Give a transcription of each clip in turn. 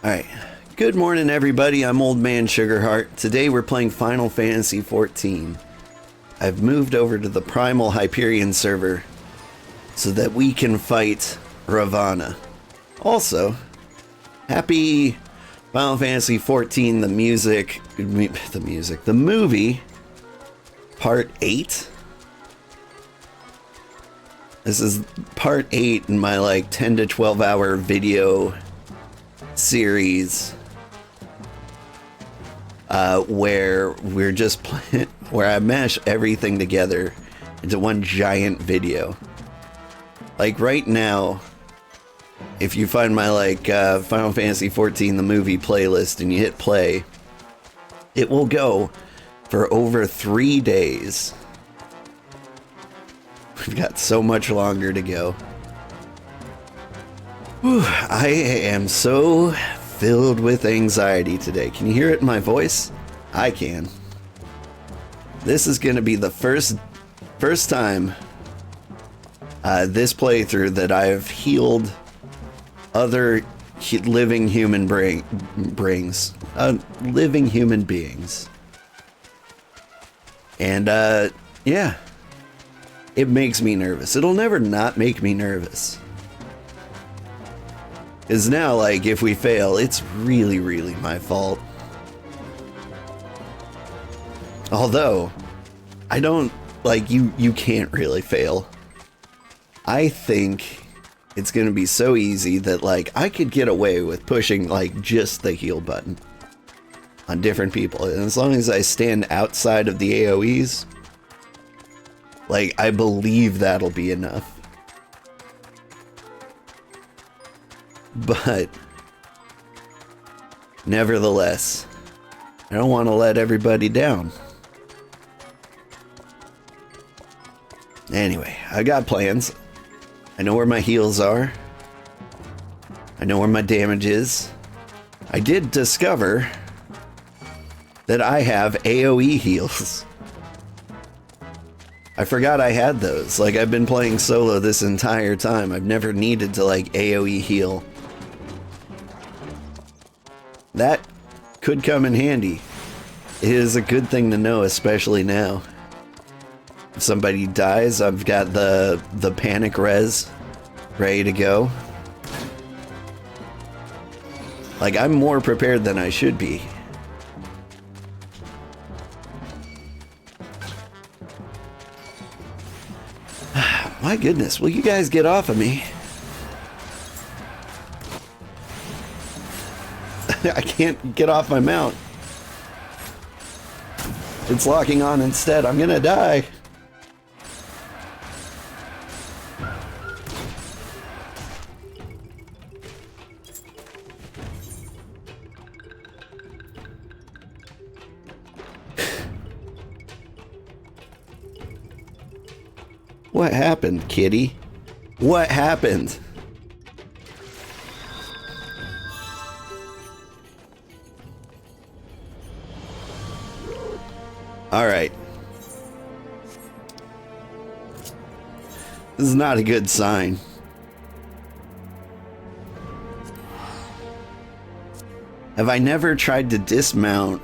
Alright, good morning everybody, I'm Old Man Sugarheart. Today we're playing Final Fantasy XIV. I've moved over to the Primal Hyperion server so that we can fight Ravana. Also, happy Final Fantasy XIV, the movie, part 8. This is part 8 in my like 10 to 12 hour video series where we're just playing, where I mash everything together into one giant video. Like right now, if you find my like Final Fantasy XIV the movie playlist and you hit play, it will go for over 3 days. We've got so much longer to go. Whew, I am so filled with anxiety today. Can you hear it in my voice? I can. This is going to be the first time this playthrough that I've healed other living human living human beings. And yeah, it makes me nervous. It'll never not make me nervous. Is now, like, if we fail, it's really, really my fault. Although, I don't, like, you can't really fail. I think it's gonna be so easy that, like, I could get away with pushing, like, just the heal button on different people. And as long as I stand outside of the AoEs, like, I believe that'll be enough. But nevertheless, I don't want to let everybody down. Anyway, I got plans. I know where my heals are. I know where my damage is. I did discover that I have AoE heals. I forgot I had those. Like, I've been playing solo this entire time. I've never needed to, like, AoE heal. That could come in handy. It is a good thing to know, especially now. If somebody dies, I've got the panic res ready to go. Like, I'm more prepared than I should be. My goodness, will you guys get off of me? I can't get off my mount. It's locking on instead. I'm gonna die. What happened, kitty? What happened? Alright. This is not a good sign. Have I never tried to dismount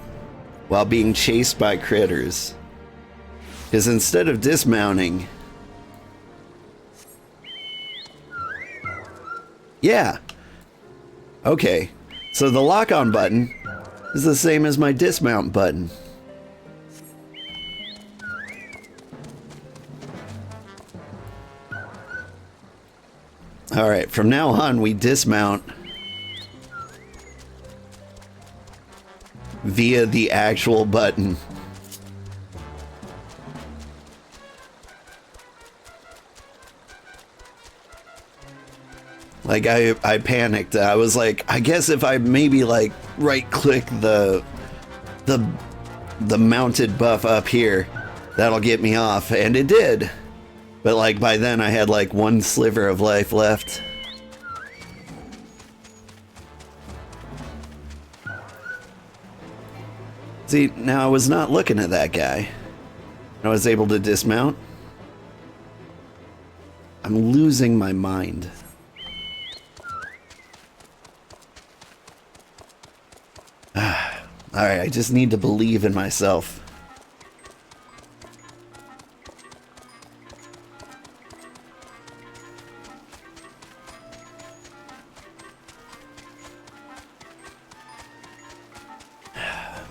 while being chased by critters? Because instead of dismounting... Yeah. Okay. So the lock-on button is the same as my dismount button. Alright, from now on we dismount via the actual button. Like, I panicked. I was like, I guess if I maybe like right click the mounted buff up here, that'll get me off, and it did. But like by then I had like one sliver of life left. See, now I was not looking at that guy. I was able to dismount. I'm losing my mind. Alright, I just need to believe in myself.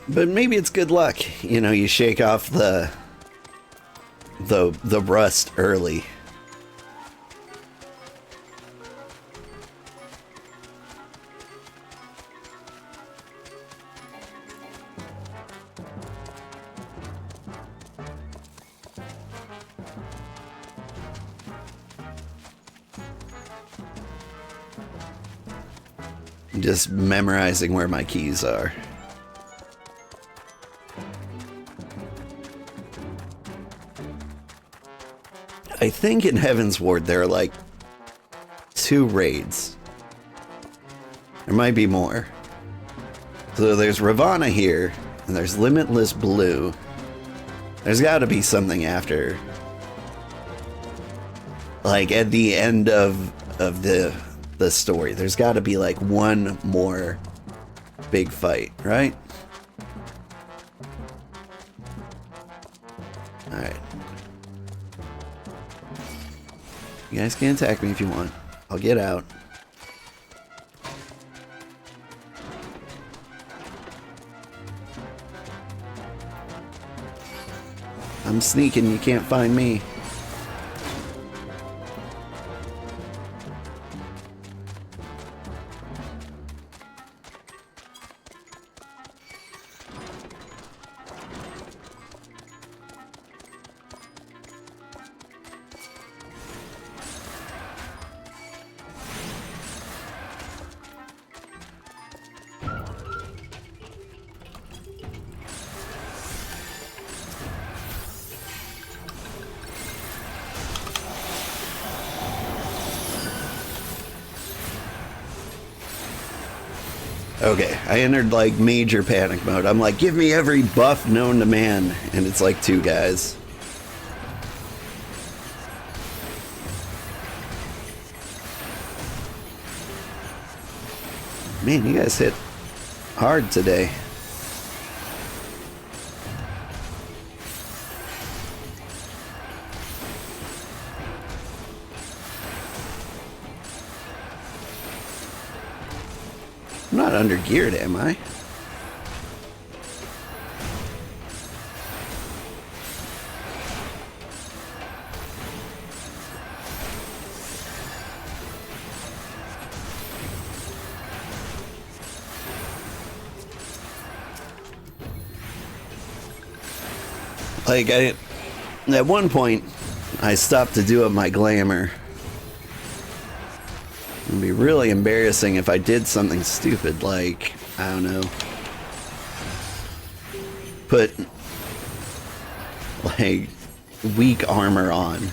But maybe it's good luck. You know, you shake off the rust early. Just memorizing where my keys are. I think in Heavensward there are like 2 raids. There might be more. So there's Ravana here, and there's Limitless Blue. There's got to be something after. Like at the end of the story, there's got to be like one more big fight, right? All right. You guys can attack me if you want. I'll get out. I'm sneaking, you can't find me. Okay, I entered like major panic mode. I'm like, give me every buff known to man, and it's like 2 guys. Man, you guys hit hard today. I'm not under geared, am I? Like, at one point, I stopped to do up my glamour. It'd be really embarrassing if I did something stupid, like, I don't know, put, like, weak armor on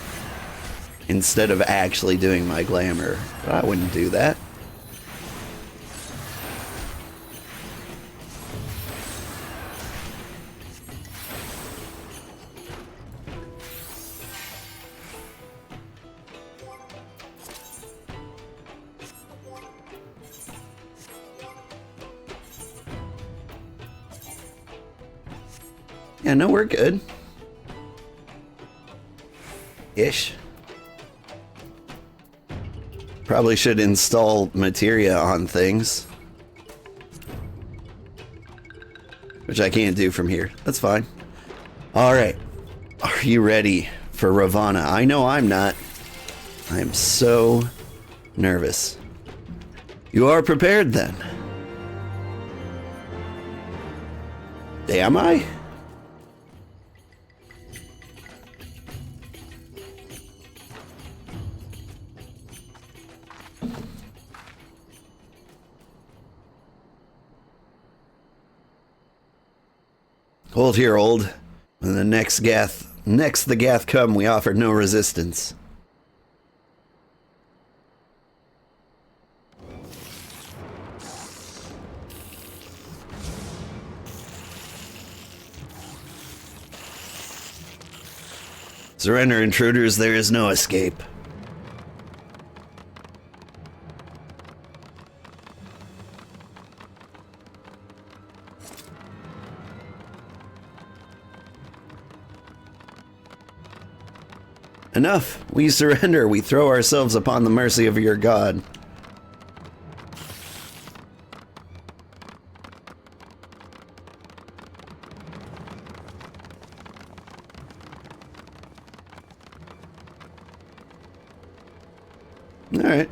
instead of actually doing my glamour. But I wouldn't do that. Yeah, no, we're good. Ish. Probably should install Matoya on things. Which I can't do from here. That's fine. Alright. Are you ready for Ravana? I know I'm not. I am so nervous. You are prepared then? Am I? Hold here, old. When the next the Gath come, we offer no resistance. Surrender, intruders, there is no escape. Enough! We surrender. We throw ourselves upon the mercy of your god. Alright.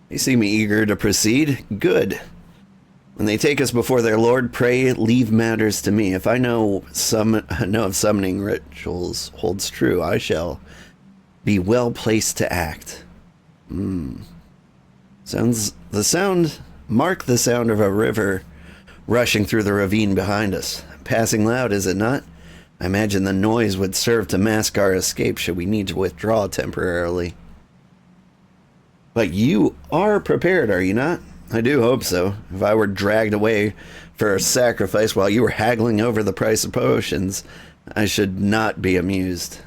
They seem eager to proceed. Good. When they take us before their lord, pray leave matters to me. If I know of summoning rituals holds true, I shall be well placed to act. Mark the sound of a river rushing through the ravine behind us. Passing loud, is it not? I imagine the noise would serve to mask our escape should we need to withdraw temporarily. But you are prepared, are you not? I do hope so. If I were dragged away for a sacrifice while you were haggling over the price of potions, I should not be amused.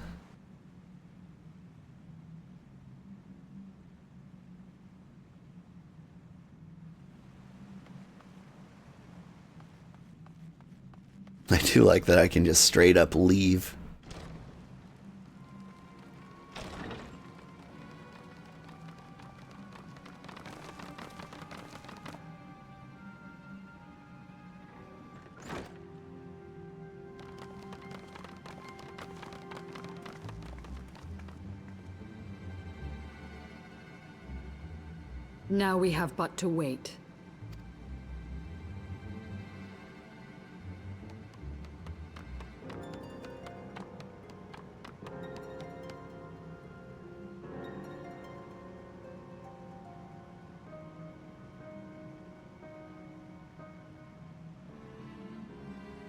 I do like that I can just straight up leave. Now we have but to wait.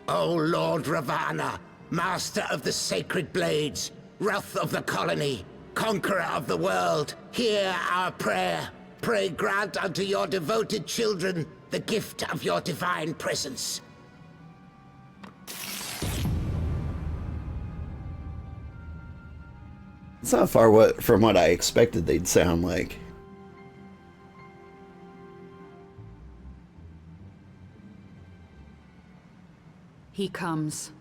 O Lord Ravana, master of the sacred blades, wrath of the colony, conqueror of the world, hear our prayer. Pray grant unto your devoted children the gift of your divine presence. It's not far from what I expected they'd sound like. He comes.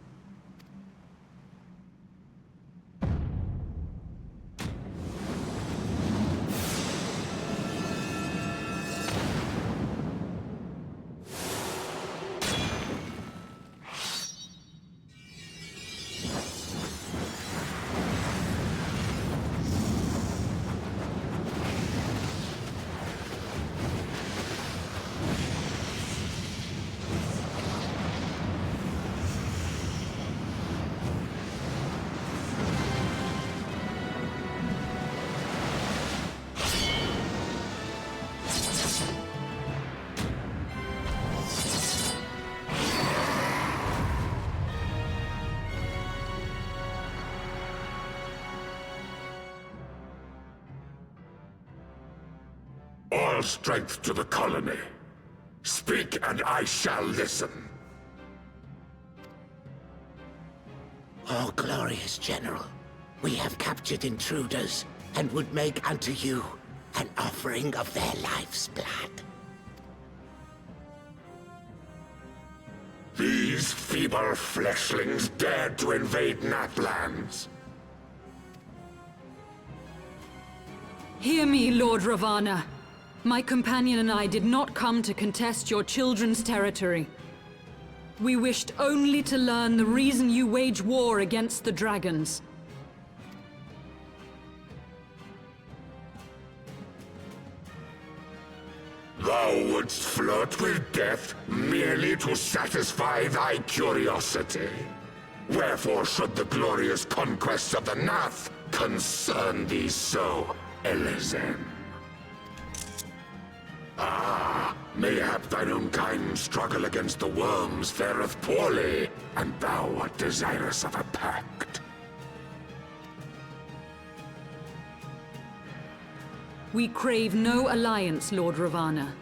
All strength to the colony. Speak and I shall listen. O glorious general, we have captured intruders and would make unto you an offering of their life's blood. These feeble fleshlings dared to invade Natlands. Hear me, Lord Ravana. My companion and I did not come to contest your children's territory. We wished only to learn the reason you wage war against the dragons. Thou wouldst flirt with death merely to satisfy thy curiosity. Wherefore should the glorious conquests of the Nath concern thee so, Elezen? Ah, mayhap thine own kind struggle against the worms fareth poorly, and thou art desirous of a pact. We crave no alliance, Lord Ravana.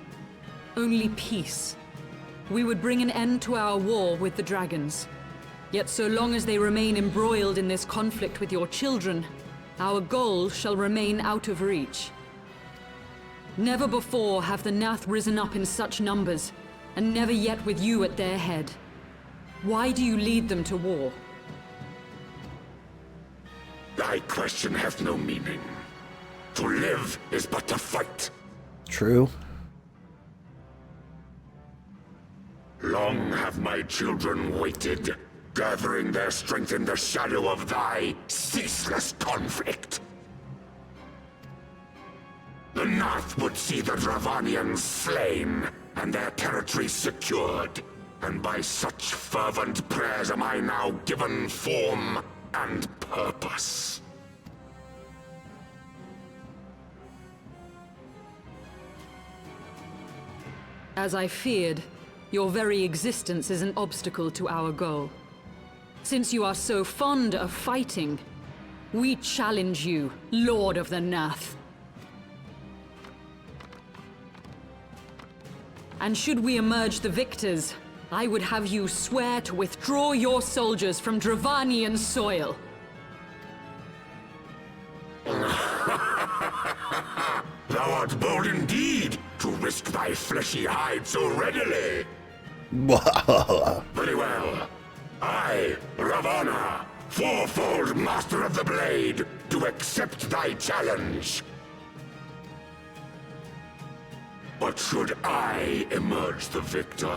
Only peace. We would bring an end to our war with the dragons. Yet so long as they remain embroiled in this conflict with your children, our goal shall remain out of reach. Never before have the Nath risen up in such numbers, and never yet with you at their head. Why do you lead them to war? Thy question hath no meaning. To live is but to fight. True. Long have my children waited, gathering their strength in the shadow of thy ceaseless conflict. The Nath would see the Dravanians slain, and their territory secured. And by such fervent prayers am I now given form and purpose. As I feared, your very existence is an obstacle to our goal. Since you are so fond of fighting, we challenge you, Lord of the Nath. And should we emerge the victors, I would have you swear to withdraw your soldiers from Dravanian soil. Thou art bold indeed to risk thy fleshy hide so readily. Very well. I, Ravana, fourfold Master of the Blade, do accept thy challenge. But should I emerge the victor,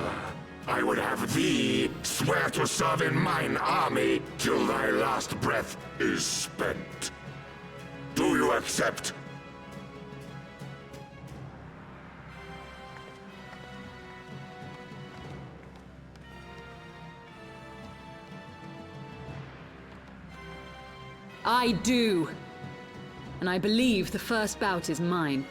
I would have thee swear to serve in mine army till thy last breath is spent. Do you accept? I do. And I believe the first bout is mine.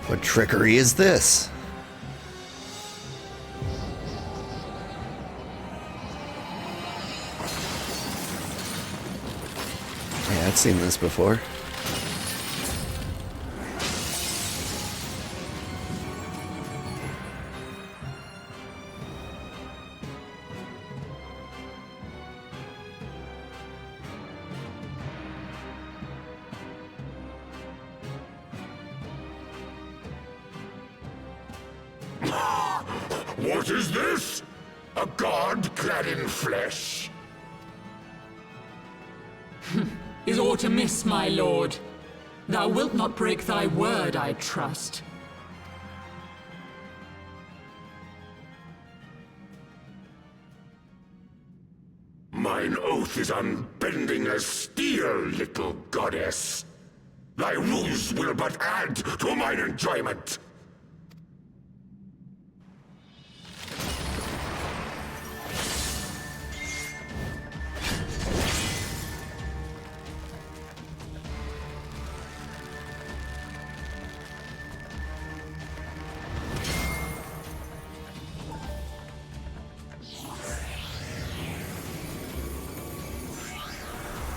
What trickery is this? Yeah, I've seen this before. What is this? A god clad in flesh? Is aught amiss, my lord? Thou wilt not break thy word, I trust. Mine oath is unbending as steel, little goddess. Thy ruse will but add to mine enjoyment.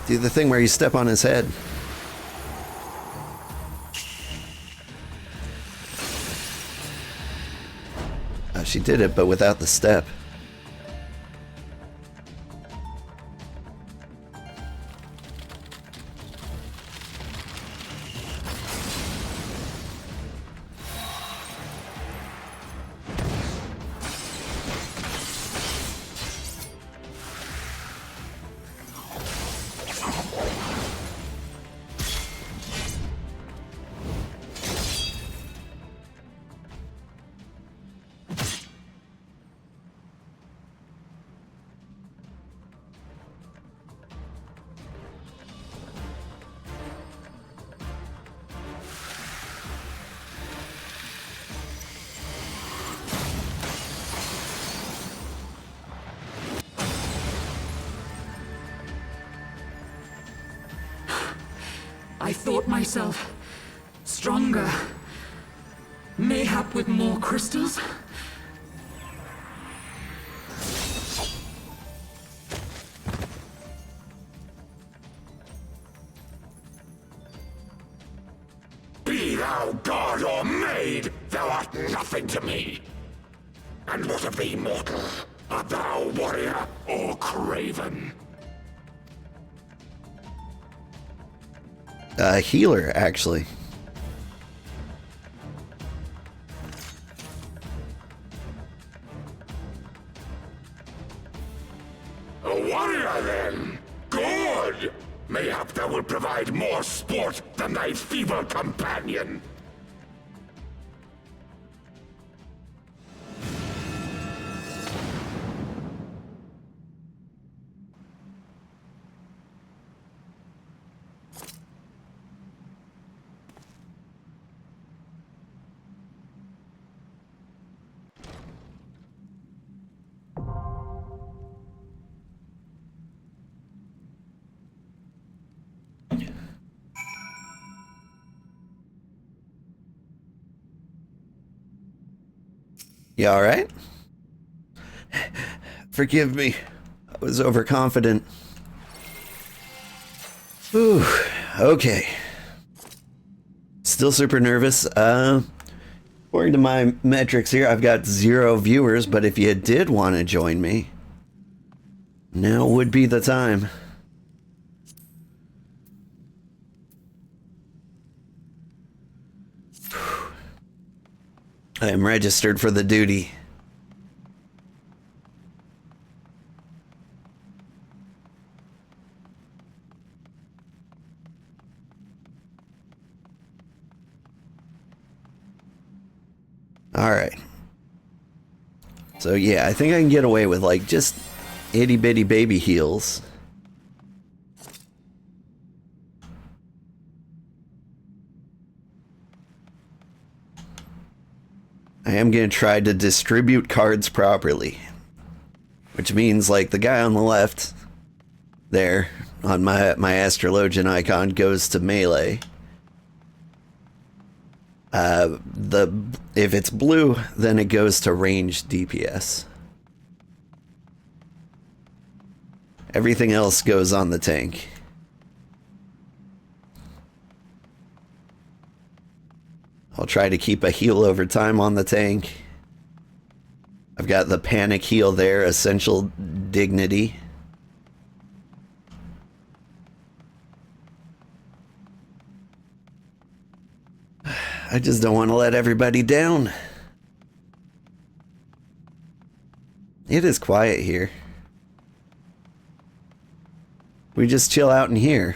Do the thing where you step on his head. Oh, she did it, but without the step. I thought myself stronger. Mayhap with more crystals? thou god or maid, thou art nothing to me. And what of thee, mortal? Art thou warrior or craven? Healer, actually. A warrior, then? Good! Mayhap thou will provide more sport than thy feeble companion. You alright? Forgive me. I was overconfident. Whew. Okay. Still super nervous. According to my metrics here, I've got 0 viewers, but if you did want to join me, now would be the time. I am registered for the duty. Alright. So yeah, I think I can get away with like just itty bitty baby heals. I am going to try to distribute cards properly. Which means, like, the guy on the left there, on my astrologian icon, goes to melee. If it's blue, then it goes to ranged DPS. Everything else goes on the tank. I'll try to keep a heal over time on the tank. I've got the panic heal there, essential dignity. I just don't want to let everybody down. It is quiet here. We just chill out in here.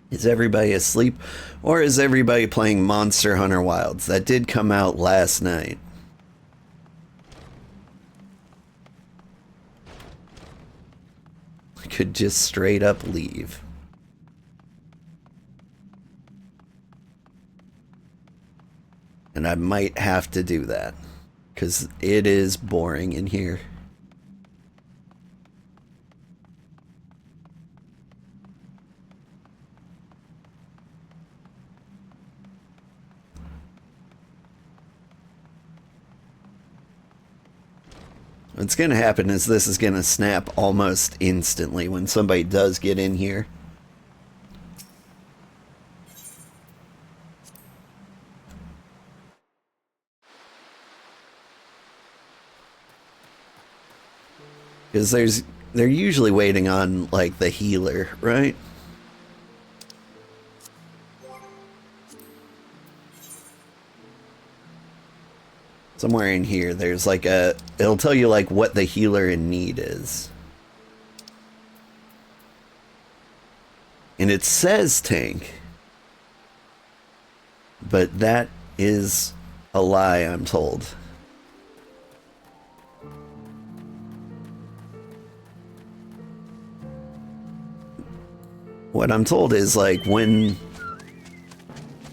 Is everybody asleep? Or is everybody playing Monster Hunter Wilds? That did come out last night. I could just straight up leave. And I might have to do that, because it is boring in here. What's going to happen is this is going to snap almost instantly when somebody does get in here. Because they're usually waiting on, like, the healer, right? Somewhere in here, there's like it'll tell you like what the healer in need is. And it says tank. But that is a lie, I'm told. What I'm told is like when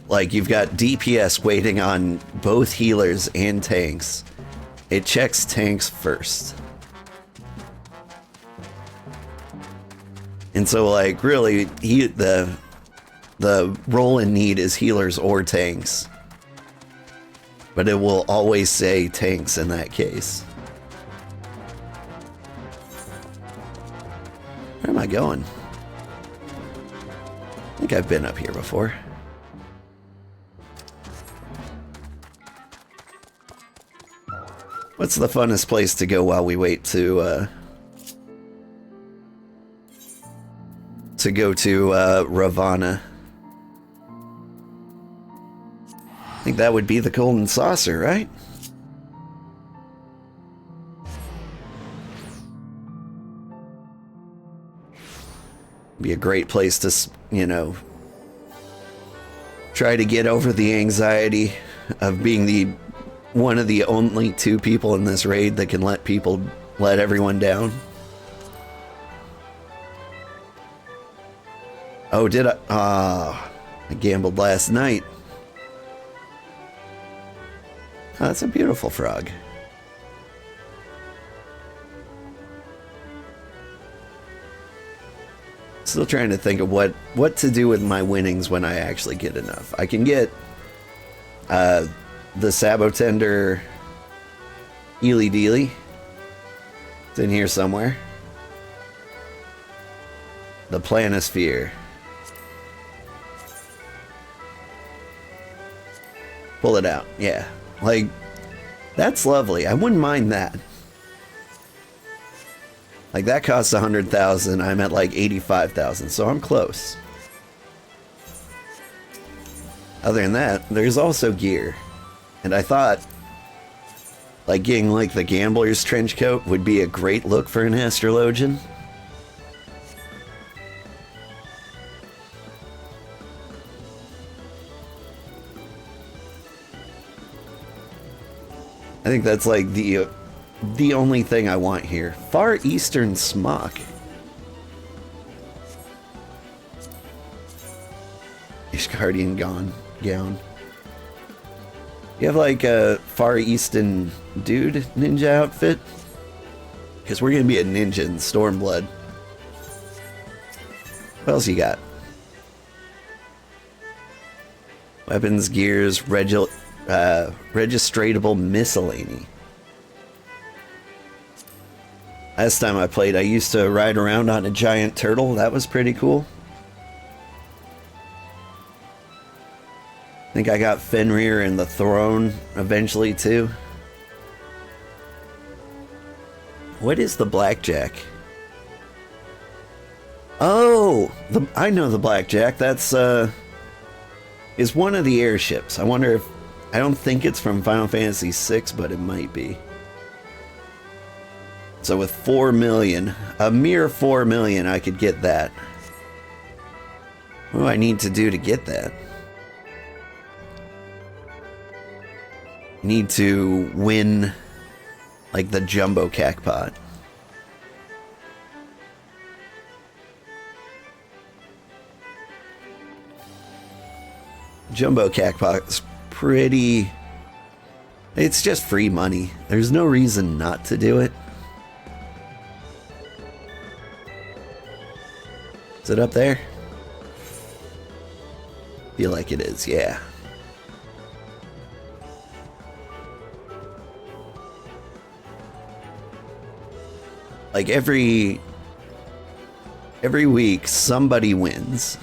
like you've got DPS waiting on both healers and tanks, it checks tanks first. And so like really the role in need is healers or tanks. But it will always say tanks in that case. Where am I going? think I've been up here before. What's the funnest place to go while we wait to go to Ravana? I think that would be the Golden Saucer, right? Be a great place to, you know, try to get over the anxiety of being one of the only 2 people in this raid that can let everyone down. Oh, did I? I gambled last night. Oh, that's a beautiful frog. Still trying to think of what to do with my winnings when I actually get enough. I can get the Sabotender Eely Deely. It's in here somewhere. The Planisphere. Pull it out. Yeah. Like, that's lovely. I wouldn't mind that. Like, that costs 100,000. I'm at like 85,000, so I'm close. Other than that, there's also gear. And I thought, like, getting like the Gambler's Trench Coat would be a great look for an Astrologian. I think that's like the only thing I want here. Far Eastern Smock. Ishgardian gown. You have like a Far Eastern dude ninja outfit? Because we're going to be a ninja in Stormblood. What else you got? Weapons, gears, registratable miscellany. Last time I played, I used to ride around on a giant turtle. That was pretty cool. I think I got Fenrir and the Throne eventually too. What is the Blackjack? Oh, I know the Blackjack. That's is one of the airships. I wonder if, I don't think it's from Final Fantasy VI, but it might be. So with 4 million, a mere 4 million, I could get that. What do I need to do to get that? Need to win like the jumbo cackpot. Jumbo cackpot's pretty... It's just free money. There's no reason not to do it. Is it up there? Feel like it is, yeah. Like every week somebody wins.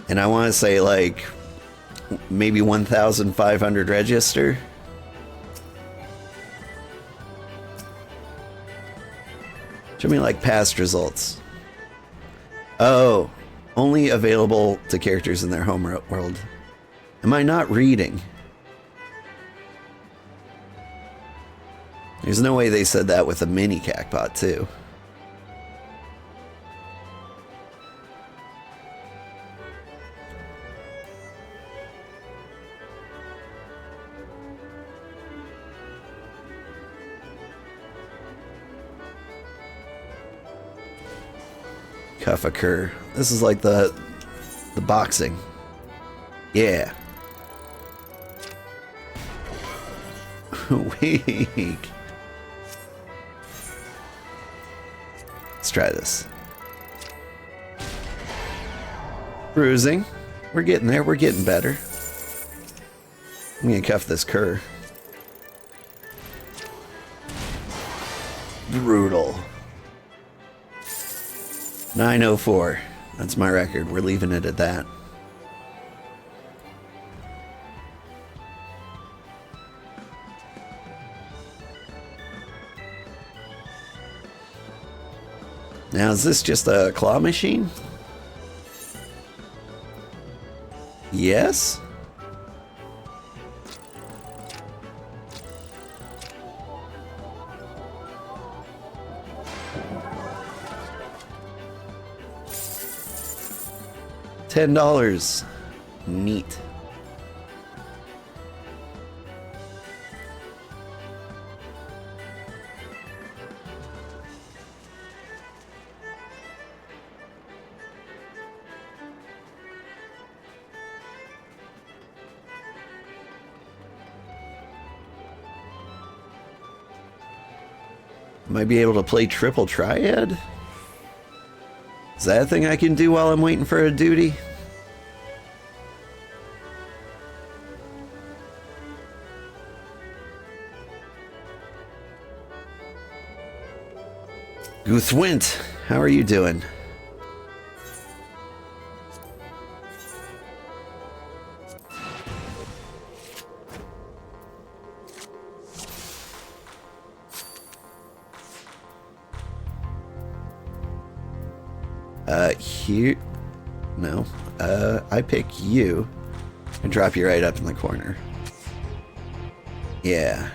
And I want to say like maybe 1,500 register. Show me like past results. Oh, only available to characters in their home world. Am I not reading? There's no way they said that with a mini cackpot too. Cuffaker. This is like the boxing. Yeah. Weak. Let's try this. Bruising. We're getting there. We're getting better. I'm gonna cuff this cur. Brutal. 904. That's my record. We're leaving it at that. Now, is this just a claw machine? Yes? $10. Neat. Might be able to play triple triad? Is that a thing I can do while I'm waiting for a duty? Guthwint, how are you doing? Here, no, I pick you and drop you right up in the corner. Yeah,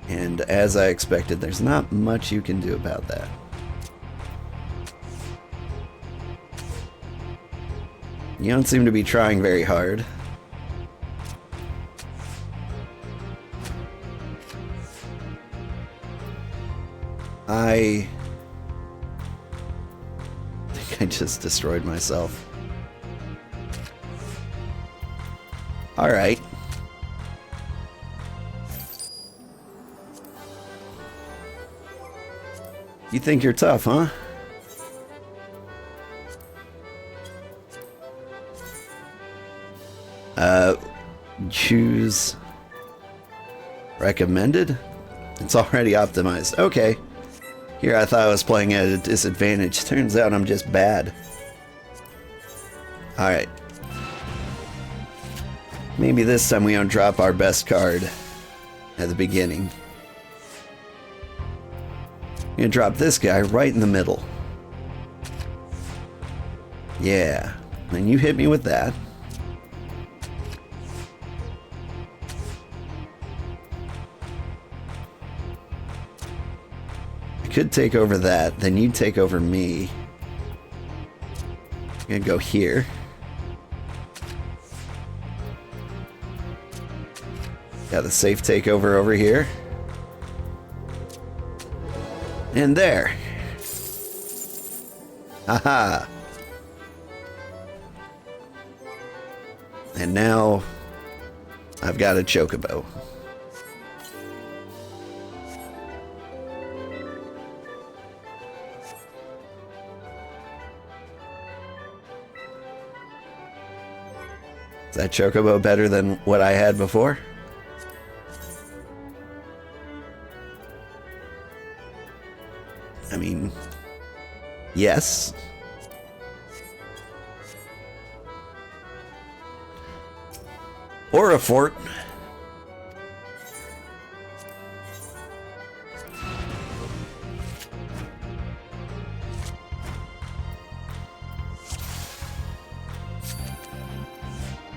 and as I expected, there's not much you can do about that. You don't seem to be trying very hard. I just destroyed myself. Alright. You think you're tough, huh? Choose recommended? It's already optimized. Okay. Here I thought I was playing at a disadvantage. Turns out I'm just bad. Alright. Maybe this time we don't drop our best card at the beginning. I'm gonna drop this guy right in the middle. Yeah. And you hit me with that. Could take over that, then you take over me. I'm gonna go here. Got the safe takeover over here. And there. Haha. And now I've got a chocobo. Is that chocobo better than what I had before? I mean, yes. Or a fort.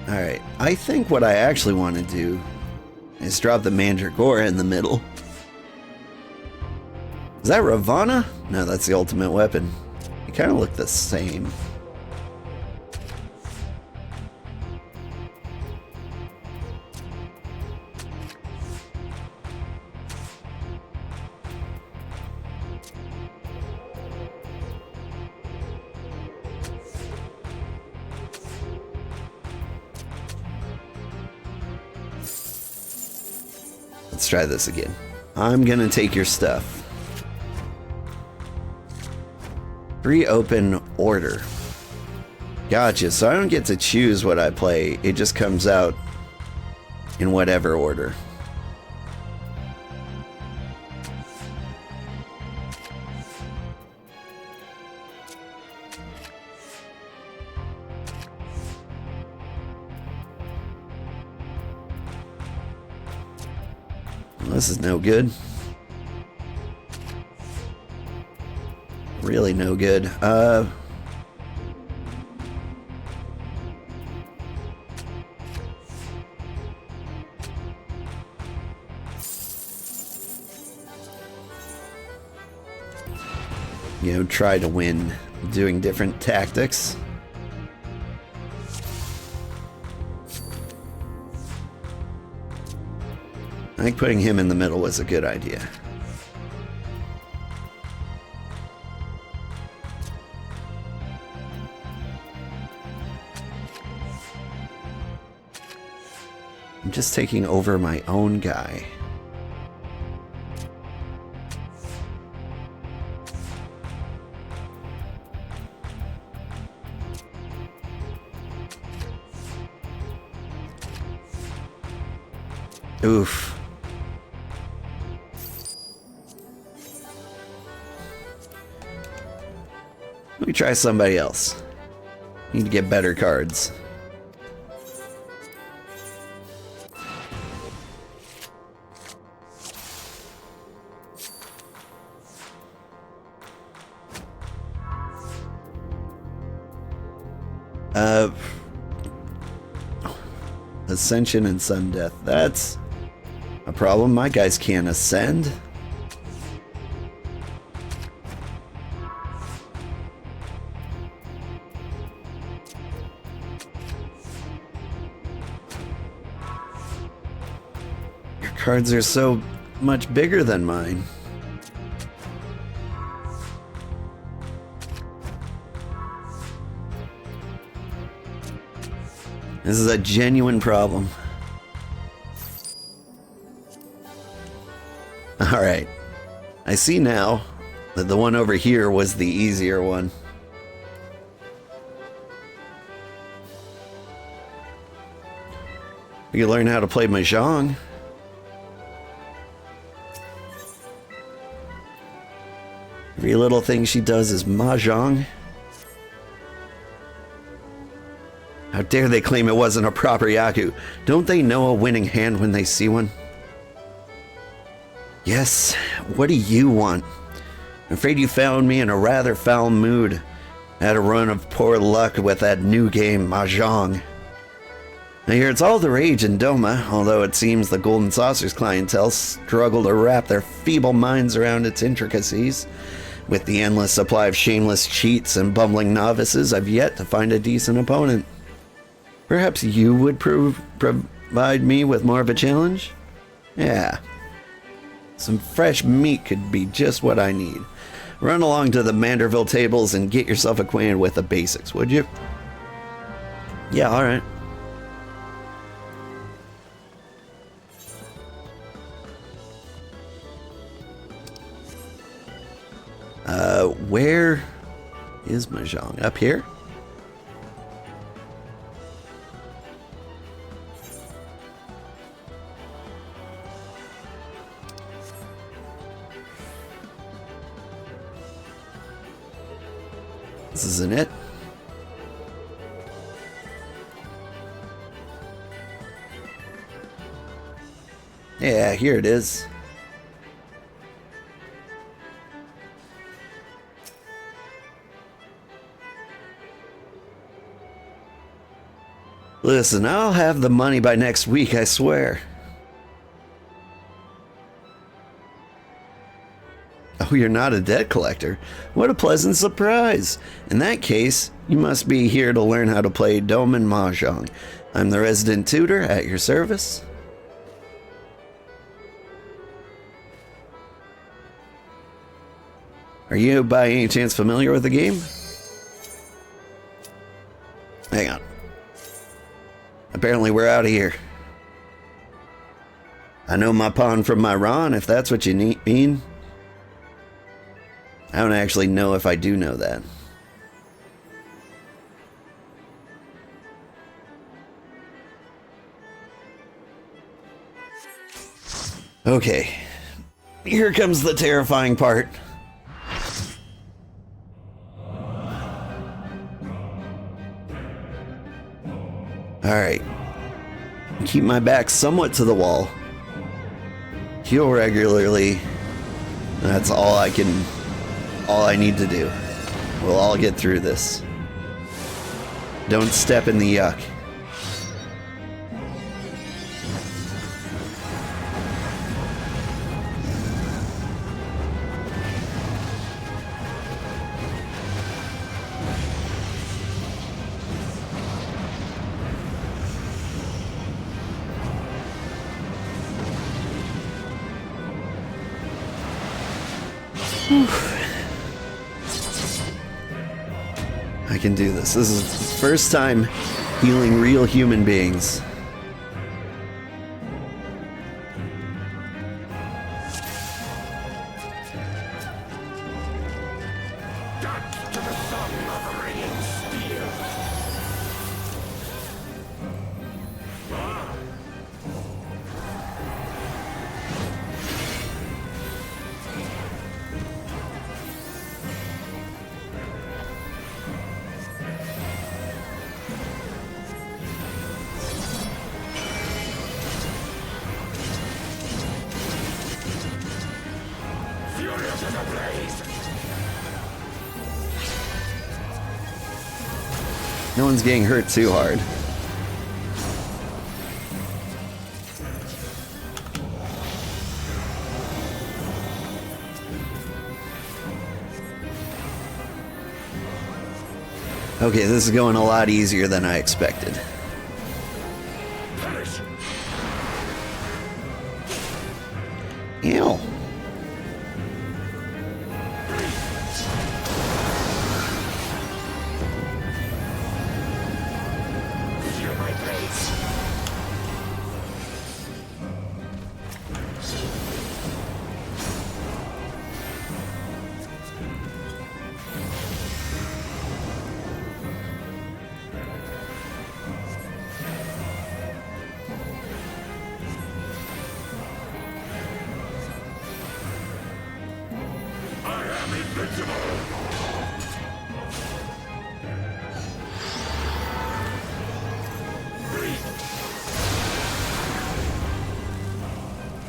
Alright, I think what I actually want to do is drop the Mandragora in the middle. Is that Ravana? No, that's the ultimate weapon. They kind of look the same. Let's try this again. I'm gonna take your stuff. Reopen order. Gotcha, so I don't get to choose what I play. It just comes out in whatever order. This is no good. Really no good. You know, try to win doing different tactics. I think putting him in the middle was a good idea. I'm just taking over my own guy. Oof. Let me try somebody else. Need to get better cards. Ascension and sudden death. That's a problem. My guys can't ascend. Your cards are so much bigger than mine. This is a genuine problem. Alright. I see now that the one over here was the easier one. We can learn how to play Mahjong. Every little thing she does is Mahjong. How dare they claim it wasn't a proper Yaku? Don't they know a winning hand when they see one? Yes, what do you want? I'm afraid you found me in a rather foul mood. I had a run of poor luck with that new game, Mahjong. I hear it's all the rage in Doma, although it seems the Golden Saucer's clientele struggle to wrap their feeble minds around its intricacies. With the endless supply of shameless cheats and bumbling novices, I've yet to find a decent opponent. Perhaps you would provide me with more of a challenge? Yeah. Some fresh meat could be just what I need. Run along to the Manderville tables and get yourself acquainted with the basics, would you? Yeah, alright. Where is Mahjong? Up here? This isn't it. Yeah, here it is. Listen, I'll have the money by next week, I swear. Oh, you're not a debt collector? What a pleasant surprise. In that case, you must be here to learn how to play Doman Mahjong. I'm the resident tutor at your service. Are you by any chance familiar with the game? Hang on. Apparently we're out of here. I know my pawn from my Ron, if that's what you mean. I don't actually know if I do know that. Okay. Here comes the terrifying part. Alright. Keep my back somewhat to the wall. Heal regularly. That's all I need to do. We'll all get through this. Don't step in the yuck. I can do this. This is the first time healing real human beings. Back to the song of a ringing spear. Furious as a blaze. No one's getting hurt too hard. Okay, this is going a lot easier than I expected. Perish. Ew. Feel my blades. I am invincible. Breathe.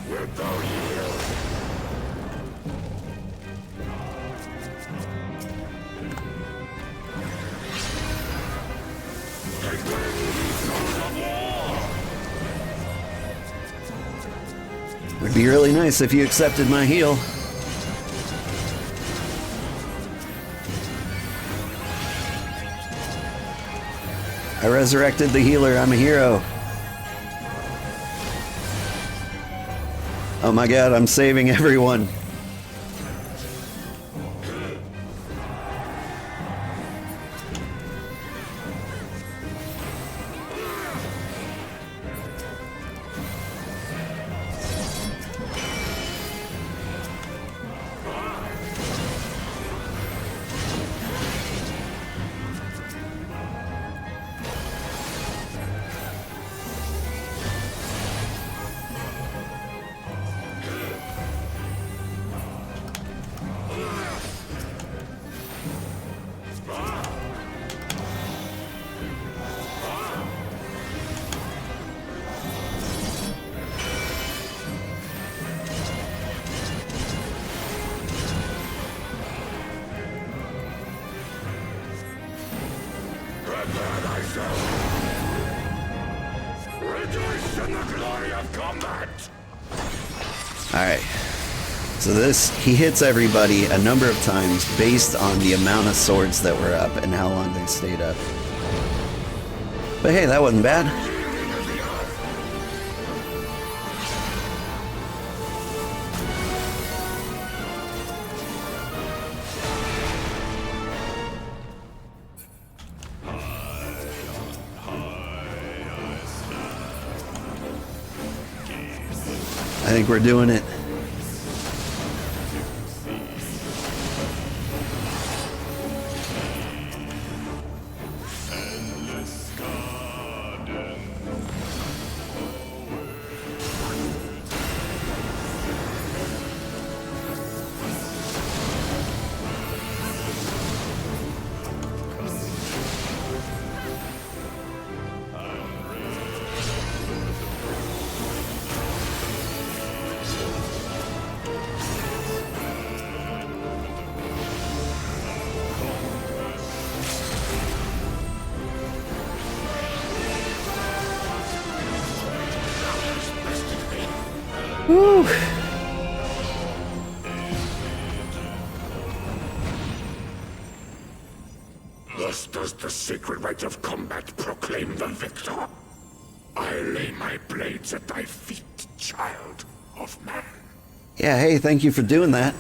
Wilt thou yield? Take wing, ye sons of war! Would be really nice if you accepted my heal. I resurrected the healer. I'm a hero. Oh my god, I'm saving everyone. Prepare thyself. Rejoice in the glory of combat. Alright. So this, he hits everybody a number of times based on the amount of swords that were up and how long they stayed up. But hey, that wasn't bad. I think we're doing it. Whew. Thus does the sacred rite of combat proclaim the victor. I lay my blades at thy feet, child of man. Yeah, hey, thank you for doing that.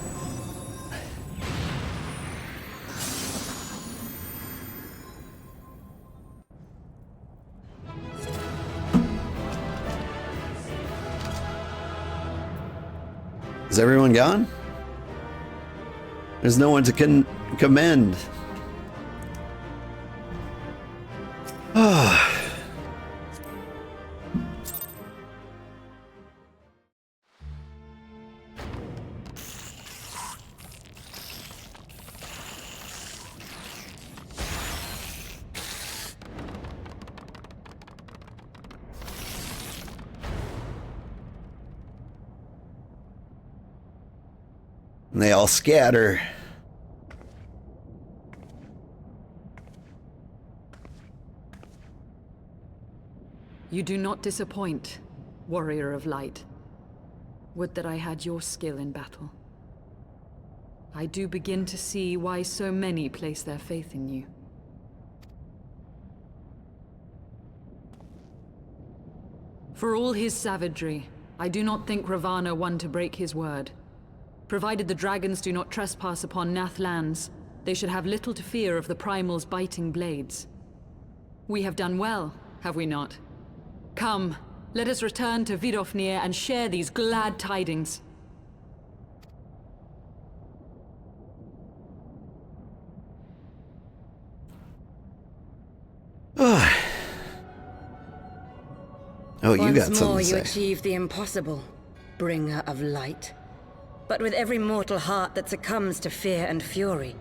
Is everyone gone? There's no one to commend. Ah. And they all scatter. You do not disappoint, warrior of light. Would that I had your skill in battle. I do begin to see why so many place their faith in you. For all his savagery, I do not think Ravana one to break his word. Provided the dragons do not trespass upon Nath lands, they should have little to fear of the Primal's biting blades. We have done well, have we not? Come, let us return to Vidofnir and share these glad tidings. Oh, you got something to say. Once more you achieve the impossible, bringer of light. But with every mortal heart that succumbs to fear and fury,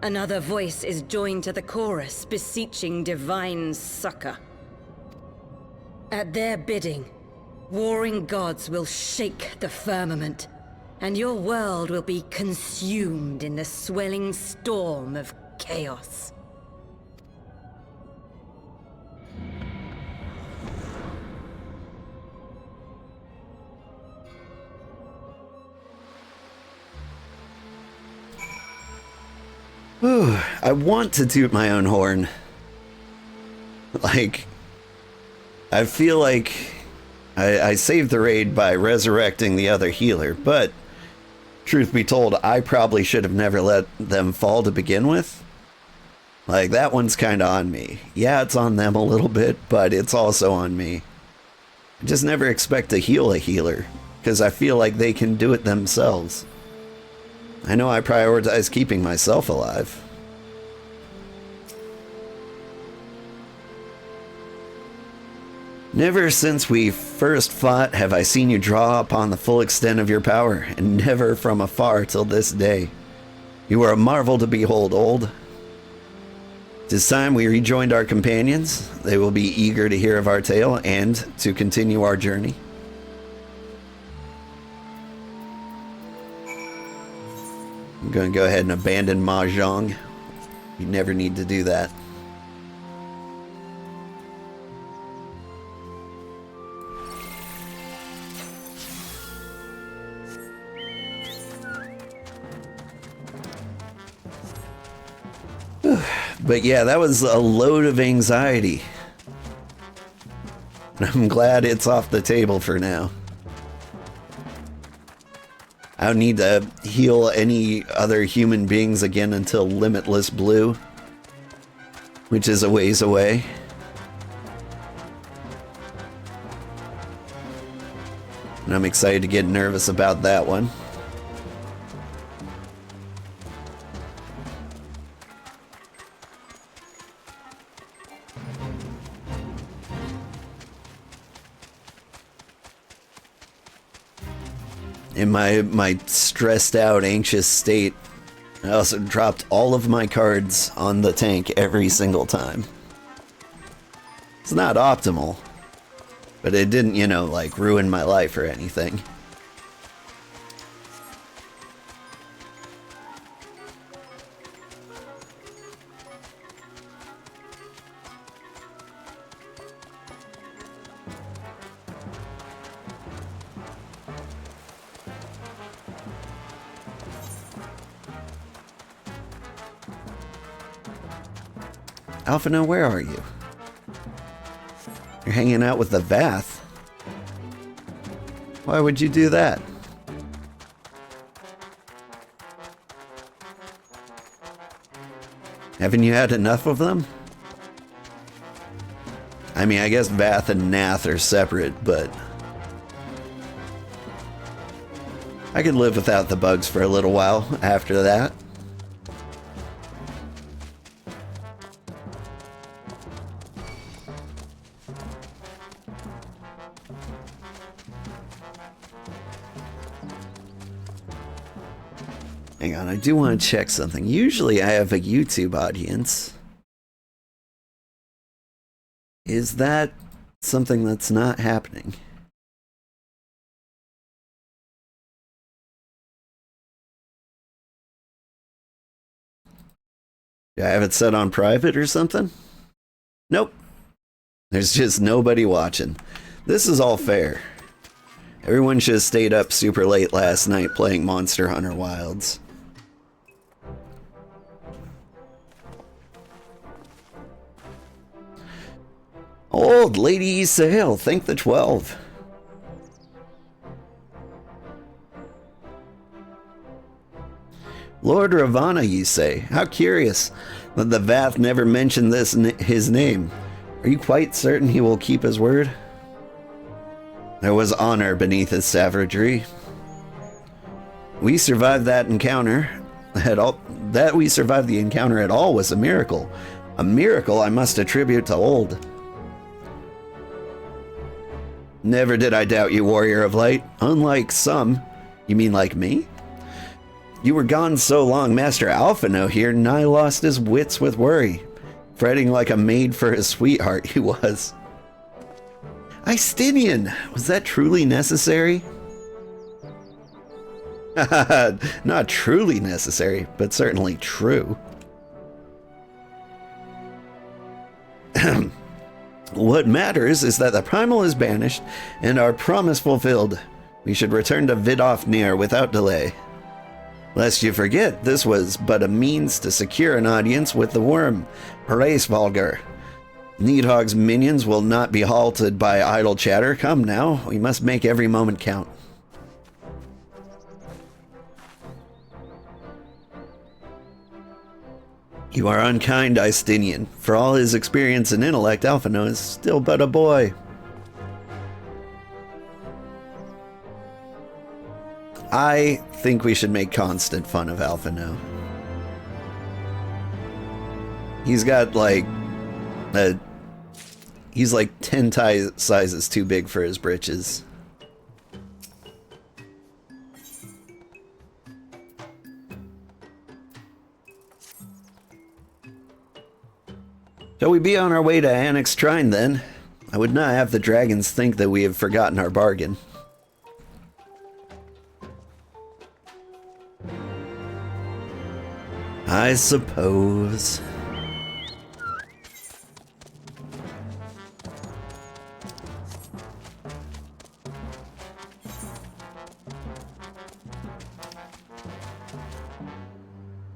another voice is joined to the chorus, beseeching divine succor. At their bidding, warring gods will shake the firmament, and your world will be consumed in the swelling storm of chaos. Ooh, I want to toot my own horn. Like, I feel like I saved the raid by resurrecting the other healer, but truth be told, I probably should have never let them fall to begin with. Like, that one's kind of on me. Yeah, it's on them a little bit, but it's also on me. I just never expect to heal a healer, because I feel like they can do it themselves. I know I prioritize keeping myself alive. Never since we first fought have I seen you draw upon the full extent of your power, and never from afar till this day. You are a marvel to behold, old. This time we rejoined our companions. They will be eager to hear of our tale and to continue our journey. I'm going to go ahead and abandon Mahjong. You never need to do that. But yeah, that was a load of anxiety. I'm glad it's off the table for now. I don't need to heal any other human beings again until Limitless Blue, which is a ways away. And I'm excited to get nervous about that one. In my stressed out, anxious state, I also dropped all of my cards on the tank every single time. It's not optimal, but it didn't, you know, like ruin my life or anything. Alphino, where are you? You're hanging out with the Vath. Why would you do that? Haven't you had enough of them? I mean, I guess Vath and Nath are separate, but I could live without the bugs for a little while after that. Hang on, I do want to check something. Usually I have a YouTube audience. Is that something that's not happening? Do I have it set on private or something? Nope. There's just nobody watching. This is all fair. Everyone should have stayed up super late last night playing Monster Hunter Wilds. Old Lady Sale, thank the 12. Lord Ravana, you say? How curious that the Vath never mentioned his name. Are you quite certain he will keep his word? There was honor beneath his savagery. We survived that encounter. That we survived the encounter at all was a miracle. A miracle I must attribute to Old. Never did I doubt you, Warrior of Light. Unlike some. You mean like me? You were gone so long, Master Alphino here nigh lost his wits with worry. Fretting like a maid for his sweetheart he was. Istinian! Was that truly necessary? Not truly necessary, but certainly true. What matters is that the primal is banished and our promise fulfilled. We should return to Vidofnir without delay. Lest you forget, this was but a means to secure an audience with the worm, Hraesvalgar. Needhog's minions will not be halted by idle chatter. Come now, we must make every moment count. You are unkind, Istinian. For all his experience and intellect, Alphino is still but a boy. I think we should make constant fun of Alphino. He's got like he's like 10 sizes too big for his britches. Shall we be on our way to Annex Shrine then? I would not have the dragons think that we have forgotten our bargain. I suppose.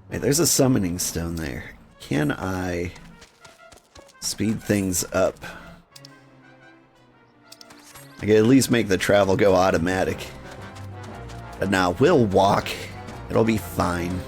Wait, there's a summoning stone there. Can I speed things up? I can at least make the travel go automatic. But now we'll walk. It'll be fine.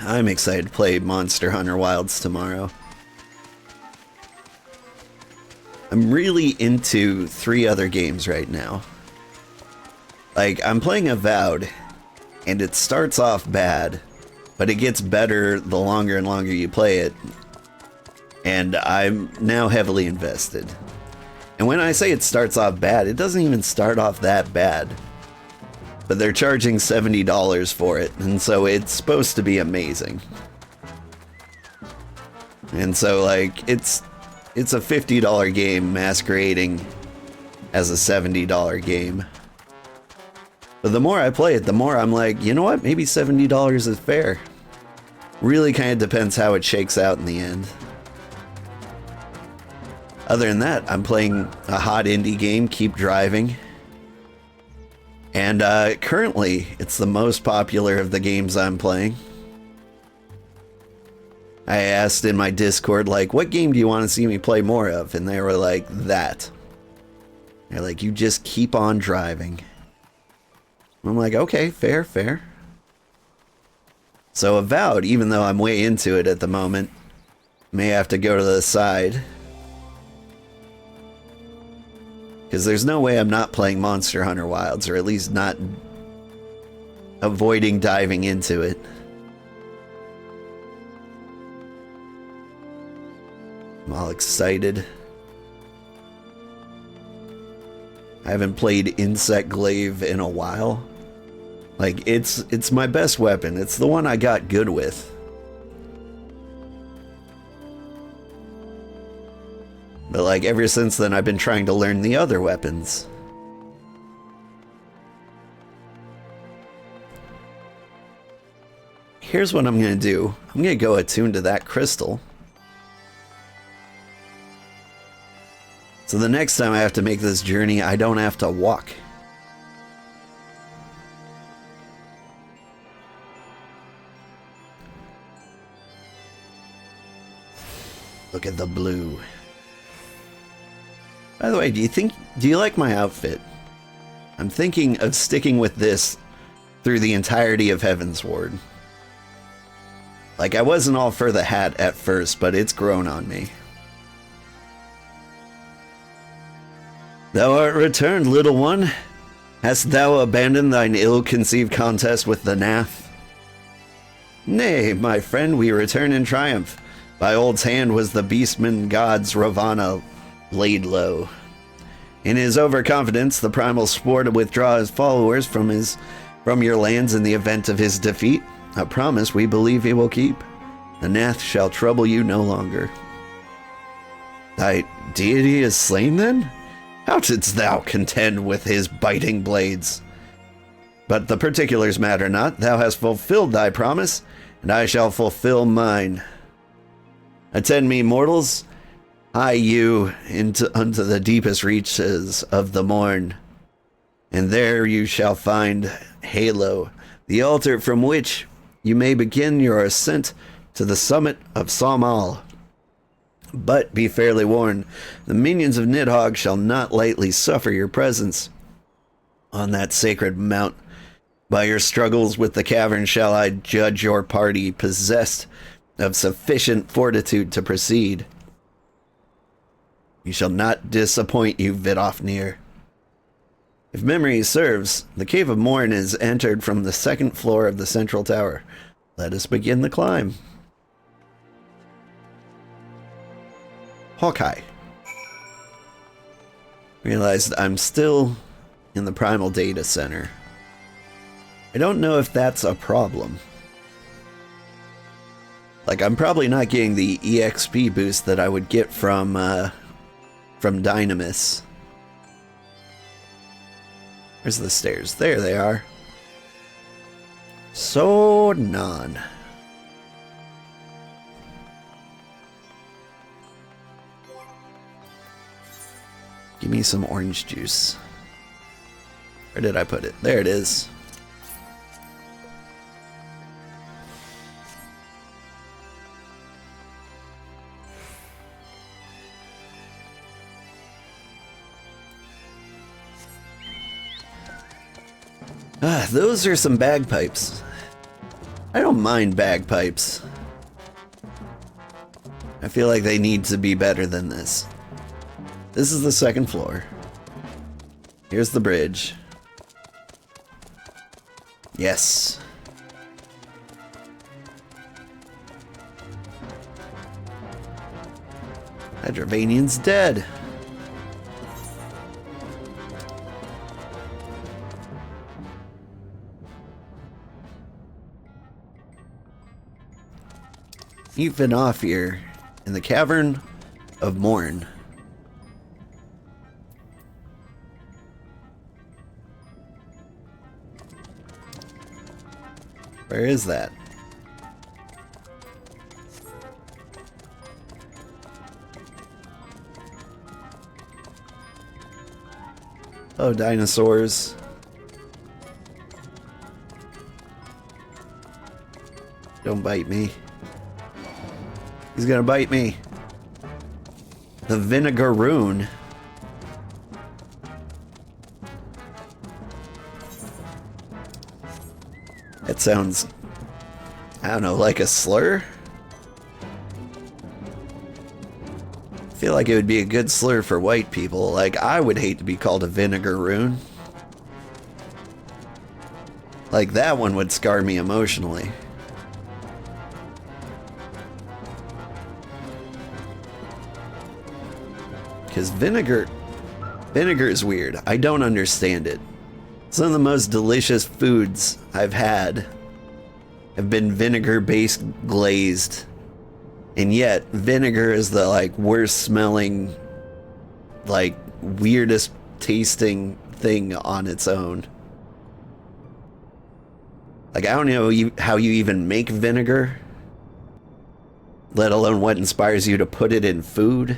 I'm excited to play Monster Hunter Wilds tomorrow. I'm really into 3 other games right now. Like, I'm playing Avowed, and it starts off bad, but it gets better the longer and longer you play it. And I'm now heavily invested. And when I say it starts off bad, it doesn't even start off that bad. But they're charging $70 for it, and so it's supposed to be amazing. And so, like, it's a $50 game masquerading as a $70 game. But the more I play it, the more I'm like, you know what? Maybe $70 is fair. Really kind of depends how it shakes out in the end. Other than that, I'm playing a hot indie game, Keep Driving. And currently, it's the most popular of the games I'm playing. I asked in my Discord, like, what game do you want to see me play more of? And they were like, that. They're like, you just keep on driving. I'm like, okay, fair, fair. So Avowed, even though I'm way into it at the moment, may have to go to the side. Because there's no way I'm not playing Monster Hunter Wilds, or at least not avoiding diving into it. I'm all excited. I haven't played Insect Glaive in a while. Like, it's my best weapon. It's the one I got good with. But like, ever since then, I've been trying to learn the other weapons. Here's what I'm gonna do. I'm gonna go attune to that crystal. So the next time I have to make this journey, I don't have to walk. Look at the blue. By the way, do you like my outfit? I'm thinking of sticking with this through the entirety of Heavensward. Like, I wasn't all for the hat at first, but it's grown on me. Thou art returned, little one. Hast thou abandoned thine ill-conceived contest with the Nath? Nay, my friend, we return in triumph. By old's hand was the beastman god's Ravana laid low. In his overconfidence, the primal swore to withdraw his followers from your lands in the event of his defeat, a promise we believe he will keep. The Nath shall trouble you no longer. Thy deity is slain then? How didst thou contend with his biting blades? But the particulars matter not. Thou hast fulfilled thy promise, and I shall fulfill mine. Attend me, mortals. Hie you unto the deepest reaches of the morn, and there you shall find Halo, the altar from which you may begin your ascent to the summit of Samal. But be fairly warned, the minions of Nidhogg shall not lightly suffer your presence on that sacred mount. By your struggles with the cavern shall I judge your party possessed of sufficient fortitude to proceed. You shall not disappoint, you Vidofnir. If memory serves, the Cave of Morn is entered from the second floor of the central tower. Let us begin the climb. Hawkeye. Realized I'm still in the Primal Data Center. I don't know if that's a problem. Like, I'm probably not getting the EXP boost that I would get from Dynamis. Where's the stairs? There they are. So non. Give me some orange juice. Where did I put it? There it is. Ah, those are some bagpipes. I don't mind bagpipes. I feel like they need to be better than this. This is the second floor. Here's the bridge. Yes. Hydrovanian's dead. You've been off here in the Cavern of Morn. Where is that? Oh, dinosaurs. Don't bite me. He's gonna bite me. The vinegaroon. That sounds, I don't know, like a slur? I feel like it would be a good slur for white people. Like, I would hate to be called a vinegaroon. Like, that one would scar me emotionally. Because vinegar is weird. I don't understand it. Some of the most delicious foods I've had have been vinegar-based glazed. And yet, vinegar is the, like, worst smelling, like, weirdest tasting thing on its own. Like, I don't know how you even make vinegar, let alone what inspires you to put it in food.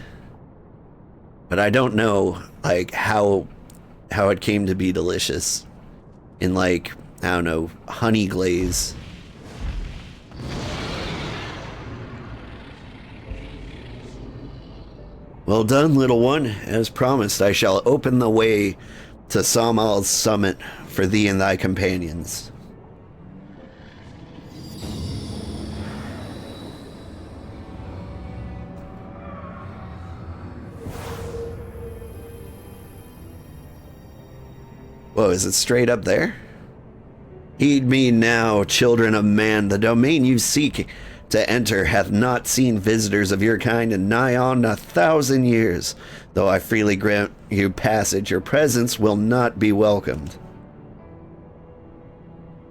But I don't know, like, how it came to be delicious in, like, I don't know, honey glaze. Well done, little one. As promised, I shall open the way to Samal's summit for thee and thy companions. Whoa, is it straight up there? Heed me now, children of man. The domain you seek to enter hath not seen visitors of your kind in nigh on 1,000 years. Though I freely grant you passage, your presence will not be welcomed.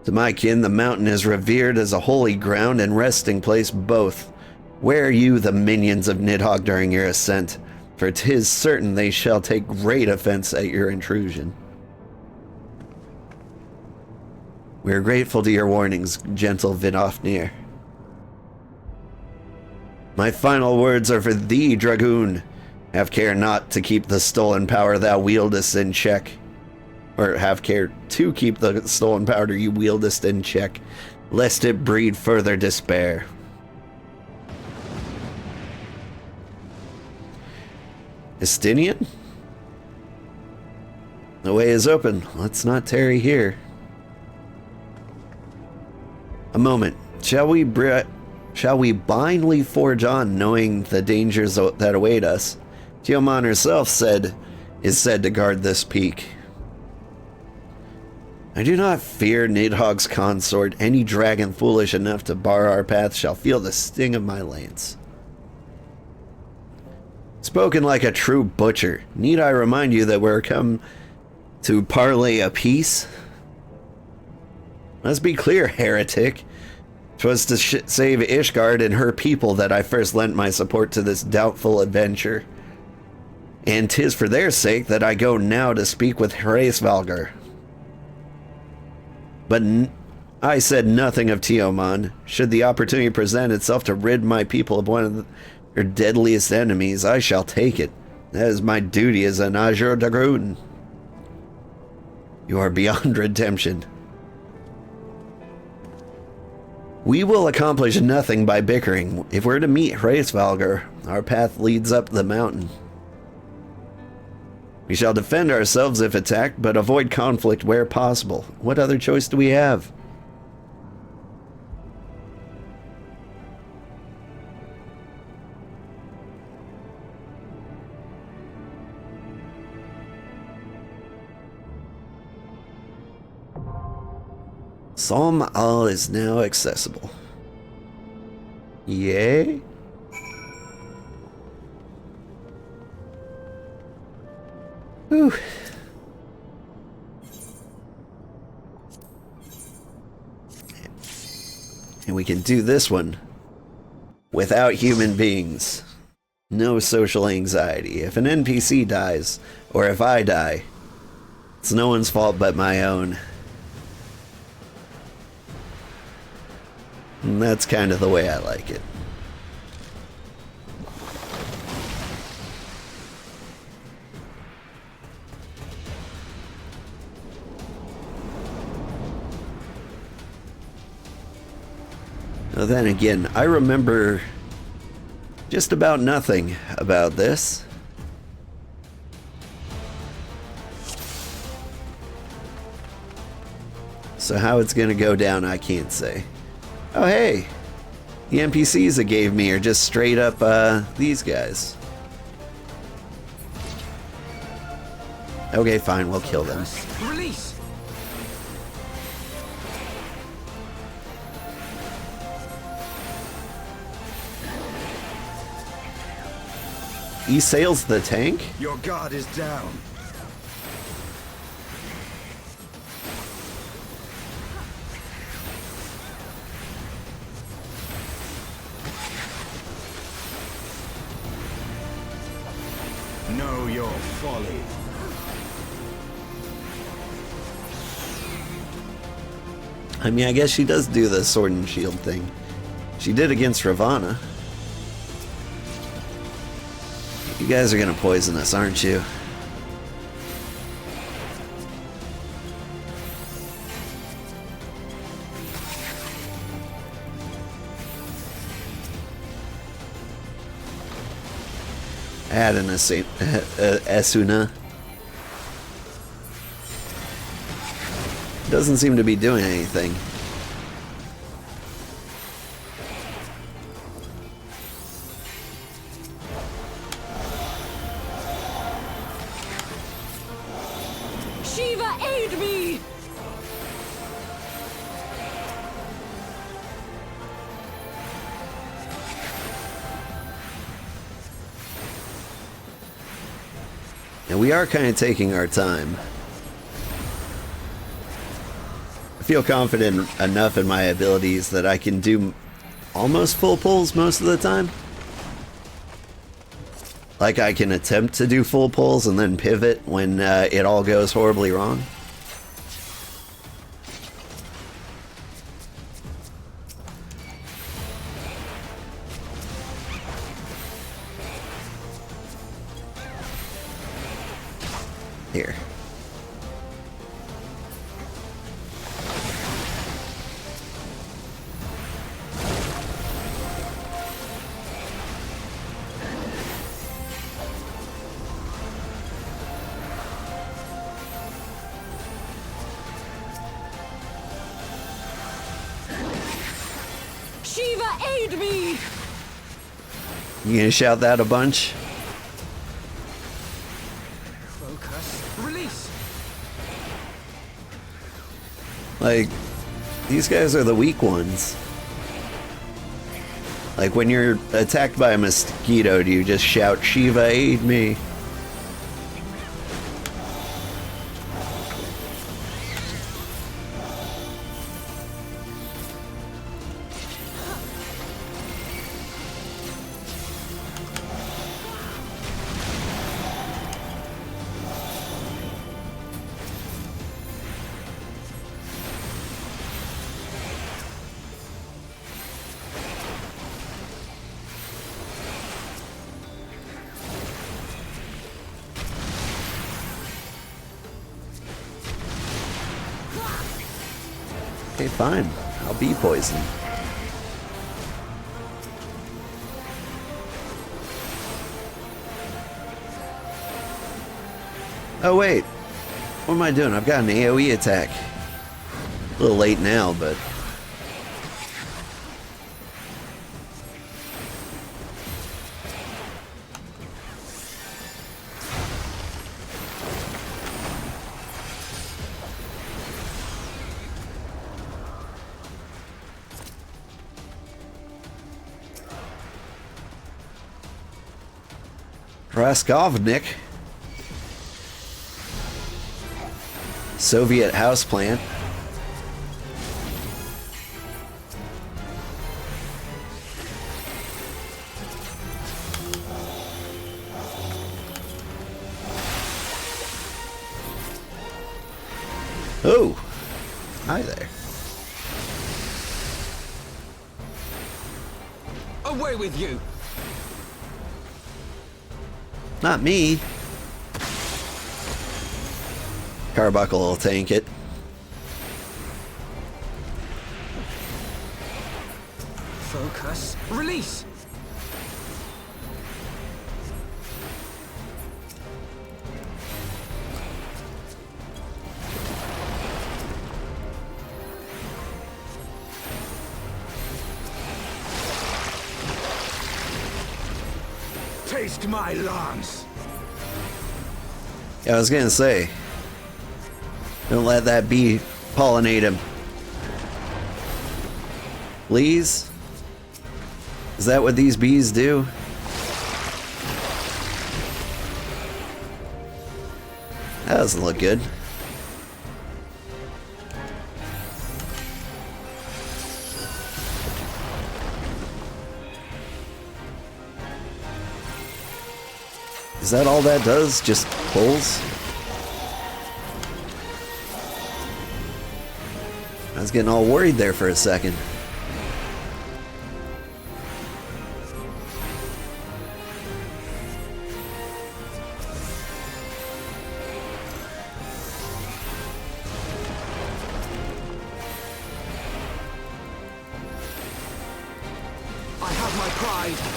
To my kin, the mountain is revered as a holy ground and resting place both. Wear you the minions of Nidhogg during your ascent, for 'tis certain they shall take great offense at your intrusion. We are grateful to your warnings, gentle Vidofnir. My final words are for thee, Dragoon. Have care not to keep the stolen power thou wieldest in check. Or have care to keep the stolen power you wieldest in check, lest it breed further despair. Estinian? The way is open. Let's not tarry here. A moment. Shall we blindly forge on, knowing the dangers that await us? Teomon herself is said to guard this peak. I do not fear Nidhogg's consort. Any dragon foolish enough to bar our path shall feel the sting of my lance. Spoken like a true butcher. Need I remind you that we're come to parley a peace? Let's be clear, heretic. 'Twas to save Ishgard and her people that I first lent my support to this doubtful adventure. And 'tis for their sake that I go now to speak with Hraesvalgar. But I said nothing of Teomon. Should the opportunity present itself to rid my people of one of their deadliest enemies, I shall take it. That is my duty as an Azure Dragoon. You are beyond redemption. We will accomplish nothing by bickering. If we're to meet Hraesvalgar, our path leads up the mountain. We shall defend ourselves if attacked, but avoid conflict where possible. What other choice do we have? Psalm Al is now accessible. Yay? Whew. And we can do this one without human beings. No social anxiety. If an NPC dies, or if I die, it's no one's fault but my own. And that's kind of the way I like it. Now then again, I remember just about nothing about this. So how it's gonna go down, I can't say. Oh hey, the NPCs it gave me are just straight up these guys. Okay, fine, we'll kill them. Release! He sails the tank? Your guard is down. Know your folly. I mean, I guess she does do the sword and shield thing. She did against Ravana. You guys are gonna poison us, aren't you? Add an Asuna. Doesn't seem to be doing anything. Shiva, aid me! And we are kind of taking our time. I feel confident enough in my abilities that I can do almost full pulls most of the time. Like I can attempt to do full pulls and then pivot when it all goes horribly wrong. Here. Shiva, aid me! You gonna shout that a bunch? Focus. Release! Like, these guys are the weak ones. Like, when you're attacked by a mosquito, do you just shout, Shiva, aid me? Okay, fine. I'll be poisoned. Oh wait, what am I doing? I've got an AoE attack. A little late now, but... Raskovnik. Soviet houseplant. Oh, hi there. Away with you! Not me. Carbuncle will tank it. Focus. Release! Taste my lance! Yeah, I was gonna say, don't let that bee pollinate him. Please? Is that what these bees do? That doesn't look good. Is that all that does? Just pulls? I was getting all worried there for a second. I have my pride!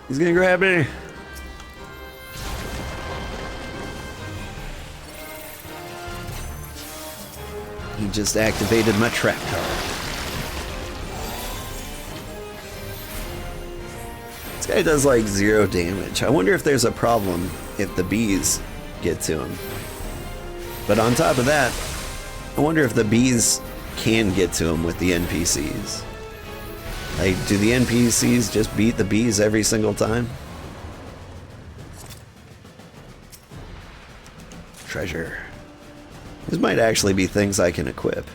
He's gonna grab me. He just activated my trap card. This guy does like 0 damage. I wonder if there's a problem if the bees get to him. But on top of that, I wonder if the bees can get to him with the NPCs. Like, do the NPCs just beat the bees every single time? Treasure. These might actually be things I can equip.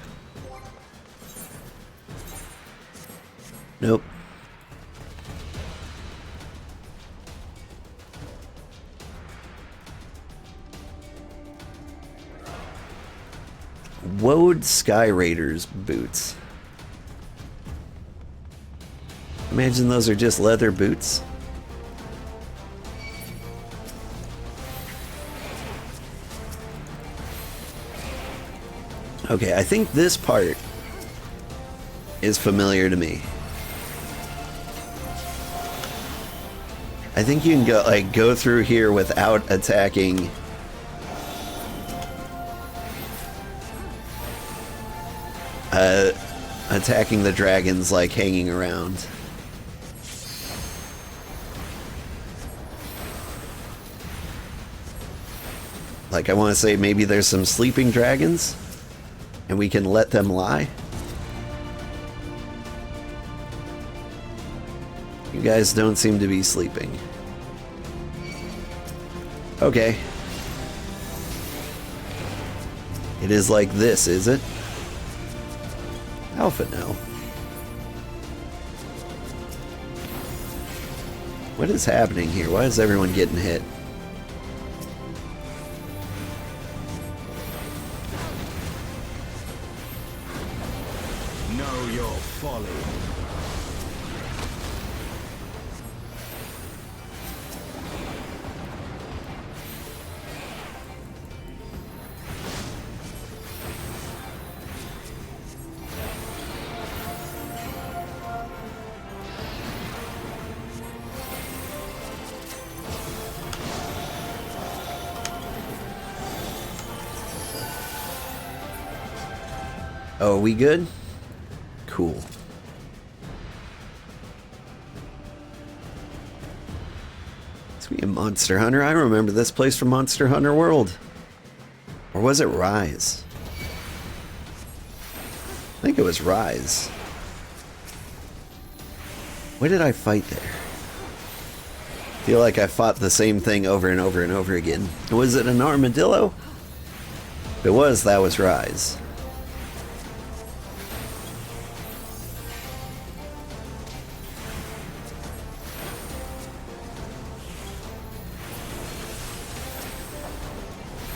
Nope. Woad Sky Raiders boots. Imagine those are just leather boots. Okay, I think this part is familiar to me. I think you can go through here without attacking attacking the dragons like hanging around. Like, I want to say maybe there's some sleeping dragons and we can let them lie. You guys don't seem to be sleeping. Okay. It is like this, is it? Alpha, no. What is happening here? Why is everyone getting hit? Know your folly. Oh, are we good? Cool. Is we a Monster Hunter? I remember this place from Monster Hunter World. Or was it Rise? I think it was Rise. What did I fight there? Feel like I fought the same thing over and over and over again. Was it an armadillo? If it was, that was Rise.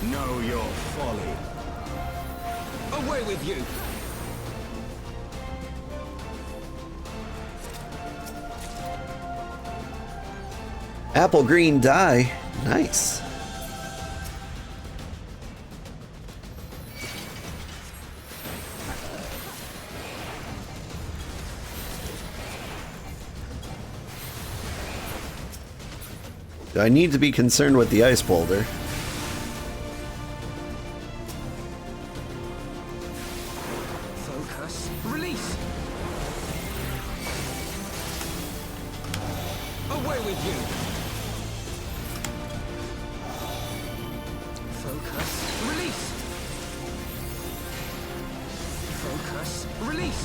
Know your folly. Away with you! Apple green dye. Nice. Do I need to be concerned with the ice boulder? Focus. Release! Away with you! Focus. Release! Focus. Release!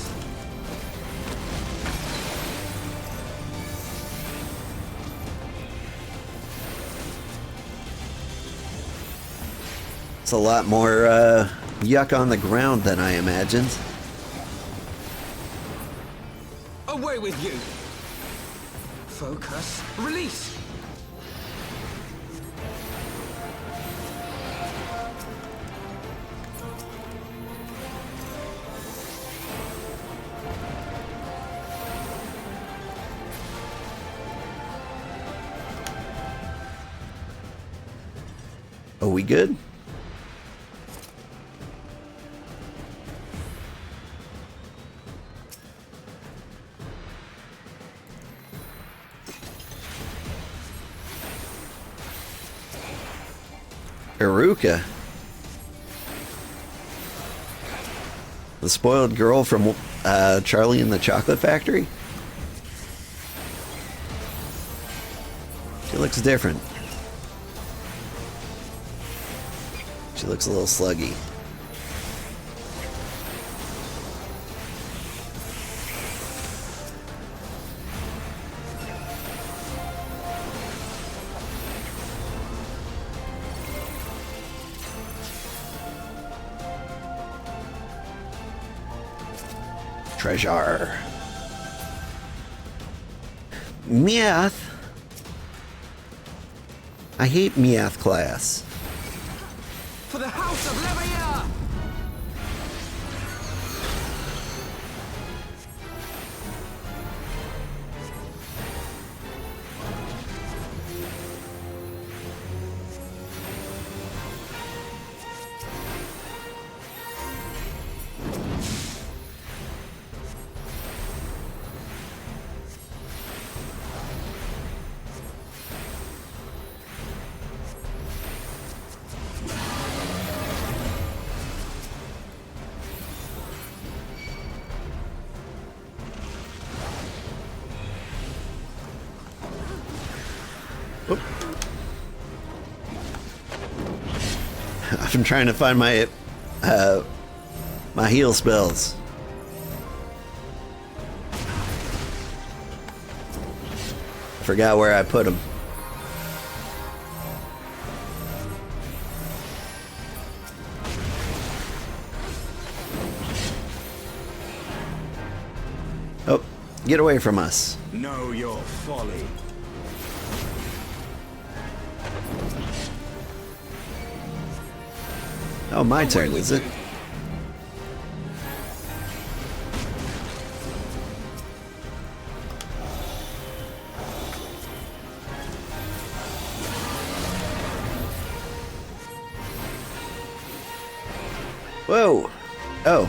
It's a lot more yuck on the ground than I imagined. Away with you! Focus. Release! Are we good? Iruka. The spoiled girl from Charlie and the Chocolate Factory? She looks different. She looks a little sluggy. Treasure. Meath. I hate Meath class. For the House of Leveilleur! I'm trying to find my my heal spells. Forgot where I put them. Oh, get away from us. Know your folly. Oh, my turn, is it? Whoa! Oh.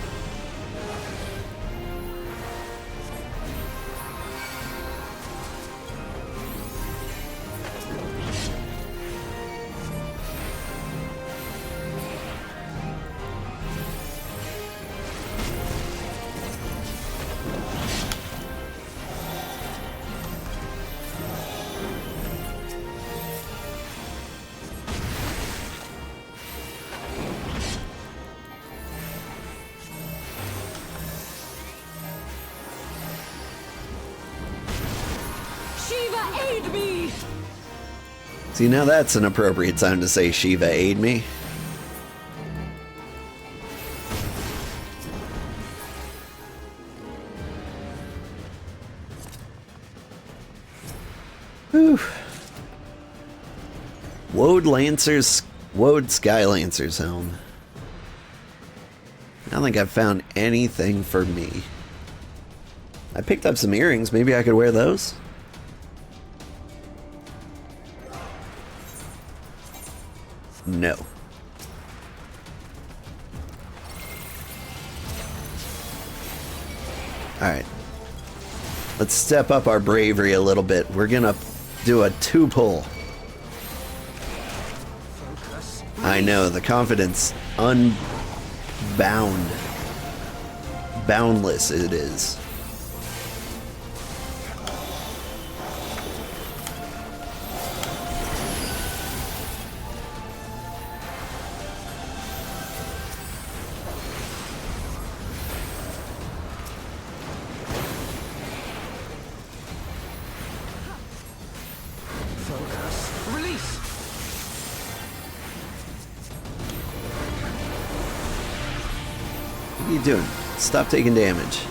Shiva, aid me! See, now that's an appropriate time to say, Shiva, aid me. Whew. Woad Sky Lancer's helm. I don't think I've found anything for me. I picked up some earrings. Maybe I could wear those? No. Alright. Let's step up our bravery a little bit. We're gonna do a 2-pull. I know, the confidence, boundless it is. What are you doing? Stop taking damage.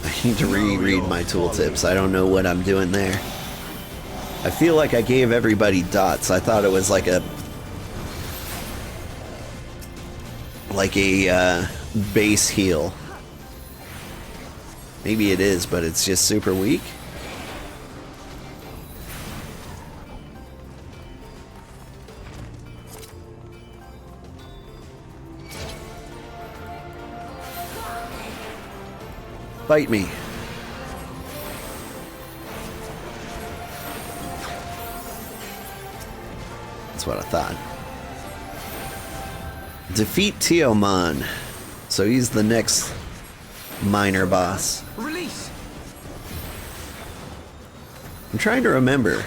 I need to reread my tooltips. I don't know what I'm doing there. I feel like I gave everybody dots. I thought it was like a base heal. Maybe it is, but it's just super weak. Bite me. That's what I thought. Defeat Teomon. So he's the next minor boss. Release. I'm trying to remember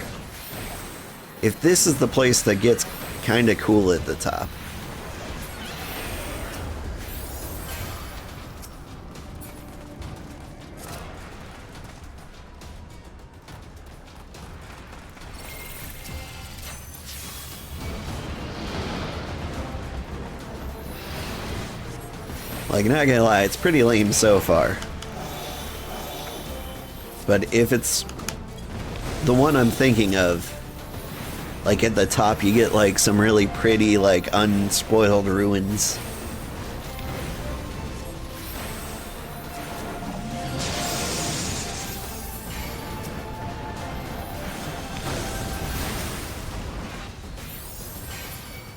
if this is the place that gets kind of cool at the top. Like, not gonna lie, it's pretty lame so far. But if it's the one I'm thinking of, like at the top you get like some really pretty, like, unspoiled ruins.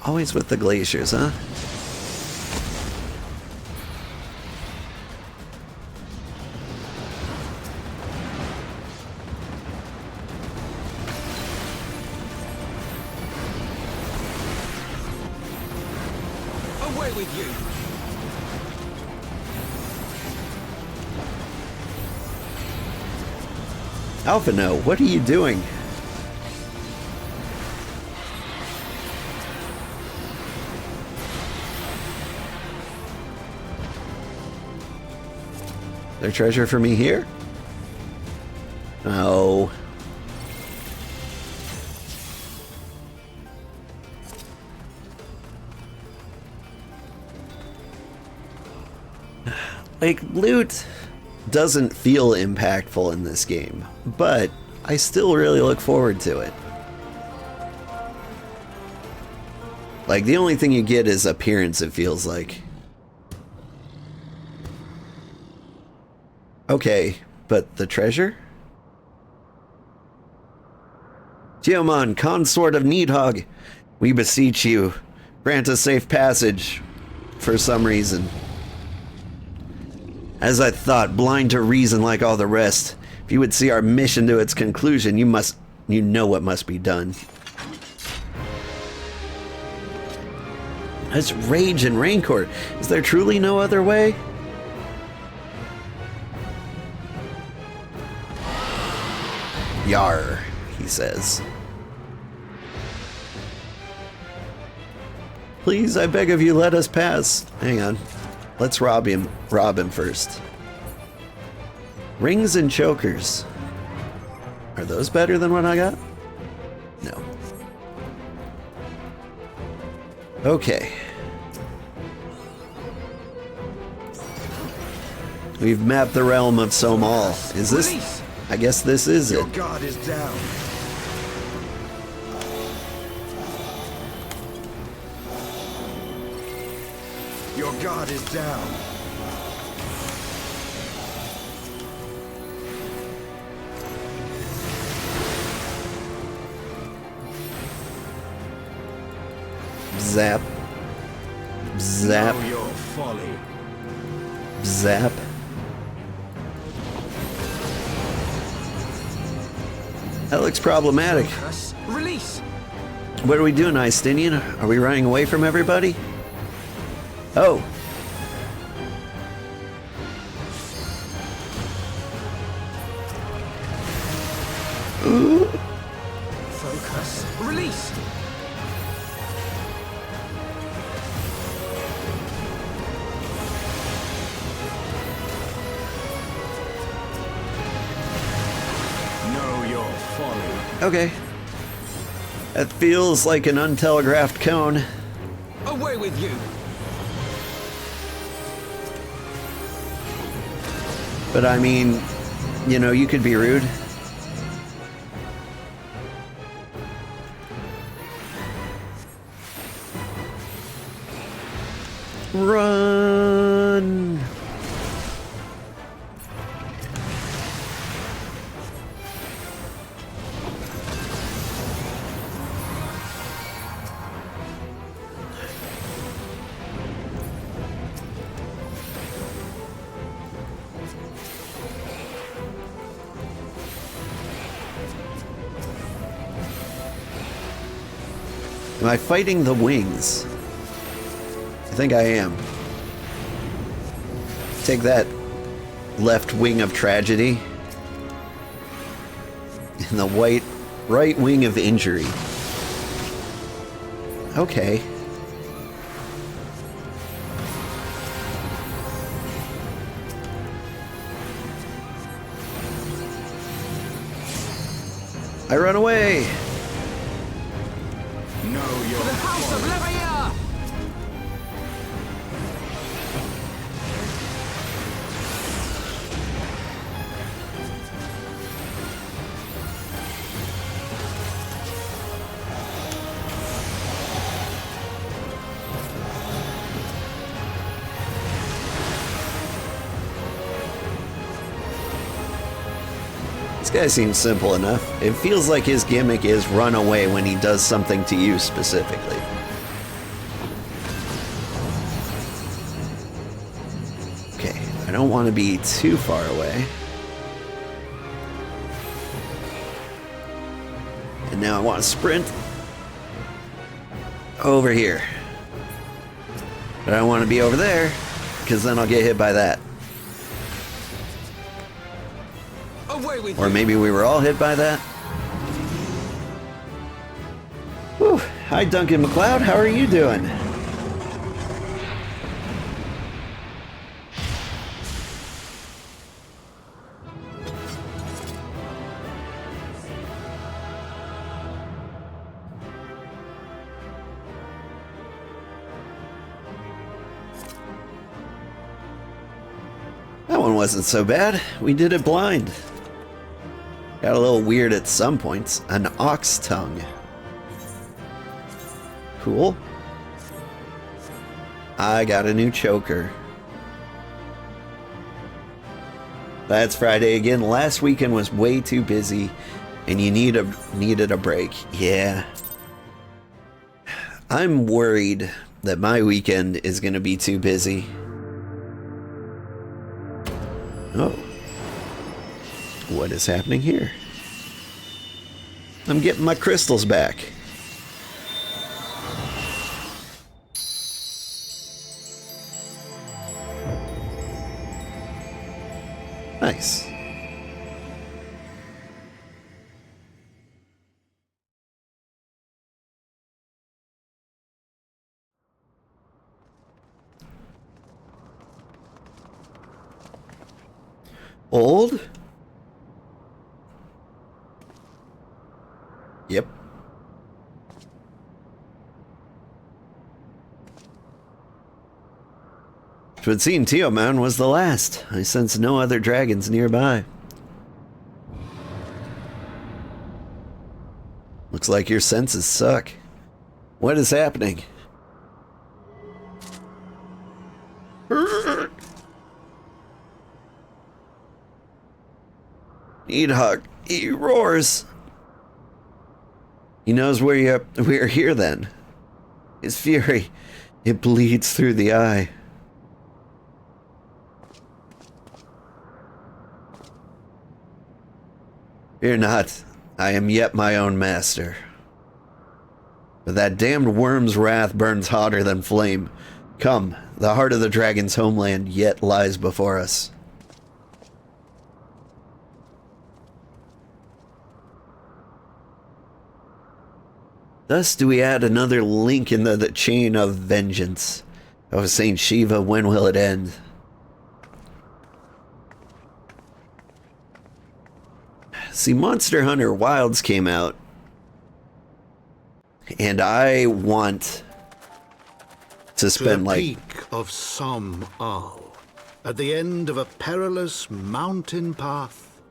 Always with the glaciers, huh? Away with you. Alphino, what are you doing? There treasure for me here? No. Like, loot doesn't feel impactful in this game, but I still really look forward to it. Like, the only thing you get is appearance, it feels like. Okay, but the treasure? Teomon, consort of Needhog, we beseech you, grant us safe passage for some reason. As I thought, blind to reason like all the rest, if you would see our mission to its conclusion, you know what must be done. That's rage and rancor. Is there truly no other way? Yar, he says. Please, I beg of you, let us pass. Hang on. Let's rob him. Rob him first. Rings and chokers. Are those better than what I got? No. Okay. We've mapped the realm of Somal. Is this... I guess this is it. Your guard is down. Your guard is down. Zap. Zap. Know your folly. Zap. That looks problematic. Release. What are we doing, Istinian? Are we running away from everybody? Oh. Ooh. Focus. Release. Know your folly. Okay. That feels like an untelegraphed cone. Away with you. But I mean, you know, you could be rude. Run! Am I fighting the wings? I think I am. Take that, left wing of tragedy. And the right wing of injury. Okay. I run away. Know your folly. This guy seems simple enough. It feels like his gimmick is run away when he does something to you specifically. Okay, I don't want to be too far away. And now I want to sprint over here. But I don't want to be over there, because then I'll get hit by that. Or maybe we were all hit by that. Whew. Hi, Duncan MacLeod. How are you doing? That one wasn't so bad. We did it blind. Got a little weird at some points. An ox tongue. Cool. I got a new choker. That's Friday again. Last weekend was way too busy, and you needed a break. Yeah. I'm worried that my weekend is going to be too busy. Oh. What is happening here? I'm getting my crystals back. Nice. Old? Yep. It would seem Teoman was the last. I sense no other dragons nearby. Looks like your senses suck. What is happening? Needhawk, he roars. He knows we are here then. His fury, it bleeds through the eye. Fear not, I am yet my own master. But that damned worm's wrath burns hotter than flame. Come, the heart of the dragon's homeland yet lies before us. Thus do we add another link in the chain of vengeance. Oh, Saint Shiva, when will it end? See, Monster Hunter Wilds came out, and I want to spend like... To the peak of Som Al, at the end of a perilous mountain path,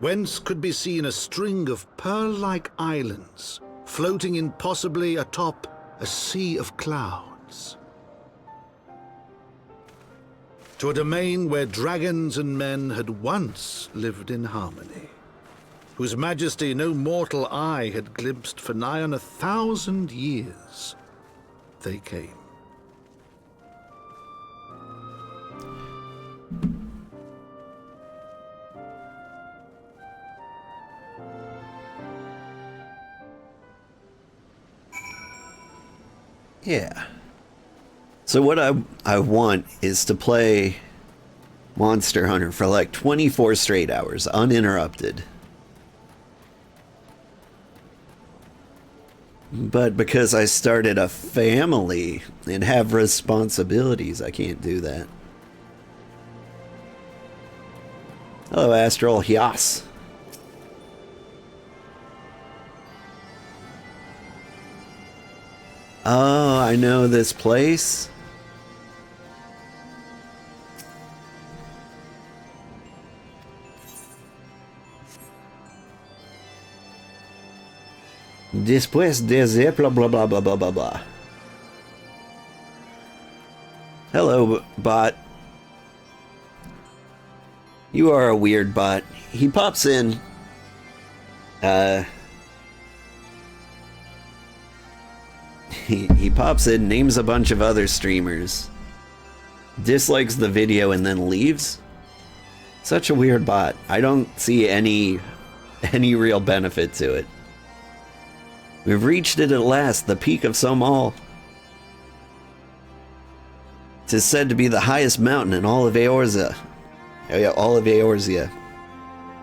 whence could be seen a string of pearl-like islands, floating impossibly atop a sea of clouds. To a domain where dragons and men had once lived in harmony, whose majesty no mortal eye had glimpsed for nigh on 1,000 years, they came. Yeah. So what I want is to play Monster Hunter for like 24 straight hours, uninterrupted. But because I started a family and have responsibilities, I can't do that. Hello, Astral Hyas. Oh, I know this place. Después de blah blah blah blah blah blah blah. Hello, bot. You are a weird bot. He pops in. He pops in, names a bunch of other streamers, dislikes the video, and then leaves. Such a weird bot. I don't see any real benefit to it. We've reached it at last, the peak of Somal. 'Tis said to be the highest mountain in all of Eorzea. Oh yeah, all of Eorzea.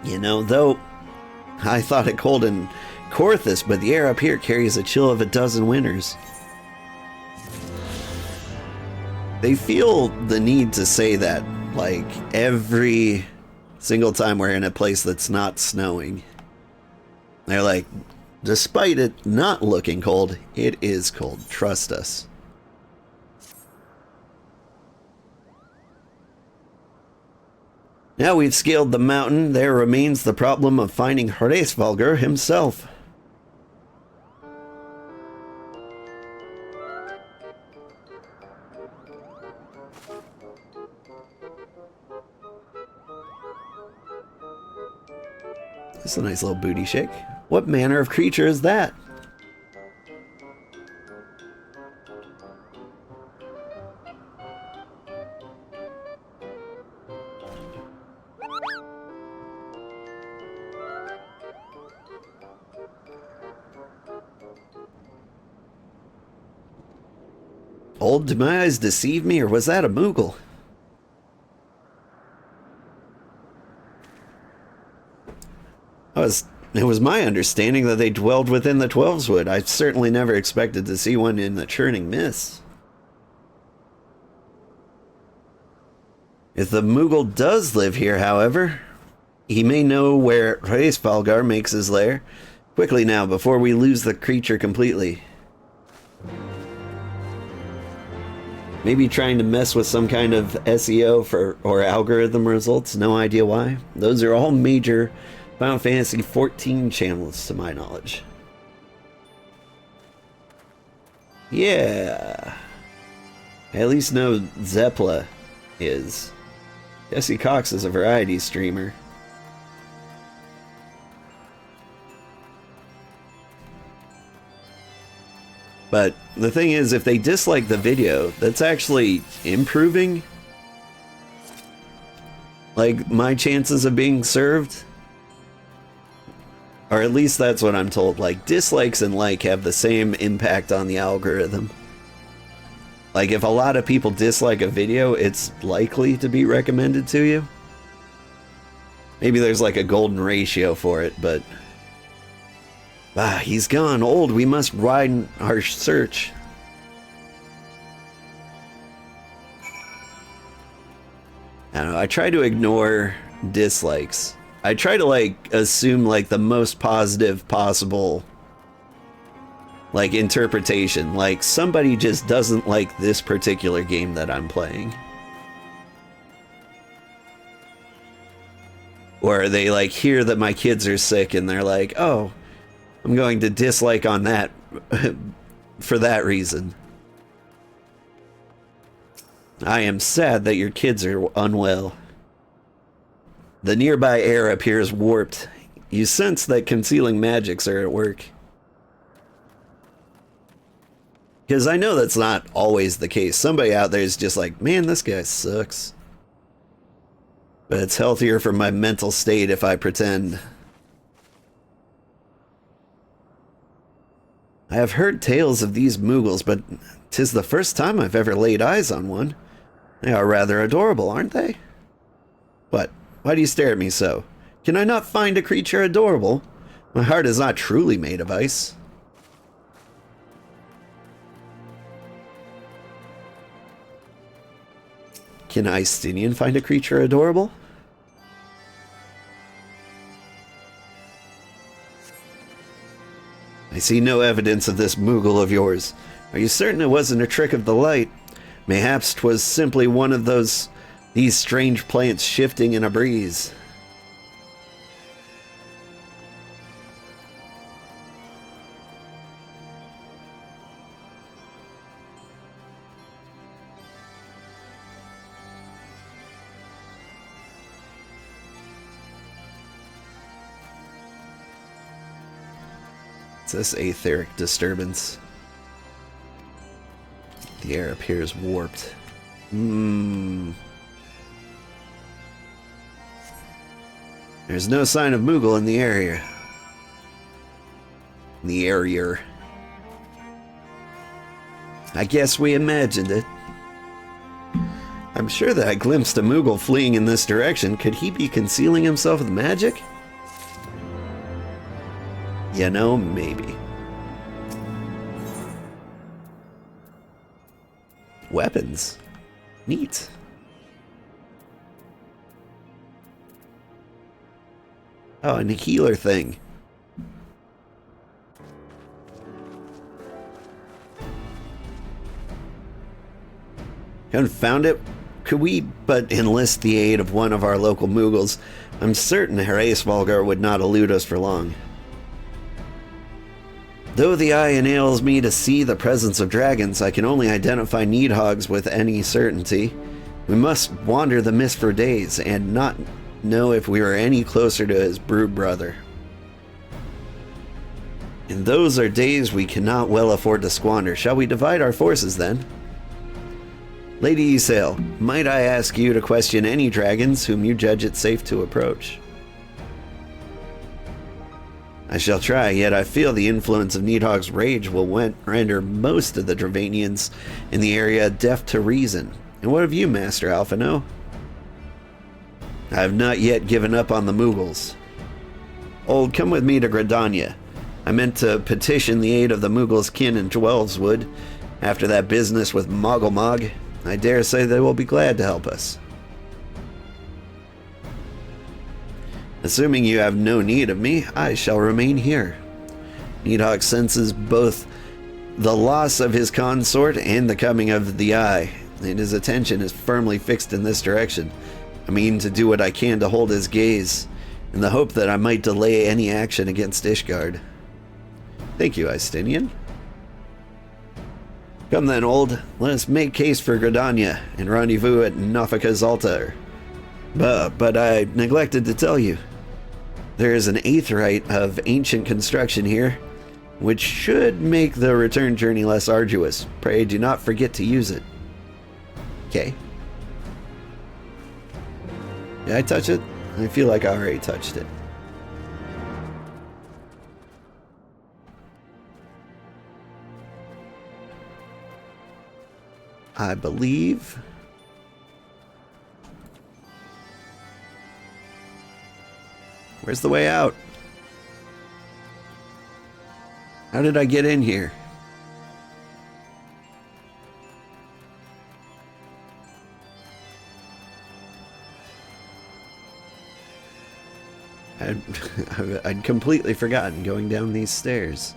You know, though, I thought it cold in Korthus, but the air up here carries a chill of a dozen winters. They feel the need to say that, like, every single time we're in a place that's not snowing. They're like, despite it not looking cold, it is cold. Trust us. Now we've scaled the mountain, there remains the problem of finding Hraesvelgr himself. That's a nice little booty shake. What manner of creature is that? Old, did my eyes deceive me, or was that a Moogle? It was my understanding that they dwelled within the Twelveswood. I certainly never expected to see one in the churning mist. If the Moogle does live here, however, he may know where Hraesvalgar makes his lair. Quickly now, before we lose the creature completely. Maybe trying to mess with some kind of SEO or algorithm results, no idea why. Those are all major Final Fantasy XIV channels, to my knowledge. Yeah. I at least know Zeppla is. Jesse Cox is a variety streamer. But the thing is, if they dislike the video, that's actually improving, like, my chances of being served. Or at least that's what I'm told. Like, dislikes and like have the same impact on the algorithm. Like, if a lot of people dislike a video, it's likely to be recommended to you. Maybe there's like a golden ratio for it, but... Ah, he's gone. Old, we must widen our search. I don't know, I try to ignore dislikes. I try to, like, assume, like, the most positive possible, like, interpretation. Like, somebody just doesn't like this particular game that I'm playing. Or they, like, hear that my kids are sick and they're like, oh, I'm going to dislike on that for that reason. I am sad that your kids are unwell. The nearby air appears warped. You sense that concealing magics are at work. Because I know that's not always the case. Somebody out there is just like, man, this guy sucks. But it's healthier for my mental state if I pretend. I have heard tales of these Moogles, but 'tis the first time I've ever laid eyes on one. They are rather adorable, aren't they? What? Why do you stare at me so? Can I not find a creature adorable? My heart is not truly made of ice. Can Istinian find a creature adorable? I see no evidence of this Moogle of yours. Are you certain it wasn't a trick of the light? Mayhaps 'twas simply one of these strange plants shifting in a breeze. This etheric disturbance. The air appears warped. There's no sign of Moogle in the area. I guess we imagined it. I'm sure that I glimpsed a Moogle fleeing in this direction. Could he be concealing himself with magic? You know, maybe. Weapons. Neat. Oh, and a healer thing. Haven't found it? Could we but enlist the aid of one of our local Moogles? I'm certain Hraesvalgar would not elude us for long. Though the eye enables me to see the presence of dragons, I can only identify Needhogs with any certainty. We must wander the mist for days and not know if we are any closer to his brood brother. And those are days we cannot well afford to squander. Shall we divide our forces then? Lady Isael, might I ask you to question any dragons whom you judge it safe to approach? I shall try, yet I feel the influence of Needhog's rage will render most of the Dravanians in the area deaf to reason. And what of you, Master Alphino? I have not yet given up on the Moogles. Old, come with me to Gridania. I meant to petition the aid of the Moogles' kin in Dwellswood. After that business with Moggle I dare say they will be glad to help us. Assuming you have no need of me, I shall remain here. Needhawk senses both the loss of his consort and the coming of the Eye, and his attention is firmly fixed in this direction. I mean to do what I can to hold his gaze, in the hope that I might delay any action against Ishgard. Thank you, Istinian. Come then, old. Let us make case for Gridania and rendezvous at Nofika's altar. But I neglected to tell you. There is an aetheryte of ancient construction here, which should make the return journey less arduous. Pray do not forget to use it. Okay. Did I touch it? I feel like I already touched it. I believe... Where's the way out? How did I get in here? I'd completely forgotten going down these stairs.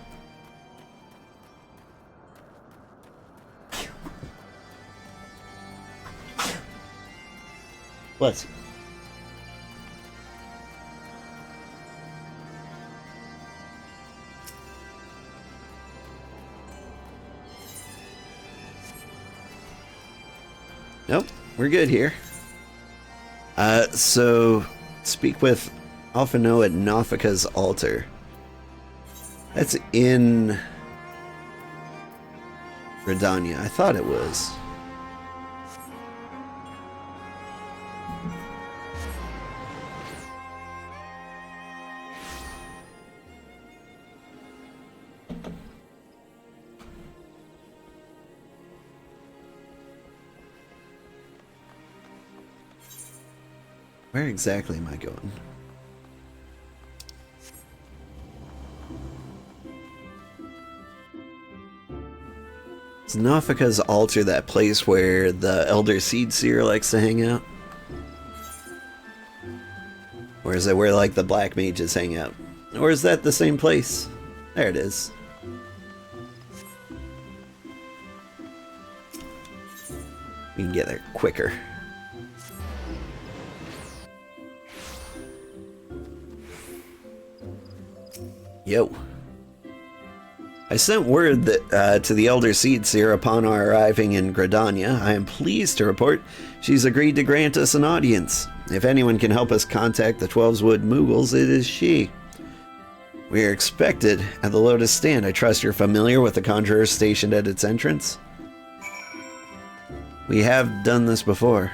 Bless you. Nope, we're good here. So speak with Alphino at Nofika's altar. That's in Gridania. I thought it was. Where exactly am I going? Is Nofika's altar that place where the Elder Seed Seer likes to hang out? Or is it where, like, the Black Mages hang out? Or is that the same place? There it is. We can get there quicker. Yo. I sent word that to the Elder Seed Seer upon our arriving in Gridania. I am pleased to report she's agreed to grant us an audience. If anyone can help us contact the Twelveswood Moogles, it is she. We are expected at the Lotus Stand. I trust you're familiar with the Conjurer stationed at its entrance. We have done this before.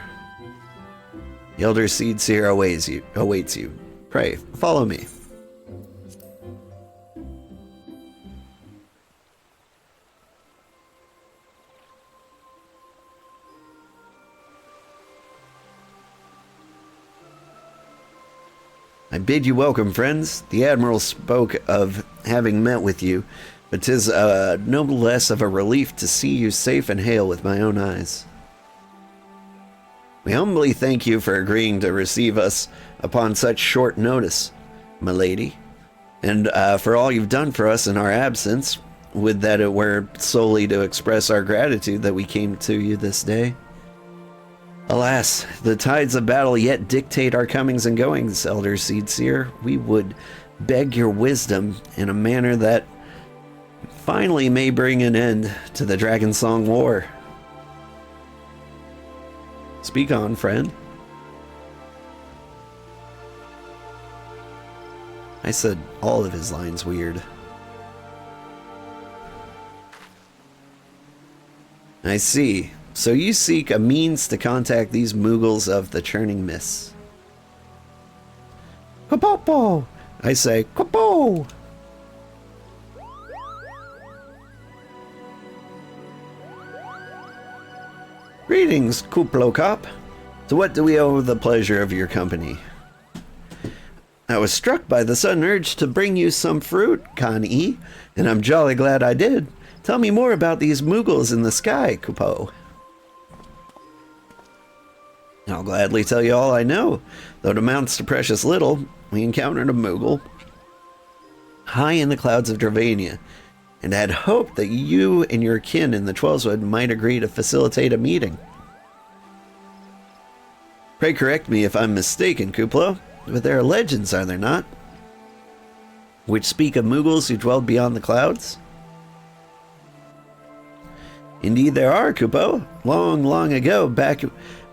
The Elder Seed Seer awaits you. Pray, follow me. I bid you welcome, friends. The Admiral spoke of having met with you, but 'tis no less of a relief to see you safe and hale with my own eyes. We humbly thank you for agreeing to receive us upon such short notice, my lady, and for all you've done for us in our absence. Would that it were solely to express our gratitude that we came to you this day. Alas, the tides of battle yet dictate our comings and goings, Elder Seed Seer. We would beg your wisdom in a manner that finally may bring an end to the Dragonsong War. Speak on, friend. I said all of his lines weird. I see. So you seek a means to contact these Moogles of the Churning Mists. Kapopo! I say, Kapo! Greetings, Kuplokop. To what do we owe the pleasure of your company? I was struck by the sudden urge to bring you some fruit, Kan-E, and I'm jolly glad I did. Tell me more about these Moogles in the sky, Kupo. I'll gladly tell you all I know. Though it amounts to precious little, we encountered a Moogle high in the clouds of Dravania, and had hoped that you and your kin in the Twelveswood might agree to facilitate a meeting. Pray correct me if I'm mistaken, Kuplo, but there are legends, are there not, which speak of Moogles who dwelled beyond the clouds? Indeed there are, Kupo. Long, long ago, back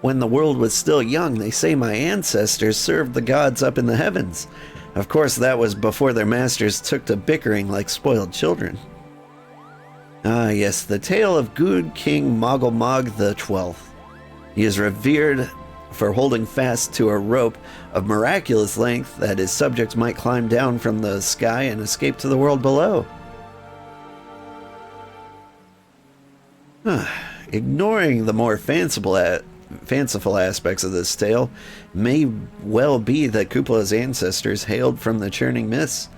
when the world was still young, they say my ancestors served the gods up in the heavens. Of course, that was before their masters took to bickering like spoiled children. Ah, yes, the tale of good King Mogglmog the 12th. He is revered for holding fast to a rope of miraculous length that his subjects might climb down from the sky and escape to the world below. Ignoring the more fanciful aspects of this tale, may well be that Kupla's ancestors hailed from the churning mists.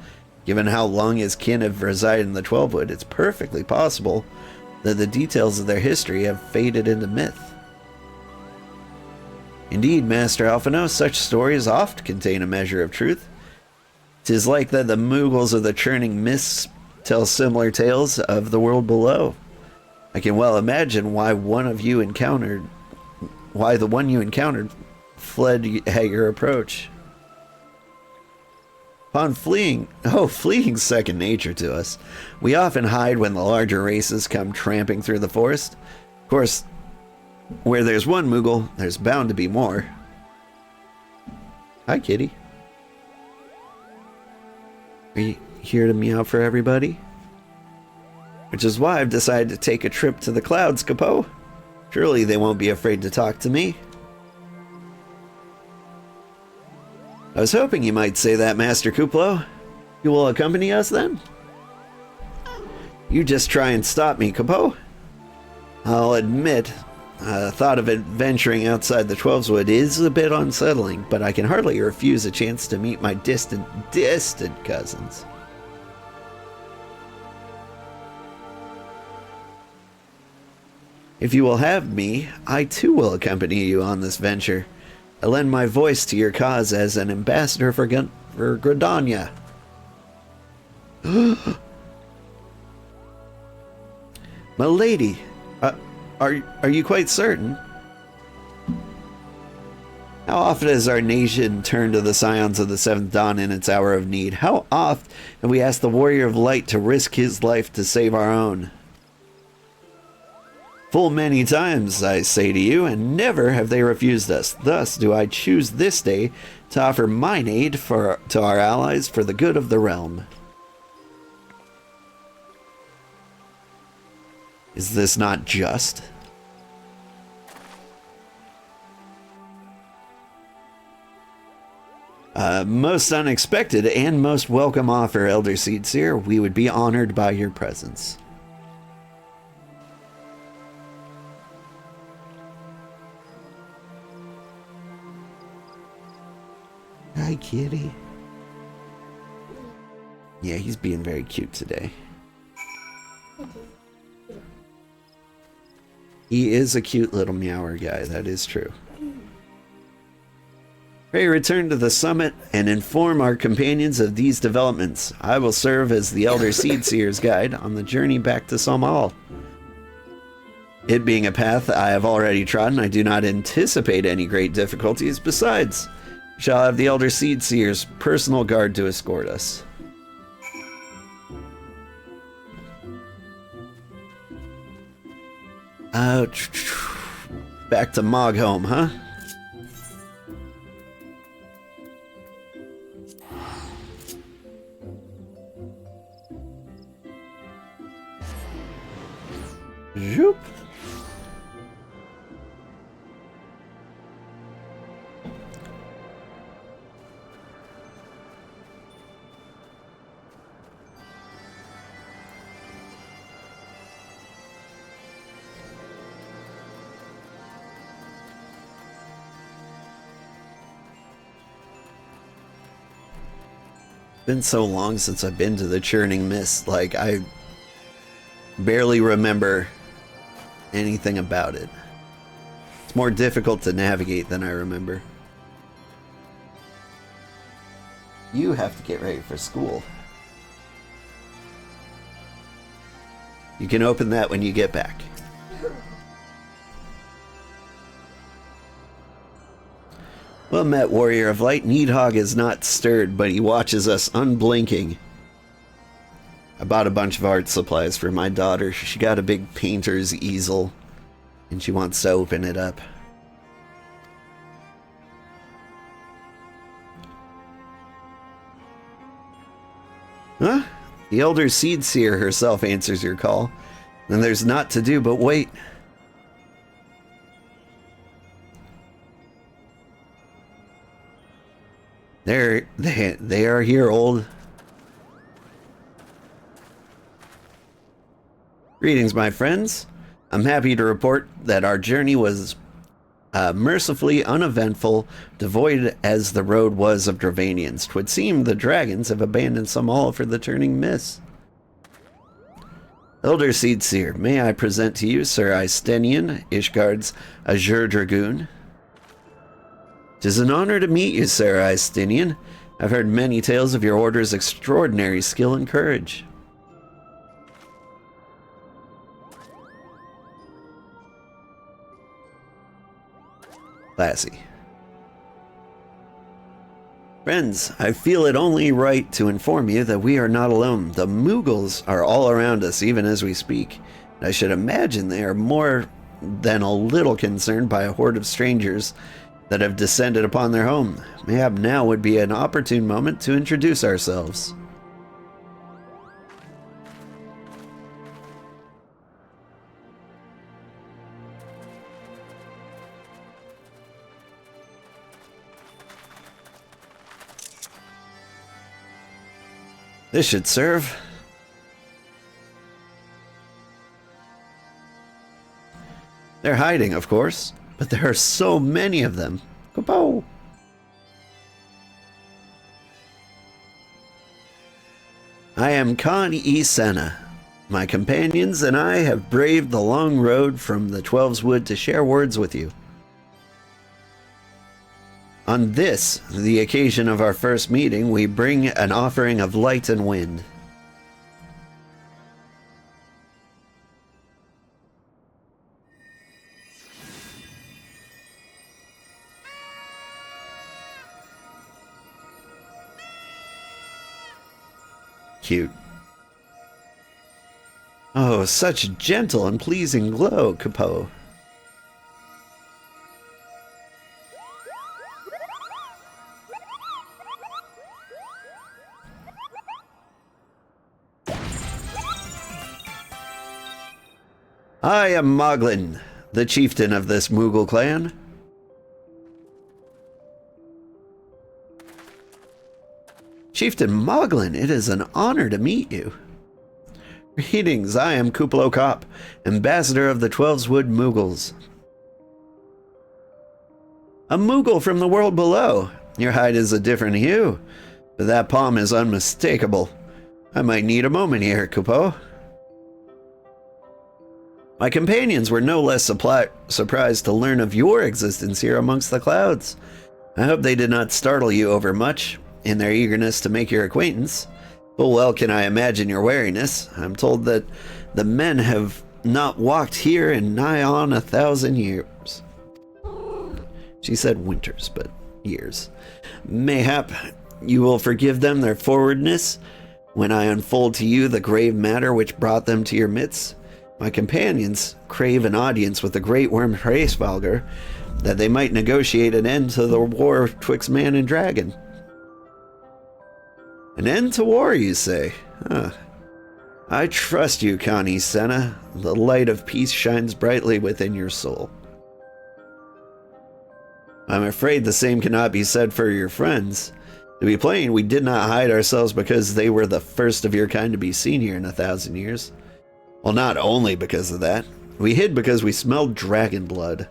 Given how long his kin have resided in the Twelvewood, it's perfectly possible that the details of their history have faded into myth. Indeed, Master Alphino, such stories oft contain a measure of truth. 'Tis like that the Moogles of the churning mists tell similar tales of the world below. I can well imagine why the one you encountered fled at your approach. Upon fleeing second nature to us. We often hide when the larger races come tramping through the forest. Of course, where there's one Moogle, there's bound to be more. Hi, kitty. Are you here to meow for everybody? Which is why I've decided to take a trip to the clouds, Kapo. Surely they won't be afraid to talk to me. I was hoping you might say that, Master Kuplo. You will accompany us, then? You just try and stop me, Kapo. I'll admit, the thought of adventuring outside the Twelveswood is a bit unsettling, but I can hardly refuse a chance to meet my distant cousins. If you will have me, I too will accompany you on this venture. I lend my voice to your cause as an ambassador for Gridania. My lady, are you quite certain? How often has our nation turned to the scions of the Seventh Dawn in its hour of need? How oft have we asked the Warrior of Light to risk his life to save our own? Full many times, I say to you, and never have they refused us. Thus do I choose this day to offer mine aid to our allies for the good of the realm. Is this not just? Most unexpected and most welcome offer, Elder Seedseer. We would be honored by your presence. Hi, kitty. Yeah, he's being very cute today. He is a cute little meower guy, that is true. Pray return to the summit and inform our companions of these developments. I will serve as the Elder Seedseer's guide on the journey back to Somal. It being a path I have already trodden, I do not anticipate any great difficulties. Besides, we shall have the Elder Seedseer's personal guard to escort us. Back to Mogholm, huh? Zoop. Been so long since I've been to the Churning Mist, like I barely remember anything about it. It's It's more difficult to navigate than I remember. You have to get ready for school. You can open that when you get back. Well met, Warrior of Light. Needhog is not stirred, but he watches us unblinking. I bought a bunch of art supplies for my daughter. She got a big painter's easel, and she wants to open it up. Huh? The Elder Seed Seer herself answers your call. Then there's naught to do but wait. They are here, old. Greetings, my friends. I'm happy to report that our journey was mercifully uneventful, devoid as the road was of Dravanians. 'Twould seem the dragons have abandoned some all for the turning mists. Elder Seed Seer, may I present to you Sir Istenian, Ishgard's Azure Dragoon? 'Tis an honor to meet you, Sir Istenian. I've heard many tales of your order's extraordinary skill and courage. Classy. Friends, I feel it only right to inform you that we are not alone. The Moogles are all around us, even as we speak. I should imagine they are more than a little concerned by a horde of strangers that have descended upon their home. Mayhap now would be an opportune moment to introduce ourselves. This should serve. They're hiding, of course, but there are so many of them. Kapow! I am Khan E. Senna. My companions and I have braved the long road from the Twelves Wood to share words with you. On this, the occasion of our first meeting, we bring an offering of light and wind. Cute. Oh, such gentle and pleasing glow, Kapo. I am Moglin, the chieftain of this Moogle clan. Chieftain Moglin, it is an honor to meet you. Greetings, I am Kuplo Kop, ambassador of the Twelveswood Moogles. A Moogle from the world below. Your hide is a different hue, but that palm is unmistakable. I might need a moment here, Kupo. My companions were no less surprised to learn of your existence here amongst the clouds. I hope they did not startle you overmuch in their eagerness to make your acquaintance. Full well can I imagine your wariness. I'm told that the men have not walked here in nigh on 1,000 years. She said winters, but years. Mayhap you will forgive them their forwardness when I unfold to you the grave matter which brought them to your midst. My companions crave an audience with the great worm Hraesvalgar, that they might negotiate an end to the war twixt man and dragon. An end to war, you say? Huh. I trust you, Connie Senna. The light of peace shines brightly within your soul. I'm afraid the same cannot be said for your friends. To be plain, we did not hide ourselves because they were the first of your kind to be seen here in 1,000 years. Well, not only because of that. We hid because we smelled dragon blood.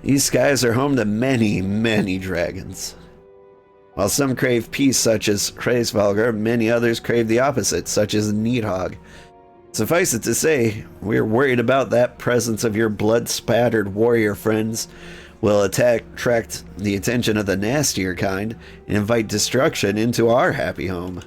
These skies are home to many, many dragons. While some crave peace, such as Hraesvalgar, many others crave the opposite, such as Needhog. Suffice it to say, we're worried about that presence of your blood-spattered warrior friends will attract the attention of the nastier kind and invite destruction into our happy home.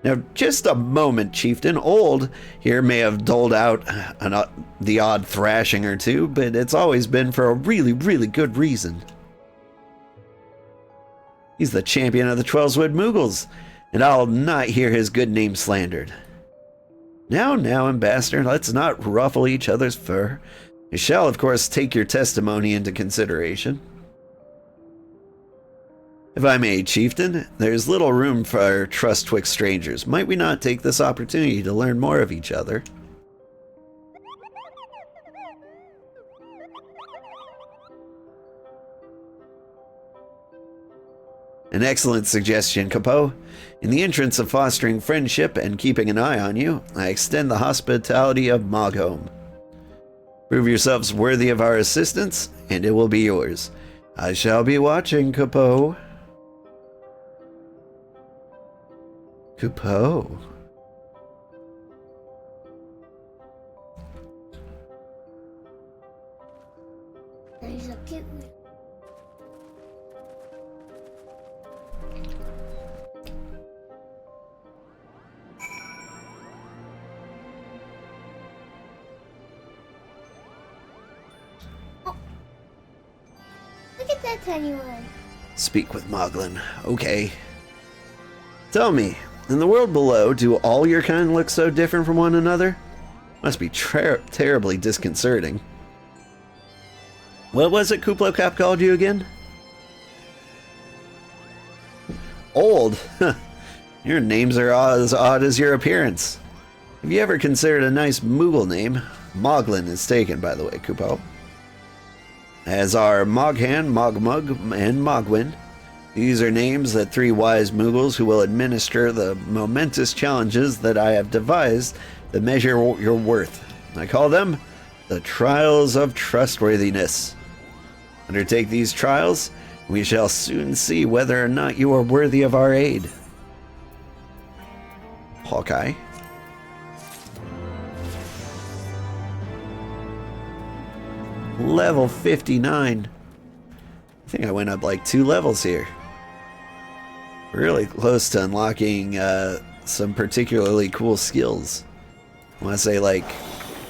Now, just a moment, Chieftain. Old here may have doled out the odd thrashing or two, but it's always been for a really, really good reason. He's the champion of the 12-Wood Moogles, and I'll not hear his good name slandered. Now, Ambassador, let's not ruffle each other's fur. I shall, of course, take your testimony into consideration. If I may, Chieftain, there's little room for trust twixt strangers. Might we not take this opportunity to learn more of each other? An excellent suggestion, Capo. In the interest of fostering friendship and keeping an eye on you, I extend the hospitality of Mogholm. Prove yourselves worthy of our assistance, and it will be yours. I shall be watching, Capo. Capo. He's a cute one. Look at that tiny one. Speak with Moglin. Okay. Tell me, in the world below, do all your kind look so different from one another? Must be terribly disconcerting. What was it Kuplokap called you again? Old. Your names are as odd as your appearance. Have you ever considered a nice Moogle name? Moglin is taken, by the way, Kupo. As are Moghan, Mogmug, and Mogwin. These are names that three wise Moogles who will administer the momentous challenges that I have devised that measure your worth. I call them the Trials of Trustworthiness. Undertake these trials, and we shall soon see whether or not you are worthy of our aid. Hawkeye. Level 59. I think I went up like 2 levels here. Really close to unlocking some particularly cool skills. I want to say like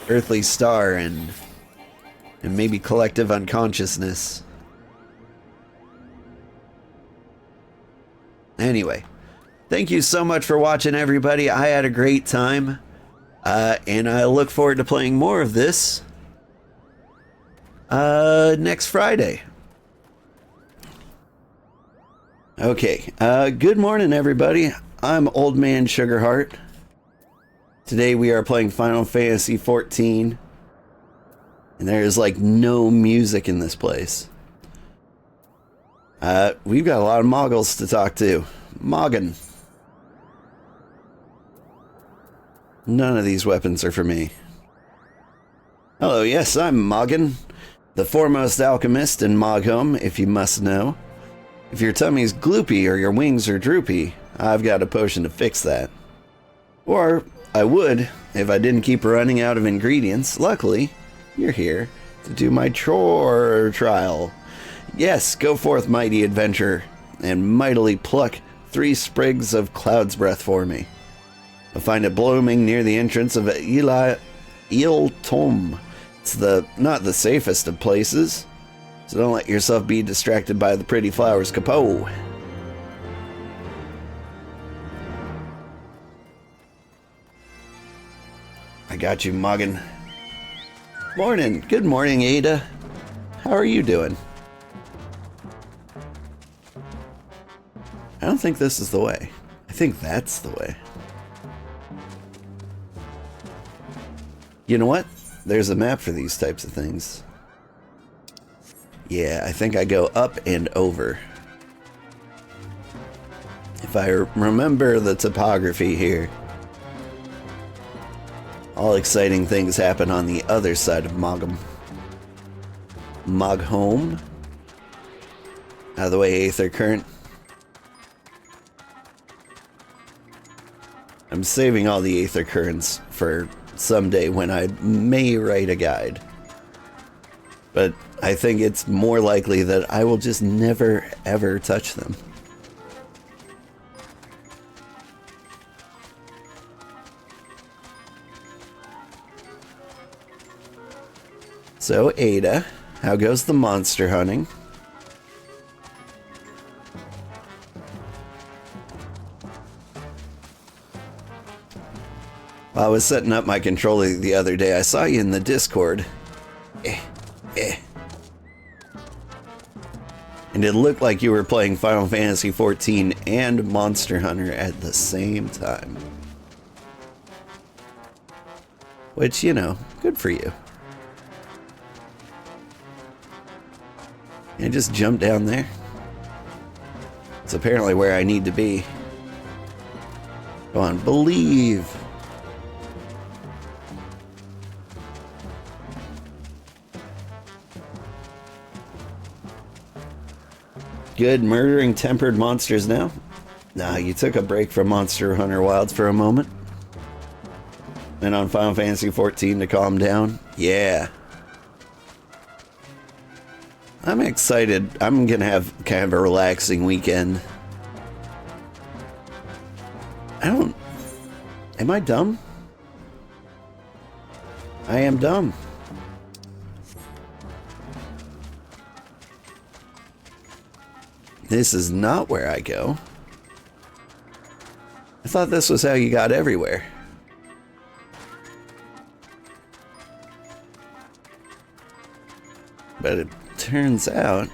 Earthly Star and maybe Collective Unconsciousness. Anyway, thank you so much for watching, everybody. I had a great time, and I look forward to playing more of this next Friday. Okay, good morning, everybody. I'm Old Man Sugarheart. Today we are playing Final Fantasy XIV, and there is like no music in this place. We've got a lot of Moggles to talk to. Moggan. None of these weapons are for me. Hello, yes, I'm Moggan, the foremost alchemist in Mogholm, if you must know. If your tummy's gloopy or your wings are droopy, I've got a potion to fix that. Or I would if I didn't keep running out of ingredients. Luckily, you're here to do my chore trial. Yes, go forth, mighty adventurer, and mightily pluck 3 sprigs of cloud's breath for me. I'll find it blooming near the entrance of Il Tom. It's not the safest of places, so don't let yourself be distracted by the pretty flowers, Capo. I got you, Moggan. Morning. Good morning, Ada. How are you doing? I don't think this is the way. I think that's the way. You know what? There's a map for these types of things. Yeah, I think I go up and over. If I remember the topography here. All exciting things happen on the other side of Mogholm. Out of the way, Aether Current. I'm saving all the Aether Currents for someday when I may write a guide. But I think it's more likely that I will just never, ever touch them. So, Ada, how goes the monster hunting? While I was setting up my controller the other day, I saw you in the Discord. And it looked like you were playing Final Fantasy XIV and Monster Hunter at the same time. Which, you know, good for you. And just jump down there. It's apparently where I need to be. Go on, believe. Good murdering tempered monsters now? Nah, you took a break from Monster Hunter Wilds for a moment. And on Final Fantasy XIV to calm down? Yeah. I'm excited. I'm gonna have kind of a relaxing weekend. Am I dumb? I am dumb. This is not where I go. I thought this was how you got everywhere. But it turns out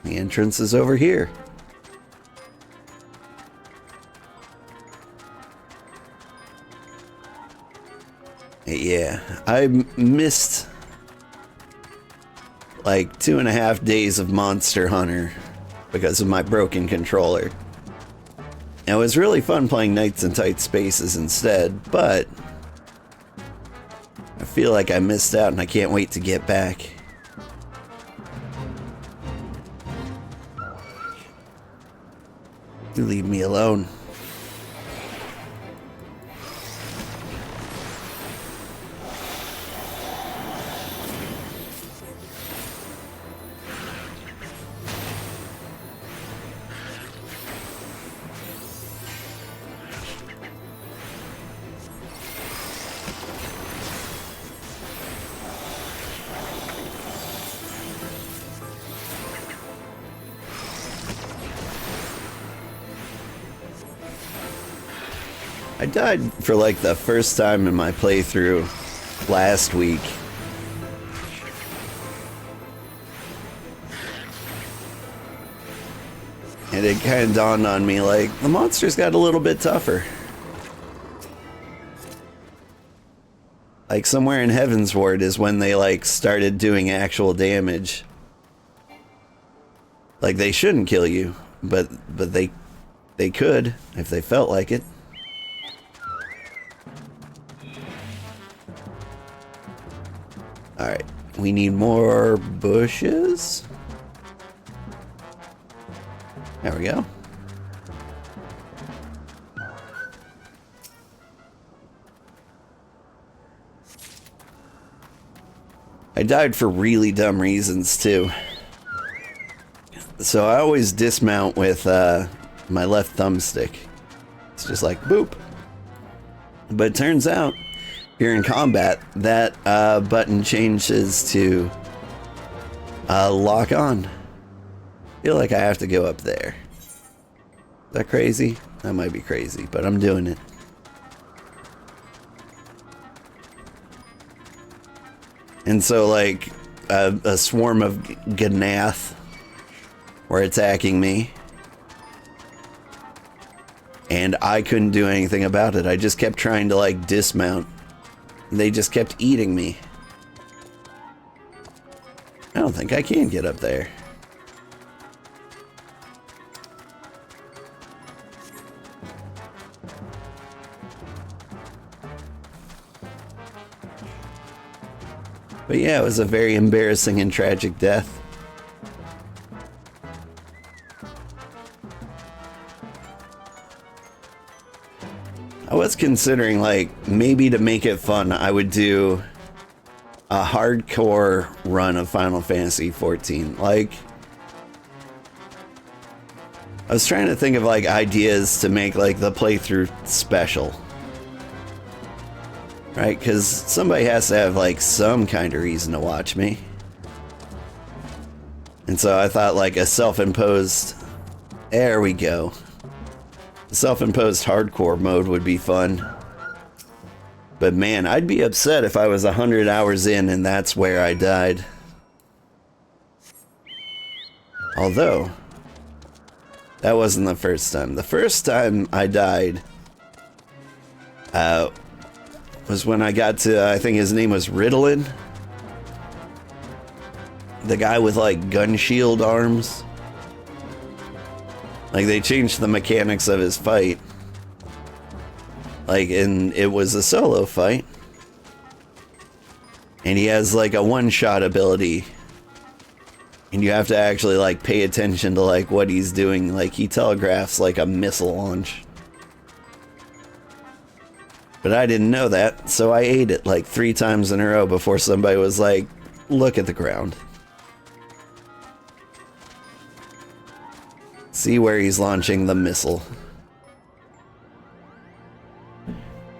the entrance is over here. Yeah, I missed like 2.5 days of Monster Hunter because of my broken controller. It was really fun playing Nights in Tight Spaces instead, but I feel like I missed out and I can't wait to get back. You leave me alone. I died for like the first time in my playthrough last week. And it kind of dawned on me like, the monsters got a little bit tougher. Like somewhere in Heavensward is when they like started doing actual damage. Like they shouldn't kill you, but they could if they felt like it. Alright, we need more bushes. There we go. I died for really dumb reasons too. So I always dismount with my left thumbstick. It's just like boop. But it turns out you're in combat, that button changes to lock on. Feel like I have to go up there. Is that crazy? That might be crazy, but I'm doing it. And so like a swarm of Gnath were attacking me. And I couldn't do anything about it. I just kept trying to like dismount. They just kept eating me. I don't think I can get up there. But yeah, it was a very embarrassing and tragic death. I was considering, like, maybe to make it fun, I would do a hardcore run of Final Fantasy XIV. Like, I was trying to think of, like, ideas to make, like, the playthrough special. Right? Because somebody has to have, like, some kind of reason to watch me. And so I thought, like, a self-imposed... There we go. Self-imposed hardcore mode would be fun. But man, I'd be upset if I was 100 hours in and that's where I died. Although, that wasn't the first time. The first time I died was when I got to, I think his name was Ritalin. The guy with, like, gun shield arms. Like, they changed the mechanics of his fight. Like, and it was a solo fight. And he has, like, a one-shot ability. And you have to actually, like, pay attention to, like, what he's doing. Like, he telegraphs, like, a missile launch. But I didn't know that, so I ate it, like, 3 times in a row before somebody was like, look at the ground. See where he's launching the missile.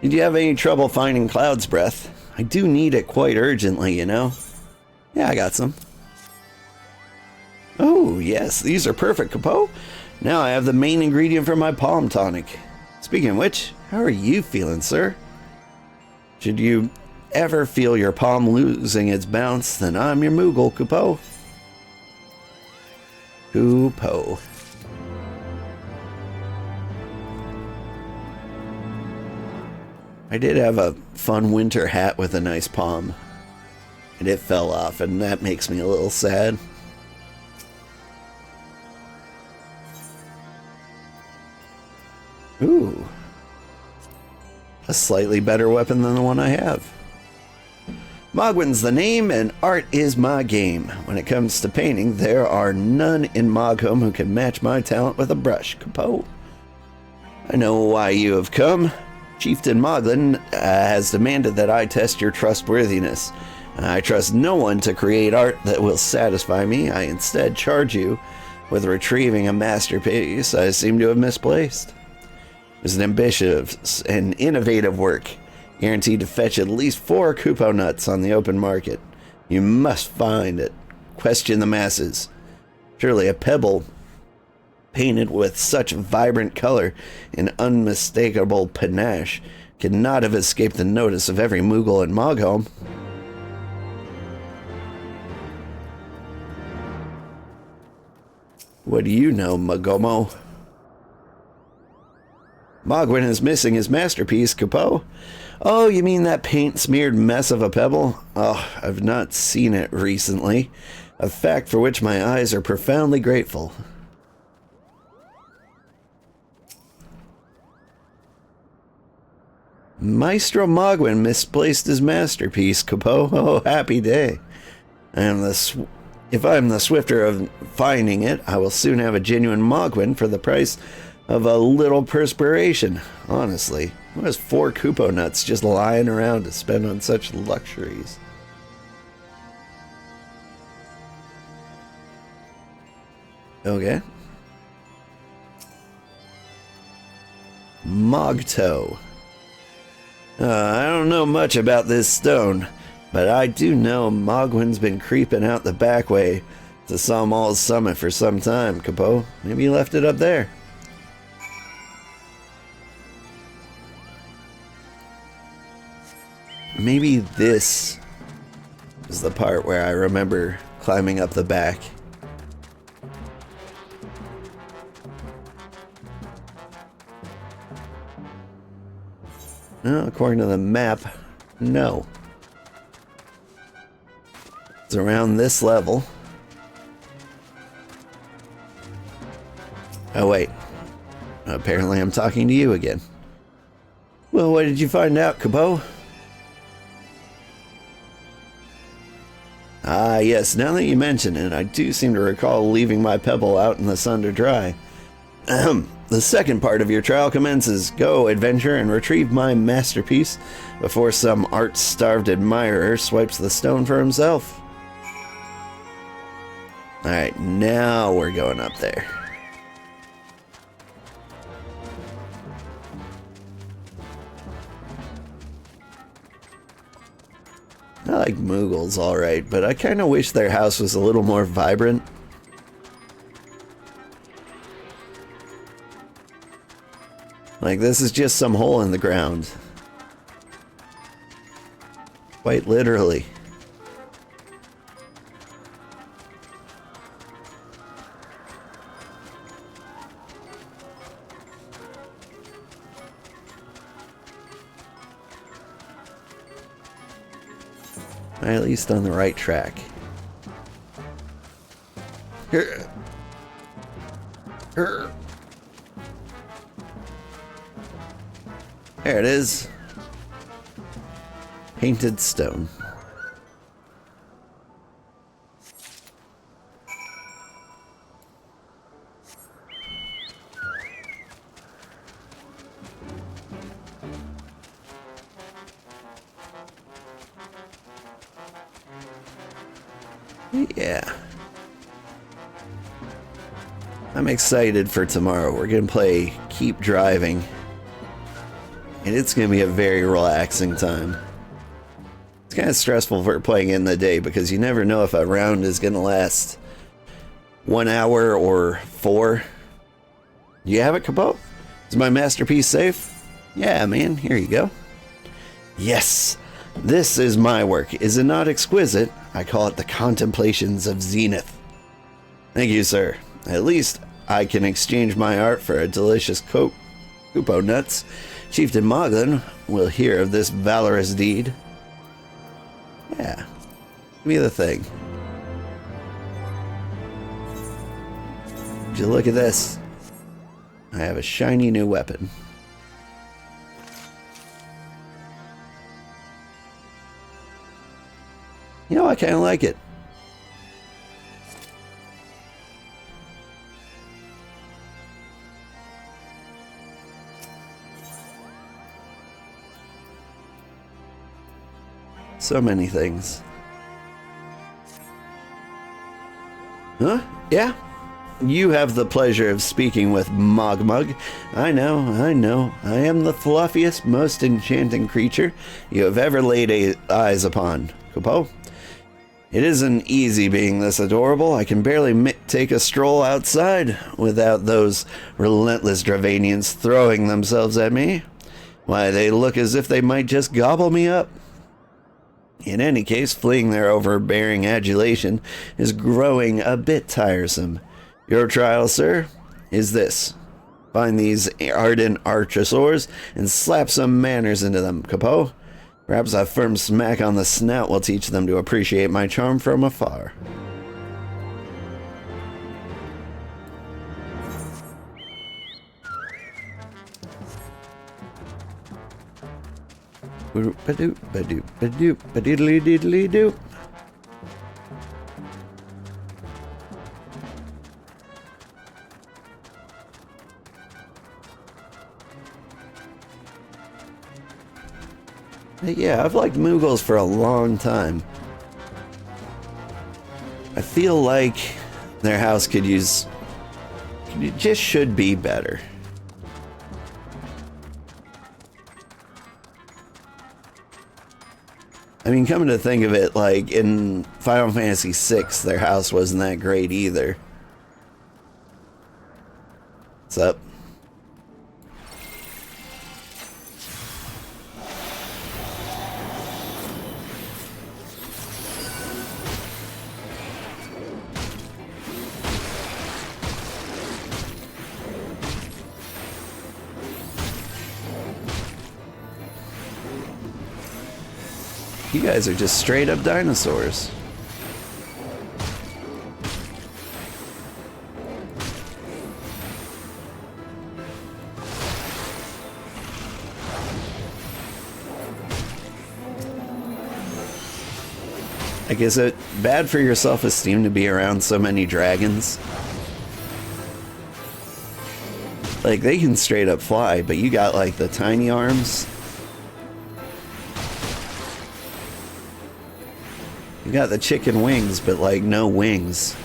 Did you have any trouble finding Cloud's Breath? I do need it quite urgently, you know? Yeah, I got some. Oh, yes, these are perfect, Capo. Now I have the main ingredient for my palm tonic. Speaking of which, how are you feeling, sir? Should you ever feel your palm losing its bounce, then I'm your Moogle, Capo. Capo. I did have a fun winter hat with a nice palm, and it fell off, and that makes me a little sad. Ooh. A slightly better weapon than the one I have. Mogwin's the name, and art is my game. When it comes to painting, there are none in Mogholm who can match my talent with a brush, Capo. I know why you have come. Chieftain Moglin has demanded that I test your trustworthiness. I trust no one to create art that will satisfy me. I instead charge you with retrieving a masterpiece I seem to have misplaced. It was an ambitious and innovative work, guaranteed to fetch at least 4 Kupo nuts on the open market. You must find it. Question the masses. Surely a pebble painted with such vibrant color and unmistakable panache cannot have escaped the notice of every Moogle in Mogholm. What do you know, Magomo? Mogwin is missing his masterpiece, Capo. Oh, you mean that paint-smeared mess of a pebble? Oh, I've not seen it recently. A fact for which my eyes are profoundly grateful. Maestro Mogwin misplaced his masterpiece, Capo. Oh, happy day. If I'm the swifter of finding it, I will soon have a genuine Mogwin for the price of a little perspiration. Honestly, what is 4 Kupo nuts just lying around to spend on such luxuries? Okay. Mogto. I don't know much about this stone, but I do know Mogwin's been creeping out the back way to Salmal's summit for some time, Capo. Maybe you left it up there. Maybe this is the part where I remember climbing up the back. No, according to the map, no. It's around this level. Oh, wait. Apparently I'm talking to you again. Well, what did you find out, Capo? Ah, yes, now that you mention it, I do seem to recall leaving my pebble out in the sun to dry. The second part of your trial commences. Go, adventure, and retrieve my masterpiece before some art-starved admirer swipes the stone for himself. Alright, now we're going up there. I like Moogles, alright, but I kind of wish their house was a little more vibrant. Like, this is just some hole in the ground. Quite literally. At least on the right track. Here. Here. There it is. Painted stone. Yeah. I'm excited for tomorrow. We're gonna play Keep Driving. And it's gonna be a very relaxing time. It's kind of stressful for playing in the day because you never know if a round is gonna last 1 hour or 4. Do you have it, Capo? Is my masterpiece safe? Yeah, man, here you go. Yes! This is my work. Is it not exquisite? I call it the Contemplations of Zenith. Thank you, sir. At least I can exchange my art for a delicious Kupo nuts. Chieftain Moglin will hear of this valorous deed. Yeah. Give me the thing. Would you look at this? I have a shiny new weapon. You know, I kind of like it. So many things. Huh? Yeah? You have the pleasure of speaking with Mogmug. I know. I am the fluffiest, most enchanting creature you have ever laid eyes upon. Kupo? It isn't easy being this adorable. I can barely take a stroll outside without those relentless Dravanians throwing themselves at me. Why, they look as if they might just gobble me up. In any case, fleeing their overbearing adulation is growing a bit tiresome. Your trial, sir, is this. Find these ardent archosaurs and slap some manners into them, Capo. Perhaps a firm smack on the snout will teach them to appreciate my charm from afar. Ba-doop, ba-doop, ba-doop, ba-diddly-diddly-doop. Yeah, I've liked Moogles for a long time. I feel like their house could use... It just should be better. I mean, coming to think of it, like, in Final Fantasy VI, their house wasn't that great either. What's up? You guys are just straight up dinosaurs. Like, is it bad for your self-esteem to be around so many dragons? Like, they can straight up fly, but you got, like, the tiny arms. You got the chicken wings, but, like, no wings.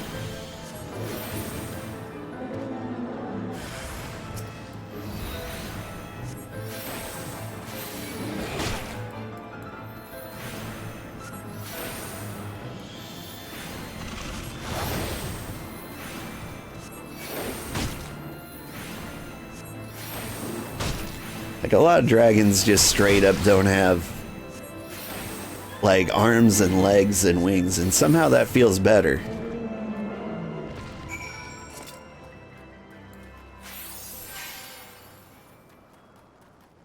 Like, a lot of dragons just straight up don't have, like, arms and legs and wings, and somehow that feels better.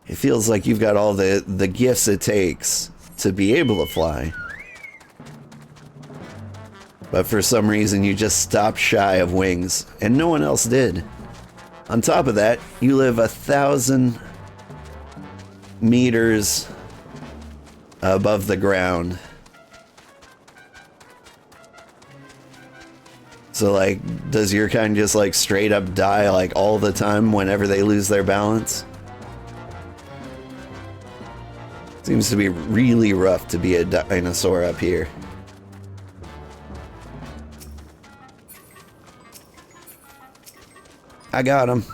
It feels like you've got all the gifts it takes to be able to fly. But for some reason, you just stopped shy of wings, and no one else did. On top of that, you live 1,000 meters above the ground. So, like, does your kind just, like, straight up die, like, all the time whenever they lose their balance? Seems to be really rough to be a dinosaur up here. I got him.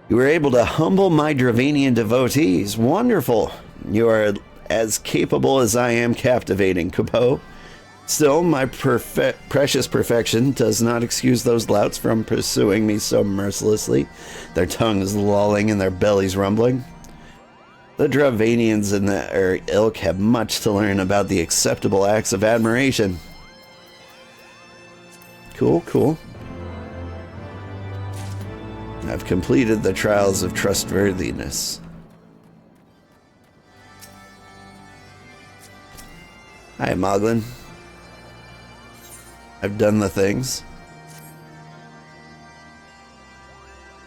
You were able to humble my Dravanian devotees. Wonderful. You are as capable as I am captivating, Kupo. Still, my precious perfection does not excuse those louts from pursuing me so mercilessly, their tongues lolling and their bellies rumbling. The Dravanians in their ilk have much to learn about the acceptable acts of admiration. Cool, cool. I've completed the trials of trustworthiness. Hi, Moglin. I've done the things.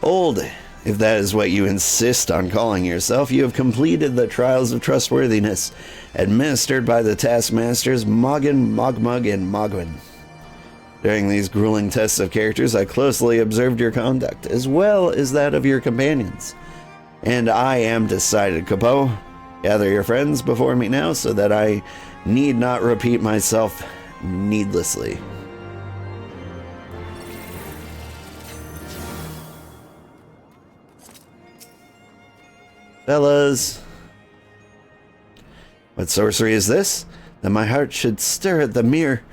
Old, if that is what you insist on calling yourself, you have completed the trials of trustworthiness, administered by the taskmasters Moggin, Mogmug, and Mogwin. During these grueling tests of characters, I closely observed your conduct, as well as that of your companions. And I am decided, Kupo. Gather your friends before me now, so that I need not repeat myself needlessly. Fellas. What sorcery is this? That my heart should stir at the mere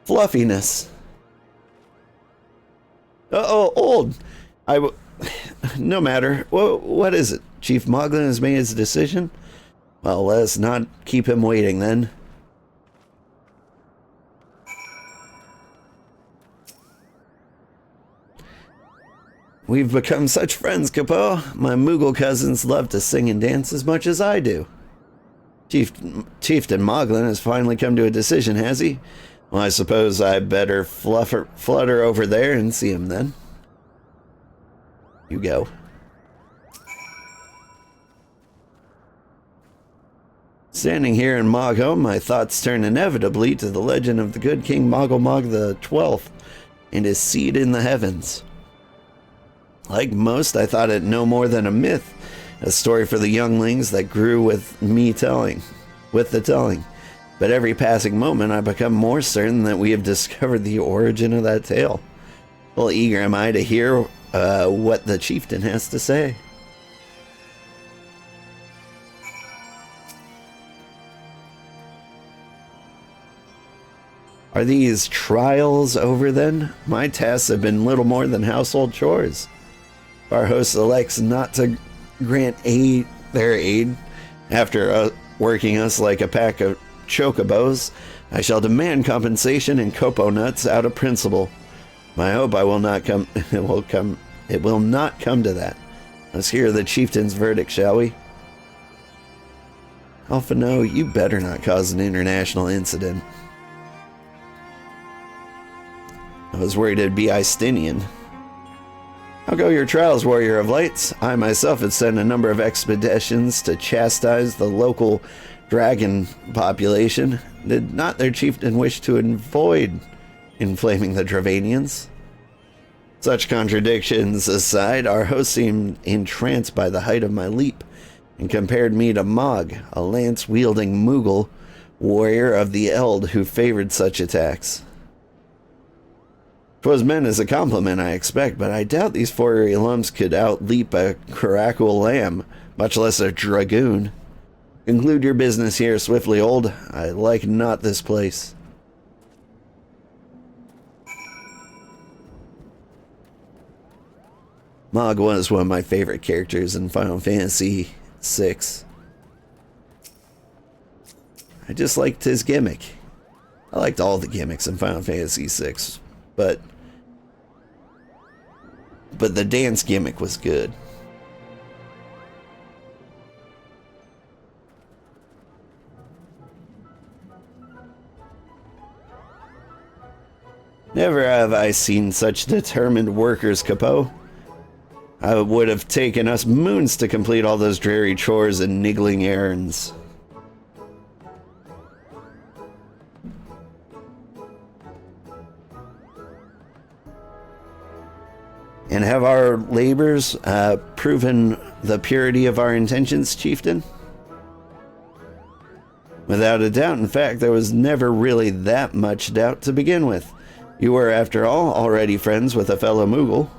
fluffiness. Uh-oh, old. No matter. What is it? Chief Moglin has made his decision? Well, let's not keep him waiting then. We've become such friends, Kupo. My Moogle cousins love to sing and dance as much as I do. Chieftain Moglin has finally come to a decision, has he? Well, I suppose I better flutter over there and see him then. You go. Standing here in Mogholm, my thoughts turn inevitably to the legend of the good King Mogolmog the 12th and his seat in the heavens. Like most, I thought it no more than a myth, a story for the younglings that grew with the telling. But every passing moment, I become more certain that we have discovered the origin of that tale. Well, eager am I to hear what the chieftain has to say. Are these trials over then? My tasks have been little more than household chores. If our host elects not to grant their aid after working us like a pack of chocobos, I shall demand compensation and copo nuts out of principle. I hope it will not come to that. Let's hear the chieftain's verdict, shall we? Alphino, you better not cause an international incident. I was worried it'd be Istinian. How go your trials, Warrior of Lights? I myself had sent a number of expeditions to chastise the local dragon population. Did not their chieftain wish to avoid inflaming the Dravanians? Such contradictions aside, our host seemed entranced by the height of my leap and compared me to Mog, a lance-wielding Moogle warrior of the Eld who favored such attacks. 'Twas meant as a compliment, I expect, but I doubt these fiery lumps could outleap a Karakul lamb, much less a dragoon. Conclude your business here swiftly, old. I like not this place. Mog was one of my favorite characters in Final Fantasy VI. I just liked his gimmick. I liked all the gimmicks in Final Fantasy VI, but the dance gimmick was good. Never have I seen such determined workers, Capo. It would have taken us moons to complete all those dreary chores and niggling errands. And have our labors proven the purity of our intentions, Chieftain? Without a doubt. In fact, there was never really that much doubt to begin with. You were, after all, already friends with a fellow Moogle.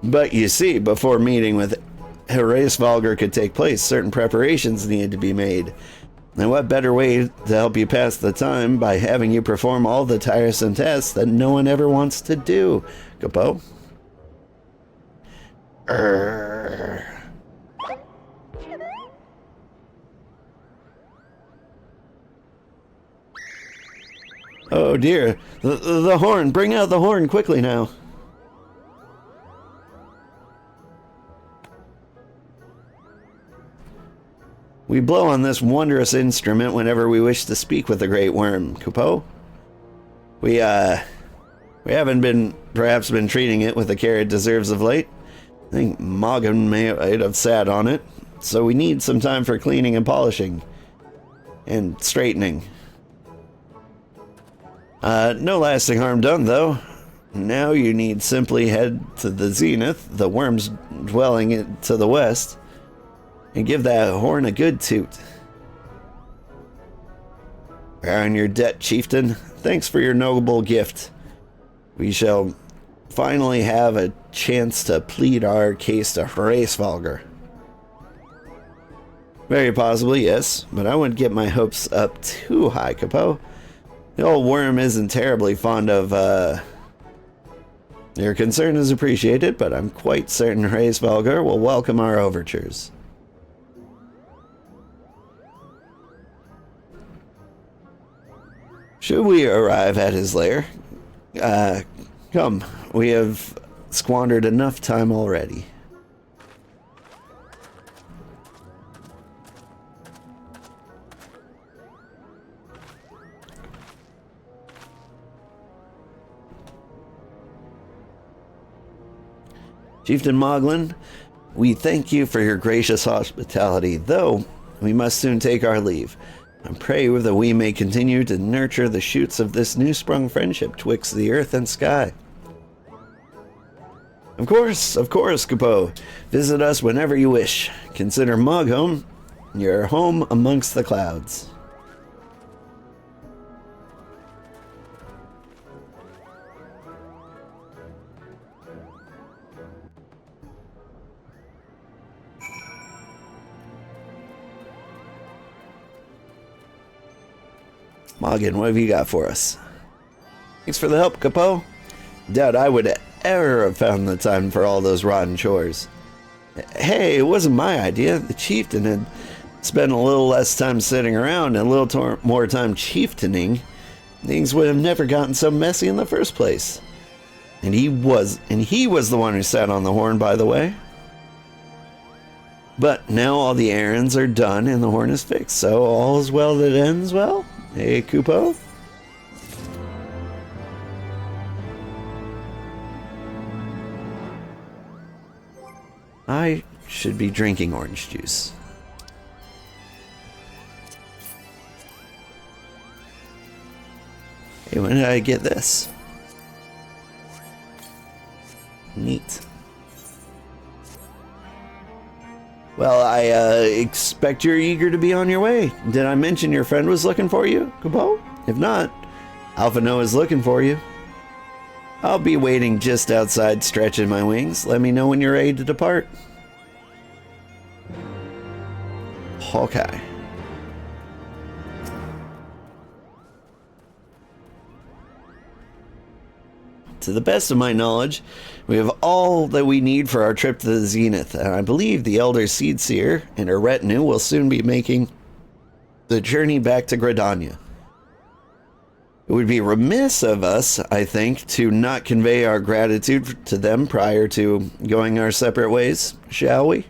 But you see, before meeting with Heavensward could take place, certain preparations needed to be made. And what better way to help you pass the time by having you perform all the tiresome tasks that no one ever wants to do, Capo? Oh dear, the horn, bring out the horn quickly now. We blow on this wondrous instrument whenever we wish to speak with the Great Worm, Capo. We haven't perhaps been treating it with the care it deserves of late. I think Moggen may have sat on it, so we need some time for cleaning and polishing. And straightening. No lasting harm done, though. Now you need simply head to the Zenith, the worm's dwelling to the west, and give that horn a good toot. We're on your debt, Chieftain. Thanks for your noble gift. We shall finally have a chance to plead our case to Heavensward. Very possibly, yes, but I wouldn't get my hopes up too high, Capo. The old worm isn't terribly fond of, Your concern is appreciated, but I'm quite certain Heavensward will welcome our overtures. Should we arrive at his lair? Come, we have squandered enough time already. Chieftain Moglin, we thank you for your gracious hospitality, though we must soon take our leave. I pray that we may continue to nurture the shoots of this new-sprung friendship twixt the earth and sky. Of course, Capo. Visit us whenever you wish. Consider Moghome your home amongst the clouds. Moggen, what have you got for us? Thanks for the help, Capo. Doubt I would ever have found the time for all those rotten chores. Hey, it wasn't my idea. The chieftain had spent a little less time sitting around and a little more time chieftaning. Things would have never gotten so messy in the first place. And he was the one who sat on the horn, by the way. But now all the errands are done and the horn is fixed, so all is well that ends well. Hey, Kupo? I should be drinking orange juice. Hey, when did I get this? Neat. Well, I expect you're eager to be on your way. Did I mention your friend was looking for you, Kupo? If not, Alpha Noah's looking for you. I'll be waiting just outside, stretching my wings. Let me know when you're ready to depart. Hawkeye. To the best of my knowledge, we have all that we need for our trip to the Zenith, and I believe the Elder Seedseer and her retinue will soon be making the journey back to Gridania. It would be remiss of us, I think, to not convey our gratitude to them prior to going our separate ways, shall we?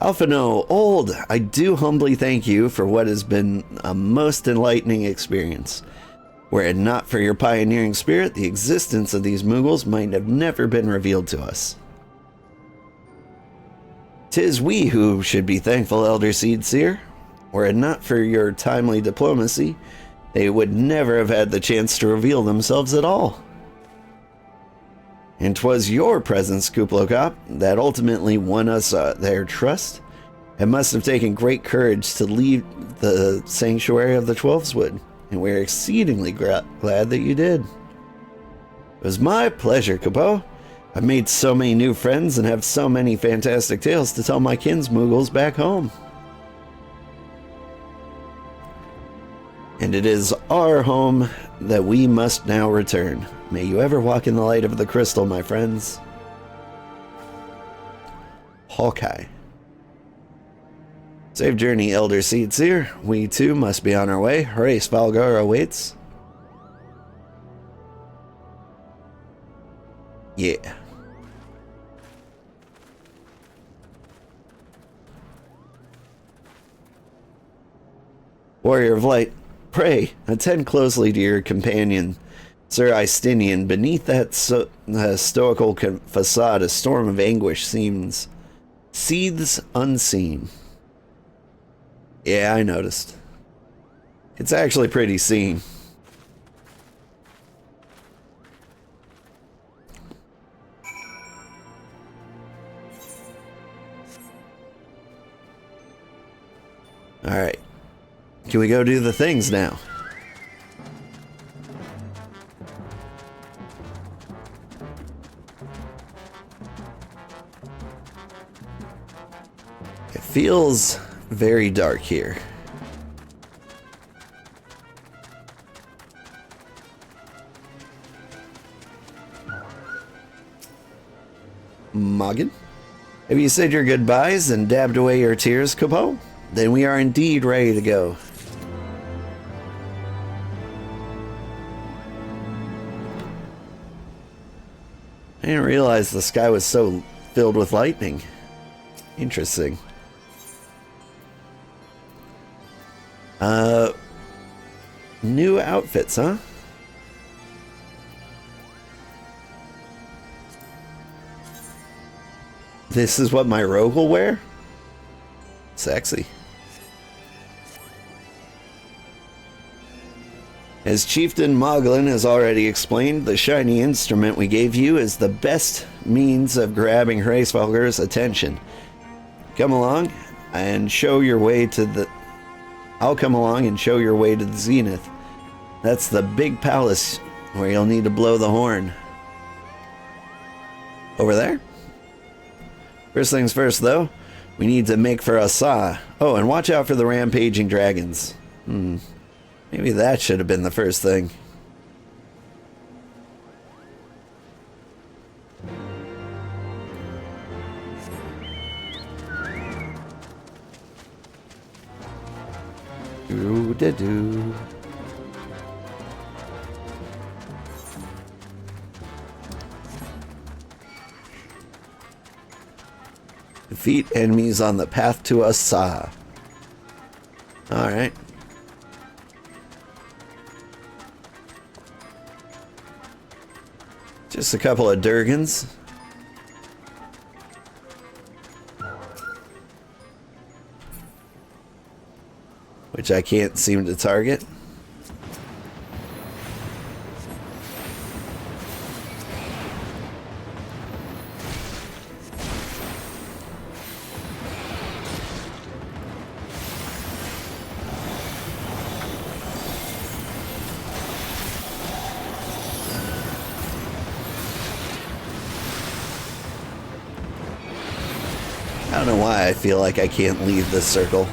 Alphino, old, I do humbly thank you for what has been a most enlightening experience. Were it not for your pioneering spirit, the existence of these Mughals might have never been revealed to us. 'Tis we who should be thankful, Elder Seedseer. Were it not for your timely diplomacy, they would never have had the chance to reveal themselves at all. And 'twas your presence, Kuplokop, that ultimately won us their trust. It must have taken great courage to leave the sanctuary of the Twelveswood, and we're exceedingly glad that you did. It was my pleasure, Kupo. I've made so many new friends and have so many fantastic tales to tell my kinsmuggles back home. And it is our home that we must now return. May you ever walk in the light of the crystal, my friends. Hawkeye. Safe journey, Elder Seedseer. We too must be on our way. Hooray, Svalgar awaits. Yeah. Warrior of Light, pray, attend closely to your companion, Sir Istinian. Beneath that stoical facade, a storm of anguish seethes unseen. Yeah, I noticed. It's actually pretty seen. Alright. Can we go do the things now? It feels very dark here. Moggin? Have you said your goodbyes and dabbed away your tears, Kupo? Then we are indeed ready to go. I didn't realize the sky was so filled with lightning. Interesting. New outfits, huh? This is what my rogue will wear? Sexy. As Chieftain Moglin has already explained, the shiny instrument we gave you is the best means of grabbing Hraesvalgar's attention. Come along and show your way to the... I'll come along and show your way to the Zenith. That's the big palace where you'll need to blow the horn. Over there? First things first, though, we need to make for Asa. Oh, and watch out for the rampaging dragons. Maybe that should have been the first thing. Doo-da-doo. Defeat enemies on the path to Asa. Alright. Just a couple of Durgans. Which which I can't seem to target. I don't know why I feel like I can't leave this circle.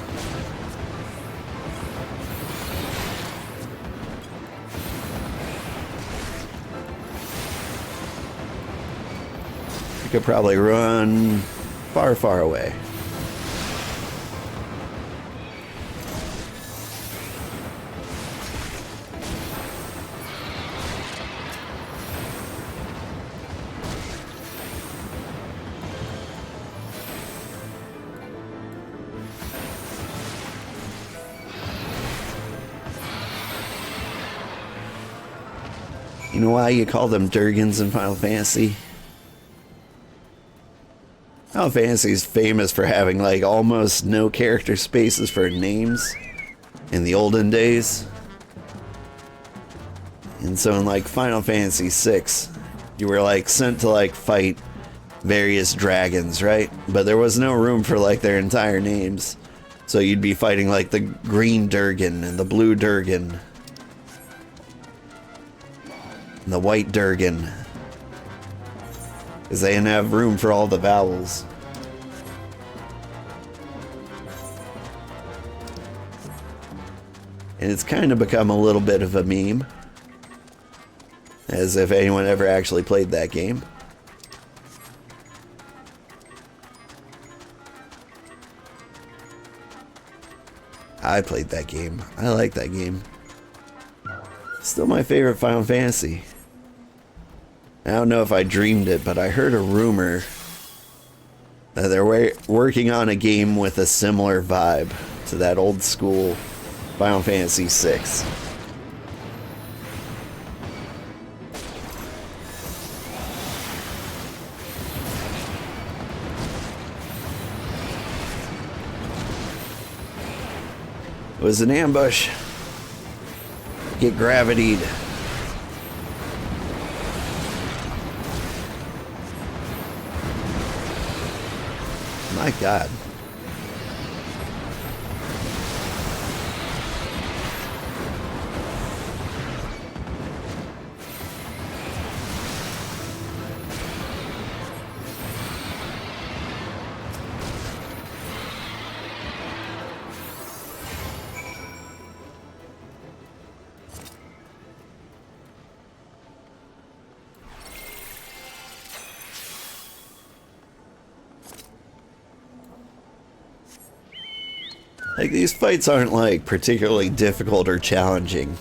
I could probably run far, far away. You know why you call them Durgans in Final Fantasy? Final Fantasy is famous for having like almost no character spaces for names in the olden days. And so in like Final Fantasy VI, you were like sent to like fight various dragons, right? But there was no room for like their entire names. So you'd be fighting like the green Durgan and the blue Durgan. And the white Durgan. Because they didn't have room for all the vowels. And it's kind of become a little bit of a meme. As if anyone ever actually played that game. I played that game. I like that game. Still my favorite Final Fantasy. I don't know if I dreamed it, but I heard a rumor that they're working on a game with a similar vibe to that old school Final Fantasy VI. It was an ambush. Get gravitied. My God. Like, these fights aren't, like, particularly difficult or challenging.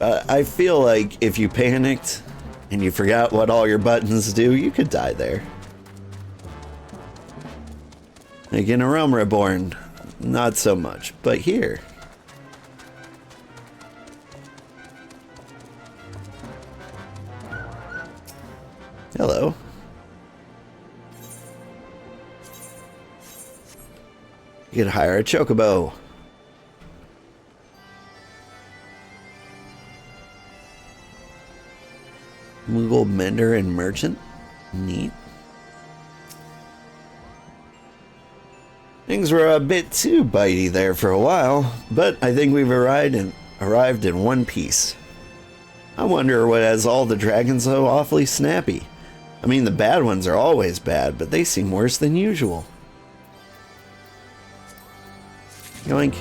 I feel like if you panicked and you forgot what all your buttons do, you could die there. Like, in A Realm Reborn, not so much. But here... Hello. You could hire a chocobo. Moogle Mender and Merchant. Neat. Things were a bit too bitey there for a while, but I think we've arrived in one piece. I wonder what has all the dragons so awfully snappy. I mean, the bad ones are always bad, but they seem worse than usual. Yoink.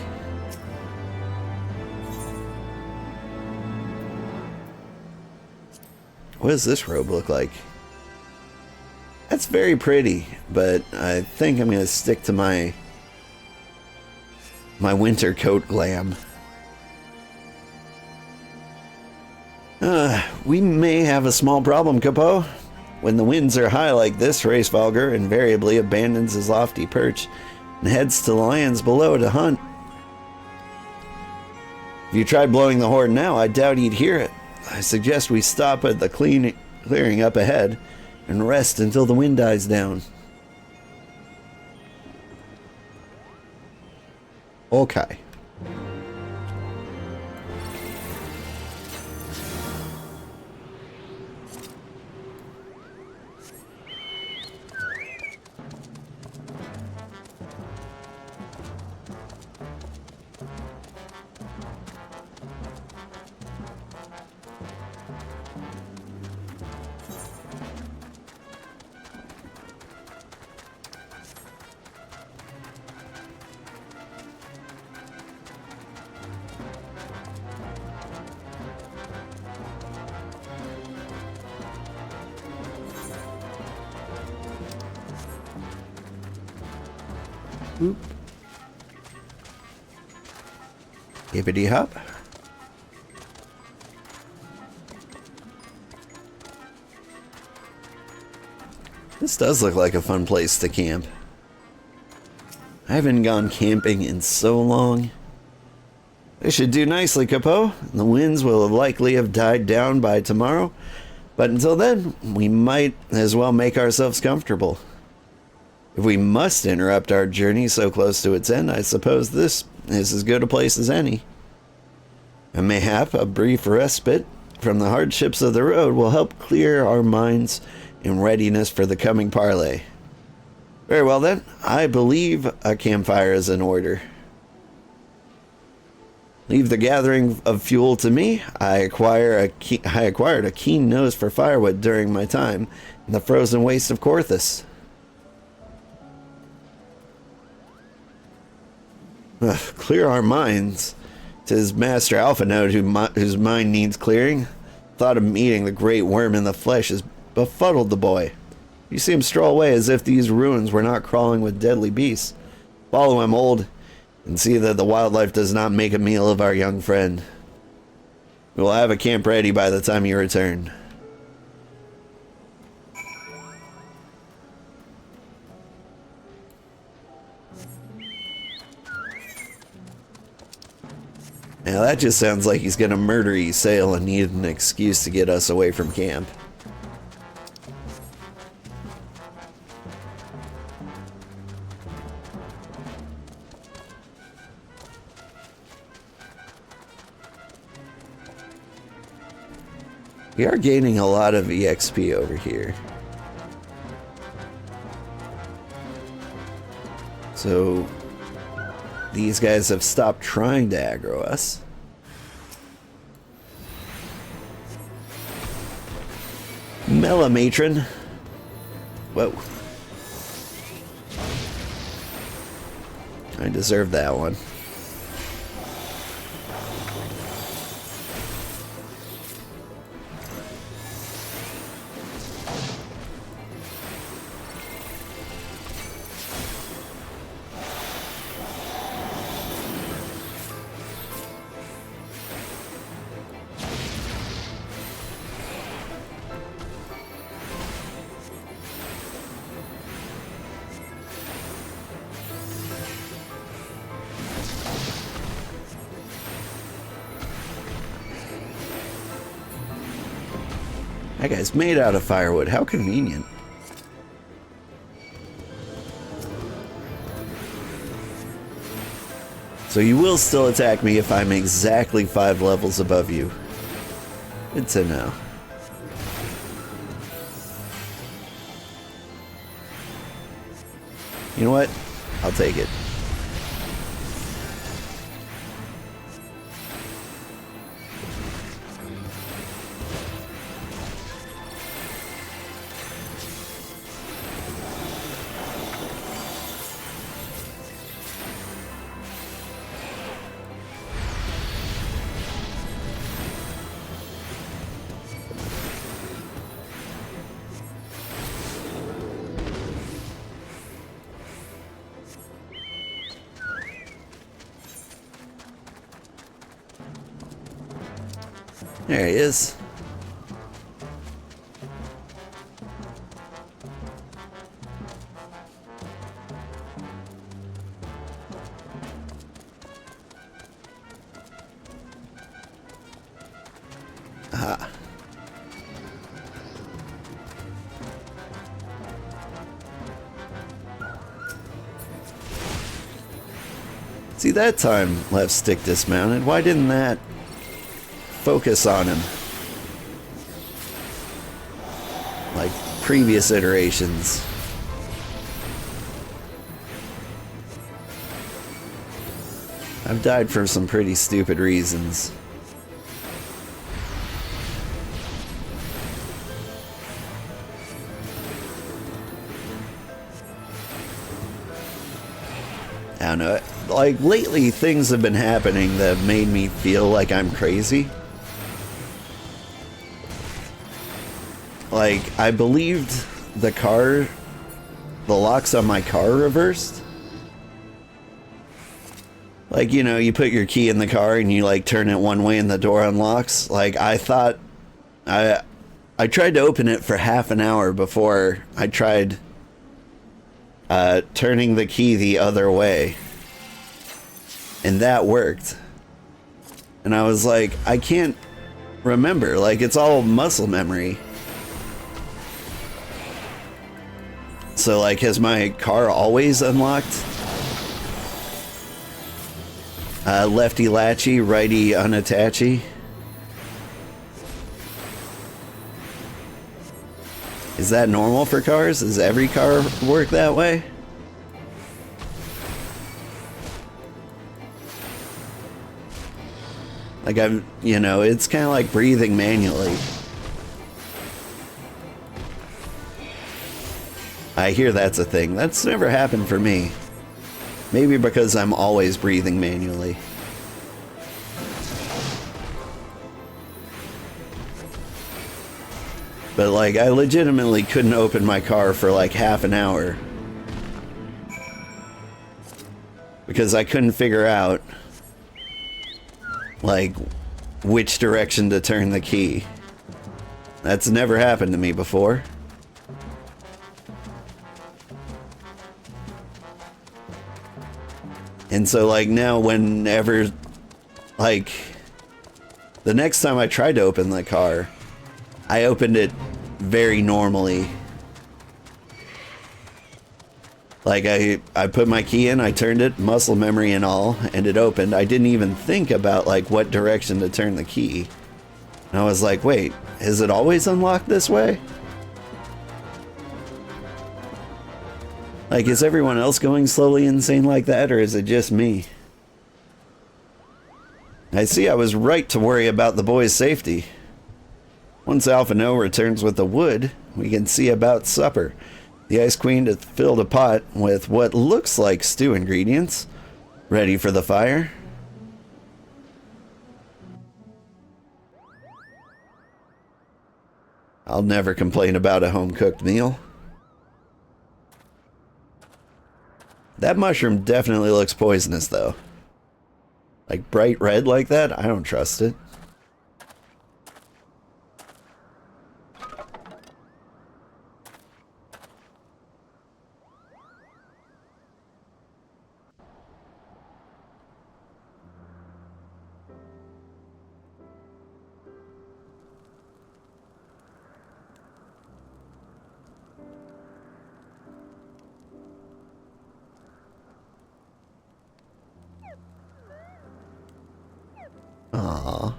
What does this robe look like? That's very pretty, but I think I'm gonna stick to my winter coat glam. We may have a small problem, Capo. When the winds are high like this, Hraesvelgr invariably abandons his lofty perch and heads to the lands below to hunt. If you tried blowing the horn now, I doubt he'd hear it. I suggest we stop at the clearing up ahead and rest until the wind dies down. Okay. Oop. Hippity hop. This does look like a fun place to camp. I haven't gone camping in so long. This should do nicely, Capo. The winds will likely have died down by tomorrow, but until then, we might as well make ourselves comfortable. If we must interrupt our journey so close to its end, I suppose this is as good a place as any. And mayhap a brief respite from the hardships of the road will help clear our minds in readiness for the coming parley. Very well then, I believe a campfire is in order. Leave the gathering of fuel to me. I acquired a keen nose for firewood during my time in the frozen waste of Corthus. Clear our minds. 'Tis Master Alphanode whose mind needs clearing. Thought of meeting the great worm in the flesh has befuddled the boy. You see him stroll away as if these ruins were not crawling with deadly beasts. Follow him, old, and see that the wildlife does not make a meal of our young friend. We will have a camp ready by the time you return. Now that just sounds like he's gonna murder Ysayle and need an excuse to get us away from camp. We are gaining a lot of EXP over here. So these guys have stopped trying to aggro us. Melamatron. Whoa. I deserve that one. That guy's made out of firewood. How convenient. So you will still attack me if I'm exactly 5 levels above you. Good to know. You know what? I'll take it. There he is. Aha. See, that time left stick dismounted. Why didn't that focus on him? Like previous iterations. I've died for some pretty stupid reasons. I don't know. Like, lately, things have been happening that have made me feel like I'm crazy. Like, I believed the locks on my car reversed. Like, you know, you put your key in the car and you, like, turn it one way and the door unlocks. Like, I thought... I tried to open it for half an hour before I tried... turning the key the other way. And that worked. And I was like, I can't remember. Like, it's all muscle memory. So, like, has my car always unlocked? Lefty latchy, righty unattachy. Is that normal for cars? Does every car work that way? Like, you know, it's kind of like breathing manually. I hear that's a thing. That's never happened for me. Maybe because I'm always breathing manually. But, like, I legitimately couldn't open my car for, like, half an hour. Because I couldn't figure out, like, which direction to turn the key. That's never happened to me before. And so, like, now whenever, like, the next time I tried to open the car, I opened it very normally. Like, I put my key in, I turned it, muscle memory and all, and it opened. I didn't even think about, like, what direction to turn the key. And I was like, wait, is it always unlocked this way? Like, is everyone else going slowly insane like that, or is it just me? I see I was right to worry about the boys' safety. Once Alpha No returns with the wood, we can see about supper. The Ice Queen has filled a pot with what looks like stew ingredients, ready for the fire. I'll never complain about a home-cooked meal. That mushroom definitely looks poisonous, though. Like, bright red like that? I don't trust it. Aww.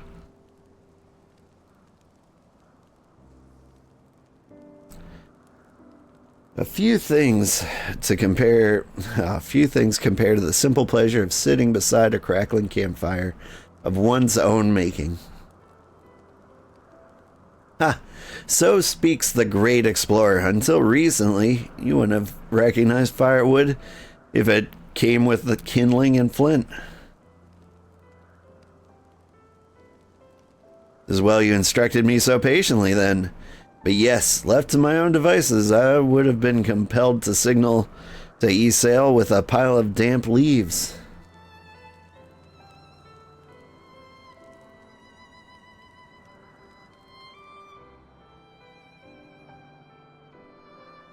A few things compare to the simple pleasure of sitting beside a crackling campfire of one's own making. Ha! So speaks the great explorer. Until recently, you wouldn't have recognized firewood if it came with the kindling and flint. As well, you instructed me so patiently then. But yes, left to my own devices, I would have been compelled to signal to E-Sail with a pile of damp leaves.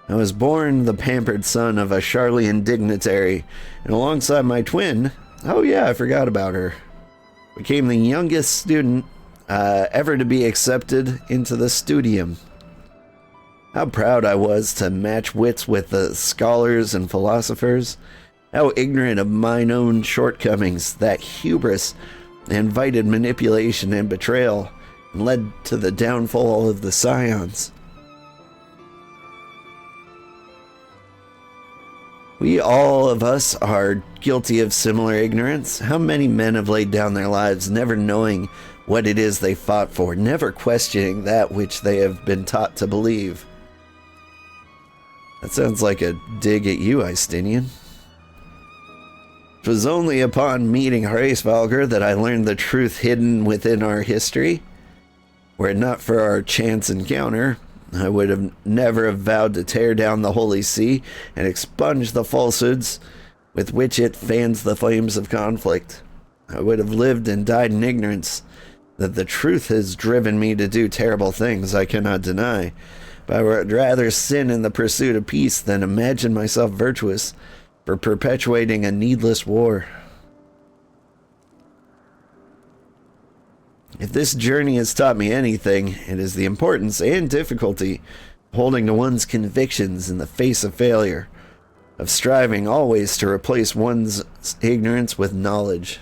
I was born the pampered son of a Charlian dignitary, and alongside my twin, oh yeah, I forgot about her, became the youngest student ever to be accepted into the studium. How proud I was to match wits with the scholars and philosophers, How ignorant of mine own shortcomings, that hubris invited manipulation and betrayal, and led to the downfall of the Scions. We all of us are guilty of similar ignorance. How many men have laid down their lives never knowing what it is they fought for, never questioning that which they have been taught to believe? That sounds like a dig at you, Istinian. It was only upon meeting Hraesvalgr that I learned the truth hidden within our history. Were it not for our chance encounter, I would have never have vowed to tear down the Holy See and expunge the falsehoods with which it fans the flames of conflict. I would have lived and died in ignorance. That the truth has driven me to do terrible things, I cannot deny, but I would rather sin in the pursuit of peace than imagine myself virtuous for perpetuating a needless war. If this journey has taught me anything, it is the importance and difficulty of holding to one's convictions in the face of failure, of striving always to replace one's ignorance with knowledge.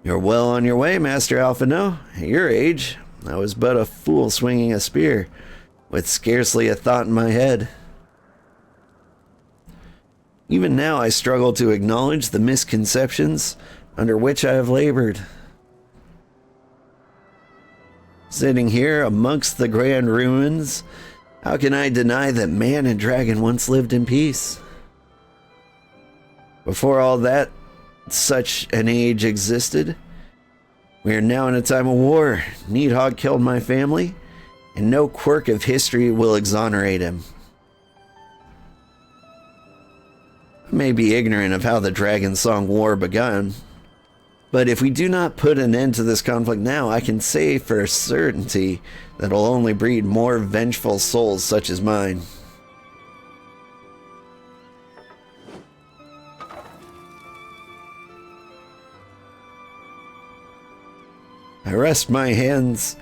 You're well on your way, Master Alphino. At your age, I was but a fool swinging a spear, with scarcely a thought in my head. Even now I struggle to acknowledge the misconceptions under which I have labored. Sitting here amongst the grand ruins, how can I deny that man and dragon once lived in peace? Before all that, such an age existed. We are now in a time of war. Needhogg killed my family, and no quirk of history will exonerate him. I may be ignorant of how the Dragon Song War begun, but if we do not put an end to this conflict now, I can say for certainty that it'll only breed more vengeful souls such as mine. I rest my hands.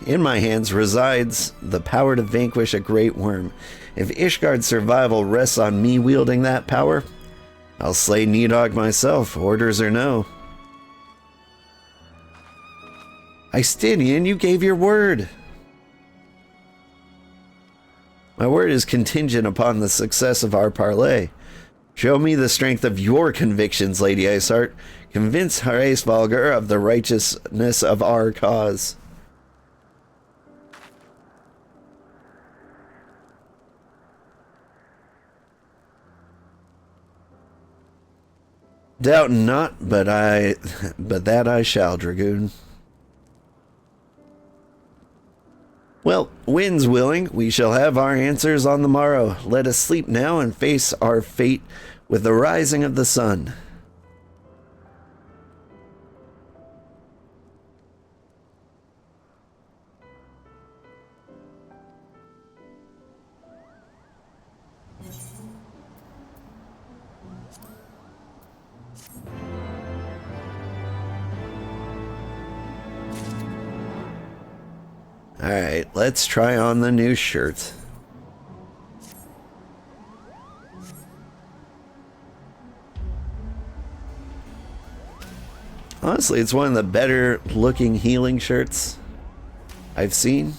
In my hands resides the power to vanquish a great worm. If Ishgard's survival rests on me wielding that power, I'll slay Needhogg myself, orders or no. Istinian, you gave your word. My word is contingent upon the success of our parley. Show me the strength of your convictions, Lady Iceheart. Convince Hraesvalgr of the righteousness of our cause. Doubt not, but that I shall, Dragoon. Well, winds willing, we shall have our answers on the morrow. Let us sleep now and face our fate with the rising of the sun. Alright, let's try on the new shirt. Honestly, it's one of the better looking healing shirts I've seen.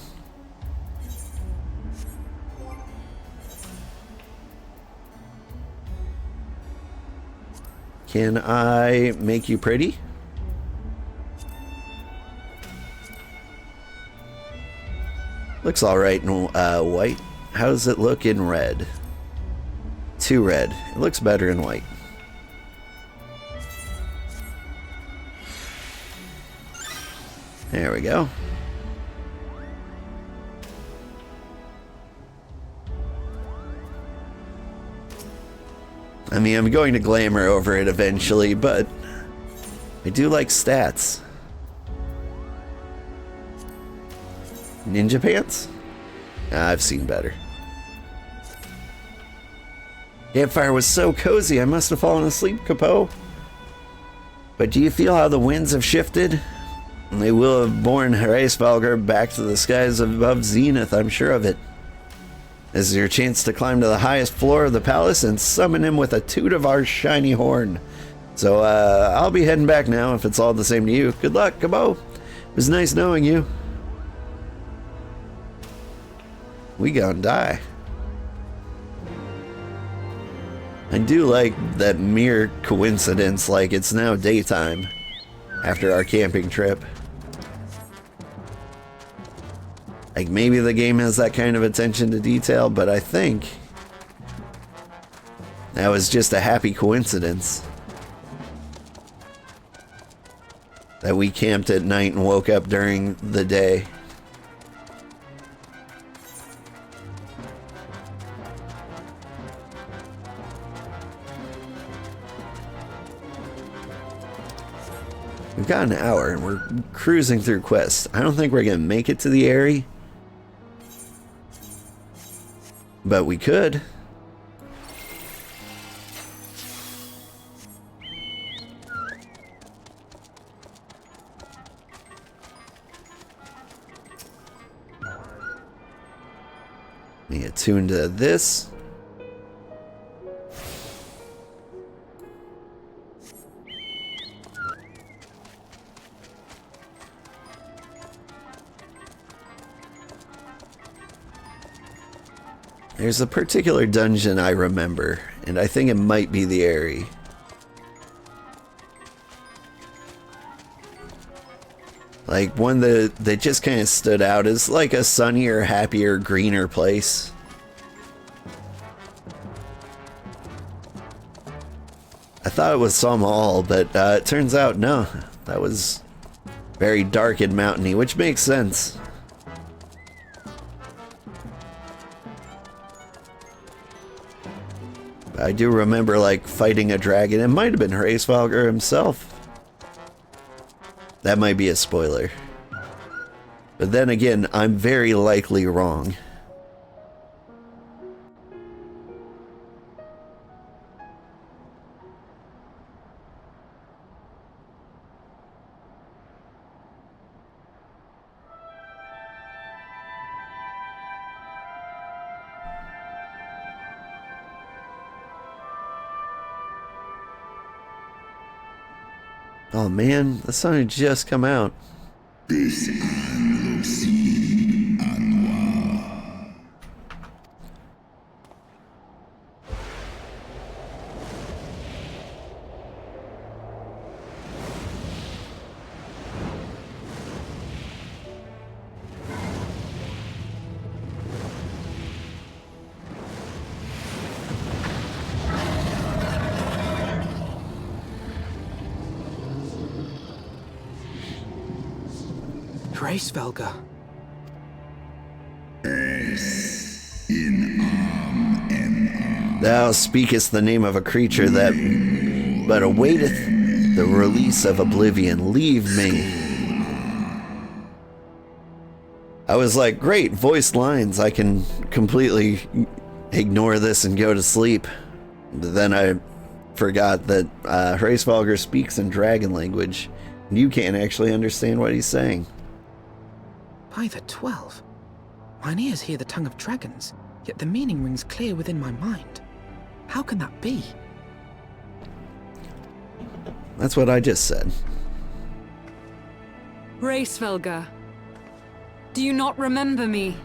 Can I make you pretty? Looks alright in white. How does it look in red? Too red. It looks better in white. There we go. I mean, I'm going to glamour over it eventually, but I do like stats. Ninja pants? I've seen better. Campfire was so cozy, I must have fallen asleep, Capo. But do you feel how the winds have shifted? They will have borne Hraesvalgr back to the skies above Zenith, I'm sure of it. This is your chance to climb to the highest floor of the palace and summon him with a toot of our shiny horn. So, I'll be heading back now if it's all the same to you. Good luck, Kabo. It was nice knowing you. We gonna die. I do like that mere coincidence, like it's now daytime after our camping trip. Like maybe the game has that kind of attention to detail, but I think that was just a happy coincidence that we camped at night and woke up during the day. We've got an hour and we're cruising through quests. I don't think we're gonna make it to the area, but we could. Let me attune to this. There's a particular dungeon I remember, and I think it might be the area. Like one that just kind of stood out as like a sunnier, happier, greener place. I thought it was some hall, but it turns out no. That was very dark and mountainy, which makes sense. I do remember, like, fighting a dragon. It might have been Heavensward himself. That might be a spoiler. But then again, I'm very likely wrong. Oh man, the sun had just come out. Svelga. Thou speakest the name of a creature that but awaiteth the release of oblivion. Leave me. I was like, great, voiced lines. I can completely ignore this and go to sleep. But then I forgot that Heavensward speaks in dragon language. And you can't actually understand what he's saying. By the 12. Mine ears hear the tongue of dragons, yet the meaning rings clear within my mind. How can that be? That's what I just said. Heavensward, do you not remember me?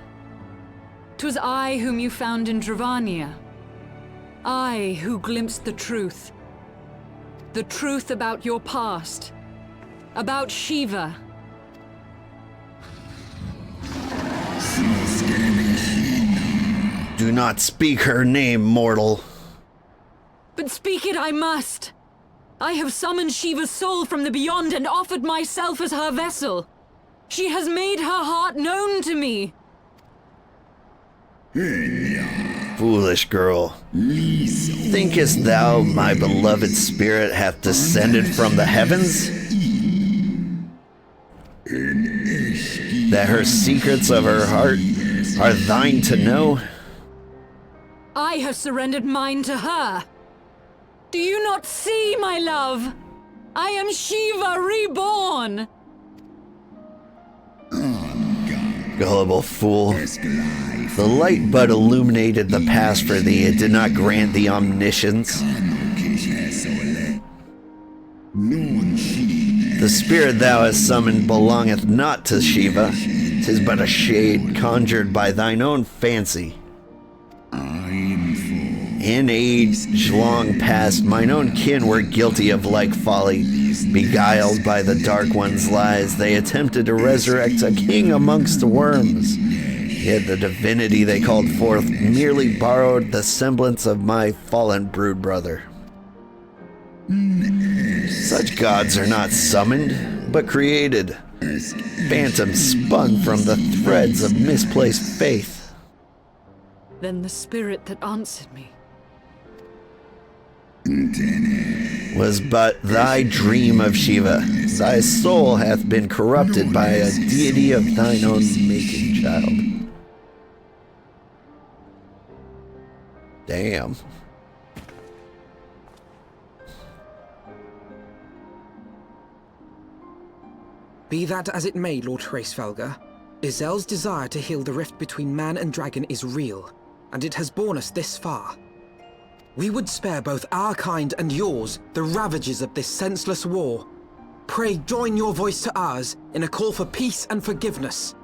'Twas I whom you found in Dravania. I who glimpsed the truth. The truth about your past. About Shiva. Do not speak her name, mortal. But speak it I must. I have summoned Shiva's soul from the beyond and offered myself as her vessel. She has made her heart known to me. Foolish girl. Thinkest thou my beloved spirit hath descended from the heavens? That her secrets of her heart are thine to know? I have surrendered mine to her. Do you not see, my love? I am Shiva reborn. Gullible fool. The light but illuminated the past for thee. It did not grant thee omniscience. The spirit thou hast summoned belongeth not to Shiva. 'Tis but a shade conjured by thine own fancy. In age long past, mine own kin were guilty of like folly. Beguiled by the Dark One's lies, they attempted to resurrect a king amongst worms. Yet the divinity they called forth merely borrowed the semblance of my fallen brood brother. Such gods are not summoned, but created. Phantoms spun from the threads of misplaced faith. Then the spirit that answered me was but thy dream of Shiva. Thy soul hath been corrupted by a deity of thine own making, child. Damn. Be that as it may, Lord Hraesvelgr, Izel's desire to heal the rift between man and dragon is real, and it has borne us this far. We would spare both our kind and yours the ravages of this senseless war. Pray join your voice to ours in a call for peace and forgiveness.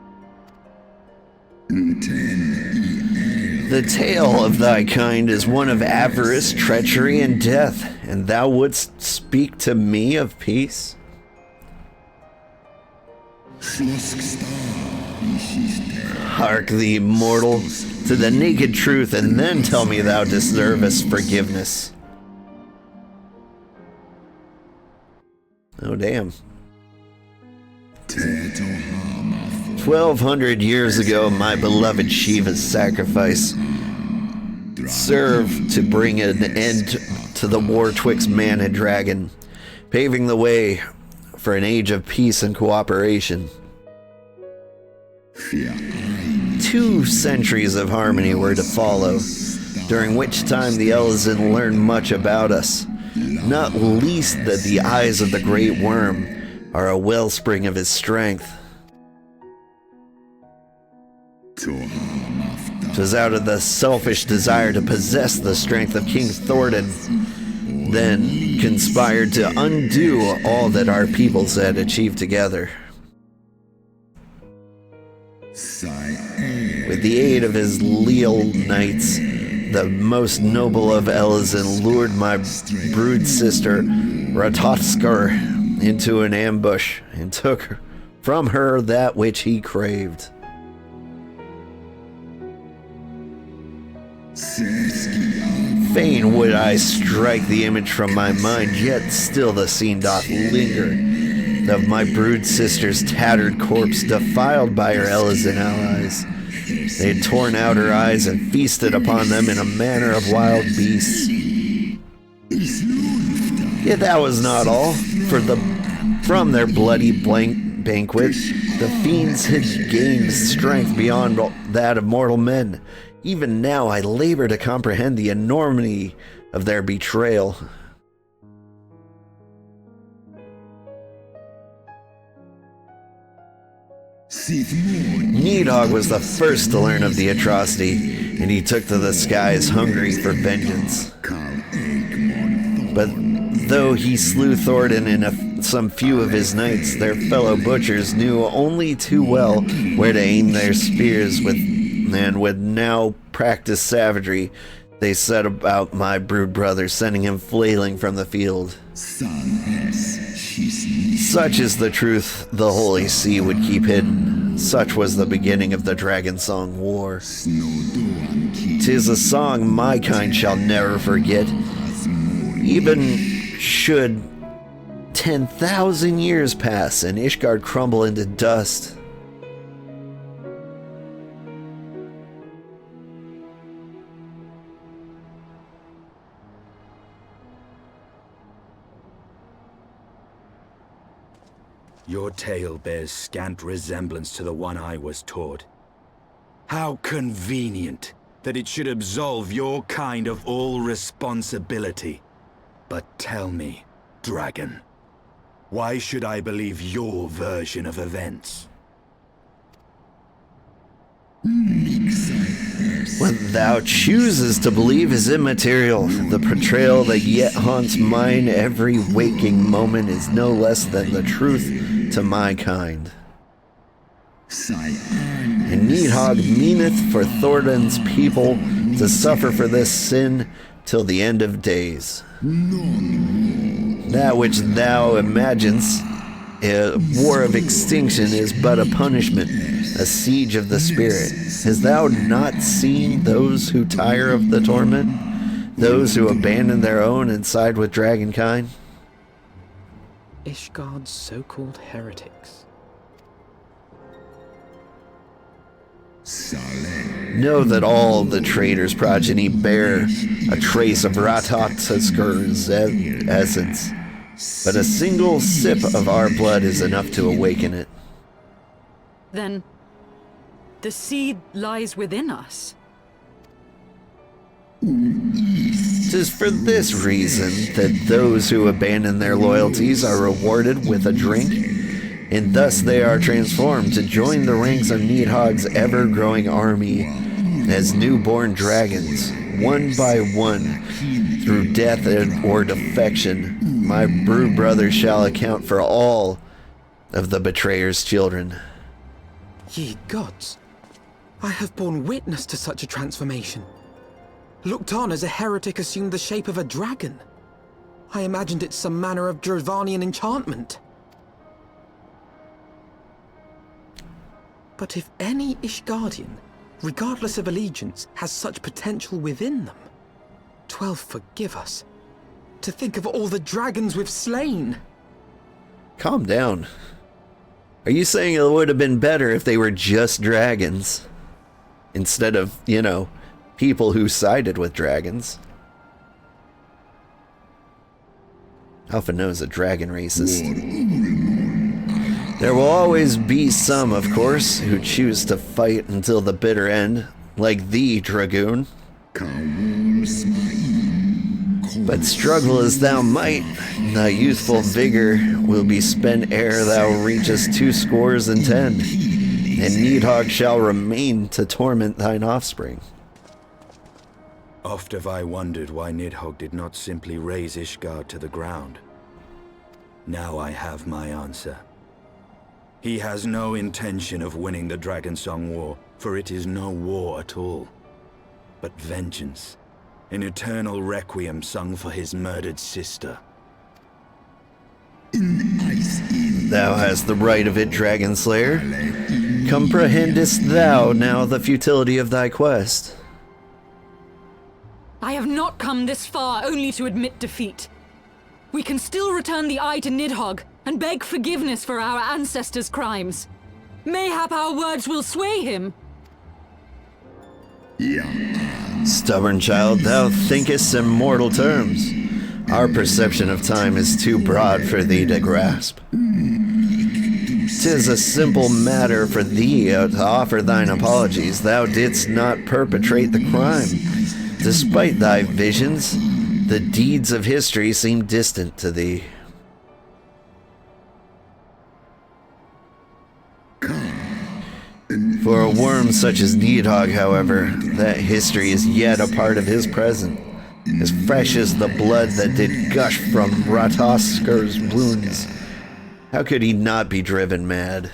The tale of thy kind is one of avarice, treachery, and death, and thou wouldst speak to me of peace? Hark thee, mortal, to the naked truth, and then tell me thou deservest forgiveness. Oh, damn. 1,200 years ago, my beloved Shiva's sacrifice served to bring an end to the war twixt man and dragon, paving the way for an age of peace and cooperation. 2 centuries of harmony were to follow, during which time the Elezen learned much about us, not least that the eyes of the great worm are a wellspring of his strength. 'Twas out of the selfish desire to possess the strength of King Thordan, then conspired to undo all that our peoples had achieved together. With the aid of his leal knights, the most noble of Elezen lured my brood sister Ratotskar into an ambush and took from her that which he craved. Fain would I strike the image from my mind, yet still the scene doth linger, of my brood sister's tattered corpse defiled by her Elezen allies. They had torn out her eyes and feasted upon them in a manner of wild beasts. Yet that was not all, for from their bloody banquet, the fiends had gained strength beyond that of mortal men. Even now I labor to comprehend the enormity of their betrayal. Nidhogg was the first to learn of the atrocity, and he took to the skies hungry for vengeance. But though he slew Thordan and some few of his knights, their fellow butchers knew only too well where to aim their spears and with now practiced savagery, they set about my brood brother, sending him flailing from the field. Such is the truth the Holy See would keep hidden. Such was the beginning of the Dragon Song War. 'Tis a song my kind shall never forget, even should 10,000 years pass and Ishgard crumble into dust. Your tale bears scant resemblance to the one I was taught. How convenient that it should absolve your kind of all responsibility. But tell me, dragon, why should I believe your version of events? What thou chooses to believe is immaterial. The portrayal that yet haunts mine every waking moment is no less than the truth to my kind. And Needhog meaneth for Thornton's people to suffer for this sin till the end of days. That which thou imaginest a war of extinction is but a punishment, a siege of the spirit. Hast thou not seen those who tire of the torment? Those who abandon their own and side with dragonkind? Ishgard's so-called heretics. Know that all the traitor's progeny bear a trace of Ratatoskir's essence, but a single sip of our blood is enough to awaken it. Then, the seed lies within us. 'Tis for this reason that those who abandon their loyalties are rewarded with a drink, and thus they are transformed to join the ranks of Needhog's ever-growing army as newborn dragons, one by one, through death or defection. My brood brother shall account for all of the betrayer's children. Ye gods, I have borne witness to such a transformation. Looked on as a heretic assumed the shape of a dragon. I imagined it some manner of Dravanian enchantment. But if any Ishgardian, regardless of allegiance, has such potential within them, 12 forgive us. To think of all the dragons we've slain. Calm down. Are you saying it would have been better if they were just dragons? Instead of, you know, people who sided with dragons? Alpha knows a dragon racist. There will always be some, of course, who choose to fight until the bitter end, like thee, Dragoon. But struggle as thou might, thy youthful vigor will be spent ere thou reachest 210, and Needhog shall remain to torment thine offspring. Oft have I wondered why Nidhogg did not simply raze Ishgard to the ground. Now I have my answer. He has no intention of winning the Dragonsong War, for it is no war at all, but vengeance. An eternal requiem sung for his murdered sister. Thou hast the right of it, Dragon Slayer. Comprehendest thou now the futility of thy quest? I have not come this far only to admit defeat. We can still return the eye to Nidhogg and beg forgiveness for our ancestors' crimes. Mayhap our words will sway him. Stubborn child, thou thinkest in mortal terms. Our perception of time is too broad for thee to grasp. 'Tis a simple matter for thee to offer thine apologies. Thou didst not perpetrate the crime. Despite thy visions, the deeds of history seem distant to thee. For a worm such as Needhogg, however, that history is yet a part of his present, as fresh as the blood that did gush from Ratatoskir's wounds. How could he not be driven mad?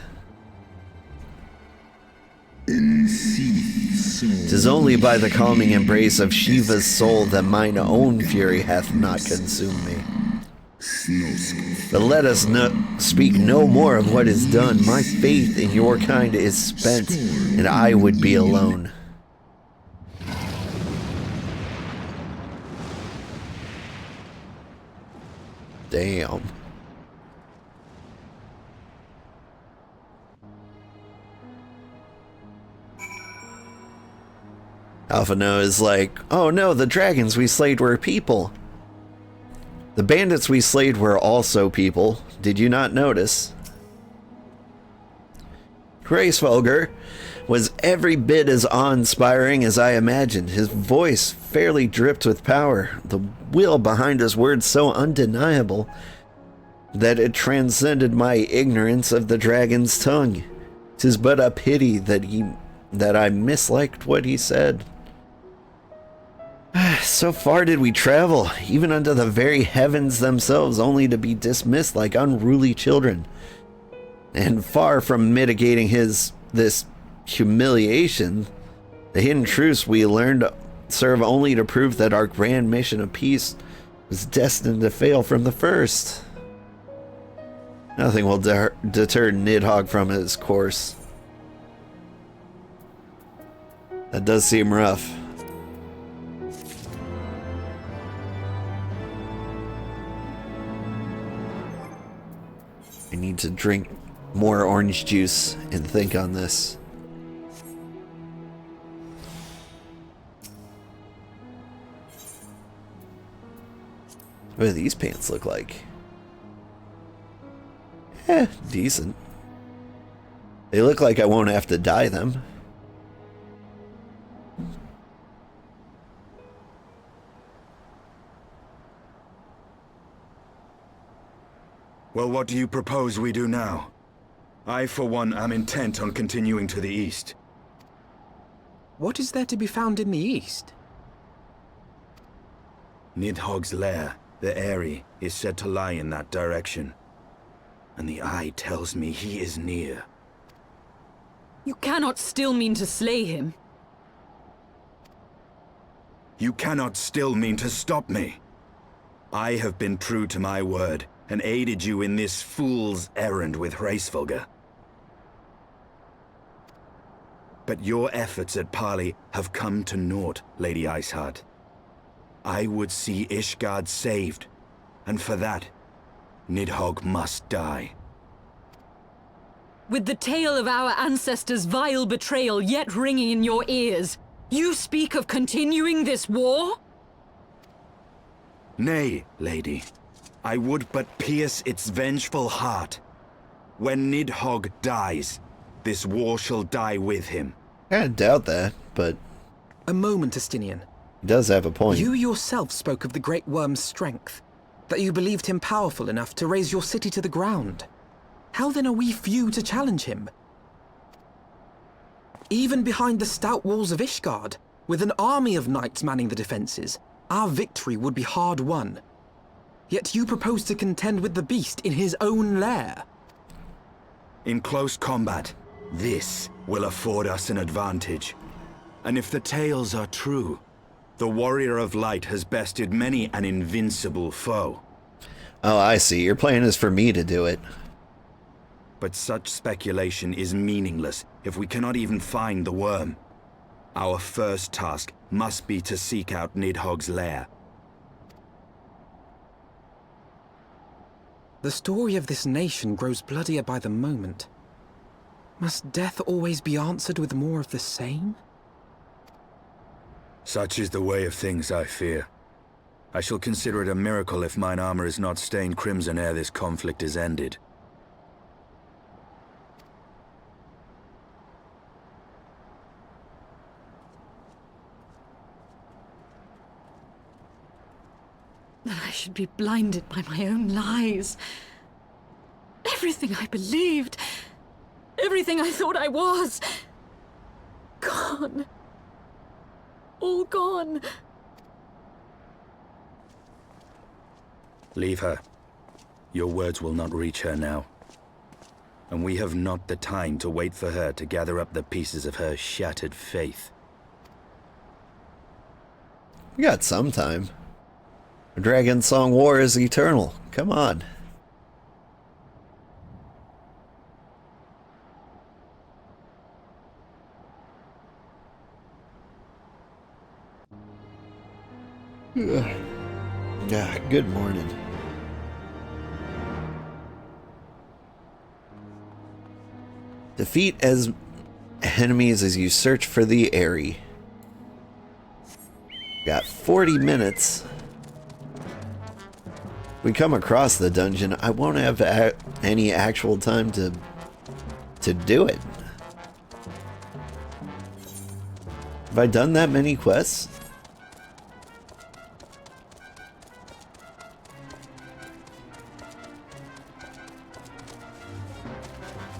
'Tis only by the calming embrace of Shiva's soul that mine own fury hath not consumed me. But let us speak no more of what is done. My faith in your kind is spent, and I would be alone. Damn. Alphino is like, oh no, the dragons we slayed were people. The bandits we slayed were also people. Did you not notice? Hraesvelgr was every bit as awe-inspiring as I imagined. His voice fairly dripped with power, the will behind his words so undeniable that it transcended my ignorance of the dragon's tongue. 'Tis but a pity that he that I misliked what he said. So far did we travel, even unto the very heavens themselves, only to be dismissed like unruly children. And far from mitigating this humiliation, the hidden truths we learned serve only to prove that our grand mission of peace was destined to fail from the first. Nothing will deter Nidhogg from his course. That does seem rough. I need to drink more orange juice and think on this. What do these pants look like? Decent. They look like I won't have to dye them. Well, what do you propose we do now? I, for one, am intent on continuing to the east. What is there to be found in the east? Nidhogg's lair, the Eyrie, is said to lie in that direction. And the eye tells me he is near. You cannot still mean to slay him. You cannot still mean to stop me. I have been true to my word, and aided you in this fool's errand with Hraesvelgr. But your efforts at parley have come to naught, Lady Iceheart. I would see Ishgard saved, and for that, Nidhogg must die. With the tale of our ancestors' vile betrayal yet ringing in your ears, you speak of continuing this war? Nay, lady. I would but pierce its vengeful heart. When Nidhogg dies, this war shall die with him. I doubt that, but A moment, Estinian. he does have a point. You yourself spoke of the Great Worm's strength, that you believed him powerful enough to raise your city to the ground. How then are we few to challenge him? Even behind the stout walls of Ishgard, with an army of knights manning the defenses, our victory would be hard won. Yet you propose to contend with the beast in his own lair. In close combat, this will afford us an advantage. And if the tales are true, the Warrior of Light has bested many an invincible foe. Oh, I see. Your plan is for me to do it. But such speculation is meaningless if we cannot even find the worm. Our first task must be to seek out Nidhogg's lair. The story of this nation grows bloodier by the moment. Must death always be answered with more of the same? Such is the way of things, I fear. I shall consider it a miracle if mine armor is not stained crimson ere this conflict is ended. That I should be blinded by my own lies. Everything I believed, everything I thought I was, gone. All gone. Leave her. Your words will not reach her now. And we have not the time to wait for her to gather up the pieces of her shattered faith. We got some time. A Dragon Song War is eternal. Come on. Yeah, good morning. Defeat as enemies as you search for the Eyrie. Got 40 minutes. We come across the dungeon, I won't have any actual time to do it. Have I done that many quests?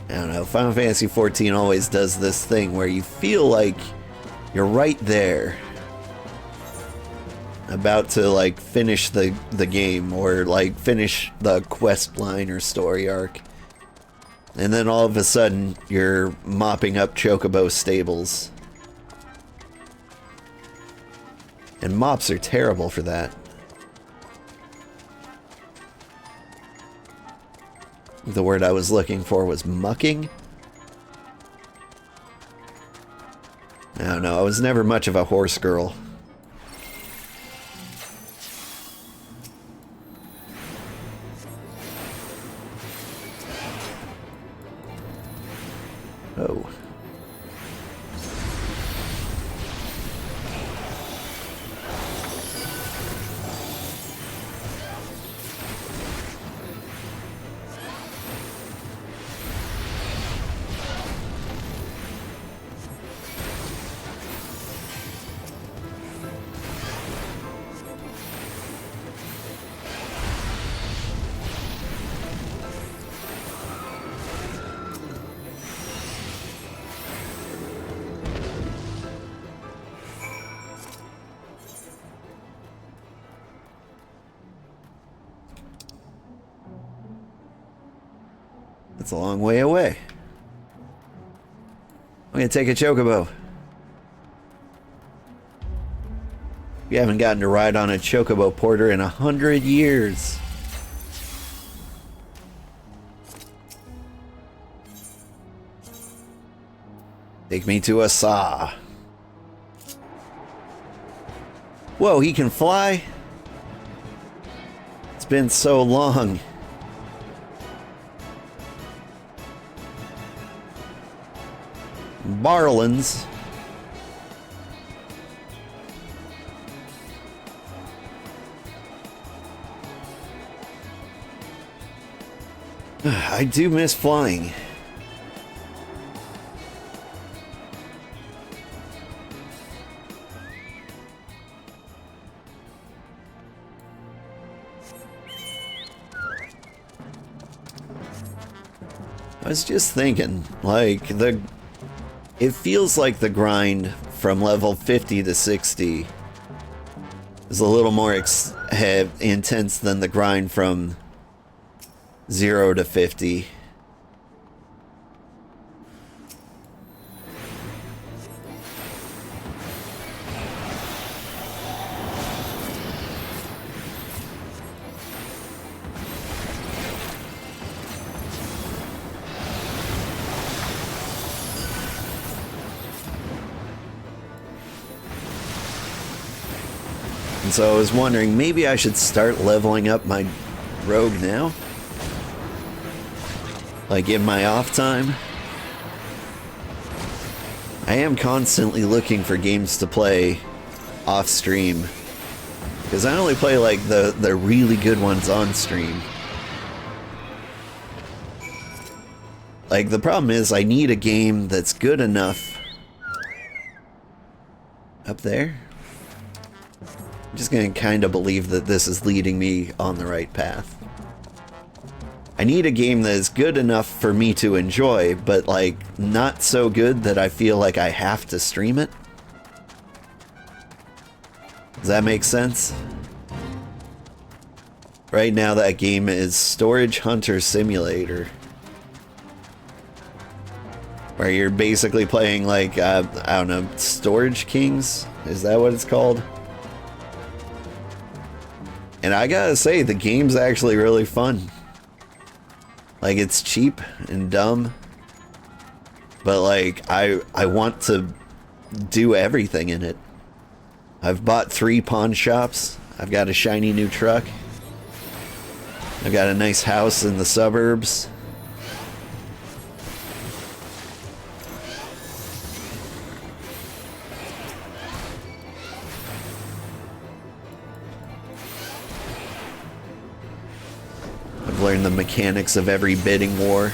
I don't know, Final Fantasy XIV always does this thing where you feel like you're right there, about to like finish the game or like finish the quest line or story arc, and then all of a sudden you're mopping up Chocobo stables. And mops are terrible for that. The word I was looking for was mucking. I don't know, I was never much of a horse girl. Oh. That's a long way away. I'm gonna take a Chocobo. We haven't gotten to ride on a Chocobo Porter in 100 years. Take me to a saw. Whoa, he can fly? It's been so long. Barlins. I do miss flying. I was just thinking, like, it feels like the grind from level 50 to 60 is a little more intense than the grind from 0 to 50. And so I was wondering, maybe I should start leveling up my rogue now? Like in my off time? I am constantly looking for games to play off stream, because I only play like the really good ones on stream. Like, the problem is I need a game that's good enough. Up there? I'm just gonna kind of believe that this is leading me on the right path. I need a game that is good enough for me to enjoy, but like not so good that I feel like I have to stream it. Does that make sense? Right now that game is Storage Hunter Simulator, where you're basically playing like, I don't know, Storage Kings? Is that what it's called? And I gotta say, the game's actually really fun. Like, it's cheap and dumb, but like, I want to do everything in it. I've bought 3 pawn shops. I've got a shiny new truck. I've got a nice house in the suburbs. I've learned the mechanics of every bidding war.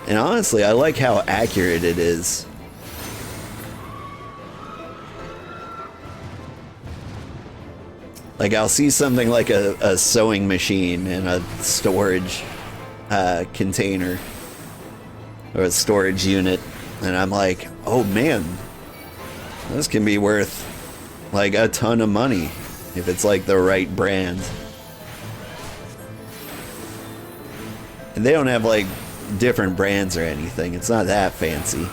And honestly, I like how accurate it is. Like, I'll see something like a sewing machine in a storage container or a storage unit, and I'm like, oh man, this can be worth like a ton of money if it's like the right brand. And they don't have like different brands or anything. It's not that fancy.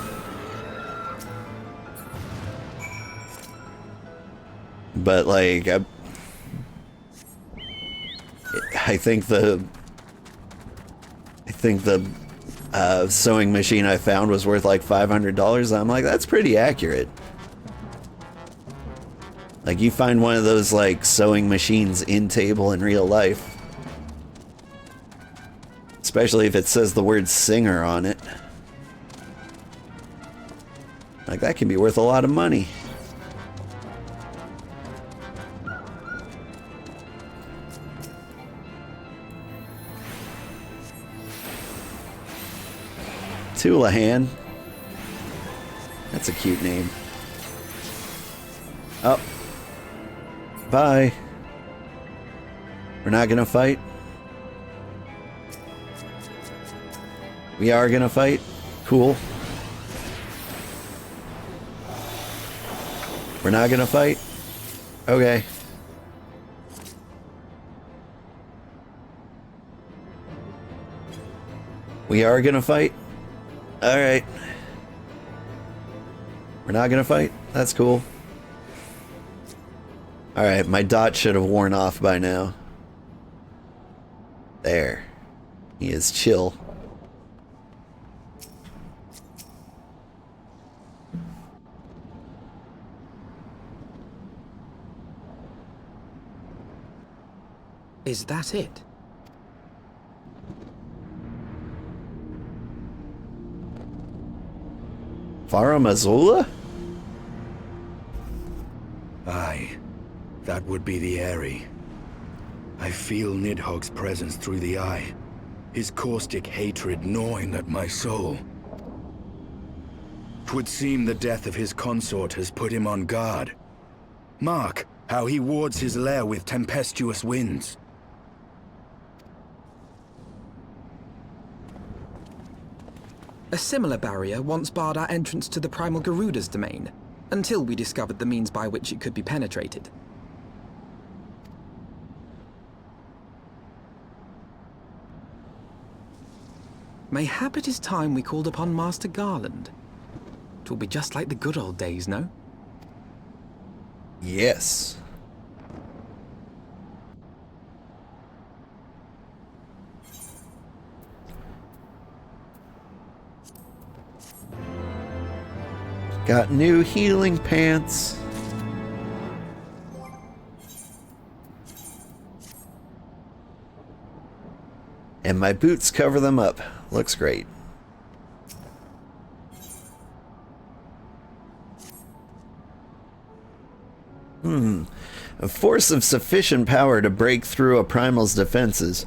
But like, I think the sewing machine I found was worth like $500. I'm like, that's pretty accurate. Like, you find one of those like sewing machines in table in real life, especially if it says the word singer on it, like, that can be worth a lot of money. Tulahan. That's a cute name. Oh. Bye. We're not gonna fight? We are gonna fight? Cool. We're not gonna fight? Okay. We are gonna fight? Alright. We're not gonna fight? That's cool. Alright, my dot should have worn off by now. There. He is chill. Is that it? Faramazula? Aye, that would be the Eyrie. I feel Nidhogg's presence through the eye, his caustic hatred gnawing at my soul. 'Twould seem the death of his consort has put him on guard. Mark how he wards his lair with tempestuous winds. A similar barrier once barred our entrance to the Primal Garuda's domain, until we discovered the means by which it could be penetrated. Mayhap it is time we called upon Master Garland. 'Twill be just like the good old days, no? Yes. Got new healing pants. And my boots cover them up. Looks great. A force of sufficient power to break through a primal's defenses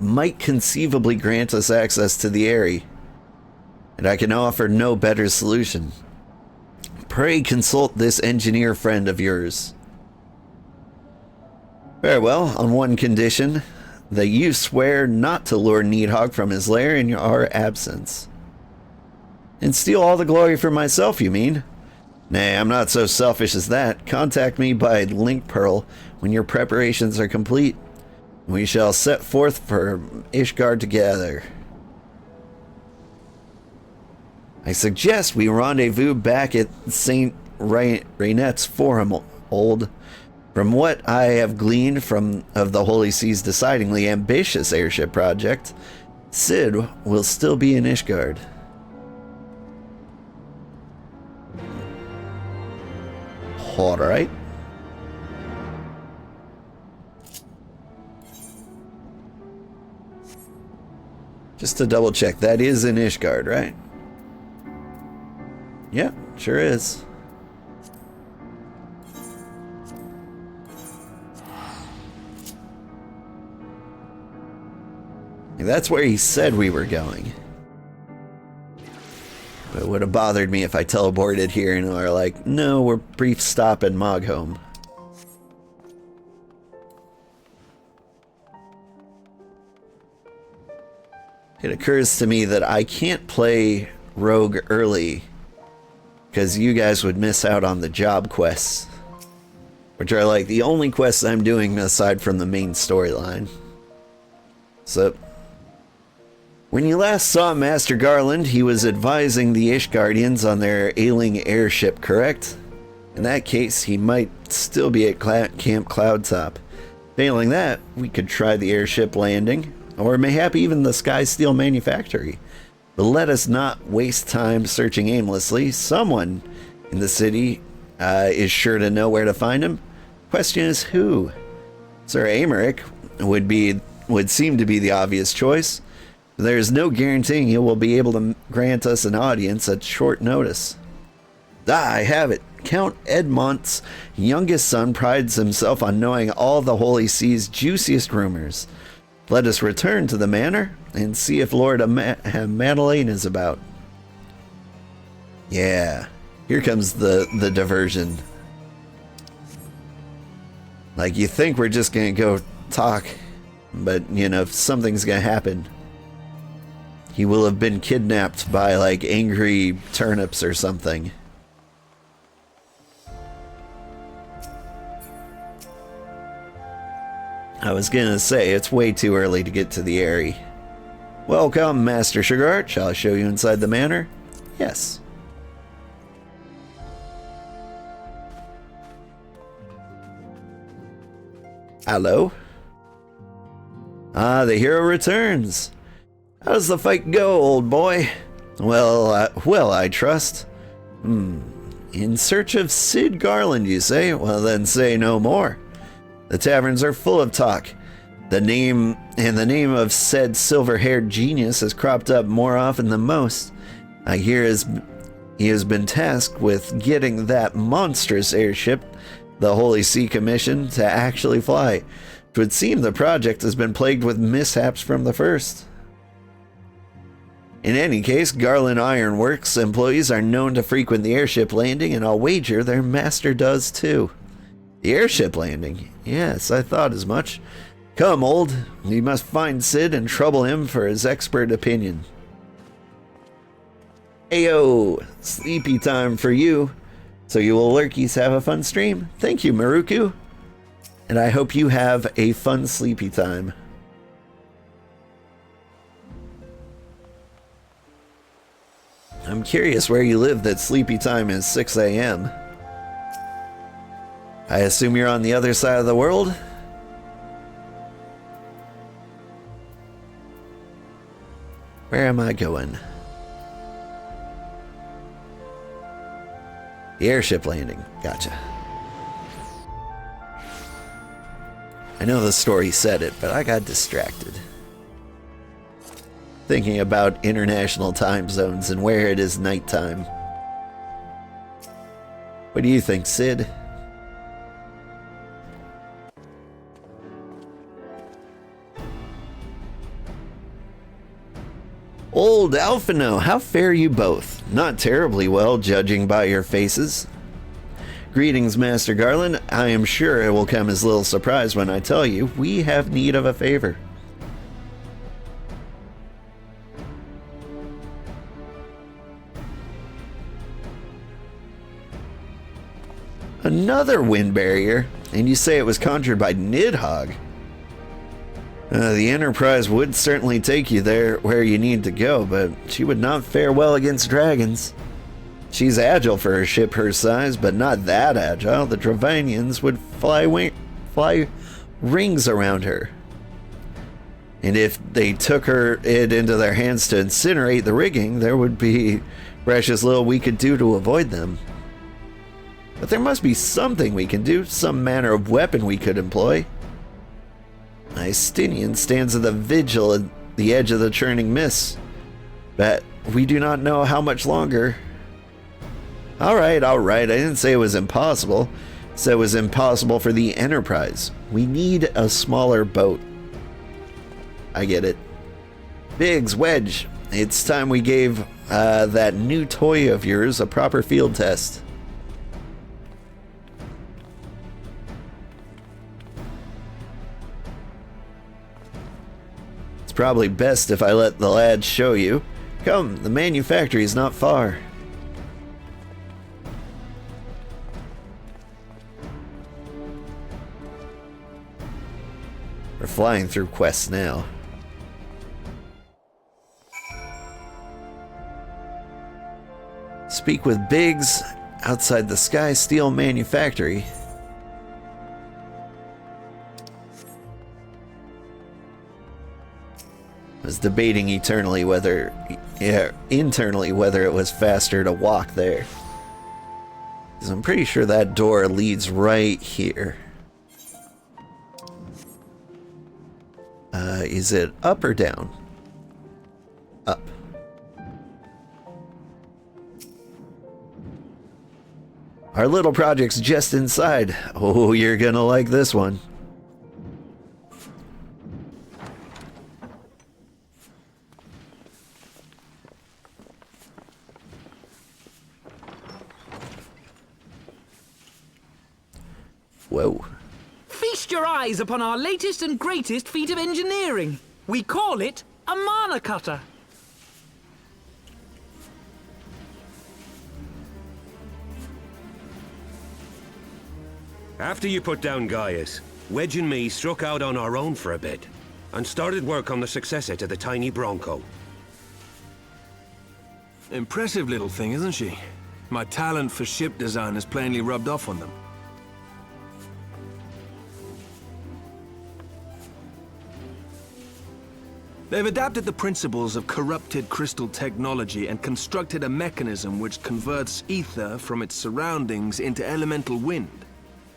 might conceivably grant us access to the Eyrie, and I can offer no better solution. Pray consult this engineer friend of yours. Very well, on one condition, that you swear not to lure Nidhogg from his lair in our absence. And steal all the glory for myself, you mean? Nay, I'm not so selfish as that. Contact me by link pearl when your preparations are complete. We shall set forth for Ishgard together. I suggest we rendezvous back at St. Raynet's Forum, old. From what I have gleaned of the Holy Sea's decidingly ambitious airship project, Sid will still be in Ishgard. Alright. Just to double check, that is in Ishgard, right? Yeah, sure is. That's where he said we were going. But it would have bothered me if I teleported here and are like, no, we're brief stop in Mogholm. It occurs to me that I can't play Rogue early because you guys would miss out on the job quests, which are like the only quests I'm doing aside from the main storyline. So, when you last saw Master Garland, he was advising the Ishgardians on their ailing airship, correct? In that case, he might still be at Camp Cloudtop. Failing that, we could try the airship landing, or mayhap even the Skysteel Manufactory. But let us not waste time searching aimlessly. Someone in the city is sure to know where to find him. Question is who? Sir Aymeric would seem to be the obvious choice. There is no guaranteeing he will be able to grant us an audience at short notice. Ah, I have it. Count Edmont's youngest son prides himself on knowing all the Holy See's juiciest rumors. Let us return to the manor and see if Lord Madeleine is about. Yeah, here comes the diversion. Like, you think we're just gonna go talk, but, you know, something's gonna happen. He will have been kidnapped by, like, angry turnips or something. I was gonna say, it's way too early to get to the Eyrie. Welcome, Master Sugarheart. Shall I show you inside the manor? Yes. Hello? Ah, the hero returns. How does the fight go, old boy? Well, I trust. In search of Sid Garland, you say? Well, then say no more. The taverns are full of talk. The name of said silver-haired genius has cropped up more often than most. I hear he has been tasked with getting that monstrous airship the Holy See commissioned to actually fly. It would seem the project has been plagued with mishaps from the first. In any case, Garland Ironworks employees are known to frequent the airship landing, and I'll wager their master does too. The airship landing? Yes, I thought as much. Come, old. We must find Sid and trouble him for his expert opinion. Ayo, sleepy time for you. So you will lurkies have a fun stream? Thank you, Maruku. And I hope you have a fun sleepy time. I'm curious where you live that sleepy time is 6 a.m. I assume you're on the other side of the world? Where am I going? The airship landing. Gotcha. I know the story said it, but I got distracted. Thinking about international time zones and where it is nighttime. What do you think, Sid? Old Alphino, how fare you both? Not terribly well, judging by your faces. Greetings, Master Garland. I am sure it will come as little surprise when I tell you we have need of a favor. Another wind barrier? And you say it was conjured by Nidhogg? The Enterprise would certainly take you there where you need to go, but she would not fare well against dragons. She's agile for a ship her size, but not that agile. The Dravanians would fly rings around her. And if they took it into their hands to incinerate the rigging, there would be precious little we could do to avoid them. But there must be something we can do, some manner of weapon we could employ. Istinian stands at the vigil at the edge of the churning mist, but we do not know how much longer. Alright, I didn't say it was impossible. I said it was impossible for the Enterprise. We need a smaller boat. I get it. Biggs, Wedge, it's time we gave that new toy of yours a proper field test. probably best if I let the lads show you. Come, the manufactory is not far. We're flying through quests now. Speak with Biggs outside the Sky Steel Manufactory. I was debating internally whether it was faster to walk there. Because I'm pretty sure that door leads right here. Is it up or down? Up. Our little project's just inside. Oh, you're gonna like this one. Whoa. Feast your eyes upon our latest and greatest feat of engineering. We call it a mana cutter. After you put down Gaius, Wedge and me struck out on our own for a bit, and started work on the successor to the tiny Bronco. Impressive little thing, isn't she? My talent for ship design has plainly rubbed off on them. They've adapted the principles of corrupted crystal technology and constructed a mechanism which converts ether from its surroundings into elemental wind.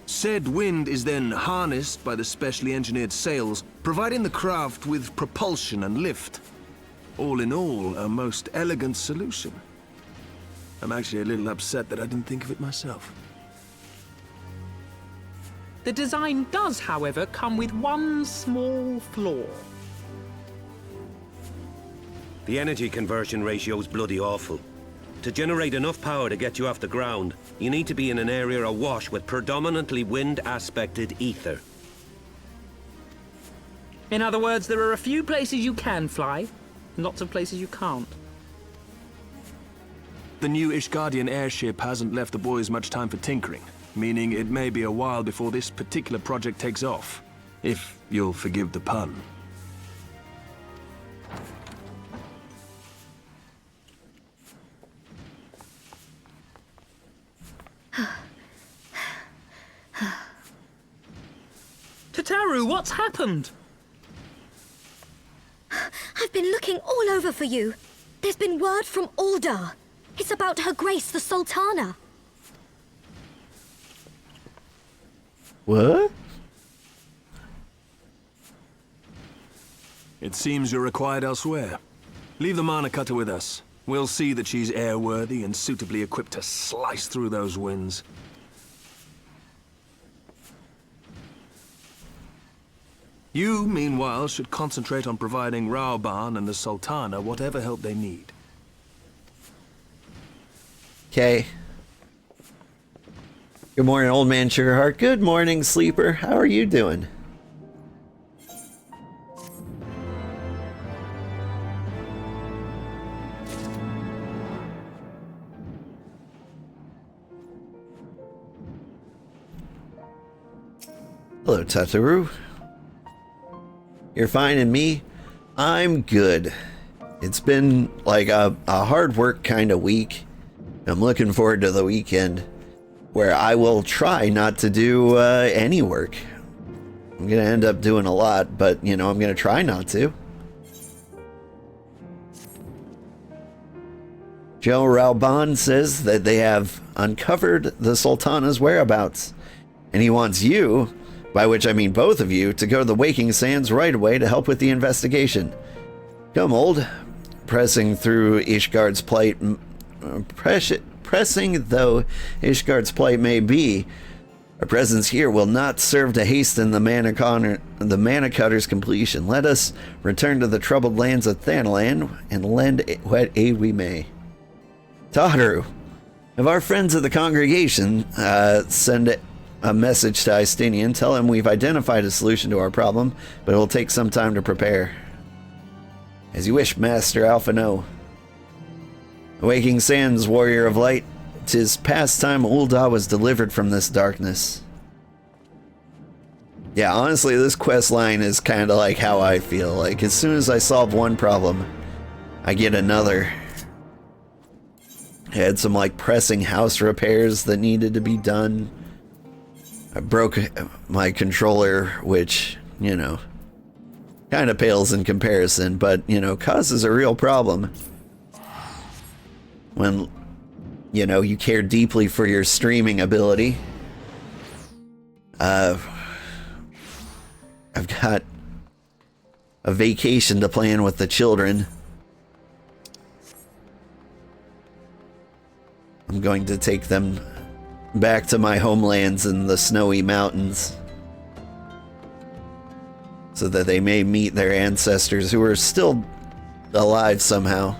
Said wind is then harnessed by the specially engineered sails, providing the craft with propulsion and lift. All in all, a most elegant solution. I'm actually a little upset that I didn't think of it myself. The design does, however, come with one small flaw. The energy conversion ratio's bloody awful. To generate enough power to get you off the ground, you need to be in an area awash with predominantly wind-aspected ether. In other words, there are a few places you can fly, and lots of places you can't. The new Ishgardian airship hasn't left the boys much time for tinkering, meaning it may be a while before this particular project takes off. If you'll forgive the pun. Tataru, what's happened? I've been looking all over for you. There's been word from Aldar. It's about Her Grace the Sultana. What? It seems you're required elsewhere. Leave the mana cutter with us. We'll see that she's airworthy and suitably equipped to slice through those winds. You, meanwhile, should concentrate on providing Raoban and the Sultana whatever help they need. Okay. Good morning, old man Sugarheart. Good morning, sleeper. How are you doing? Hello, Tataru. You're fine, and me? I'm good. It's been like a hard work kind of week. I'm looking forward to the weekend where I will try not to do any work. I'm gonna end up doing a lot, but you know, I'm gonna try not to. Joe Raoban says that they have uncovered the Sultana's whereabouts, and he wants you, by which I mean both of you, to go to the Waking Sands right away to help with the investigation. Come, old. Pressing though Ishgard's plight may be, our presence here will not serve to hasten the mana cutter's completion. Let us return to the troubled lands of Thanalan and lend what aid we may. Tataru, if our friends of the congregation send a message to Istinian, tell him we've identified a solution to our problem, but it will take some time to prepare. As you wish, Master Alphino. Awaking Sands, Warrior of Light. 'Tis past time Ul'dah was delivered from this darkness. Yeah, honestly, this quest line is kind of like how I feel. Like, as soon as I solve one problem, I get another. I had some, like, pressing house repairs that needed to be done. I broke my controller, which, you know, kind of pales in comparison, but, you know, causes a real problem. When, you know, you care deeply for your streaming ability. I've got a vacation to plan with the children. I'm going to take them back to my homelands in the snowy mountains so that they may meet their ancestors who are still alive somehow.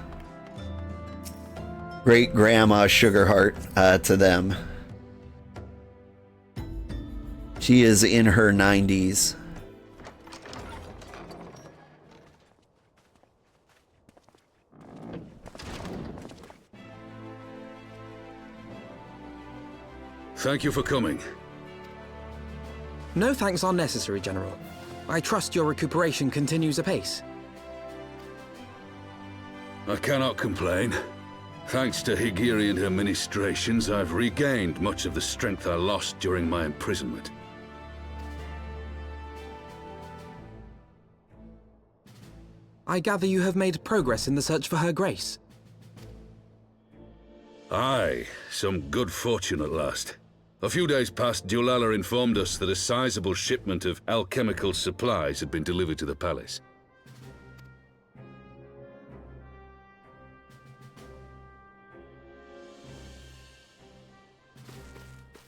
Great Grandma Sugarheart to them. She is in her 90s. Thank you for coming. No thanks are necessary, General. I trust your recuperation continues apace. I cannot complain. Thanks to Higiri and her ministrations, I've regained much of the strength I lost during my imprisonment. I gather you have made progress in the search for Her Grace. Aye, some good fortune at last. A few days past, Dulala informed us that a sizable shipment of alchemical supplies had been delivered to the palace.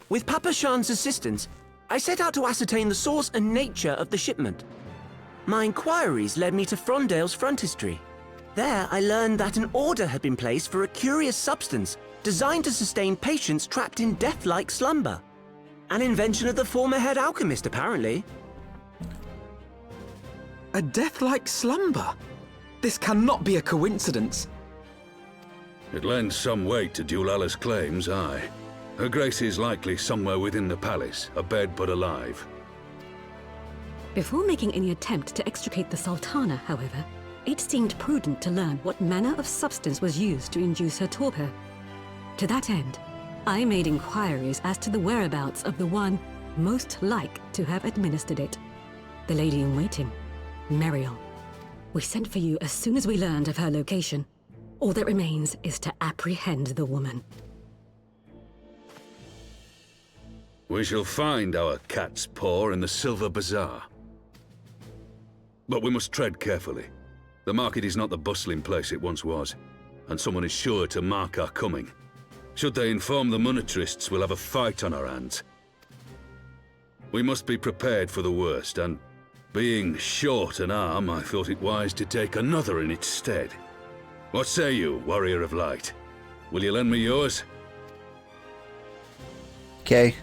With Papa Shan's assistance, I set out to ascertain the source and nature of the shipment. My inquiries led me to Frondale's frontistery. There, I learned that an order had been placed for a curious substance designed to sustain patients trapped in death-like slumber. An invention of the former head alchemist, apparently. A death-like slumber? This cannot be a coincidence. It lends some weight to Dulala's claims, aye. Her Grace is likely somewhere within the palace, abed but alive. Before making any attempt to extricate the Sultana, however, it seemed prudent to learn what manner of substance was used to induce her torpor. To that end, I made inquiries as to the whereabouts of the one most like to have administered it. The lady-in-waiting, Meriel. We sent for you as soon as we learned of her location. All that remains is to apprehend the woman. We shall find our cat's paw in the Silver Bazaar. But we must tread carefully. The market is not the bustling place it once was, and someone is sure to mark our coming. Should they inform the monetarists, we'll have a fight on our hands. We must be prepared for the worst, and being short an arm, I thought it wise to take another in its stead. What say you, Warrior of Light? Will you lend me yours? Okay.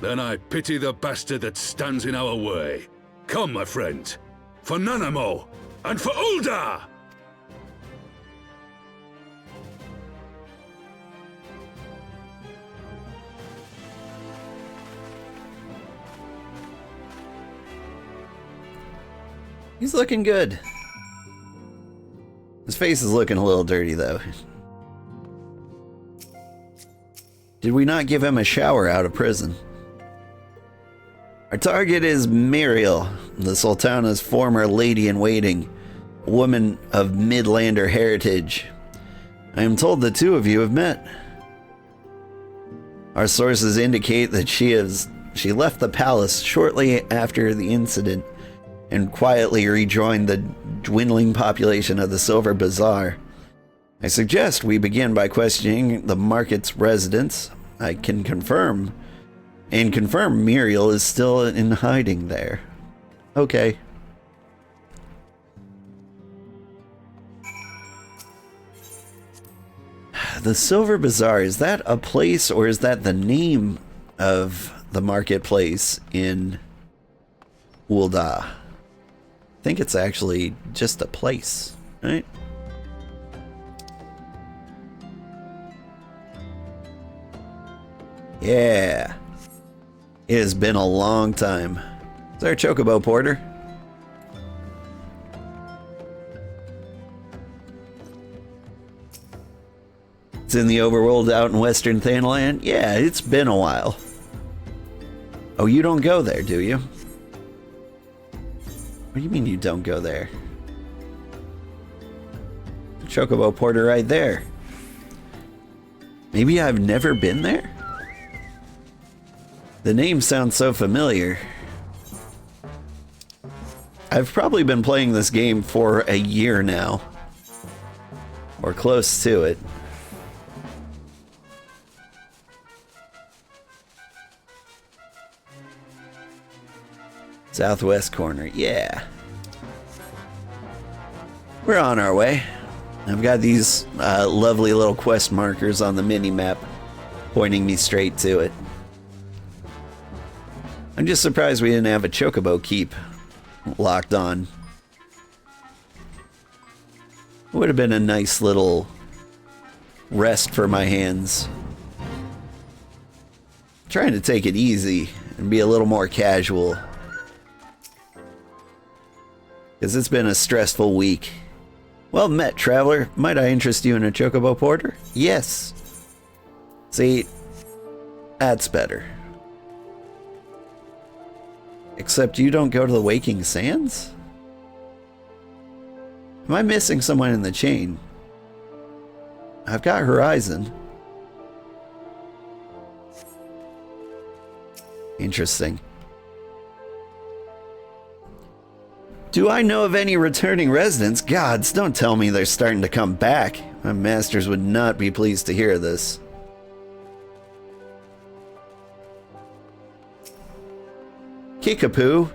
Then I pity the bastard that stands in our way. Come, my friends, for Nanamo and for Ul'dah! He's looking good. His face is looking a little dirty, though. Did we not give him a shower out of prison? Our target is Meriel, the Sultana's former lady-in-waiting, a woman of Midlander heritage. I am told the two of you have met. Our sources indicate that she left the palace shortly after the incident and quietly rejoined the dwindling population of the Silver Bazaar. I suggest we begin by questioning the market's residents. I can confirm Meriel is still in hiding there. Okay. The Silver Bazaar, is that a place or is that the name of the marketplace in Ul'dah? think it's actually just a place, right? Yeah. It has been a long time. Is there a chocobo porter? It's in the overworld out in western Thanalan? Yeah, it's been a while. Oh, you don't go there, do you? What do you mean you don't go there? Chocobo porter right there. Maybe I've never been there? The name sounds so familiar. I've probably been playing this game for a year now. Or close to it. Southwest corner, yeah. We're on our way. I've got these lovely little quest markers on the mini-map pointing me straight to it. I'm just surprised we didn't have a chocobo keep locked on. It would have been a nice little rest for my hands. Trying to take it easy and be a little more casual. Because it's been a stressful week. Well met, traveler. Might I interest you in a chocobo porter? Yes. See, that's better. Except you don't go to the Waking Sands? Am I missing someone in the chain? I've got Horizon. Interesting. Do I know of any returning residents? Gods, don't tell me they're starting to come back. My masters would not be pleased to hear this. Kickapoo.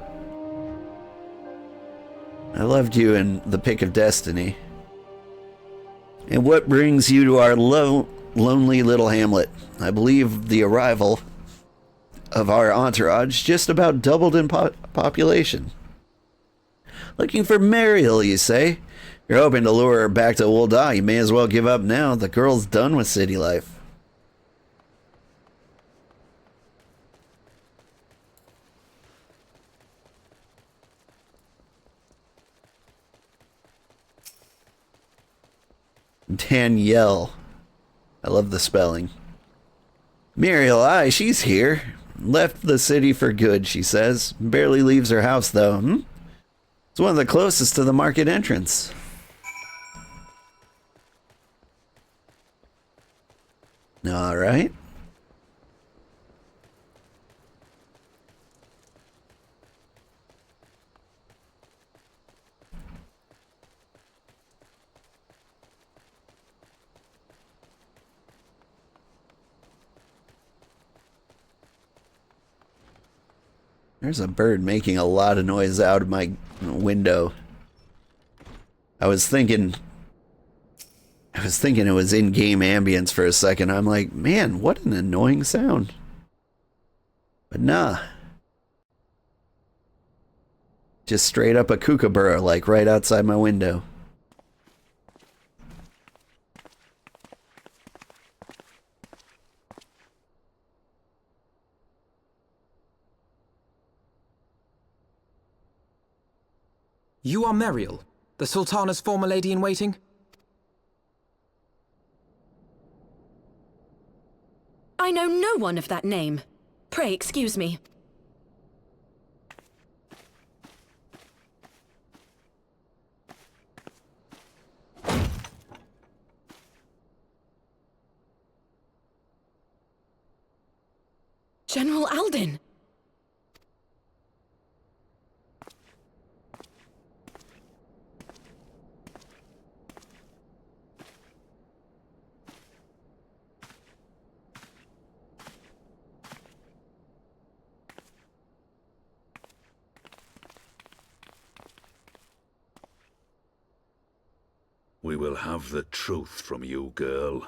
I loved you in The Pick of Destiny. And what brings you to our lonely little hamlet? I believe the arrival of our entourage just about doubled in population. Looking for Mariel, you say? You're hoping to lure her back to Ul'dah. You may as well give up now. The girl's done with city life. Danielle. I love the spelling. Muriel, aye, she's here. Left the city for good, she says. Barely leaves her house, though. It's one of the closest to the market entrance. All right. There's a bird making a lot of noise out of my window. I was thinking it was in-game ambience for a second. I'm like, man, what an annoying sound. But nah. Just straight up a kookaburra, like right outside my window. You are Mariel, the Sultana's former lady-in-waiting? I know no one of that name. Pray excuse me. General Alden! We will have the truth from you, girl.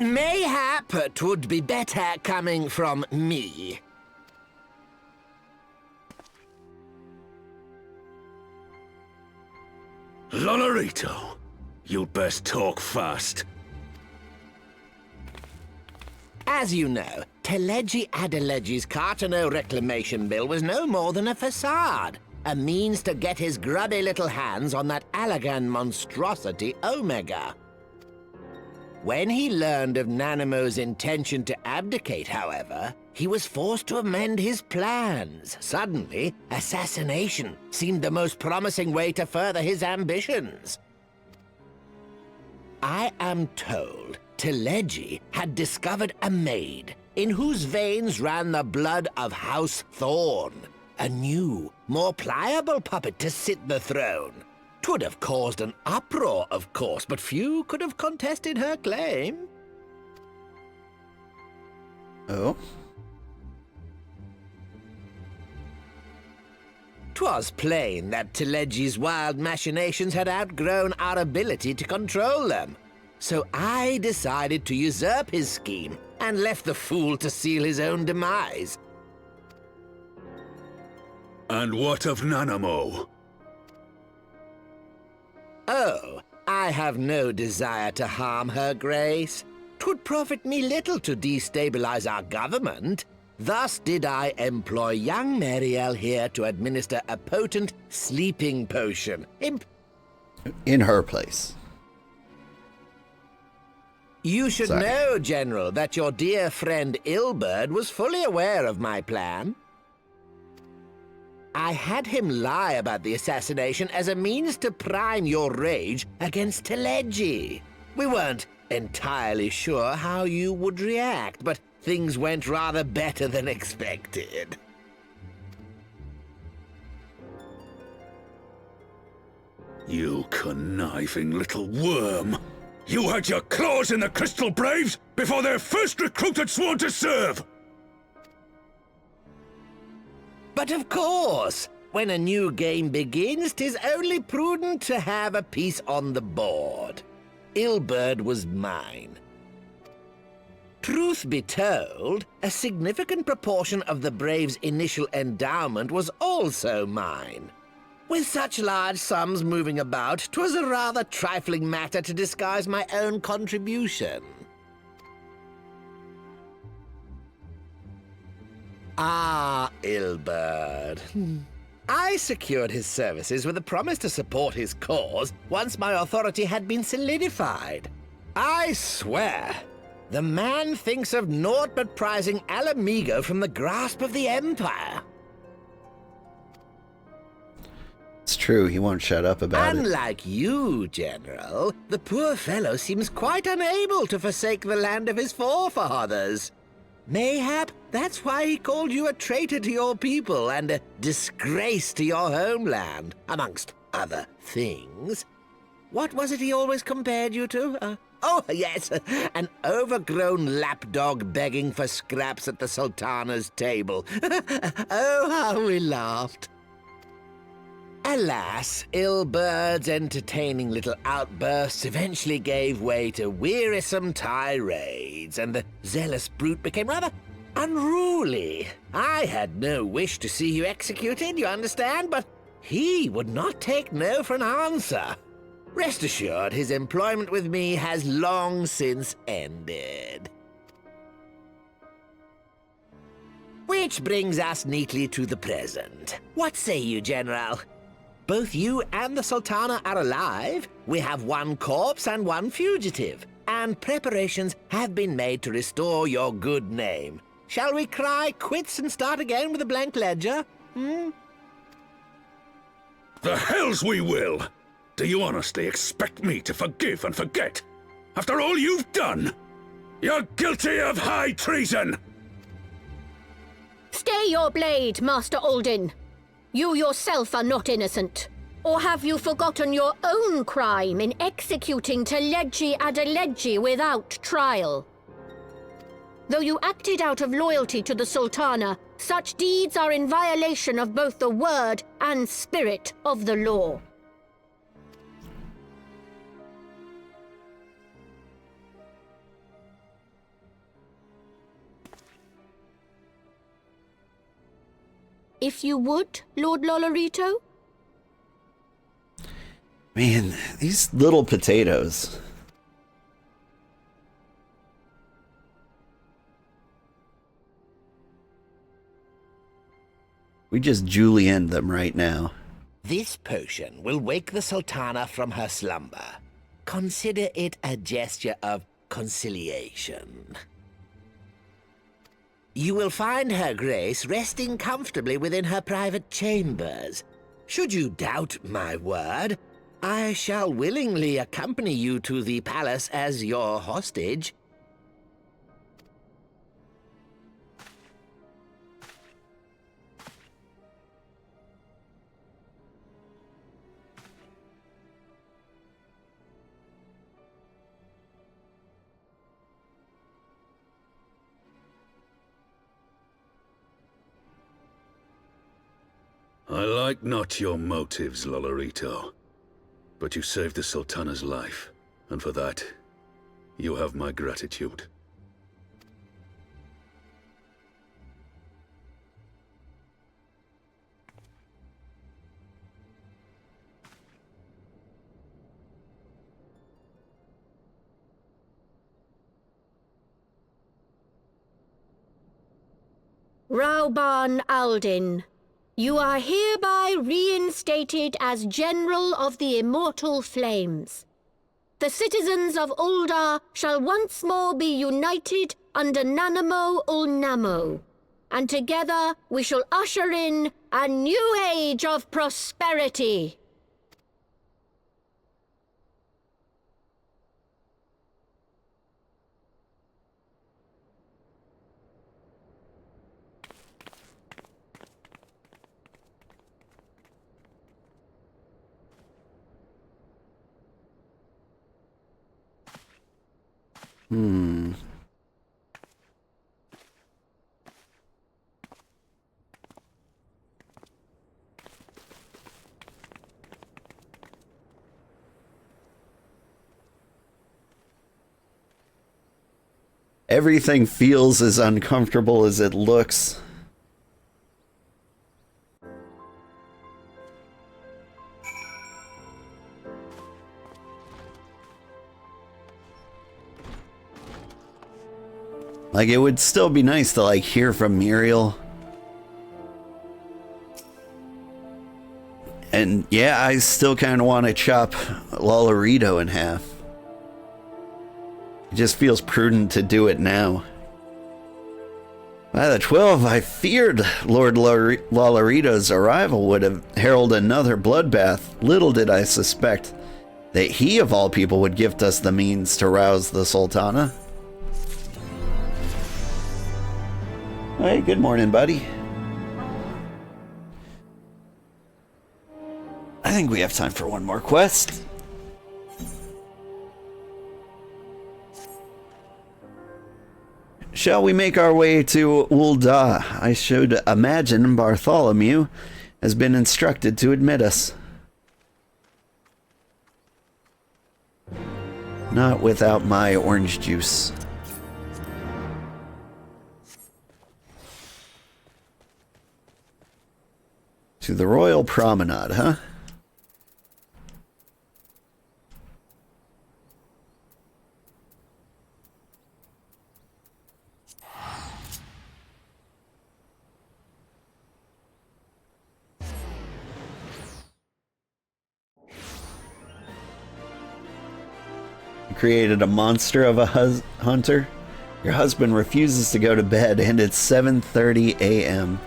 Mayhap 'twould be better coming from me. Lonorito, you'd best talk fast. As you know, Teleji Adeleji's Cartono reclamation bill was no more than a facade, a means to get his grubby little hands on that Allagan monstrosity Omega. When he learned of Nanamo's intention to abdicate, however, he was forced to amend his plans. Suddenly, assassination seemed the most promising way to further his ambitions. I am told Teleji had discovered a maid in whose veins ran the blood of House Thorn, a new, more pliable puppet to sit the throne. 'Twould have caused an uproar, of course, but few could have contested her claim. Oh? 'Twas plain that Teleji's wild machinations had outgrown our ability to control them. So I decided to usurp his scheme and left the fool to seal his own demise. And what of Nanamo? Oh, I have no desire to harm her grace. 'Twould profit me little to destabilize our government. Thus did I employ young Mariel here to administer a potent sleeping potion. In her place. You should Sorry. know, General, that your dear friend Ilberd was fully aware of my plan. I had him lie about the assassination as a means to prime your rage against Teleji. We weren't entirely sure how you would react, but things went rather better than expected. You conniving little worm! You had your claws in the Crystal Braves before their first recruit had sworn to serve! But of course, when a new game begins, 'tis only prudent to have a piece on the board. Ilberd was mine. Truth be told, a significant proportion of the Braves' initial endowment was also mine. With such large sums moving about, 'twas a rather trifling matter to disguise my own contribution. Ah, Ilberd. I secured his services with a promise to support his cause once my authority had been solidified. I swear, the man thinks of naught but prizing Alamigo from the grasp of the Empire. It's true, he won't shut up about it. Unlike you, General, the poor fellow seems quite unable to forsake the land of his forefathers. Mayhap that's why he called you a traitor to your people and a disgrace to your homeland, amongst other things. What was it he always compared you to? Oh, yes, an overgrown lapdog begging for scraps at the Sultana's table. Oh, how we laughed. Alas, Ilberd's entertaining little outbursts eventually gave way to wearisome tirades, and the zealous brute became rather unruly. I had no wish to see you executed, you understand, but he would not take no for an answer. Rest assured, his employment with me has long since ended. Which brings us neatly to the present. What say you, General? Both you and the Sultana are alive. We have one corpse and one fugitive, and preparations have been made to restore your good name. Shall we cry quits and start again with a blank ledger? The hells we will! Do you honestly expect me to forgive and forget? After all you've done? You're guilty of high treason! Stay your blade, Master Alden. You yourself are not innocent. Or have you forgotten your own crime in executing Teleji Adeleji without trial? Though you acted out of loyalty to the Sultana, such deeds are in violation of both the word and spirit of the law. if you would, Lord Lolorito? Man, these little potatoes. We just julienne them right now. This potion will wake the Sultana from her slumber. Consider it a gesture of conciliation. You will find her grace resting comfortably within her private chambers. Should you doubt my word, I shall willingly accompany you to the palace as your hostage. I like not your motives, Lolorito. But you saved the Sultana's life, and for that, you have my gratitude. Rauban Aldin, you are hereby reinstated as General of the Immortal Flames. The citizens of Ul'dah shall once more be united under Nanamo Ul'Namo, and together we shall usher in a new age of prosperity. Everything feels as uncomfortable as it looks. Like, it would still be nice to, like, hear from Muriel. And, yeah, I still kind of want to chop Lolorito in half. It just feels prudent to do it now. By the 12, I feared Lord Lolorito's arrival would have heralded another bloodbath. Little did I suspect that he, of all people, would gift us the means to rouse the Sultana. Hey, good morning, buddy. I think we have time for one more quest. Shall we make our way to Ul'dah? I should imagine Bartholomew has been instructed to admit us. Not without my orange juice. To the Royal Promenade, huh? You created a monster of a hunter? Your husband refuses to go to bed and it's 7:30 a.m.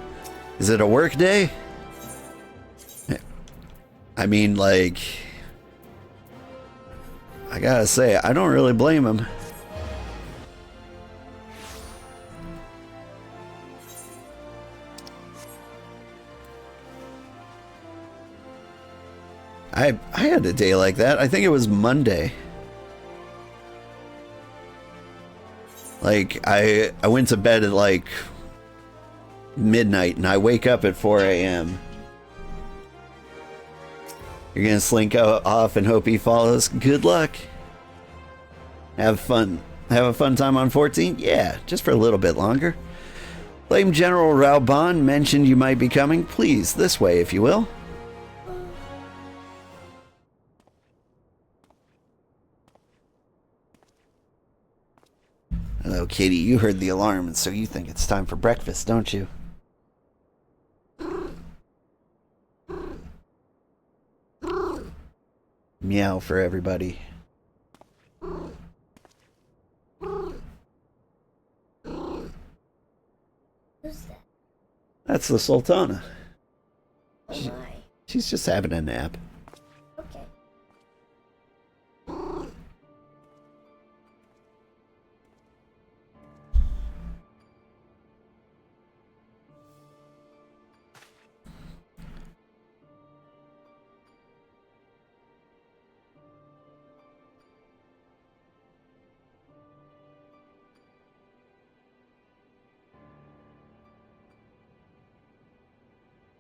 Is it a work day? I mean, like, I gotta say, I don't really blame him. I had a day like that. I think it was Monday. Like, I went to bed at like midnight and I wake up at 4 a.m. You're gonna slink off and hope he follows? Good luck. Have fun. Have a fun time on 14? Yeah, just for a little bit longer. Flame General Rauban mentioned you might be coming. Please, this way, if you will. Hello, Katie. You heard the alarm, and so you think it's time for breakfast, don't you? Meow for everybody. Who's that? That's the Sultana. Oh my. She's just having a nap. Okay.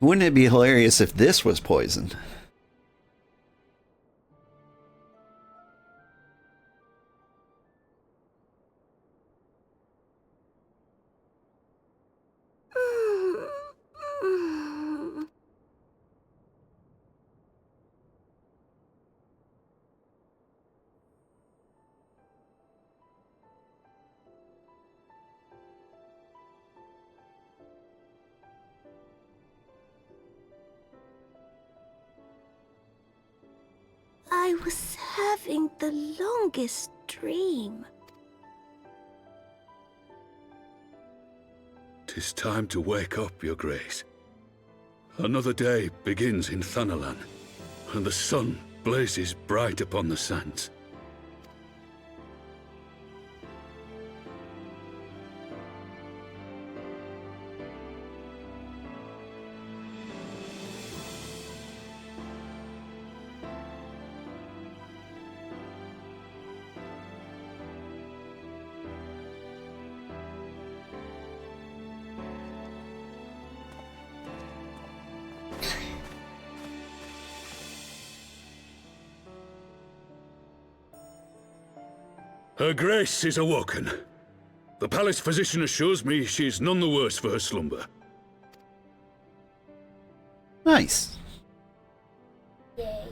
Wouldn't it be hilarious if this was poisoned? I was having the longest dream. 'Tis time to wake up, Your Grace. Another day begins in Thanalan, and the sun blazes bright upon the sands. Her Grace is awoken. The palace physician assures me she's none the worse for her slumber. Nice. Yay.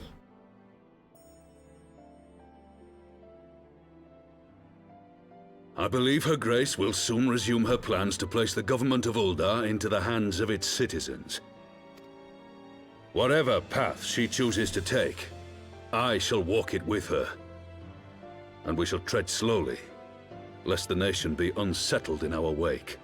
I believe Her Grace will soon resume her plans to place the government of Uldar into the hands of its citizens. Whatever path she chooses to take, I shall walk it with her. And we shall tread slowly, lest the nation be unsettled in our wake.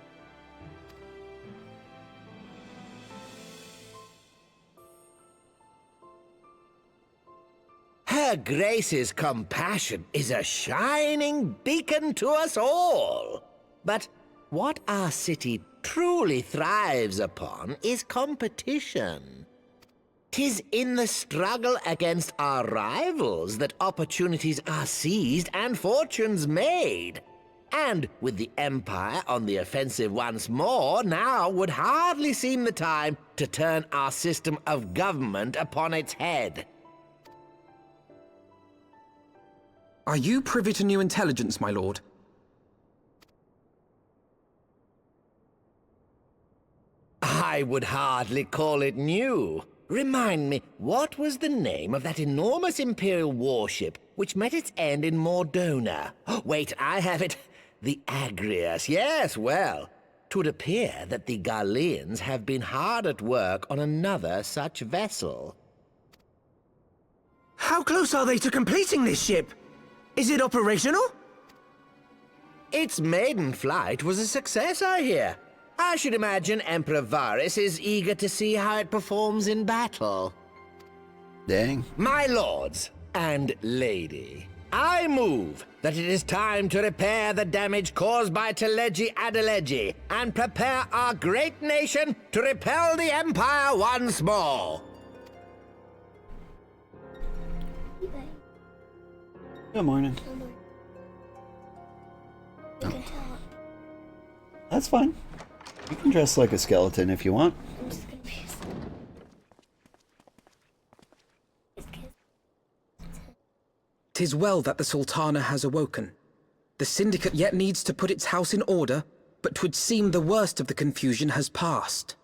Her Grace's compassion is a shining beacon to us all. But what our city truly thrives upon is competition. 'Tis in the struggle against our rivals that opportunities are seized and fortunes made. And with the Empire on the offensive once more, now would hardly seem the time to turn our system of government upon its head. Are you privy to new intelligence, my lord? I would hardly call it new. Remind me, what was the name of that enormous Imperial warship which met its end in Mordona? Wait, I have it. The Agrius. Yes, well, 'twould appear that the Garleans have been hard at work on another such vessel. How close are they to completing this ship? Is it operational? Its maiden flight was a success, I hear. I should imagine Emperor Varys is eager to see how it performs in battle. Dang. My lords and lady, I move that it is time to repair the damage caused by Teleji Adeleji and prepare our great nation to repel the Empire once more. Good morning. You can talk. That's fine. You can dress like a skeleton if you want. I'm just confused. "'Tis well that the Sultana has awoken. The Syndicate yet needs to put its house in order, but 'twould seem the worst of the confusion has passed.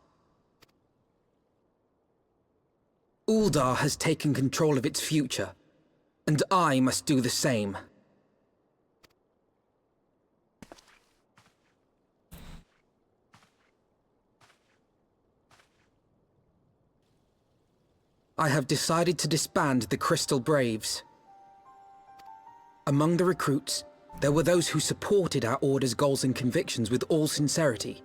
Uldar has taken control of its future, and I must do the same. I have decided to disband the Crystal Braves. Among the recruits, there were those who supported our Order's goals and convictions with all sincerity.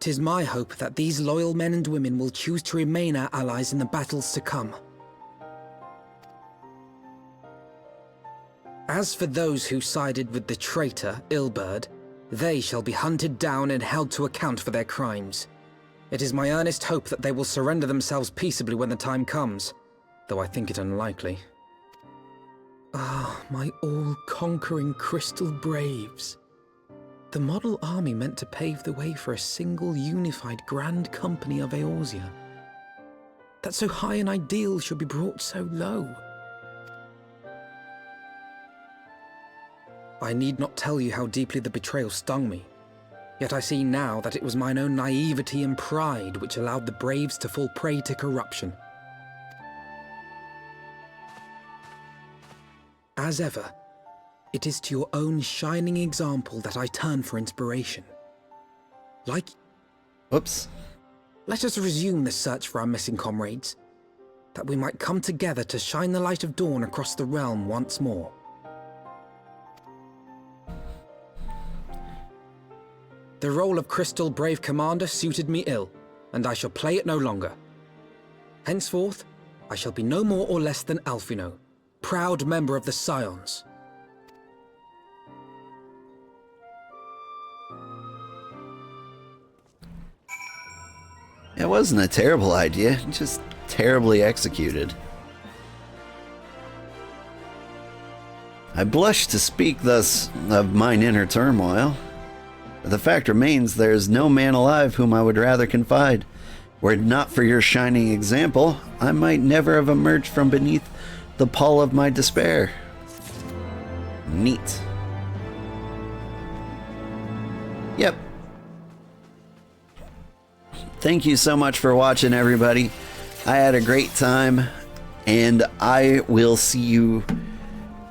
'Tis my hope that these loyal men and women will choose to remain our allies in the battles to come. As for those who sided with the traitor, Ilberd, they shall be hunted down and held to account for their crimes. It is my earnest hope that they will surrender themselves peaceably when the time comes, though I think it unlikely. Ah, my all-conquering Crystal Braves. The model army meant to pave the way for a single unified Grand Company of Eorzea. That so high an ideal should be brought so low. I need not tell you how deeply the betrayal stung me. Yet I see now that it was mine own naivety and pride which allowed the Braves to fall prey to corruption. As ever, it is to your own shining example that I turn for inspiration. Whoops. Let us resume the search for our missing comrades, that we might come together to shine the light of dawn across the realm once more. The role of Crystal Brave Commander suited me ill, and I shall play it no longer. Henceforth, I shall be no more or less than Alphino, proud member of the Scions. It wasn't a terrible idea, just terribly executed. I blush to speak thus of mine inner turmoil. The fact remains there is no man alive whom I would rather confide. Were it not for your shining example, I might never have emerged from beneath the pall of my despair. Neat. Yep. Thank you so much for watching, everybody. I had a great time, and I will see you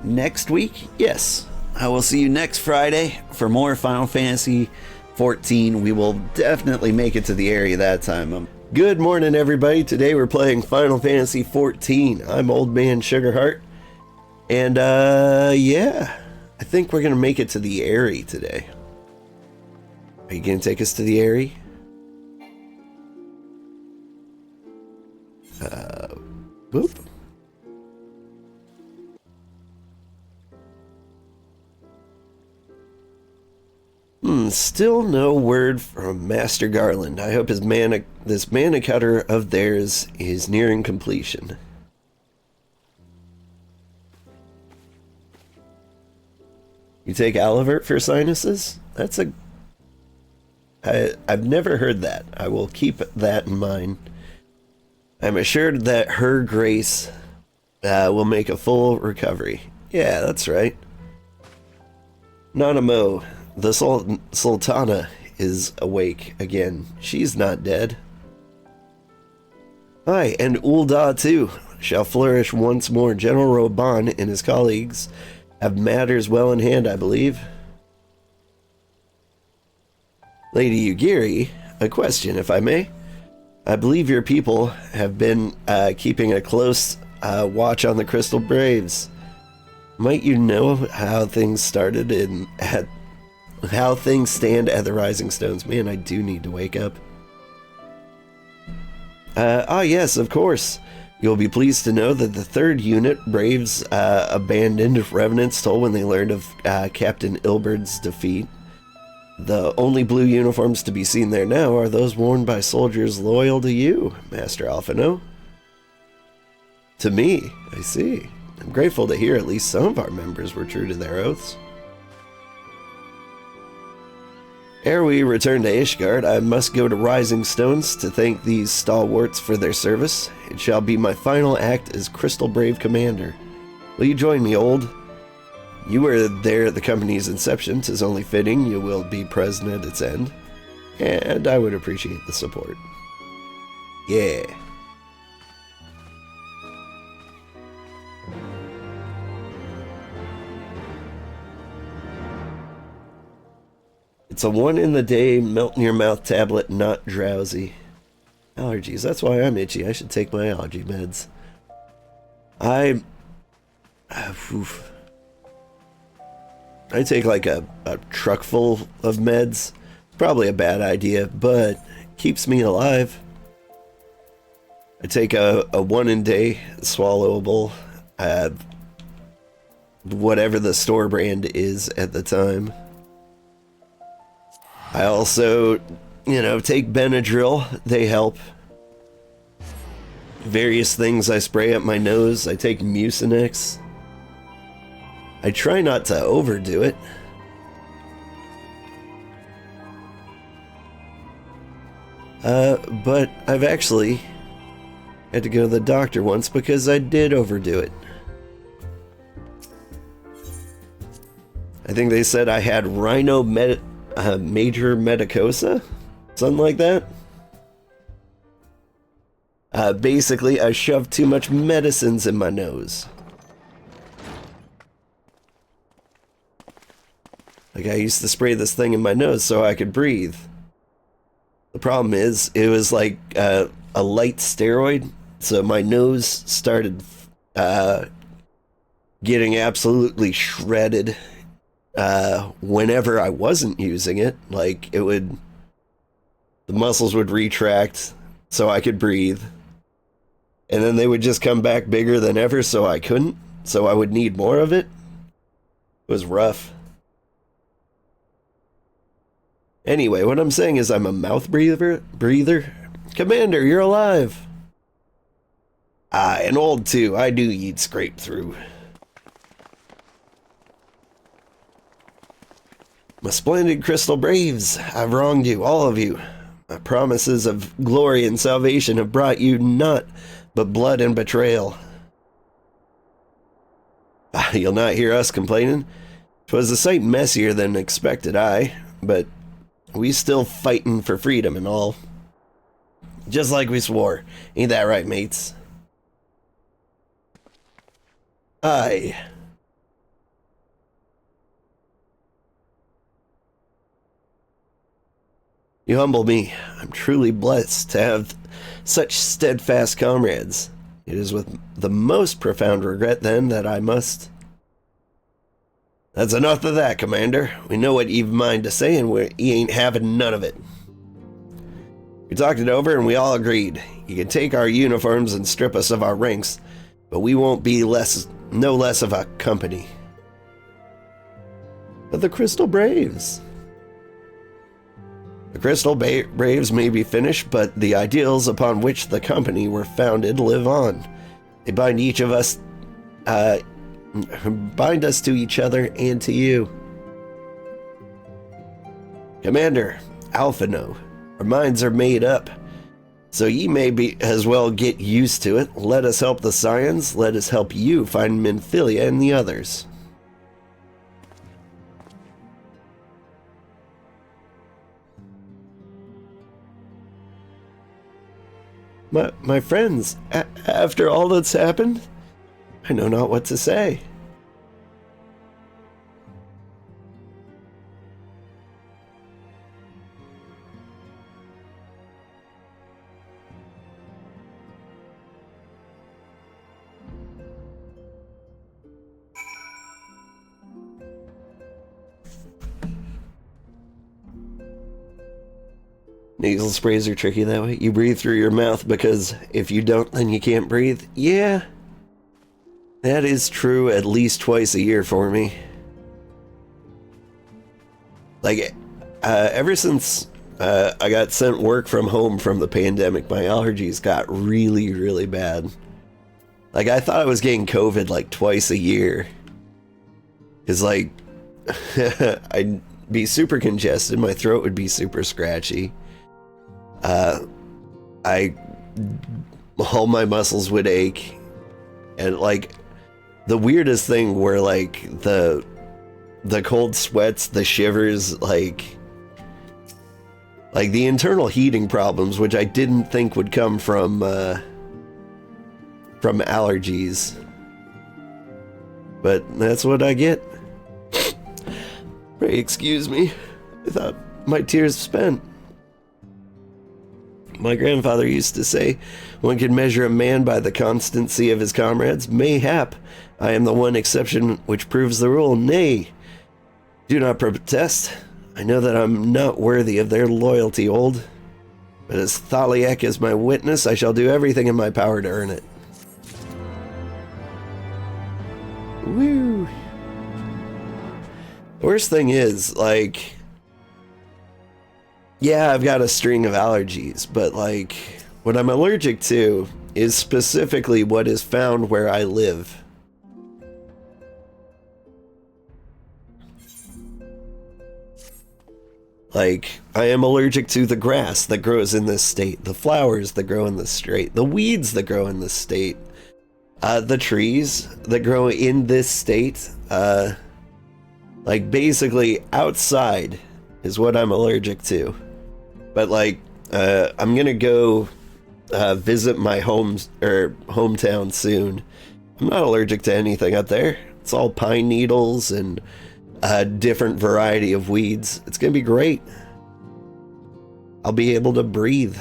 next week. Yes, I will see you next Friday for more Final Fantasy XIV. We will definitely make it to the area that time. Good morning, everybody. Today we're playing Final Fantasy XIV. I'm Old Man Sugarheart, and yeah, I think we're gonna make it to the area today. Are you gonna take us to the area? Boop. Still no word from Master Garland. I hope this mana cutter of theirs is nearing completion. You take Alivert for sinuses? That's I've never heard that. I will keep that in mind. I'm assured that her grace will make a full recovery. Yeah, that's right. Nanamo, the Sultana, is awake again. She's not dead. Aye, and Ul'dah too shall flourish once more. General Roban and his colleagues have matters well in hand, I believe. Lady Yugiri, a question, if I may. I believe your people have been keeping a close watch on the Crystal Braves. Might you know how things started and how things stand at the Rising Stones? Man, I do need to wake up. Yes, of course. You'll be pleased to know that the 3rd Unit Braves abandoned Revenants told when they learned of Captain Ilberd's defeat. The only blue uniforms to be seen there now are those worn by soldiers loyal to you, Master Alphino. To me, I see. I'm grateful to hear at least some of our members were true to their oaths. Ere we return to Ishgard, I must go to Rising Stones to thank these stalwarts for their service. It shall be my final act as Crystal Brave Commander. Will you join me, Old? You were there at the company's inception. 'Tis only fitting you will be present at its end. And I would appreciate the support. Yeah. It's a one in the day, melt in your mouth tablet, not drowsy. Allergies, that's why I'm itchy. I should take my allergy meds. I take like a truck full of meds. Probably a bad idea, but keeps me alive. I take a one in day swallowable, whatever the store brand is at the time. I also, take Benadryl. They help. Various things I spray up my nose. I take Mucinex. I try not to overdo it. But I've actually had to go to the doctor once because I did overdo it. I think they said I had major medicosa? Something like that? Basically, I shoved too much medicines in my nose. Like, I used to spray this thing in my nose so I could breathe. The problem is, it was like a light steroid, so my nose started getting absolutely shredded whenever I wasn't using it. Like, the muscles would retract so I could breathe, and then they would just come back bigger than ever so I couldn't, so I would need more of it. It was rough. Anyway, what I'm saying is I'm a mouth breather. Commander, you're alive. And old too. I do eat scrape through. My splendid Crystal Braves, I've wronged you, all of you. My promises of glory and salvation have brought you naught but blood and betrayal. You'll not hear us complaining. 'Twas a sight messier than expected, but we still fighting for freedom and all. Just like we swore. Ain't that right, mates? Aye. You humble me. I'm truly blessed to have such steadfast comrades. It is with the most profound regret, then, that I must... That's enough of that, Commander. We know what you've mind to say, and you ain't having none of it. We talked it over, and we all agreed. You can take our uniforms and strip us of our ranks, but we won't be no less of a company. But the Crystal Braves. The Crystal Braves may be finished, but the ideals upon which the company were founded live on. They bind each of us, bind us to each other and to you. Commander, Alphino, our minds are made up, so ye may as well get used to it. Let us help the Scions, let us help you find Minfilia and the others. My friends, after all that's happened, I know not what to say. Nasal sprays are tricky that way. You breathe through your mouth because if you don't, then you can't breathe. Yeah, that is true at least twice a year for me. Like, ever since I got sent work from home from the pandemic, my allergies got really, really bad. Like, I thought I was getting COVID like twice a year. Because, like, I'd be super congested, my throat would be super scratchy. All my muscles would ache, and like the weirdest thing were like the the cold sweats, the shivers, like the internal heating problems, which I didn't think would come from allergies. But that's what I get. Pray excuse me. I thought my tears spent. My grandfather used to say, one can measure a man by the constancy of his comrades. Mayhap, I am the one exception which proves the rule. Nay, do not protest. I know that I'm not worthy of their loyalty, old. But as Thaliek is my witness, I shall do everything in my power to earn it. Woo. The worst thing is, like, yeah, I've got a string of allergies, but, like, what I'm allergic to is specifically what is found where I live. Like, I am allergic to the grass that grows in this state, the flowers that grow in this state, the weeds that grow in this state, the trees that grow in this state. Like, basically, outside is what I'm allergic to. But, like, I'm gonna go visit my hometown soon. I'm not allergic to anything out there. It's all pine needles and a different variety of weeds. It's gonna be great. I'll be able to breathe.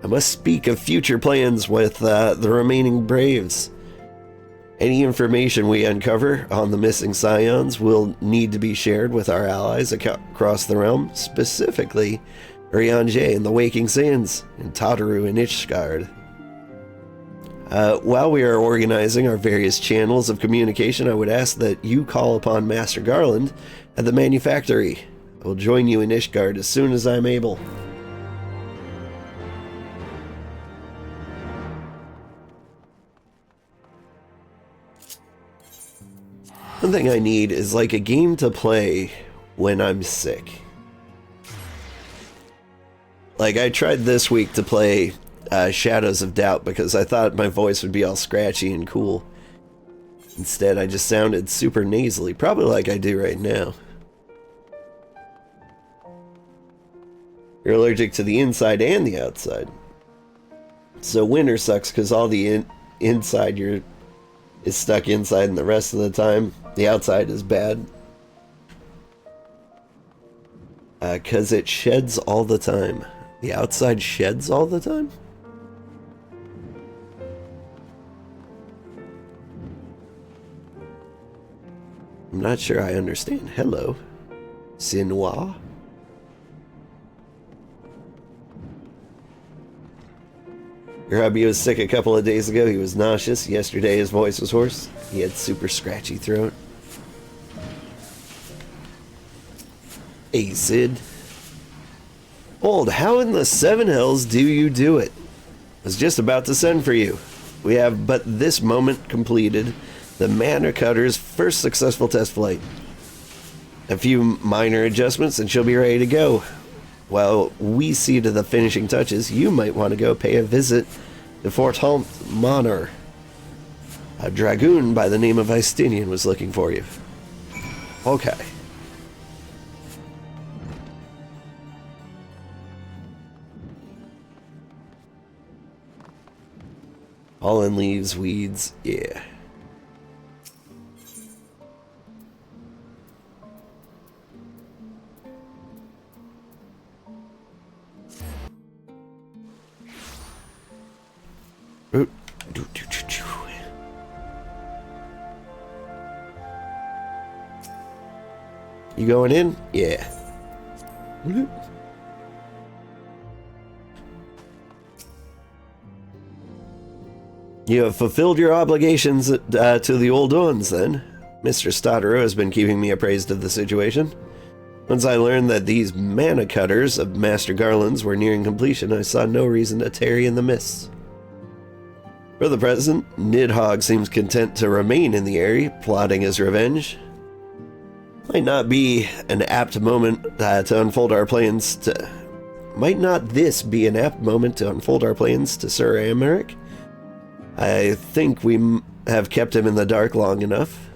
I must speak of future plans with the remaining Braves. Any information we uncover on the missing Scions will need to be shared with our allies across the realm, specifically Urianger and the Waking Sands, and Tataru and Ishgard. While we are organizing our various channels of communication, I would ask that you call upon Master Garland at the manufactory. I will join you in Ishgard as soon as I'm able. One thing I need is like a game to play when I'm sick. Like, I tried this week to play Shadows of Doubt because I thought my voice would be all scratchy and cool. Instead, I just sounded super nasally, probably like I do right now. You're allergic to the inside and the outside. So winter sucks because all the inside is stuck inside, and the rest of the time, the outside is bad. Because it sheds all the time. The outside sheds all the time? I'm not sure I understand. Hello. Sinwa? Your hubby was sick a couple of days ago. He was nauseous. Yesterday his voice was hoarse. He had super scratchy throat. Hey, Sid. Old, how in the Seven Hells do you do it? I was just about to send for you. We have but this moment completed the Mana Cutter's first successful test flight. A few minor adjustments and she'll be ready to go. While we see to the finishing touches, you might want to go pay a visit to Fort Monor. A dragoon by the name of Istinian was looking for you. Okay. Pollen, leaves, weeds, yeah. You going in? Yeah. You have fulfilled your obligations to the old ones, then. Mr. Stottero has been keeping me appraised of the situation. Once I learned that these mana cutters of Master Garland's were nearing completion, I saw no reason to tarry in the mists. For the present, Nidhogg seems content to remain in the area, plotting his revenge. Might not be an apt moment to unfold our plans to... Might not this be an apt moment to unfold our plans to Sir Americ? I think we have kept him in the dark long enough.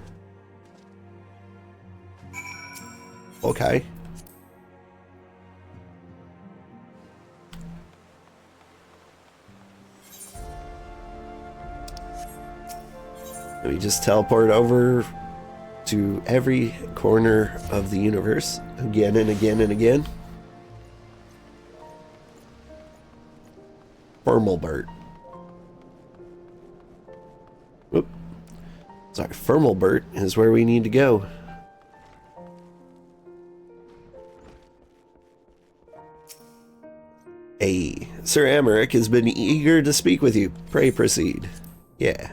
Okay. We just teleport over to every corner of the universe again and again and again. Firmalbert. Whoop. Sorry, Firmalbert is where we need to go. Hey, Sir Amaric has been eager to speak with you. Pray proceed. Yeah.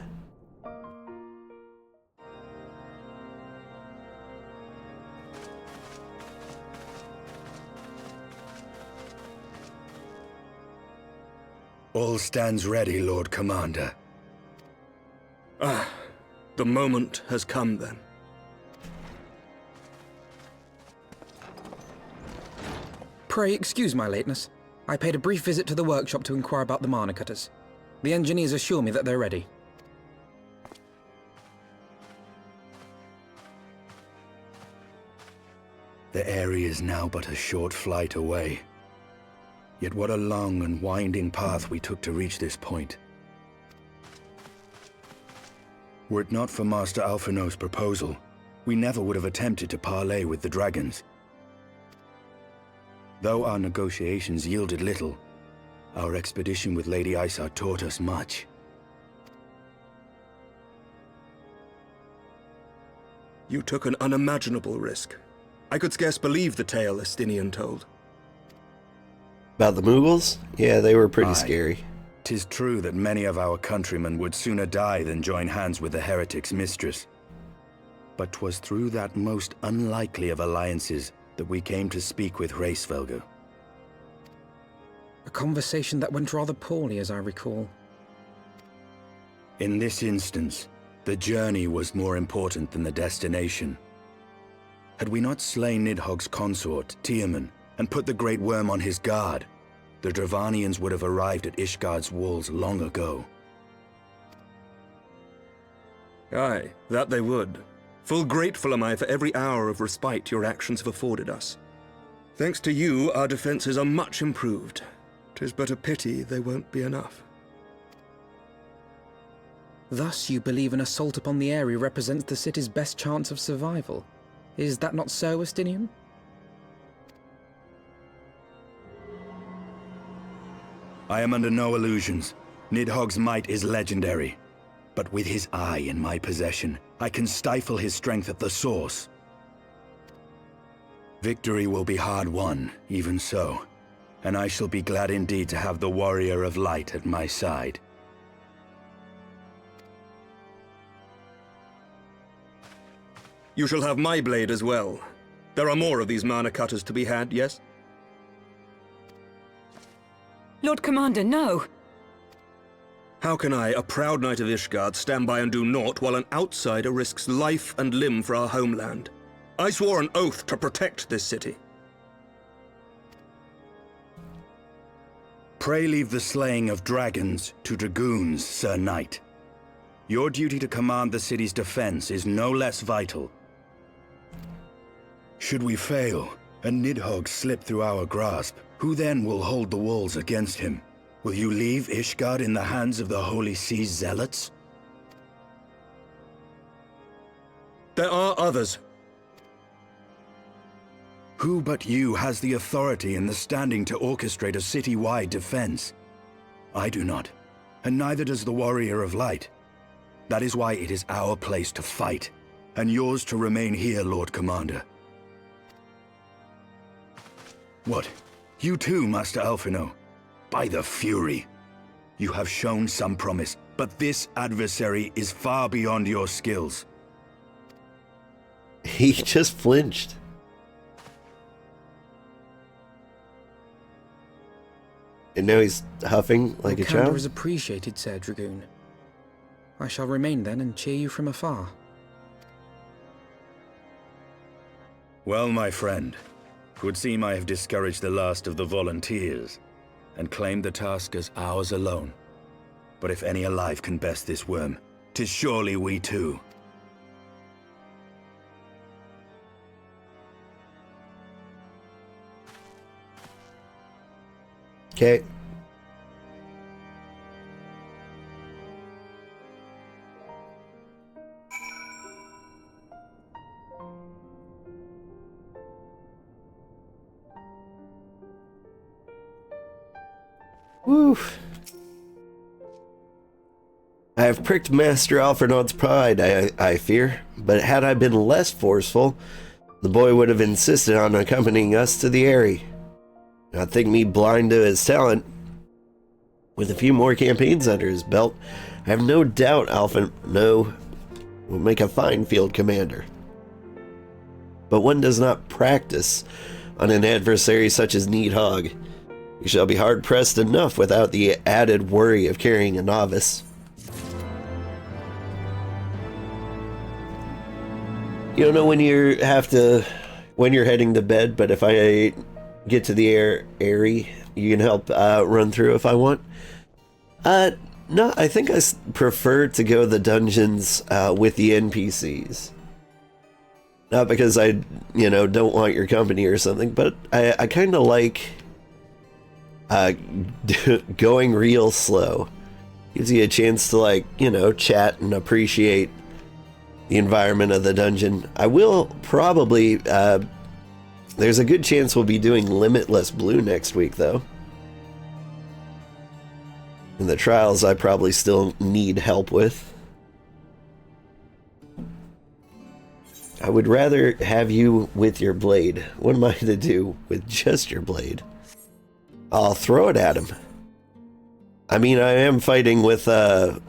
All stands ready, Lord Commander. Ah, the moment has come then. Pray excuse my lateness. I paid a brief visit to the workshop to inquire about the mana cutters. The engineers assure me that they're ready. The area is now but a short flight away. Yet what a long and winding path we took to reach this point. Were it not for Master Alphino's proposal, we never would have attempted to parley with the dragons. Though our negotiations yielded little, our expedition with Lady Isa taught us much. You took an unimaginable risk. I could scarce believe the tale Estinian told. About the Mughals? Yeah, they were pretty Aye. scary. 'Tis true that many of our countrymen would sooner die than join hands with the heretic's mistress. But 'twas through that most unlikely of alliances that we came to speak with Hraesvelgr. A conversation that went rather poorly, as I recall. In this instance, the journey was more important than the destination. Had we not slain Nidhogg's consort, Tiaman, and put the Great Worm on his guard, the Dravanians would have arrived at Ishgard's walls long ago. Aye, that they would. Full grateful am I for every hour of respite your actions have afforded us. Thanks to you, our defenses are much improved. 'Tis but a pity they won't be enough. Thus you believe an assault upon the area represents the city's best chance of survival. Is that not so, Estinian? I am under no illusions. Nidhogg's might is legendary. But with his eye in my possession, I can stifle his strength at the source. Victory will be hard won, even so. And I shall be glad indeed to have the Warrior of Light at my side. You shall have my blade as well. There are more of these mana cutters to be had, yes? Lord Commander, no! How can I, a proud knight of Ishgard, stand by and do naught while an outsider risks life and limb for our homeland? I swore an oath to protect this city. Pray leave the slaying of dragons to dragoons, Sir Knight. Your duty to command the city's defense is no less vital. Should we fail, and Nidhogg slip through our grasp, who then will hold the walls against him? Will you leave Ishgard in the hands of the Holy Sea's zealots? There are others. Who but you has the authority and the standing to orchestrate a city-wide defense? I do not, and neither does the Warrior of Light. That is why it is our place to fight, and yours to remain here, Lord Commander. What? You too, Master Alphino? By the Fury! You have shown some promise, but this adversary is far beyond your skills. He just flinched. And now he's huffing like a Candor child. is appreciated, Sir Dragoon. I shall remain then and cheer you from afar. Well, my friend, it would seem I have discouraged the last of the volunteers, and claimed the task as ours alone. But if any alive can best this worm, 'tis surely we too. Okay. Woo. I have pricked Master Alphinaud's pride, I fear, but had I been less forceful, the boy would have insisted on accompanying us to the Eyrie. Not think me blind to his talent. With a few more campaigns under his belt, I have no doubt Alphinaud will make a fine field commander. But one does not practice on an adversary such as Needhog. You shall be hard-pressed enough without the added worry of carrying a novice. You don't know when you're heading to bed, but if I get to the Eyrie, you can help run through if I want. No, I think I prefer to go the dungeons with the NPCs. Not because I, don't want your company or something, but I kind of like going real slow. Gives you a chance to chat and appreciate the environment of the dungeon. I will probably, there's a good chance we'll be doing Limitless Blue next week, though. And the trials I probably still need help with. I would rather have you with your blade. What am I to do with just your blade? I'll throw it at him. I mean, I am fighting with a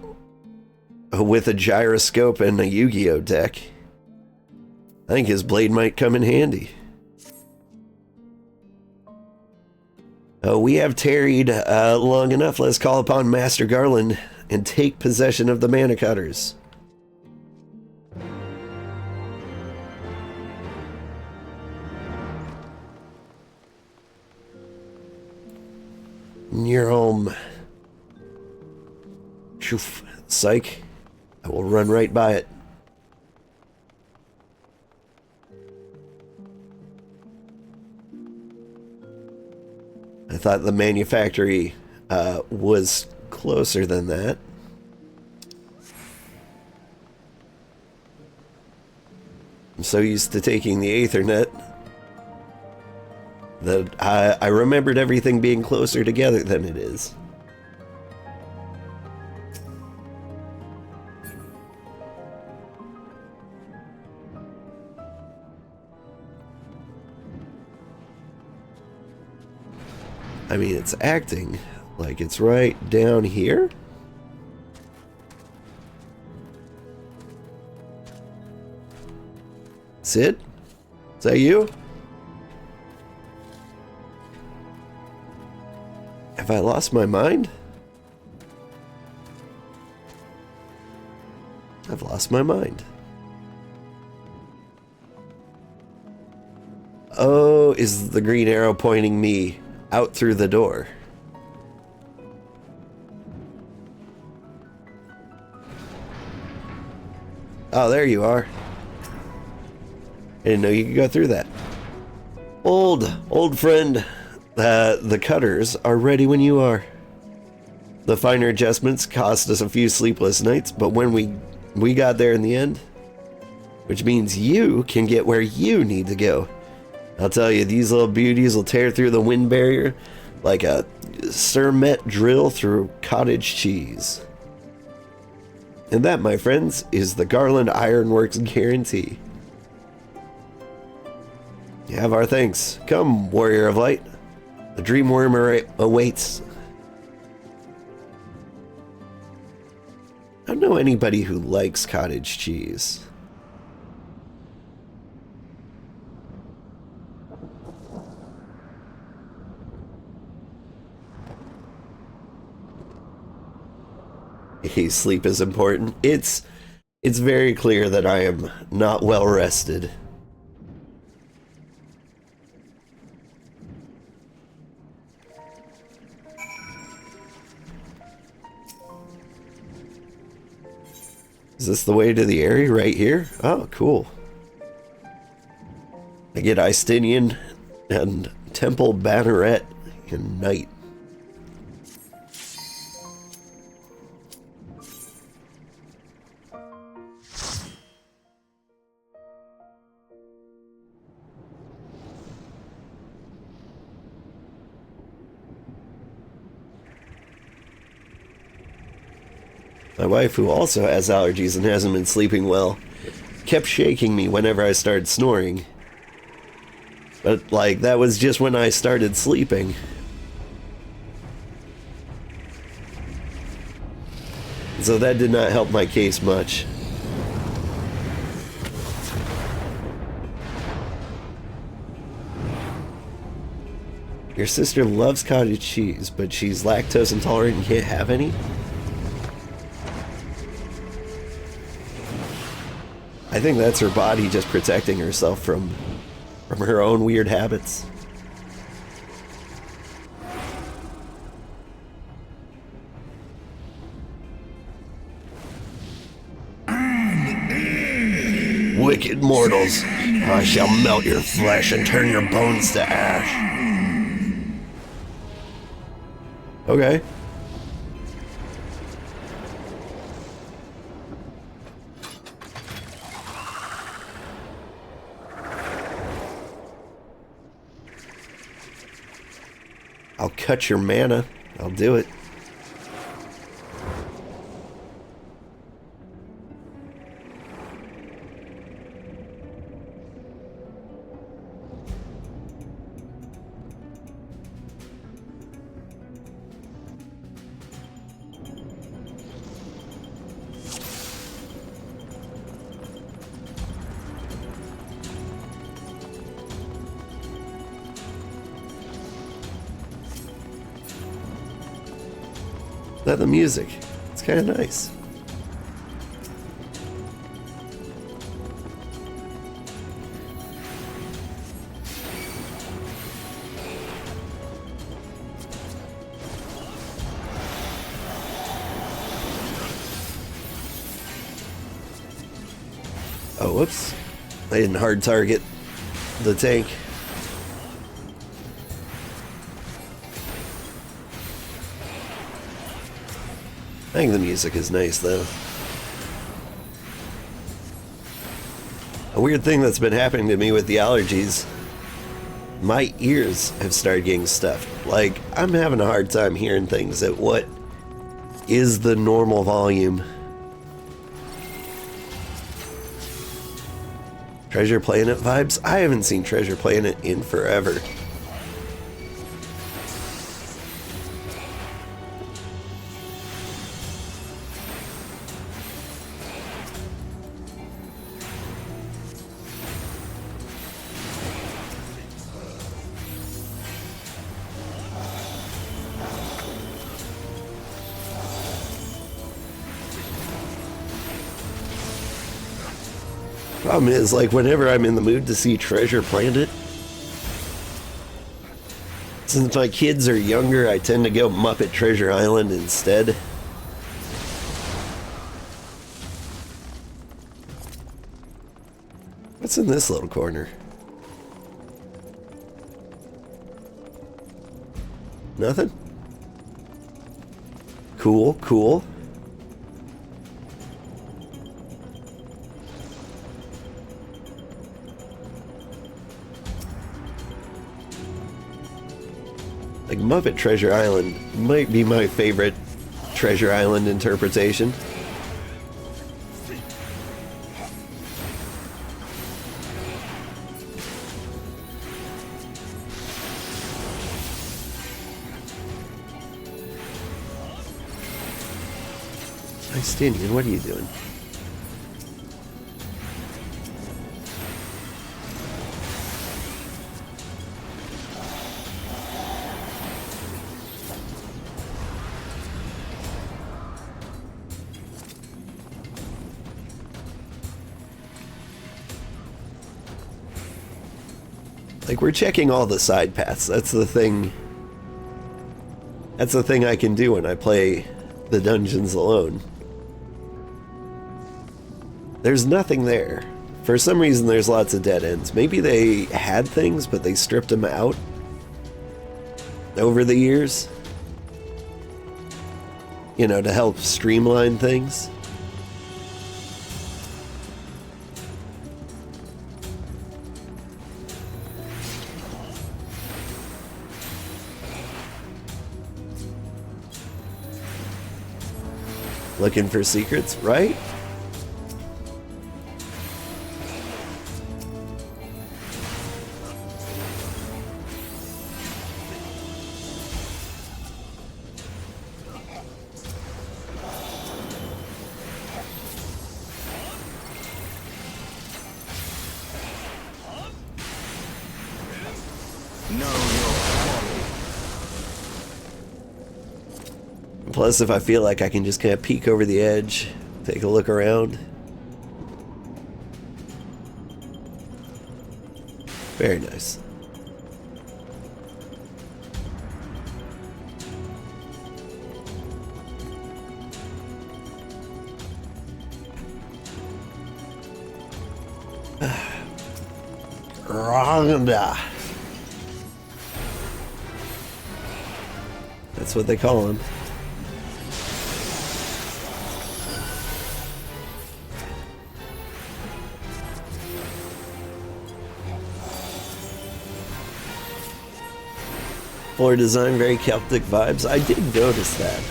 gyroscope and a Yu-Gi-Oh deck. I think his blade might come in handy. We have tarried long enough. Let's call upon Master Garland and take possession of the Mana Cutters. You're home. Choof. Psych. I will run right by it. I thought the manufactory was closer than that. I'm so used to taking the Aethernet that I remembered everything being closer together than it is. I mean, it's acting like it's right down here. Sid? Is that you? Have I lost my mind? I've lost my mind. Oh, is the green arrow pointing me out through the door? Oh, there you are. I didn't know you could go through that. Old friend, the cutters are ready when you are. The finer adjustments cost us a few sleepless nights, but when we got there in the end, which means you can get where you need to go. I'll tell you, these little beauties will tear through the wind barrier like a Surmet drill through cottage cheese. And that, my friends, is the Garland Ironworks guarantee. You have our thanks. Come, Warrior of Light. The Dream Worm awaits. I don't know anybody who likes cottage cheese. Hey, sleep is important. It's very clear that I am not well rested. Is this the way to the area right here? Oh, cool. I get Istinian and Temple Banneret and Knight. My wife, who also has allergies and hasn't been sleeping well, kept shaking me whenever I started snoring. But, like, that was just when I started sleeping. So that did not help my case much. Your sister loves cottage cheese, but she's lactose intolerant and can't have any? I think that's her body just protecting herself from her own weird habits. Wicked mortals, I shall melt your flesh and turn your bones to ash. Okay. I'll cut your mana. I'll do it. That the music. It's kind of nice. Oh, whoops. I didn't hard target the tank. I think the music is nice, though. A weird thing that's been happening to me with the allergies, my ears have started getting stuffed. Like, I'm having a hard time hearing things at what is the normal volume. Treasure Planet vibes? I haven't seen Treasure Planet in forever. Problem is, like, whenever I'm in the mood to see Treasure Planet, since my kids are younger, I tend to go Muppet Treasure Island instead. What's in this little corner? Nothing? Cool, cool. Like, Muppet Treasure Island might be my favorite Treasure Island interpretation. Justinian, what are you doing? Like, we're checking all the side paths. That's the thing. That's the thing I can do when I play the dungeons alone. There's nothing there. For some reason, there's lots of dead ends. Maybe they had things, but they stripped them out over the years. You know, to help streamline things. Looking for secrets, right? Plus, if I feel like I can just kind of peek over the edge, take a look around. Very nice. Rhonda. That's what they call him. Floor design, very Celtic vibes. I did notice that.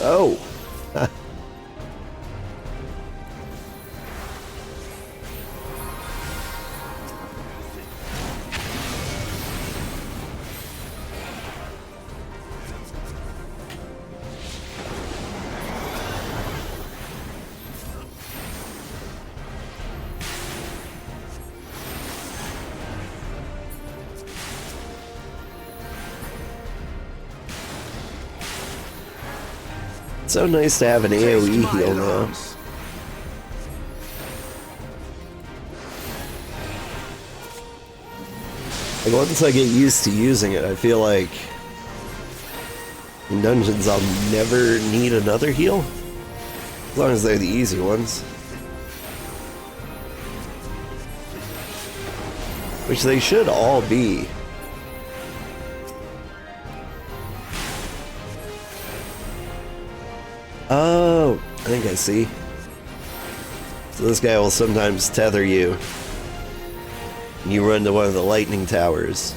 Oh. So nice to have an AoE heal now. Like once I get used to using it, I feel like in dungeons I'll never need another heal. As long as they're the easy ones. Which they should all be. Oh, I think I see. So this guy will sometimes tether you. And you run to one of the lightning towers.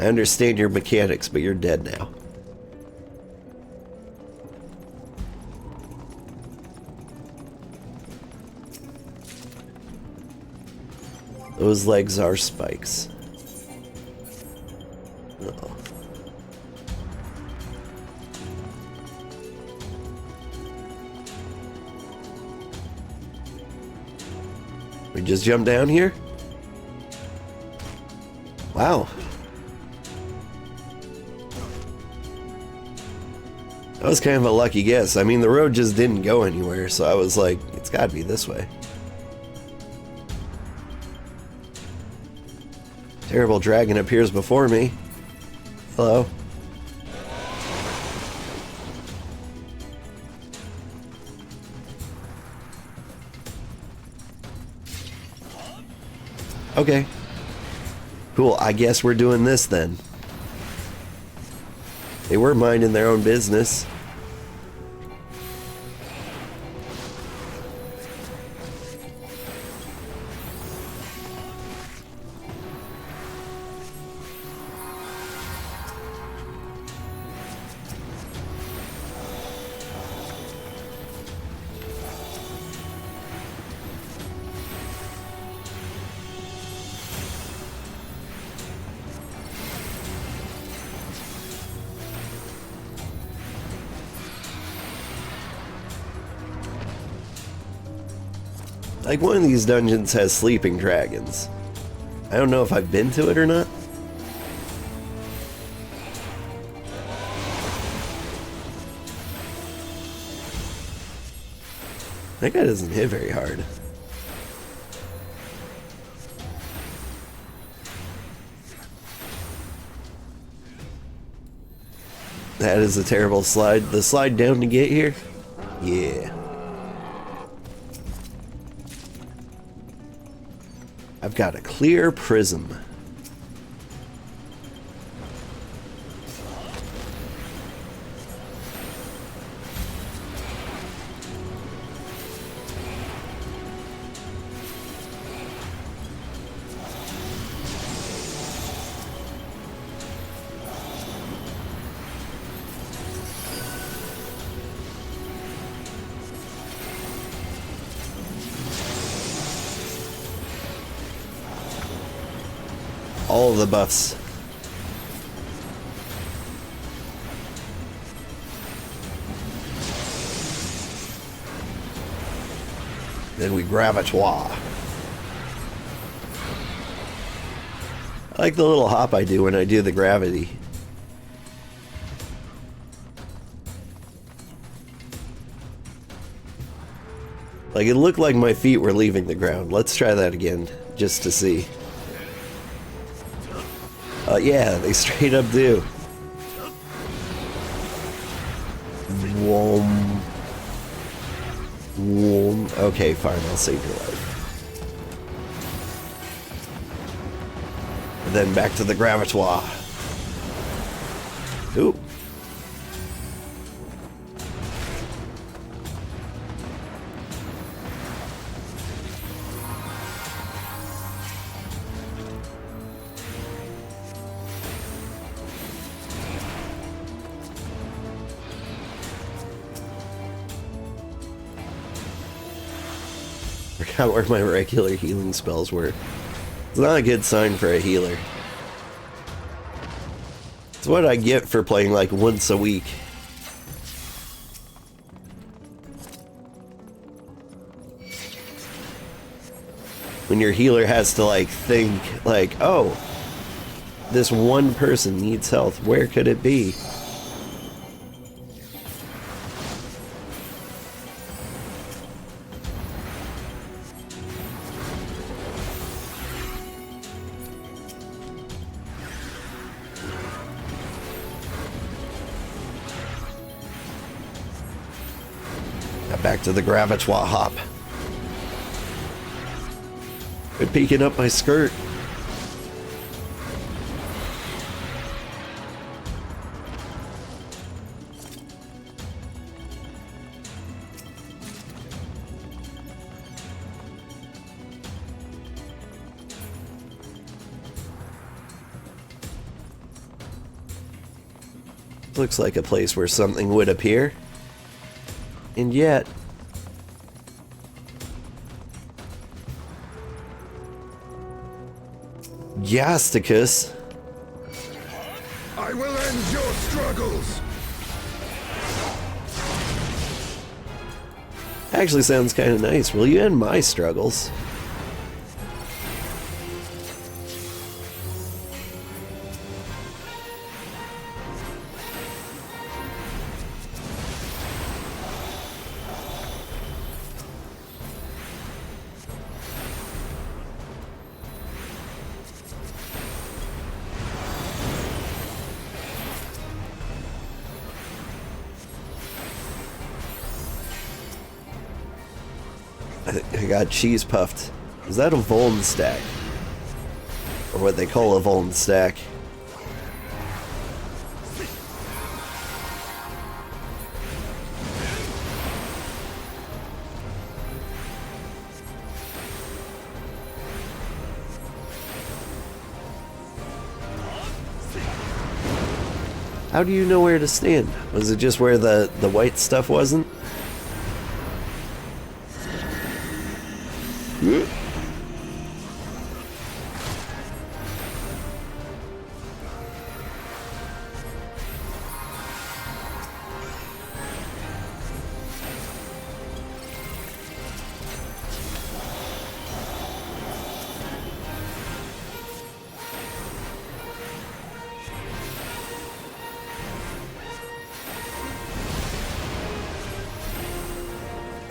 I understand your mechanics, but you're dead now. Those legs are spikes. Uh-oh. We just jump down here? Wow. That was kind of a lucky guess. I mean, the road just didn't go anywhere, so I was like, it's gotta be this way. Terrible dragon appears before me. Hello. Okay. Cool, I guess we're doing this then. They were minding their own business. Like, one of these dungeons has sleeping dragons. I don't know if I've been to it or not. That guy doesn't hit very hard. That is a terrible slide. The slide down to get here? Yeah. I've got a clear prism. All the buffs. Then we gravitoire. I like the little hop I do when I do the gravity. Like, it looked like my feet were leaving the ground. Let's try that again, just to see. Yeah, they straight up do. Whoom. Whoom. Okay, fine, I'll save your life. And then back to the gravitoire. Ooh. Forgot where my regular healing spells were. It's not a good sign for a healer. It's what I get for playing like once a week. When your healer has to like think like, oh, this one person needs health, where could it be? Back to the gravitoire hop. Quit peeking up my skirt. Looks like a place where something would appear. And yet, Jasticus. I will end your struggles. Actually sounds kind of nice. Will you end my struggles? I got cheese puffed. Is that a Voln stack? Or what they call a Voln stack? How do you know where to stand? Was it just where the white stuff wasn't?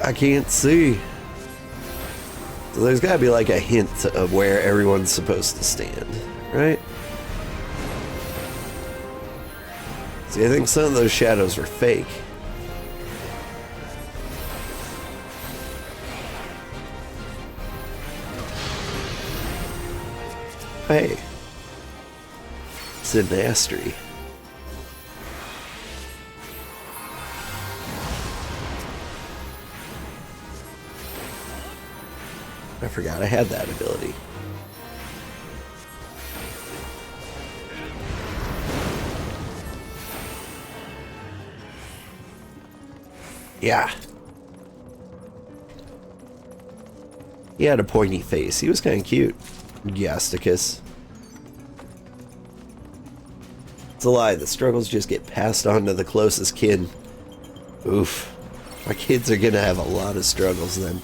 I can't see. So there's gotta be like a hint of where everyone's supposed to stand, right? See, I think some of those shadows were fake. Hey. It's an Astri. I forgot I had that ability. Yeah. He had a pointy face. He was kind of cute. Gasticus. It's a lie. The struggles just get passed on to the closest kin. Oof. My kids are gonna have a lot of struggles then.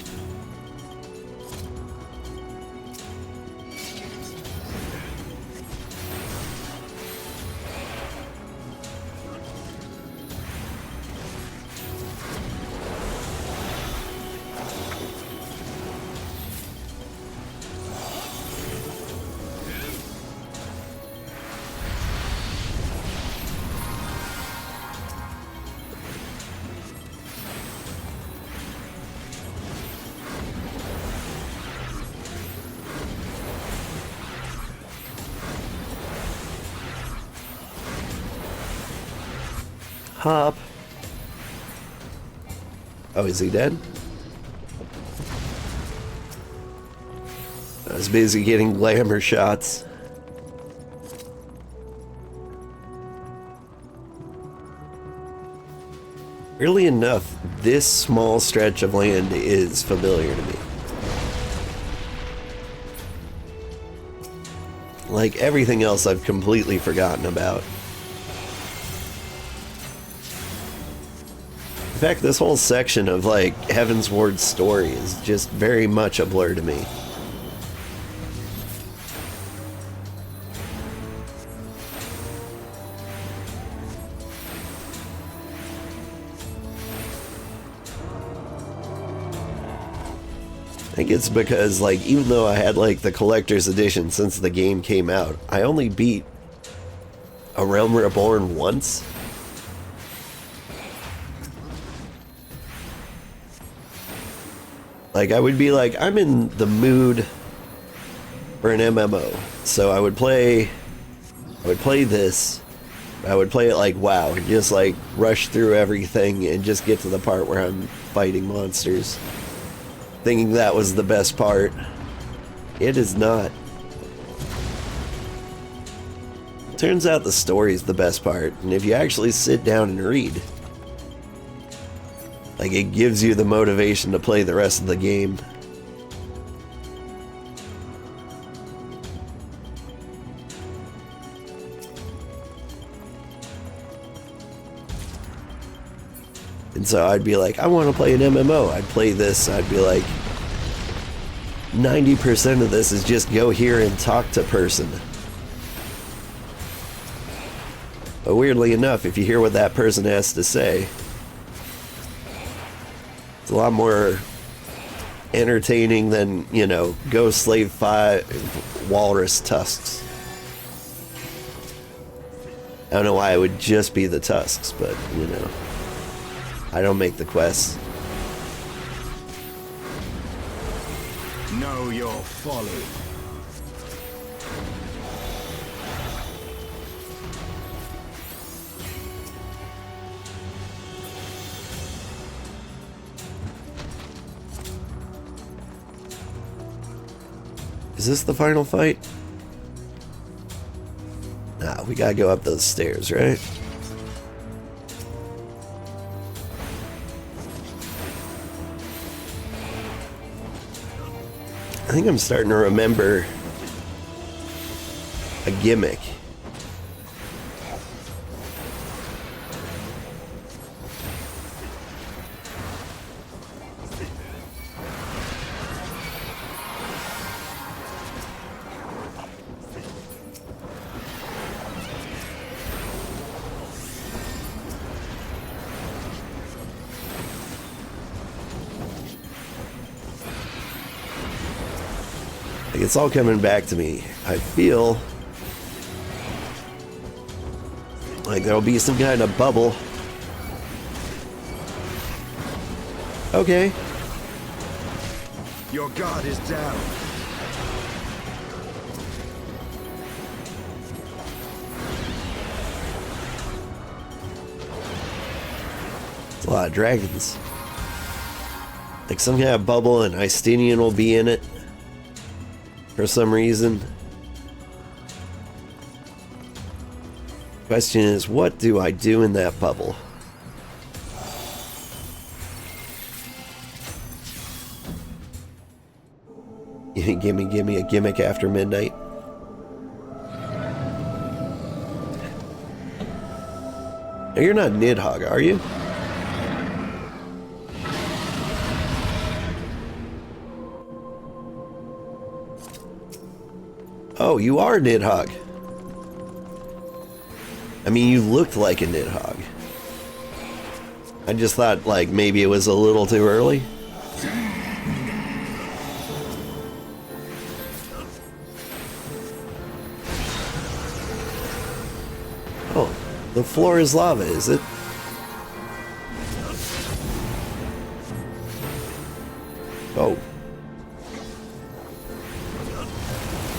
Hop. Oh, is he dead? I was busy getting glamour shots. Weirdly enough, this small stretch of land is familiar to me. Like everything else I've completely forgotten about. In fact, this whole section of, like, Heavensward's story is just very much a blur to me. I think it's because, like, even though I had, like, the collector's edition since the game came out, I only beat A Realm Reborn once. Like, I would be like, I'm in the mood for an MMO. So I would play this. I would play it like WoW and just like rush through everything and just get to the part where I'm fighting monsters. Thinking that was the best part. It is not. Turns out the story is the best part. And if you actually sit down and read, like, it gives you the motivation to play the rest of the game. And so I'd be like, I want to play an MMO. I'd play this. I'd be like, 90% of this is just go here and talk to person. But weirdly enough, if you hear what that person has to say, it's a lot more entertaining than, you know, go slave 5 walrus tusks. I don't know why it would just be the tusks, but, you know, I don't make the quests. Know your folly. Is this the final fight? Nah, we gotta go up those stairs, right? I think I'm starting to remember a gimmick. It's all coming back to me. I feel Like there'll be some kind of bubble. Okay. Your guard is down. It's a lot of dragons. Like some kind of bubble and Istinian will be in it. For some reason. Question is, what do I do in that bubble? Give me a gimmick after midnight. Now, you're not Nidhogg, are you? Oh, you are Nidhogg. I mean, you looked like a Nidhogg. I just thought, like, maybe it was a little too early. Oh, the floor is lava, is it? Oh.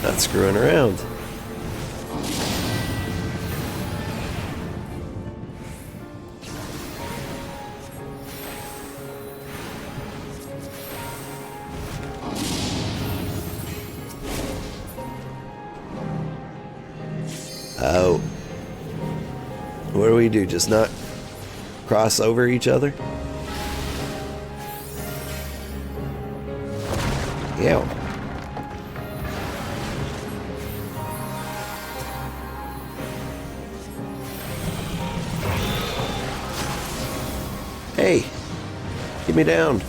Not screwing around. Oh. What do we do? Just not cross over each other? Yeah. Hey, get me down.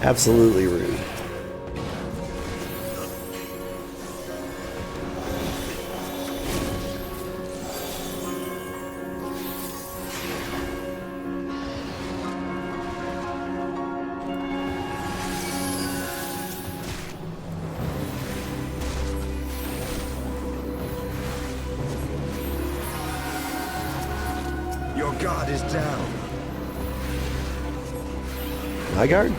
Absolutely rude. Your guard is down. My guard?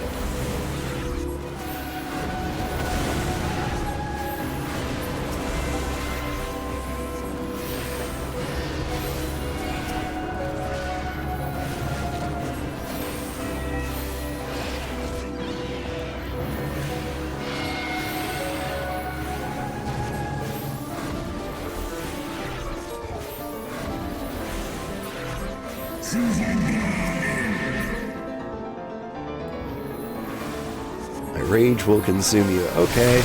My rage will consume you. Okay.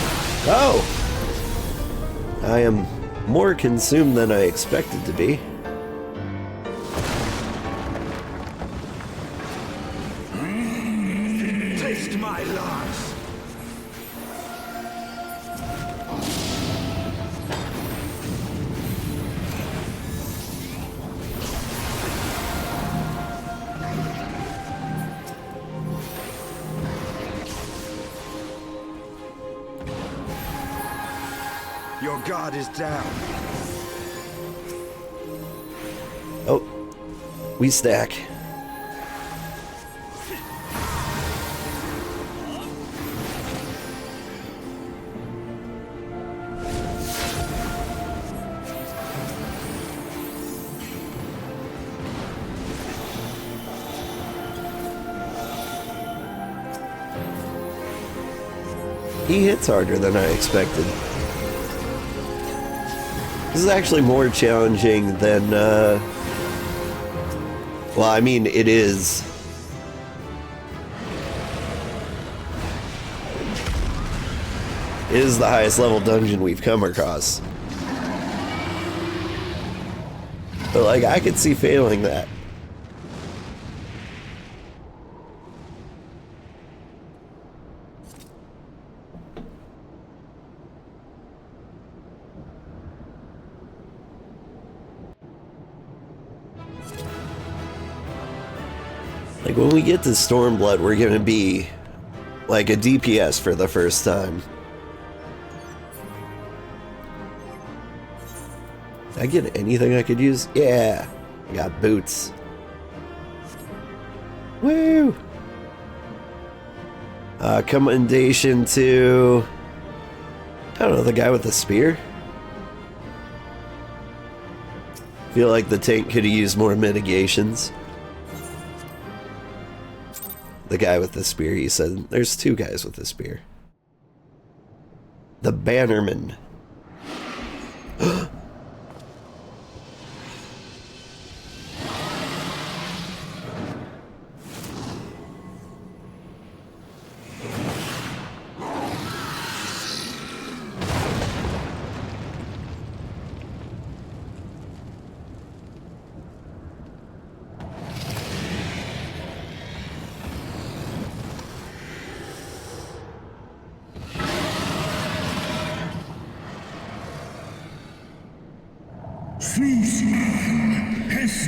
Oh! I am more consumed than I expected to be. Taste my loss. Your guard is down. Oh, we stack. He hits harder than I expected. This is actually more challenging than, well, I mean, it is. It is the highest level dungeon we've come across. But, like, I could see failing that. Like, when we get to Stormblood, we're gonna be like a DPS for the first time. Did I get anything I could use? Yeah, I got boots. Woo! Commendation to, I don't know, the guy with the spear? Feel like the tank could have used more mitigations. The guy with the spear, he said. There's two guys with the spear. The Bannerman.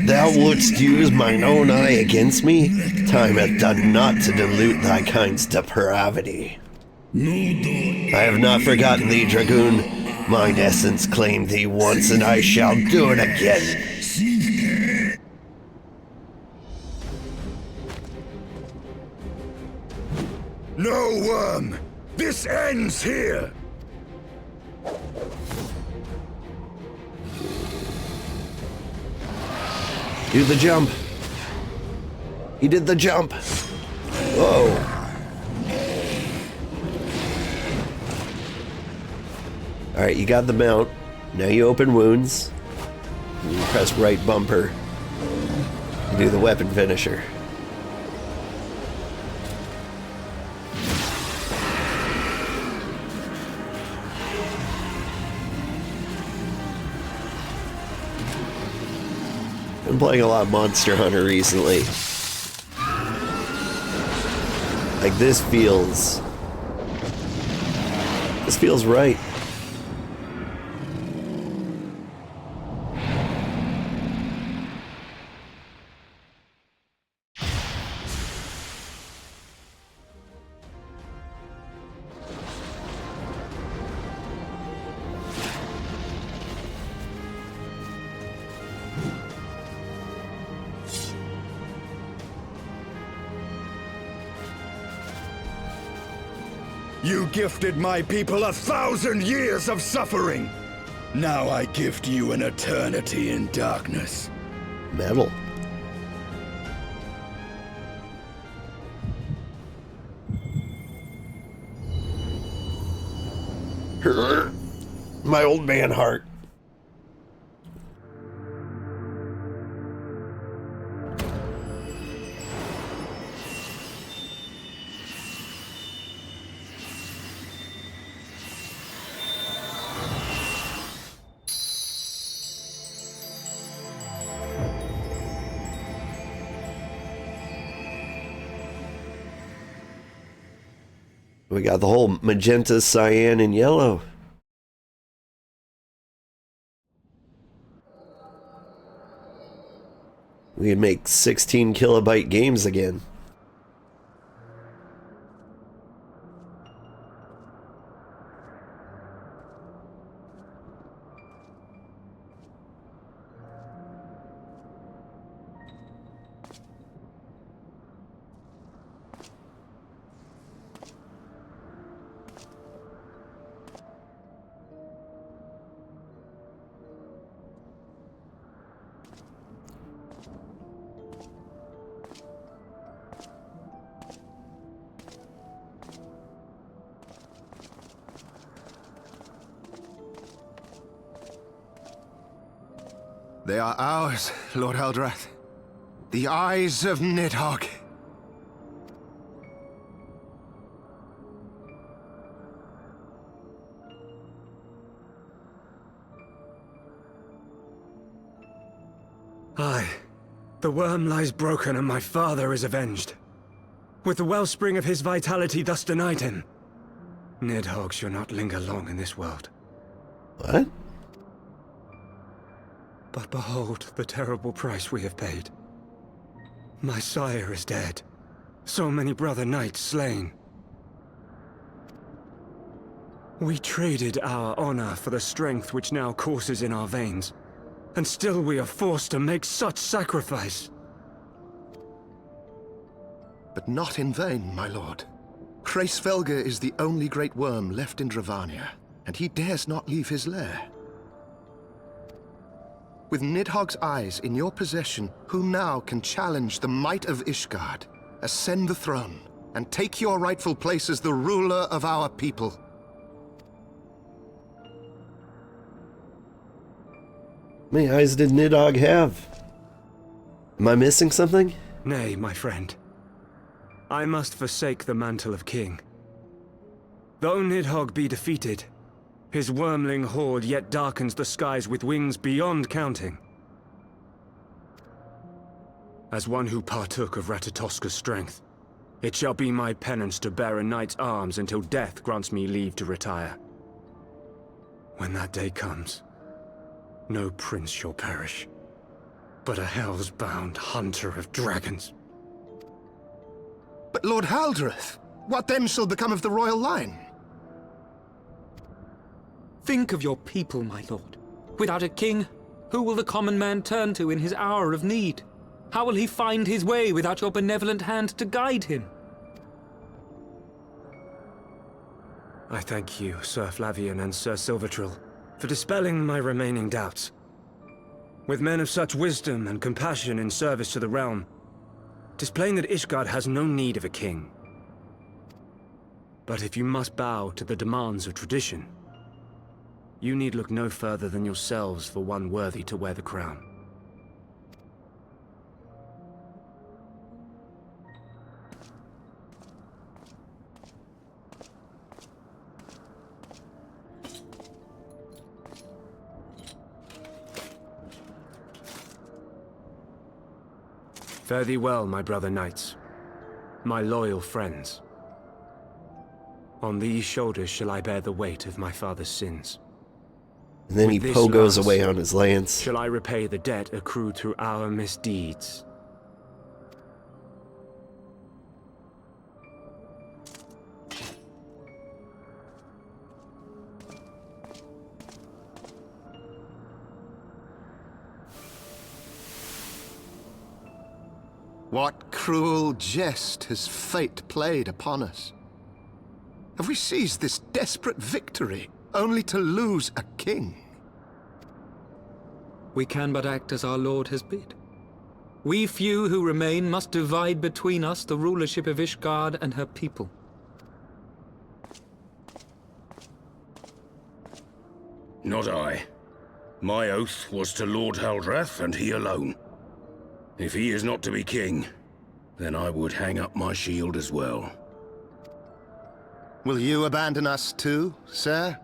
Thou wouldst use mine own eye against me? Time hath done naught to dilute thy kind's depravity. I have not forgotten thee, Dragoon. Mine essence claimed thee once, and I shall do it again. No, Worm! This ends here! Do the jump. He did the jump. Whoa. Alright, you got the mount. Now you open wounds. And you press right bumper. And do the weapon finisher. Been playing a lot of Monster Hunter recently. Like, this feels right. You gifted my people 1,000 years of suffering. Now I gift you an eternity in darkness. Metal. My old man heart. We got the whole magenta, cyan, and yellow. We can make 16 kilobyte games again. They are ours, Lord Eldrath. The eyes of Nidhogg. Aye. The worm lies broken and my father is avenged. With the wellspring of his vitality thus denied him. Nidhogg shall not linger long in this world. What? But behold the terrible price we have paid. My sire is dead. So many brother knights slain. We traded our honor for the strength which now courses in our veins. And still we are forced to make such sacrifice. But not in vain, my lord. Hraesvelgr is the only great worm left in Dravania, and he dares not leave his lair. With Nidhogg's eyes in your possession, who now can challenge the might of Ishgard, ascend the throne, and take your rightful place as the ruler of our people? How many eyes did Nidhogg have? Am I missing something? Nay, my friend. I must forsake the mantle of king. Though Nidhogg be defeated, his wormling horde yet darkens the skies with wings beyond counting. As one who partook of Ratatoska's strength, it shall be my penance to bear a knight's arms until death grants me leave to retire. When that day comes, no prince shall perish, but a hell's-bound hunter of dragons. But Lord Haldreth, what then shall become of the royal line? Think of your people, my lord. Without a king, who will the common man turn to in his hour of need? How will he find his way without your benevolent hand to guide him? I thank you, Sir Flavian and Sir Silvertrill, for dispelling my remaining doubts. With men of such wisdom and compassion in service to the realm, 'tis plain that Ishgard has no need of a king. But if you must bow to the demands of tradition, you need look no further than yourselves for one worthy to wear the crown. Fare thee well, my brother knights, my loyal friends. On these shoulders shall I bear the weight of my father's sins. And then he With this pogos lance away on his lance. shall I repay the debt accrued through our misdeeds. What cruel jest has fate played upon us? Have we seized this desperate victory only to lose a king? We can but act as our lord has bid. We few who remain must divide between us the rulership of Ishgard and her people. Not I. My oath was to Lord Haldreth and he alone. If he is not to be king, then I would hang up my shield as well. Will you abandon us too, sir?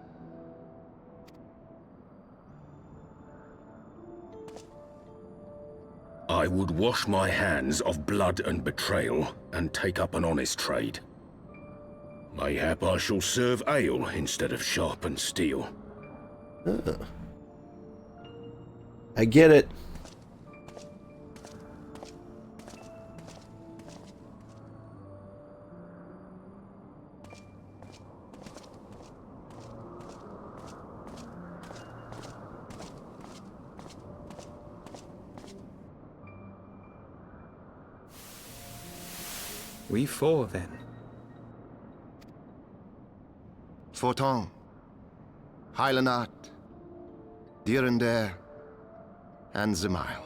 I would wash my hands of blood and betrayal and take up an honest trade. Mayhap I shall serve ale instead of sharpened steel. I get it. We four, then. Forton, Hylanat, Dyrendare, and Zemail.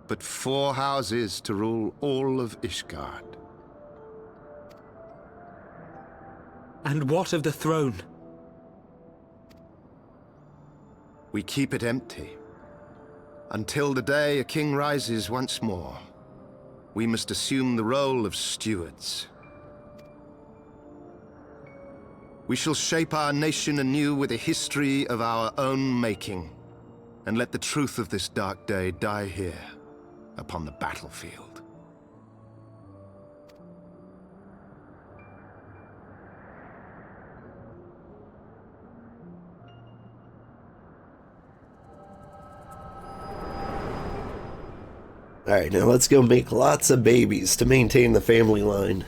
But 4 houses to rule all of Ishgard. And what of the throne? We keep it empty. Until the day a king rises once more, we must assume the role of stewards. We shall shape our nation anew with a history of our own making, and let the truth of this dark day die here, upon the battlefield. Alright, now let's go make lots of babies to maintain the family line.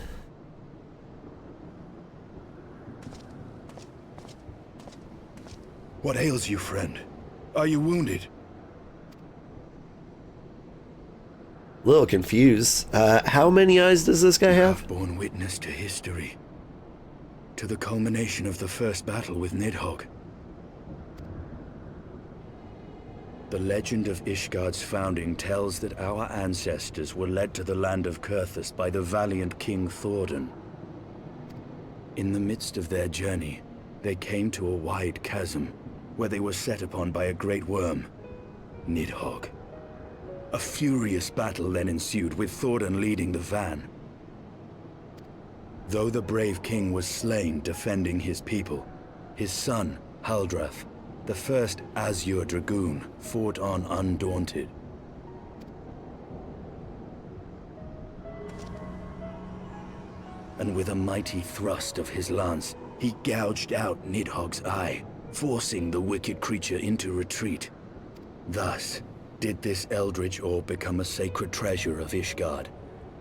What ails you, friend? Are you wounded? A little confused. How many eyes does this guy have? I've borne witness to history. To the culmination of the first battle with Nidhogg. The legend of Ishgard's founding tells that our ancestors were led to the land of Kurthus by the valiant King Thordan. In the midst of their journey, they came to a wide chasm, where they were set upon by a great worm, Nidhogg. A furious battle then ensued, with Thordan leading the van. Though the brave king was slain defending his people, his son, Haldrath, the first Azure Dragoon, fought on undaunted. And with a mighty thrust of his lance, he gouged out Nidhogg's eye, forcing the wicked creature into retreat. Thus did this eldritch orb become a sacred treasure of Ishgard,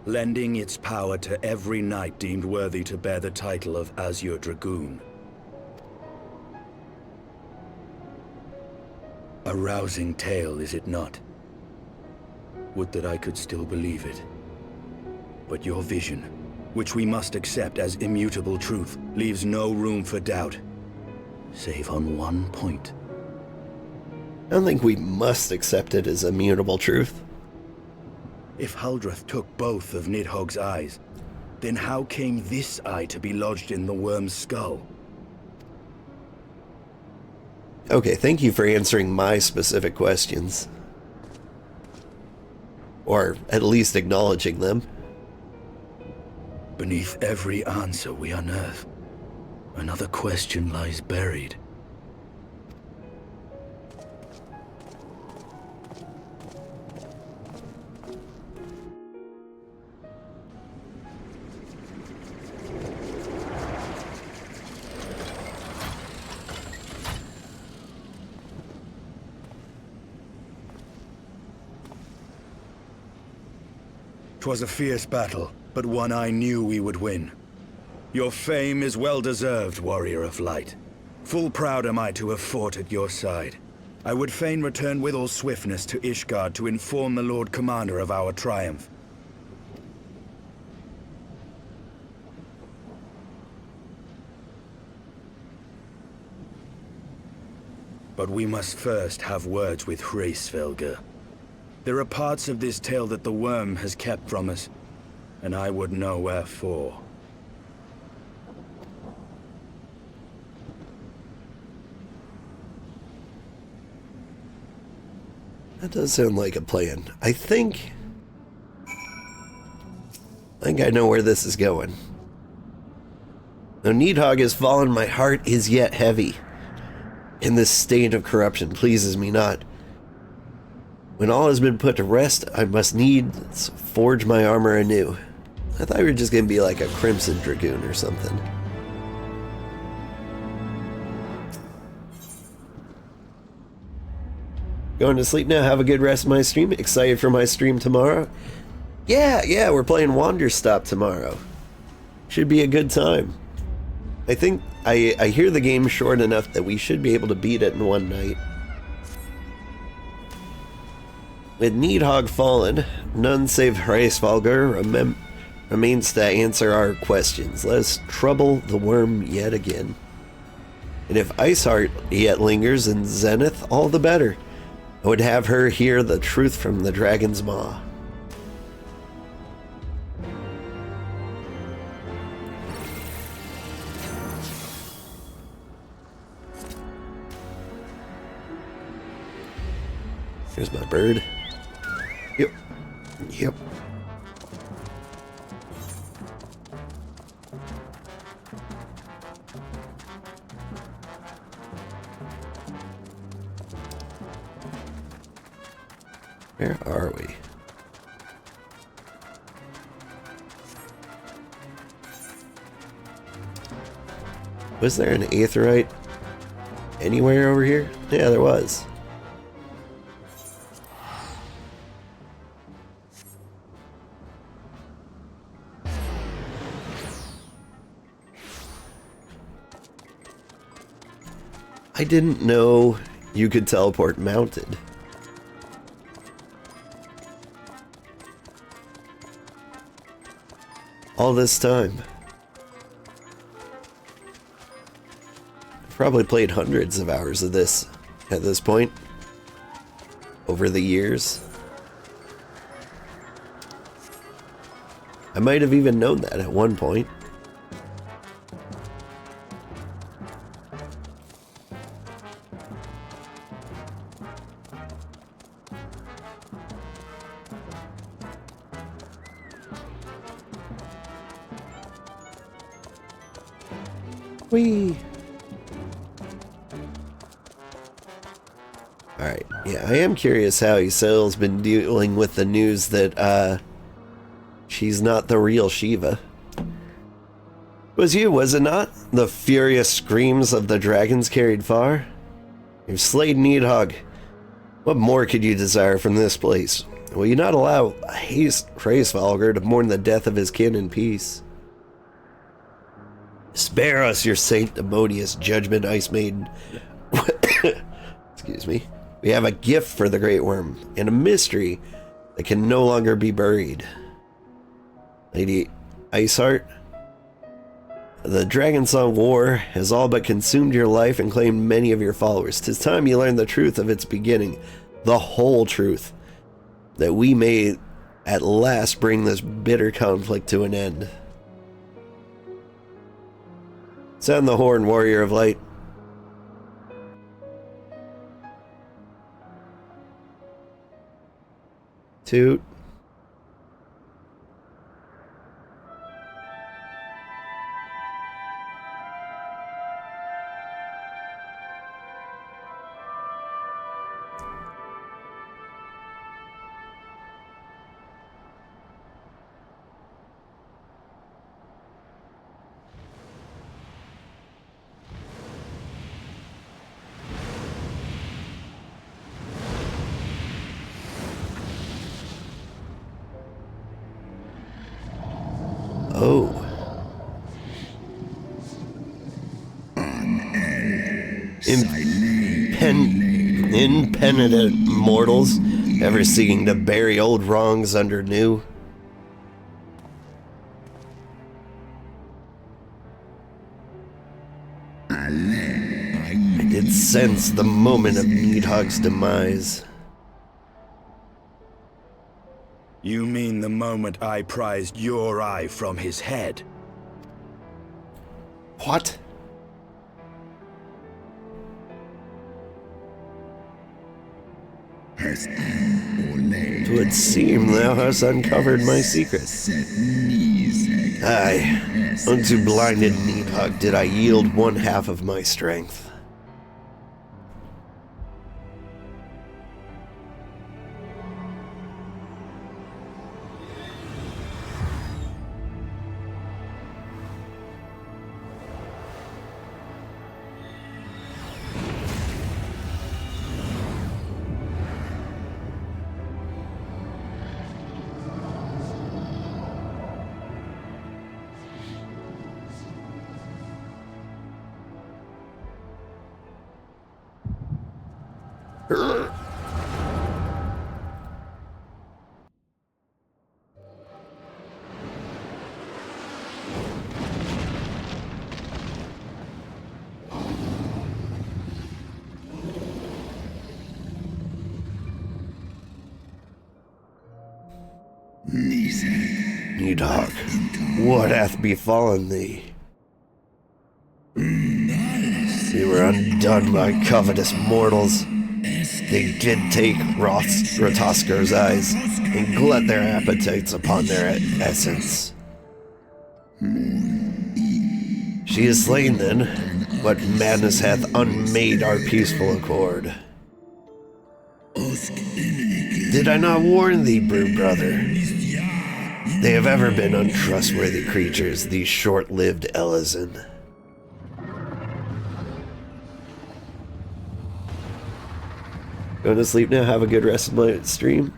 lending its power to every knight deemed worthy to bear the title of Azure Dragoon. A rousing tale, is it not? Would that I could still believe it. But your vision, which we must accept as immutable truth, leaves no room for doubt, save on one point. I don't think we must accept it as immutable truth. If Haldrath took both of Nidhogg's eyes, then how came this eye to be lodged in the worm's skull? Okay, thank you for answering my specific questions. Or at least acknowledging them. Beneath every answer we unearth, another question lies buried. "'Twas a fierce battle, but one I knew we would win. Your fame is well deserved, warrior of light. Full proud am I to have fought at your side. I would fain return with all swiftness to Ishgard to inform the Lord Commander of our triumph. But we must first have words with Hraesvelgr. There are parts of this tale that the worm has kept from us, and I would know wherefore." That does sound like a plan. I think I know where this is going. Though Nidhogg has fallen, my heart is yet heavy, and this stain of corruption pleases me not. When all has been put to rest, I must needs forge my armor anew. I thought we were just going to be like a Crimson Dragoon or something. Going to sleep now. Have a good rest of my stream. Excited for my stream tomorrow? Yeah, we're playing Wanderstop tomorrow. Should be a good time. I think I hear the game short enough that we should be able to beat it in one night. With Nidhogg fallen, none save Hraesvelgr remains to answer our questions. Let us trouble the worm yet again. And if Iceheart yet lingers in Zenith, all the better. I would have her hear the truth from the dragon's maw. Here's my bird. Yep. Where are we? Was there an aetheryte anywhere over here? Yeah, there was. I didn't know you could teleport mounted. All this time. I've probably played hundreds of hours of this at this point. Over the years. I might have even known that at one point. Whee! Alright, yeah, I am curious how Isil's been dealing with the news that, she's not the real Shiva. It was you, was it not? The furious screams of the dragons carried far? You've slayed Needhog. What more could you desire from this place? Will you not allow Hraesvalgr to mourn the death of his kin in peace? Spare us your sanctimonious judgment, Ice Maiden. Excuse me. We have a gift for the Great Worm, and a mystery that can no longer be buried. Lady Iceheart, the Dragon Song War has all but consumed your life and claimed many of your followers. 'Tis time you learn the truth of its beginning, the whole truth, that we may at last bring this bitter conflict to an end. Sound the horn, Warrior of Light. Toot. Oh. Impenitent mortals, ever seeking to bury old wrongs under new. I did sense the moment of Needhog's demise. You mean the moment I prized your eye from his head? What? It would seem thou hast uncovered my secret. Aye, unto blinded Needhog did I yield one half of my strength. Needhog, what hath befallen thee? We were undone by covetous mortals. They did take Ratoskar's eyes and glut their appetites upon their essence. She is slain then. What madness hath unmade our peaceful accord? Did I not warn thee, brood brother? They have ever been untrustworthy creatures, these short-lived Elezen. Going to sleep now. Have a good rest of my stream.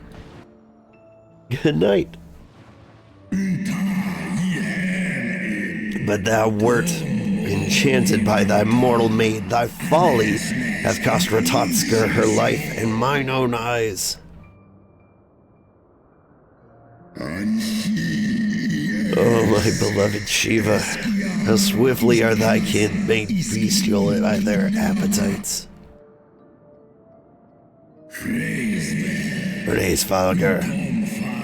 Good night. But thou wert enchanted by thy mortal maid. Thy folly hath cost Ratotska her life in mine own eyes. Oh, my beloved Shiva, how swiftly are thy kin made bestial by their appetites. Praise Falgar.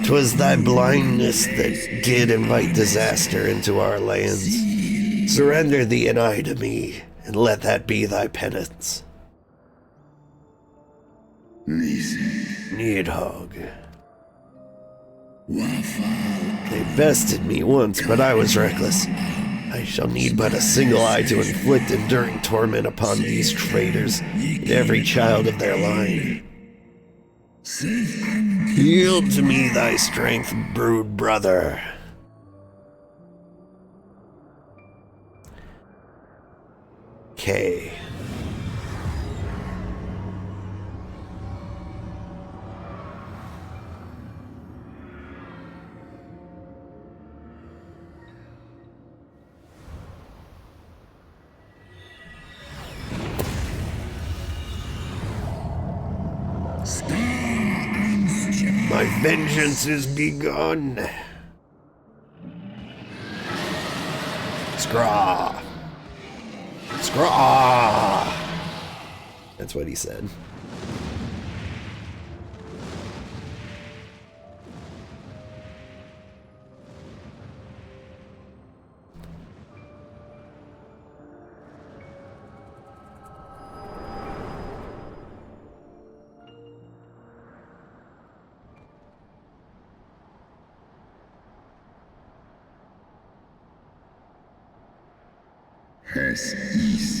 'Twas thy blindness that did invite disaster into our lands. Surrender thee and I to me, and let that be thy penance. Nidhogg. They bested me once, but I was reckless. I shall need but a single eye to inflict enduring torment upon these traitors and every child of their line. Yield to me thy strength, brood brother. Okay. My vengeance is begun. Scraw. Scraw. That's what he said.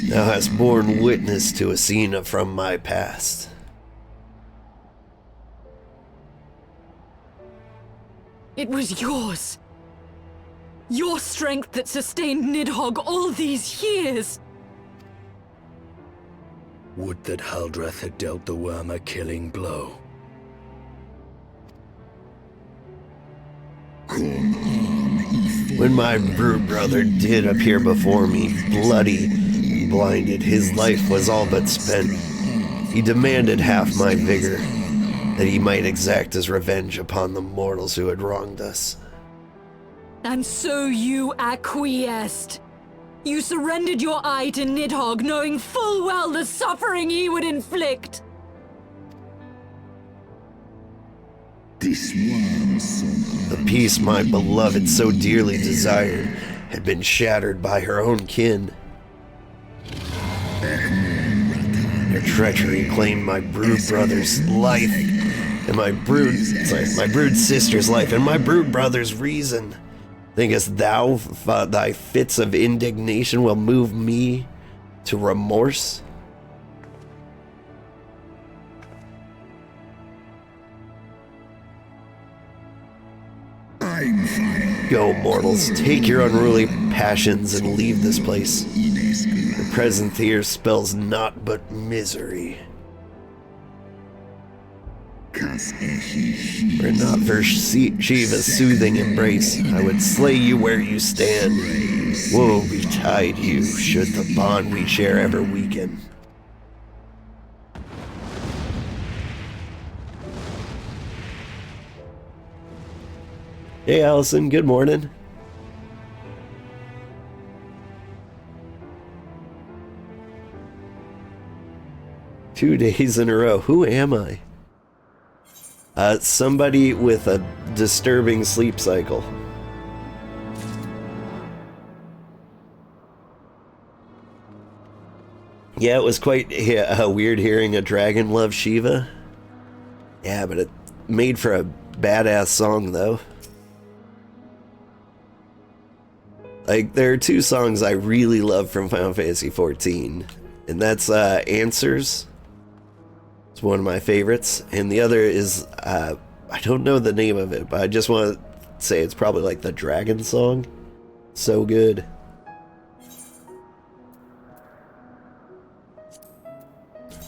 Thou hast borne witness to a scene from my past. It was yours. Your strength that sustained Nidhogg all these years. Would that Haldreth had dealt the worm a killing blow. When my brood brother did appear before me, bloody and blinded, his life was all but spent. He demanded half my vigor, that he might exact his revenge upon the mortals who had wronged us. And so you acquiesced. You surrendered your eye to Nidhogg, knowing full well the suffering he would inflict. The peace my beloved so dearly desired had been shattered by her own kin. Their treachery claimed my brood brother's life, and my brood sister's life, and my brood brother's reason. Thinkest thou thy fits of indignation will move me to remorse? Go, mortals, take your unruly passions and leave this place. The present here spells naught but misery. Were it not for Shiva's soothing embrace, I would slay you where you stand. Woe betide you, should the bond we share ever weaken. Hey Allison, good morning. Two days in a row. Who am I? Somebody with a disturbing sleep cycle. Yeah, it was quite weird hearing a dragon love Shiva. Yeah, but it made for a badass song though. Like, there are two songs I really love from Final Fantasy XIV, and that's Answers. It's one of my favorites, and the other is, I don't know the name of it, but I just want to say it's probably like the Dragon song. So good.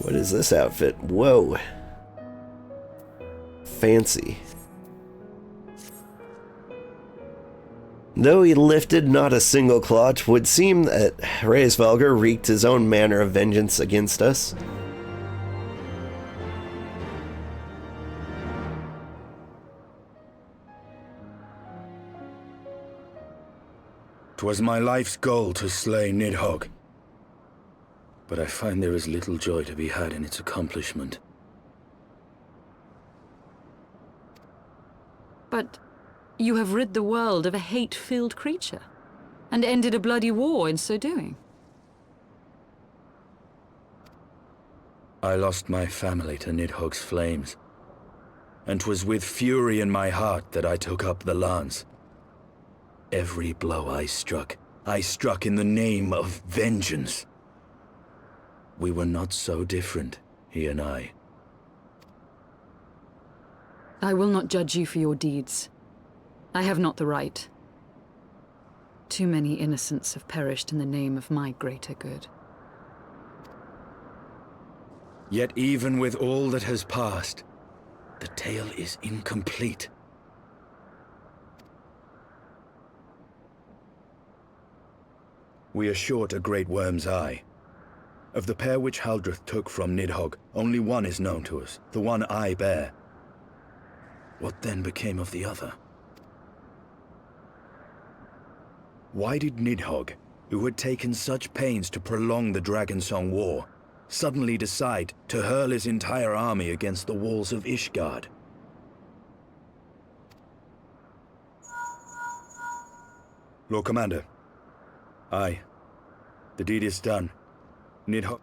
What is this outfit? Whoa. Fancy. Though he lifted not a single claw, 'twould seem that Hraesvelgr wreaked his own manner of vengeance against us. 'Twas my life's goal to slay Nidhogg, but I find there is little joy to be had in its accomplishment. But you have rid the world of a hate-filled creature, and ended a bloody war in so doing. I lost my family to Nidhogg's flames, and 'twas with fury in my heart that I took up the lance. Every blow I struck in the name of vengeance. We were not so different, he and I. I will not judge you for your deeds. I have not the right. Too many innocents have perished in the name of my greater good. Yet even with all that has passed, the tale is incomplete. We are short a great worm's eye. Of the pair which Haldreth took from Nidhogg, only one is known to us, the one I bear. What then became of the other? Why did Nidhogg, who had taken such pains to prolong the Dragonsong War, suddenly decide to hurl his entire army against the walls of Ishgard? Lord Commander. Aye. The deed is done. Nidhogg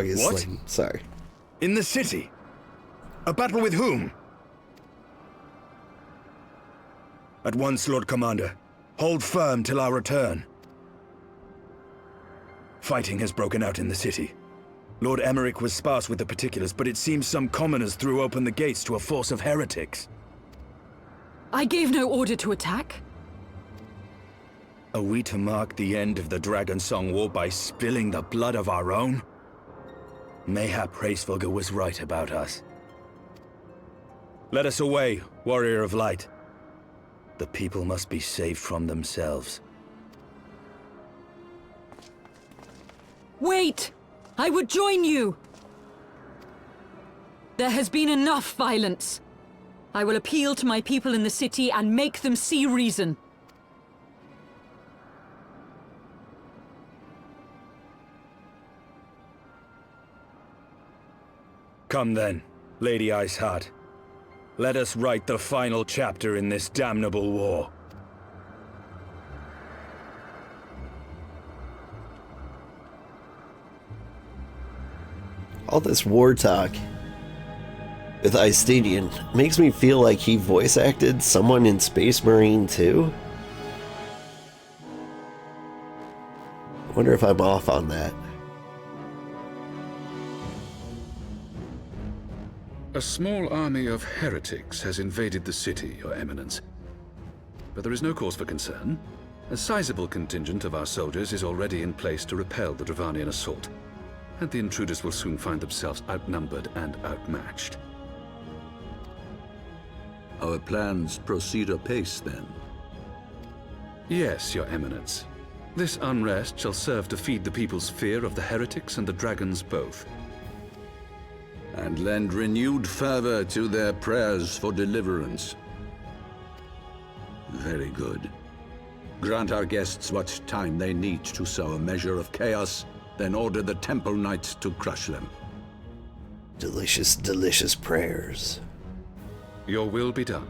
is what? slain. Sorry. In the city? A battle with whom? At once, Lord Commander. Hold firm till our return. Fighting has broken out in the city. Lord Emmerich was sparse with the particulars, but it seems some commoners threw open the gates to a force of heretics. I gave no order to attack. Are we to mark the end of the Dragonsong War by spilling the blood of our own? Mayhap Hraesvelgr was right about us. Let us away, warrior of light. The people must be saved from themselves. Wait! I would join you! There has been enough violence. I will appeal to my people in the city and make them see reason. Come then, Lady Iceheart. Let us write the final chapter in this damnable war. All this war talk with Icedian makes me feel like he voice acted someone in Space Marine 2. I wonder if I'm off on that. A small army of heretics has invaded the city, Your Eminence. But there is no cause for concern. A sizable contingent of our soldiers is already in place to repel the Dravanian assault, and the intruders will soon find themselves outnumbered and outmatched. Our plans proceed apace, then? Yes, Your Eminence. This unrest shall serve to feed the people's fear of the heretics and the dragons both. And lend renewed fervor to their prayers for deliverance. Very good. Grant our guests what time they need to sow a measure of chaos, then order the Temple Knights to crush them. Delicious, delicious prayers. Your will be done.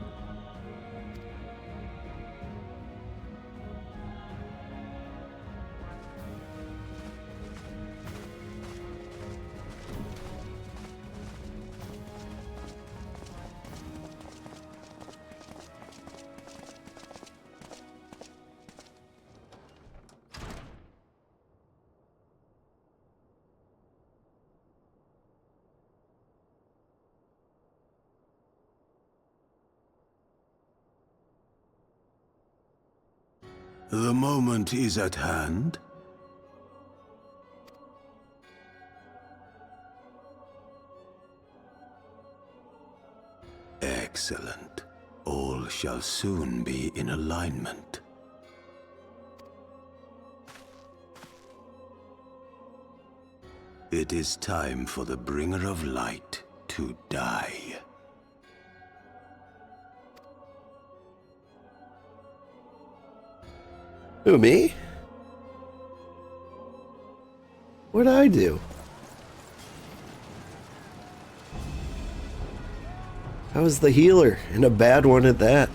The moment is at hand. Excellent. All shall soon be in alignment. It is time for the Bringer of Light to die. Who, me? What'd I do? I was the healer, and a bad one at that.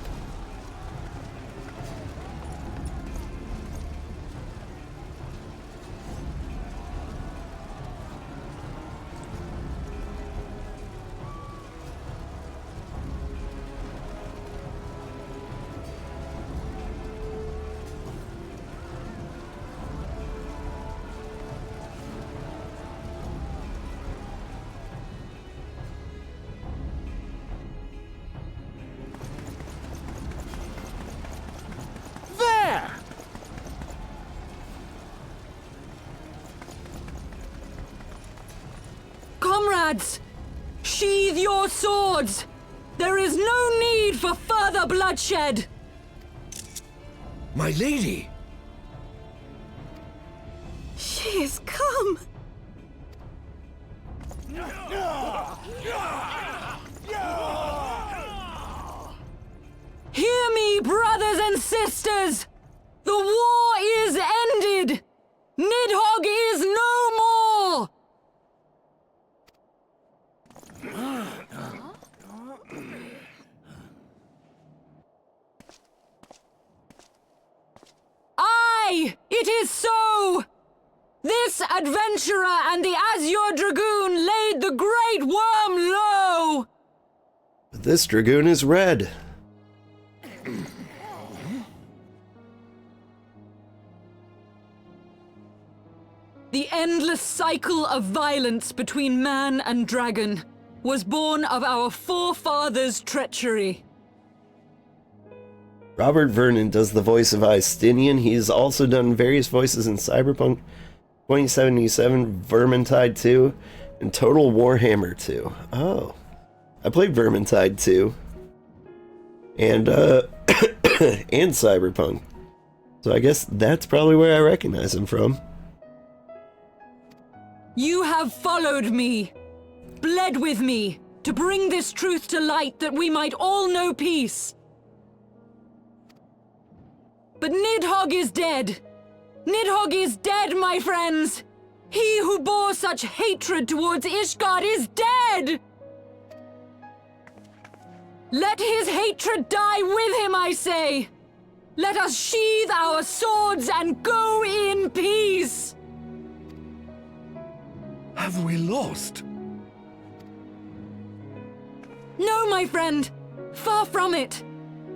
Comrades! Sheathe your swords! There is no need for further bloodshed! My lady! She has come! Hear me, brothers and sisters! The war is ended! Nidhogg is no more! Aye, it is so! This adventurer and the Azure Dragoon laid the Great Worm low! But this Dragoon is red. The endless cycle of violence between man and dragon was born of our forefathers' treachery. Robert Vernon does the voice of Istinian. He's also done various voices in Cyberpunk 2077, Vermintide 2, and Total Warhammer 2. Oh. I played Vermintide 2. And, and Cyberpunk. So I guess that's probably where I recognize him from. You have followed me, bled with me, to bring this truth to light that we might all know peace. But Nidhogg is dead. Nidhogg is dead, my friends! He who bore such hatred towards Ishgard is dead! Let his hatred die with him, I say! Let us sheathe our swords and go in peace! Have we lost? No, my friend! Far from it!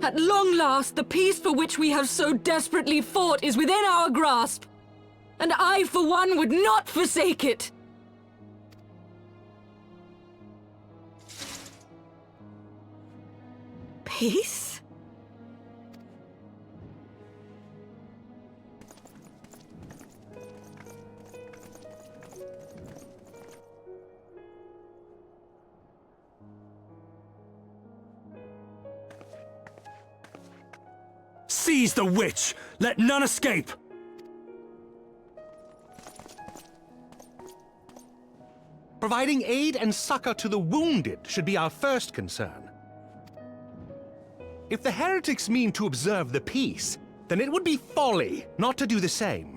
At long last, the peace for which we have so desperately fought is within our grasp. And I, for one, would not forsake it. Peace? Seize the witch! Let none escape! Providing aid and succor to the wounded should be our first concern. If the heretics mean to observe the peace, then it would be folly not to do the same.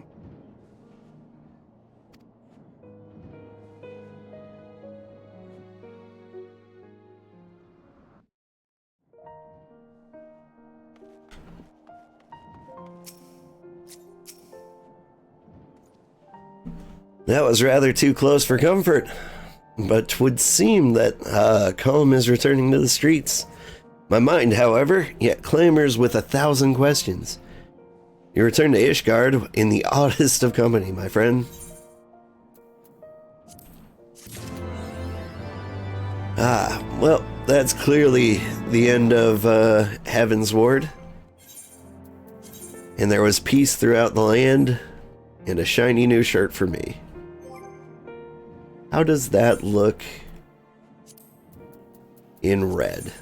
That was rather too close for comfort. But 'twould seem that calm is returning to the streets. My mind, however, yet clamors with 1,000 questions. You return to Ishgard in the oddest of company, my friend. Ah, well, that's clearly the end of Heavensward. And there was peace throughout the land, and a shiny new shirt for me. How does that look in red?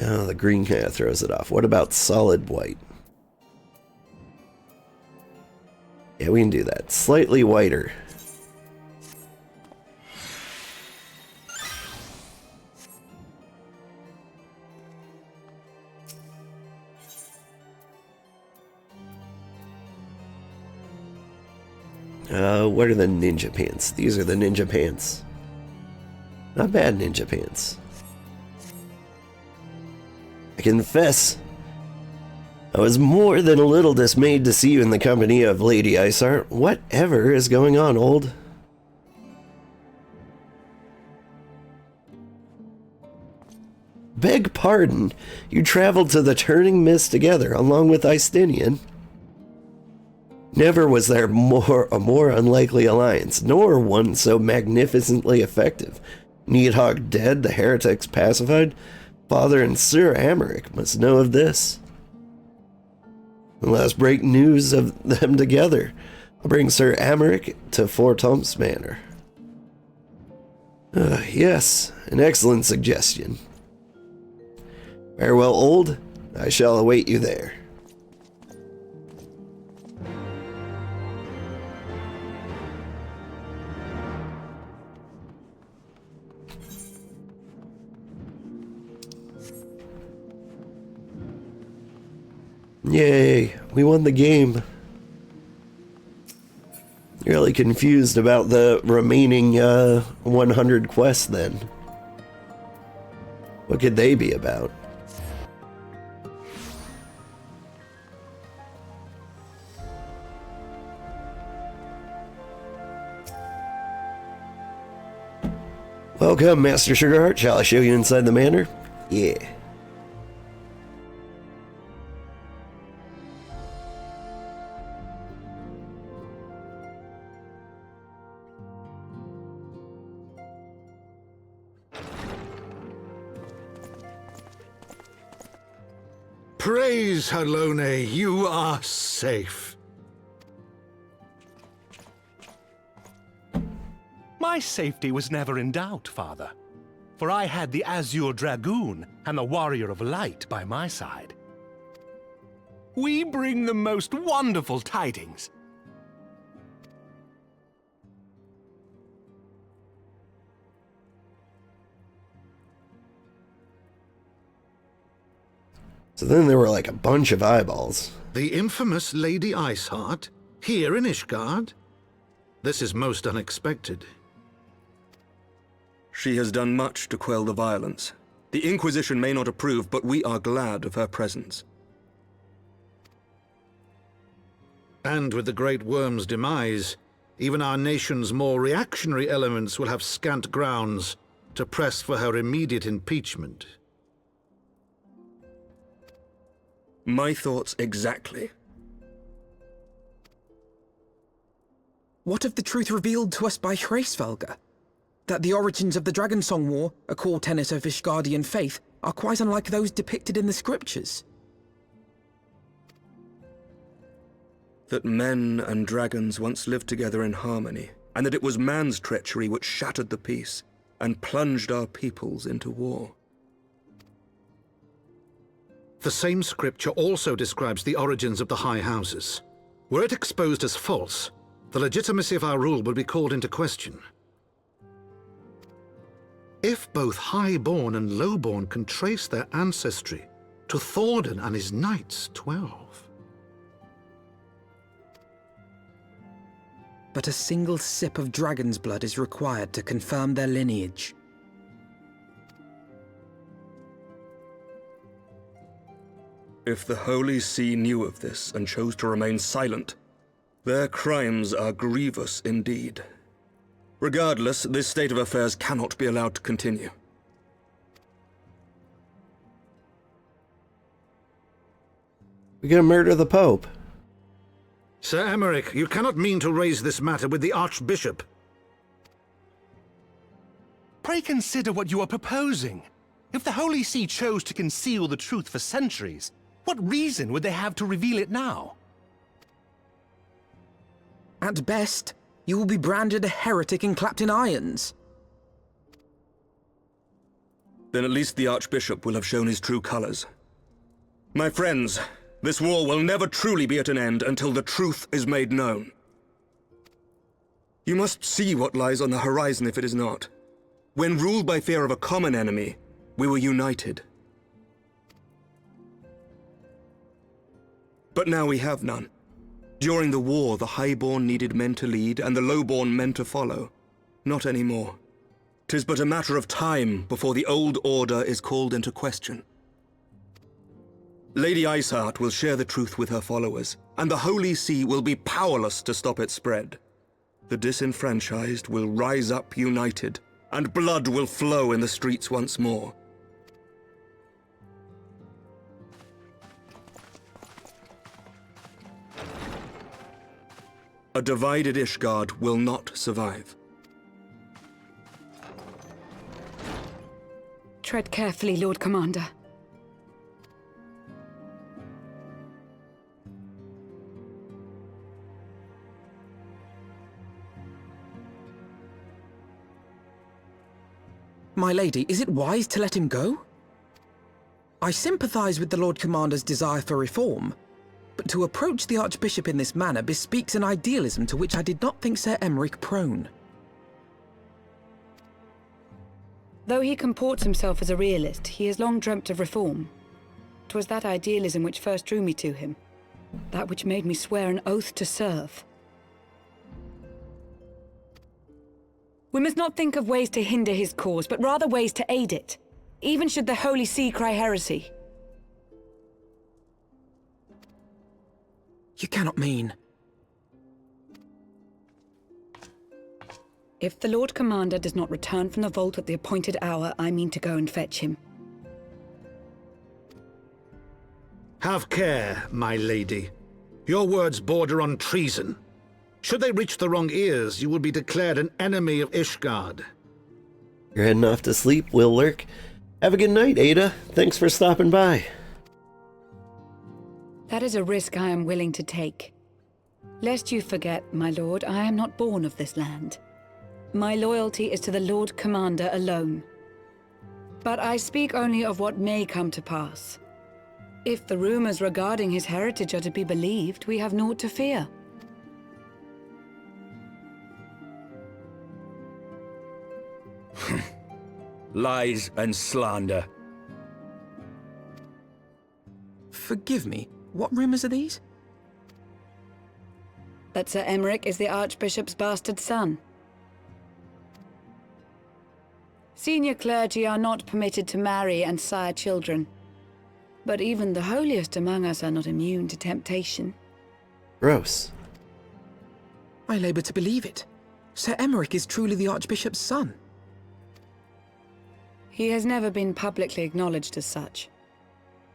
Oh, the green kind of throws it off. What about solid white? Yeah, we can do that. Slightly whiter. What are the ninja pants? These are the ninja pants. Not bad ninja pants. I confess, I was more than a little dismayed to see you in the company of Lady Iceheart. Whatever is going on, old? Beg pardon, you traveled to the Turning Mist together, along with Istinian. Never was there a more unlikely alliance, nor one so magnificently effective. Needhawk dead, the heretics pacified. Father and Sir Amaric must know of this. Let's break news of them together. I'll bring Sir Amaric to Fort Tom's Manor. Yes, an excellent suggestion. Farewell, old. I shall await you there. Yay, we won the game. Really confused about the remaining 100 quests then. What could they be about? Welcome, Master Sugarheart. Shall I show you inside the manor? Yeah. Praise Halone, you are safe. My safety was never in doubt, Father, for I had the Azure Dragoon and the Warrior of Light by my side. We bring the most wonderful tidings. So then there were like a bunch of eyeballs. The infamous Lady Iceheart, here in Ishgard? This is most unexpected. She has done much to quell the violence. The Inquisition may not approve, but we are glad of her presence. And with the Great Worm's demise, even our nation's more reactionary elements will have scant grounds to press for her immediate impeachment. My thoughts exactly. What of the truth revealed to us by Hraesvelgr? That the origins of the Dragonsong War, a core tenet of Ishgardian faith, are quite unlike those depicted in the scriptures. That men and dragons once lived together in harmony, and that it was man's treachery which shattered the peace and plunged our peoples into war. The same scripture also describes the origins of the High Houses. Were it exposed as false, the legitimacy of our rule would be called into question. If both Highborn and Lowborn can trace their ancestry to Thordan and his Knights 12. But a single sip of dragon's blood is required to confirm their lineage. If the Holy See knew of this and chose to remain silent, their crimes are grievous indeed. Regardless, this state of affairs cannot be allowed to continue. We're gonna murder the Pope. Sir Amaric, you cannot mean to raise this matter with the Archbishop. Pray consider what you are proposing. If the Holy See chose to conceal the truth for centuries, what reason would they have to reveal it now? At best, you will be branded a heretic and clapped in irons. Then at least the Archbishop will have shown his true colors. My friends, this war will never truly be at an end until the truth is made known. You must see what lies on the horizon if it is not. When ruled by fear of a common enemy, we were united. But now we have none. During the war, the highborn needed men to lead, and the lowborn men to follow. Not anymore. 'Tis but a matter of time before the old order is called into question. Lady Iceheart will share the truth with her followers, and the Holy See will be powerless to stop its spread. The disenfranchised will rise up united, and blood will flow in the streets once more. A divided Ishgard will not survive. Tread carefully, Lord Commander. My lady, is it wise to let him go? I sympathize with the Lord Commander's desire for reform, but to approach the Archbishop in this manner bespeaks an idealism to which I did not think Sir Emeric prone. Though he comports himself as a realist, he has long dreamt of reform. 'Twas that idealism which first drew me to him, that which made me swear an oath to serve. We must not think of ways to hinder his cause, but rather ways to aid it, even should the Holy See cry heresy. You cannot mean... If the Lord Commander does not return from the vault at the appointed hour, I mean to go and fetch him. Have care, my lady. Your words border on treason. Should they reach the wrong ears, you will be declared an enemy of Ishgard. You're heading off to sleep, Will Lurk. Have a good night, Ada. Thanks for stopping by. That is a risk I am willing to take. Lest you forget, my lord, I am not born of this land. My loyalty is to the Lord Commander alone. But I speak only of what may come to pass. If the rumors regarding his heritage are to be believed, we have naught to fear. Lies and slander. Forgive me, what rumors are these? That Sir Emeric is the Archbishop's bastard son. Senior clergy are not permitted to marry and sire children. But even the holiest among us are not immune to temptation. Gross. I labor to believe it. Sir Emeric is truly the Archbishop's son. He has never been publicly acknowledged as such.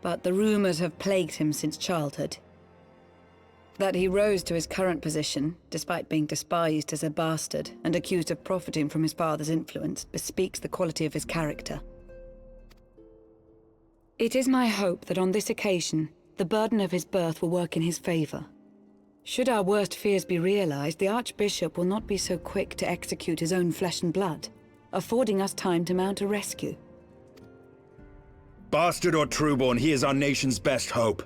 But the rumors have plagued him since childhood. That he rose to his current position, despite being despised as a bastard and accused of profiting from his father's influence, bespeaks the quality of his character. It is my hope that on this occasion, the burden of his birth will work in his favor. Should our worst fears be realized, the Archbishop will not be so quick to execute his own flesh and blood, affording us time to mount a rescue. Bastard or trueborn, he is our nation's best hope.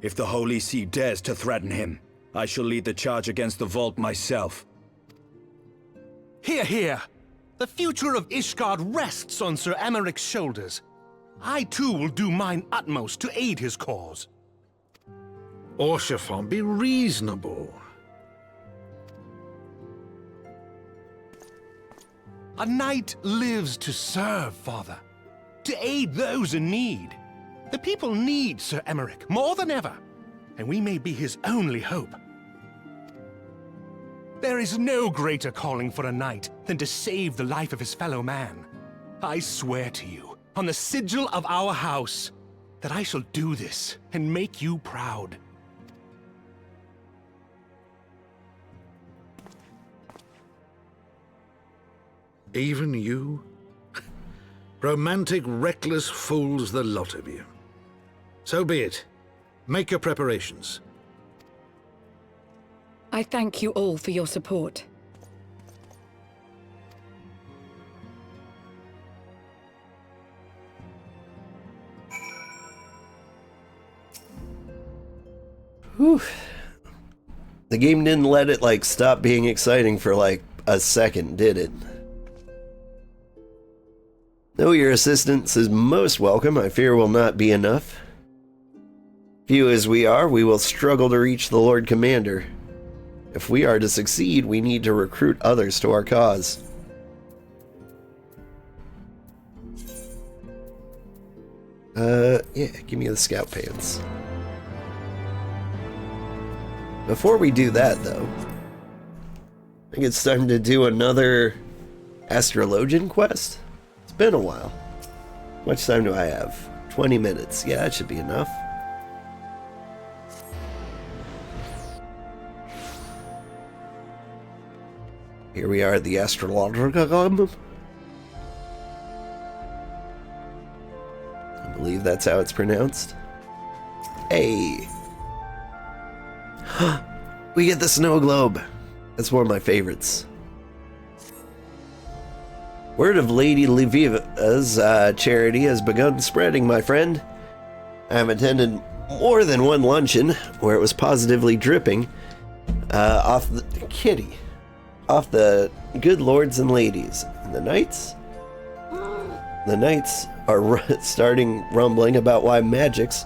If the Holy See dares to threaten him, I shall lead the charge against the vault myself. Hear, hear! The future of Ishgard rests on Sir Emeric's shoulders. I too will do mine utmost to aid his cause. Orshafon, be reasonable. A knight lives to serve, father. To aid those in need. The people need Sir Emeric more than ever, and we may be his only hope. There is no greater calling for a knight than to save the life of his fellow man. I swear to you, on the sigil of our house, that I shall do this and make you proud. Even you? Romantic, reckless fools, the lot of you. So be it. Make your preparations. I thank you all for your support. Whew. The game didn't let it, like, stop being exciting for, like, a second, did it? Though your assistance is most welcome, I fear will not be enough. Few as we are, we will struggle to reach the Lord Commander. If we are to succeed, we need to recruit others to our cause. Yeah, give me the scout pants. Before we do that, though, I think it's time to do another astrologian quest. It's been a while. How much time do I have? 20 minutes. Yeah, that should be enough. Here we are at the astrologium. I believe that's how it's pronounced. Hey! We get the snow globe. That's one of my favorites. Word of Lady Leviva's charity has begun spreading, my friend. I have attended more than one luncheon where it was positively dripping off the good lords and ladies. And the knights? The knights are starting rumbling about why magics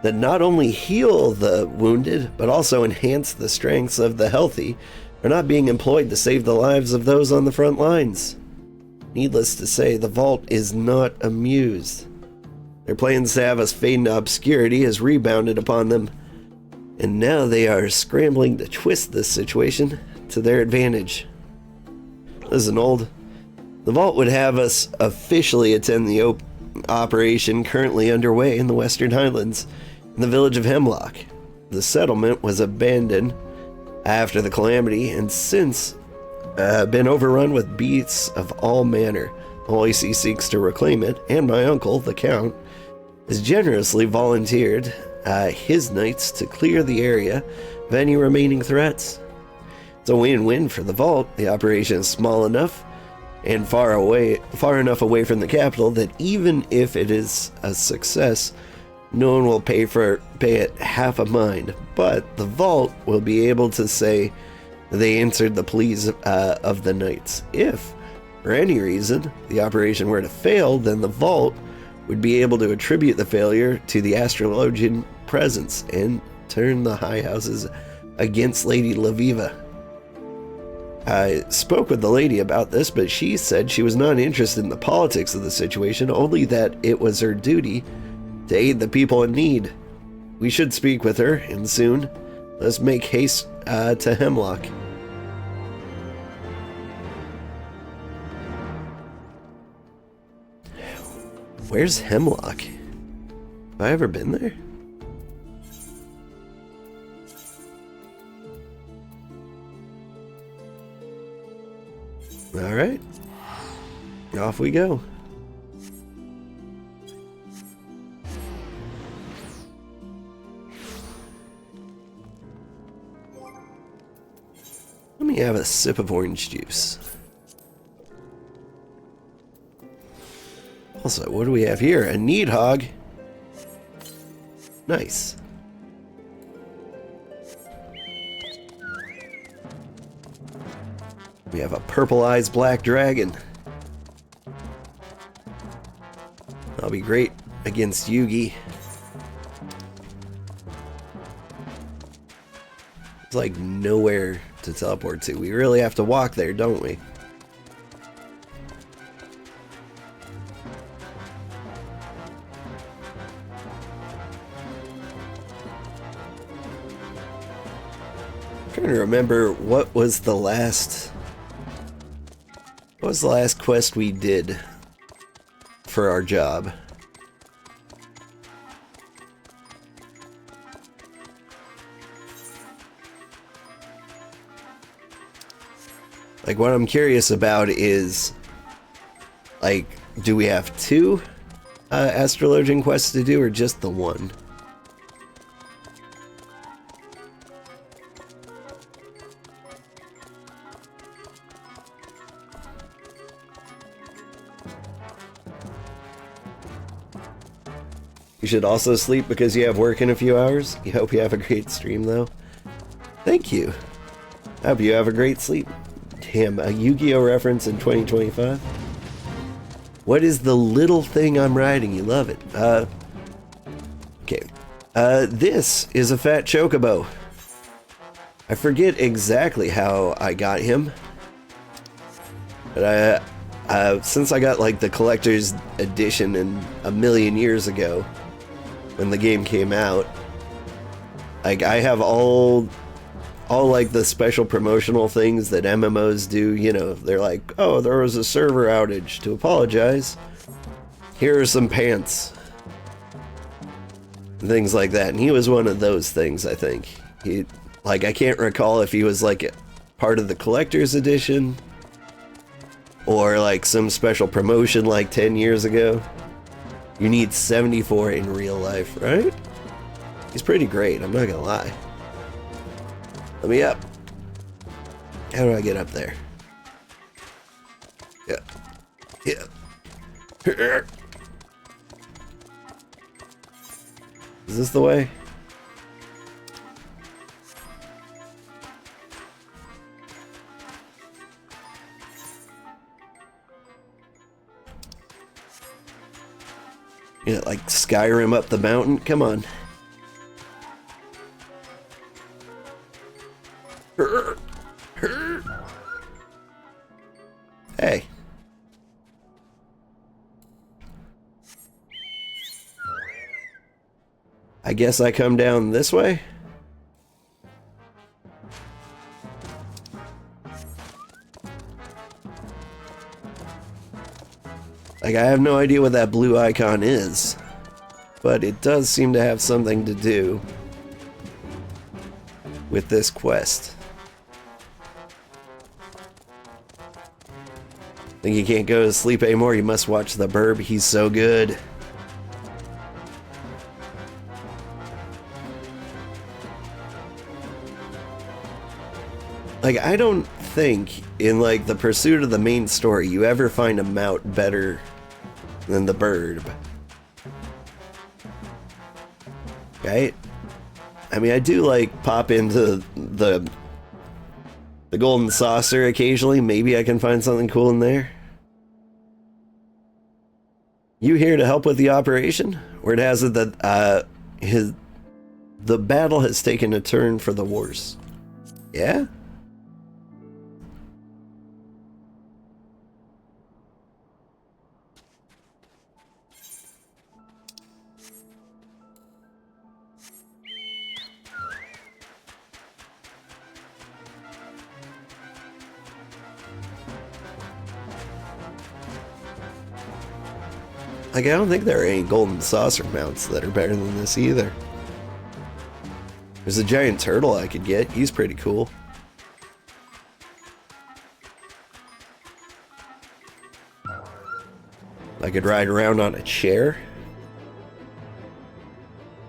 that not only heal the wounded, but also enhance the strengths of the healthy, are not being employed to save the lives of those on the front lines. Needless to say, the Vault is not amused. Their plans to have us fade into obscurity has rebounded upon them, and now they are scrambling to twist this situation to their advantage. Listen, old, the Vault would have us officially attend the operation currently underway in the Western Highlands, in the village of Hemlock. The settlement was abandoned after the calamity, and since been overrun with beasts of all manner. Aloysi seeks to reclaim it, and my uncle, the Count, has generously volunteered his knights to clear the area of any remaining threats. It's a win-win for the Vault. The operation is small enough and far enough away from the capital that even if it is a success, no one will pay it half a mind. But the Vault will be able to say they answered the pleas of the knights. If, for any reason, the operation were to fail, then the Vault would be able to attribute the failure to the astrologian presence and turn the high houses against Lady Leviva. I spoke with the lady about this, but she said she was not interested in the politics of the situation, only that it was her duty to aid the people in need. We should speak with her, and soon. Let's make haste to Hemlock. Where's Hemlock? Have I ever been there? Alright. Off we go. Let me have a sip of orange juice. Also, what do we have here? A Needhog. Nice. We have a Purple Eyes Black Dragon. That'll be great against Yugi. There's like nowhere to teleport to. We really have to walk there, don't we? I'm trying to remember what was the last quest we did for our job. Like, what I'm curious about is, like, do we have two astrologian quests to do, or just the one? You should also sleep because you have work in a few hours. You hope you have a great stream, though. Thank you. I hope you have a great sleep. Damn, a Yu-Gi-Oh! Reference in 2025? What is the little thing I'm riding? You love it. Okay. This is a fat chocobo. I forget exactly how I got him. But since I got like the collector's edition in a million years ago, when the game came out, like I have all like the special promotional things that MMOs do. You know, they're like, oh, there was a server outage. To apologize, here are some pants. Things like that. And he was one of those things, I think. He, like, I can't recall if he was like part of the collector's edition or like some special promotion like 10 years ago. You need 74 in real life, right? He's pretty great, I'm not gonna lie. Let me up. How do I get up there? Yeah. Yeah. Is this the way? Yeah, like Skyrim up the mountain? Come on. Hey. I guess I come down this way? Like, I have no idea what that blue icon is, but it does seem to have something to do with this quest. Think you can't go to sleep anymore? You must watch The Burb. He's so good. Like, I don't think in, like, the pursuit of the main story you ever find a mount better than the Burb. Right? I mean, I do, like, pop into the Golden Saucer occasionally. Maybe I can find something cool in there. You here to help with the operation? Word has it that, the battle has taken a turn for the worse. Yeah? Like, I don't think there are any Golden Saucer mounts that are better than this either. There's a giant turtle I could get. He's pretty cool. I could ride around on a chair.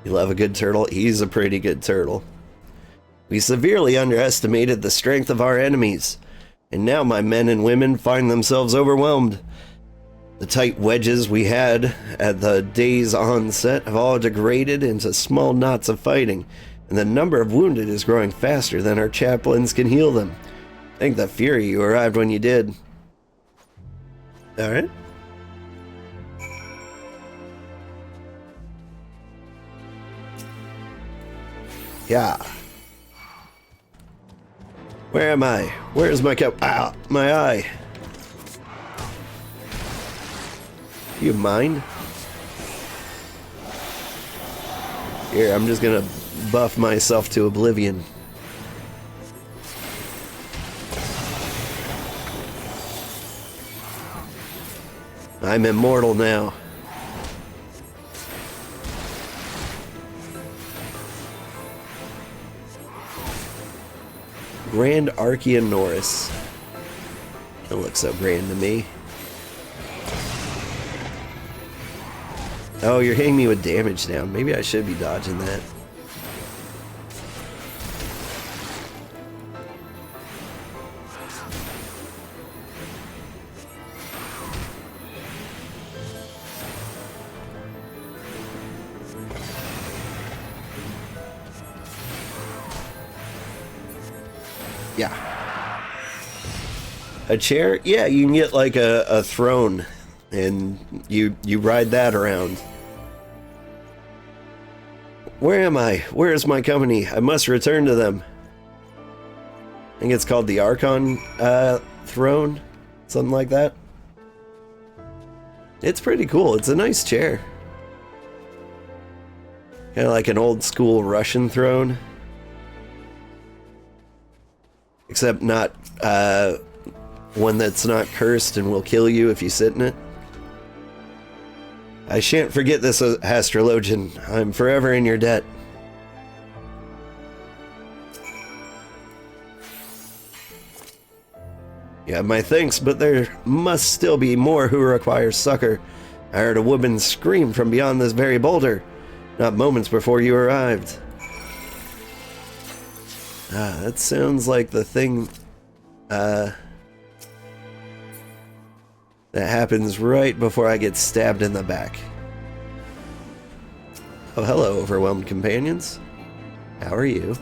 You love a good turtle? He's a pretty good turtle. We severely underestimated the strength of our enemies, and now my men and women find themselves overwhelmed. The tight wedges we had at the day's onset have all degraded into small knots of fighting, and the number of wounded is growing faster than our chaplains can heal them. Thank the Fury you arrived when you did. Alright. Yeah. Where am I? Where's my cup? Ah, my eye. You mind? Here, I'm just gonna buff myself to oblivion. I'm immortal now. Grand Archaea Norris. It looks so grand to me. Oh, you're hitting me with damage down. Maybe I should be dodging that. Yeah. A chair? Yeah, you can get like a throne, and you ride that around. Where am I? Where is my company? I must return to them. I think it's called the Archon throne, something like that. It's pretty cool. It's a nice chair. Kind of like an old school Russian throne. Except not one that's not cursed and will kill you if you sit in it. I shan't forget this, astrologian. I'm forever in your debt. Yeah, my thanks, but there must still be more who require succor. I heard a woman scream from beyond this very boulder, not moments before you arrived. That sounds like the thing, that happens right before I get stabbed in the back. Oh, hello, overwhelmed companions. How are you?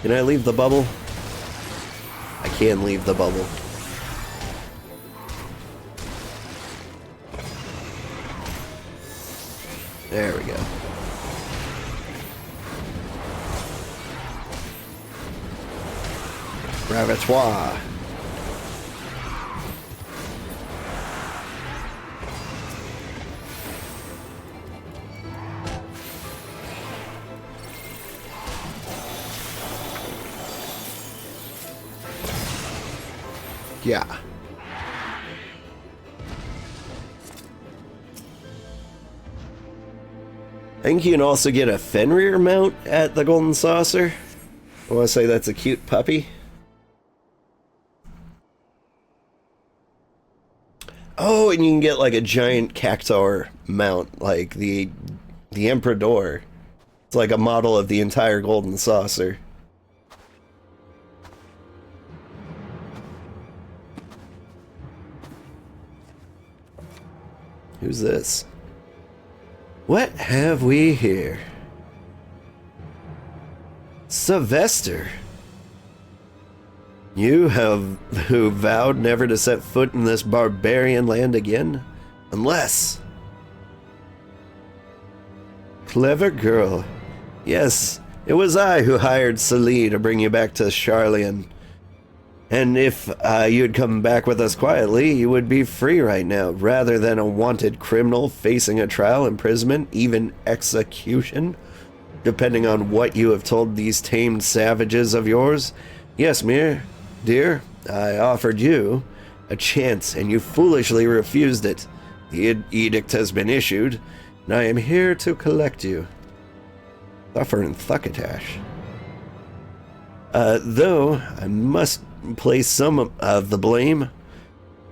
Can I leave the bubble? I can leave the bubble. There we go. Bravatoire. Yeah. I think you can also get a Fenrir mount at the Golden Saucer. I want to say that's a cute puppy. Oh, and you can get like a giant cactuar mount, like the Emperador. It's like a model of the entire Golden Saucer. Who's this? What have we here? Sylvester. You who vowed never to set foot in this barbarian land again? Unless... Clever girl. Yes, it was I who hired Celie to bring you back to Charlian. And if you had come back with us quietly, you would be free right now, rather than a wanted criminal facing a trial, imprisonment, even execution, depending on what you have told these tamed savages of yours. Yes, dear, I offered you a chance, and you foolishly refused it. The edict has been issued, and I am here to collect you. Suffer and Thuckatash. Though, I must place some of the blame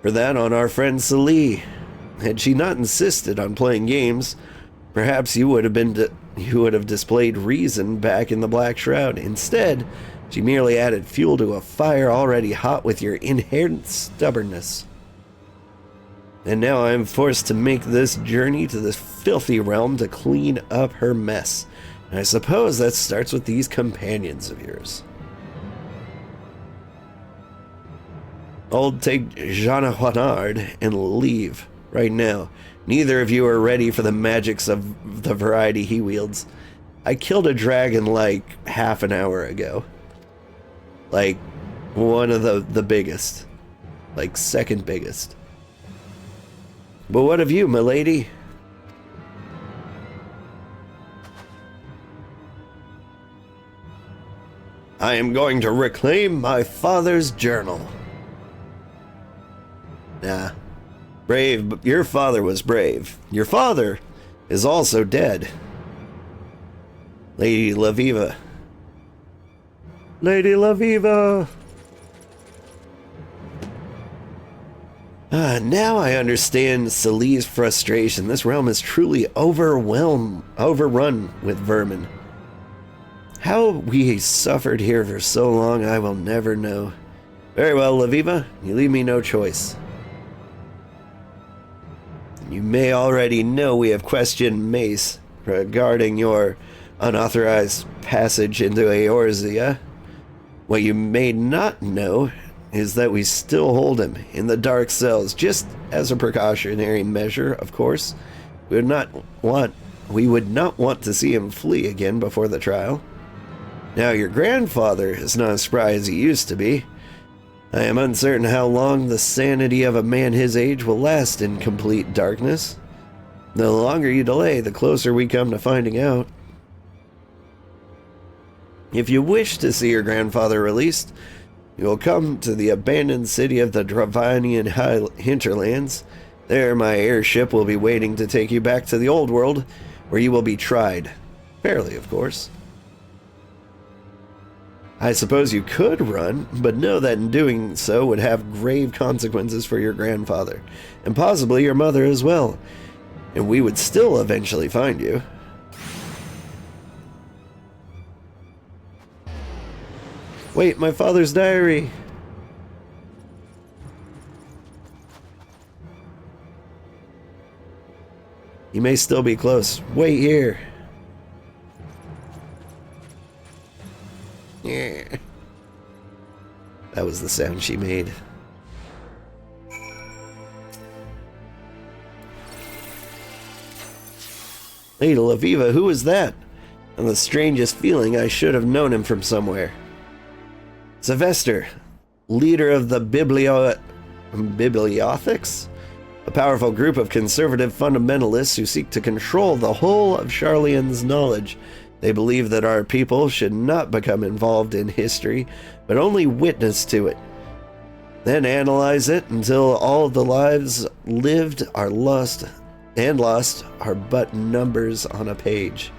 for that on our friend Celie. Had she not insisted on playing games, perhaps you would have displayed reason back in the Black Shroud. Instead, she merely added fuel to a fire already hot with your inherent stubbornness. And now I am forced to make this journey to this filthy realm to clean up her mess. And I suppose that starts with these companions of yours. I'll take Jeanne Juanard and leave right now. Neither of you are ready for the magics of the variety he wields. I killed a dragon like half an hour ago. Like one of the biggest. Like second biggest. But what of you, milady? I am going to reclaim my father's journal. Nah. Brave, but your father was brave. Your father is also dead. Lady Laviva. Lady Laviva! Now I understand Celie's frustration. This realm is truly overrun with vermin. How we suffered here for so long, I will never know. Very well, Laviva, you leave me no choice. You may already know we have questioned Mace regarding your unauthorized passage into Eorzea. What you may not know is that we still hold him in the dark cells, just as a precautionary measure, of course. We would not want to see him flee again before the trial. Now, your grandfather is not as spry as he used to be. I am uncertain how long the sanity of a man his age will last in complete darkness. The longer you delay, the closer we come to finding out. If you wish to see your grandfather released, you will come to the abandoned city of the Dravanian hinterlands. There, my airship will be waiting to take you back to the old world, where you will be tried. Fairly, of course. I suppose you could run, but know that in doing so would have grave consequences for your grandfather, and possibly your mother as well, and we would still eventually find you. Wait, my father's diary! You may still be close. Wait here. Yeah. That was the sound she made. Lady Laviva, who was that? And the strangest feeling I should have known him from somewhere. Sylvester, leader of the Bibliothecs? A powerful group of conservative fundamentalists who seek to control the whole of Sharlayan's knowledge. They believe that our people should not become involved in history, but only witness to it. Then analyze it until all the lives lived are lost are but numbers on a page.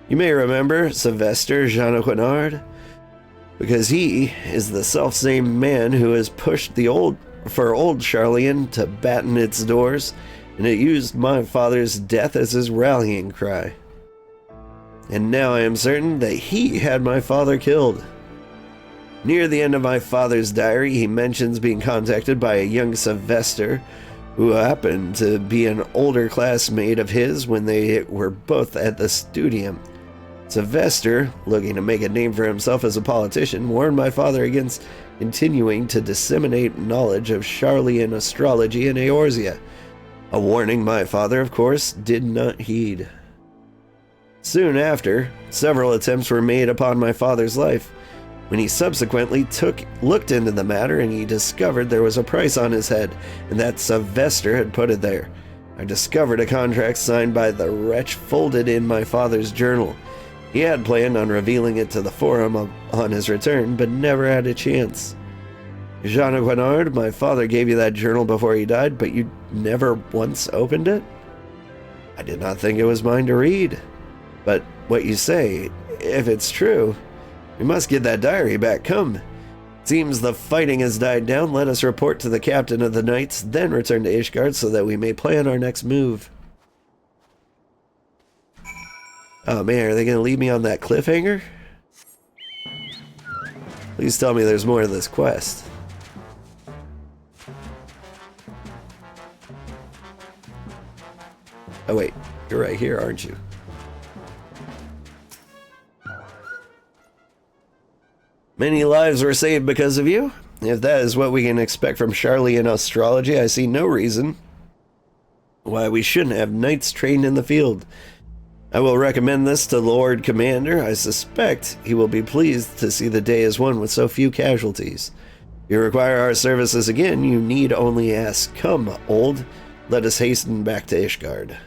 You may remember Sylvester Jean-Quinard, because he is the self-same man who has pushed old Sharlayan to batten its doors, and it used my father's death as his rallying cry. And now I am certain that he had my father killed. Near the end of my father's diary, he mentions being contacted by a young Sylvester, who happened to be an older classmate of his when they were both at the studium. Sylvester, looking to make a name for himself as a politician, warned my father against continuing to disseminate knowledge of Sharlayan astrology in Eorzea. A warning my father, of course, did not heed. Soon after, several attempts were made upon my father's life. When he subsequently looked into the matter, and he discovered there was a price on his head, and that Sylvester had put it there. I discovered a contract signed by the wretch folded in my father's journal. He had planned on revealing it to the Forum on his return, but never had a chance. Jean-Quinard, my father gave you that journal before he died, but you never once opened it? I did not think it was mine to read. But what you say, if it's true, we must get that diary back. Come. Seems the fighting has died down. Let us report to the captain of the knights, then return to Ishgard so that we may plan our next move. Oh man, are they going to leave me on that cliffhanger? Please tell me there's more to this quest. Oh wait, you're right here, aren't you? Many lives were saved because of you. If that is what we can expect from Sharlayan astrology, I see no reason why we shouldn't have knights trained in the field. I will recommend this to Lord Commander. I suspect he will be pleased to see the day is won with so few casualties. If you require our services again, you need only ask. Come, old, let us hasten back to Ishgard.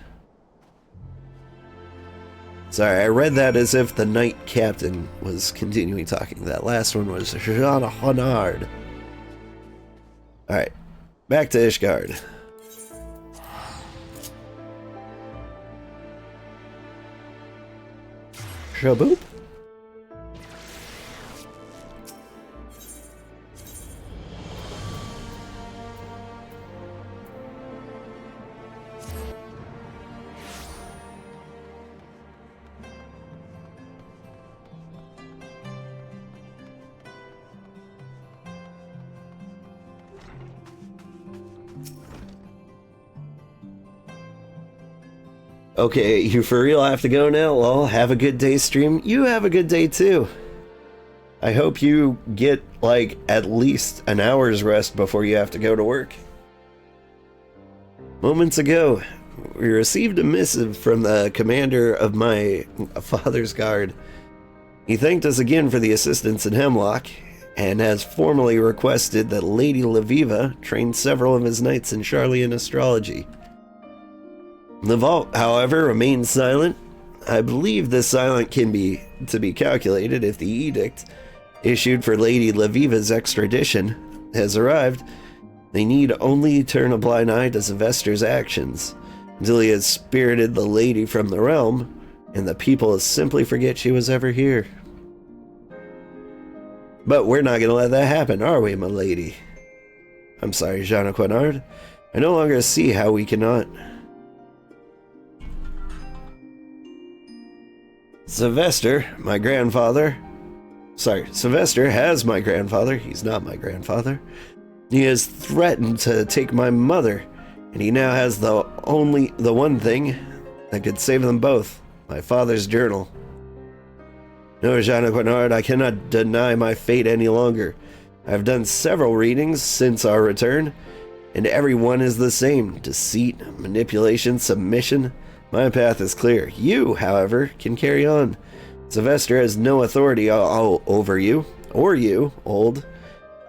Sorry, I read that as if the knight captain was continuing talking. That last one was Jean-Quinard. Alright, back to Ishgard. Shaboop? Okay, you for real have to go now? Well, have a good day, stream. You have a good day, too. I hope you get, like, at least an hour's rest before you have to go to work. Moments ago, we received a missive from the commander of my father's guard. He thanked us again for the assistance in Hemlock, and has formally requested that Lady Leviva train several of his knights in Charlian astrology. The vault, however, remains silent. I believe this silence can be calculated if the edict issued for Lady Leviva's extradition has arrived. They need only turn a blind eye to Sylvester's actions until he has spirited the lady from the realm, and the people simply forget she was ever here. But we're not going to let that happen, are we, my lady? I'm sorry, Jeanne Quinard. I no longer see how we cannot. Sylvester, my grandfather. Sorry, Sylvester has my grandfather. He's not my grandfather. He has threatened to take my mother, and he now has the one thing that could save them both, my father's journal. No, Jeanne Quinard, I cannot deny my fate any longer. I have done several readings since our return, and every one is the same. Deceit, manipulation, submission. My path is clear. You, however, can carry on. Sylvester has no authority over you, or you, old.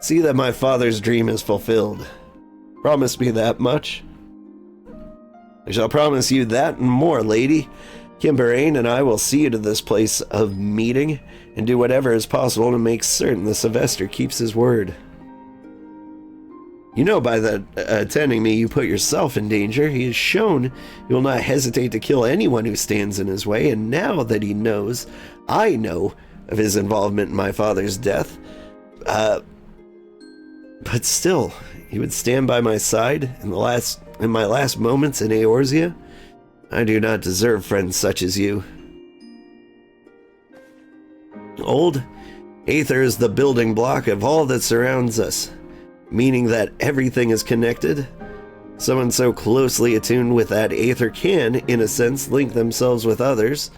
See that my father's dream is fulfilled. Promise me that much. I shall promise you that and more, lady. Kimberrain and I will see you to this place of meeting and do whatever is possible to make certain that Sylvester keeps his word. You know by attending me you put yourself in danger. He has shown he will not hesitate to kill anyone who stands in his way, and now that he knows, I know, of his involvement in my father's death, but still, he would stand by my side in my last moments in Eorzea. I do not deserve friends such as you. Old, Aether is the building block of all that surrounds us, meaning that everything is connected. Someone so closely attuned with that Aether can, in a sense, link themselves with others,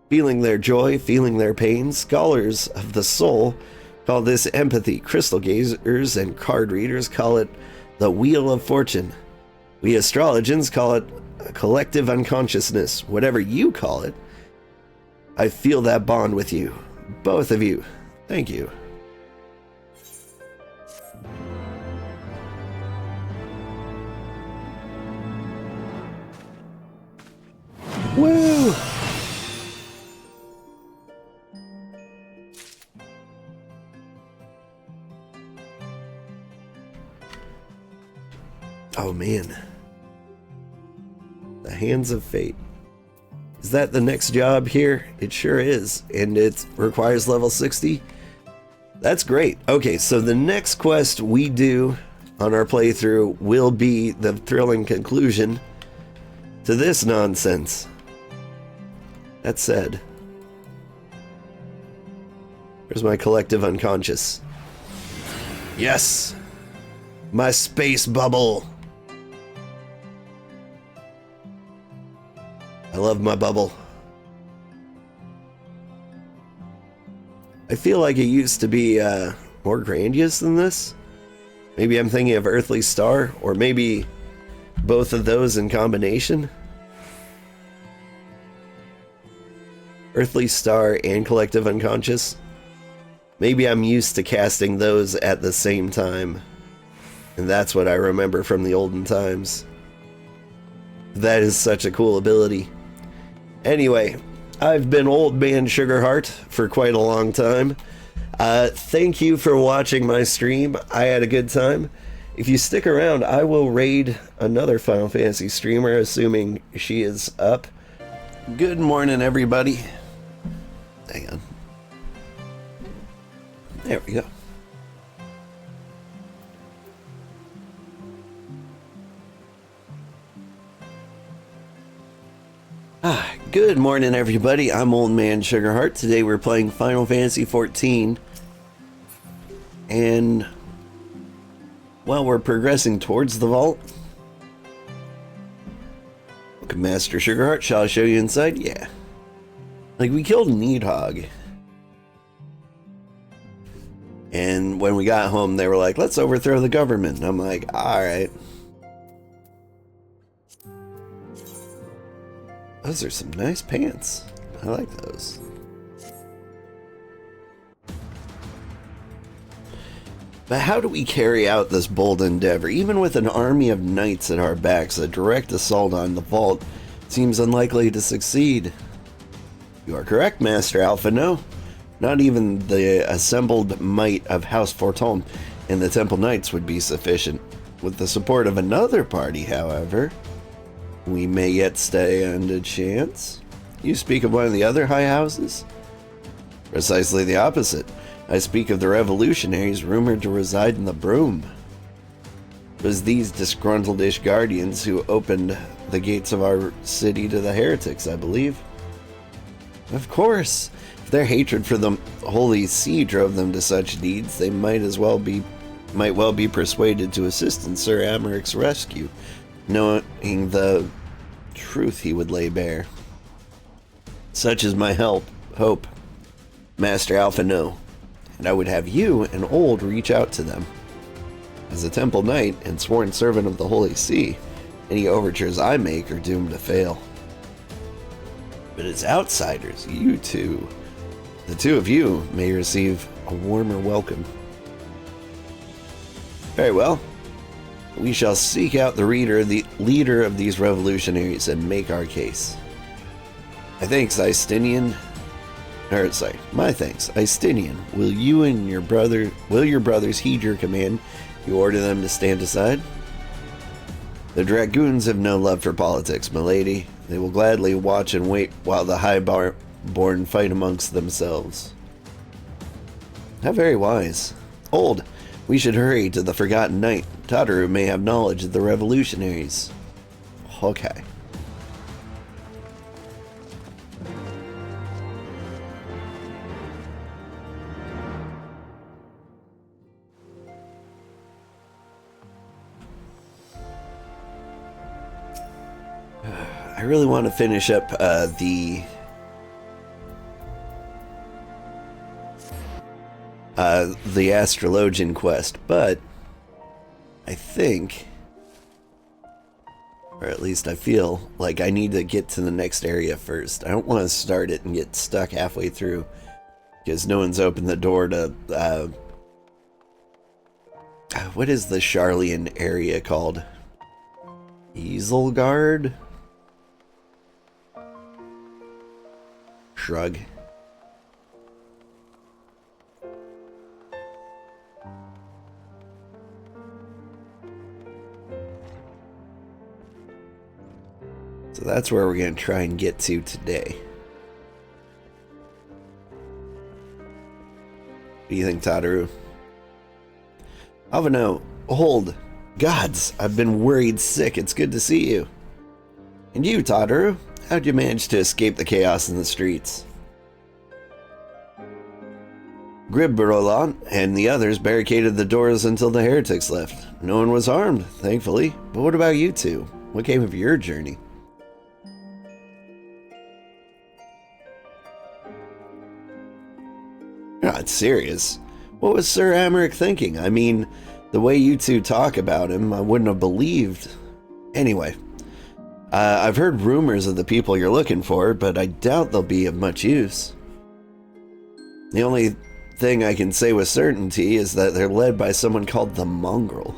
feeling their joy, feeling their pain. Scholars of the soul call this empathy. Crystal gazers and card readers call it the Wheel of Fortune. We astrologians call it a collective unconsciousness. Whatever you call it, I feel that bond with you. Both of you. Thank you. Woo! Oh man. The Hands of Fate. Is that the next job here? It sure is. And it requires level 60. That's great. Okay, so the next quest we do on our playthrough will be the thrilling conclusion to this nonsense. That said, there's my collective unconscious. Yes! My space bubble! I love my bubble. I feel like it used to be more grandiose than this. Maybe I'm thinking of Earthly Star, or maybe both of those in combination. Earthly Star and Collective Unconscious. Maybe I'm used to casting those at the same time, and that's what I remember from the olden times. That is such a cool ability. Anyway, I've been Old Man Sugarheart for quite a long time. Thank you for watching my stream. I had a good time. If you stick around, I will raid another Final Fantasy streamer, assuming she is up. Good morning, everybody. Hang on. There we go. Good morning, everybody. I'm Old Man Sugarheart. Today we're playing Final Fantasy XIV. And, well, we're progressing towards the vault. Welcome Master Sugarheart, shall I show you inside? Yeah. Like, we killed Needhog. And when we got home, they were like, let's overthrow the government. And I'm like, alright. Those are some nice pants. I like those. But how do we carry out this bold endeavor? Even with an army of knights at our backs, a direct assault on the vault seems unlikely to succeed. You are correct, Master Alpha. No, not even the assembled might of House Forton and the Temple Knights would be sufficient. With the support of another party, however, we may yet stand a chance. You speak of one of the other high houses? Precisely the opposite. I speak of the revolutionaries rumored to reside in the Broom. It was these disgruntled-ish guardians who opened the gates of our city to the heretics, I believe. Of course, if their hatred for the Holy See drove them to such deeds, they might well be persuaded to assist in Sir Amaric's rescue, knowing the truth he would lay bare. Such is my hope, Master Alpha. No. And I would have you and Old reach out to them. As a Temple Knight and sworn servant of the Holy See, any overtures I make are doomed to fail. But as outsiders, you two, the two of you, may receive a warmer welcome. Very well. We shall seek out the leader of these revolutionaries and make our case. My thanks, Istinian. Will your brothers heed your command? You order them to stand aside? The dragoons have no love for politics, milady. They will gladly watch and wait while the highborn fight amongst themselves. How very wise. Old, we should hurry to the Forgotten Knight. Tataru may have knowledge of the revolutionaries. Okay. I really want to finish up the Astrologian quest, but I think, or at least I feel like I need to get to the next area first. I don't want to start it and get stuck halfway through because no one's opened the door to what is the Sharlayan area called? Easelgard? Shrug. So that's where we're going to try and get to today. What do you think, Tataru? Alvino, hold. Gods, I've been worried sick. It's good to see you. And you, Tataru? How'd you manage to escape the chaos in the streets? Gribberolan and the others barricaded the doors until the heretics left. No one was harmed, thankfully. But what about you two? What came of your journey? You're not serious. What was Sir Amaric thinking? I mean, the way you two talk about him, I wouldn't have believed. Anyway. I've heard rumors of the people you're looking for, but I doubt they'll be of much use. The only thing I can say with certainty is that they're led by someone called the Mongrel.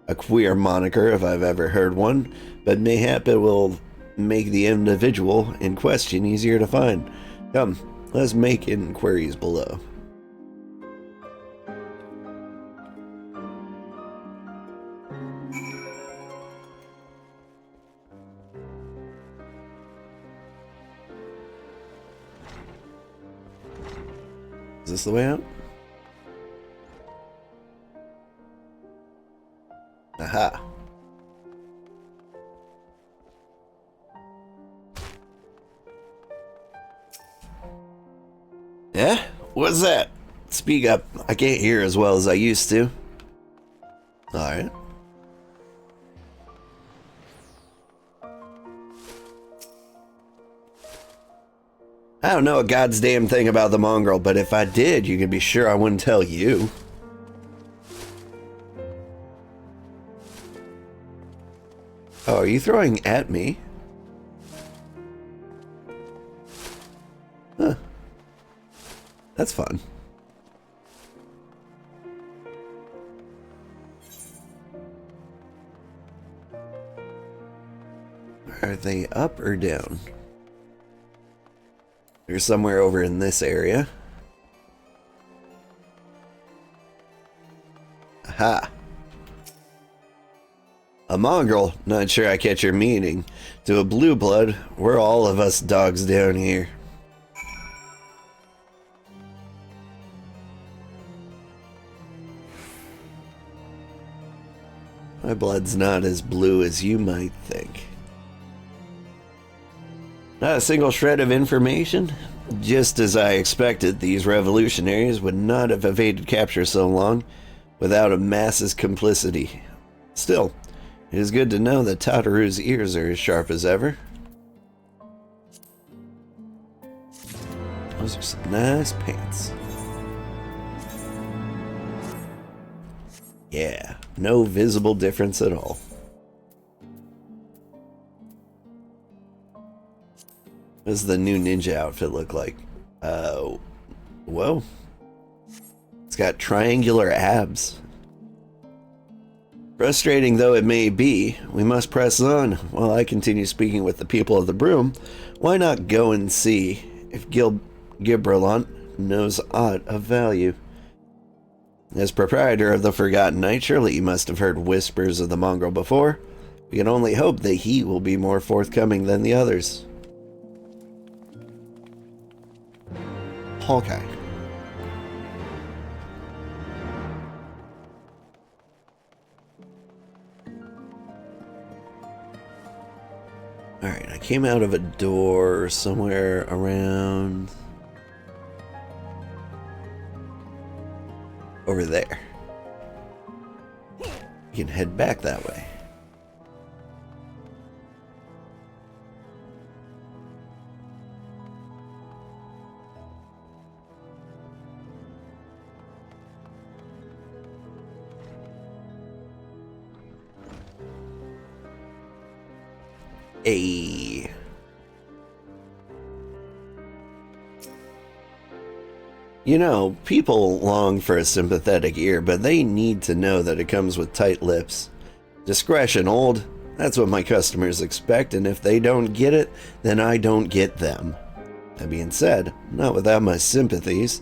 A queer moniker if I've ever heard one, but mayhap it will make the individual in question easier to find. Come, let's make inquiries below. Is this the way out? Aha. Yeah? What's that? Speak up. I can't hear as well as I used to. Alright. I don't know a god's damn thing about the mongrel, but if I did, you can be sure I wouldn't tell you. Oh, are you throwing at me? Huh. That's fun. Are they up or down? They're somewhere over in this area. Aha. A mongrel, not sure I catch your meaning. To a blue blood, we're all of us dogs down here. My blood's not as blue as you might think. Not a single shred of information? Just as I expected, these revolutionaries would not have evaded capture so long without a mass's complicity. Still, it is good to know that Tataru's ears are as sharp as ever. Those are some nice pants. Yeah, no visible difference at all. What does the new ninja outfit look like? Whoa. It's got triangular abs. Frustrating though it may be, we must press on. While I continue speaking with the people of the Broom, why not go and see if Gibralont knows aught of value? As proprietor of the Forgotten Knight, surely you must have heard whispers of the mongrel before. We can only hope that he will be more forthcoming than the others. Hawkeye. Alright, I came out of a door somewhere around over there. You can head back that way. Hey. You know, people long for a sympathetic ear, but they need to know that it comes with tight lips. Discretion, old. That's what my customers expect, and if they don't get it, then I don't get them. That being said, not without my sympathies.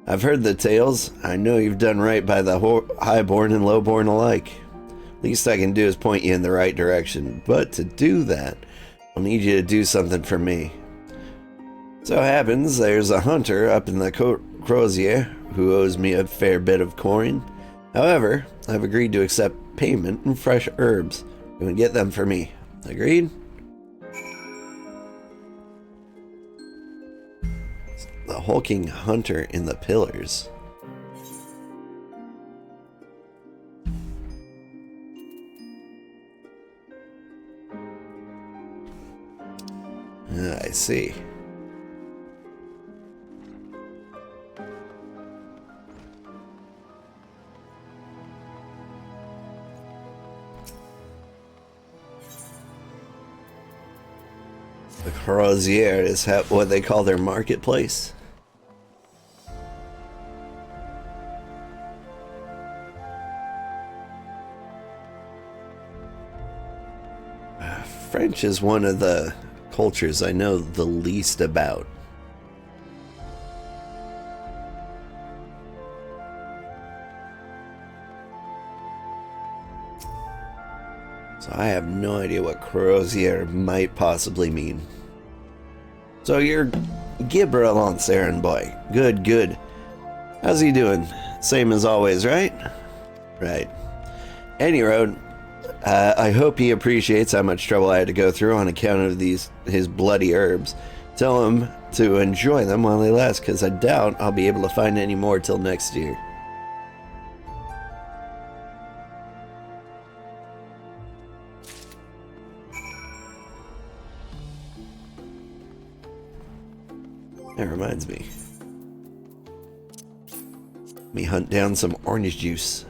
I've heard the tales. I know you've done right by the highborn and lowborn alike. Least I can do is point you in the right direction, but to do that, I'll need you to do something for me. So happens there's a hunter up in the Crozier who owes me a fair bit of coin. However, I've agreed to accept payment in fresh herbs. You can get them for me. Agreed? The hulking hunter in the pillars. I see. The Crozier is what they call their marketplace. French is one of the cultures I know the least about. So I have no idea what Crozier might possibly mean. So you're Gibralant's errand boy. Good, good. How's he doing? Same as always, right? Right. Any road. I hope he appreciates how much trouble I had to go through on account of his bloody herbs. Tell him to enjoy them while they last, because I doubt I'll be able to find any more till next year. That reminds me. Let me hunt down some orange juice.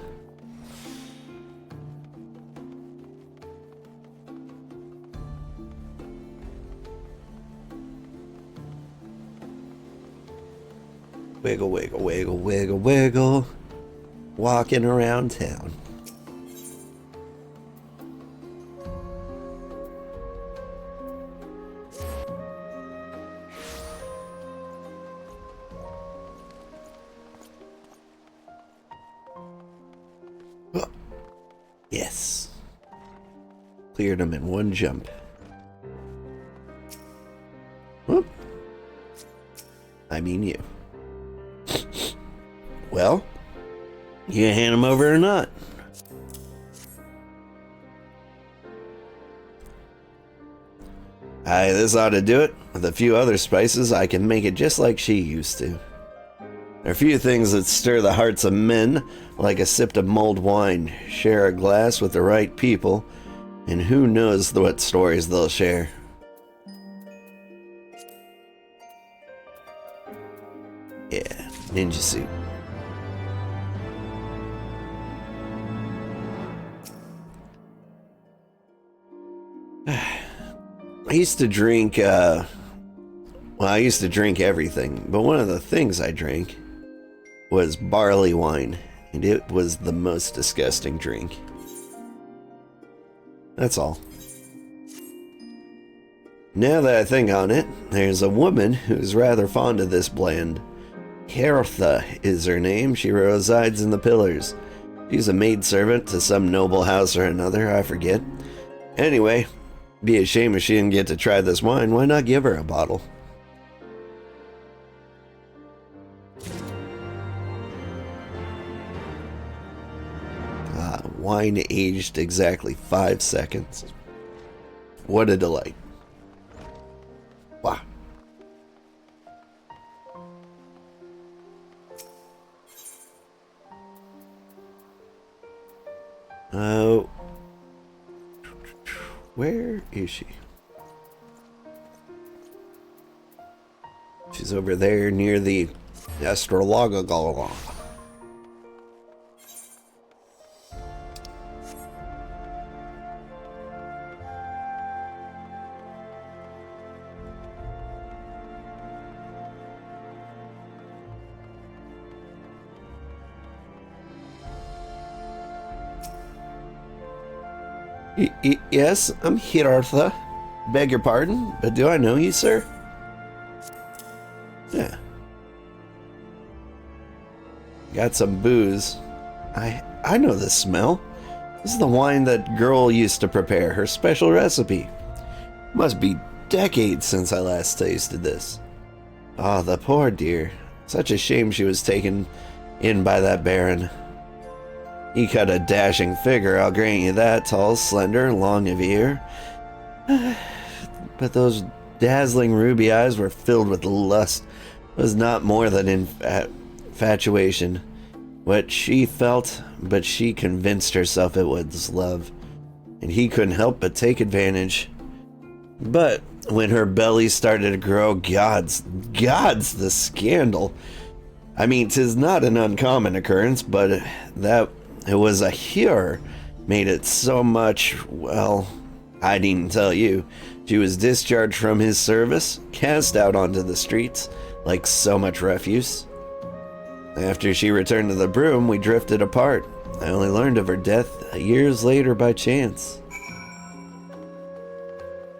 Wiggle, wiggle, wiggle, wiggle, wiggle. Walking around town. Oh. Yes. Cleared them in one jump. Whoop. I mean you. Well, you hand them over or not? This ought to do it. With a few other spices, I can make it just like she used to. There are a few things that stir the hearts of men, like a sip of mulled wine. Share a glass with the right people, and who knows what stories they'll share. Yeah, ninja suit. I used to drink, I used to drink everything, but one of the things I drank was barley wine, and it was the most disgusting drink. That's all. Now that I think on it, there's a woman who's rather fond of this blend. Hertha is her name. She resides in the Pillars. She's a maidservant to some noble house or another, I forget. Anyway, be a shame if she didn't get to try this wine. Why not give her a bottle? Wine aged exactly 5 seconds. What a delight. Wow. Oh. Where is she? She's over there near the astrological. Yes, I'm here, Arthur. Beg your pardon, but do I know you, sir? Yeah. Got some booze. I know this smell. This is the wine that girl used to prepare, her special recipe. Must be decades since I last tasted this. Ah, the poor dear. Such a shame she was taken in by that baron. He cut a dashing figure, I'll grant you that. Tall, slender, long of ear. But those dazzling ruby eyes were filled with lust. It was not more than infatuation. What she felt, but she convinced herself it was love. And he couldn't help but take advantage. But when her belly started to grow, gods, the scandal. I mean, 'tis not an uncommon occurrence, but that it was a Hur made it so much, well, I needn't tell you. She was discharged from his service, cast out onto the streets like so much refuse. After she returned to the broom, we drifted apart. I only learned of her death years later by chance.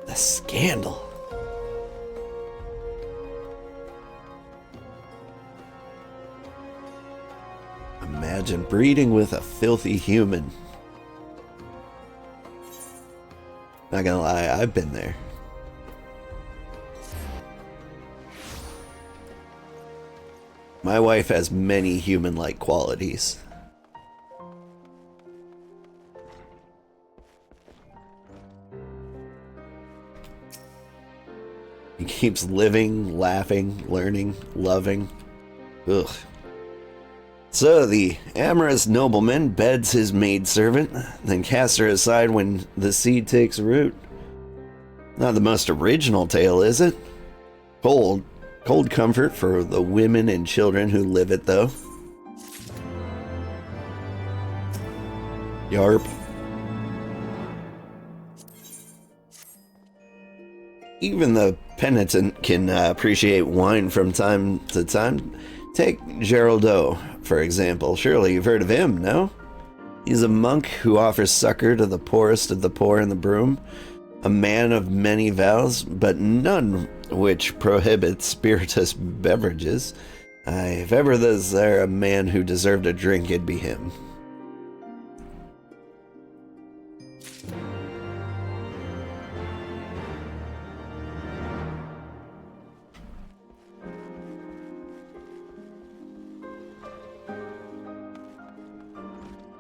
The scandal. Imagine breeding with a filthy human. Not gonna lie, I've been there. My wife has many human-like qualities. He keeps living, laughing, learning, loving. Ugh. So the amorous nobleman beds his maidservant, then casts her aside when the seed takes root. Not the most original tale, is it? Cold, Cold comfort for the women and children who live it, though. Yarp. Even the penitent can appreciate wine from time to time. Take Geraldo, for example. Surely you've heard of him, no? He's a monk who offers succor to the poorest of the poor in the broom. A man of many vows, but none which prohibit spirituous beverages. If ever there's there a man who deserved a drink, it'd be him.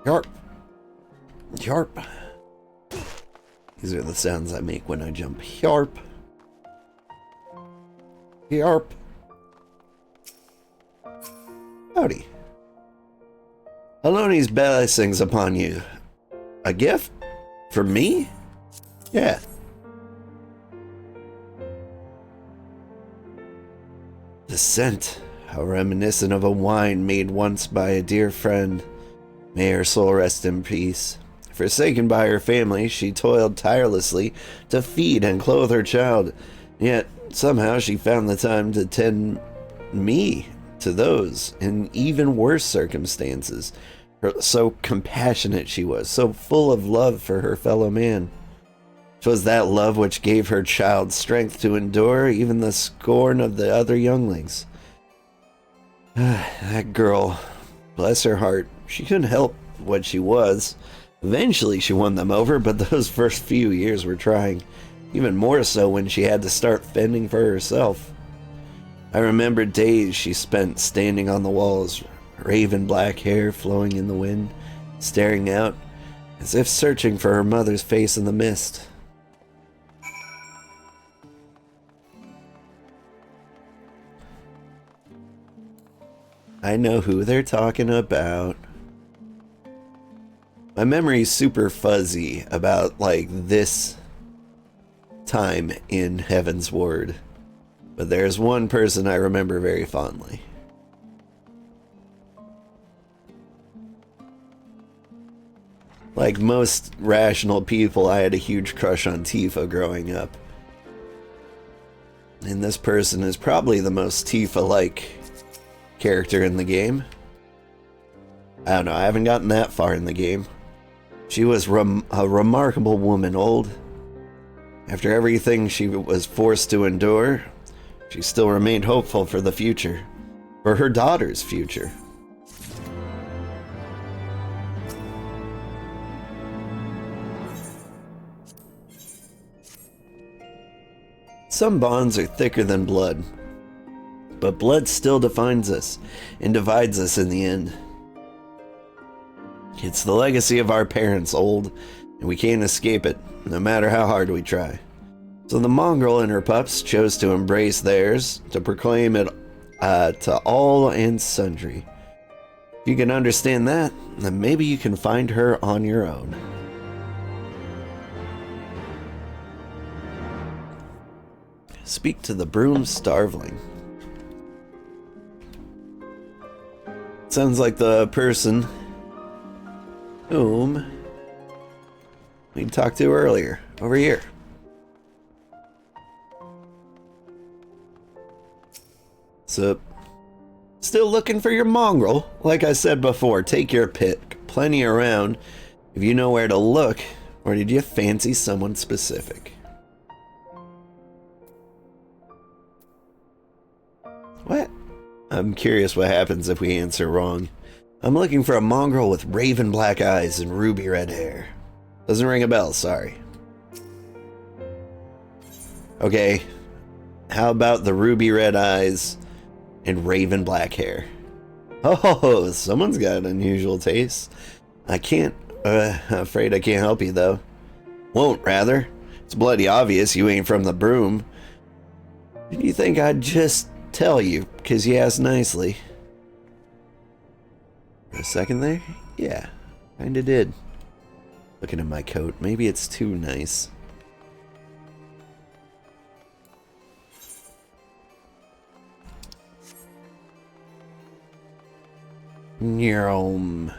Yarp. Yarp. These are the sounds I make when I jump. Yarp. Yarp. Howdy. Haloni's blessings upon you. A gift? For me? Yeah. The scent, how reminiscent of a wine made once by a dear friend. May her soul rest in peace. Forsaken by her family, she toiled tirelessly to feed and clothe her child. Yet, somehow she found the time to tend me to those in even worse circumstances. So compassionate she was, so full of love for her fellow man. 'Twas that love which gave her child strength to endure even the scorn of the other younglings. That girl, bless her heart, she couldn't help what she was. Eventually she won them over, but those first few years were trying. Even more so when she had to start fending for herself. I remember days she spent standing on the walls, raven black hair flowing in the wind, staring out, as if searching for her mother's face in the mist. I know who they're talking about. My memory's super fuzzy about, like, this time in Heavensward. But there's one person I remember very fondly. Like most rational people, I had a huge crush on Tifa growing up. And this person is probably the most Tifa-like character in the game. I don't know, I haven't gotten that far in the game. She was a remarkable woman, old. After everything she was forced to endure, she still remained hopeful for the future. For her daughter's future. Some bonds are thicker than blood. But blood still defines us, and divides us in the end. It's the legacy of our parents, old, and we can't escape it, no matter how hard we try. So the mongrel and her pups chose to embrace theirs, to proclaim it to all and sundry. If you can understand that, then maybe you can find her on your own. Speak to the broom starveling. Sounds like the person whom we talked to earlier, over here. So, still looking for your mongrel? Like I said before, take your pick. Plenty around if you know where to look, or did you fancy someone specific? What? I'm curious what happens if we answer wrong. I'm looking for a mongrel with raven black eyes and ruby red hair. Doesn't ring a bell, sorry. Okay, how about the ruby red eyes and raven black hair? Oh, someone's got an unusual taste. Afraid I can't help you though. Won't, rather. It's bloody obvious you ain't from the broom. Did you think I'd just tell you, because you asked nicely? For a second there? Yeah, kinda did. Looking at my coat, maybe it's too nice. Nyom.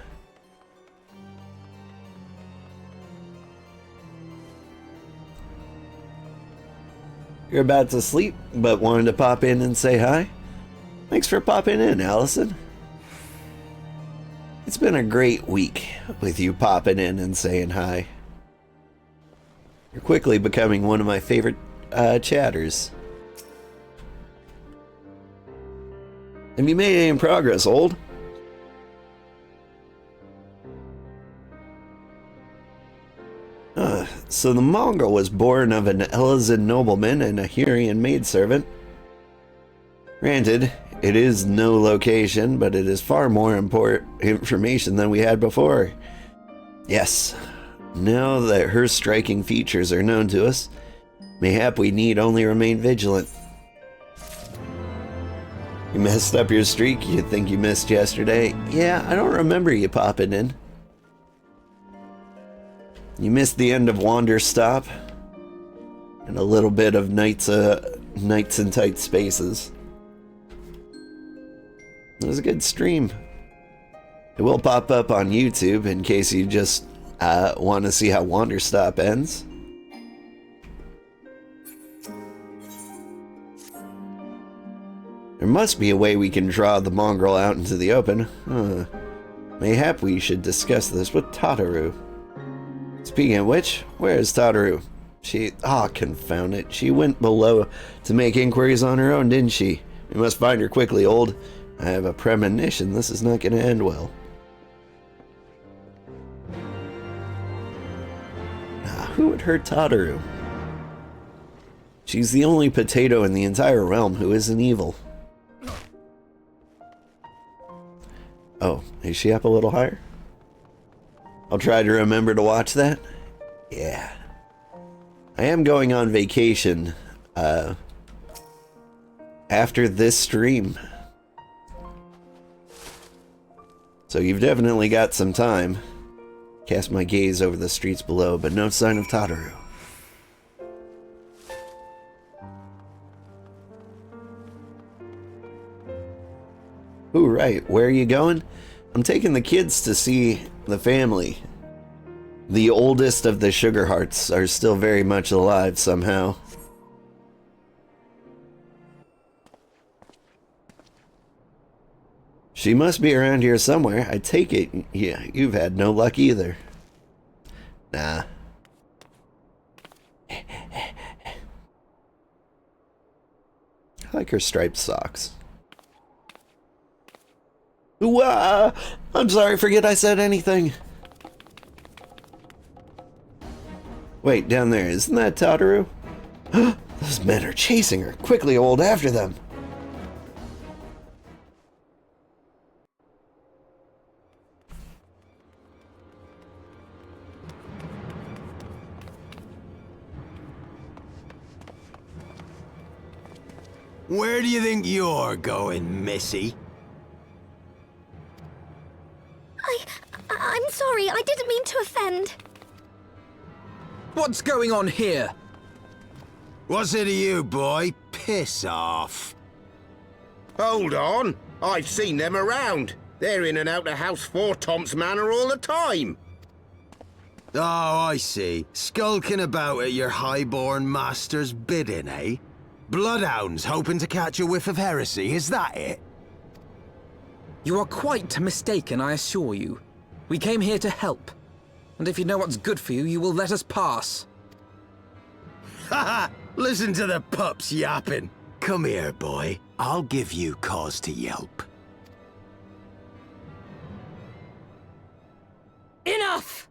You're about to sleep, but wanted to pop in and say hi? Thanks for popping in, Allison. It's been a great week with you popping in and saying hi. You're quickly becoming one of my favorite chatters. Have you made any progress, old? So the Mongol was born of an Elizan nobleman and a Hurrian maidservant. Granted, it is no location, but it is far more important information than we had before. Yes, now that her striking features are known to us, mayhap we need only remain vigilant. You messed up your streak you think you missed yesterday? Yeah, I don't remember you popping in. You missed the end of Wander Stop and a little bit of Nights in Tight Spaces. It was a good stream. It will pop up on YouTube in case you just want to see how Wander Stop ends. There must be a way we can draw the mongrel out into the open. Mayhap we should discuss this with Tataru. Speaking of which, where is Tataru? Confound it. She went below to make inquiries on her own, didn't she? We must find her quickly, old. I have a premonition this is not going to end well. Who would hurt Tataru? She's the only potato in the entire realm who isn't evil. Oh, is she up a little higher? I'll try to remember to watch that. Yeah. I am going on vacation after this stream. So you've definitely got some time. Cast my gaze over the streets below, but no sign of Tataru. Ooh, right. Where are you going? I'm taking the kids to see the family. The oldest of the Sugarhearts are still very much alive somehow. She must be around here somewhere. I take it, yeah, you've had no luck either. Nah. I like her striped socks. Ooh, I'm sorry, forget I said anything. Wait, down there, isn't that Tataru? Those men are chasing her. Quickly, old, after them. Where do you think you're going, Missy? I'm sorry, I didn't mean to offend. What's going on here? What's it to you, boy? Piss off. Hold on. I've seen them around. They're in and out of House Four Tom's Manor all the time. Oh, I see. Skulking about at your highborn master's bidding, eh? Bloodhounds hoping to catch a whiff of heresy, is that it? You are quite mistaken, I assure you. We came here to help. And if you know what's good for you, you will let us pass. Haha! Listen to the pups yapping. Come here, boy. I'll give you cause to yelp. Enough!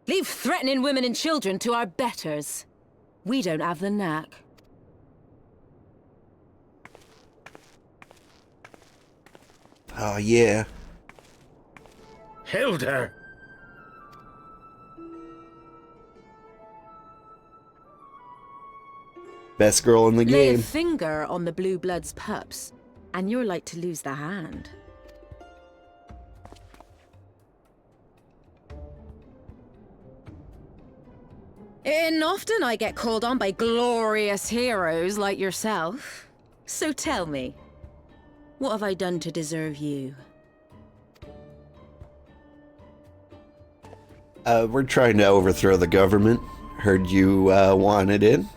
Leave threatening women and children to our betters. We don't have the knack. Oh, yeah. Hilda! Best girl in the Lay a game. finger on the blue blood's pups, and you're like to lose the hand. And often I get called on by glorious heroes like yourself. So tell me, what have I done to deserve you? We're trying to overthrow the government. Heard you wanted in.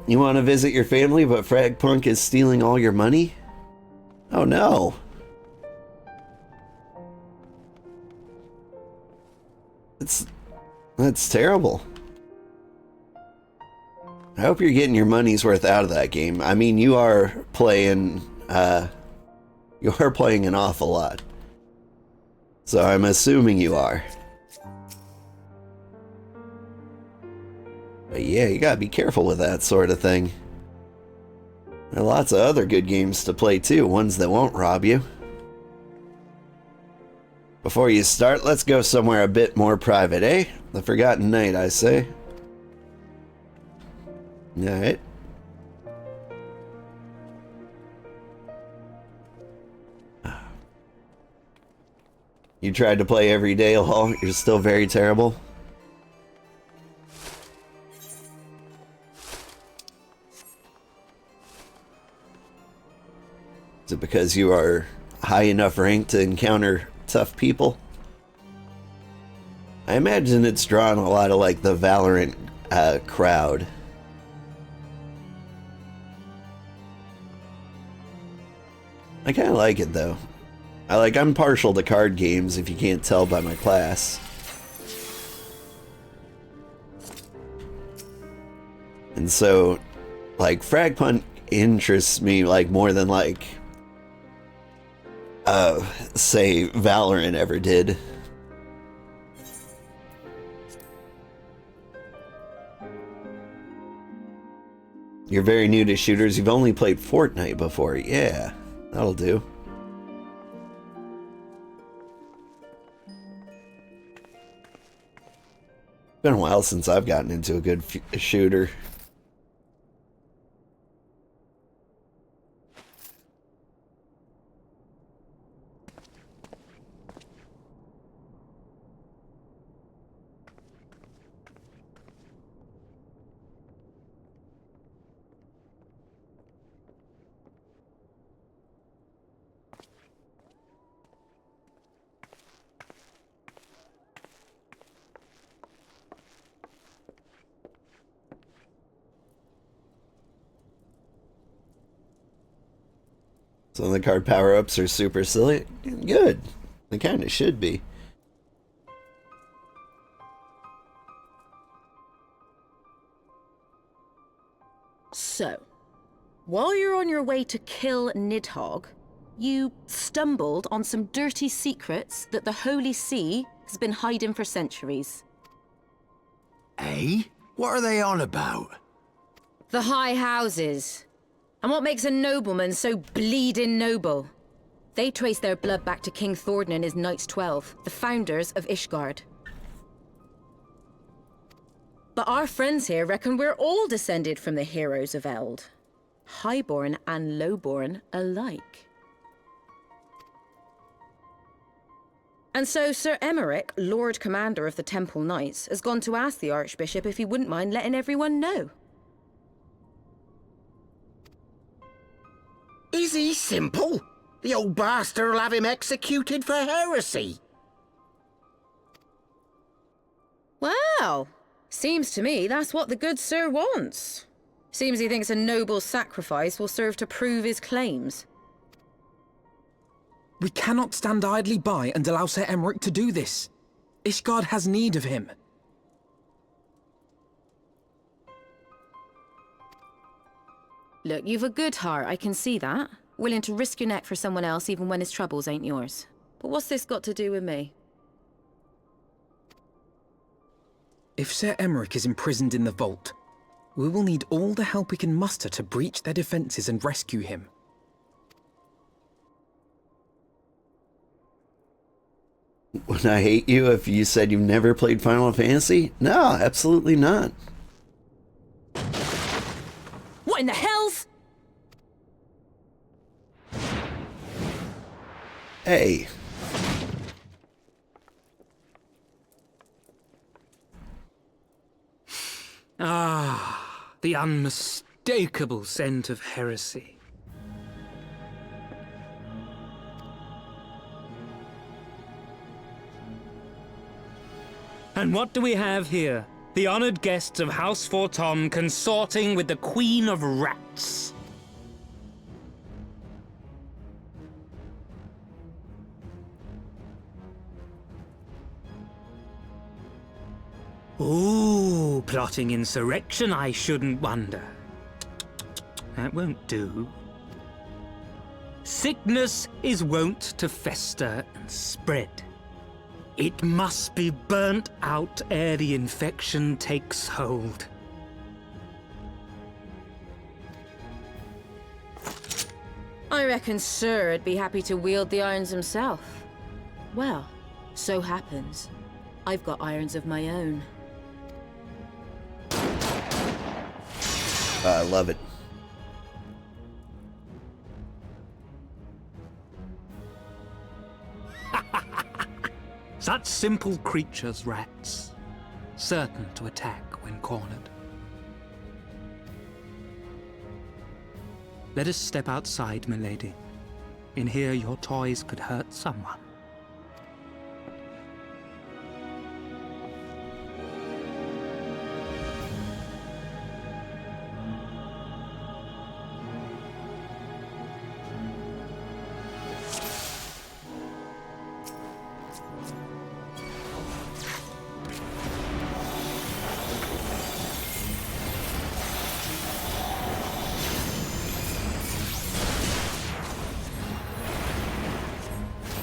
You want to visit your family, but Fragpunk is stealing all your money? Oh no. That's terrible. I hope you're getting your money's worth out of that game. I mean, you are playing an awful lot. So I'm assuming you are. But yeah, you gotta be careful with that sort of thing. There are lots of other good games to play too, ones that won't rob you. Before you start, let's go somewhere a bit more private, eh? The Forgotten Night, I say. Alright. You tried to play every day, Hall. You're still very terrible. Is it because you are high enough rank to encounter tough people? I imagine it's drawn a lot of like the Valorant crowd. I kind of like it though. I'm partial to card games if you can't tell by my class. And so, like, Fragpunk interests me like more than like say Valorant ever did. You're very new to shooters. You've only played Fortnite before. Yeah, that'll do. Been a while since I've gotten into a good shooter. Some of the card power-ups are super silly. Good. They kind of should be. So, while you're on your way to kill Nidhogg, you stumbled on some dirty secrets that the Holy See has been hiding for centuries. Eh? What are they on about? The High Houses. And what makes a nobleman so bleeding noble? They trace their blood back to King Thordan and his Knights 12, the founders of Ishgard. But our friends here reckon we're all descended from the heroes of Eld. Highborn and lowborn alike. And so Sir Emmerich, Lord Commander of the Temple Knights, has gone to ask the Archbishop if he wouldn't mind letting everyone know. Is he simple? The old bastard will have him executed for heresy. Well, seems to me that's what the good sir wants. Seems he thinks a noble sacrifice will serve to prove his claims. We cannot stand idly by and allow Sir Emmerich to do this. Ishgard has need of him. Look, you've a good heart, I can see that. Willing to risk your neck for someone else even when his troubles ain't yours. But what's this got to do with me? If Sir Emmerich is imprisoned in the vault, we will need all the help we can muster to breach their defenses and rescue him. Would I hate you if you said you've never played Final Fantasy? No, absolutely not. What in the hells? Hey. Ah, the unmistakable scent of heresy. And what do we have here? The honored guests of House Fortom consorting with the Queen of Rats. Ooh, plotting insurrection, I shouldn't wonder. That won't do. Sickness is wont to fester and spread. It must be burnt out ere the infection takes hold. I reckon Sir'd be happy to wield the irons himself. Well, so happens I've got irons of my own. I love it. Such simple creatures, rats. Certain to attack when cornered. Let us step outside, milady. In here, your toys could hurt someone.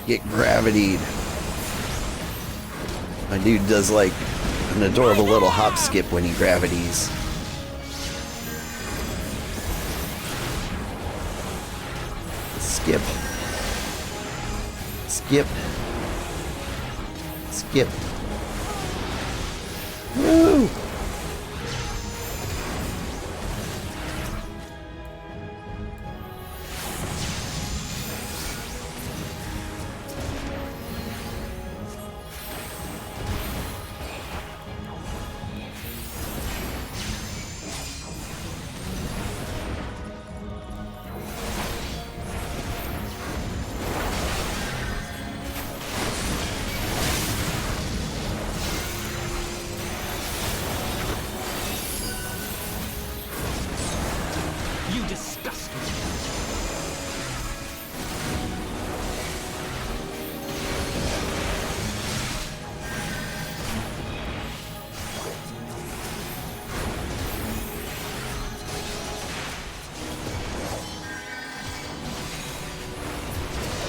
Get gravitied. My dude does like an adorable little hop skip when he gravities. Skip. Skip. Skip. Woo!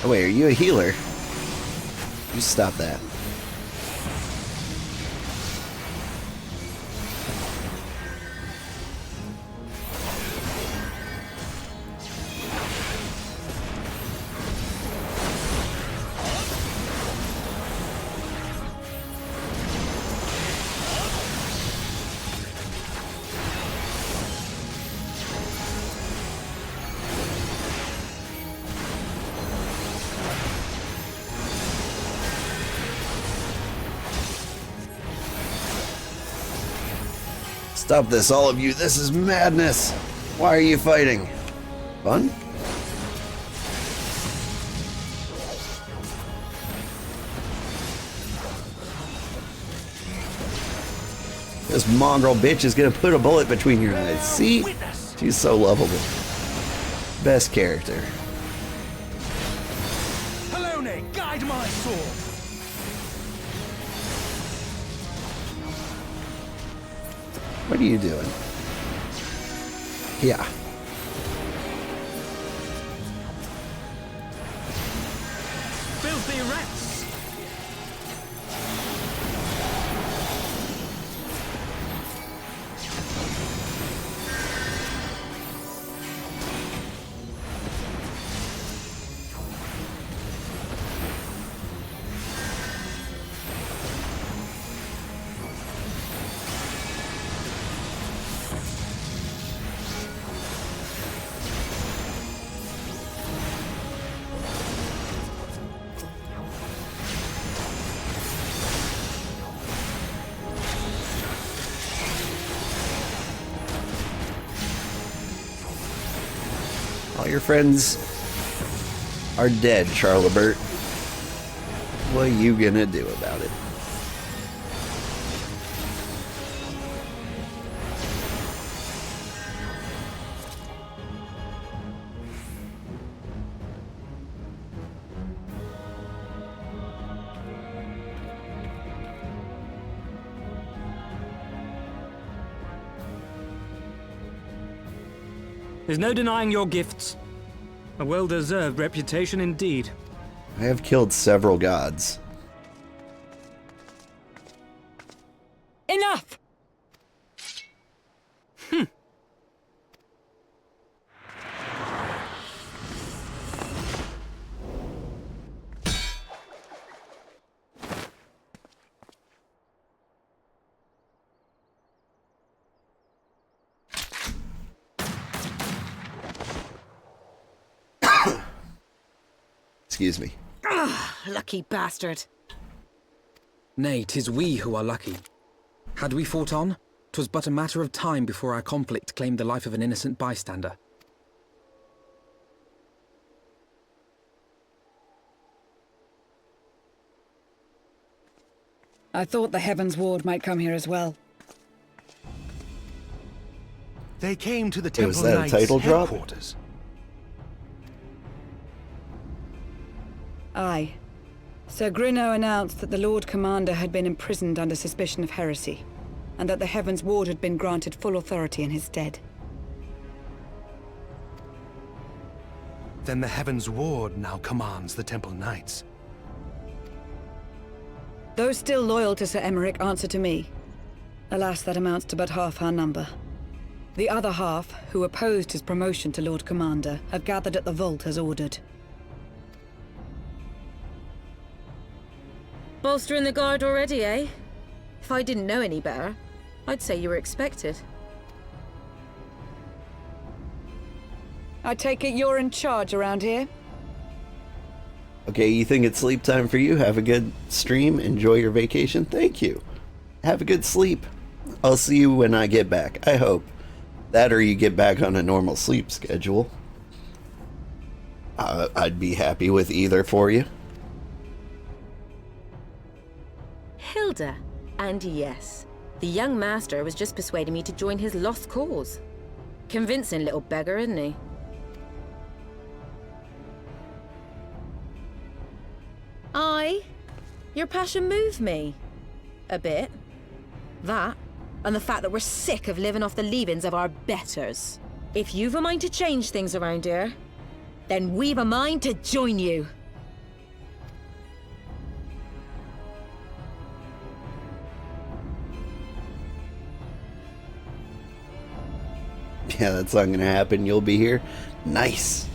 Oh, wait, are you a healer? You stop that. Stop this, all of you. This is madness. Why are you fighting? Fun? This mongrel bitch is gonna put a bullet between your eyes. See? She's so lovable. Best character. Helone, guide my sword. What are you doing? Yeah. Filthy rats! All your friends are dead, Charlebert. What are you gonna do about it? There's no denying your gifts. A well-deserved reputation indeed. I have killed several gods. Enough! Excuse me. Lucky bastard. Nay, 'tis we who are lucky. Had we fought on, 'twas but a matter of time before our conflict claimed the life of an innocent bystander. I thought the Heavensward might come here as well. They came to the Wait, was Temple that a Knights title drop? headquarters. Aye. Sir Grinno announced that the Lord Commander had been imprisoned under suspicion of heresy, and that the Heavensward had been granted full authority in his stead. Then the Heavensward now commands the Temple Knights. Those still loyal to Sir Emmerich answer to me. Alas, that amounts to but half our number. The other half, who opposed his promotion to Lord Commander, have gathered at the vault as ordered. Bolstering the guard already, eh? If I didn't know any better, I'd say you were expected. I take it you're in charge around here? Okay, you think it's sleep time for you? Have a good stream. Enjoy your vacation. Thank you. Have a good sleep. I'll see you when I get back. I hope. That or you get back on a normal sleep schedule. I'd be happy with either for you. Hilda. And yes, the young master was just persuading me to join his lost cause. Convincing little beggar, isn't he? Aye. Your passion moved me. A bit. That, and the fact that we're sick of living off the leavings of our betters. If you've a mind to change things around here, then we've a mind to join you. Yeah, that's not gonna happen. You'll be here. Nice.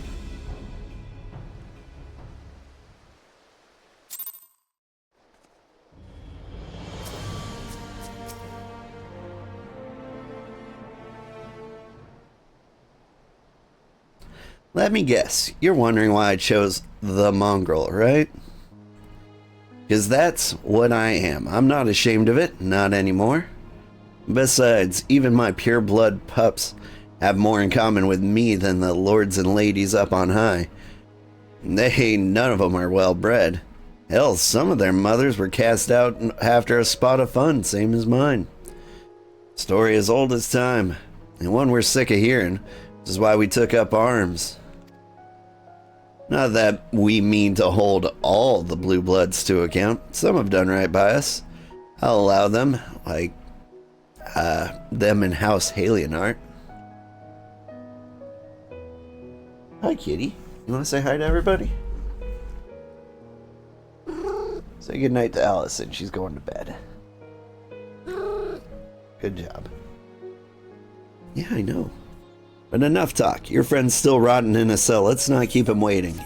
Let me guess. You're wondering why I chose the mongrel, right? Because that's what I am. I'm not ashamed of it. Not anymore. Besides, even my pure-blood pups have more in common with me than the lords and ladies up on high. None of them are well-bred. Hell, some of their mothers were cast out after a spot of fun, same as mine. Story as old as time, and one we're sick of hearing, which is why we took up arms. Not that we mean to hold all the blue bloods to account. Some have done right by us. I'll allow them, like them in House Halionart. Hi, kitty. You want to say hi to everybody? Say goodnight to Allison. She's going to bed. Good job. Yeah, I know. But enough talk. Your friend's still rotting in a cell. Let's not keep him waiting.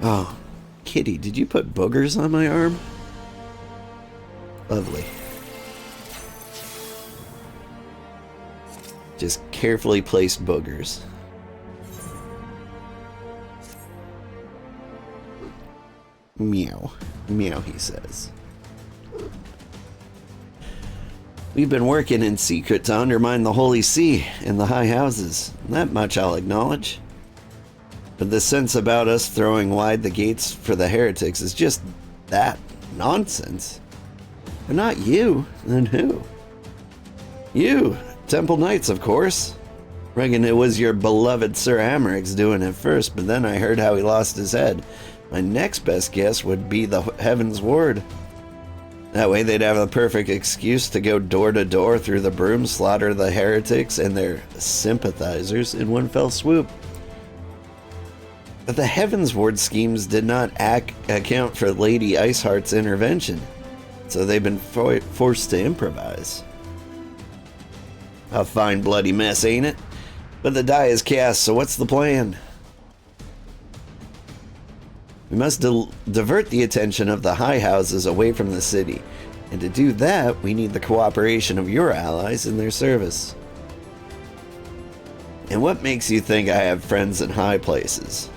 Oh, kitty, did you put boogers on my arm? Lovely. Just carefully placed boogers. Meow. Meow, he says. We've been working in secret to undermine the Holy See and the high houses. That much I'll acknowledge. But the sense about us throwing wide the gates for the heretics is just that nonsense. But not you, then who? You, Temple Knights, of course. Reckon it was your beloved Sir Amarick's doing it first, but then I heard how he lost his head. My next best guess would be the Heavensward. That way they'd have a perfect excuse to go door to door through the broom, slaughter the heretics and their sympathizers in one fell swoop. But the Heavensward schemes did not account for Lady Iceheart's intervention, so they've been forced to improvise. A fine bloody mess, ain't it? But the die is cast, so what's the plan? We must divert the attention of the high houses away from the city, and to do that, we need the cooperation of your allies in their service. And what makes you think I have friends in high places?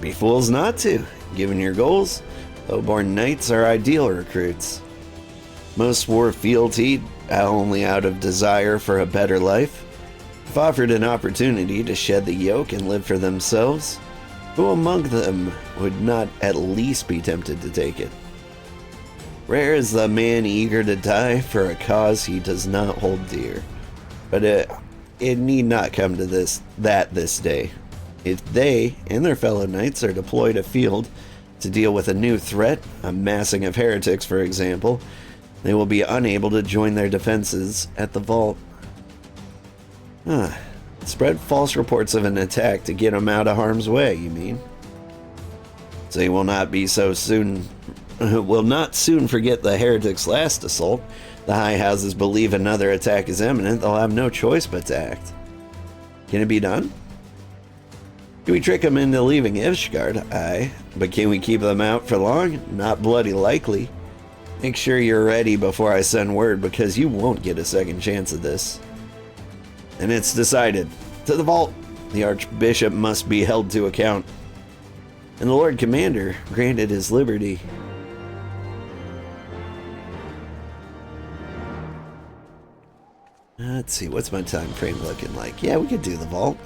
Be fools not to. Given your goals, low-born knights are ideal recruits. Most swore fealty only out of desire for a better life. If offered an opportunity to shed the yoke and live for themselves, who among them would not at least be tempted to take it? Rare is the man eager to die for a cause he does not hold dear. But it need not come to this day. If they and their fellow knights are deployed afield to deal with a new threat, a massing of heretics for example, they will be unable to join their defenses at the vault. Spread false reports of an attack to get them out of harm's way, you mean? So you will not soon forget the heretics' last assault. The high houses believe another attack is imminent. They'll have no choice but to act. Can it be done? Can we trick them into leaving Ishgard? Aye. But can we keep them out for long? Not bloody likely. Make sure you're ready before I send word, because you won't get a second chance at this. And it's decided. To the vault. The Archbishop must be held to account. And the Lord Commander granted his liberty. Let's see, what's my time frame looking like? Yeah, we could do the vault.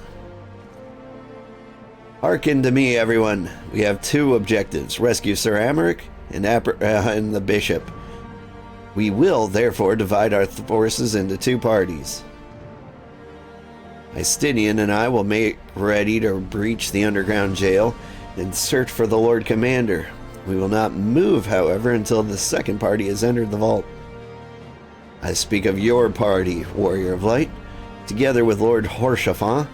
Hearken to me, everyone. We have two objectives. Rescue Sir Amaric and the Bishop. We will, therefore, divide our forces into two parties. Justinian and I will make ready to breach the underground jail and search for the Lord Commander. We will not move, however, until the second party has entered the vault. I speak of your party, Warrior of Light, together with Lord Horshaffon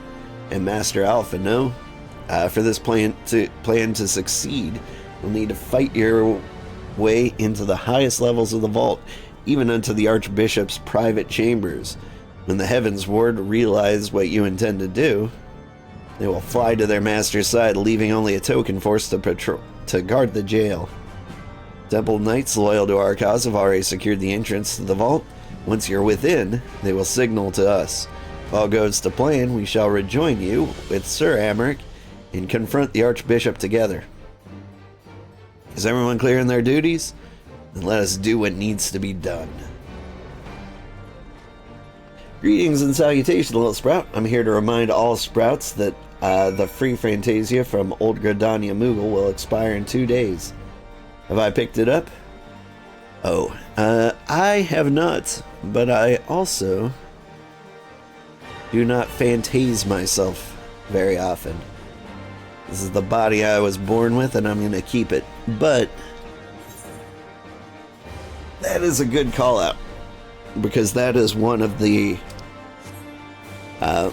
and Master Alphino. For this plan to succeed, you'll need to fight your way into the highest levels of the vault, even unto the Archbishop's private chambers. When the Heavensward realize what you intend to do, they will fly to their master's side, leaving only a token force to guard the jail. Temple Knights loyal to our cause have already secured the entrance to the vault. Once you're within, they will signal to us. If all goes to plan, we shall rejoin you with Sir Amaric and confront the Archbishop together. Is everyone clear in their duties? Then let us do what needs to be done. Greetings and salutations, little Sprout. I'm here to remind all Sprouts that the free Fantasia from Old Gridania Moogle will expire in 2 days. Have I picked it up? Oh, I have not, but I also do not fantase myself very often. This is the body I was born with, and I'm going to keep it. But that is a good call out, because that is one of the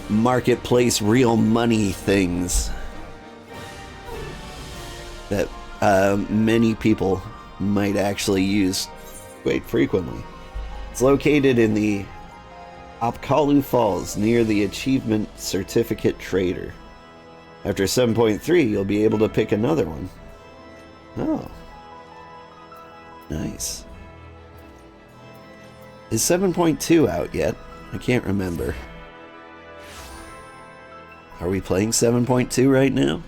marketplace real money things that many people might actually use quite frequently. It's located in the Opkalu Falls near the Achievement Certificate Trader. After 7.3, you'll be able to pick another one. Oh. Nice. Is 7.2 out yet? I can't remember. Are we playing 7.2 right now?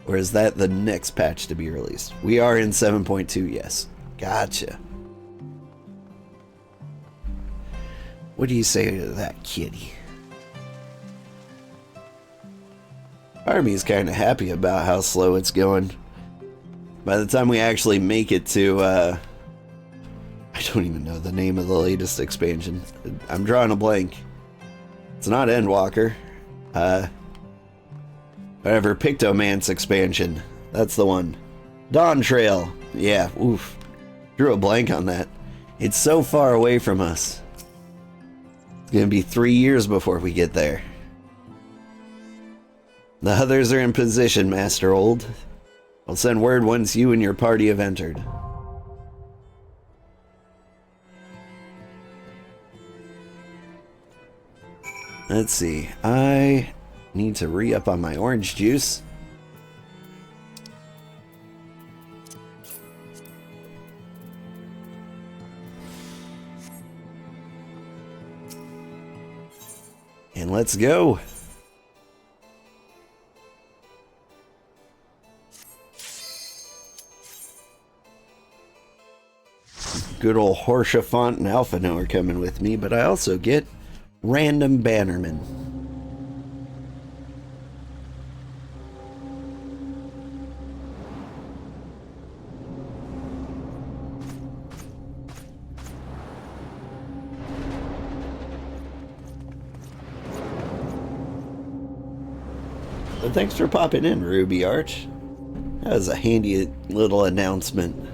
Or is that the next patch to be released? We are in 7.2, yes. Gotcha. What do you say to that, kitty? Army's kind of happy about how slow it's going. By the time we actually make it to, I don't even know the name of the latest expansion. I'm drawing a blank. It's not Endwalker. Whatever, Pictomance expansion. That's the one. Dawn Trail. Yeah, oof. Drew a blank on that. It's so far away from us. It's gonna be 3 years before we get there. The others are in position, Master Old. I'll send word once you and your party have entered. Let's see. I need to re-up on my orange juice. And let's go. Good old Horshaphant and Alphino are coming with me, but I also get random bannermen. But thanks for popping in, Ruby Arch. That was a handy little announcement.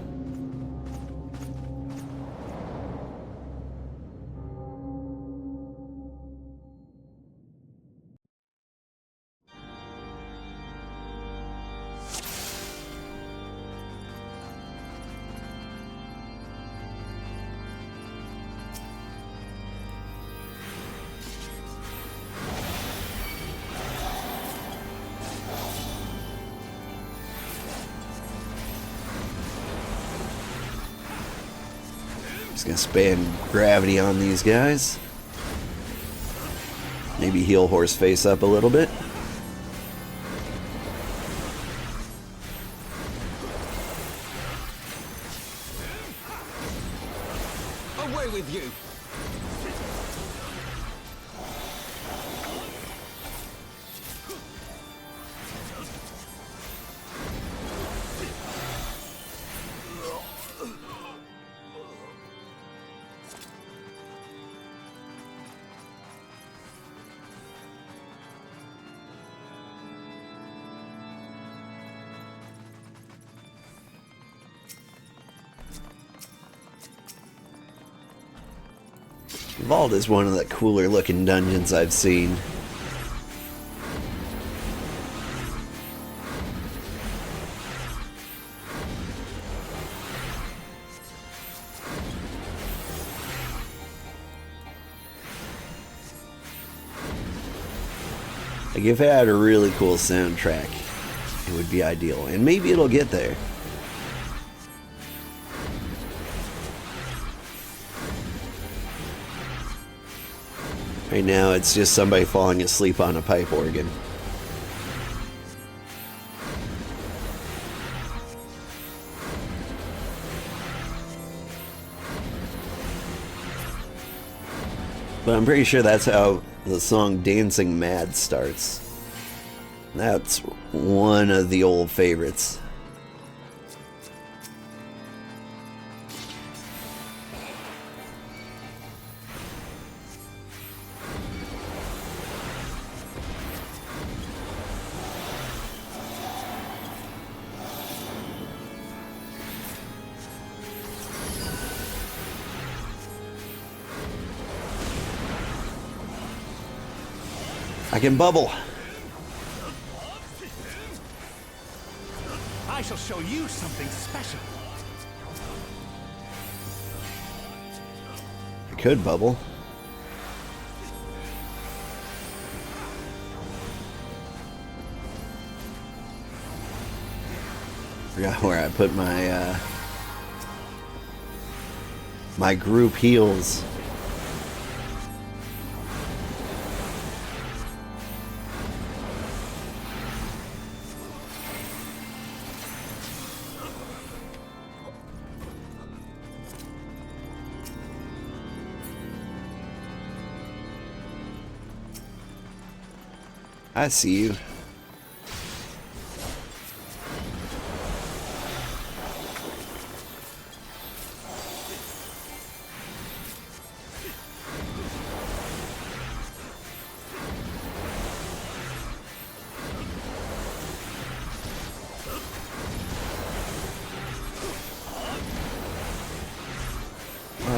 Just gonna spam gravity on these guys. Maybe heal Horseface up a little bit. Away with you! Vault is one of the cooler looking dungeons I've seen. Like if it had a really cool soundtrack, it would be ideal. And maybe it'll get there. Right now, it's just somebody falling asleep on a pipe organ. But I'm pretty sure that's how the song Dancing Mad starts. That's one of the old favorites. I can bubble. I shall show you something special. I could bubble. Forgot where I put my my group heals. I see you.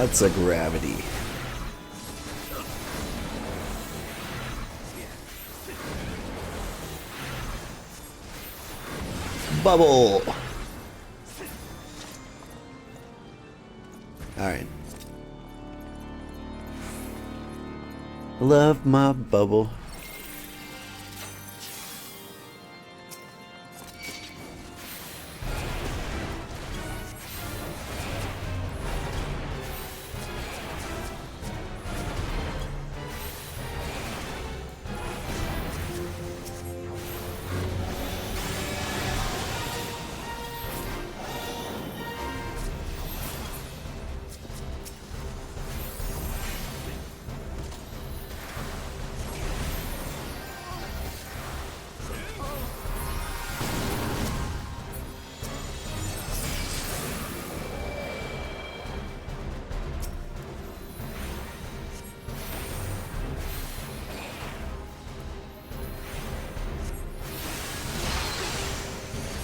That's a gravity. Bubble! Alright. Love my bubble.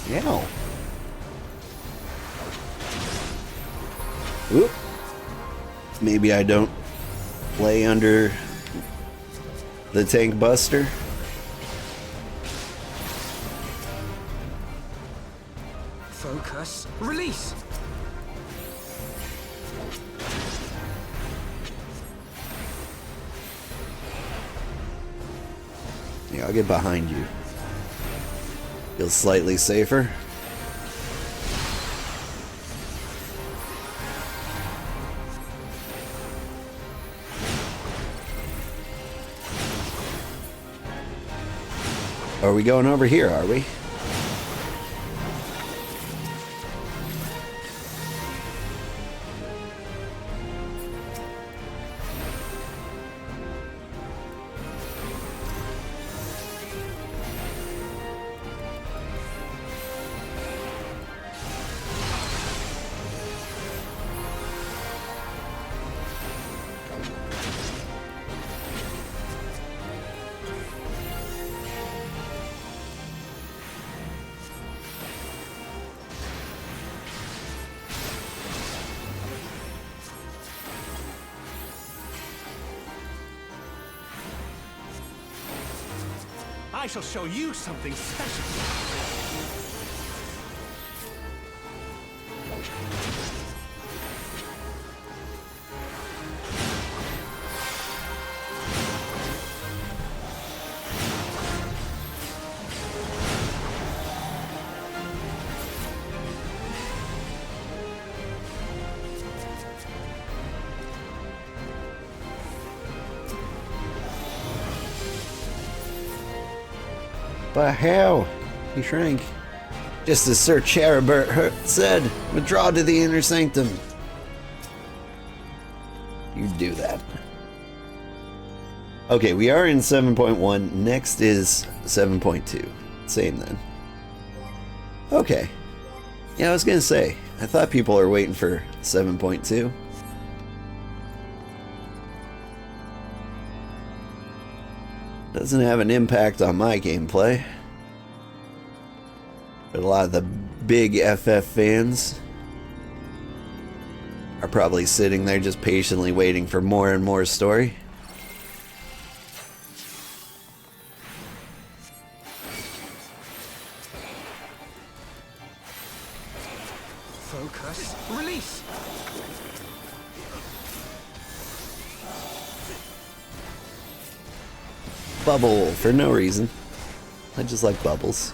Yeah. Oop. Maybe I don't play under the tank buster. Focus. Release. Yeah, I'll get behind you. Feels slightly safer. Are we going over here, are we? I shall show you something special. But how? He shrank. Just as Sir Charibert said, withdraw to the inner sanctum. You do that. Okay, we are in 7.1. Next is 7.2. Same then. Okay. Yeah, I was gonna say, I thought people are waiting for 7.2. Doesn't have an impact on my gameplay. But a lot of the big FF fans are probably sitting there just patiently waiting for more and more story. Focus. Release. Bubble for no reason. I just like bubbles.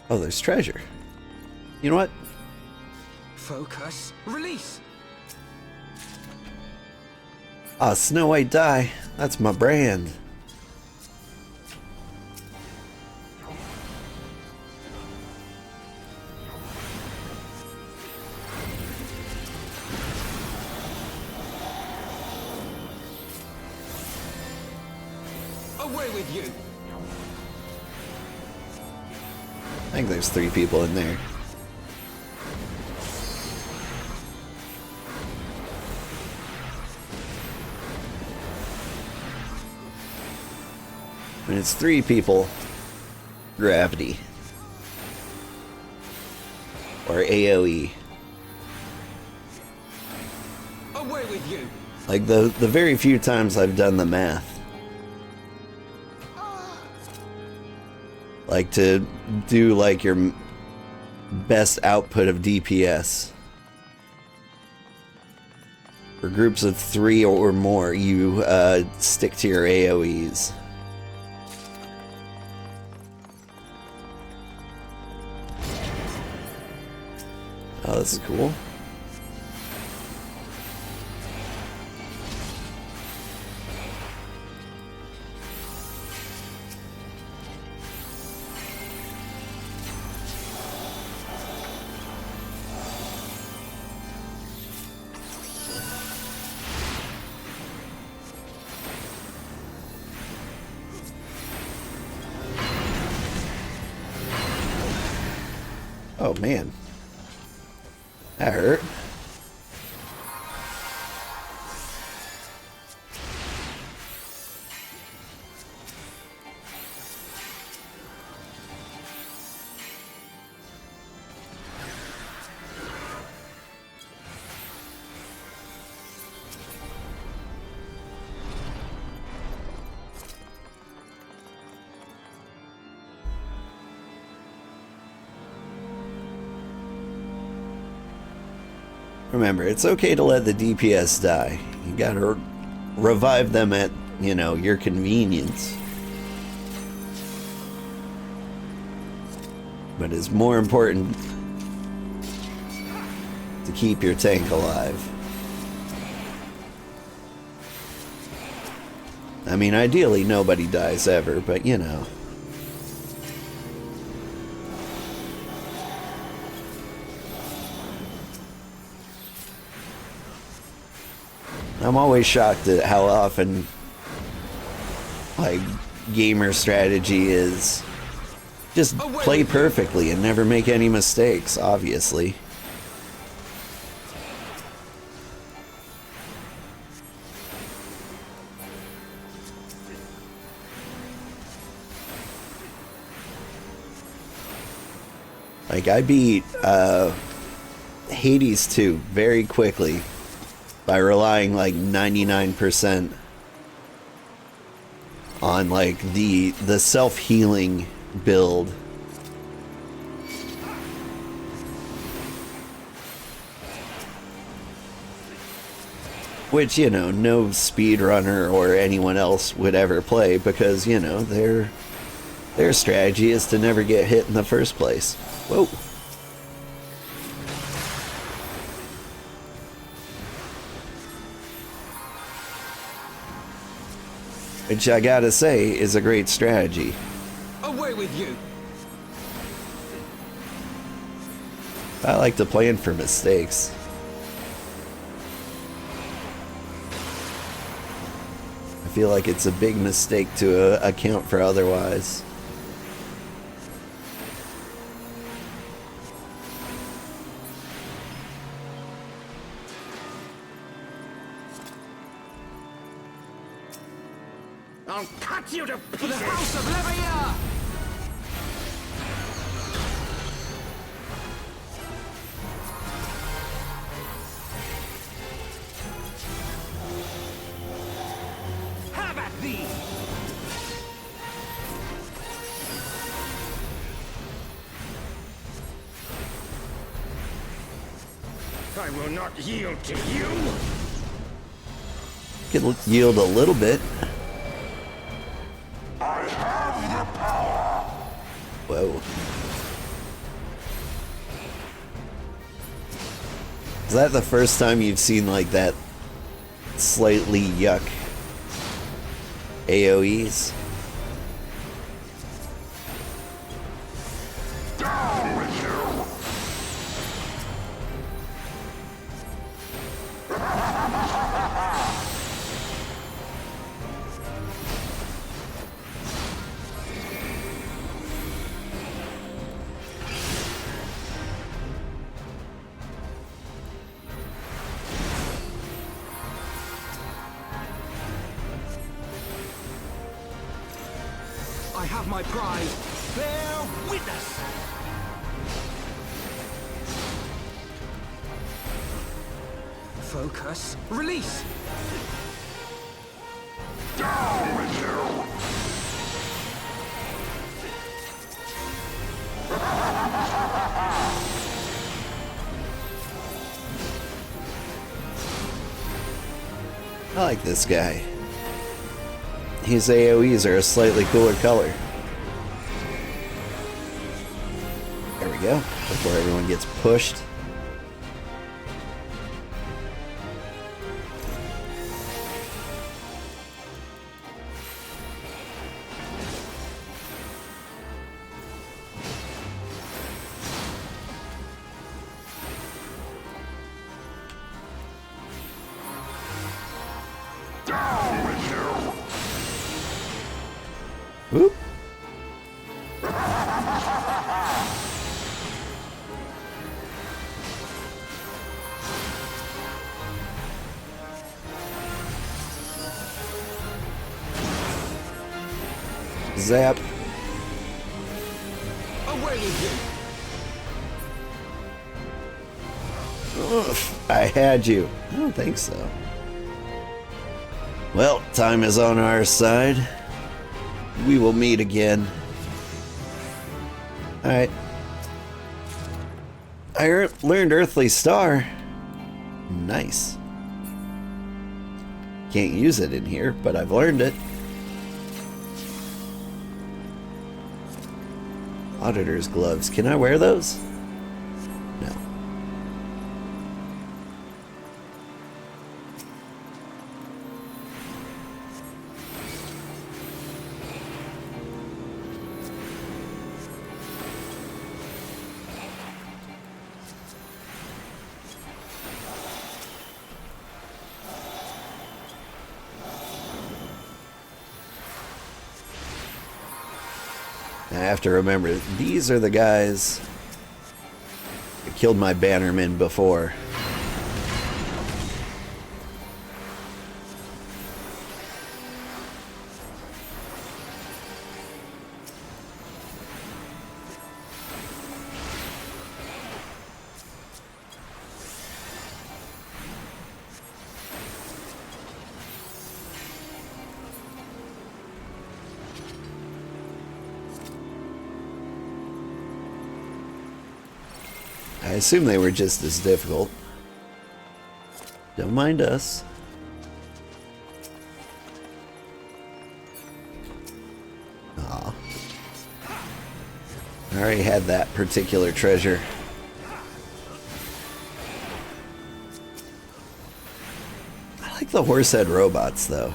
Oh, there's treasure. You know what? Focus. Release. Ah, Snow White Dye. That's my brand. Away with you! I think there's 3 people in there. When it's 3 people, gravity. Or AoE. Away with you! Like the very few times I've done the math. Like to do like your best output of DPS. For groups of 3 or more, you stick to your AoEs. Oh, this is cool. Oh man, that hurt. Remember, it's okay to let the DPS die. You gotta revive them at, you know, your convenience. But it's more important to keep your tank alive. I mean, ideally nobody dies ever, but you know. I'm always shocked at how often, like, gamer strategy is just play perfectly and never make any mistakes, obviously. Like, I beat Hades 2 very quickly by relying like 99% on like the self-healing build. Which, you know, no speedrunner or anyone else would ever play because, you know, their strategy is to never get hit in the first place. Whoa. Which I gotta say is a great strategy. Away with you! I like to plan for mistakes. I feel like it's a big mistake to account for otherwise. I'll cut you to pieces! For the House of Levier! Have at thee! I will not yield to you! Could yield a little bit. Whoa. Is that the first time you've seen like that slightly yuck AoEs? I have my pride. Bear witness! Focus. Release! Down with you! I like this guy. His AoEs are a slightly cooler color. There we go. Before everyone gets pushed. Whoop. Zap. Away with you! Oof, I had you. I don't think so. Well, time is on our side. We will meet again. Alright. I learned Earthly Star. Nice. Can't use it in here, but I've learned it. Auditor's gloves. Can I wear those? No. I have to remember, these are the guys that killed my bannermen before. I assume they were just as difficult. Don't mind us. Aw. I already had that particular treasure. I like the horsehead robots, though.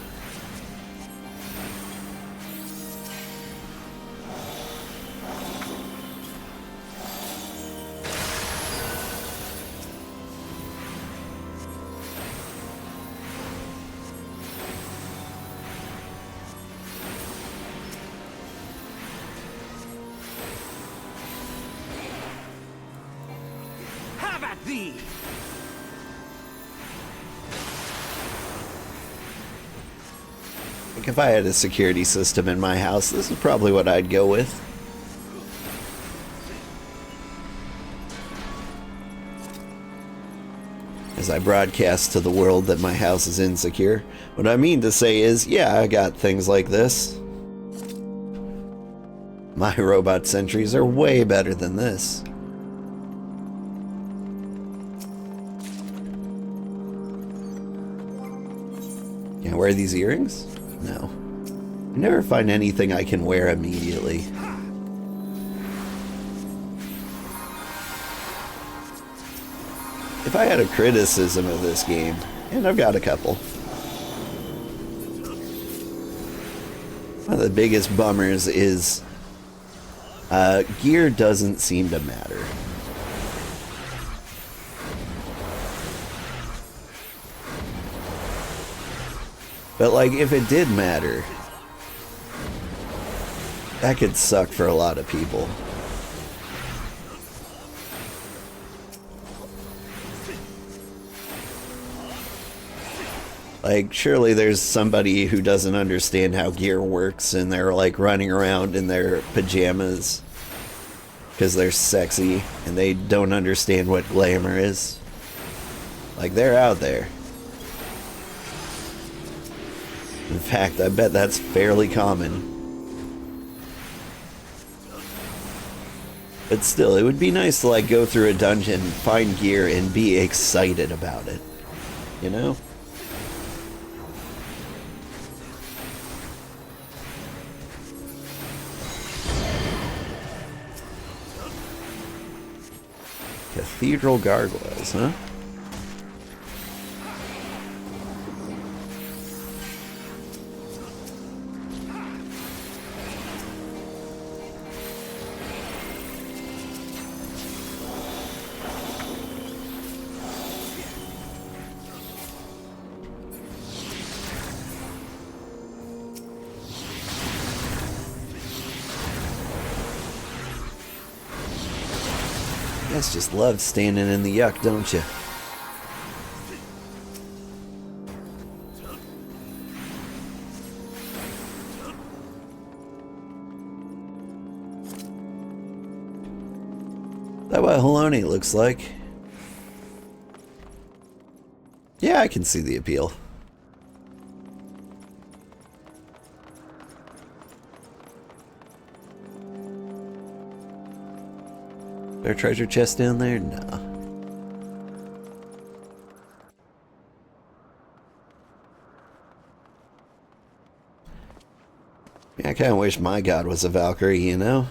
Thee. I think if I had a security system in my house, this is probably what I'd go with. As I broadcast to the world that my house is insecure, what I mean to say is, yeah, I got things like this. My robot sentries are way better than this. Can I wear these earrings? No. I never find anything I can wear immediately. If I had a criticism of this game, and I've got a couple. One of the biggest bummers is gear doesn't seem to matter. But like, if it did matter, that could suck for a lot of people. Like, surely there's somebody who doesn't understand how gear works and they're like running around in their pajamas because they're sexy and they don't understand what glamour is. Like, they're out there. In fact, I bet that's fairly common. But still, it would be nice to like go through a dungeon, find gear, and be excited about it. You know? Cathedral gargoyles, huh? You guys just love standing in the yuck, don't you? That what Haloni looks like? Yeah, I can see the appeal. There a treasure chest down there? No. Yeah, I kind of wish my god was a Valkyrie, you know?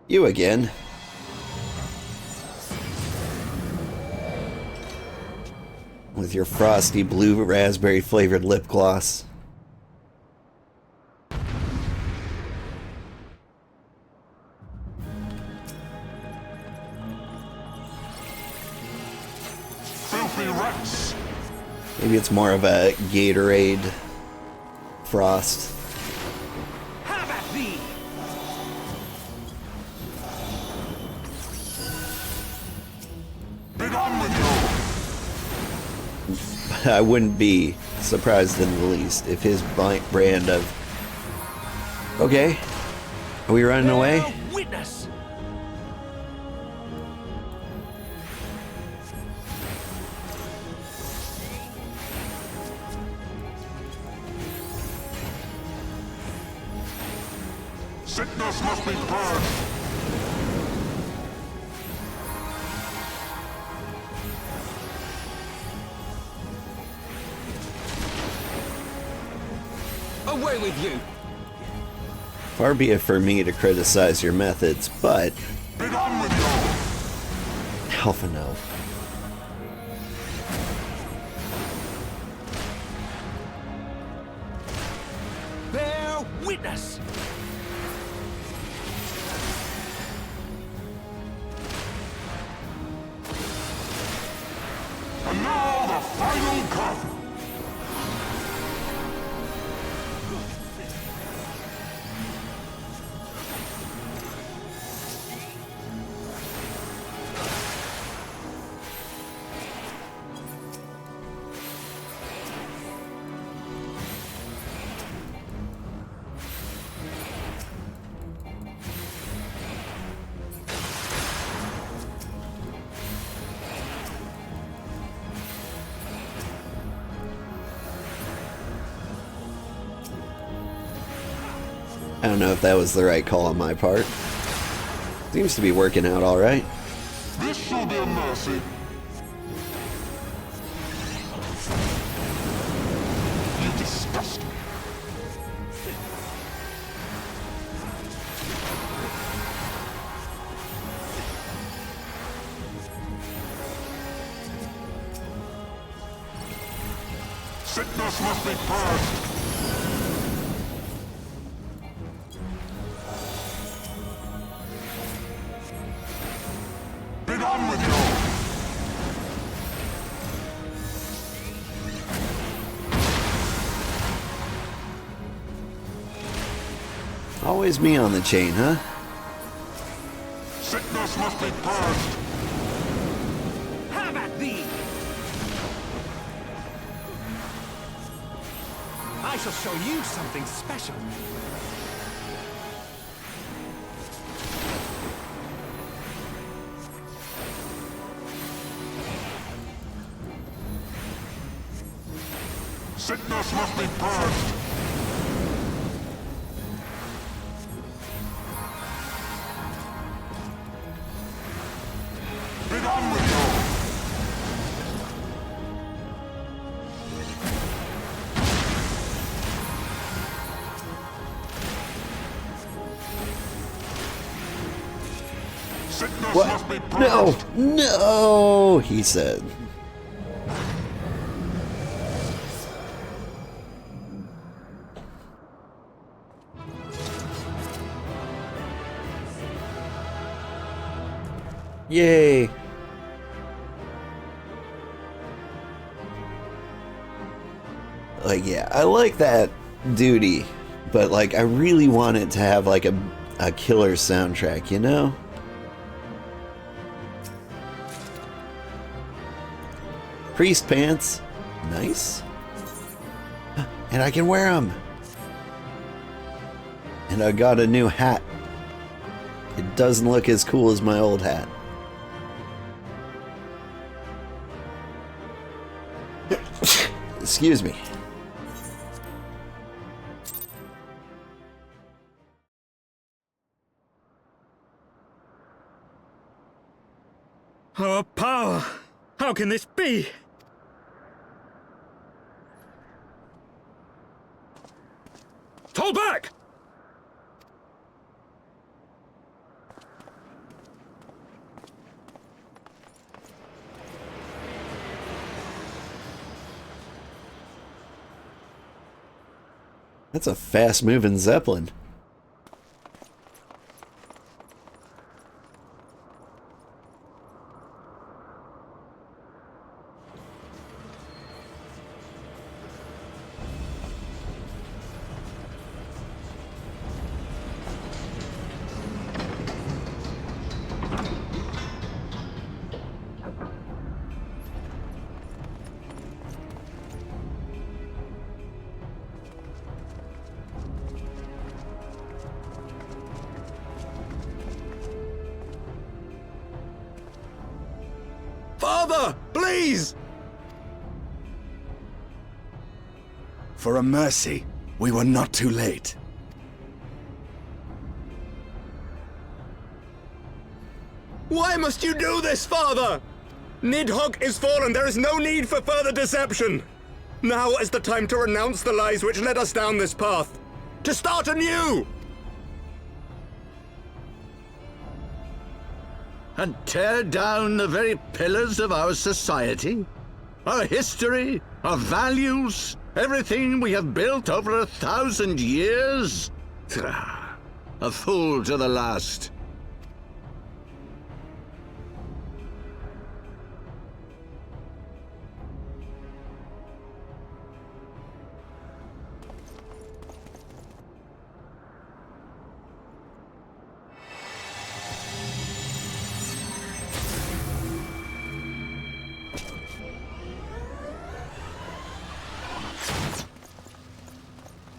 You again. With your frosty blue raspberry flavored lip gloss. Maybe it's more of a Gatorade frost. Have at thee! Begone with you! I wouldn't be surprised in the least if his brand of... Okay, are we running away? Witness! Sickness must be purged! Away with you! Far be it for me to criticize your methods, but... Begone with you! Alpha no. Bear witness! And now the final cut! I don't know if that was the right call on my part. Seems to be working out alright. This shall be a mercy. You disgust me. Sickness must be purged. Begone with you! Always me on the chain, huh? Sickness must be purged. Have at thee! shall show you something special. Sickness must be purged! Begone with you! Sickness must be purged! No! No! He said. Yay! Like, yeah, I like that duty, but like, I really want it to have like a killer soundtrack, you know? Priest pants, nice. And I can wear them. And I got a new hat. It doesn't look as cool as my old hat. Excuse me. Our power! How can this be? Fall back! That's a fast-moving Zeppelin. Father, please! For a mercy, we were not too late. Why must you do this, Father? Nidhogg is fallen. There is no need for further deception. Now is the time to renounce the lies which led us down this path. To start anew! And tear down the very pillars of our society? Our history, our values, everything we have built over 1,000 years? A fool to the last.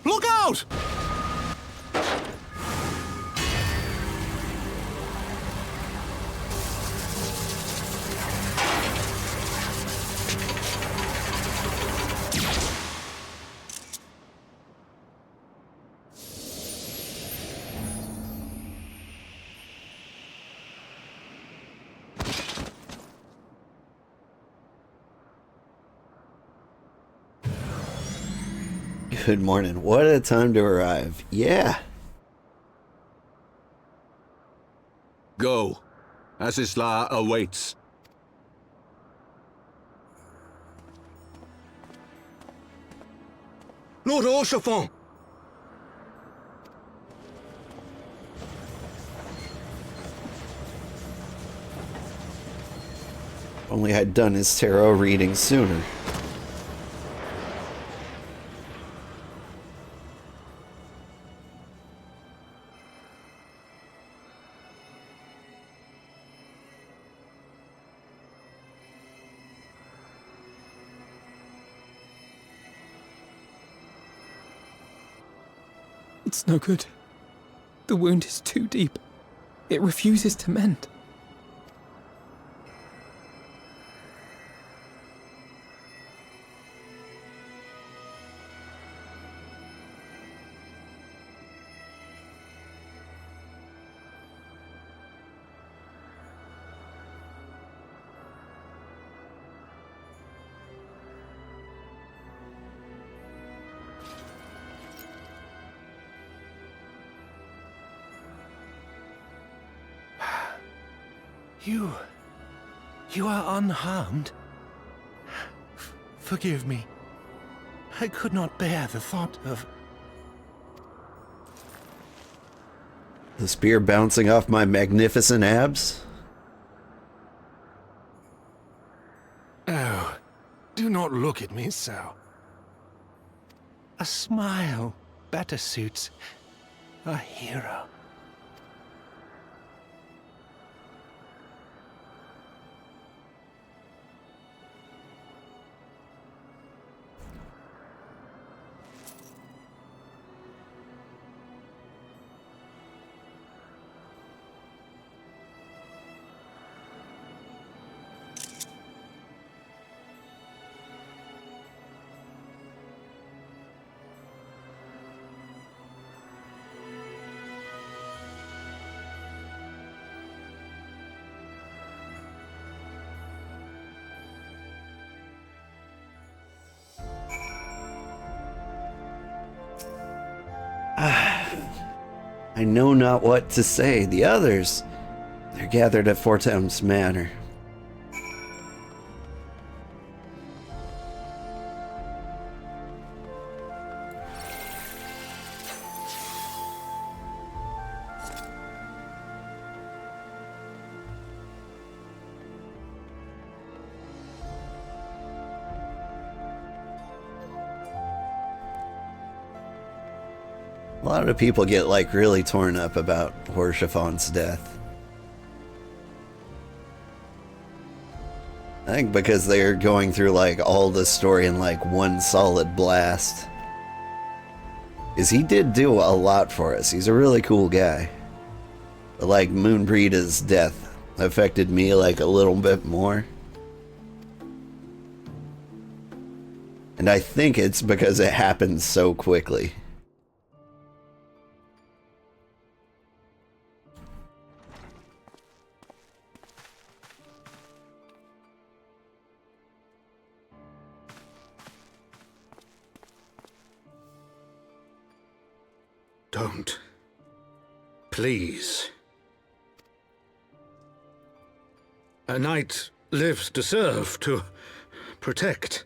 Look out! Good morning. What a time to arrive. Yeah. Go. Asisla awaits. Lord Orchefort! Only I'd done his tarot reading sooner. It's no good. The wound is too deep. It refuses to mend. You are unharmed? Forgive me. I could not bear the thought of... The spear bouncing off my magnificent abs? Oh, do not look at me so. A smile better suits a hero. I know not what to say. The others, they're gathered at Tom's Manor. A lot of people get like really torn up about Horshafon's death. I think because they're going through like all the story in like one solid blast. Is he did do a lot for us. He's a really cool guy. But like Moonbreeda's death affected me like a little bit more. And I think it's because it happened so quickly. Don't. Please. A knight lives to serve, to protect,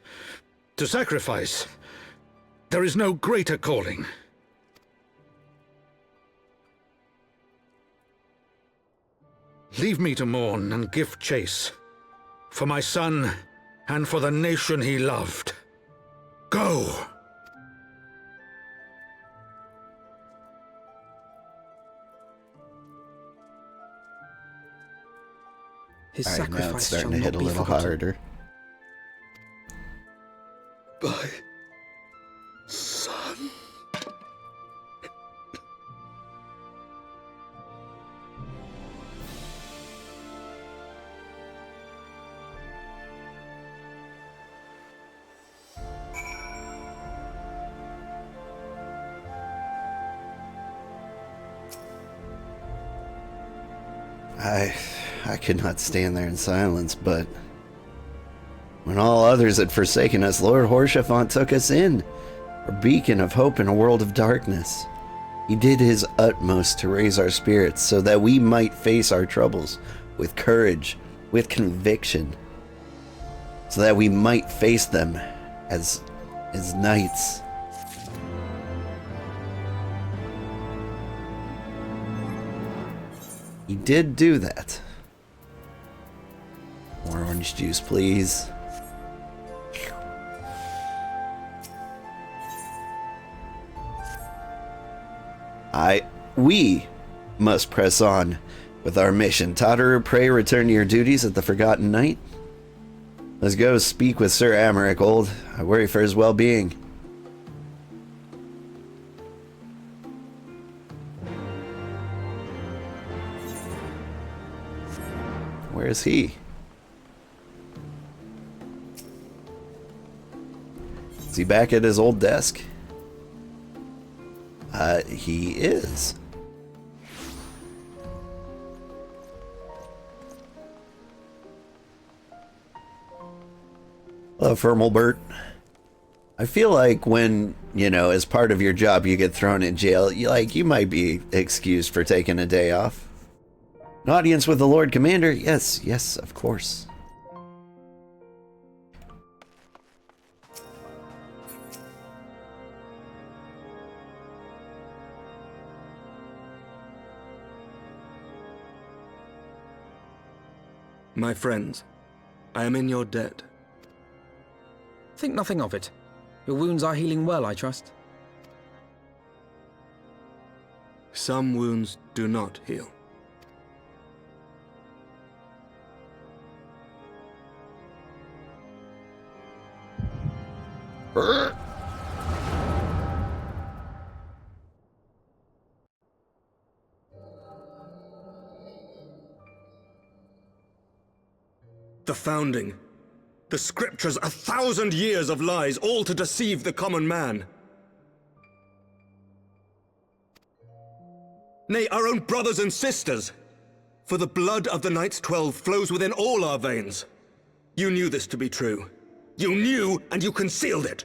to sacrifice. There is no greater calling. Leave me to mourn and give chase. For my son and for the nation he loved. Go! His All right, now it's sacrifice shall starting to not hit a be little forgotten. harder. My son. I could not stand there in silence, but when all others had forsaken us, Lord Horshafont took us in, a beacon of hope in a world of darkness. He did his utmost to raise our spirits so that we might face our troubles with courage, with conviction, so that we might face them as knights. He did do that. More orange juice, please. We must press on with our mission. Totterer, pray return to your duties at the Forgotten Knight. Let's go speak with Sir Amaric Old. I worry for his well-being. Where is he? Is he back at his old desk? He is. Hello, Firmalbert. I feel like when, you know, as part of your job you get thrown in jail, you might be excused for taking a day off. An audience with the Lord Commander? Yes, of course. My friends, I am in your debt. Think nothing of it. Your wounds are healing well, I trust. Some wounds do not heal. The Founding. The Scriptures, 1,000 years of lies, all to deceive the common man. Nay, our own brothers and sisters. For the blood of the Knights 12 flows within all our veins. You knew this to be true. You knew, and you concealed it.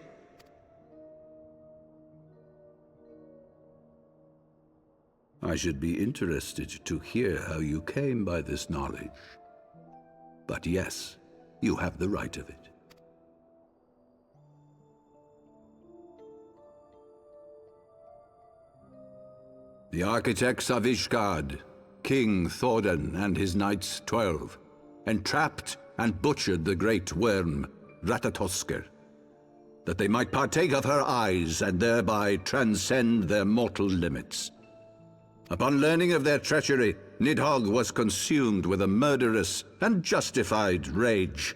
I should be interested to hear how you came by this knowledge. But yes, you have the right of it. The architects of Ishgard, King Thordan and his Knights 12, entrapped and butchered the great worm, Ratatoskr, that they might partake of her eyes and thereby transcend their mortal limits. Upon learning of their treachery, Nidhogg was consumed with a murderous and justified rage.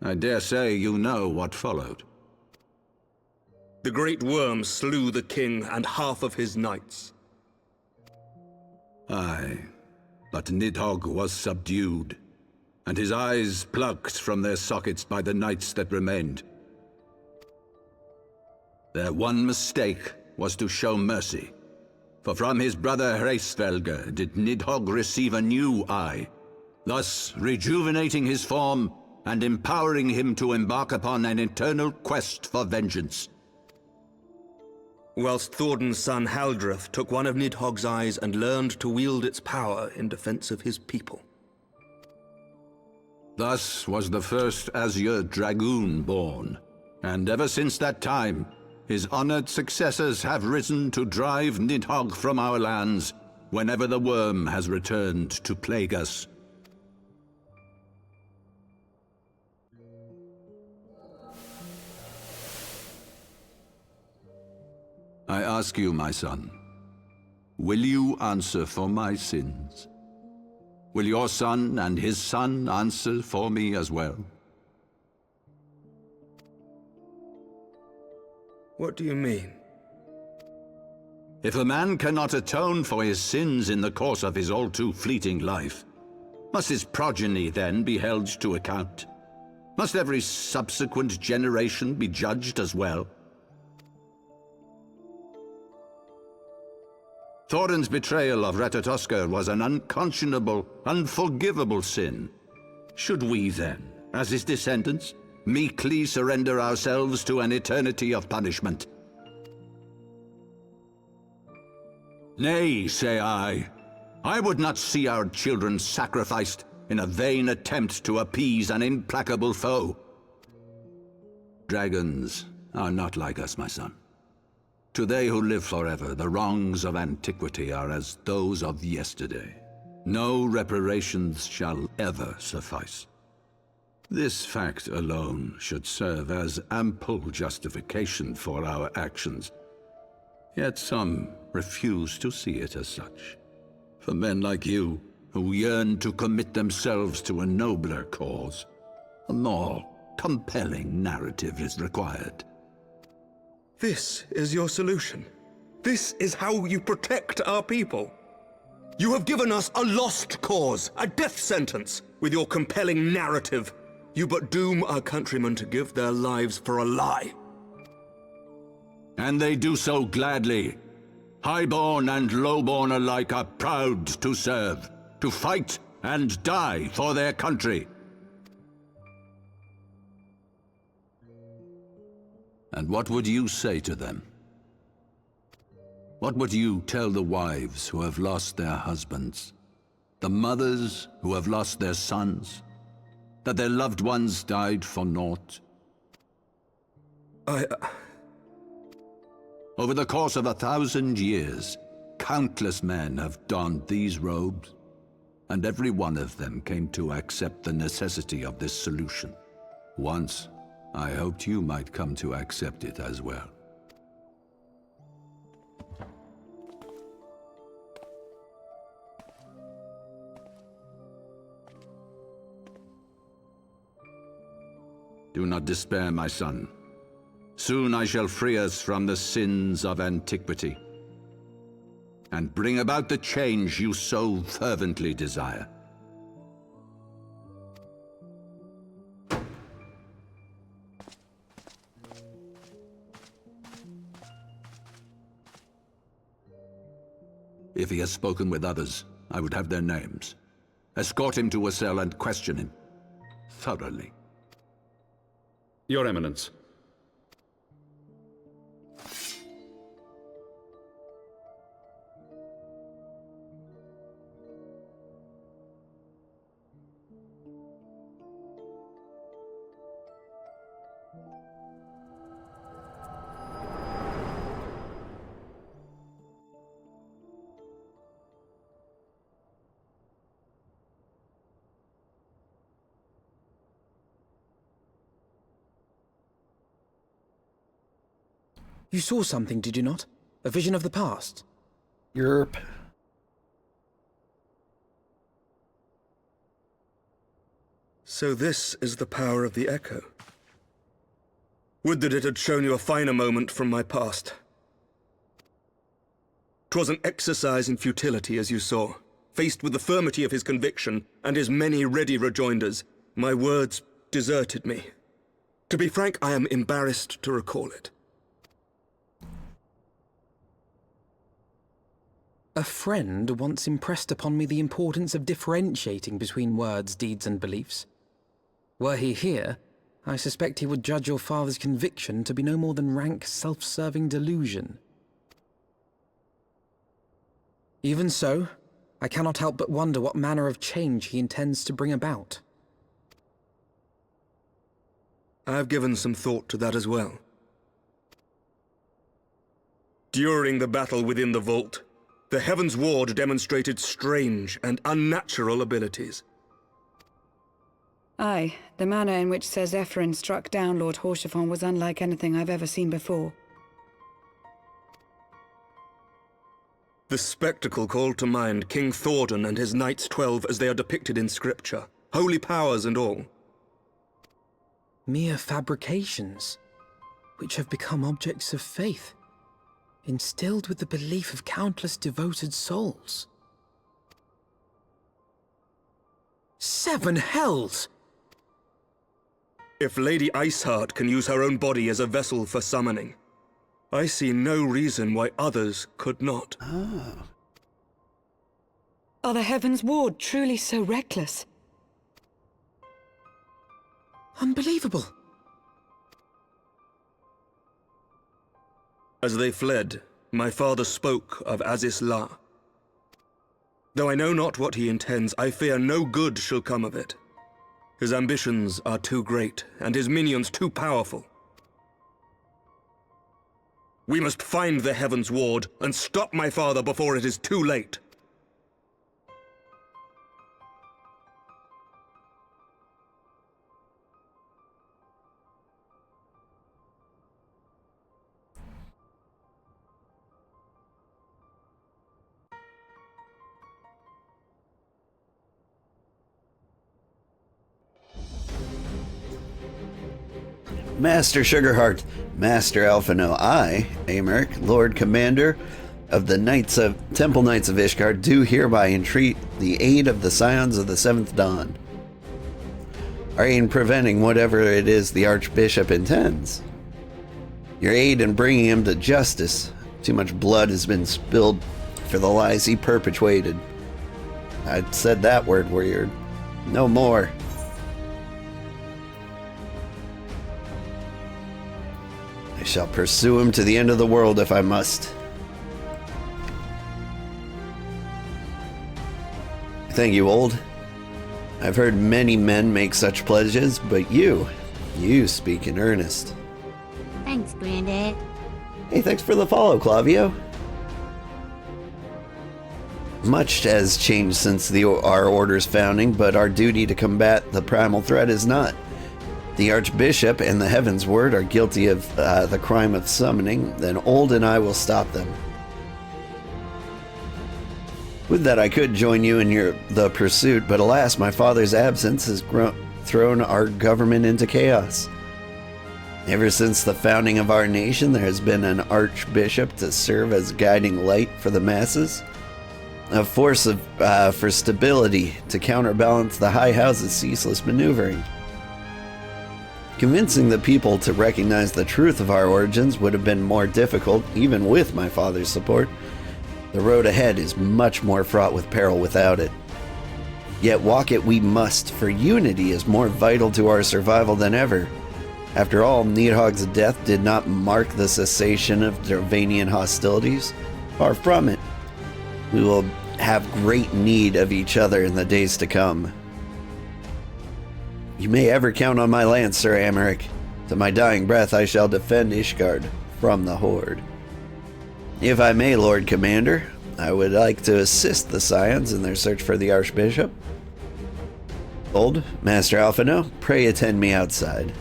I dare say you know what followed. The great worm slew the king and half of his knights. Aye, but Nidhogg was subdued, and his eyes plucked from their sockets by the knights that remained. Their one mistake was to show mercy. For from his brother Hreysvelgr did Nidhogg receive a new eye, thus rejuvenating his form and empowering him to embark upon an eternal quest for vengeance. Whilst Thordan's son Haldreth took one of Nidhogg's eyes and learned to wield its power in defense of his people. Thus was the first Azure Dragoon born, and ever since that time, his honored successors have risen to drive Nidhogg from our lands whenever the worm has returned to plague us. I ask you, my son, will you answer for my sins? Will your son and his son answer for me as well? What do you mean? If a man cannot atone for his sins in the course of his all too fleeting life, must his progeny then be held to account? Must every subsequent generation be judged as well? Thordan's betrayal of Ratatoskr was an unconscionable, unforgivable sin. Should we then, as his descendants, meekly surrender ourselves to an eternity of punishment? Nay, say I. I would not see our children sacrificed in a vain attempt to appease an implacable foe. Dragons are not like us, my son. To they who live forever, the wrongs of antiquity are as those of yesterday. No reparations shall ever suffice. This fact alone should serve as ample justification for our actions. Yet some refuse to see it as such. For men like you, who yearn to commit themselves to a nobler cause, a more compelling narrative is required. This is your solution. This is how you protect our people. You have given us a lost cause, a death sentence. with your compelling narrative, you but doom our countrymen to give their lives for a lie. And they do so gladly. Highborn and lowborn alike are proud to serve, to fight and die for their country. And what would you say to them? What would you tell the wives who have lost their husbands? The mothers who have lost their sons? That their loved ones died for naught? Over the course of 1,000 years, countless men have donned these robes, and every one of them came to accept the necessity of this solution. Once, I hoped you might come to accept it as well. Do not despair, my son. Soon I shall free us from the sins of antiquity, and bring about the change you so fervently desire. If he has spoken with others, I would have their names. Escort him to a cell and question him thoroughly. Your Eminence. You saw something, did you not? A vision of the past? Yerp. So this is the power of the echo. Would that it had shown you a finer moment from my past. 'Twas an exercise in futility, as you saw. Faced with the firmity of his conviction and his many ready rejoinders, my words deserted me. To be frank, I am embarrassed to recall it. A friend once impressed upon me the importance of differentiating between words, deeds, and beliefs. Were he here, I suspect he would judge your father's conviction to be no more than rank, self-serving delusion. Even so, I cannot help but wonder what manner of change he intends to bring about. I have given some thought to that as well. During the battle within the vault, the Heavensward demonstrated strange and unnatural abilities. Aye, the manner in which Sir Zephyrin struck down Lord Horschiffon was unlike anything I've ever seen before. The spectacle called to mind King Thordan and his Knights 12 as they are depicted in scripture, holy powers and all. Mere fabrications, which have become objects of faith, instilled with the belief of countless devoted souls. 7 hells! If Lady Iceheart can use her own body as a vessel for summoning, I see no reason why others could not. Are the Heavensward truly so reckless? Unbelievable. As they fled, my father spoke of Aziz La. Though I know not what he intends, I fear no good shall come of it. His ambitions are too great, and his minions too powerful. We must find the Heavensward and stop my father before it is too late. Master Sugarheart, Master Alphino, I, Americ, Lord Commander of the Temple Knights of Ishgard, do hereby entreat the aid of the Scions of the Seventh Dawn. our aid in preventing whatever it is the Archbishop intends. Your aid in bringing him to justice. Too much blood has been spilled for the lies he perpetrated. I said that word weird. No more. I shall pursue him to the end of the world if I must. Thank you, Old. I've heard many men make such pledges, but you speak in earnest. Thanks, Granddad. Hey, thanks for the follow, Clavio. Much has changed since our order's founding, but our duty to combat the primal threat is not. The Archbishop and the Heavensward are guilty of the crime of summoning, then Old and I will stop them. Would that I could join you in the pursuit, but alas, my father's absence has thrown our government into chaos. Ever since the founding of our nation, there has been an archbishop to serve as guiding light for the masses, a force for stability to counterbalance the High House's ceaseless maneuvering. Convincing the people to recognize the truth of our origins would have been more difficult, even with my father's support. The road ahead is much more fraught with peril without it. Yet walk it we must, for unity is more vital to our survival than ever. After all, Nidhogg's death did not mark the cessation of Dravanian hostilities. Far from it. We will have great need of each other in the days to come. You may ever count on my lance, Sir Americ. To my dying breath I shall defend Ishgard from the Horde. If I may, Lord Commander, I would like to assist the Scions in their search for the Archbishop. Old, Master Alphino, pray attend me outside.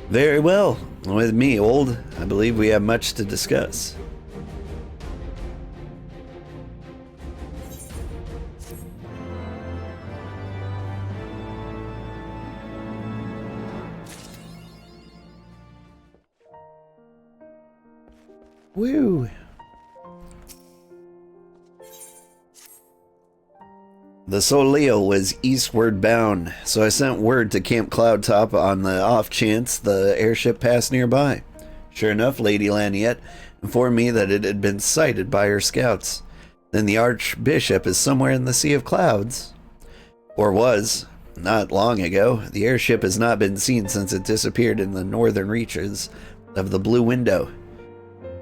Very well. With me, Old, I believe we have much to discuss. Woo! The Soleo was eastward bound, so I sent word to Camp Cloudtop on the off chance the airship passed nearby. Sure enough, Lady Laniette informed me that it had been sighted by her scouts. Then the Archbishop is somewhere in the Sea of Clouds. Or was. Not long ago. The airship has not been seen since it disappeared in the northern reaches of the Blue Window.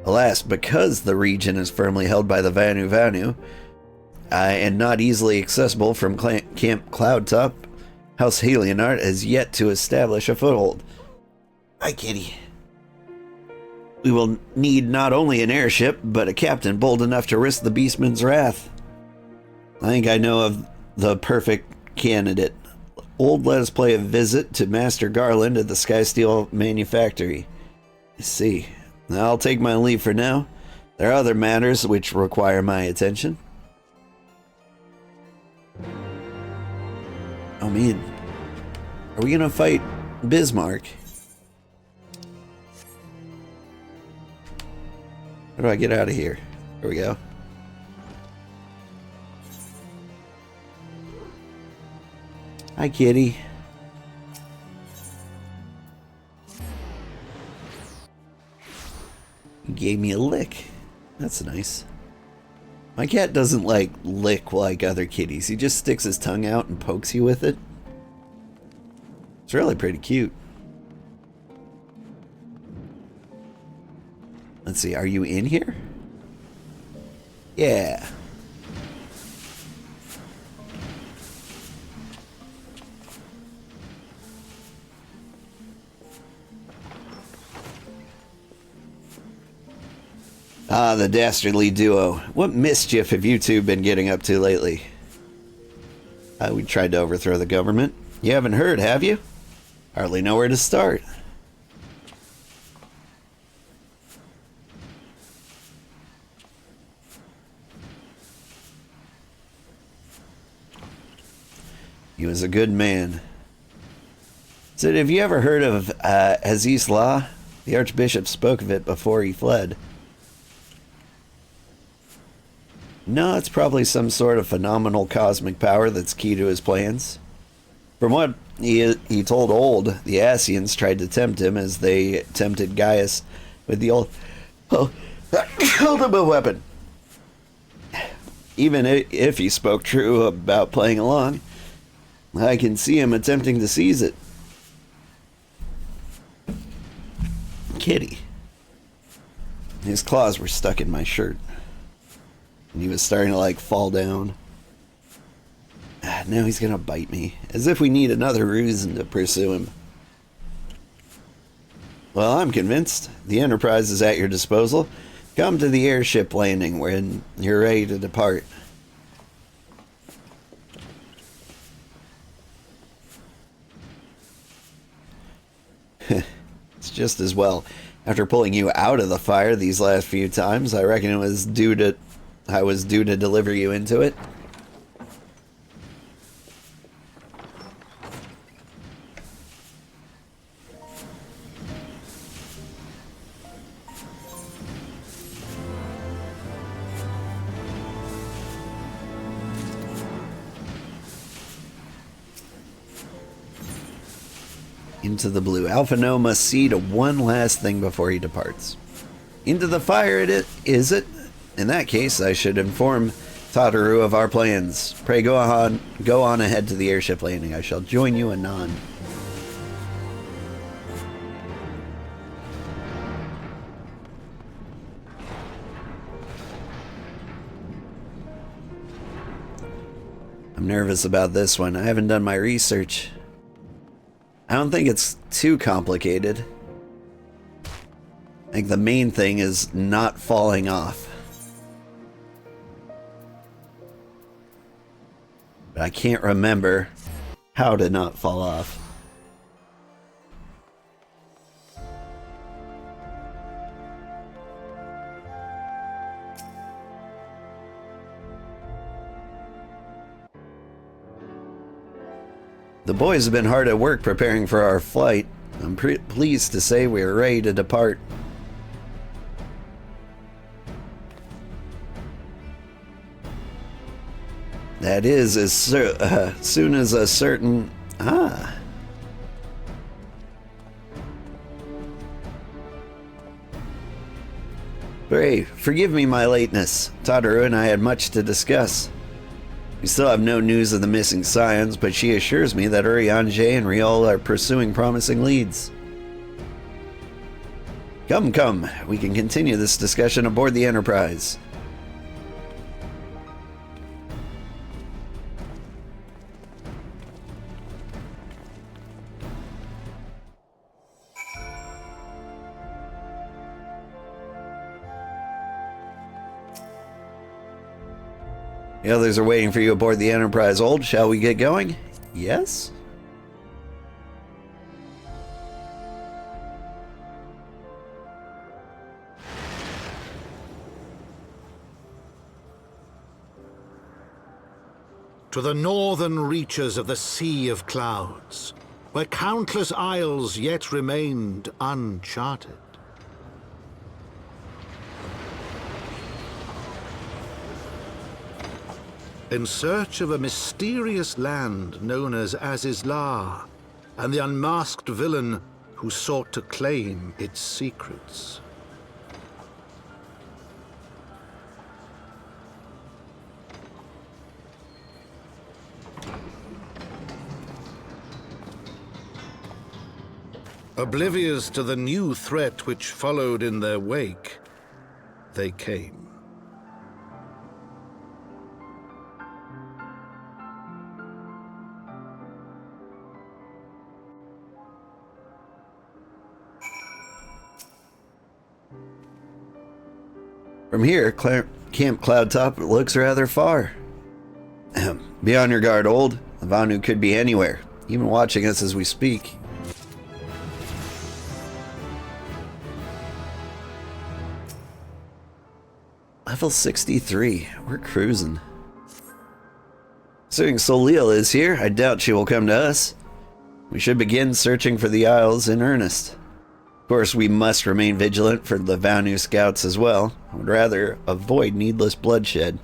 Alas, because the region is firmly held by the Vanu Vanu, and not easily accessible from Camp Cloudtop, House Halionart has yet to establish a foothold. Hi, kitty. We will need not only an airship, but a captain bold enough to risk the Beastman's wrath. I think I know of the perfect candidate. Old, let us pay a visit to Master Garland at the Skysteel Manufactory. I see. I'll take my leave for now. There are other matters which require my attention. Oh man, are we gonna fight Bismarck? How do I get out of here? There we go. Hi, kitty. You gave me a lick. That's nice. My cat doesn't lick like other kitties. He just sticks his tongue out and pokes you with it. It's really pretty cute. Let's see, are you in here? Yeah. Ah, the dastardly duo. What mischief have you two been getting up to lately? We tried to overthrow the government. You haven't heard, have you? Hardly know where to start. He was a good man. Said, have you ever heard of Aziz Law? The Archbishop spoke of it before he fled. No, it's probably some sort of phenomenal cosmic power that's key to his plans. From what he told Old, the Asians tried to tempt him as they tempted Gaius with the ultimate weapon. Even if he spoke true about playing along, I can see him attempting to seize it. Kitty. His claws were stuck in my shirt. And he was starting to, fall down. Now he's gonna bite me. As if we need another reason to pursue him. Well, I'm convinced. The Enterprise is at your disposal. Come to the airship landing when you're ready to depart. It's just as well. After pulling you out of the fire these last few times, I reckon I was due to deliver you into it. Into the blue. Alpha No must see to one last thing before he departs. Into the fire is it? In that case, I should inform Tataru of our plans. Pray go on ahead to the airship landing. I shall join you anon. I'm nervous about this one. I haven't done my research. I don't think it's too complicated. I think the main thing is not falling off. But I can't remember how to not fall off. The boys have been hard at work preparing for our flight. I'm pleased to say we are ready to depart. That is, as soon as a certain... Pray, forgive me my lateness. Tataru and I had much to discuss. We still have no news of the missing scions, but she assures me that Urianger and Riol are pursuing promising leads. Come, we can continue this discussion aboard the Enterprise. The others are waiting for you aboard the Enterprise. Old, shall we get going? Yes? To the northern reaches of the Sea of Clouds, where countless isles yet remained uncharted. In search of a mysterious land known as Azizlar, and the unmasked villain who sought to claim its secrets. Oblivious to the new threat which followed in their wake, they came. From here, Camp Cloudtop looks rather far. Be on your guard, Old. The Vanu could be anywhere, even watching us as we speak. Level 63. We're cruising. Assuming Solil is here, I doubt she will come to us. We should begin searching for the Isles in earnest. Of course, we must remain vigilant for the Vanu scouts as well. I would rather avoid needless bloodshed.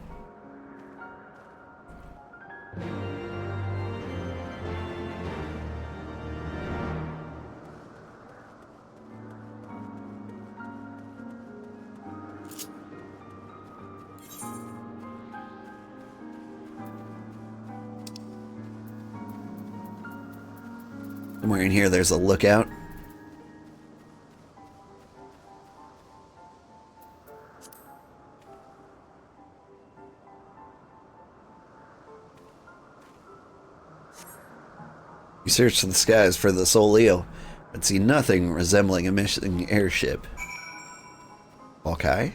Somewhere in here there's a lookout. You search the skies for the Solio, but see nothing resembling a missing airship. Okay.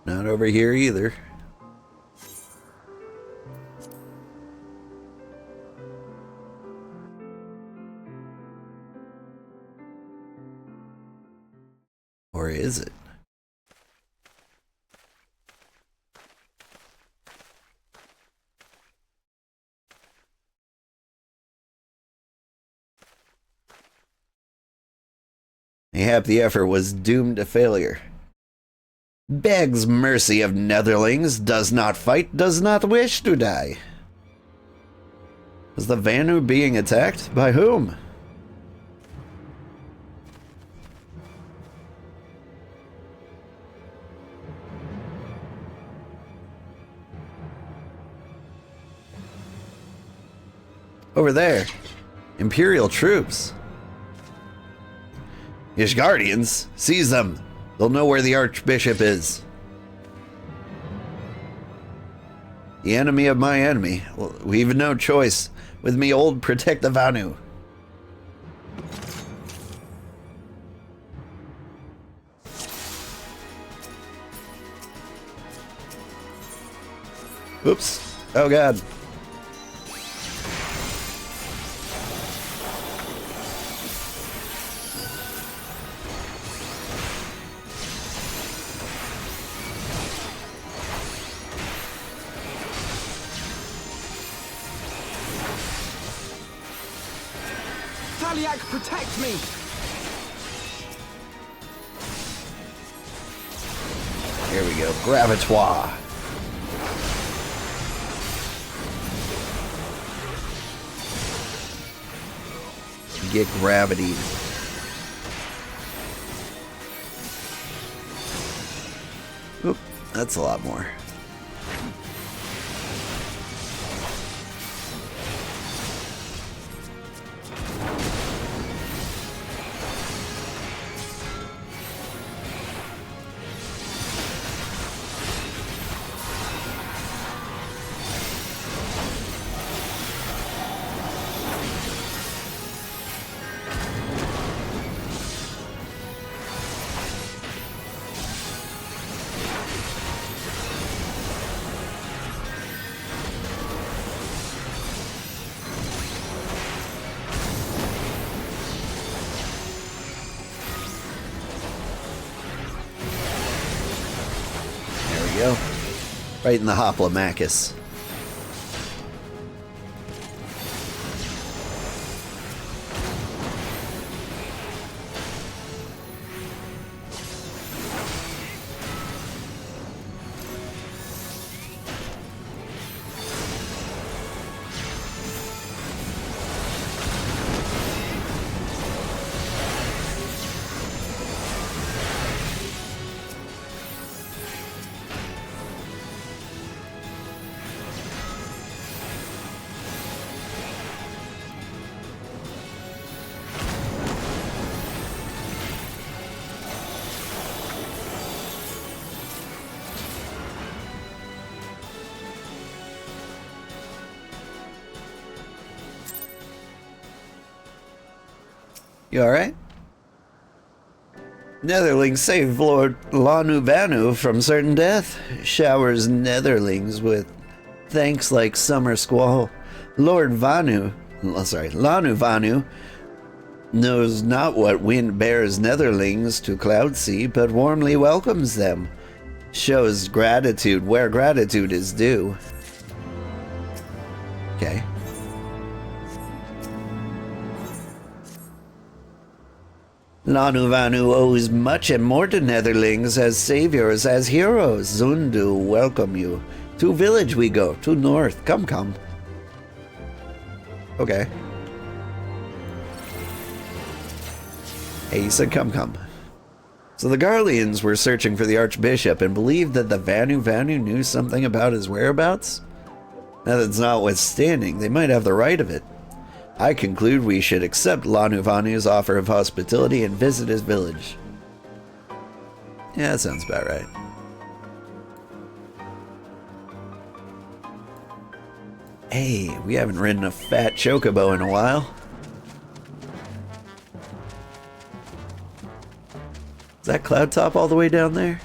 Not over here either. Or is it? Mayhap the effort was doomed to failure. Begs mercy of Netherlings, does not fight, does not wish to die. Was the Vanu being attacked? By whom? Over there. Imperial troops. Ishgardians, seize them. They'll know where the Archbishop is. The enemy of my enemy. Well, we've no choice. With me old, protect the Vanu. Oops. Oh god. Protect me! Here we go. Gravitoire. Get gravity. Oop, that's a lot more. Go. Right in the Hoplomachus. You alright? Netherlings save Lord Lanu Vanu from certain death. Showers Netherlings with thanks like summer squall. Lanu Vanu knows not what wind bears Netherlings to Cloudsea, but warmly welcomes them. Shows gratitude where gratitude is due. Okay. Lanu Vanu owes much and more to Netherlings as saviors, as heroes. Zundu welcome you. To village we go, to north. Come, come. Okay. Hey, you said come. So the Garleans were searching for the Archbishop and believed that the Vanu knew something about his whereabouts? Now that's notwithstanding, they might have the right of it. I conclude we should accept Vanu's offer of hospitality and visit his village. Yeah, that sounds about right. Hey, we haven't ridden a fat chocobo in a while. Is that cloud top all the way down there?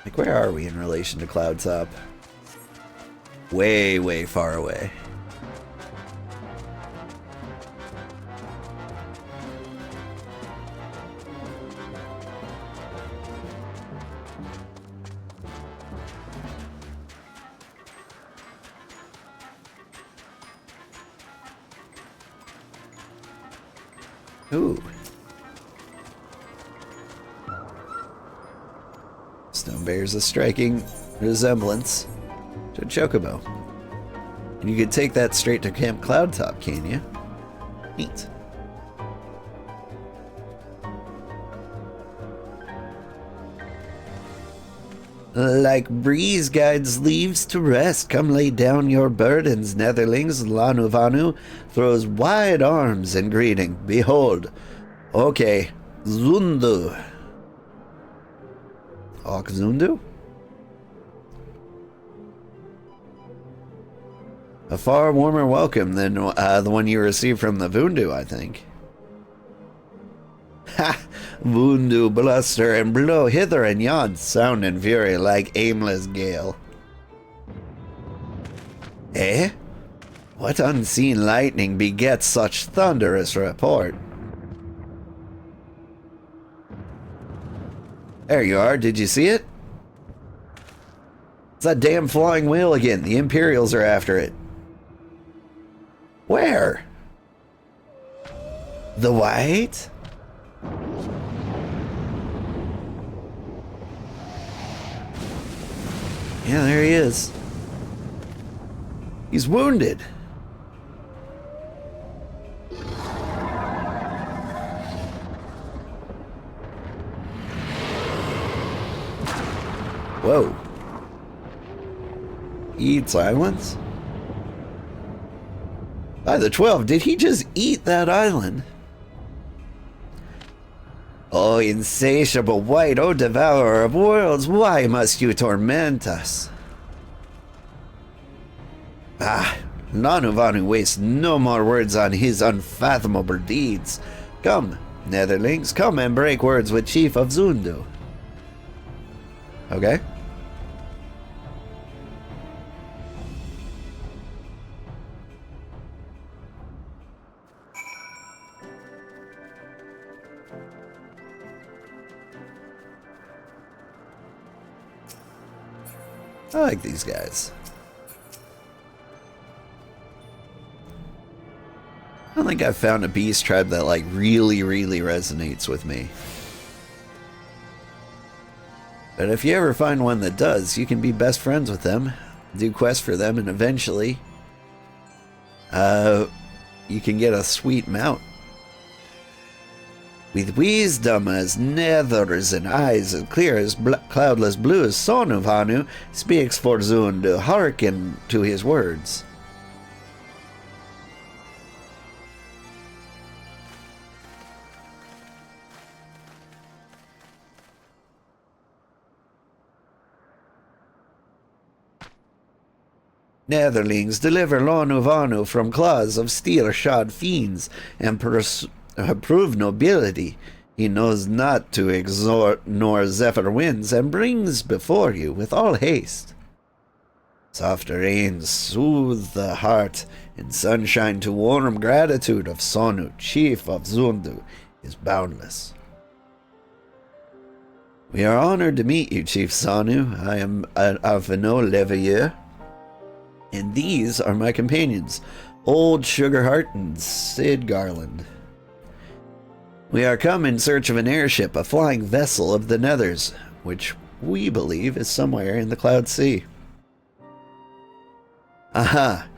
Like, where are we in relation to cloud top? Way, way far away. Ooh. Stone bears a striking resemblance to a chocobo. And you could take that straight to Camp Cloudtop, can you? Neat. Like breeze guides leaves to rest, come lay down your burdens, netherlings. Lanuvanu throws wide arms in greeting. Behold, okay, Zundu. Ok Zundu? A far warmer welcome than the one you received from the Vundu, I think. Ha! Vundu bluster and blow hither and yon, sound and fury like aimless gale. Eh? What unseen lightning begets such thunderous report? There you are, did you see it? It's that damn flying whale again. The Imperials are after it. Where? The White? Yeah, there he is. He's wounded. Whoa. He eats islands? By the 12, did he just eat that island? Oh, insatiable White, oh devourer of worlds, why must you torment us? Ah, Lanuvanu wastes no more words on his unfathomable deeds. Come, Netherlings, come and break words with Chief of Zundu. Okay. I like these guys. I don't think I've found a beast tribe that like really resonates with me. But if you ever find one that does, you can be best friends with them, do quests for them, and eventually you can get a sweet mount. With wisdom as nethers and eyes as clear as cloudless blue as Sonuvanu speaks for Zundu, hearken to his words. Netherlings deliver Lonuvanu from claws of steel-shod fiends and prove nobility. He knows not to exhort nor zephyr winds, and brings before you with all haste. Soft rains soothe the heart, and sunshine to warm gratitude of Sonu, chief of Zundu, is boundless. We are honored to meet you, Chief Sonu. I am Avino Leveilleur, and these are my companions, Old Sugarheart and Sid Garland. We are come in search of an airship, a flying vessel of the Nethers, which we believe is somewhere in the Cloud Sea. Aha!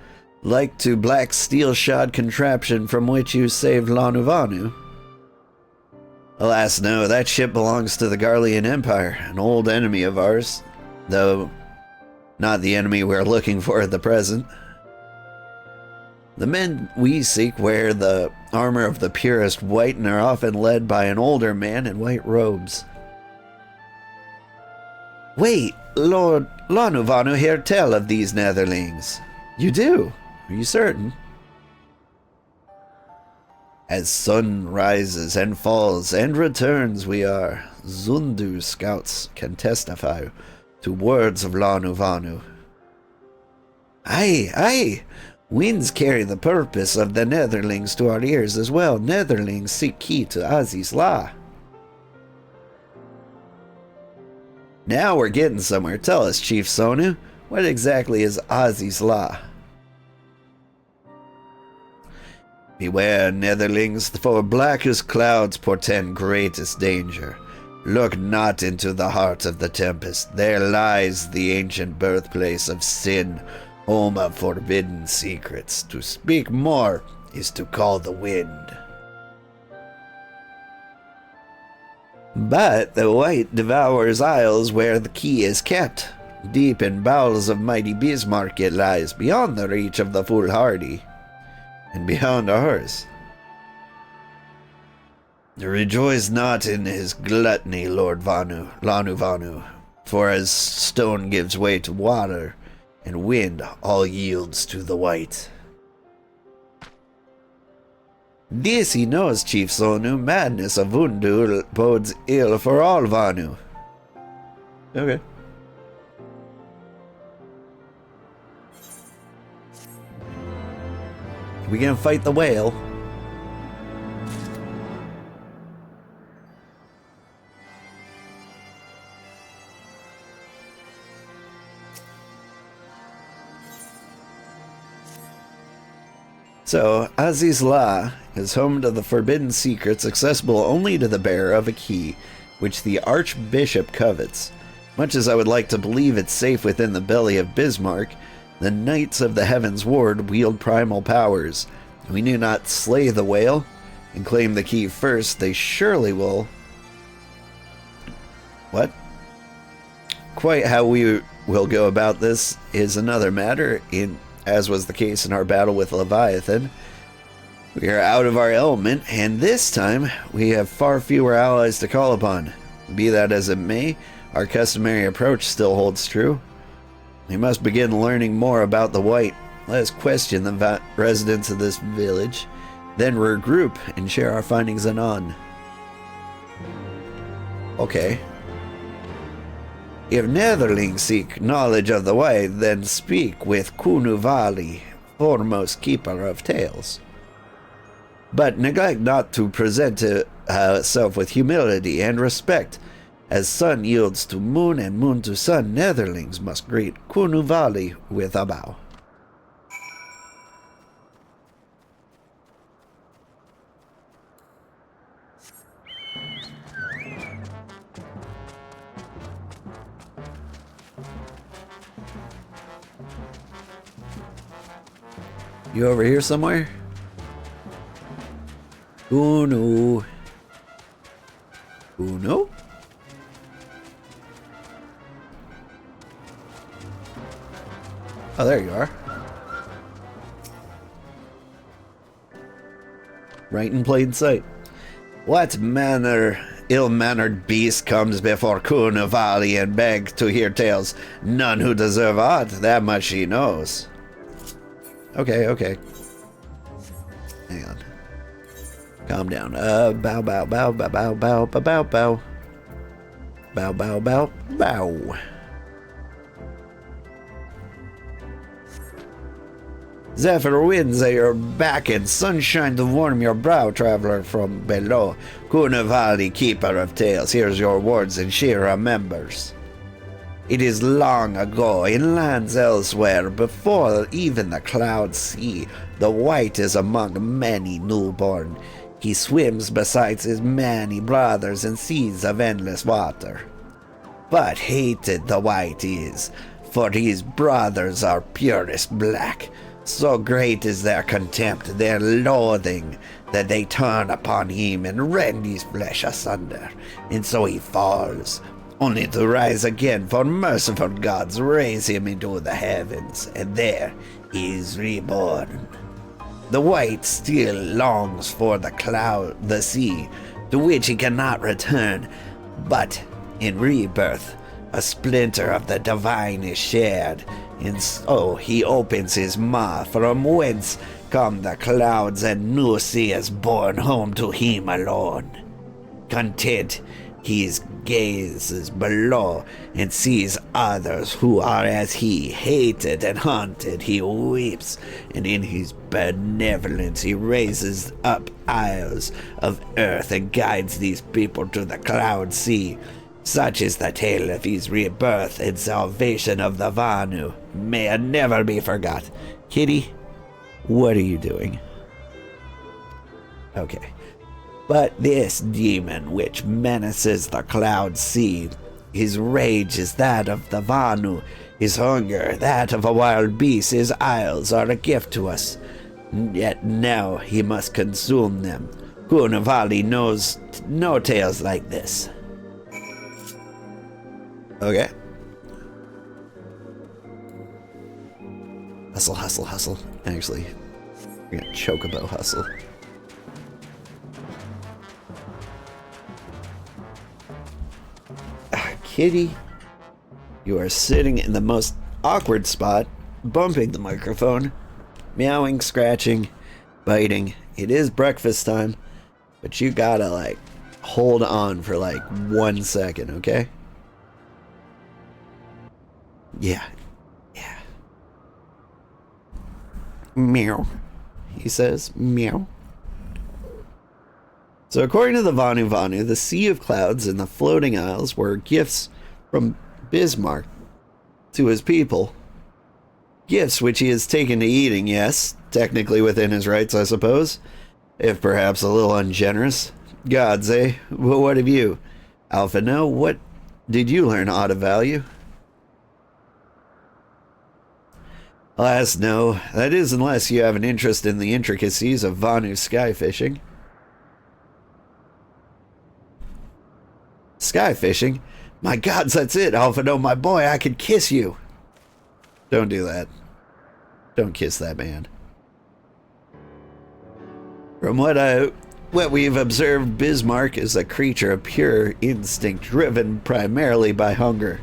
Like to black steel-shod contraption from which you saved Lanuvanu? Alas, no, that ship belongs to the Garlean Empire, an old enemy of ours, though not the enemy we're looking for at the present. The men we seek wear the armor of the purest white and are often led by an older man in white robes. Wait, Lord Lanuvanu hear tell of these netherlings. You do? Are you certain? As sun rises and falls and returns we are, Zundu scouts can testify to words of Lanuvanu. Aye, aye! Winds carry the purpose of the netherlings to our ears as well. Netherlings seek key to Aziz's law. Now we're getting somewhere. Tell us, Chief Sonu, what exactly is Aziz's law? Beware, netherlings, for blackest clouds portend greatest danger. Look not into the heart of the tempest. There lies the ancient birthplace of sin, home of forbidden secrets. To speak more is to call the wind. But the white devours isles where the key is kept. Deep in bowels of mighty Bismarck it lies, beyond the reach of the foolhardy, and beyond ours. Rejoice not in his gluttony, Lord Lanuvanu, for as stone gives way to water, and wind all yields to the white. This he knows, Chief Sonu. Madness of Vundu bodes ill for all Vanu. Okay. We gonna fight the whale? So, Aziz's law is home to the forbidden secrets accessible only to the bearer of a key, which the Archbishop covets. Much as I would like to believe it's safe within the belly of Bismarck, the Knights of the Heavensward wield primal powers. We do not slay the whale and claim the key first, they surely will... What? Quite how we will go about this is another matter, as was the case in our battle with Leviathan. We are out of our element, and this time we have far fewer allies to call upon. Be that as it may, our customary approach still holds true. We must begin learning more about the white. Let us question the residents of this village, then regroup and share our findings anon. Okay. If netherlings seek knowledge of the white, then speak with Kunuvali, foremost keeper of tales. But neglect not to present yourself with humility and respect. As sun yields to moon and moon to sun, netherlings must greet Kunuvali with a bow. You over here somewhere? Uno. Uno? Oh, there you are. Right in plain sight. What ill-mannered beast comes before Kunuvali and begs to hear tales? None who deserve aught, that much he knows. Okay, okay. Hang on. Calm down. Bow, bow, bow, bow, bow, bow, bow, bow, bow. Bow, bow, bow, bow. Zephyr winds at your back and sunshine to warm your brow, traveler from below. Kunuvali, keeper of tales, hears your words and she remembers. It is long ago, in lands elsewhere, before even the clouds see, the white is among many newborn. He swims beside his many brothers in seas of endless water. But hated the white is, For his brothers are purest black. So great is their contempt, their loathing, that they turn upon him and rend his flesh asunder. And so he falls, only to rise again, for merciful gods raise him into the heavens, and there he is reborn. The wight still longs for the sea, to which he cannot return, but in rebirth, a splinter of the divine is shared, and so he opens his maw, from whence come the clouds, and new sea is born home to him alone. Content, he gazes below and sees others who are as he, hated and haunted. He weeps, and in his benevolence he raises up isles of earth and guides these people to the cloud sea. Such is the tale of his rebirth and salvation of the Vanu. May it never be forgot. Kitty, what are you doing? Okay. But this demon which menaces the cloud sea, his rage is that of the Vanu, his hunger that of a wild beast, his isles are a gift to us. Yet now he must consume them. Kunavali knows no tales like this. Okay. Hustle, hustle, hustle. Actually, we're gonna chocobo hustle. Kitty, you are sitting in the most awkward spot, bumping the microphone, meowing, scratching, biting. It is breakfast time, but you gotta, like, hold on for, like, 1 second, okay? Yeah. Yeah. Meow. He says, meow. So according to the Vanu, the Sea of Clouds and the Floating Isles were gifts from Bismarck to his people. Gifts which he has taken to eating, yes, technically within his rights, I suppose, if perhaps a little ungenerous. Gods, eh? Well, what have you? Alpha, no, what did you learn aught of value? Alas, no. That is, unless you have an interest in the intricacies of Vanu sky fishing. Sky fishing? My gods, that's it, Alpha, no, my boy, I could kiss you. Don't do that. Don't kiss that man. From what we've observed, Bismarck is a creature of pure instinct, driven primarily by hunger.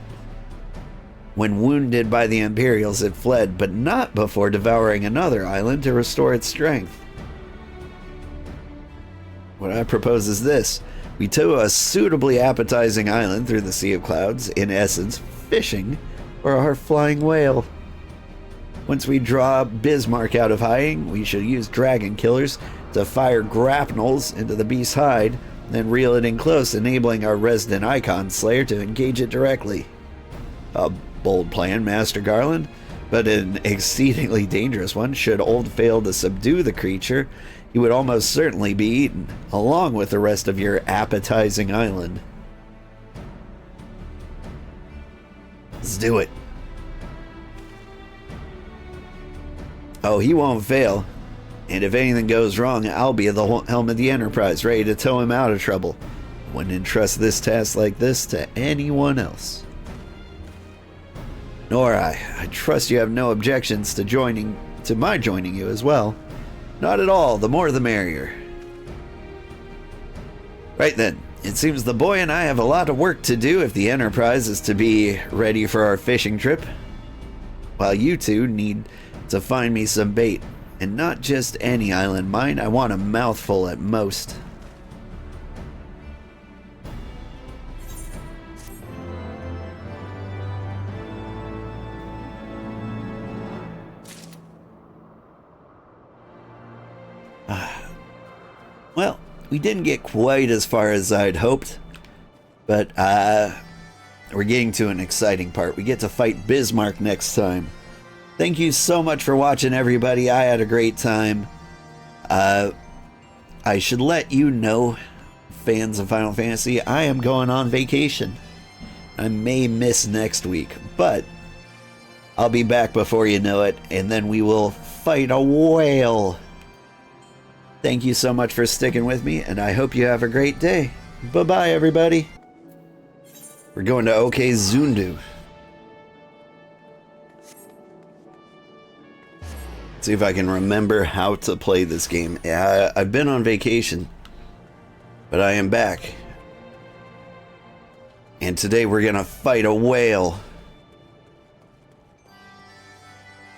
When wounded by the Imperials, it fled, but not before devouring another island to restore its strength. What I propose is this. We tow a suitably appetizing island through the Sea of Clouds, in essence, fishing for our flying whale. Once we draw Bismarck out of hiding, we shall use dragon killers to fire grapnels into the beast's hide, then reel it in close, enabling our resident icon slayer to engage it directly. A bold plan, Master Garland, but an exceedingly dangerous one. Should Old fail to subdue the creature, he would almost certainly be eaten, along with the rest of your appetizing island. Let's do it. Oh, he won't fail. And if anything goes wrong, I'll be at the helm of the Enterprise, ready to tow him out of trouble. I wouldn't entrust this task like this to anyone else. Nor I trust you have no objections to my joining you as well. Not at all, the more the merrier. Right then, it seems the boy and I have a lot of work to do if the Enterprise is to be ready for our fishing trip. While you two need to find me some bait, and not just any island, mind, I want a mouthful at most. Well, we didn't get quite as far as I'd hoped, but we're getting to an exciting part. We get to fight Bismarck next time. Thank you so much for watching, everybody. I had a great time. I should let you know, fans of Final Fantasy, I am going on vacation. I may miss next week, but I'll be back before you know it, and then we will fight a whale. Thank you so much for sticking with me, and I hope you have a great day. Bye-bye, everybody. We're going to OK Zundu. See if I can remember how to play this game. I've been on vacation, but I am back. And today we're gonna fight a whale.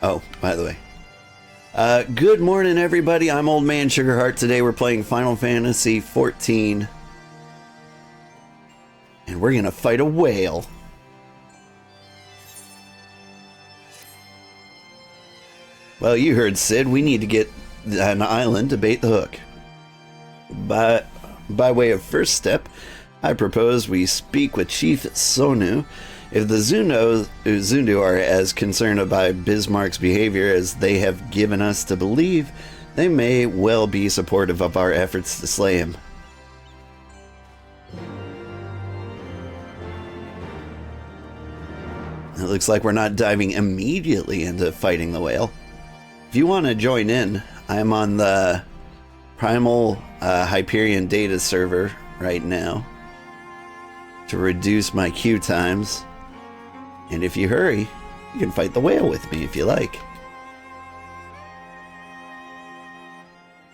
Oh, by the way. Good morning, everybody. I'm Old Man Sugarheart. Today we're playing Final Fantasy XIV. And we're gonna fight a whale. Well, you heard Sid. We need to get an island to bait the hook. By way of first step, I propose we speak with Chief Sonu. If the Zundu are as concerned about Bismarck's behavior as they have given us to believe, they may well be supportive of our efforts to slay him. It looks like we're not diving immediately into fighting the whale. If you want to join in, I'm on the Primal Hyperion data server right now to reduce my queue times. And if you hurry, you can fight the whale with me if you like.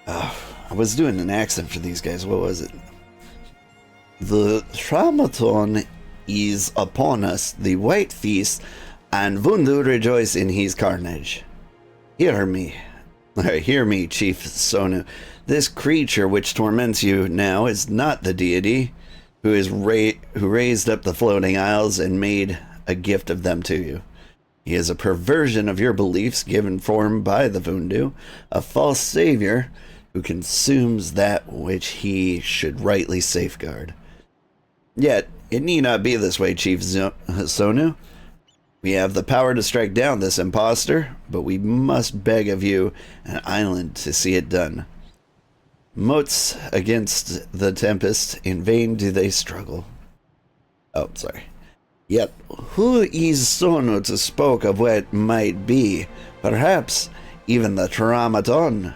Oh, I was doing an accent for these guys. What was it? The Traumaton is upon us, the White Feast, and Vundu rejoice in his carnage. Hear me, Chief Sonu. This creature which torments you now is not the deity who raised up the floating isles and made a gift of them to you. He is a perversion of your beliefs given form by the Vundu, a false savior who consumes that which he should rightly safeguard. Yet, it need not be this way, Chief Sonu. We have the power to strike down this impostor, but we must beg of you an island to see it done. Moats against the tempest, in vain do they struggle. Oh, sorry. Yet, who is Sonu to spoke of what might be? Perhaps even the Traumaton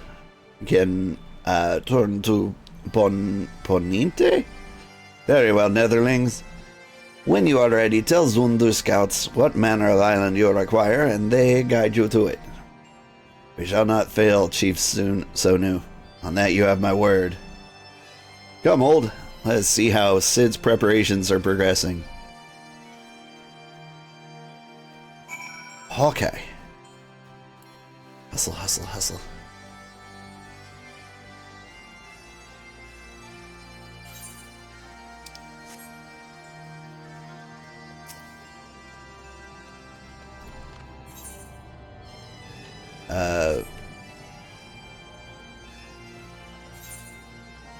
can turn to Ponente? Very well, Netherlings. When you are ready, tell Zundu scouts what manner of island you require, and they guide you to it. We shall not fail, Chief Sonu. On that you have my word. Come, Old. Let's see how Sid's preparations are progressing. Hawkeye. Hustle, hustle, hustle.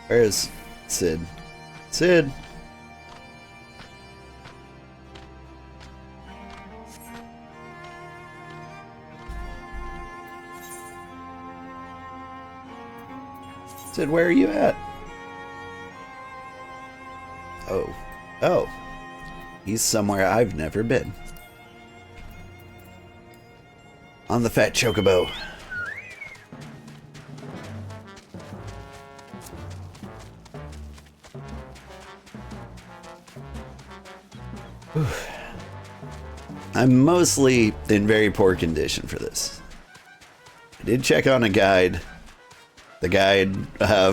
Where's Sid? Sid! Sid, where are you at? Oh. Oh. He's somewhere I've never been. On the fat chocobo. Whew. I'm mostly in very poor condition for this. I did check on a guide. The guide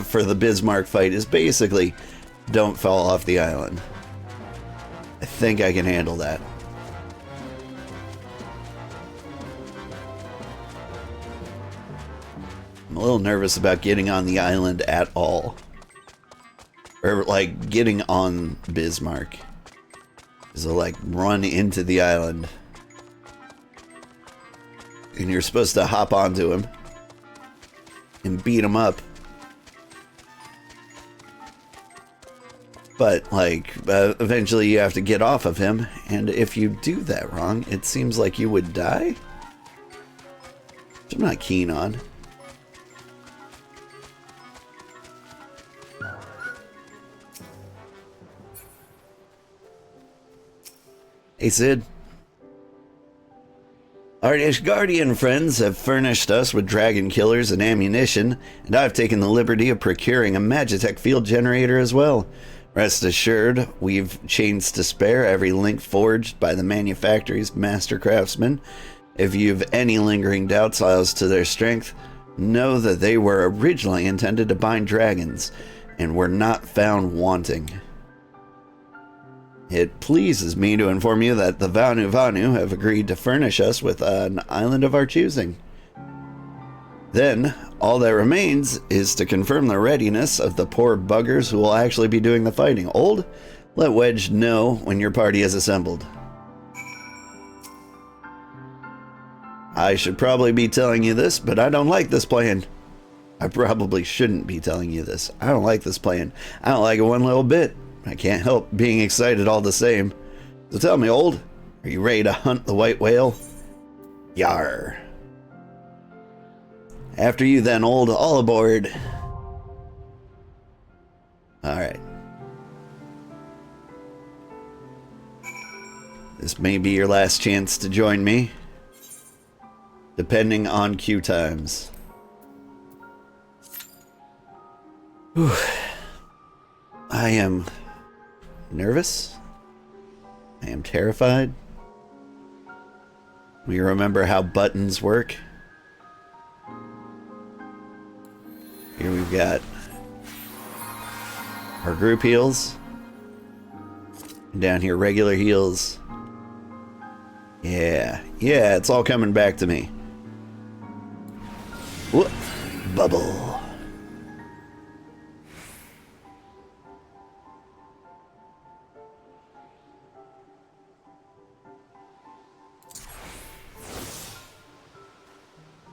for the Bismarck fight is basically don't fall off the island. I think I can handle that. I'm a little nervous about getting on the island at all. Or, like, getting on Bismarck. So, like, run into the island. And you're supposed to hop onto him. And beat him up. But, like, eventually you have to get off of him. And if you do that wrong, it seems like you would die. Which I'm not keen on. Hey, Sid. Our Ishgardian friends have furnished us with dragon killers and ammunition, and I've taken the liberty of procuring a Magitech field generator as well. Rest assured, we've chains to spare, every link forged by the manufactory's master craftsmen. If you've any lingering doubts as to their strength, know that they were originally intended to bind dragons, and were not found wanting. It pleases me to inform you that the Vanu have agreed to furnish us with an island of our choosing. Then, all that remains is to confirm the readiness of the poor buggers who will actually be doing the fighting. Old, let Wedge know when your party is assembled. I should probably be telling you this, but I don't like this plan. I probably shouldn't be telling you this. I don't like this plan. I don't like it one little bit. I can't help being excited all the same. So tell me, Old, are you ready to hunt the white whale? Yar. After you then, Old. All aboard. Alright. This may be your last chance to join me, depending on queue times. Whew. I am nervous. I am terrified. We remember how buttons work. Here we've got our group heals. And down here, regular heals. Yeah, it's all coming back to me. Whoop, bubble.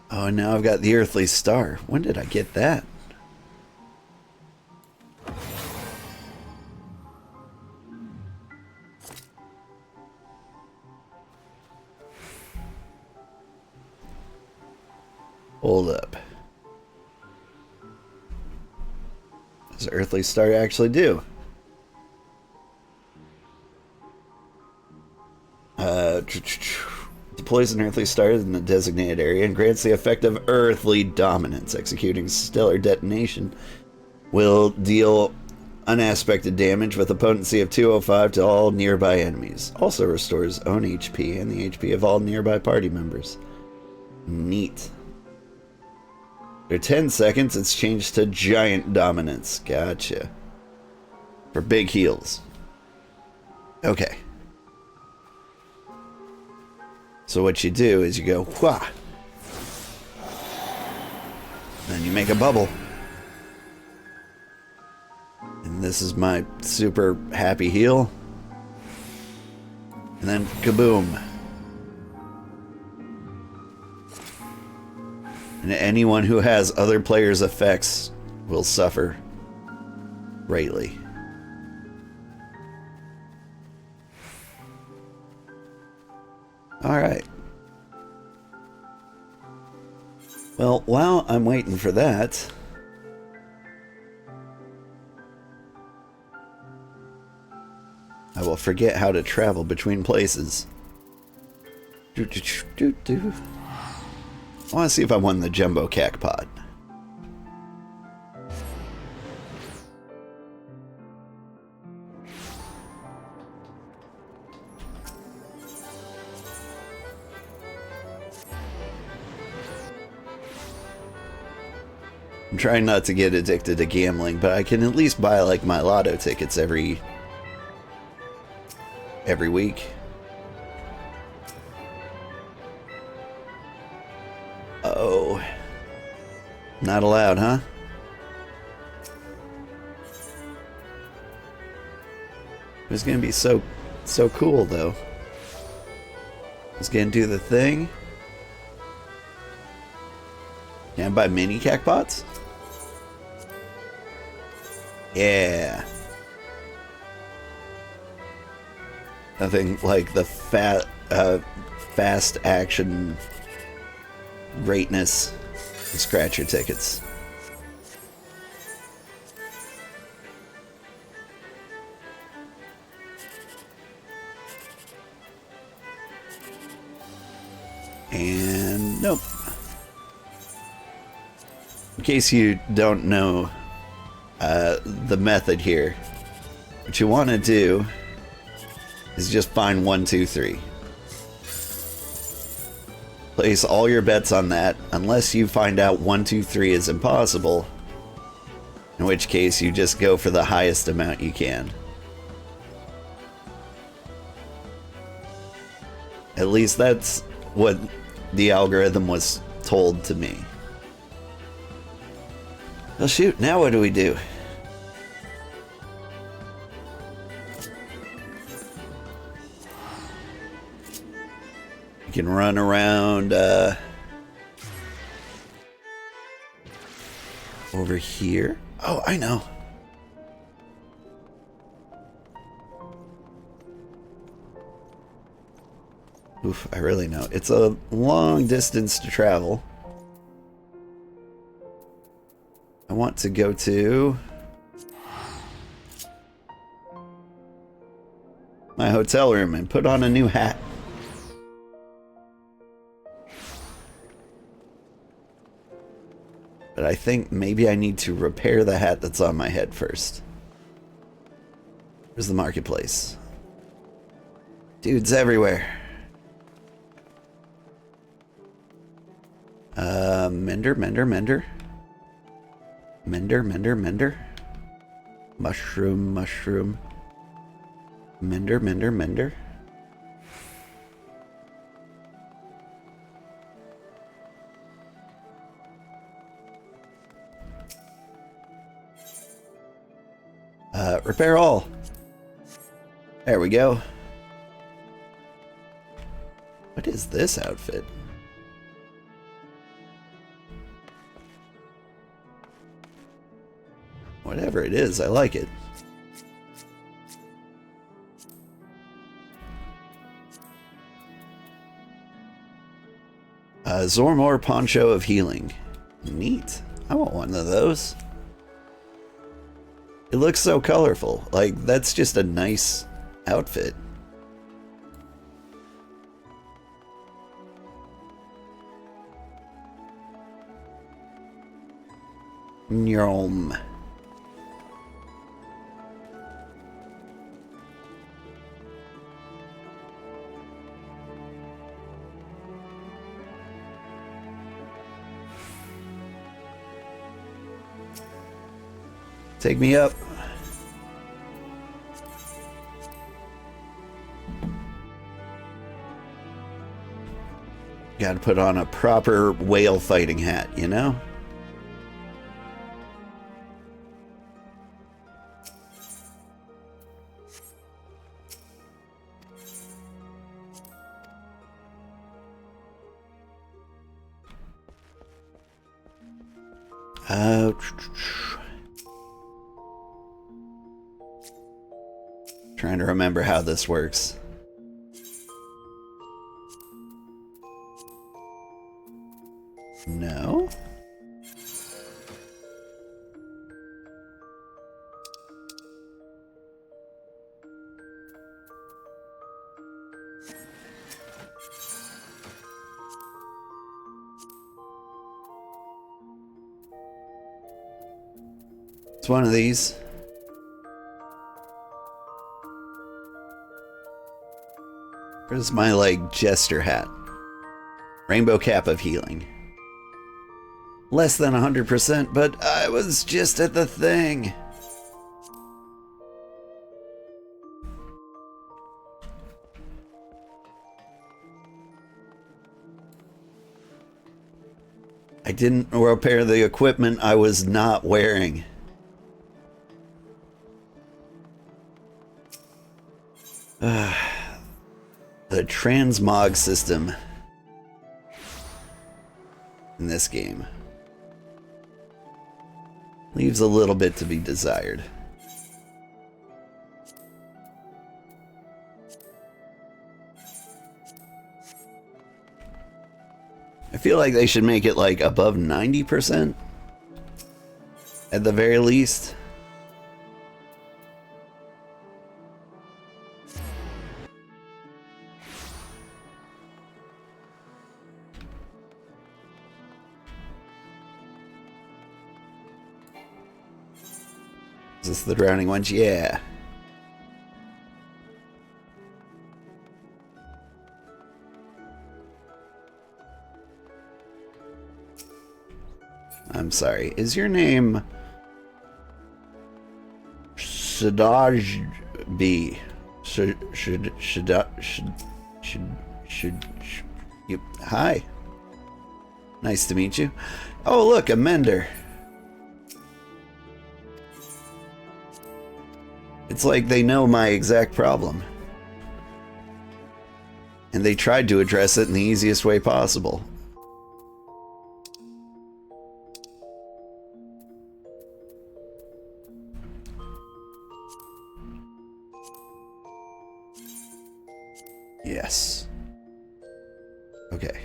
Oh, now I've got the Earthly Star. When did I get that? Hold up. What does Earthly Star actually do? Deploys an Earthly Star in the designated area and grants the effect of Earthly Dominance. Executing stellar detonation will deal unaspected damage with a potency of 205 to all nearby enemies. Also restores own HP and the HP of all nearby party members. Neat. After 10 seconds, it's changed to Giant Dominance. Gotcha. For big heals. Okay. So what you do is you go, wha. Then you make a bubble. And this is my super happy heal. And then kaboom. And anyone who has other players' effects will suffer greatly. Alright. Well, while I'm waiting for that, I will forget how to travel between places. I want to see if I won the Jumbo Cacpot. I'm trying not to get addicted to gambling, but I can at least buy like my lotto tickets every week. Oh. Not allowed, huh? It was gonna be so cool though. It's gonna do the thing. Can I buy mini Cacpots? Yeah. Nothing like the fast action greatness and scratcher tickets. And nope. In case you don't know the method here, what you want to do is just find 1, 2, 3. Place all your bets on that, unless you find out 1, 2, 3 is impossible, in which case you just go for the highest amount you can. At least that's what the algorithm was told to me. Well, shoot, now what do we do? You can run around over here. Oh, I know. Oof, I really know. It's a long distance to travel. I want to go to my hotel room and put on a new hat. But I think maybe I need to repair the hat that's on my head first. Where's the marketplace? Dudes everywhere. Mender. Mushroom. Mender. Repair all. There we go. What is this outfit? Whatever it is, I like it. Zormor Poncho of Healing. Neat. I want one of those. It looks so colorful. Like, that's just a nice outfit. Nyom. Take me up. Gotta put on a proper whale fighting hat, you know? Trying to remember how this works. No? It's one of these. Where's my, like, jester hat? Rainbow cap of healing. Less than 100%, but I was just at the thing. I didn't repair the equipment I was not wearing. The transmog system in this game leaves a little bit to be desired. I feel like they should make it like above 90% at the very least. Is this the drowning ones? Yeah. I'm sorry. Is your name Sadaj B? Should yep. Hi. Nice to meet you. Oh, look, a mender. It's like they know my exact problem. And they tried to address it in the easiest way possible. Yes. Okay.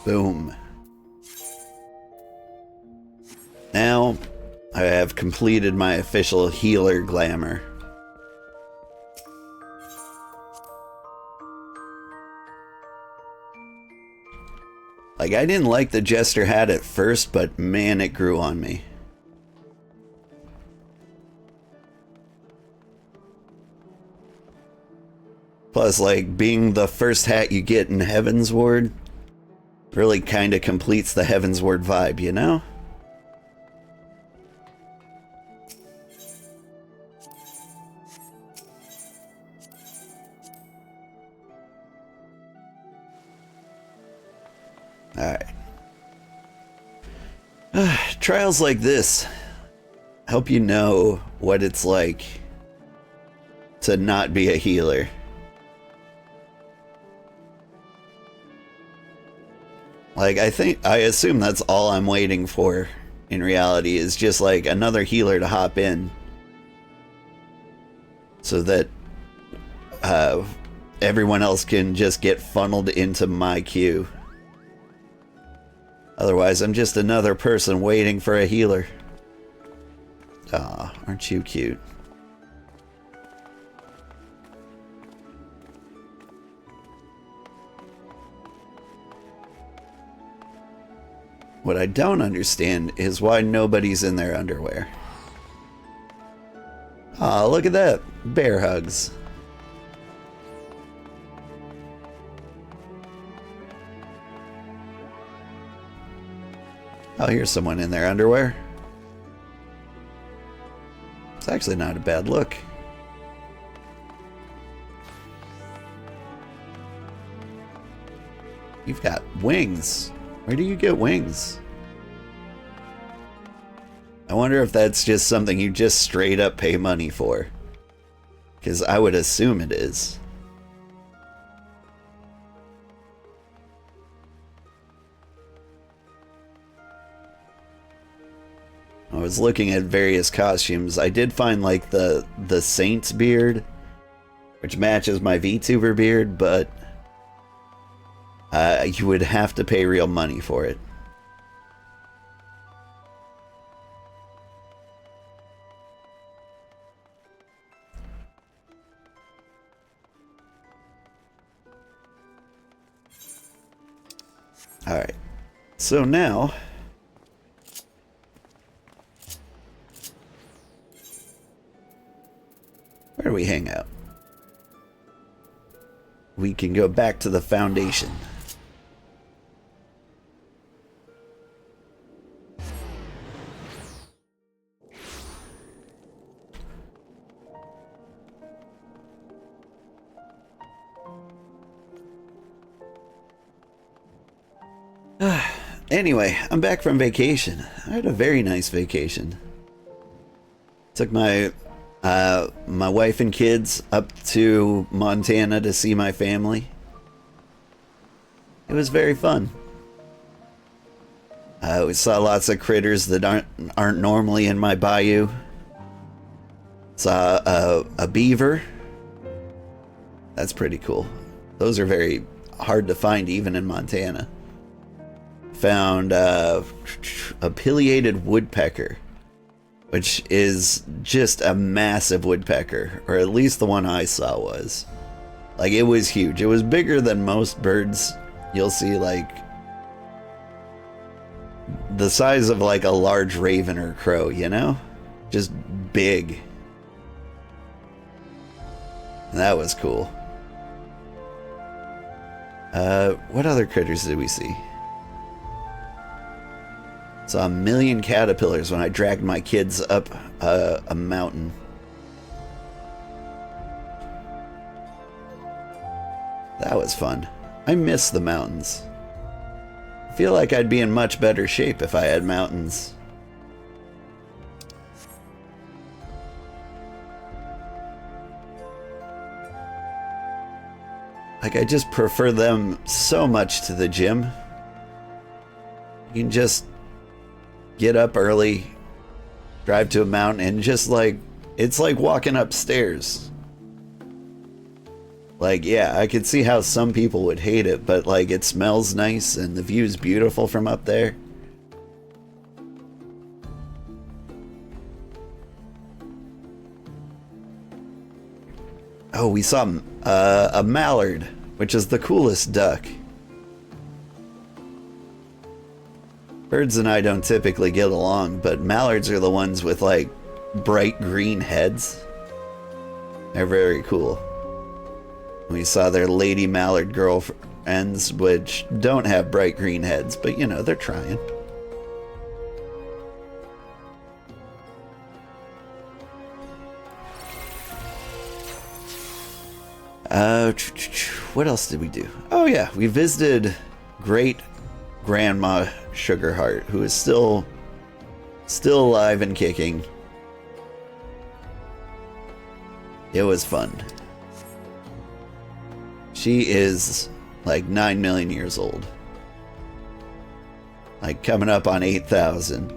Boom. Now, I have completed my official healer glamour. Like, I didn't like the Jester hat at first, but man, it grew on me. Plus, like, being the first hat you get in Heavensward really kind of completes the Heavensward vibe, you know? Alright. Trials like this help you know what it's like to not be a healer. Like, I assume that's all I'm waiting for in reality, is just like another healer to hop in so that everyone else can just get funneled into my queue. Otherwise, I'm just another person waiting for a healer. Aw, aren't you cute? What I don't understand is why nobody's in their underwear. Aw, look at that. Bear hugs. Oh, here's someone in their underwear. It's actually not a bad look. You've got wings. Where do you get wings? I wonder if that's just something you just straight up pay money for. Because I would assume it is. I was looking at various costumes. I did find like the Saint's beard, which matches my VTuber beard, but you would have to pay real money for it. Alright, so now where do we hang out? We can go back to the Foundation. Anyway, I'm back from vacation. I had a very nice vacation. Took my my wife and kids up to Montana to see my family. It was very fun. We saw lots of critters that aren't normally in my bayou. Saw a beaver. That's pretty cool. Those are very hard to find even in Montana. Found a pileated woodpecker, which is just a massive woodpecker, or at least the one I saw was. Like, it was huge. It was bigger than most birds you'll see, like the size of like a large raven or crow, you know? Just big. And that was cool. What other critters did we see? Saw a million caterpillars when I dragged my kids up a mountain. That was fun. I miss the mountains. I feel like I'd be in much better shape if I had mountains. Like, I just prefer them so much to the gym. You can just get up early, drive to a mountain, and just like, it's like walking upstairs. Like, yeah, I could see how some people would hate it, but like, it smells nice and the view's beautiful from up there. Oh, we saw a mallard, which is the coolest duck. Birds and I don't typically get along, but mallards are the ones with like bright green heads. They're very cool. We saw their lady mallard girlfriends, which don't have bright green heads, but you know, they're trying. What else did we do? Oh yeah, we visited great grandma Sugarheart, who is still alive and kicking. It was fun. She is like 9 million years old. Like coming up on 8,000.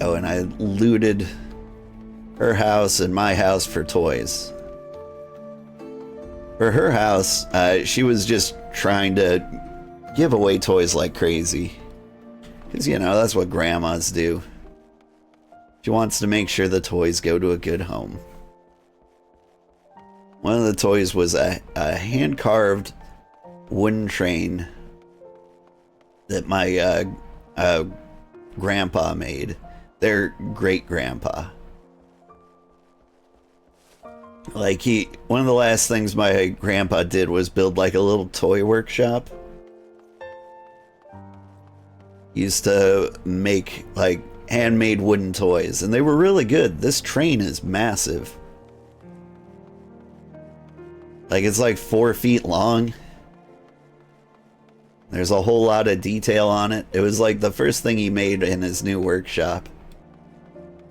Oh, and I looted her house and my house for toys. For her house, she was just trying to give away toys like crazy. Because, you know, that's what grandmas do. She wants to make sure the toys go to a good home. One of the toys was a hand-carved wooden train that my grandpa made. Their great-grandpa. Like, one of the last things my grandpa did was build like a little toy workshop. He used to make like handmade wooden toys, and they were really good. This train is massive. Like, it's like 4 feet long. There's a whole lot of detail on it. It was like the first thing he made in his new workshop.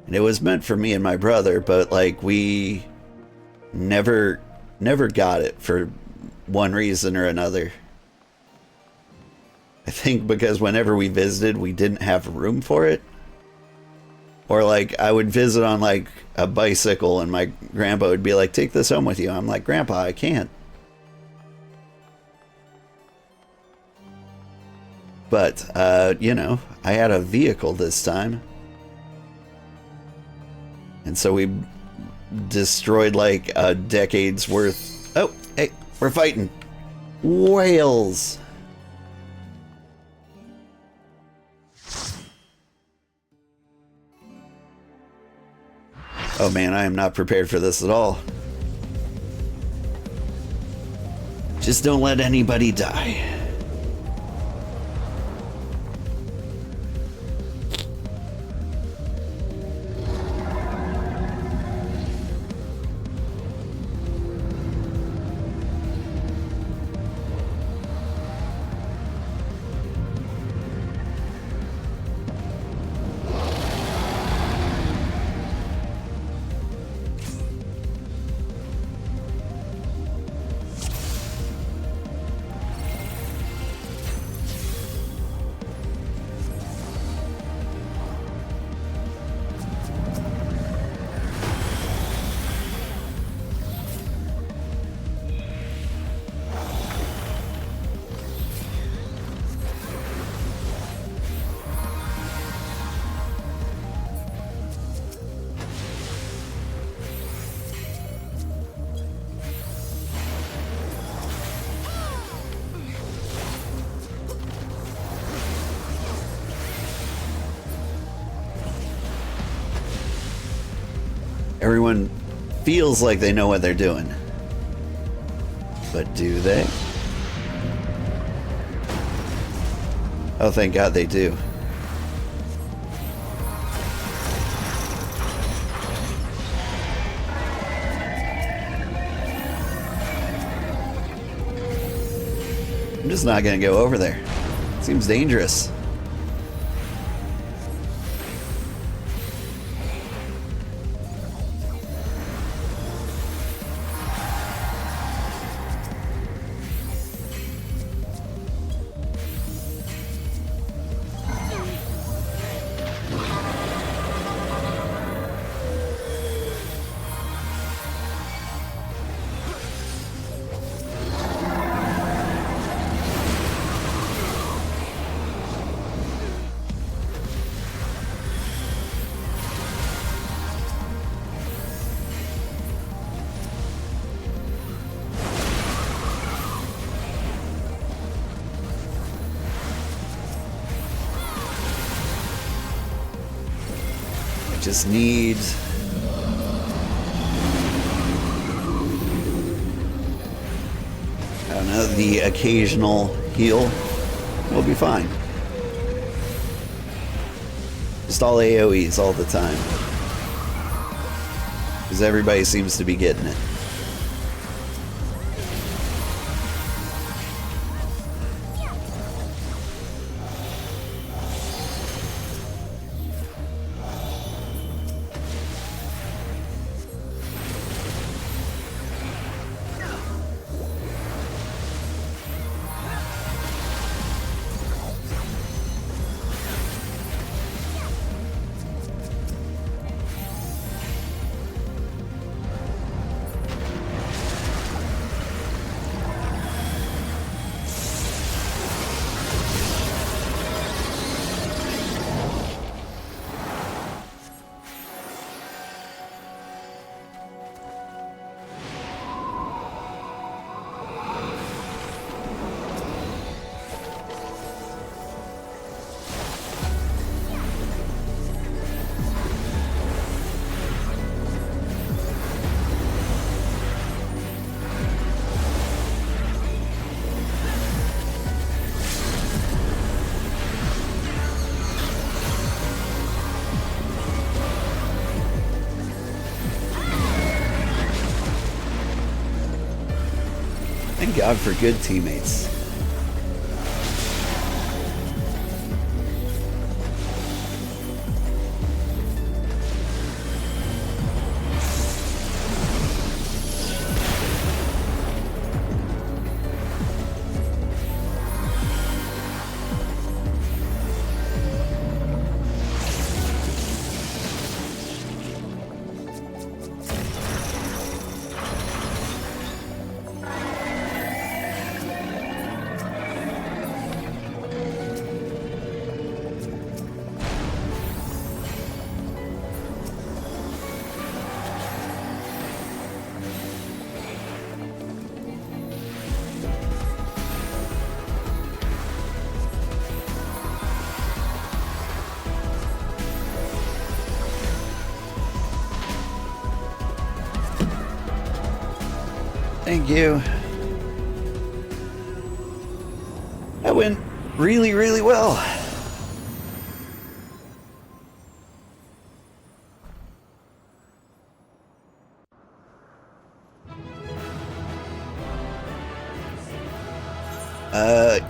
And it was meant for me and my brother, but like we never got it for one reason or another. I think because whenever we visited, we didn't have room for it. Or like I would visit on like a bicycle and my grandpa would be like, take this home with you. I'm like, Grandpa, I can't. But, you know, I had a vehicle this time. And so we destroyed like a decade's worth. Oh, hey, we're fighting whales. Oh man, I am not prepared for this at all. Just don't let anybody die. Everyone feels like they know what they're doing. But do they? Oh, thank God they do. I'm just not gonna go over there. Seems dangerous. Just need... I don't know, the occasional heal. We'll be fine. Just all AoEs all the time. Because everybody seems to be getting it. Thank God for good teammates. Thank you. That went really, really well.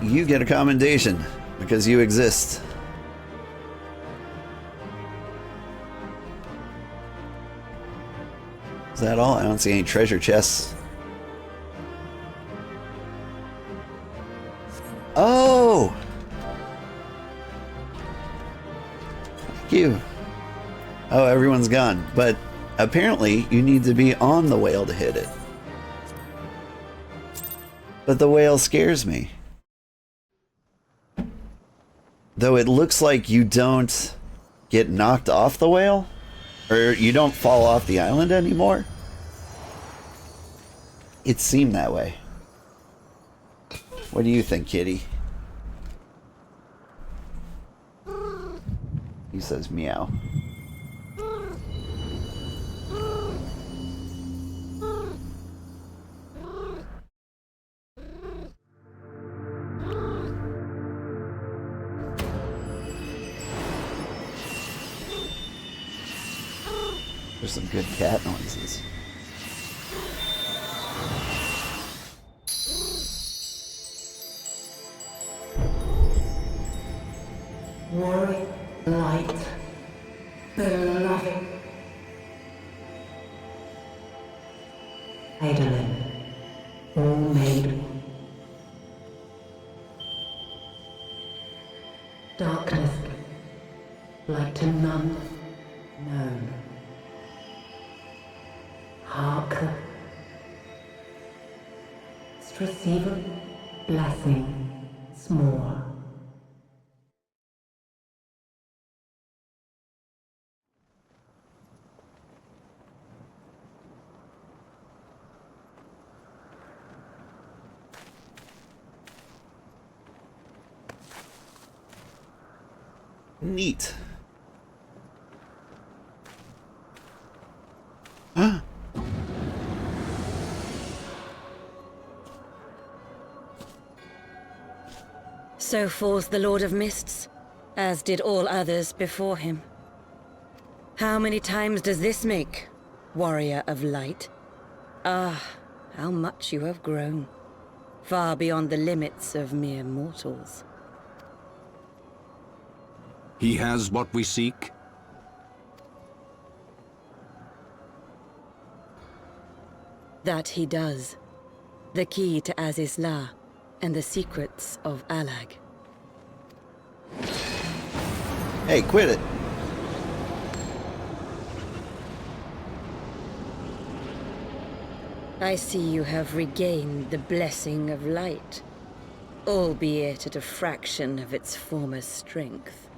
You get a commendation because you exist. Is that all? I don't see any treasure chests. Oh! Thank you. Oh, everyone's gone. But apparently you need to be on the whale to hit it. But the whale scares me. Though it looks like you don't get knocked off the whale? Or you don't fall off the island anymore? It seemed that way. What do you think, kitty? He says meow. There's some good cat noises. Warrior, light, beloved. Eidolon, all made. Darkness, like to none known. Hark, receive blessing small. Neat. So falls the Lord of Mists, as did all others before him. How many times does this make, Warrior of Light? Ah, how much you have grown, far beyond the limits of mere mortals. He has what we seek. That he does. The key to Azizla and the secrets of Alag. Hey, quit it. I see you have regained the blessing of light, albeit at a fraction of its former strength.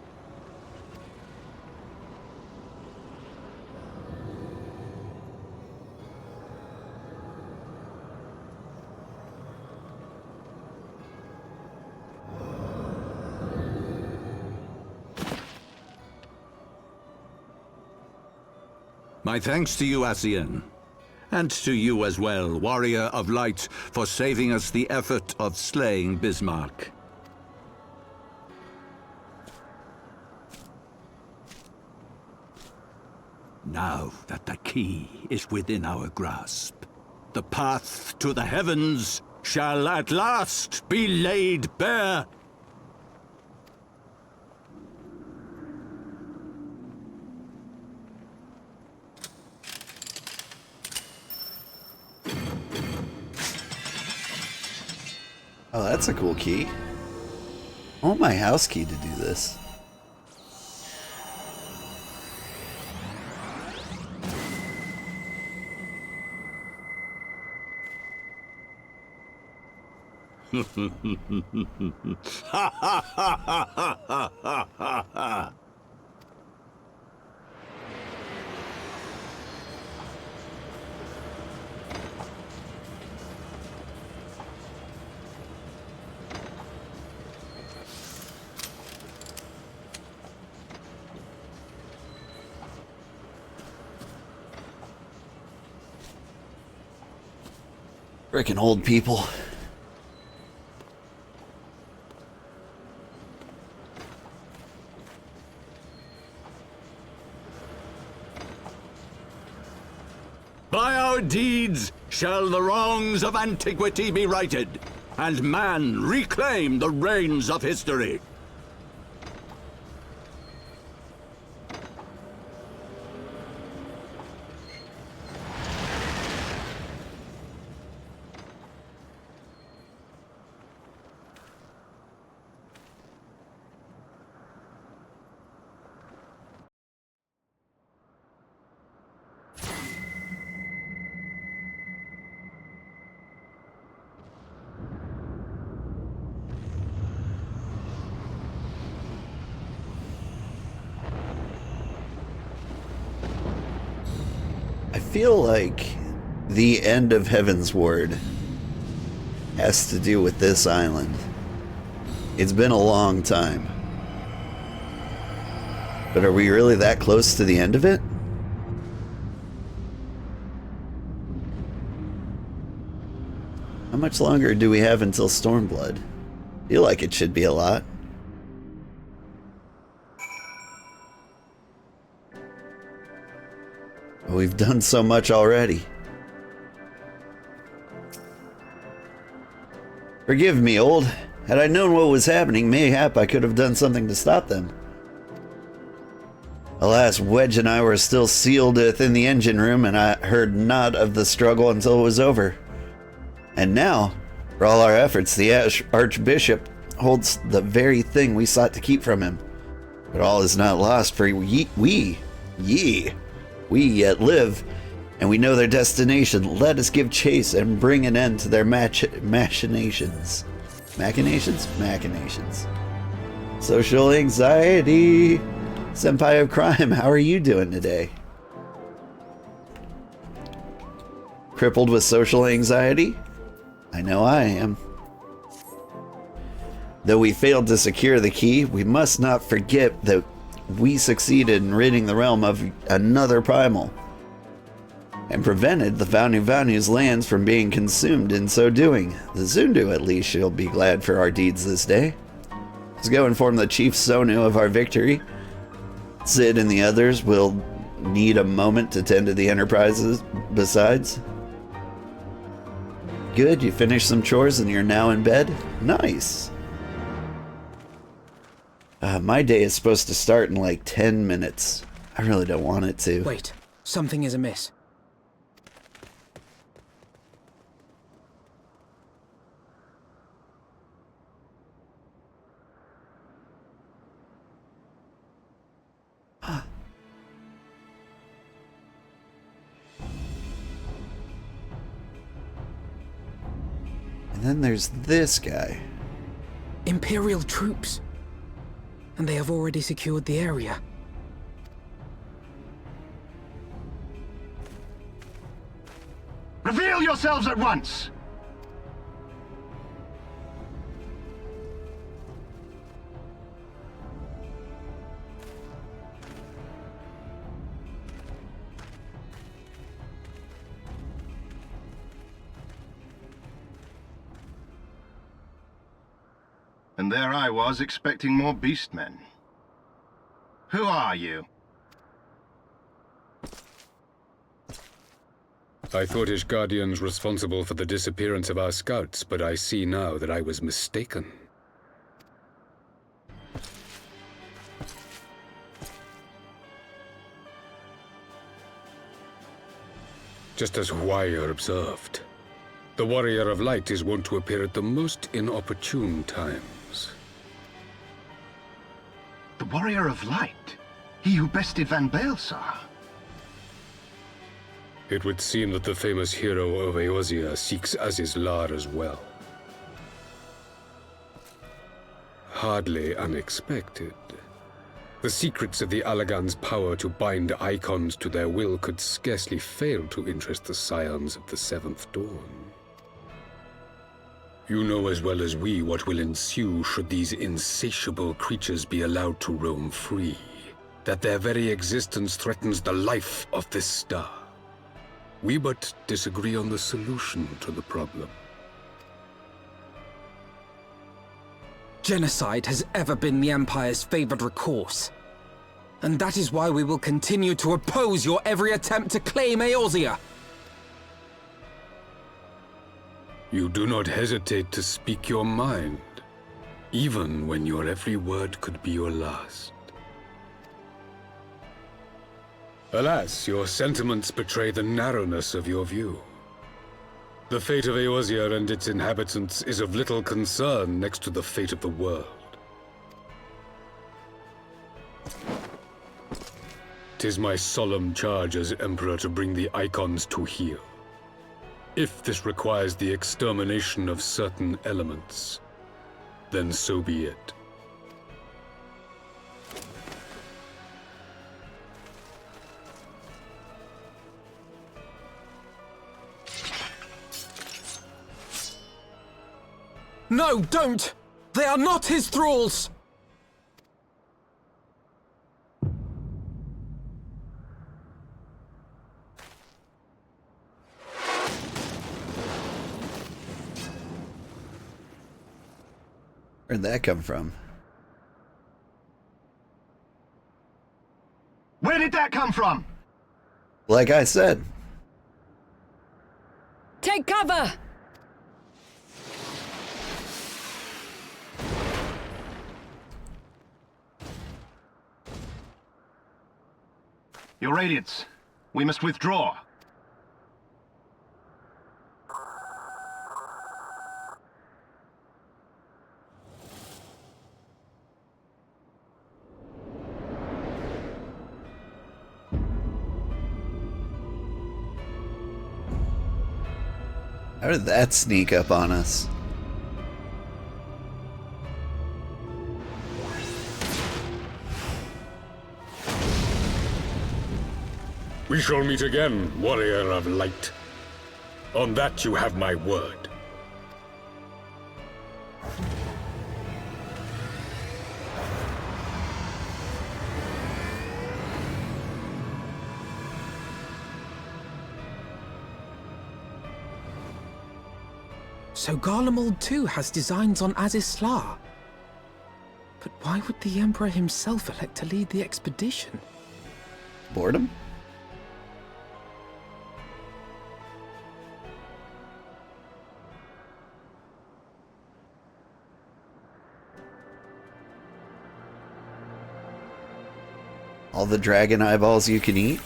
My thanks to you, Asien. And to you as well, Warrior of Light, for saving us the effort of slaying Bismarck. Now that the key is within our grasp, the path to the heavens shall at last be laid bare. Oh, that's a cool key. I want my house key to do this. Ha ha ha ha ha ha ha ha! Frickin' old people. By our deeds shall the wrongs of antiquity be righted, and man reclaim the reins of history. I feel like the end of Heavensward has to do with this island. It's been a long time. But are we really that close to the end of it? How much longer do we have until Stormblood? I feel like it should be a lot. We've done so much already. Forgive me, old. Had I known what was happening, mayhap I could have done something to stop them. Alas, Wedge and I were still sealed within the engine room, and I heard not of the struggle until it was over. And now, for all our efforts, the Archbishop holds the very thing we sought to keep from him. But all is not lost, for we yet live, and we know their destination. Let us give chase and bring an end to their machinations. Machinations. Social anxiety. Senpai of crime, how are you doing today? Crippled with social anxiety? I know I am. Though we failed to secure the key, we must not forget that we succeeded in ridding the realm of another primal, and prevented the Vanu-Vanu's lands from being consumed in so doing. The Zundu, at least, shall be glad for our deeds this day. Let's go inform the Chief Sonu of our victory. Sid and the others will need a moment to tend to the enterprises besides. Good, you finished some chores and you're now in bed? Nice. My day is supposed to start in like 10 minutes. I really don't want it to. Wait, something is amiss. And then there's this guy. Imperial troops. And they have already secured the area. Reveal yourselves at once! And there I was, expecting more beastmen. Who are you? I thought Ishgardians responsible for the disappearance of our scouts, but I see now that I was mistaken. Just as Huayr observed, the Warrior of Light is wont to appear at the most inopportune times. The Warrior of Light? He who bested Van Baelsar? It would seem that the famous hero of Eorzea seeks Azizlar as well. Hardly unexpected. The secrets of the Allagan's power to bind icons to their will could scarcely fail to interest the scions of the Seventh Dawn. You know as well as we what will ensue should these insatiable creatures be allowed to roam free. That their very existence threatens the life of this star. We but disagree on the solution to the problem. Genocide has ever been the Empire's favored recourse. And that is why we will continue to oppose your every attempt to claim Eorzea. You do not hesitate to speak your mind, even when your every word could be your last. Alas, your sentiments betray the narrowness of your view. The fate of Eorzea and its inhabitants is of little concern next to the fate of the world. 'Tis my solemn charge as Emperor to bring the icons to heel. If this requires the extermination of certain elements, then so be it. No, don't! They are not his thralls! Where'd that come from? Where did that come from? Like I said. Take cover! Your Radiance, we must withdraw. How did that sneak up on us? We shall meet again, warrior of light. On that you have my word. So Garlemald too has designs on Azisla. But why would the Emperor himself elect to lead the expedition? Boredom? All the dragon eyeballs you can eat?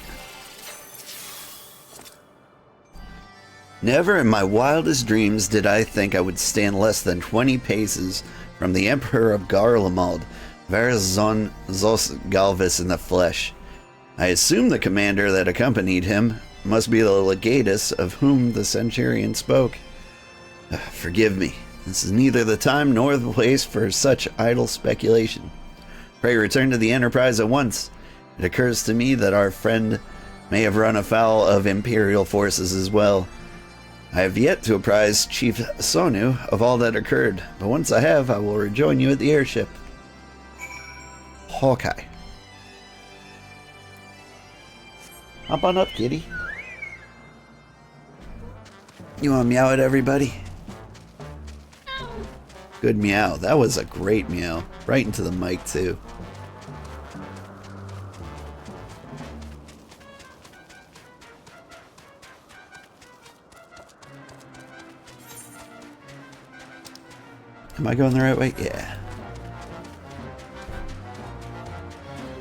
Never in my wildest dreams did I think I would stand less than 20 paces from the Emperor of Garlemald, Verazon Zos Galvis in the flesh. I assume the commander that accompanied him must be the legatus of whom the centurion spoke. Forgive me, this is neither the time nor the place for such idle speculation. Pray return to the Enterprise at once. It occurs to me that our friend may have run afoul of Imperial forces as well. I have yet to apprise Chief Sonu of all that occurred, but once I have, I will rejoin you at the airship. Hawkeye. Hop on up, kitty. You want to meow at everybody? Good meow. That was a great meow. Right into the mic, too. Am I going the right way? Yeah.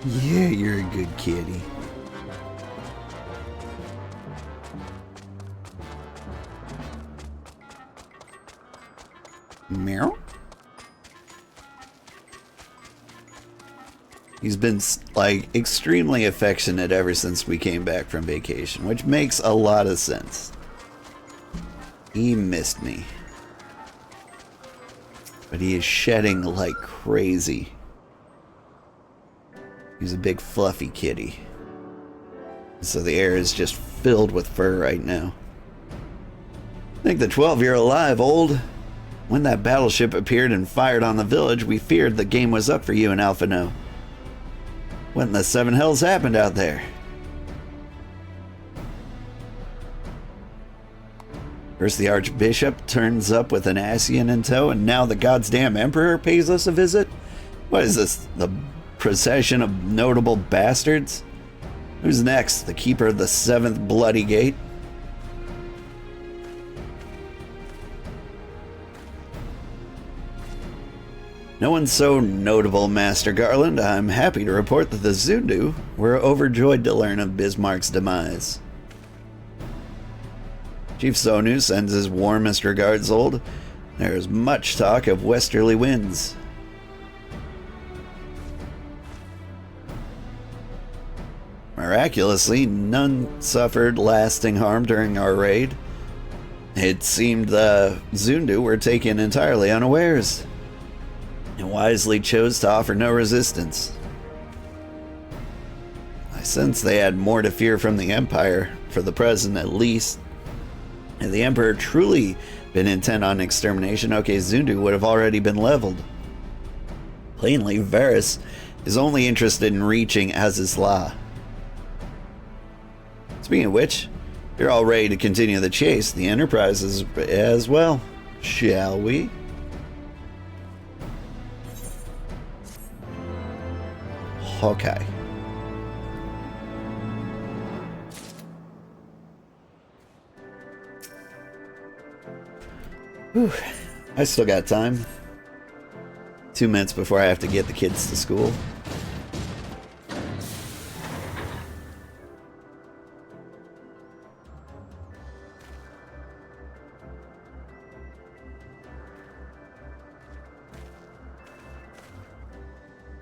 Yeah, you're a good kitty. Meow. He's been, like, extremely affectionate ever since we came back from vacation, which makes a lot of sense. He missed me. But he is shedding like crazy. He's a big fluffy kitty. So the air is just filled with fur right now. Think the 12 you're alive, old. When that battleship appeared and fired on the village, we feared the game was up for you and Alphino. What in the seven hells happened out there? First the Archbishop turns up with an Asian in tow, and now the goddamn Emperor pays us a visit? What is this, the procession of notable bastards? Who's next? The Keeper of the Seventh Bloody Gate? No one so notable, Master Garland. I'm happy to report that the Zundu were overjoyed to learn of Bismarck's demise. Chief Sonu sends his warmest regards, old. There is much talk of westerly winds. Miraculously, none suffered lasting harm during our raid. It seemed the Zundu were taken entirely unawares, and wisely chose to offer no resistance. I sense they had more to fear from the Empire, for the present at least. Had the Emperor truly been intent on extermination, OK Zundu would have already been leveled. Plainly, Varys is only interested in reaching Azisla. Speaking of which, you're all ready to continue the chase. The Enterprise is as well. Shall we? Hawkeye. Whew. I still got time. 2 minutes before I have to get the kids to school.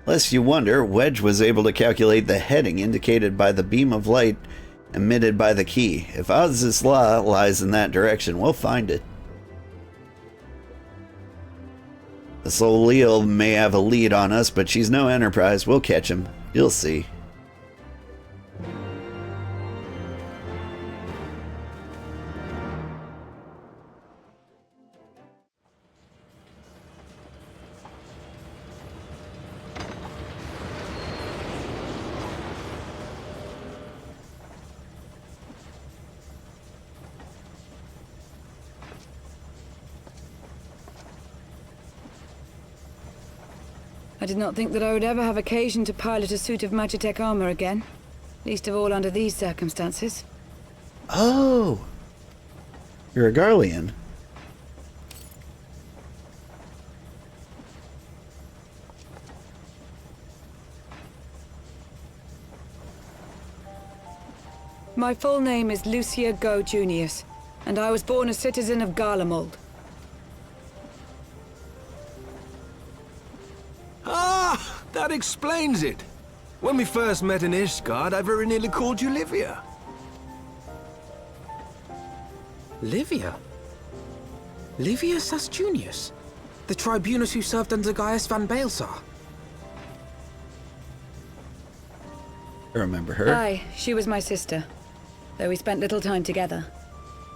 Lest you wonder, Wedge was able to calculate the heading indicated by the beam of light emitted by the key. If Oz's law lies in that direction, we'll find it. The Soleel may have a lead on us, but she's no Enterprise. We'll catch him. You'll see. I did not think that I would ever have occasion to pilot a suit of Magitech armor again. Least of all under these circumstances. Oh! You're a Garlean. My full name is Lucia Go Junius, and I was born a citizen of Garlemald. Ah, that explains it. When we first met in Ishgard, I very nearly called you Livia. Livia? Livia Sas Junius? The tribunus who served under Gaius van Baelsar? I remember her. Aye, she was my sister, though we spent little time together.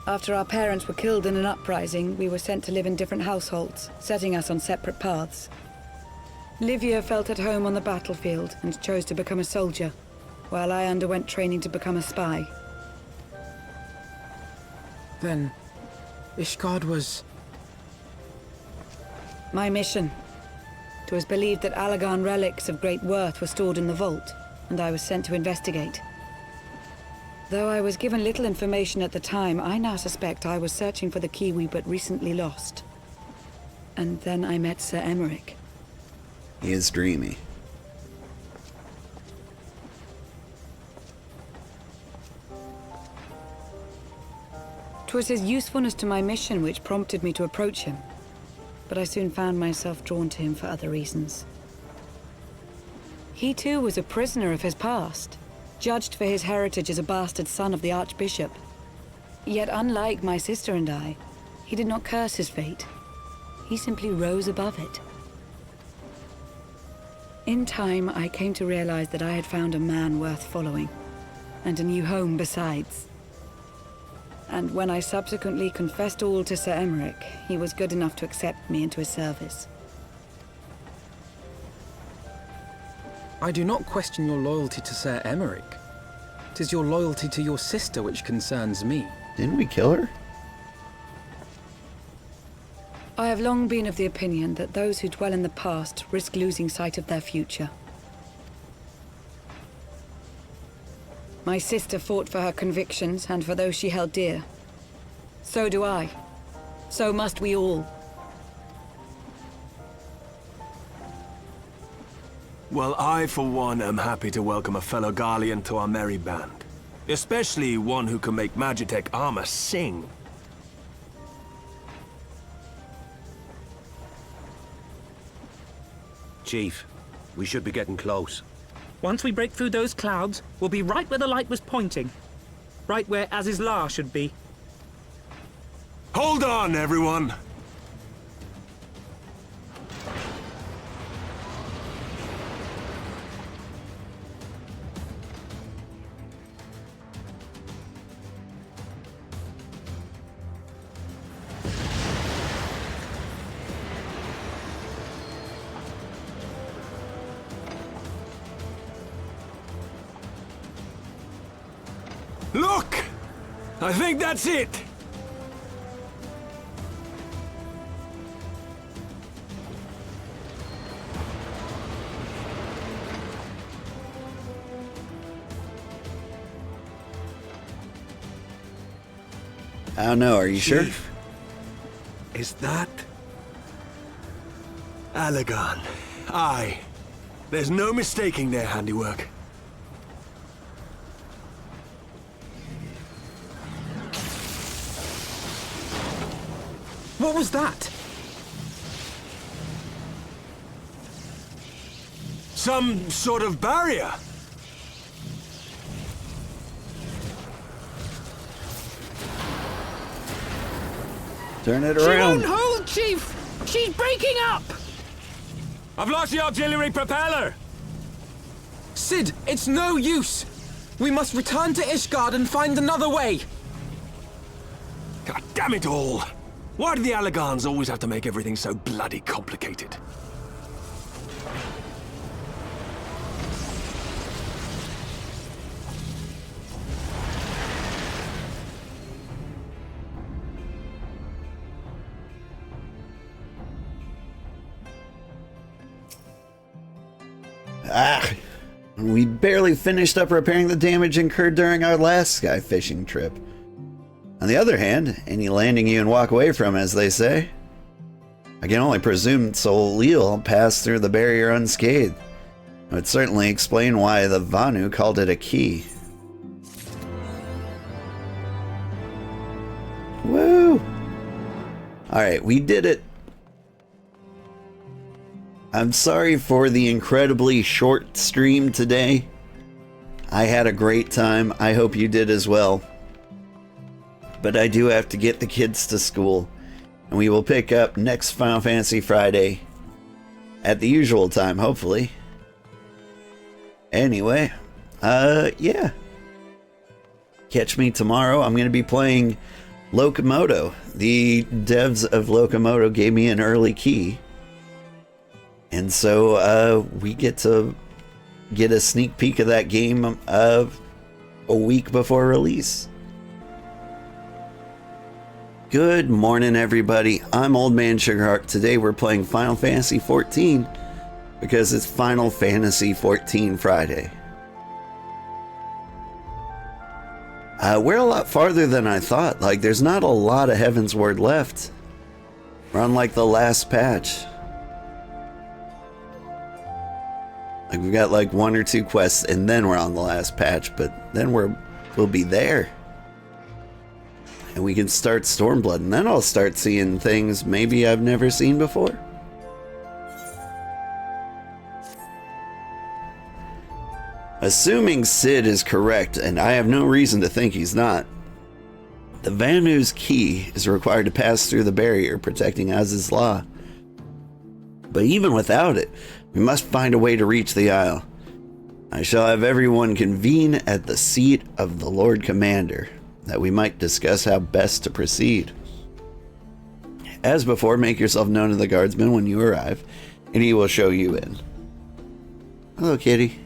After our parents were killed in an uprising, we were sent to live in different households, setting us on separate paths. Livia felt at home on the battlefield and chose to become a soldier, while I underwent training to become a spy. Then, Ishgard was... my mission. It was believed that Allagan relics of great worth were stored in the vault, and I was sent to investigate. Though I was given little information at the time, I now suspect I was searching for the key we but recently lost. And then I met Sir Emmerich. He is dreamy. Twas his usefulness to my mission which prompted me to approach him, but I soon found myself drawn to him for other reasons. He too was a prisoner of his past, judged for his heritage as a bastard son of the Archbishop. Yet unlike my sister and I, he did not curse his fate. He simply rose above it. In time, I came to realize that I had found a man worth following, and a new home besides. And when I subsequently confessed all to Sir Emmerich, he was good enough to accept me into his service. I do not question your loyalty to Sir Emmerich. 'Tis your loyalty to your sister which concerns me. Didn't we kill her? I have long been of the opinion that those who dwell in the past risk losing sight of their future. My sister fought for her convictions and for those she held dear. So do I. So must we all. Well, I, for one, am happy to welcome a fellow Garlean to our merry band. Especially one who can make Magitech armor sing. Chief, we should be getting close. Once we break through those clouds, we'll be right where the light was pointing. Right where Aziz's lair should be. Hold on, everyone! Look! I think that's it! I don't know, are you sure? Chief, Is that... Allagan? Aye. There's no mistaking their handiwork. What was that? Some sort of barrier. Turn it She around. won't hold, Chief! She's breaking up! I've lost the auxiliary propeller! Sid, it's no use! We must return to Ishgard and find another way! God damn it all! Why do the Allagans always have to make everything so bloody complicated? We barely finished up repairing the damage incurred during our last sky fishing trip. On the other hand, any landing you can walk away from, as they say. I can only presume Solil passed through the barrier unscathed. It would certainly explain why the Vanu called it a key. Woo! Alright, we did it. I'm sorry for the incredibly short stream today. I had a great time. I hope you did as well. But I do have to get the kids to school. And we will pick up next Final Fantasy Friday. At the usual time, hopefully. Anyway, yeah. Catch me tomorrow. I'm going to be playing Locomoto. The devs of Locomoto gave me an early key. And so we get to get a sneak peek of that game a week before release. Good morning, everybody. I'm Old Man Sugarheart. Today we're playing Final Fantasy XIV because it's Final Fantasy XIV Friday. We're a lot farther than I thought. Like, there's not a lot of Heavensward left. We're on like the last patch. Like, we've got like 1 or 2 quests, and then we're on the last patch, but then we'll be there. And we can start Stormblood, and then I'll start seeing things maybe I've never seen before. Assuming Sid is correct, and I have no reason to think he's not, the Vanu's key is required to pass through the barrier protecting Az's Law. But even without it, we must find a way to reach the Isle. I shall have everyone convene at the seat of the Lord Commander, that we might discuss how best to proceed. As before, make yourself known to the guardsman when you arrive, and he will show you in. Hello, kitty.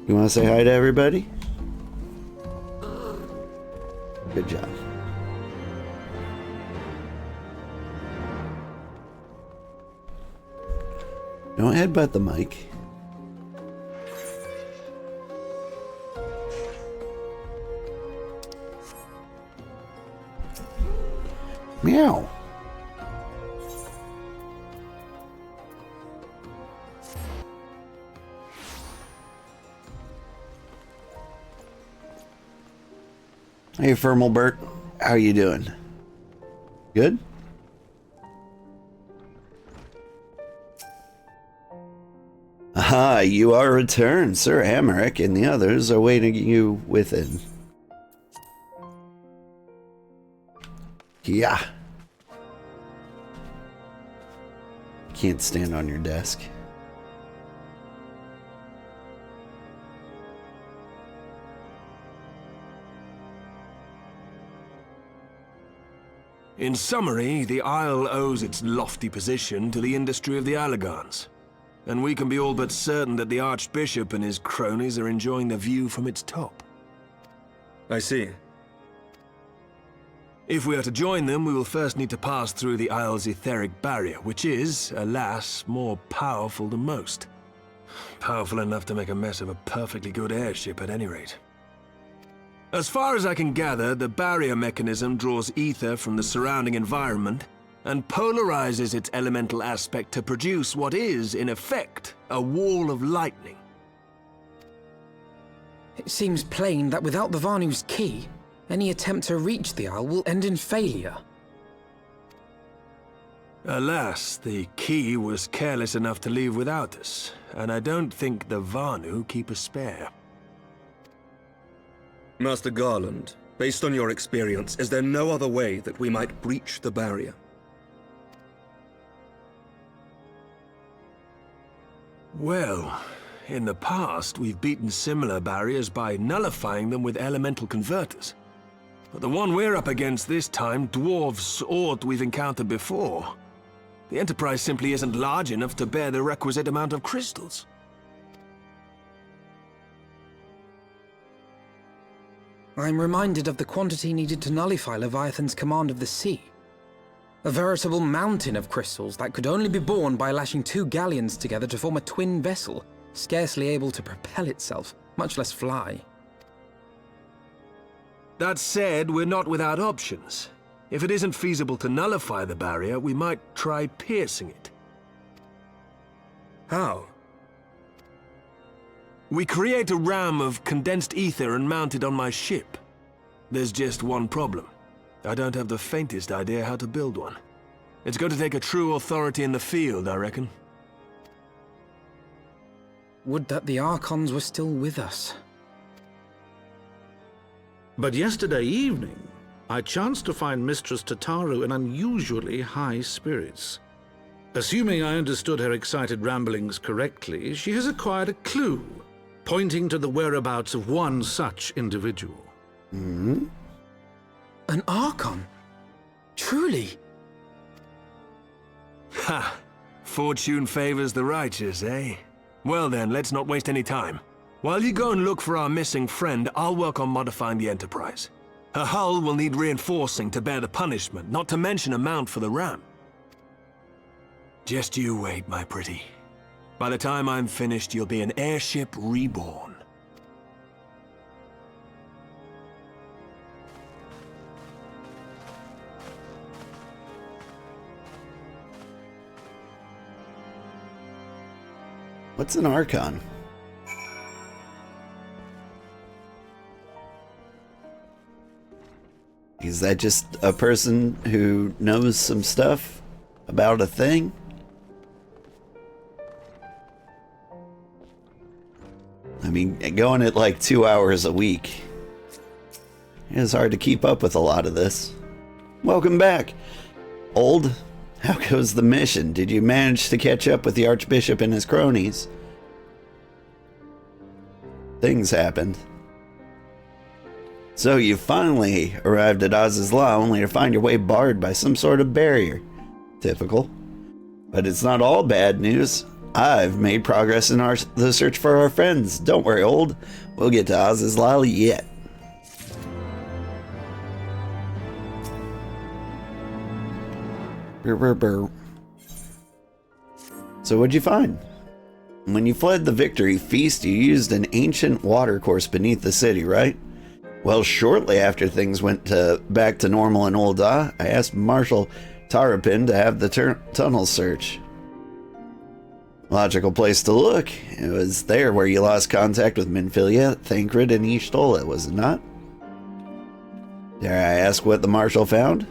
You want to say hi to everybody? Good job. Don't headbutt the mic. Meow. Hey, Firmalbert. How you doing? Good? Aha, you are returned. Sir Amaric and the others are waiting you within. Yeah. Can't stand on your desk. In summary, the Isle owes its lofty position to the industry of the Allagans. And we can be all but certain that the Archbishop and his cronies are enjoying the view from its top. I see. If we are to join them, we will first need to pass through the Isle's etheric barrier, which is, alas, more powerful than most. Powerful enough to make a mess of a perfectly good airship at any rate. As far as I can gather, the barrier mechanism draws ether from the surrounding environment and polarizes its elemental aspect to produce what is, in effect, a wall of lightning. It seems plain that without the Vanu's key, any attempt to reach the Isle will end in failure. Alas, the key was careless enough to leave without us, and I don't think the Vanu keep a spare. Master Garland, based on your experience, is there no other way that we might breach the barrier? Well, in the past, we've beaten similar barriers by nullifying them with elemental converters. But the one we're up against this time dwarfs aught we've encountered before. The Enterprise simply isn't large enough to bear the requisite amount of crystals. I'm reminded of the quantity needed to nullify Leviathan's command of the sea. A veritable mountain of crystals that could only be borne by lashing 2 galleons together to form a twin vessel, scarcely able to propel itself, much less fly. That said, we're not without options. If it isn't feasible to nullify the barrier, we might try piercing it. How? We create a ram of condensed ether and mount it on my ship. There's just one problem. I don't have the faintest idea how to build one. It's going to take a true authority in the field, I reckon. Would that the Archons were still with us. But yesterday evening, I chanced to find Mistress Tataru in unusually high spirits. Assuming I understood her excited ramblings correctly, she has acquired a clue, pointing to the whereabouts of one such individual. Hmm? An Archon? Truly? Ha! Fortune favors the righteous, eh? Well then, let's not waste any time. While you go and look for our missing friend, I'll work on modifying the Enterprise. Her hull will need reinforcing to bear the punishment, not to mention a mount for the ram. Just you wait, my pretty. By the time I'm finished, you'll be an airship reborn. What's an Archon? Is that just a person who knows some stuff about a thing? I mean, going at like 2 hours a week, it's hard to keep up with a lot of this. Welcome back. Old, how goes the mission? Did you manage to catch up with the Archbishop and his cronies? Things happened. So you finally arrived at Oz's Law only to find your way barred by some sort of barrier. Typical. But it's not all bad news. I've made progress in the search for our friends. Don't worry, Old. We'll get to Oz's Law yet. Brr, brr, brr. So what'd you find? When you fled the Victory Feast, you used an ancient watercourse beneath the city, right? Well, shortly after things went back to normal in Ul'dah, I asked Marshal Tarapin to have the tunnel search. Logical place to look. It was there where you lost contact with Minfilia, Thancred, and Y'shtola, was it not? Dare I ask what the Marshal found?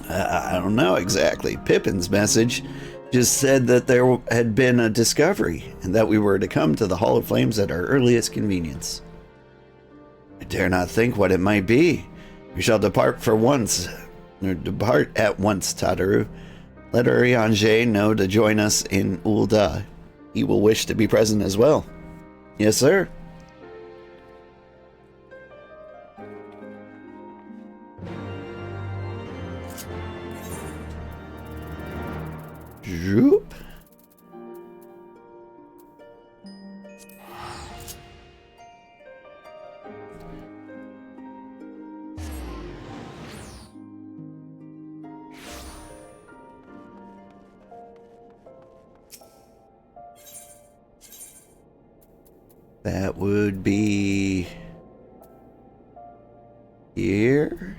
I don't know exactly. Pippin's message just said that there had been a discovery and that we were to come to the Hall of Flames at our earliest convenience. I dare not think what it might be. We shall depart at once, Tataru. Let Urianger know to join us in Ul'dah. He will wish to be present as well. Yes, sir. Zoop. That would be here.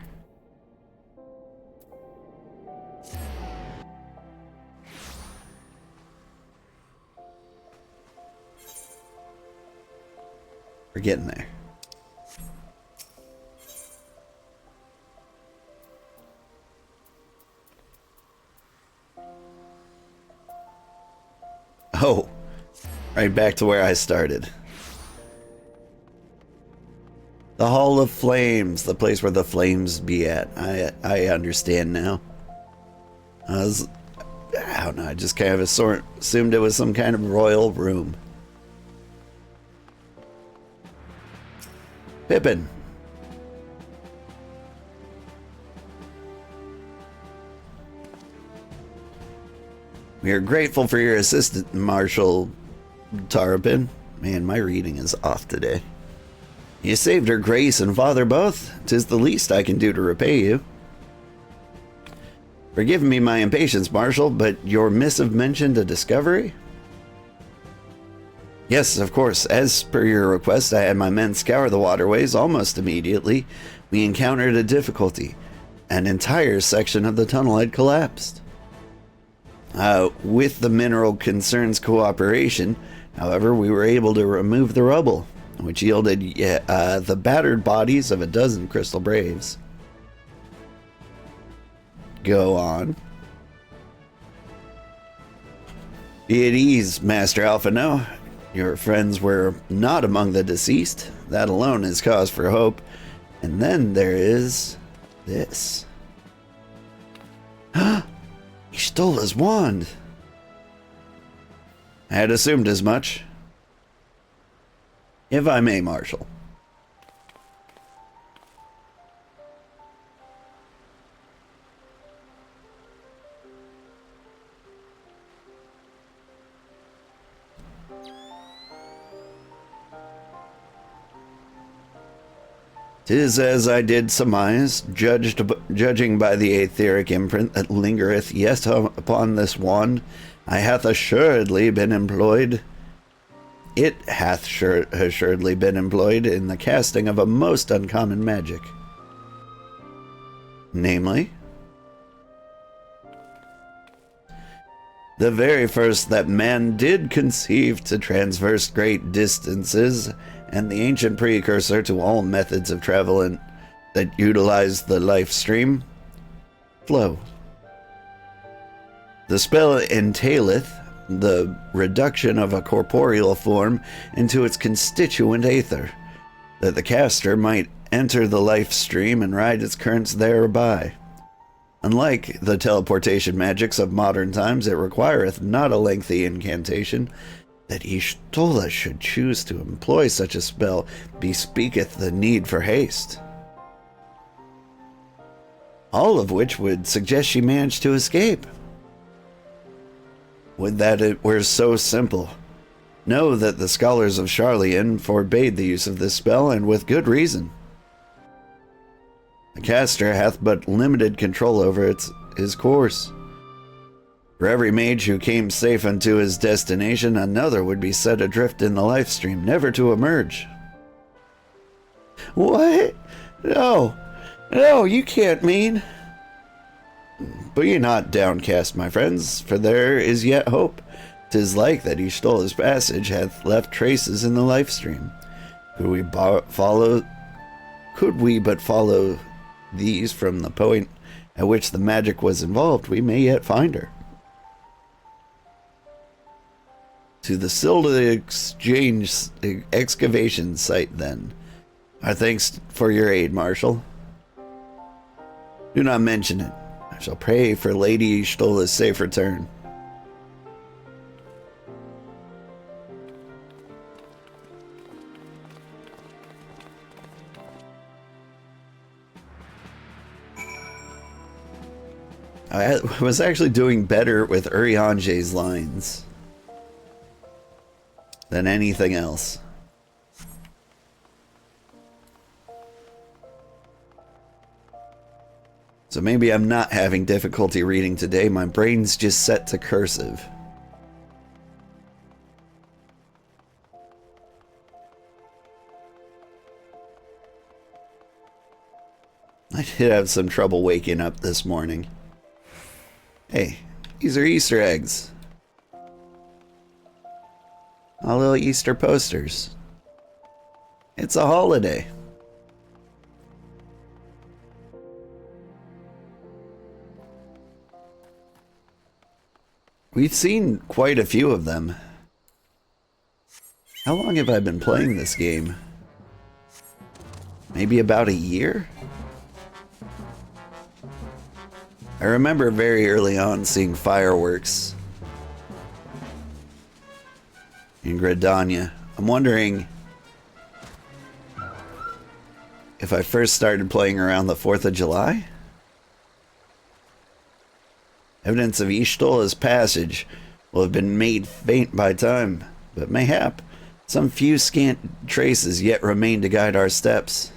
We're getting there. Oh, right back to where I started. The Hall of Flames, the place where the flames be at. I understand now. I don't know, I just kind of assumed it was some kind of royal room. Pippin. We are grateful for your assistance, Marshal Tarpin. Man, my reading is off today. You saved her grace and father both. 'Tis the least I can do to repay you. Forgive me my impatience, Marshal, but your missive mentioned a discovery? Yes, of course. As per your request, I had my men scour the waterways. Almost immediately, we encountered a difficulty. An entire section of the tunnel had collapsed. With the Mineral Concern's cooperation, however, we were able to remove the rubble, which yielded the battered bodies of a dozen Crystal Braves. Go on. Be at ease, Master Alphino. Your friends were not among the deceased. That alone is cause for hope. And then there is this. He stole his wand. I had assumed as much. If I may, Marshal. "'Tis as I did surmise, judging by the aetheric imprint that lingereth yet upon this wand, I hath assuredly been employed. It hath assuredly been employed in the casting of a most uncommon magic. Namely, the very first that man did conceive to traverse great distances, and the ancient precursor to all methods of travel that utilize the life stream, flow. The spell entaileth the reduction of a corporeal form into its constituent aether, that the caster might enter the life stream and ride its currents thereby. Unlike the teleportation magics of modern times, it requireth not a lengthy incantation. That Y'shtola should choose to employ such a spell bespeaketh the need for haste. All of which would suggest she managed to escape. Would that it were so simple. Know that the scholars of Sharlayan forbade the use of this spell, and with good reason. The caster hath but limited control over his course. For every mage who came safe unto his destination, another would be set adrift in the life stream, never to emerge." What? No, you can't mean. Be not downcast, my friends, for there is yet hope. 'Tis like that Y'shtola's passage hath left traces in the life stream. Could we but follow these from the point at which the magic was involved, we may yet find her. To the Silda Exchange excavation site, then. Our thanks for your aid, Marshal. Do not mention it. I shall pray for Lady Y'shtola's safe return. I was actually doing better with Urianje's lines than anything else. So maybe I'm not having difficulty reading today. My brain's just set to cursive. did have some trouble waking up this morning. Hey, these are Easter eggs. All little Easter posters. It's a holiday. We've seen quite a few of them. How long have I been playing this game? Maybe about a year? I remember very early on seeing fireworks in Gridania. I'm wondering if I first started playing around the 4th of July? Evidence of Yshtola's passage will have been made faint by time, but mayhap some few scant traces yet remain to guide our steps.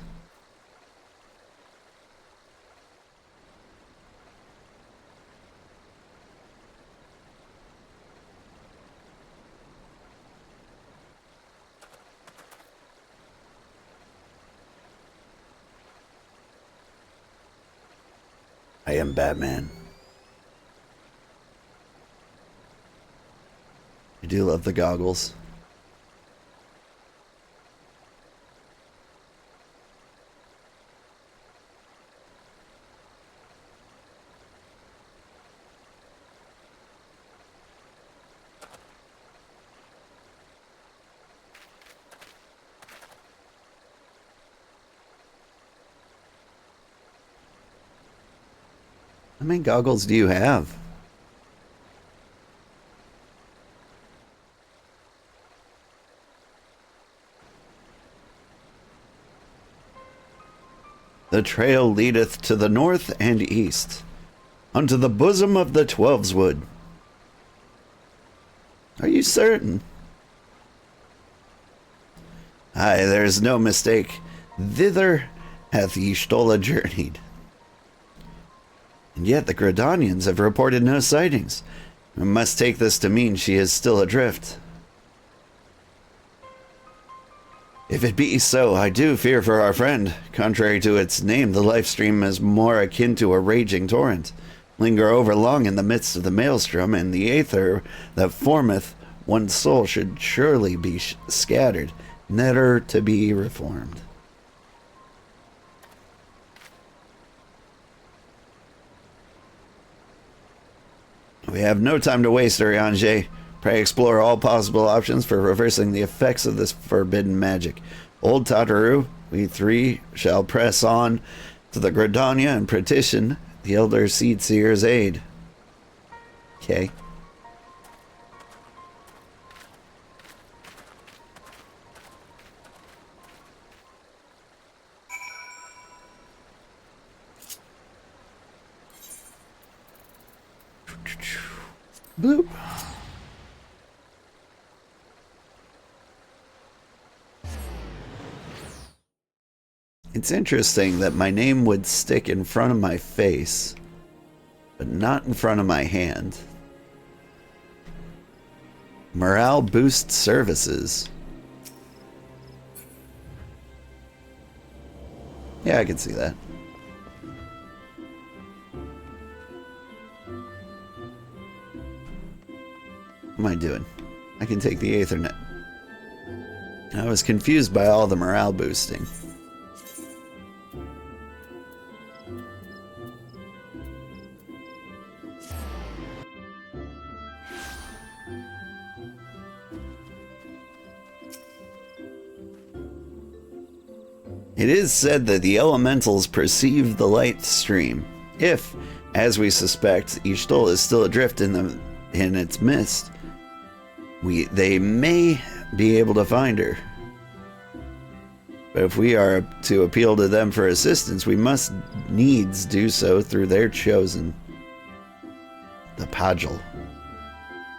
I am Batman. I do love the goggles. How many goggles do you have? The trail leadeth to the north and east, unto the bosom of the Twelveswood. Are you certain? Aye, there is no mistake. Thither hath Y'shtola journeyed. And yet the Gridanians have reported no sightings. We must take this to mean she is still adrift. If it be so, I do fear for our friend. Contrary to its name, the life stream is more akin to a raging torrent. Linger over long in the midst of the maelstrom, and the aether that formeth one's soul should surely be scattered, never to be reformed. We have no time to waste, Urianger. Pray explore all possible options for reversing the effects of this forbidden magic. Old Tataru, we three shall press on to the Gridania and petition the Elder Seed Seer's aid. Okay. Bloop. It's interesting that my name would stick in front of my face, but not in front of my hand. Morale boost services. Yeah, I can see that. What am I doing? I can take the Aethernet. I was confused by all the morale boosting. It is said that the elementals perceive the light stream. If, as we suspect, Y'shtola is still adrift in its mist, they may be able to find her. But if we are to appeal to them for assistance, we must needs do so through their chosen, the Pajal.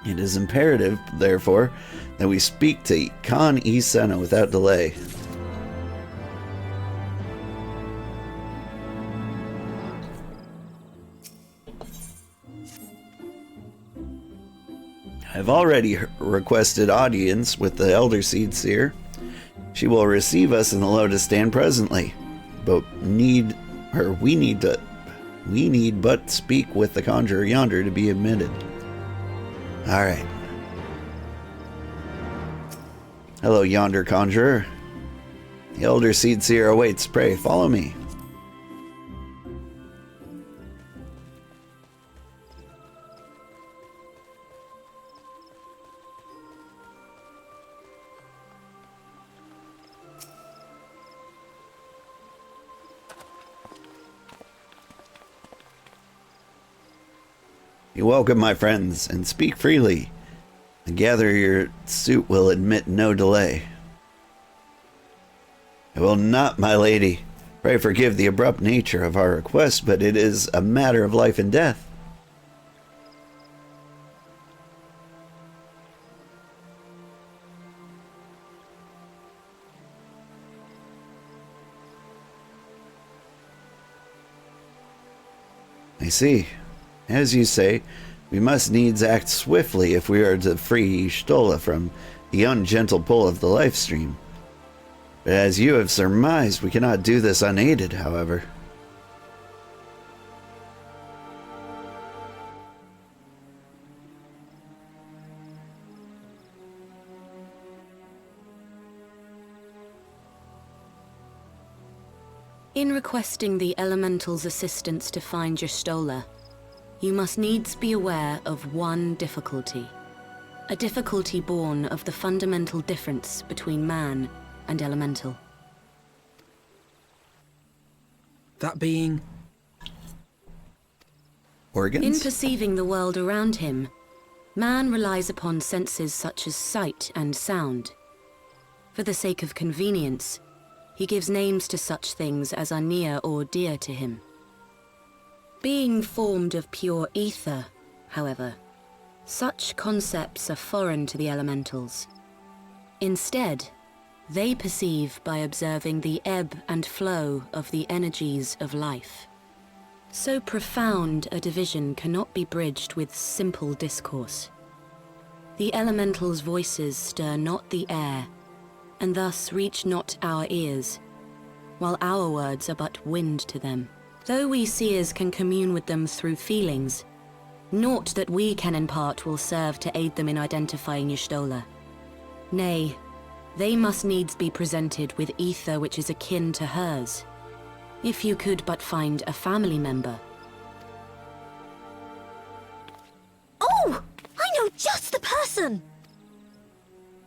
It is imperative, therefore, that we speak to Khan Senna without delay. I've already requested audience with the Elder Seed Seer. She will receive us in the Lotus Stand presently, but need Or we need but speak with the conjurer yonder to be admitted. Alright. Hello, yonder conjurer. The elder seed seer awaits. Pray, follow me. You're welcome, my friends, and speak freely. I gather your suit will admit no delay. I will not, my lady. Pray forgive the abrupt nature of our request, but it is a matter of life and death. I see. As you say, we must needs act swiftly if we are to free Y'shtola from the ungentle pull of the life stream. But as you have surmised, we cannot do this unaided, however. In requesting the Elemental's assistance to find Y'shtola, you must needs be aware of one difficulty. A difficulty born of the fundamental difference between man and Elemental. That being? Organs? In perceiving the world around him, man relies upon senses such as sight and sound. For the sake of convenience, he gives names to such things as are near or dear to him. Being formed of pure ether, however, such concepts are foreign to the elementals. Instead, they perceive by observing the ebb and flow of the energies of life. So profound a division cannot be bridged with simple discourse. The elementals' voices stir not the air, and thus reach not our ears, while our words are but wind to them. Though we seers can commune with them through feelings, naught that we can impart will serve to aid them in identifying Y'shtola. Nay, they must needs be presented with ether which is akin to hers. If you could but find a family member. Oh! I know just the person!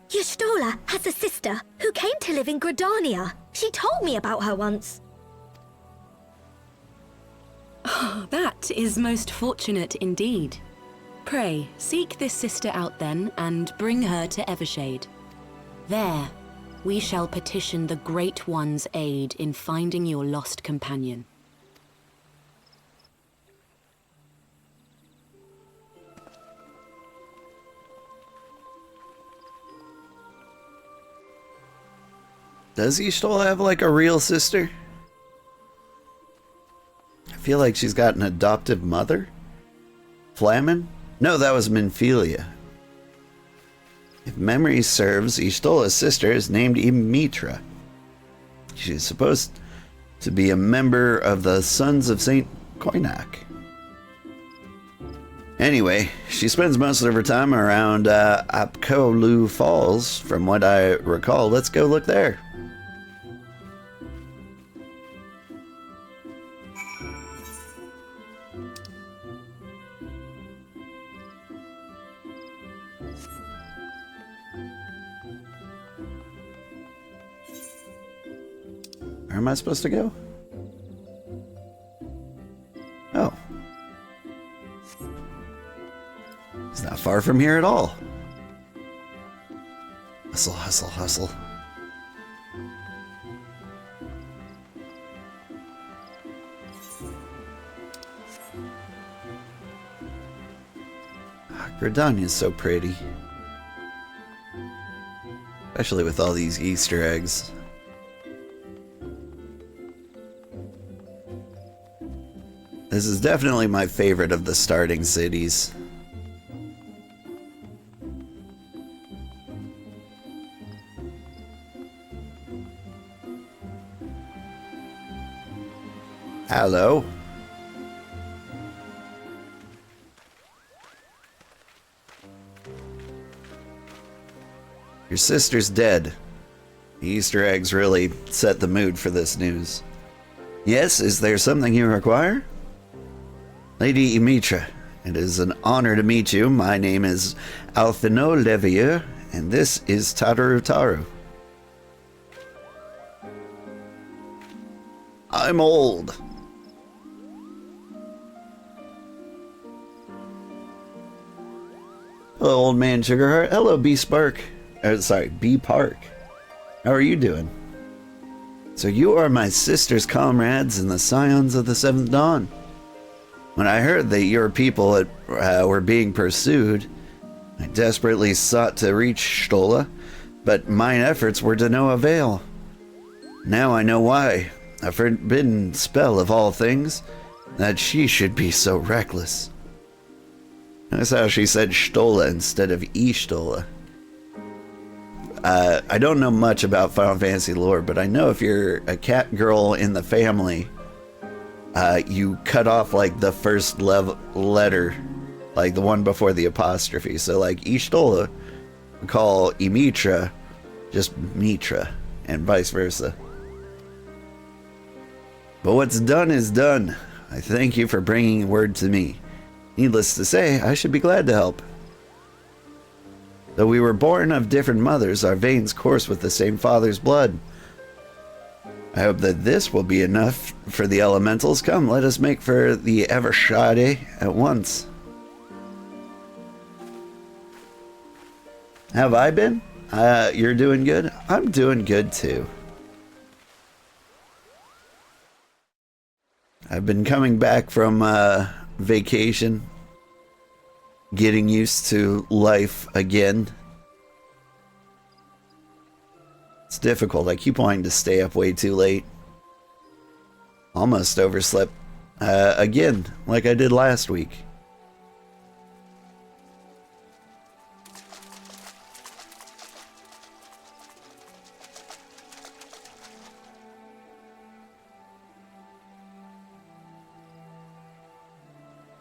Y'shtola has a sister who came to live in Gridania. She told me about her once. Oh, that is most fortunate indeed. Pray, seek this sister out then, and bring her to Evershade. There, we shall petition the Great One's aid in finding your lost companion. Does Y'shtola have like a real sister? I feel like she's got an adoptive mother? Flamen? No, that was Minfilia. If memory serves, Y'shtola's sister is named Imitra. She's supposed to be a member of the Sons of St. Koinak. Anyway, she spends most of her time around Apkolu Falls, from what I recall. Let's go look there. Where am I supposed to go? Oh. It's not far from here at all. Hustle, hustle, hustle. Gridania's so pretty. Especially with all these Easter eggs. This is definitely my favorite of the starting cities. Hello. Your sister's dead. The Easter eggs really set the mood for this news. Yes, is there something you require? Lady Imitra, it is an honor to meet you. My name is Alphino Levier, and this is Taru. I'm old. Hello, old man Sugarheart. Hello, B Spark. B Park. How are you doing? So you are my sister's comrades and the scions of the Seventh Dawn. When I heard that your people were being pursued, I desperately sought to reach Stola, but mine efforts were to no avail. Now I know why. A forbidden spell of all things, that she should be so reckless. That's how she said Stola instead of Ishtola. I don't know much about Final Fantasy lore, but I know if you're a cat girl in the family, you cut off like the first letter, like the one before the apostrophe. So like Ishtola, we call Imitra just Mitra, and vice versa. But what's done is done. I thank you for bringing word to me. Needless to say, I should be glad to help. Though we were born of different mothers, our veins course with the same father's blood. I hope that this will be enough for the elementals. Come, let us make for the Evershade at once. Have I been? You're doing good? I'm doing good too. I've been coming back from vacation, getting used to life again. It's difficult. I keep wanting to stay up way too late. Almost overslept again, like I did last week.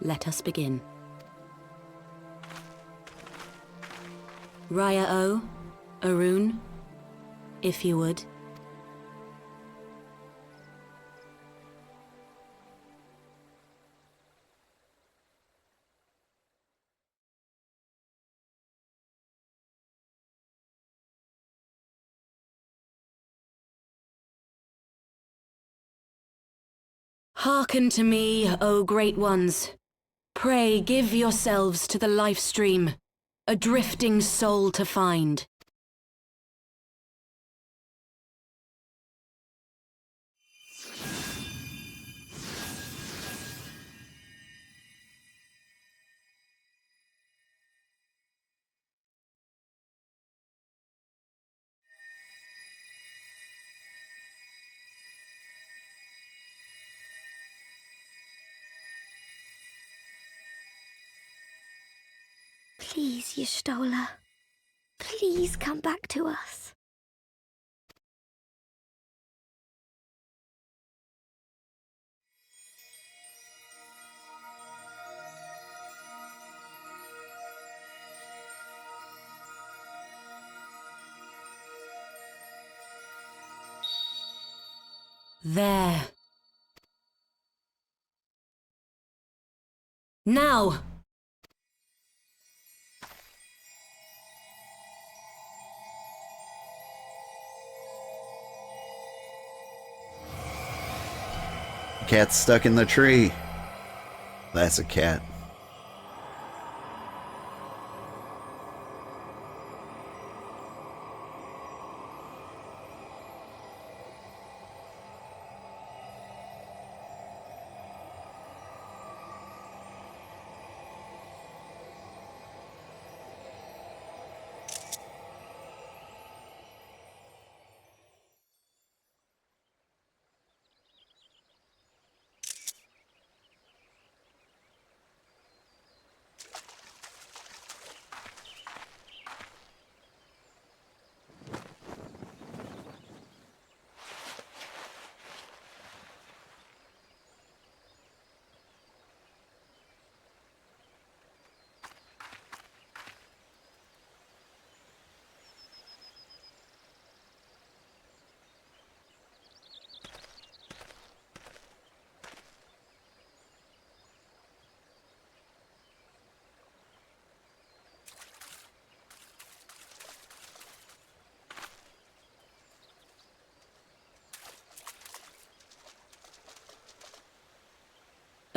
Let us begin. Raya O, Arun, if you would. Hearken to me, O great ones. Pray give yourselves to the life stream, a drifting soul to find. Please, Y'shtola. Please come back to us. There. Now! Cat's stuck in the tree. That's a cat.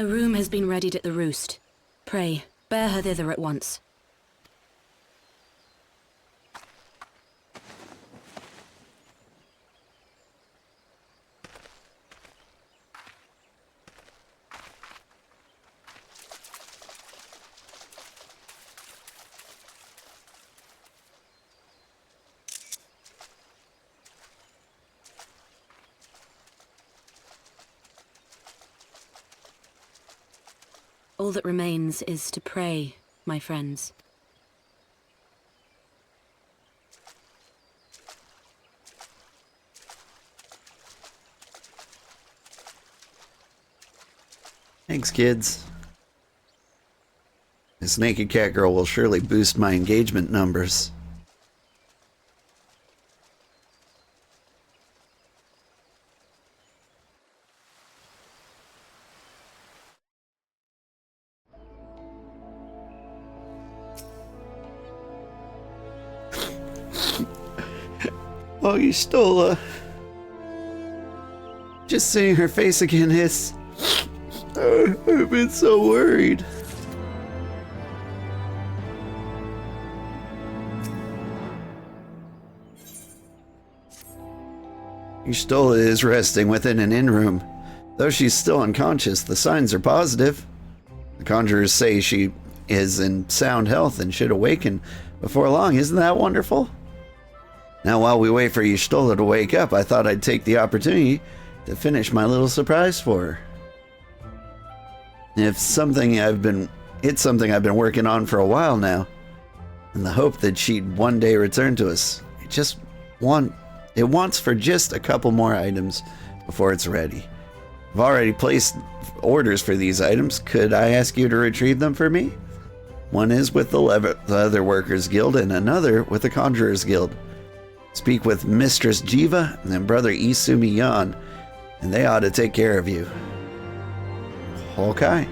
A room has been readied at the roost. Pray, bear her thither at once. All that remains is to pray, my friends. Thanks, kids. This naked cat girl will surely boost my engagement numbers. Oh, you stole her. Just seeing her face again is... I've been so worried. Yustola is resting within an inn room. Though she's still unconscious, the signs are positive. The conjurers say she is in sound health and should awaken before long. Isn't that wonderful? Now, while we wait for Yustola to wake up, I thought I'd take the opportunity to finish my little surprise for her. It's something I've been working on for a while now, in the hope that she'd one day return to us. It wants for just a couple more items before it's ready. I've already placed orders for these items. Could I ask you to retrieve them for me? One is with the Leather Workers Guild and another with the Conjurers Guild. Speak with Mistress Jiva and then Brother Isumi Yan, and they ought to take care of you. Okay.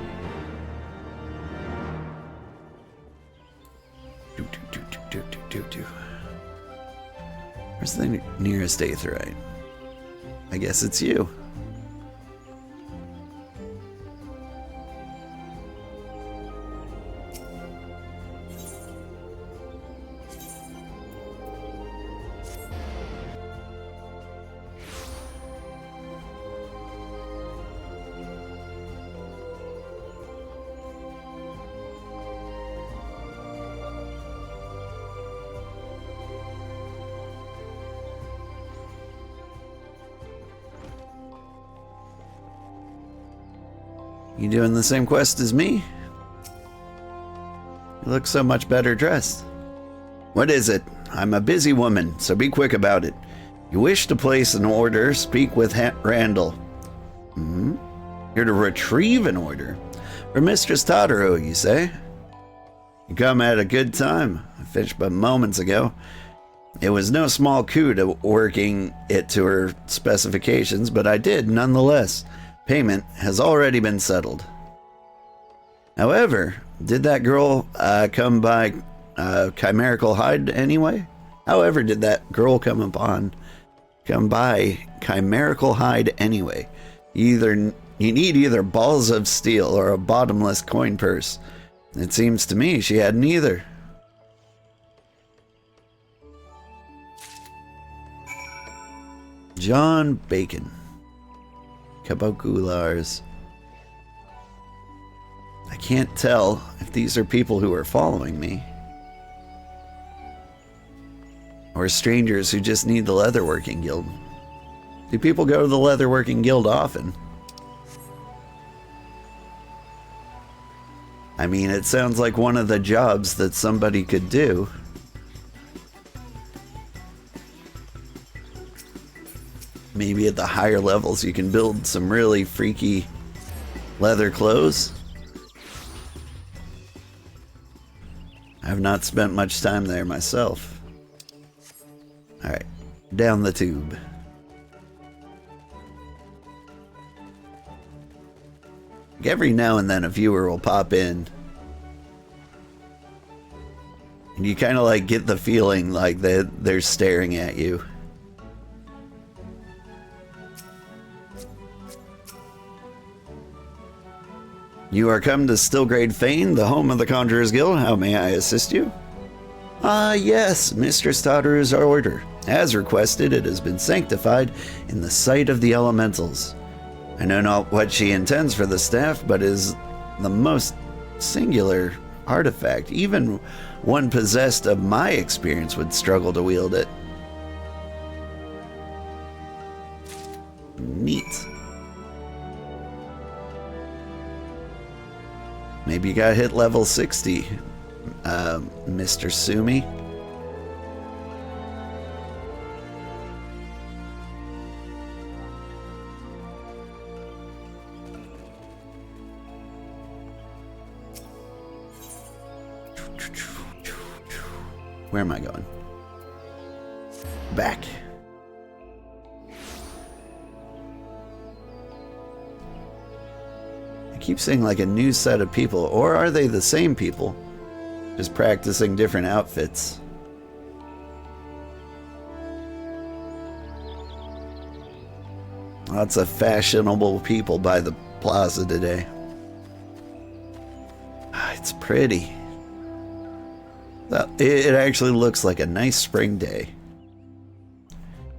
Where's the nearest Aetheryte? I guess it's you. You doing the same quest as me? You look so much better dressed. What is it? I'm a busy woman, so be quick about it. You wish to place an order, speak with Randall. You're to retrieve an order. For Mistress Totaro, you say? You come at a good time. I finished but moments ago. It was no small coup to working it to her specifications, but I did nonetheless. Payment has already been settled. However, did that girl come by Chimerical Hide anyway? However, did that girl come by Chimerical Hide anyway? You need either balls of steel or a bottomless coin purse. It seems to me she had neither. John Bacon. Kabokulars. I can't tell if these are people who are following me, or strangers who just need the Leatherworking Guild. Do people go to the Leatherworking Guild often? I mean, it sounds like one of the jobs that somebody could do. Maybe at the higher levels you can build some really freaky leather clothes. I have not spent much time there myself. Alright, down the tube. Every now and then a viewer will pop in, and you kind of like get the feeling like they're staring at you. You are come to Stilgrade Fane, the home of the Conjurer's Guild. How may I assist you? Ah, yes, Mistress Tataru's order. As requested, it has been sanctified in the sight of the elementals. I know not what she intends for the staff, but is the most singular artifact. Even one possessed of my experience would struggle to wield it. Neat. Maybe you got hit level 60, Mr. Sumi. Where am I going? Back. I keep seeing like a new set of people, or are they the same people? Just practicing different outfits. Lots of fashionable people by the plaza today. It's pretty. It actually looks like a nice spring day.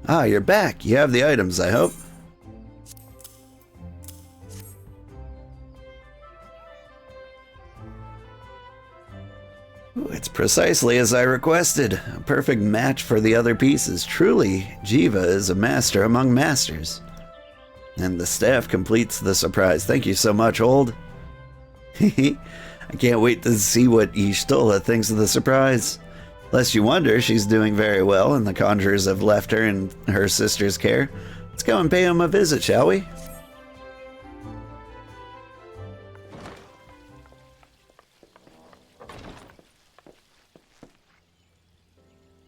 Ah, you're back. You have the items, I hope. Ooh, it's precisely as I requested. A perfect match for the other pieces. Truly, Jiva is a master among masters. And the staff completes the surprise. Thank you so much, Old. I can't wait to see what Y'shtola thinks of the surprise. Lest you wonder, she's doing very well, and the conjurers have left her in her sister's care. Let's go and pay him a visit, shall we?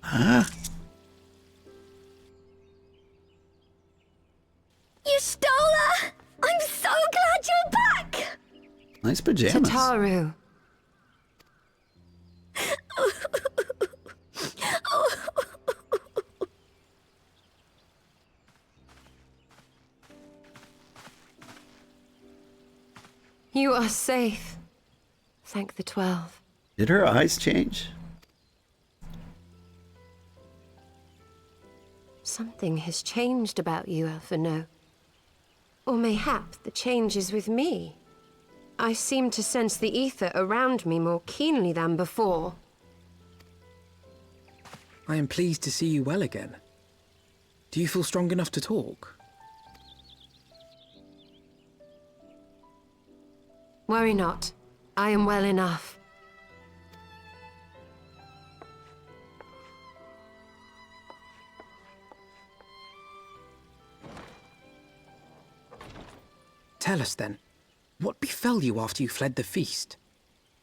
Huh? Y'shtola! I'm so glad you're back! Nice pajamas. Tataru. You are safe. Thank the 12. Did her eyes change? Something has changed about you, Alphino. Or mayhap the change is with me. I seem to sense the ether around me more keenly than before. I am pleased to see you well again. Do you feel strong enough to talk? Worry not. I am well enough. Tell us then, what befell you after you fled the feast?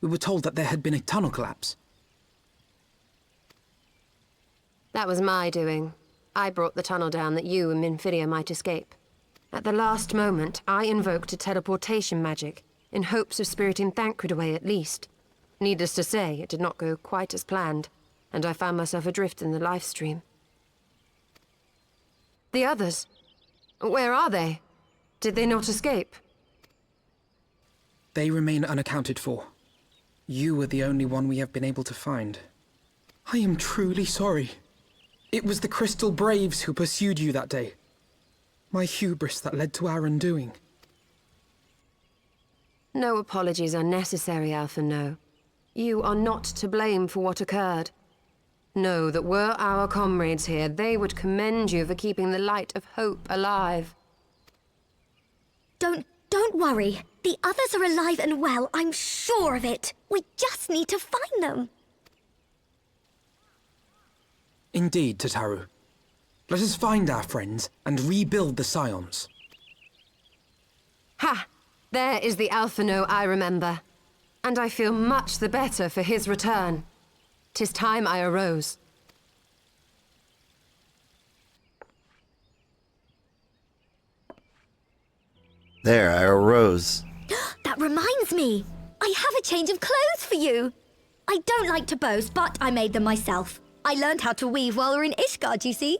We were told that there had been a tunnel collapse. That was my doing. I brought the tunnel down that you and Minfidia might escape. At the last moment, I invoked a teleportation magic, in hopes of spiriting Thancred away at least. Needless to say, it did not go quite as planned, and I found myself adrift in the life stream. The others? Where are they? Did they not escape? They remain unaccounted for. You were the only one we have been able to find. I am truly sorry. It was the Crystal Braves who pursued you that day. My hubris that led to our undoing. No apologies are necessary, Alphino. You are not to blame for what occurred. Know that were our comrades here, they would commend you for keeping the light of hope alive. Don't worry. The others are alive and well, I'm sure of it. We just need to find them. Indeed, Tataru. Let us find our friends and rebuild the Scions. Ha! There is the Alphino I remember. And I feel much the better for his return. 'Tis time I arose. There, I arose. That reminds me. I have a change of clothes for you. I don't like to boast, but I made them myself. I learned how to weave while we were in Ishgard, you see.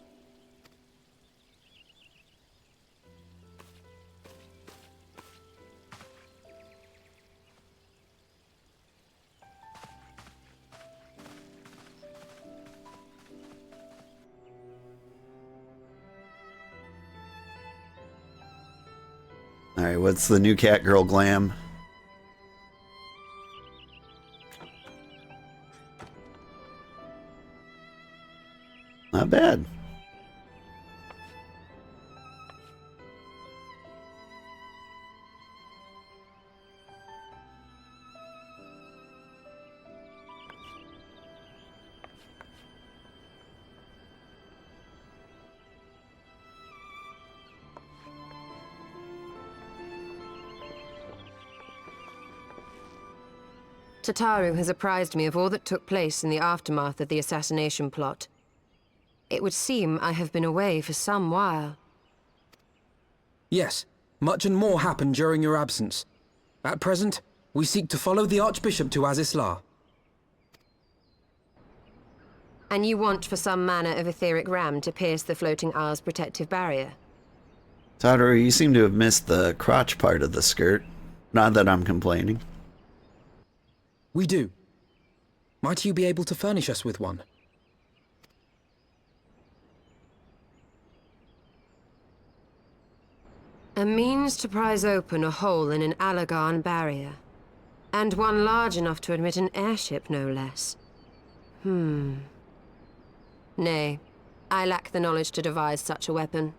Alright, what's the new cat girl glam? Not bad. Tataru has apprised me of all that took place in the aftermath of the assassination plot. It would seem I have been away for some while. Yes, much and more happened during your absence. At present, we seek to follow the Archbishop to Azisla. And you want for some manner of etheric ram to pierce the floating isle's protective barrier? Tataru, you seem to have missed the crotch part of the skirt. Not that I'm complaining. We do. Might you be able to furnish us with one? A means to prise open a hole in an Allagan barrier. And one large enough to admit an airship, no less. Nay, I lack the knowledge to devise such a weapon.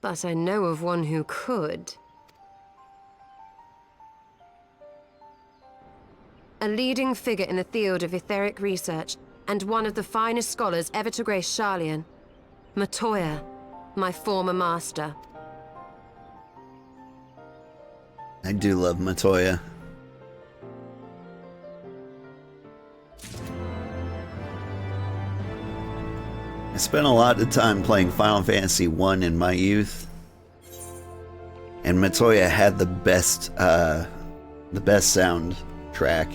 But I know of one who could. A leading figure in the field of etheric research, and one of the finest scholars ever to grace Sharlayan. Matoya, my former master. I do love Matoya. I spent a lot of time playing Final Fantasy I in my youth, and Matoya had the best soundtrack.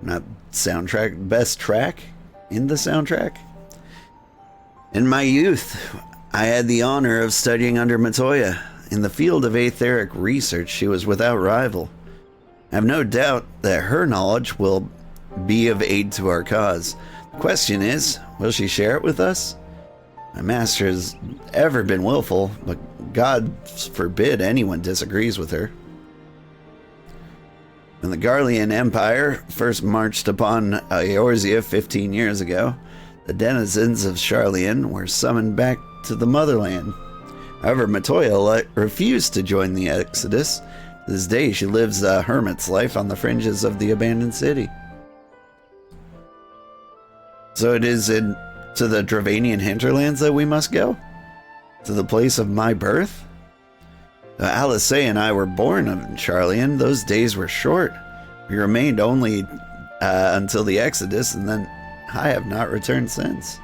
Not soundtrack, best track in the soundtrack. In my youth, I had the honor of studying under Matoya. In the field of etheric research, she was without rival. I have no doubt that her knowledge will be of aid to our cause. The question is, will she share it with us? My master has ever been willful, but God forbid anyone disagrees with her. When the Garlean Empire first marched upon Eorzea 15 years ago, the denizens of Sharlayan were summoned back to the motherland. However, Matoya refused to join the exodus. To this day, she lives a hermit's life on the fringes of the abandoned city. So it is to the Dravanian hinterlands that we must go? To the place of my birth? Alice and I were born in Sharlayan. Those days were short. We remained only until the Exodus, and then I have not returned since.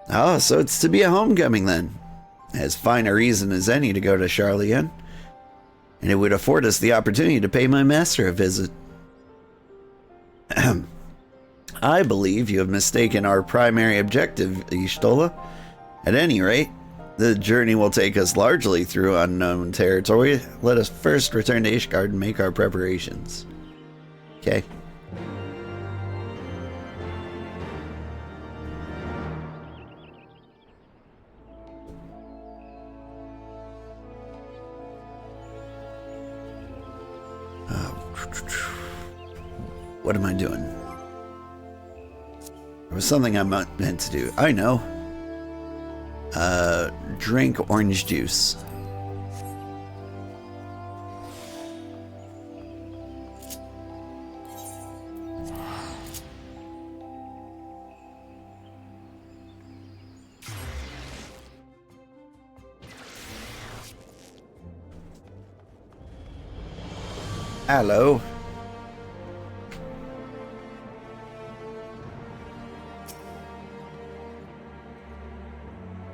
Oh, so it's to be a homecoming then. As fine a reason as any to go to Sharlayan. And it would afford us the opportunity to pay my master a visit. I believe you have mistaken our primary objective, Y'shtola. At any rate, the journey will take us largely through unknown territory. Let us first return to Ishgard and make our preparations. Okay. What am I doing? There was something I meant to do. I know. Drink orange juice. Hello.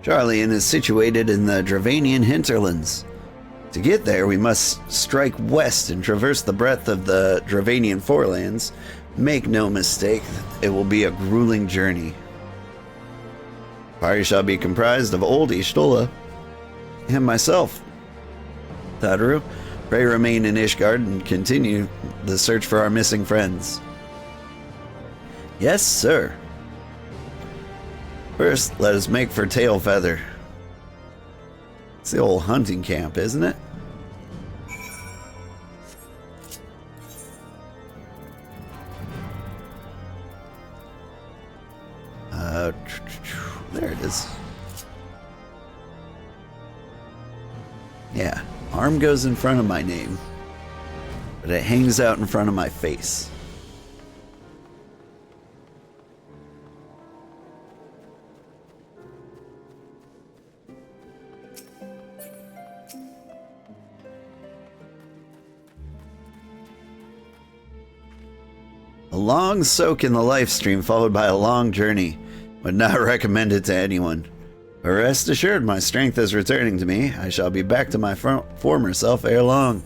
Sharlayan is situated in the Dravanian hinterlands. To get there, we must strike west and traverse the breadth of the Dravanian forelands. Make no mistake, it will be a grueling journey. Party shall be comprised of old Y'shtola and myself. Tataru, pray remain in Ishgard and continue the search for our missing friends. Yes, sir. First, let us make for Tailfeather. It's the old hunting camp, isn't it? There it is. Yeah, arm goes in front of my name, but it hangs out in front of my face. A long soak in the life stream followed by a long journey. Would not recommend it to anyone. But rest assured, my strength is returning to me. I shall be back to my former self ere long.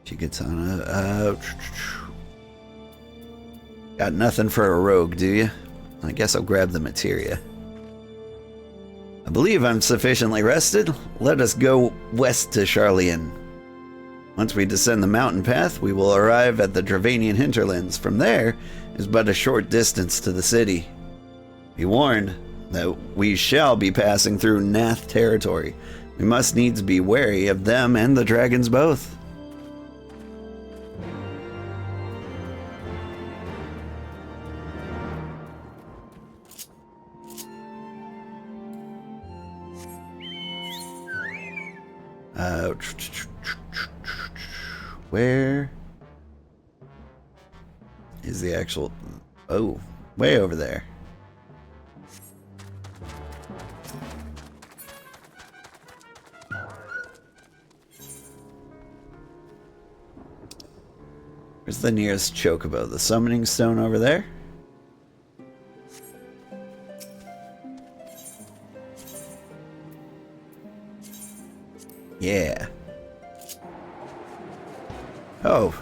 She gets on got nothing for a rogue, do you? I guess I'll grab the materia. I believe I'm sufficiently rested. Let us go west to Charlian. Once we descend the mountain path, we will arrive at the Dravanian hinterlands. From there is but a short distance to the city. Be warned that we shall be passing through Nath territory. We must needs be wary of them and the dragons both. Where is the actual... Oh, way over there. Where's the nearest chocobo? The summoning stone over there? Yeah. Oh.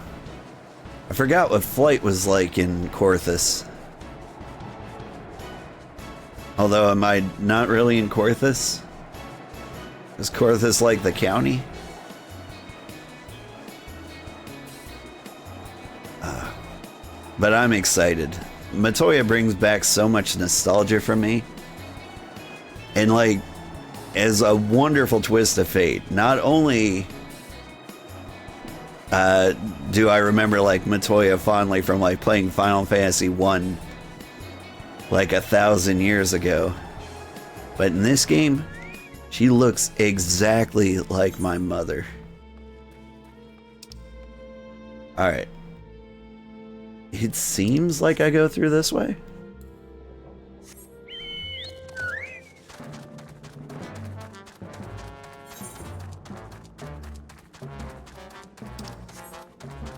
I forgot what flight was like in Korthus. Although, am I not really in Korthus? Is Korthus like the county? But I'm excited. Matoya brings back so much nostalgia for me. And like, as a wonderful twist of fate, not only do I remember like Matoya fondly from like playing Final Fantasy 1 like 1,000 years ago, but in this game, she looks exactly like my mother. Alright. It seems like I go through this way.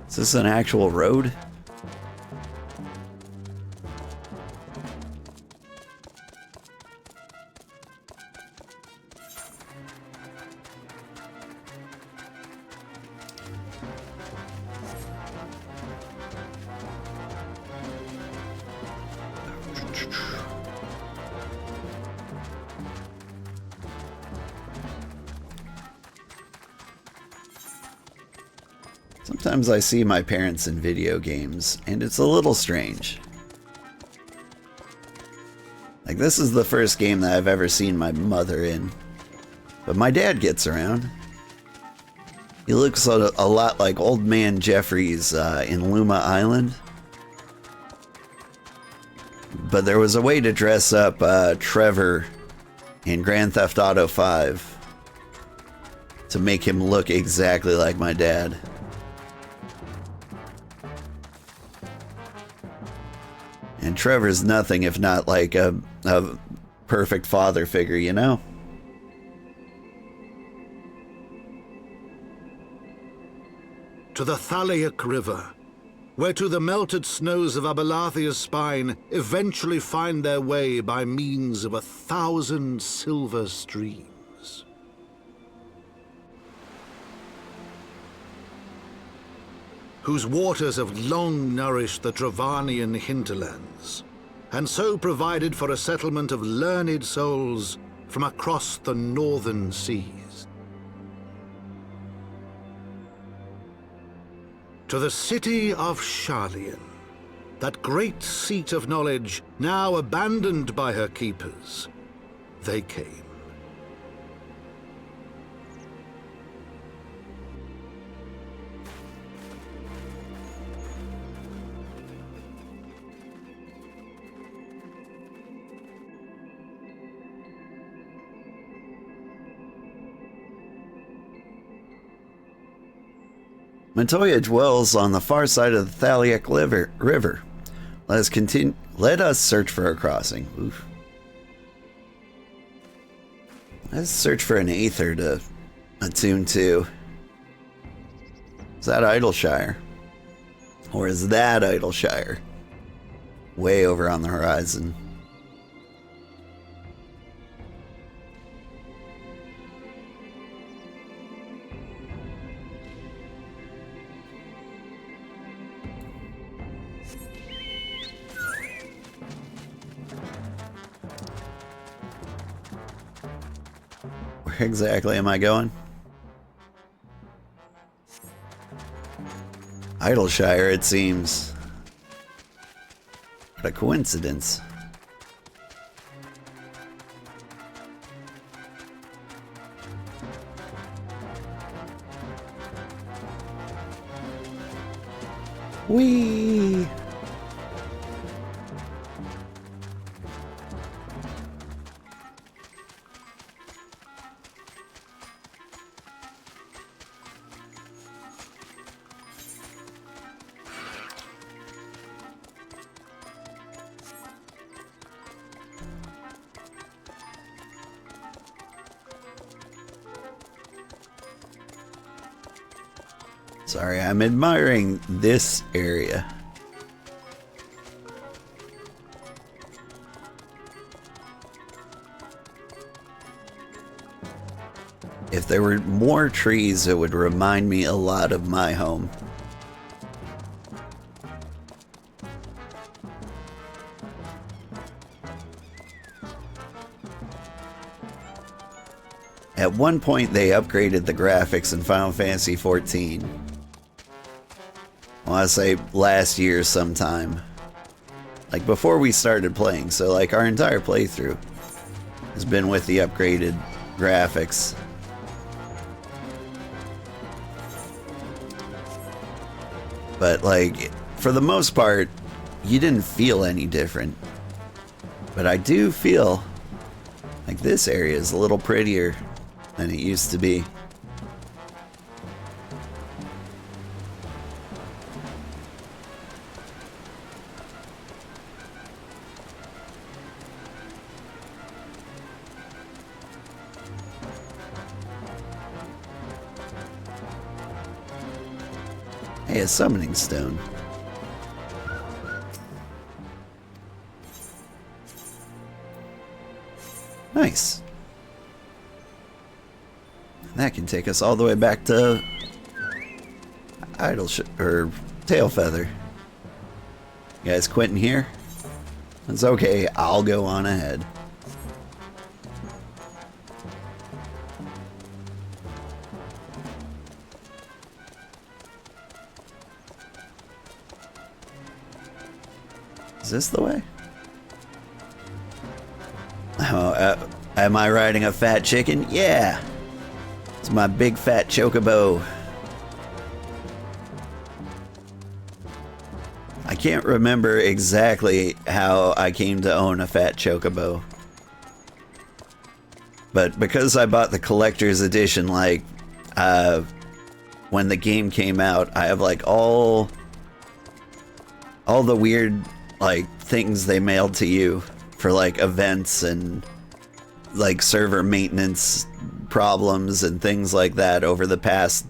Is this an actual road? Sometimes I see my parents in video games, and it's a little strange. Like, this is the first game that I've ever seen my mother in. But my dad gets around. He looks a lot like Old Man Jeffries in Luma Island. But there was a way to dress up Trevor in Grand Theft Auto 5 to make him look exactly like my dad. And Trevor's nothing if not like a perfect father figure, you know? To the Thaliac River, where to the melted snows of Abelathia's spine eventually find their way by means of 1,000 silver streams. Whose waters have long nourished the Dravanian hinterlands, and so provided for a settlement of learned souls from across the northern seas. To the city of Sharlayan, that great seat of knowledge now abandoned by her keepers, they came. Matoya dwells on the far side of the Thaliak River. Let us search for a crossing. Oof. Let's search for an Aether to attune to. Is that Idleshire? Or is that Idleshire? Way over on the horizon. Where exactly am I going? Idleshire, it seems. What a coincidence. Whee! Sorry, I'm admiring this area. If there were more trees, it would remind me a lot of my home. At one point, they upgraded the graphics in Final Fantasy XIV. I want to say last year sometime. Like before we started playing, so like our entire playthrough has been with the upgraded graphics. But like, for the most part, you didn't feel any different. But I do feel like this area is a little prettier than it used to be. Hey, a summoning stone. Nice. That can take us all the way back to Tailfeather. You guys quitting here? It's okay, I'll go on ahead. Is this the way? Oh, am I riding a fat chicken? Yeah! It's my big fat chocobo. I can't remember exactly how I came to own a fat chocobo. But because I bought the collector's edition, like, when the game came out, I have like all the weird like things they mailed to you for like events and like server maintenance problems and things like that over the past,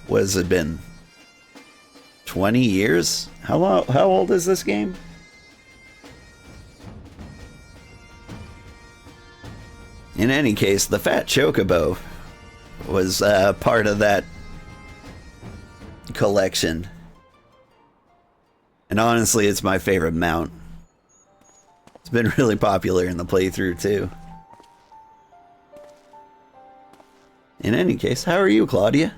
what has it been, 20 years? How old is this game? In any case, the fat chocobo was part of that collection. And honestly, it's my favorite mount. It's been really popular in the playthrough too. In any case, how are you, Claudia?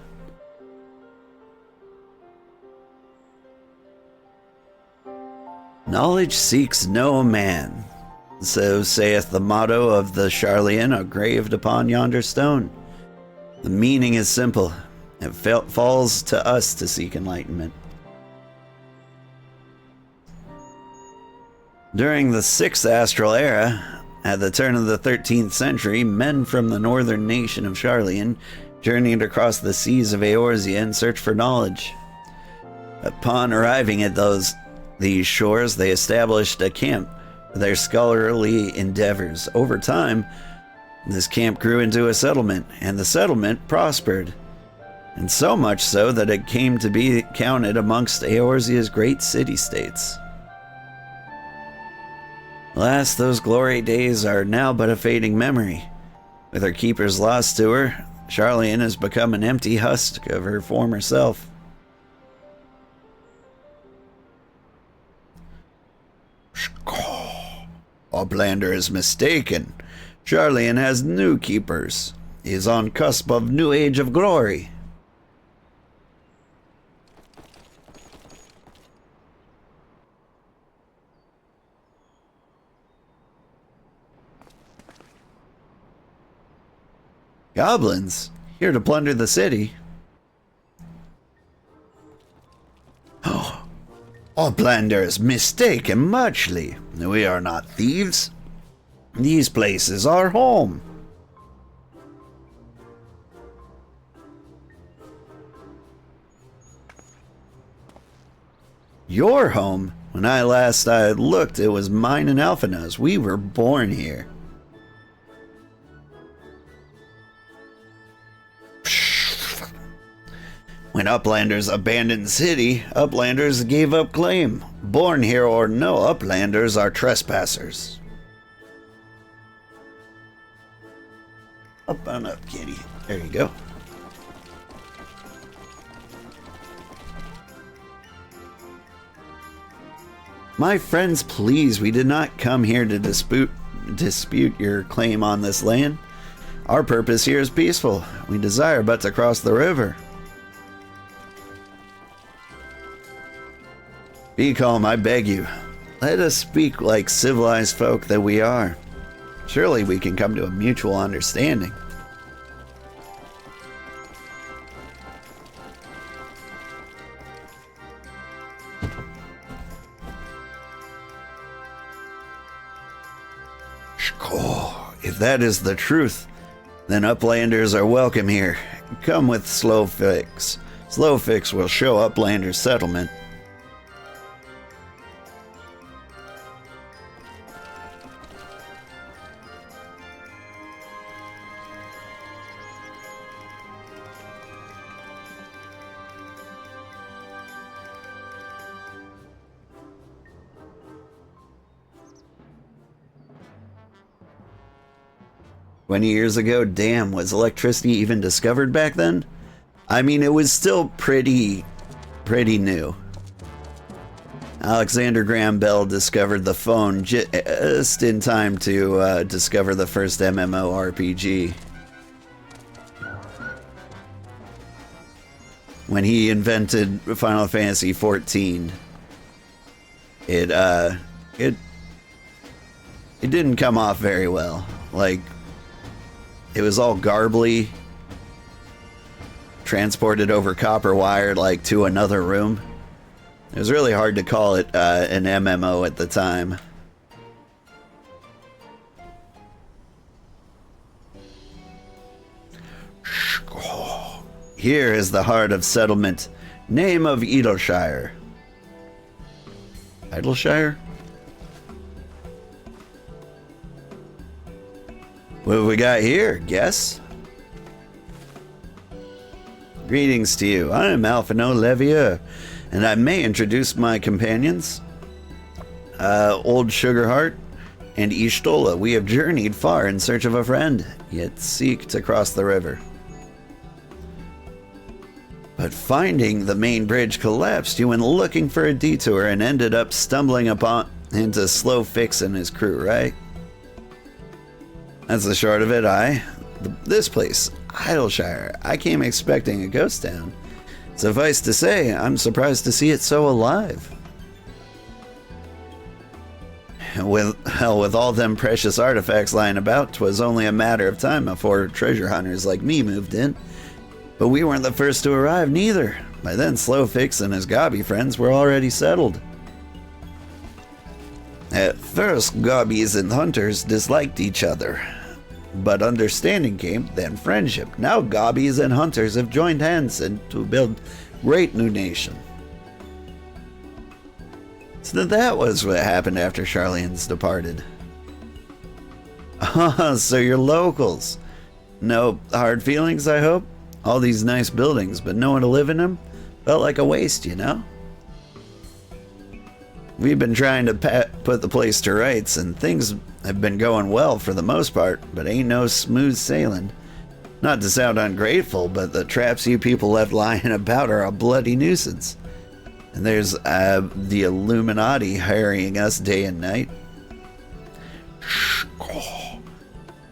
Knowledge seeks no man. So saith the motto of the Sharlayan engraved upon yonder stone. The meaning is simple. It falls to us to seek enlightenment. During the 6th Astral Era, at the turn of the 13th century, men from the northern nation of Sharlayan journeyed across the seas of Eorzea in search for knowledge. Upon arriving at these shores, they established a camp for their scholarly endeavors. Over time, this camp grew into a settlement, and the settlement prospered. And so much so that it came to be counted amongst Eorzea's great city-states. Alas, those glory days are now but a fading memory. With her keepers lost to her, Sharlayan has become an empty husk of her former self. Uplander is mistaken. Sharlayan has new keepers. He is on cusp of new age of glory. Goblins, here to plunder the city. Oh, Uplander is mistaken muchly. We are not thieves. These places are home. Your home? When I last looked, it was mine and Alphina's. We were born here. When Uplanders abandoned the city, Uplanders gave up claim. Born here or no, Uplanders are trespassers. Up and up, kitty. There you go. My friends, please, we did not come here to dispute your claim on this land. Our purpose here is peaceful. We desire but to cross the river. Be calm, I beg you. Let us speak like civilized folk that we are. Surely we can come to a mutual understanding. If that is the truth, then Uplanders are welcome here. Come with Slowfix. Slowfix will show Uplanders settlement. Years ago, damn, was electricity even discovered back then? I mean, it was still pretty new. Alexander Graham Bell discovered the phone just in time to discover the first MMORPG. When he invented Final Fantasy XIV, it didn't come off very well. Like, it was all garbly, transported over copper wire like to another room. It was really hard to call it an MMO at the time. Here is the heart of settlement. Name of Idleshire. Idleshire? What have we got here? Guess? Greetings to you. I am Alphino Levier, and I may introduce my companions. Old Sugarheart and Ishtola. We have journeyed far in search of a friend, yet seek to cross the river. But finding the main bridge collapsed, you went looking for a detour and ended up stumbling upon into Slow Fix and his crew, right? That's the short of it, this place, Idleshire, I came expecting a ghost town. Suffice to say, I'm surprised to see it so alive. With all them precious artifacts lying about, 'twas only a matter of time before treasure hunters like me moved in. But we weren't the first to arrive, neither. By then, Slow Fix and his gobby friends were already settled. At first, gobbies and hunters disliked each other. But understanding came, then friendship. Now gobbies and hunters have joined hands to build great new nation. So that was what happened after Charlians departed. So you're locals. No hard feelings, I hope? All these nice buildings, but no one to live in them? Felt like a waste, you know? We've been trying to put the place to rights, and things have been going well for the most part, but ain't no smooth sailing. Not to sound ungrateful, but the traps you people left lying about are a bloody nuisance. And there's the Illuminati harrying us day and night.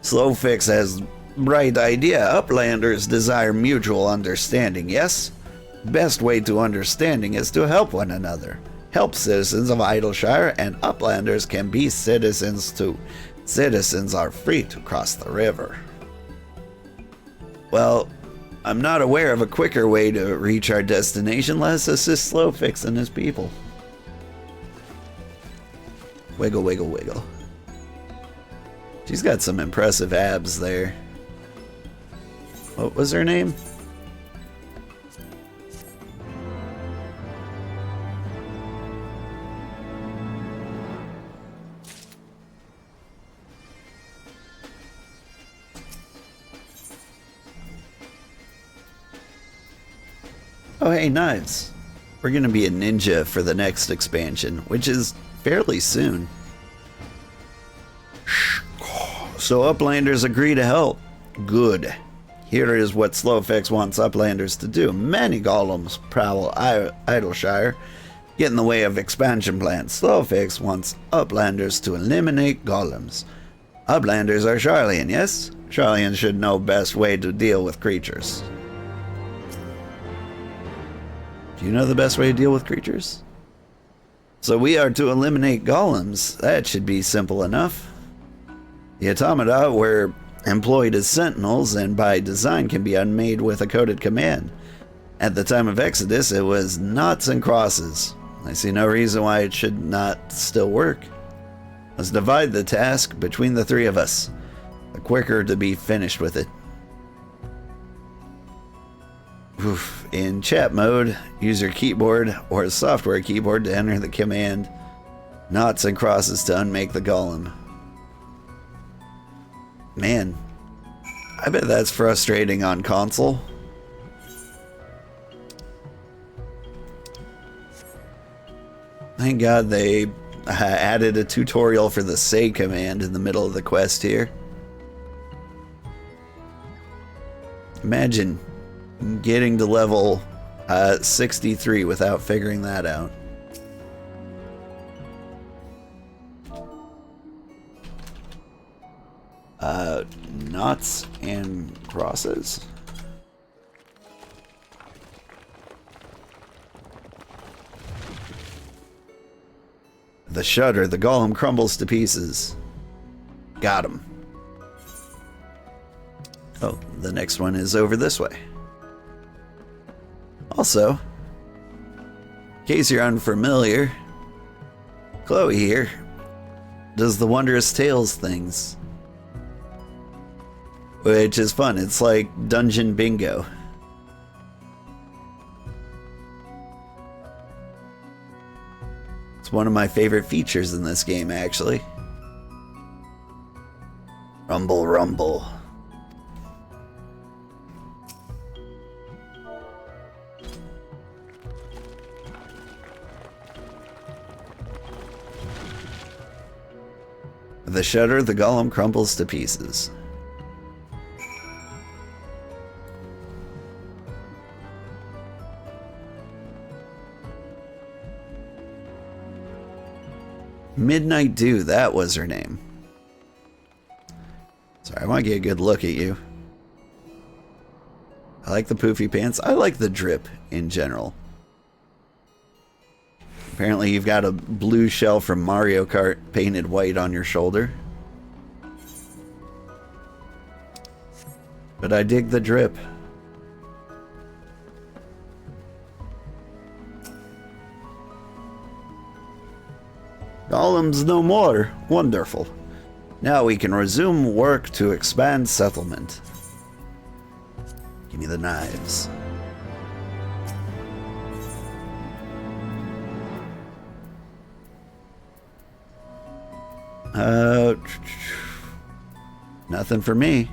Slow Fix has right idea. Uplanders desire mutual understanding, yes? Best way to understanding is to help one another. Help citizens of Idleshire, and Uplanders can be citizens too. Citizens are free to cross the river. Well, I'm not aware of a quicker way to reach our destination. Let's assist Slow Fix and his people. Wiggle, wiggle, wiggle. She's got some impressive abs there. What was her name? Oh hey, knives. We're gonna be a ninja for the next expansion, which is fairly soon. So Uplanders agree to help. Good. Here is what Slowfix wants Uplanders to do. Many golems prowl Idleshire, get in the way of expansion plans. Slowfix wants Uplanders to eliminate golems. Uplanders are Charlian, yes? Charlians should know best way to deal with creatures. Do you know the best way to deal with creatures? So we are to eliminate golems. That should be simple enough. The automata were employed as sentinels and by design can be unmade with a coded command. At the time of Exodus, it was knots and crosses. I see no reason why it should not still work. Let's divide the task between the three of us. The quicker to be finished with it. Oof. In chat mode, use your keyboard or software keyboard to enter the command knots and crosses to unmake the golem. Man, I bet that's frustrating on console. Thank God they added a tutorial for the say command in the middle of the quest here. Imagine getting to level 63 without figuring that out. Knots and crosses. The shudder, the golem crumbles to pieces. Got him. Oh, the next one is over this way. Also, in case you're unfamiliar, Chloe here does the Wondrous Tales things. Which is fun. It's like dungeon bingo. It's one of my favorite features in this game, actually. Rumble, rumble. With a shudder, the golem crumbles to pieces. Midnight Dew, that was her name. Sorry, I want to get a good look at you. I like the poofy pants. I like the drip in general. Apparently you've got a blue shell from Mario Kart painted white on your shoulder. But I dig the drip. Golems no more. Wonderful. Now we can resume work to expand settlement. Give me the knives. Nothing for me.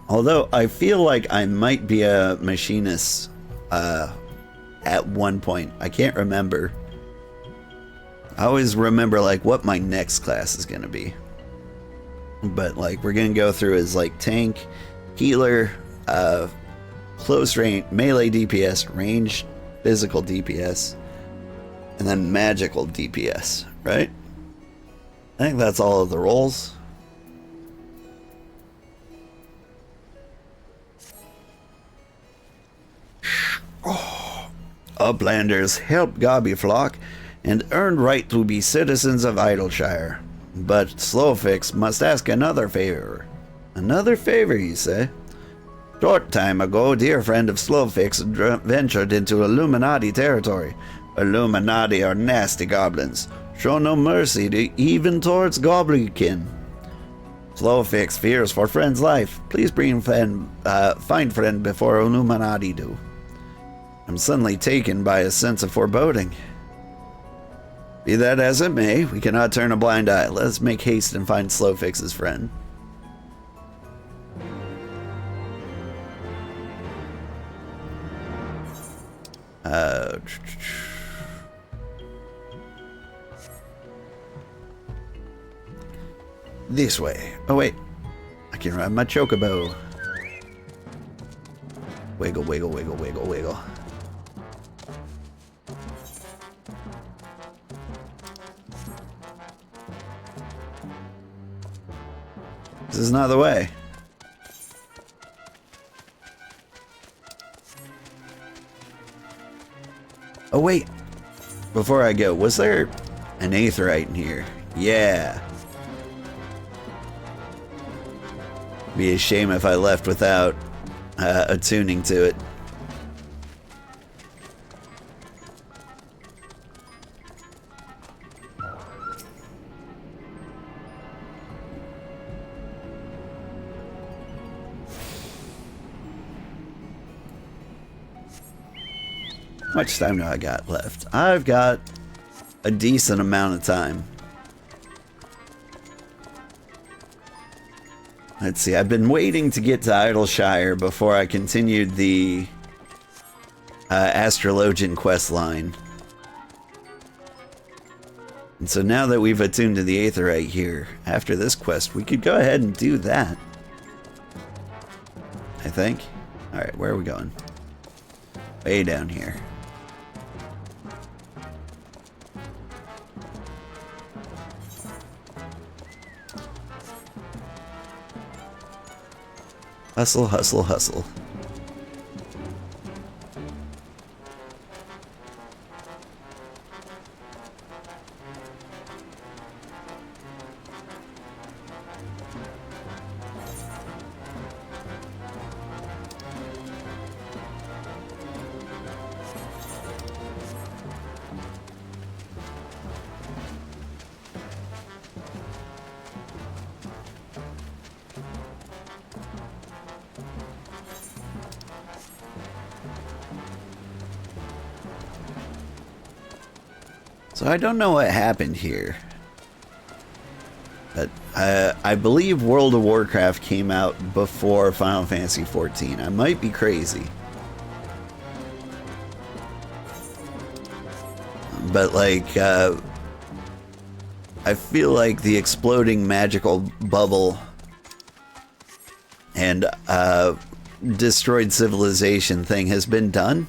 Although I feel like I might be a machinist at one point. I can't remember. I always remember like what my next class is gonna be. But like we're gonna go through as like tank, healer, close range, melee DPS, ranged physical DPS, and then magical DPS, right? I think that's all of the roles. Uplanders help Gobbyflock and earn right to be citizens of Idleshire. But Slowfix must ask another favor. Another favor, you say? Short time ago, dear friend of Slowfix ventured into Illuminati territory. Illuminati are nasty goblins. Show no mercy even towards goblinkin. Slowfix fears for friend's life. Please bring find friend before Illuminati do. I'm suddenly taken by a sense of foreboding. Be that as it may, we cannot turn a blind eye. Let us make haste and find Slowfix's friend. This way. Oh wait, I can ride my chocobo. Wiggle, wiggle, wiggle, wiggle, wiggle. This is not the way. Oh wait, before I go, was there an aetheryte in here? Yeah. Be a shame if I left without attuning to it. How much time do I got left? I've got a decent amount of time. Let's see, I've been waiting to get to Idleshire before I continued the Astrologian quest line. And so now that we've attuned to the Aetherite here, after this quest, we could go ahead and do that. I think. Alright, where are we going? Way down here. Hustle, hustle, hustle. So I don't know what happened here, but I believe World of Warcraft came out before Final Fantasy XIV. I might be crazy, but like I feel like the exploding magical bubble and destroyed civilization thing has been done.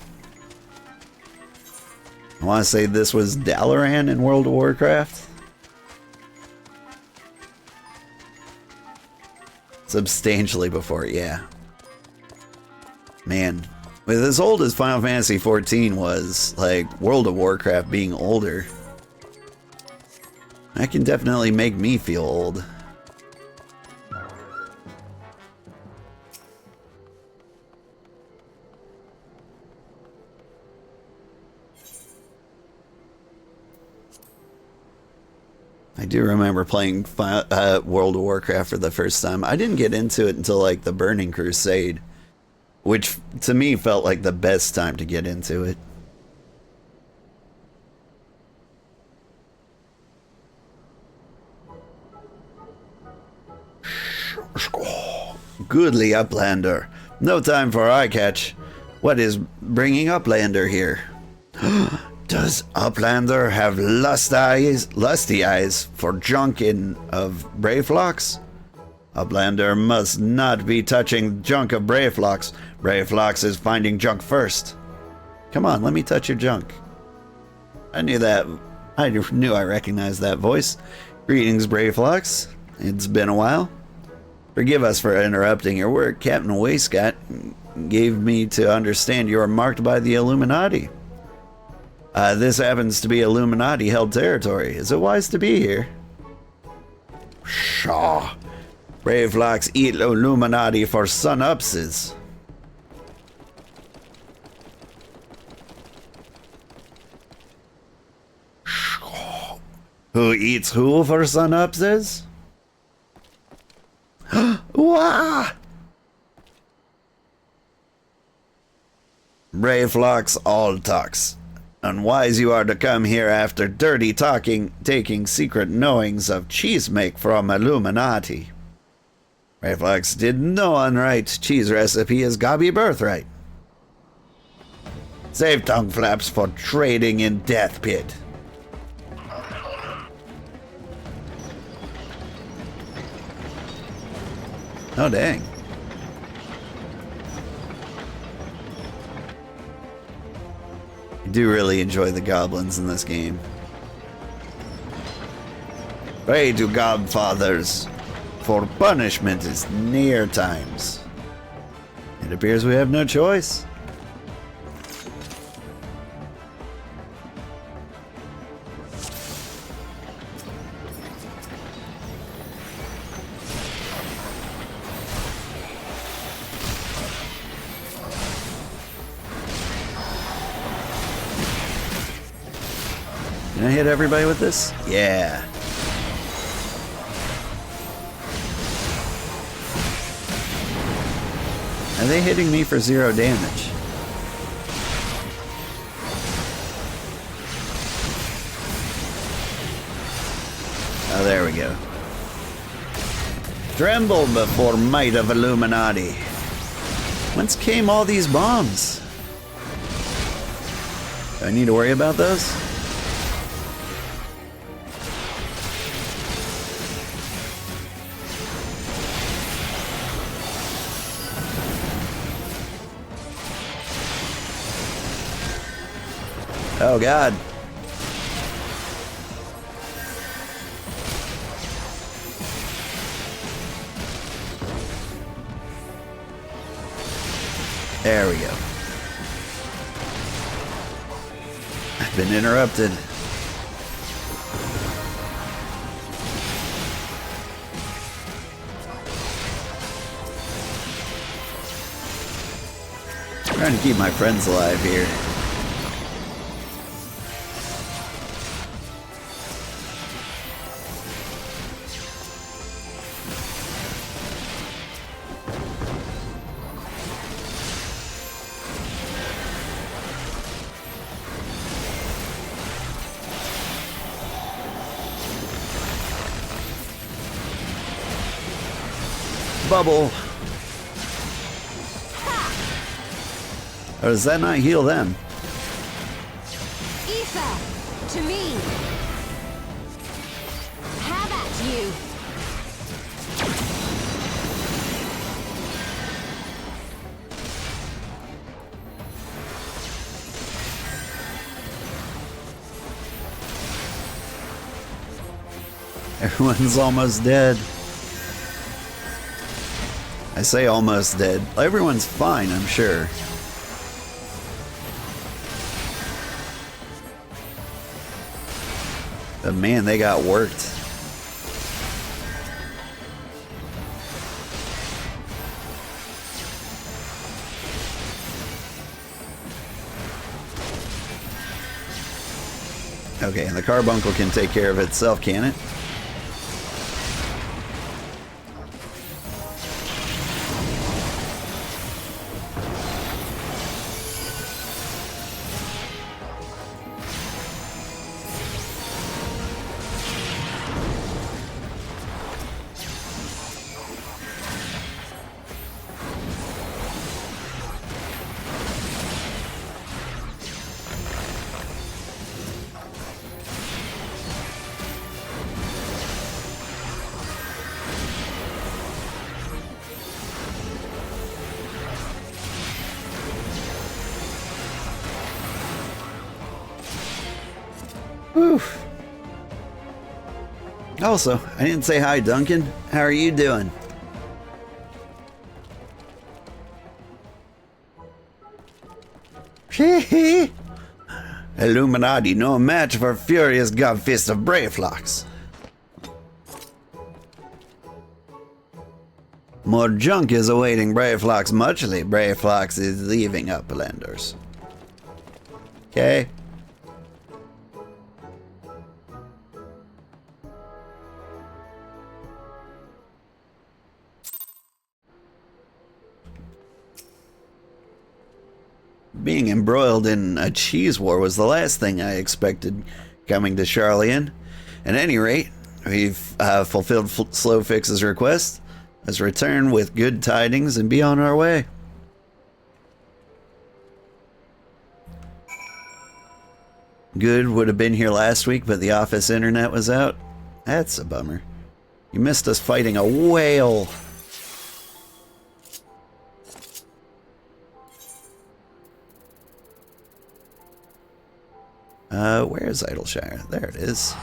I want to say this was Dalaran in World of Warcraft. Substantially before, yeah. Man, with as old as Final Fantasy XIV was, like, World of Warcraft being older, that can definitely make me feel old. I do remember playing World of Warcraft for the first time. I didn't get into it until like the Burning Crusade, which to me felt like the best time to get into it. Goodly Uplander. No time for eye catch. What is bringing Uplander here? Does Uplander have lusty eyes for junk of Brayflox? Uplander must not be touching junk of Brayflox. Brayflox is finding junk first. Come on, let me touch your junk. I knew that. I knew I recognized that voice. Greetings, Brayflox. It's been a while. Forgive us for interrupting your work. Captain Waistcott gave me to understand you are marked by the Illuminati. This happens to be Illuminati-held territory. Is it wise to be here? Shaw. Brayflox eat Illuminati for sun-upses. Who eats who for sun-upses? Wah! Brayflox all talks. Unwise you are to come here after dirty talking, taking secret knowings of cheese make from Illuminati. Brayflox did no unright. Cheese recipe is gobby birthright. Save tongue flaps for trading in death pit. Oh, dang. I do really enjoy the goblins in this game. Pray to Godfathers, for punishment is near times. It appears we have no choice. Can I hit everybody with this? Yeah. Are they hitting me for 0 damage? Oh, there we go. Tremble before might of Illuminati. Whence came all these bombs? Do I need to worry about those? Oh, God. There we go. I've been interrupted. I'm trying to keep my friends alive here. Bubble. Or does that not heal them? Ether, to me. Have at you. Everyone's almost dead. I say almost dead. Everyone's fine, I'm sure. But man, they got worked. Okay, and the carbuncle can take care of itself, can it? Oof. Also, I didn't say hi, Duncan. How are you doing? Hee Illuminati, no match for furious godfist of Brayflox. More junk is awaiting Brayflox muchly. Brayflox is leaving Uplanders. Okay. Being embroiled in a cheese war was the last thing I expected coming to Charlian. At any rate, we've fulfilled Slowfix's request. Let's return with good tidings and be on our way. Good would have been here last week, but the office internet was out. That's a bummer. You missed us fighting a whale. Where is Idleshire? There it is.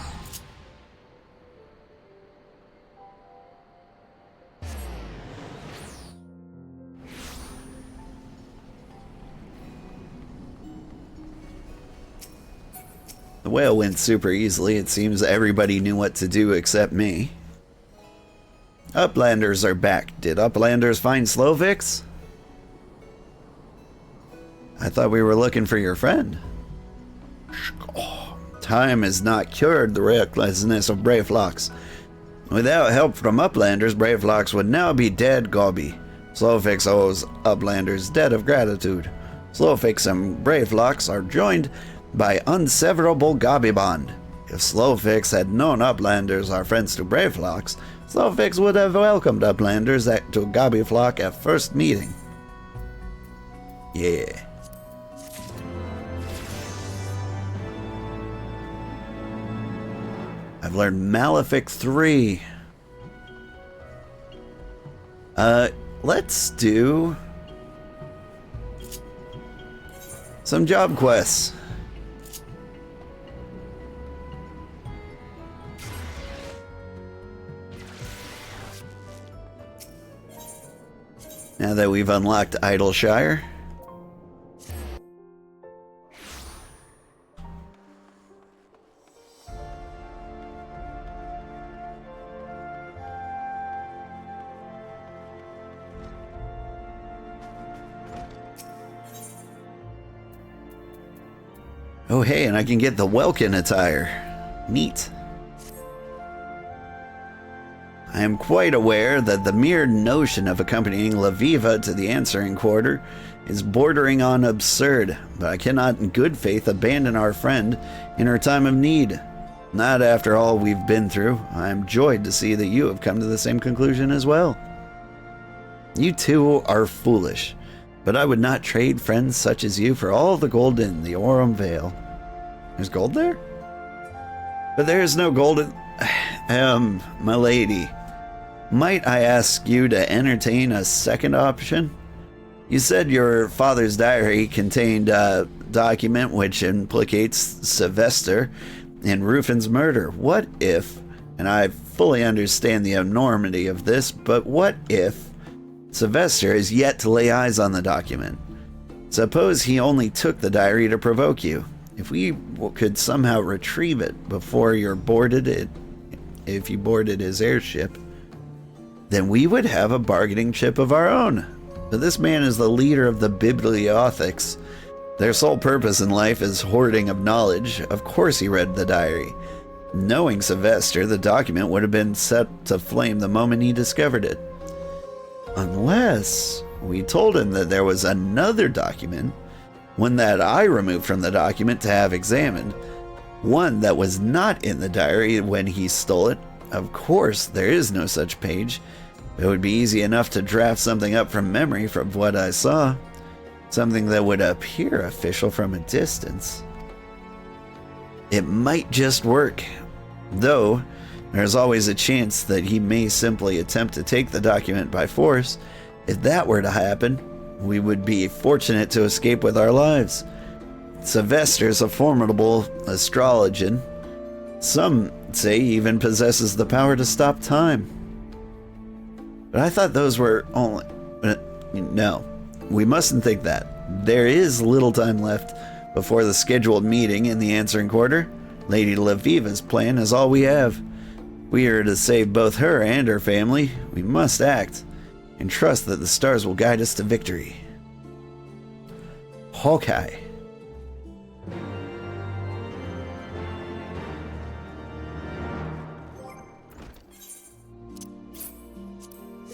The whale went super easily. It seems everybody knew what to do except me. Uplanders are back. Did Uplanders find Slowfix? I thought we were looking for your friend. Time has not cured the recklessness of Brayflox. Without help from Uplanders, Brayflox would now be dead gobby. Slowfix owes Uplanders debt of gratitude. Slowfix and Brayflox are joined by unseverable gobby bond. If Slowfix had known Uplanders are friends to Brayflox, Slowfix would have welcomed Uplanders to Gobbyflock at first meeting. Yeah. I've learned Malefic 3. Let's do some job quests. Now that we've unlocked Idleshire. Oh hey, and I can get the Welkin attire. Neat. I am quite aware that the mere notion of accompanying Laviva to the answering quarter is bordering on absurd, but I cannot in good faith abandon our friend in her time of need. Not after all we've been through. I am joyed to see that you have come to the same conclusion as well. You two are foolish, but I would not trade friends such as you for all the gold in the Aurum Vale. There's gold there? But there is no gold in... my lady. Might I ask you to entertain a second option? You said your father's diary contained a document which implicates Sylvester in Rufin's murder. What if, and I fully understand the enormity of this, but what if Sylvester has yet to lay eyes on the document? Suppose he only took the diary to provoke you. If we could somehow retrieve it before you're boarded it, if you boarded his airship, then we would have a bargaining chip of our own. But this man is the leader of the bibliothecs. Their sole purpose in life is hoarding of knowledge. Of course he read the diary. Knowing Sylvester, the document would have been set to flame the moment he discovered it. Unless we told him that there was another document, one that I removed from the document to have examined, one that was not in the diary when he stole it. Of course, there is no such page. It would be easy enough to draft something up from memory from what I saw. Something that would appear official from a distance. It might just work. Though, there's always a chance that he may simply attempt to take the document by force. If that were to happen, we would be fortunate to escape with our lives. Sylvester's a formidable astrologian. Some say he even possesses the power to stop time. But I thought those were only... No, we mustn't think that. There is little time left before the scheduled meeting in the answering quarter. Lady Leviva's plan is all we have. We are to save both her and her family. We must act and trust that the stars will guide us to victory. Hawkeye.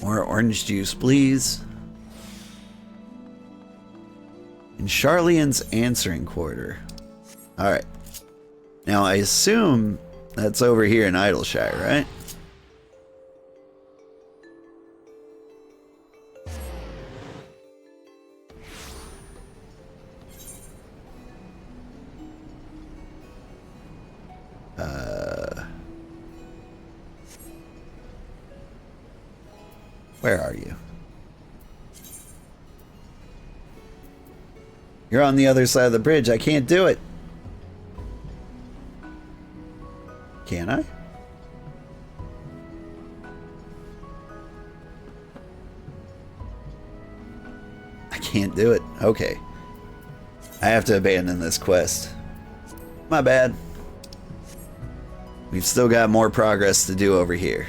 More orange juice, please. In Charlene's answering quarter. Alright. Now, I assume that's over here in Idleshire, right? Where are you? You're on the other side of the bridge. I can't do it. Can I? I can't do it. Okay. I have to abandon this quest. My bad. We've still got more progress to do over here.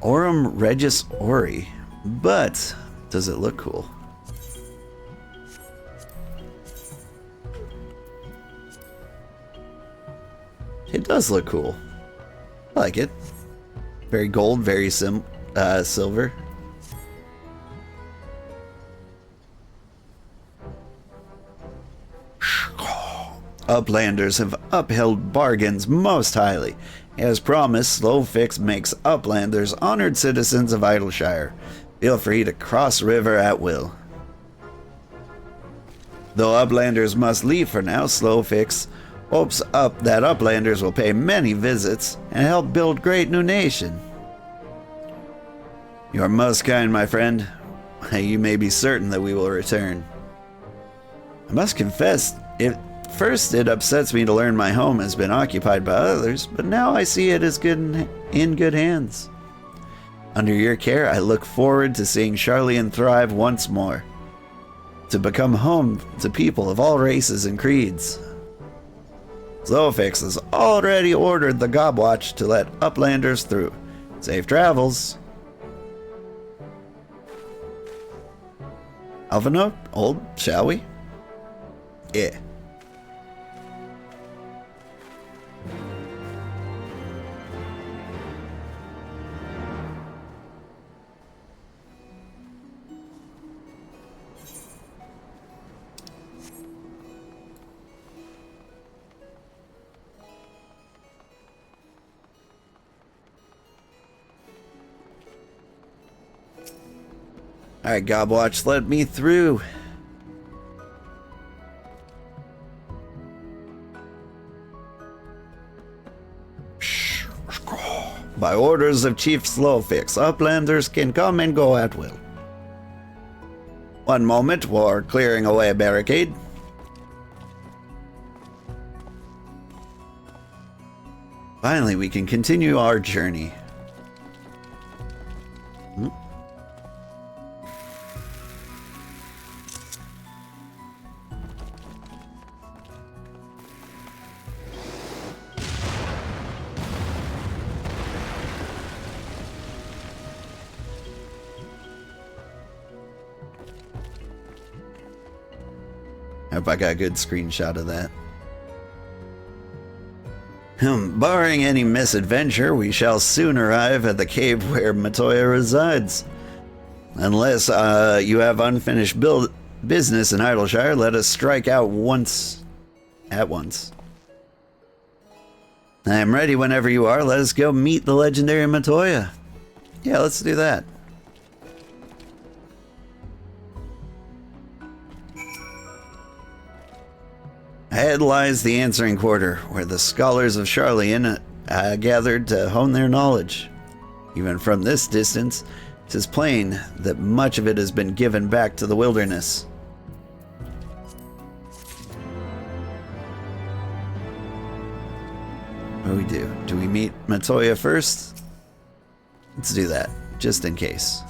Aurum Regis Ori, but does it look cool? It does look cool. I like it. Very gold, very silver. Uplanders have upheld bargains most highly. As promised, Slowfix makes Uplanders honored citizens of Idleshire. Feel free to cross river at will. Though Uplanders must leave for now, Slowfix hopes that Uplanders will pay many visits and help build great new nation. You are most kind, my friend. You may be certain that we will return. I must confess, first, it upsets me to learn my home has been occupied by others, but now I see it as in good hands. Under your care, I look forward to seeing Charlene thrive once more, to become home to people of all races and creeds. Slowfix has already ordered the Gobwatch to let Uplanders through. Safe travels. Alphanote, old, shall we? Yeah. Alright, Gobwatch, let me through. By orders of Chief Slowfix, Uplanders can come and go at will. One moment, we're clearing away a barricade. Finally, we can continue our journey. I hope I got a good screenshot of that. Barring any misadventure, we shall soon arrive at the cave where Matoya resides. Unless you have unfinished business in Idleshire, let us strike out at once. I am ready whenever you are. Let us go meet the legendary Matoya. Yeah, let's do that. Ahead lies the answering quarter, where the scholars of Sharlayan gathered to hone their knowledge. Even from this distance, it is plain that much of it has been given back to the wilderness. What do we do? Do we meet Matoya first? Let's do that, just in case.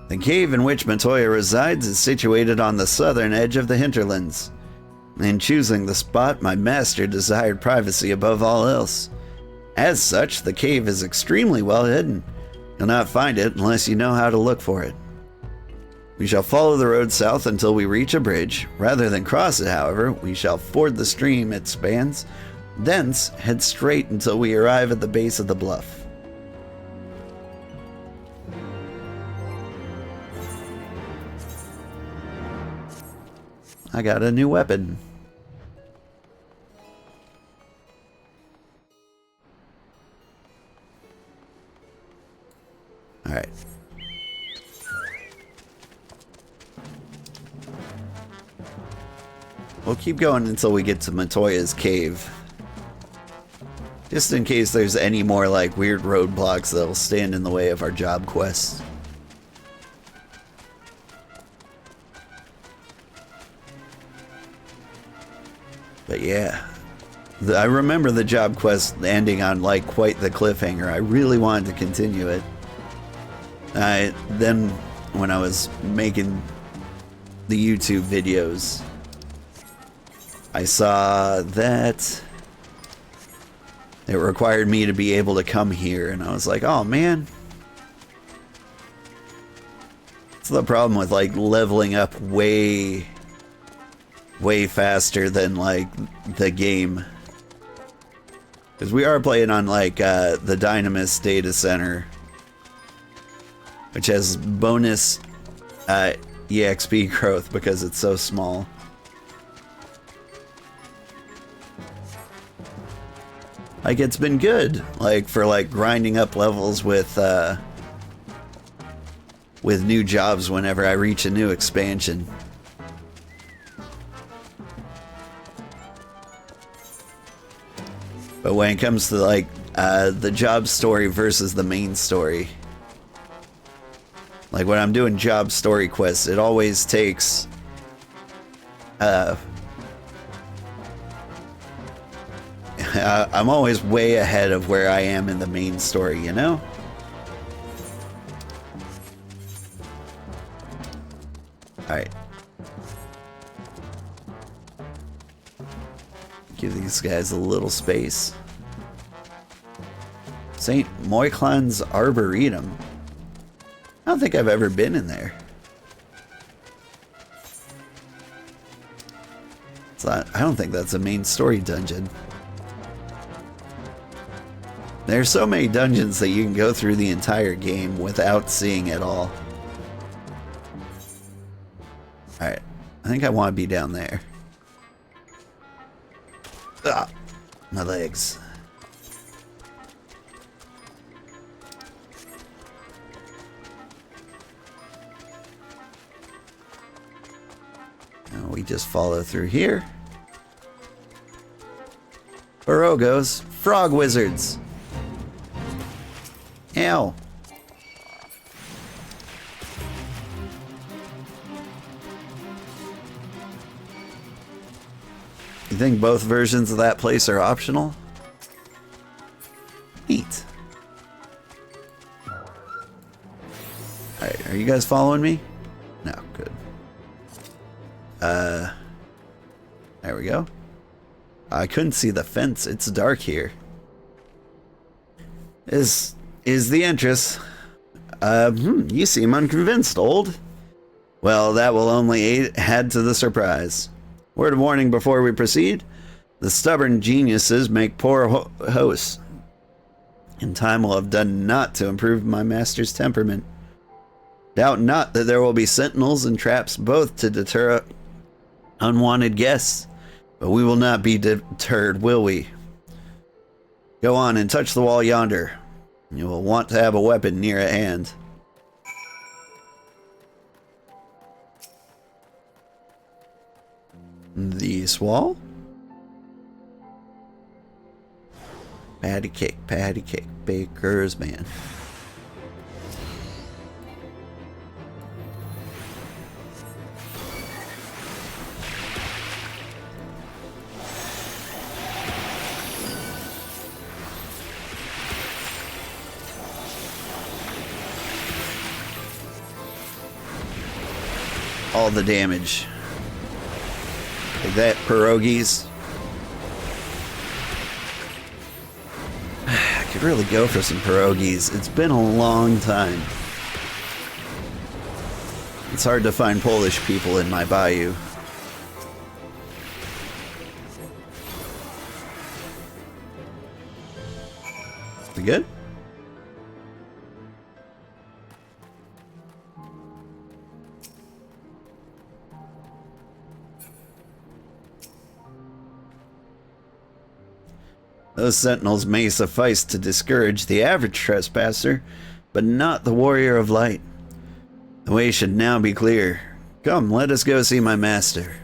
The cave in which Matoya resides is situated on the southern edge of the hinterlands. In choosing the spot, my master desired privacy above all else. As such, the cave is extremely well hidden. You'll not find it unless you know how to look for it. We shall follow the road south until we reach a bridge. Rather than cross it, however, we shall ford the stream it spans, thence head straight until we arrive at the base of the bluff. I got a new weapon. All right. We'll keep going until we get to Matoya's cave. Just in case there's any more like weird roadblocks that'll stand in the way of our job quest. But yeah, I remember the job quest ending on like quite the cliffhanger. I really wanted to continue it. Then when I was making the YouTube videos, I saw that it required me to be able to come here, and I was like, oh man. That's the problem with like leveling up way faster than like the game, because we are playing on like the Dynamis data center, which has bonus EXP growth because it's so small. Like it's been good, like for like grinding up levels with new jobs whenever I reach a new expansion. But when it comes to like the job story versus the main story, like when I'm doing job story quests, it always takes I'm always way ahead of where I am in the main story, you know? Alright. Give these guys a little space. St. Moiklan's Arboretum. I don't think I've ever been in there. It's not, I don't think that's a main story dungeon. There's so many dungeons that you can go through the entire game without seeing it all. Alright, I think I want to be down there. Ah, my legs. Now we just follow through here. Borogos, frog wizards. Ow. think both versions of that place are optional? Neat. Alright, are you guys following me? No, good. There we go. I couldn't see the fence. It's dark here. Is the entrance. You seem unconvinced, old. Well, that will only add to the surprise. Word of warning before we proceed. The stubborn geniuses make poor hosts. And time will have done naught to improve my master's temperament. Doubt not that there will be sentinels and traps both to deter unwanted guests. But we will not be deterred, will we? Go on and touch the wall yonder. You will want to have a weapon near at hand. This wall? Patty cake, baker's man. All the damage. Like that, pierogies. I could really go for some pierogies. It's been a long time. It's hard to find Polish people in my bayou. We good? Those sentinels may suffice to discourage the average trespasser, but not the warrior of light. The way should now be clear. Come, let us go see my master.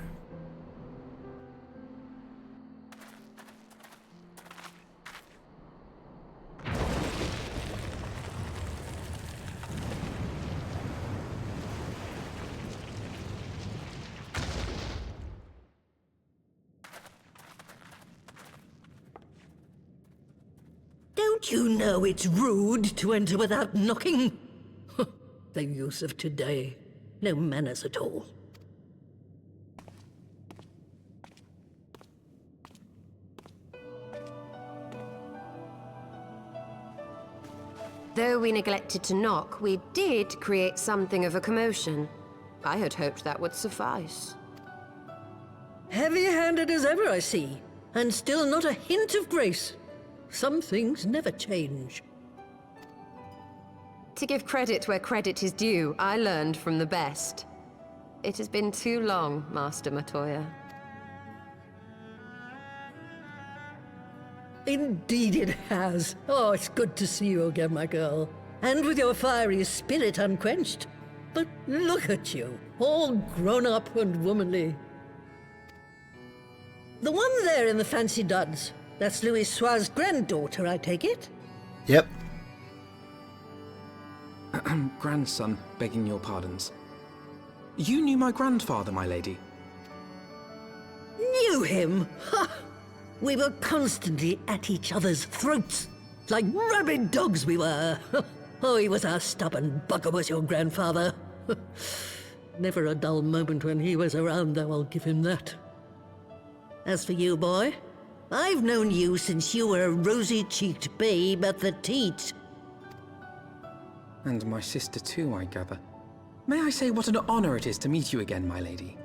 Don't you know it's rude to enter without knocking? The youth of today. No manners at all. Though we neglected to knock, we did create something of a commotion. I had hoped that would suffice. Heavy-handed as ever, I see. And still not a hint of grace. Some things never change. To give credit where credit is due, I learned from the best. It has been too long, Master Matoya. Indeed it has. Oh, it's good to see you again, my girl. And with your fiery spirit unquenched. But look at you, all grown up and womanly. The one there in the fancy duds, that's Louis Soir's granddaughter, I take it? Yep. Grandson, begging your pardons. You knew my grandfather, my lady. Knew him? Ha! We were constantly at each other's throats. Like rabid dogs we were. Oh, he was a stubborn bugger, was your grandfather. Never a dull moment when he was around, though, I'll give him that. As for you, boy, I've known you since you were a rosy-cheeked babe at the teat. And my sister too, I gather. May I say what an honor it is to meet you again, my lady?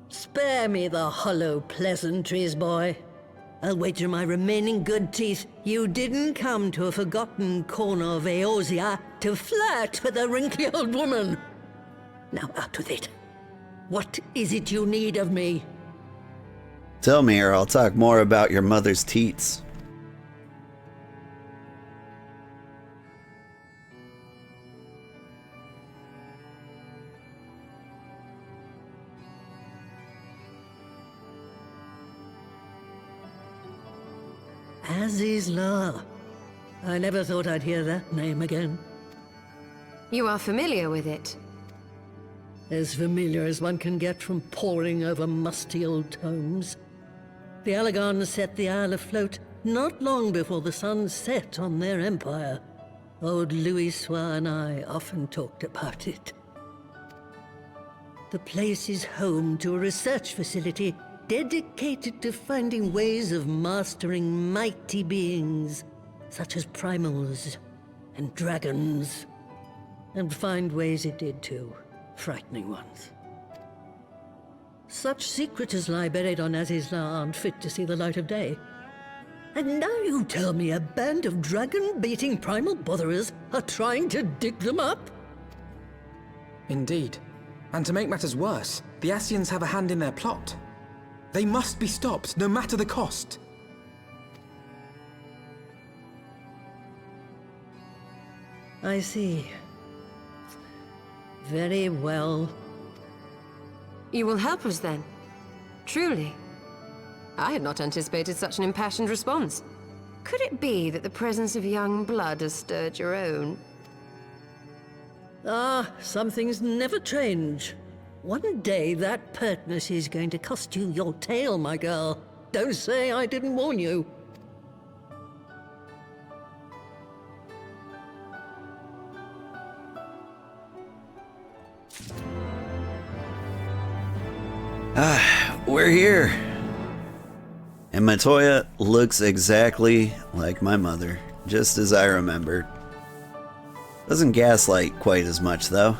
Spare me the hollow pleasantries, boy. I'll wager my remaining good teeth you didn't come to a forgotten corner of Eorzea to flirt with a wrinkly old woman. Now out with it. What is it you need of me? Tell me or I'll talk more about your mother's teats. Azizla. I never thought I'd hear that name again. You are familiar with it? As familiar as one can get from poring over musty old tomes. The Alagons set the Isle afloat not long before the sun set on their empire. Old Louis Soir and I often talked about it. The place is home to a research facility dedicated to finding ways of mastering mighty beings, such as primals and dragons. And find ways it did too, frightening ones. Such secrets as lie buried on Azizla aren't fit to see the light of day. And now you tell me a band of dragon-beating primal botherers are trying to dig them up? Indeed. And to make matters worse, the Ascians have a hand in their plot. They must be stopped, no matter the cost. I see. Very well. You will help us then? Truly? I had not anticipated such an impassioned response. Could it be that the presence of young blood has stirred your own? Ah, some things never change. One day that pertness is going to cost you your tail, my girl. Don't say I didn't warn you. We're here. And Matoya looks exactly like my mother, just as I remembered. Doesn't gaslight quite as much, though.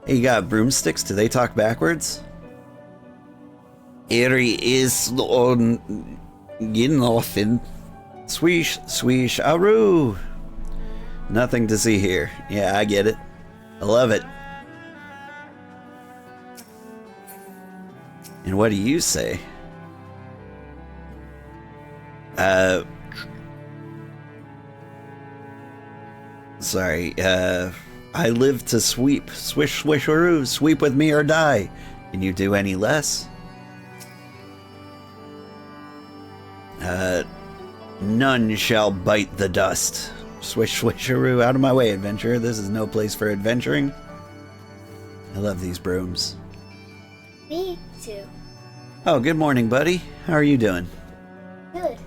Hey, you got broomsticks? Do they talk backwards? Eri is on Ginlothin. Swish, swish, aru. Nothing to see here. Yeah, I get it. I love it. And what do you say? Sorry, I live to sweep. Swish, swisharoo, sweep with me or die. Can you do any less? None shall bite the dust. Swish, swisharoo, out of my way, adventurer. This is no place for adventuring. I love these brooms. Me too. Oh, good morning, buddy. How are you doing? Good.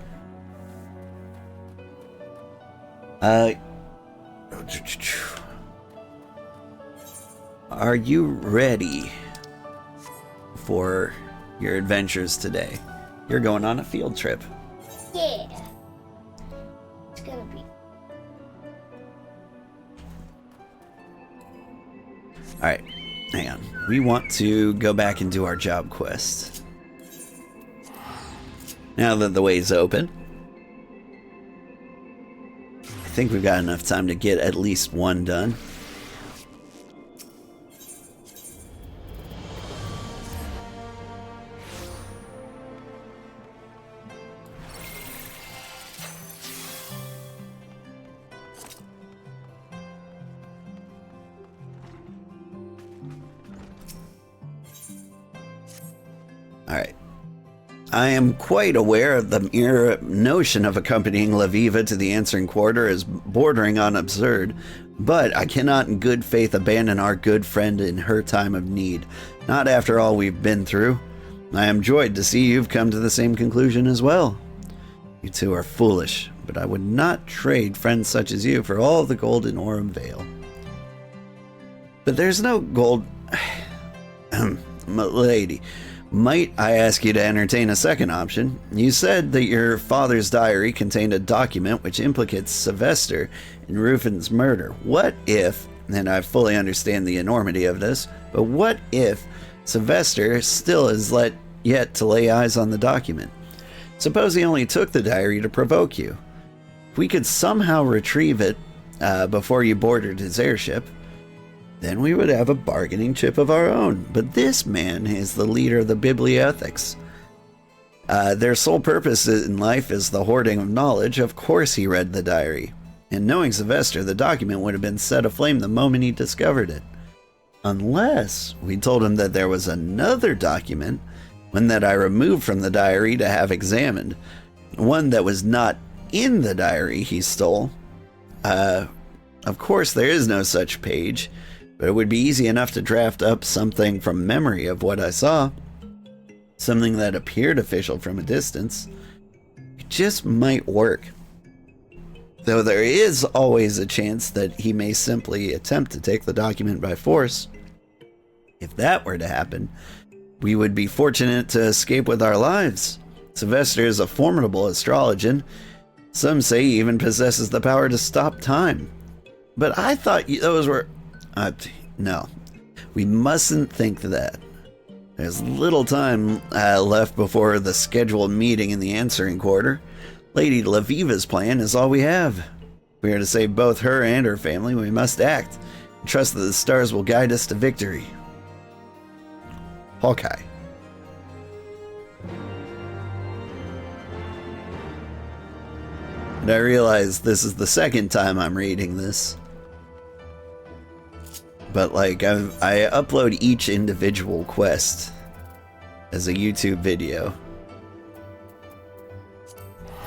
Are you ready for your adventures today? You're going on a field trip. Yeah. It's gonna be. Alright, hang on. We want to go back and do our job quest. Now that the way's open, I think we've got enough time to get at least one done. Alright. I am quite aware of the mere notion of accompanying Laviva to the answering quarter as bordering on absurd, but I cannot in good faith abandon our good friend in her time of need. Not after all we've been through. I am joyed to see you've come to the same conclusion as well. You two are foolish, but I would not trade friends such as you for all the gold in Aurum Vale. But there's no gold... Lady, might I ask you to entertain a second option? You said that your father's diary contained a document which implicates Sylvester in Rufin's murder. What if, and I fully understand the enormity of this, but what if Sylvester still is yet to lay eyes on the document? Suppose he only took the diary to provoke you. If we could somehow retrieve it before you boarded his airship, then we would have a bargaining chip of our own. But this man is the leader of the Biblioethics. Their sole purpose in life is the hoarding of knowledge. Of course he read the diary. And knowing Sylvester, the document would have been set aflame the moment he discovered it. Unless we told him that there was another document, one that I removed from the diary to have examined, one that was not in the diary he stole, Of course, there is no such page, but it would be easy enough to draft up something from memory of what I saw. Something that appeared official from a distance. It just might work. Though there is always a chance that he may simply attempt to take the document by force. If that were to happen, we would be fortunate to escape with our lives. Sylvester is a formidable astrologian. Some say he even possesses the power to stop time. But I thought those were... no. We mustn't think that. There's little time left before the scheduled meeting in the answering quarter. Lady Laviva's plan is all we have. If we are to save both her and her family, we must act, and trust that the stars will guide us to victory. Hawkeye. And I realize this is the second time I'm reading this. But like, I upload each individual quest as a YouTube video.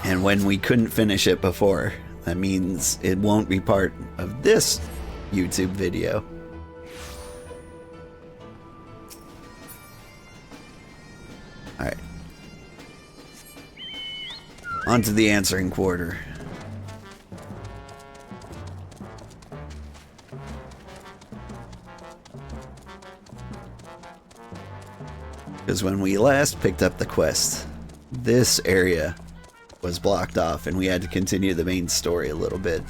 And when we couldn't finish it before, that means it won't be part of this YouTube video. Alright. On to the answering quarter. Because when we last picked up the quest, this area was blocked off and we had to continue the main story a little bit.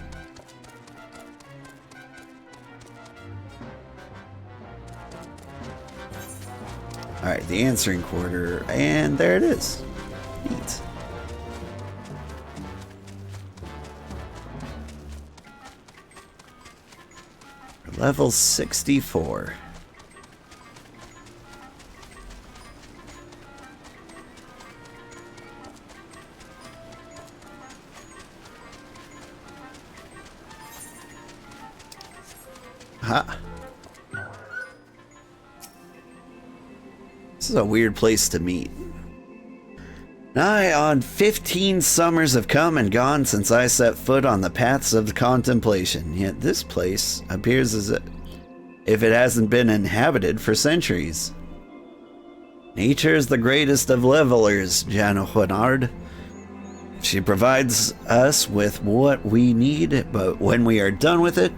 Alright, the answering quarter, and there it is. Neat. Level 64. Ha. This is a weird place to meet. Nigh on 15 summers have come and gone since I set foot on the paths of contemplation, yet this place appears as if it hasn't been inhabited for centuries. Nature is the greatest of levelers, Janohuanard. She provides us with what we need, but when we are done with it,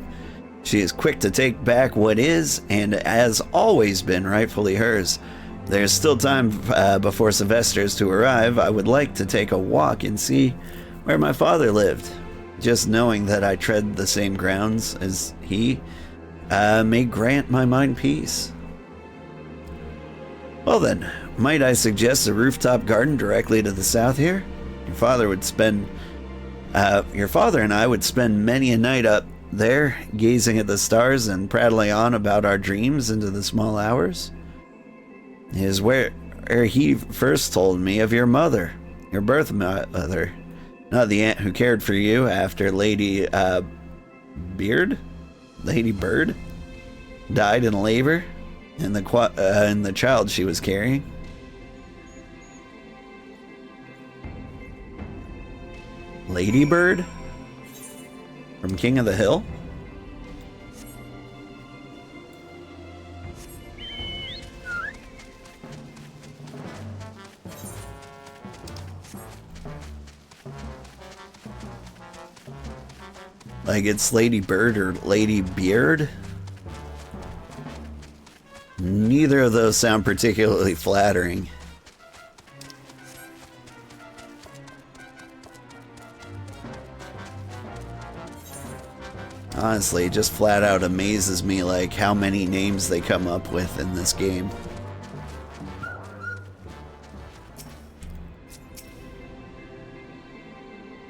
she is quick to take back what is, and has always been rightfully hers. There's still time before Sylvester's to arrive. I would like to take a walk and see where my father lived. Just knowing that I tread the same grounds as he may grant my mind peace. Well then, might I suggest a rooftop garden directly to the south here? Your father and I would spend many a night up there, gazing at the stars and prattling on about our dreams into the small hours. It is where he first told me of your mother, your birth mother, not the aunt who cared for you after Lady Bird died in labor, and the child she was carrying. Lady Bird? From King of the Hill? Like it's Lady Bird or Lady Beard? Neither of those sound particularly flattering. Honestly, it just flat out amazes me like how many names they come up with in this game.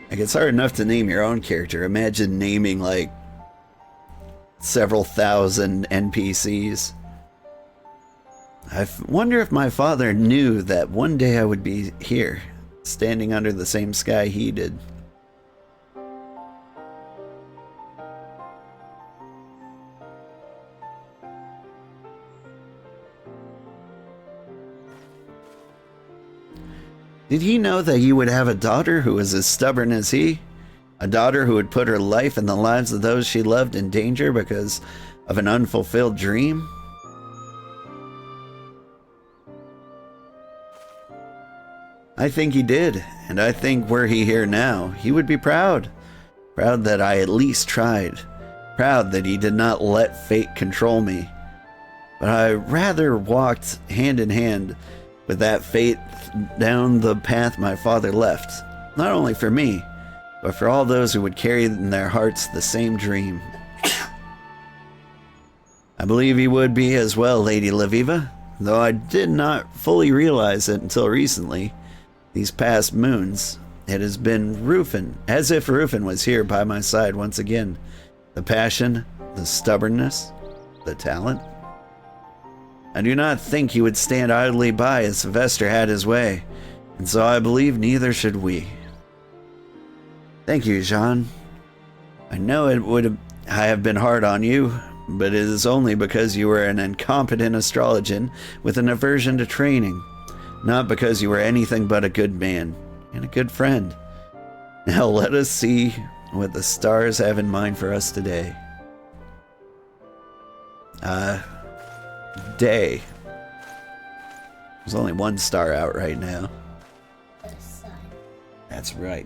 Like, it's hard enough to name your own character. Imagine naming like several thousand NPCs. I wonder if my father knew that one day I would be here, standing under the same sky he did. Did he know that you would have a daughter who was as stubborn as he? A daughter who would put her life and the lives of those she loved in danger because of an unfulfilled dream? I think he did, and I think were he here now, he would be proud. Proud that I at least tried. Proud that he did not let fate control me. But I rather walked hand in hand with that fate down the path my father left, not only for me, but for all those who would carry in their hearts the same dream. I believe he would be as well, Lady Laviva, though I did not fully realize it until recently. These past moons, it has been Rufin, as if Rufin was here by my side once again. The passion, the stubbornness, the talent. I do not think he would stand idly by as Sylvester had his way, and so I believe neither should we. Thank you, Jean. I know I have been hard on you, but it is only because you were an incompetent astrologian with an aversion to training. Not because you were anything but a good man and a good friend. Now let us see what the stars have in mind for us today. Day. There's only one star out right now. The sun. That's right.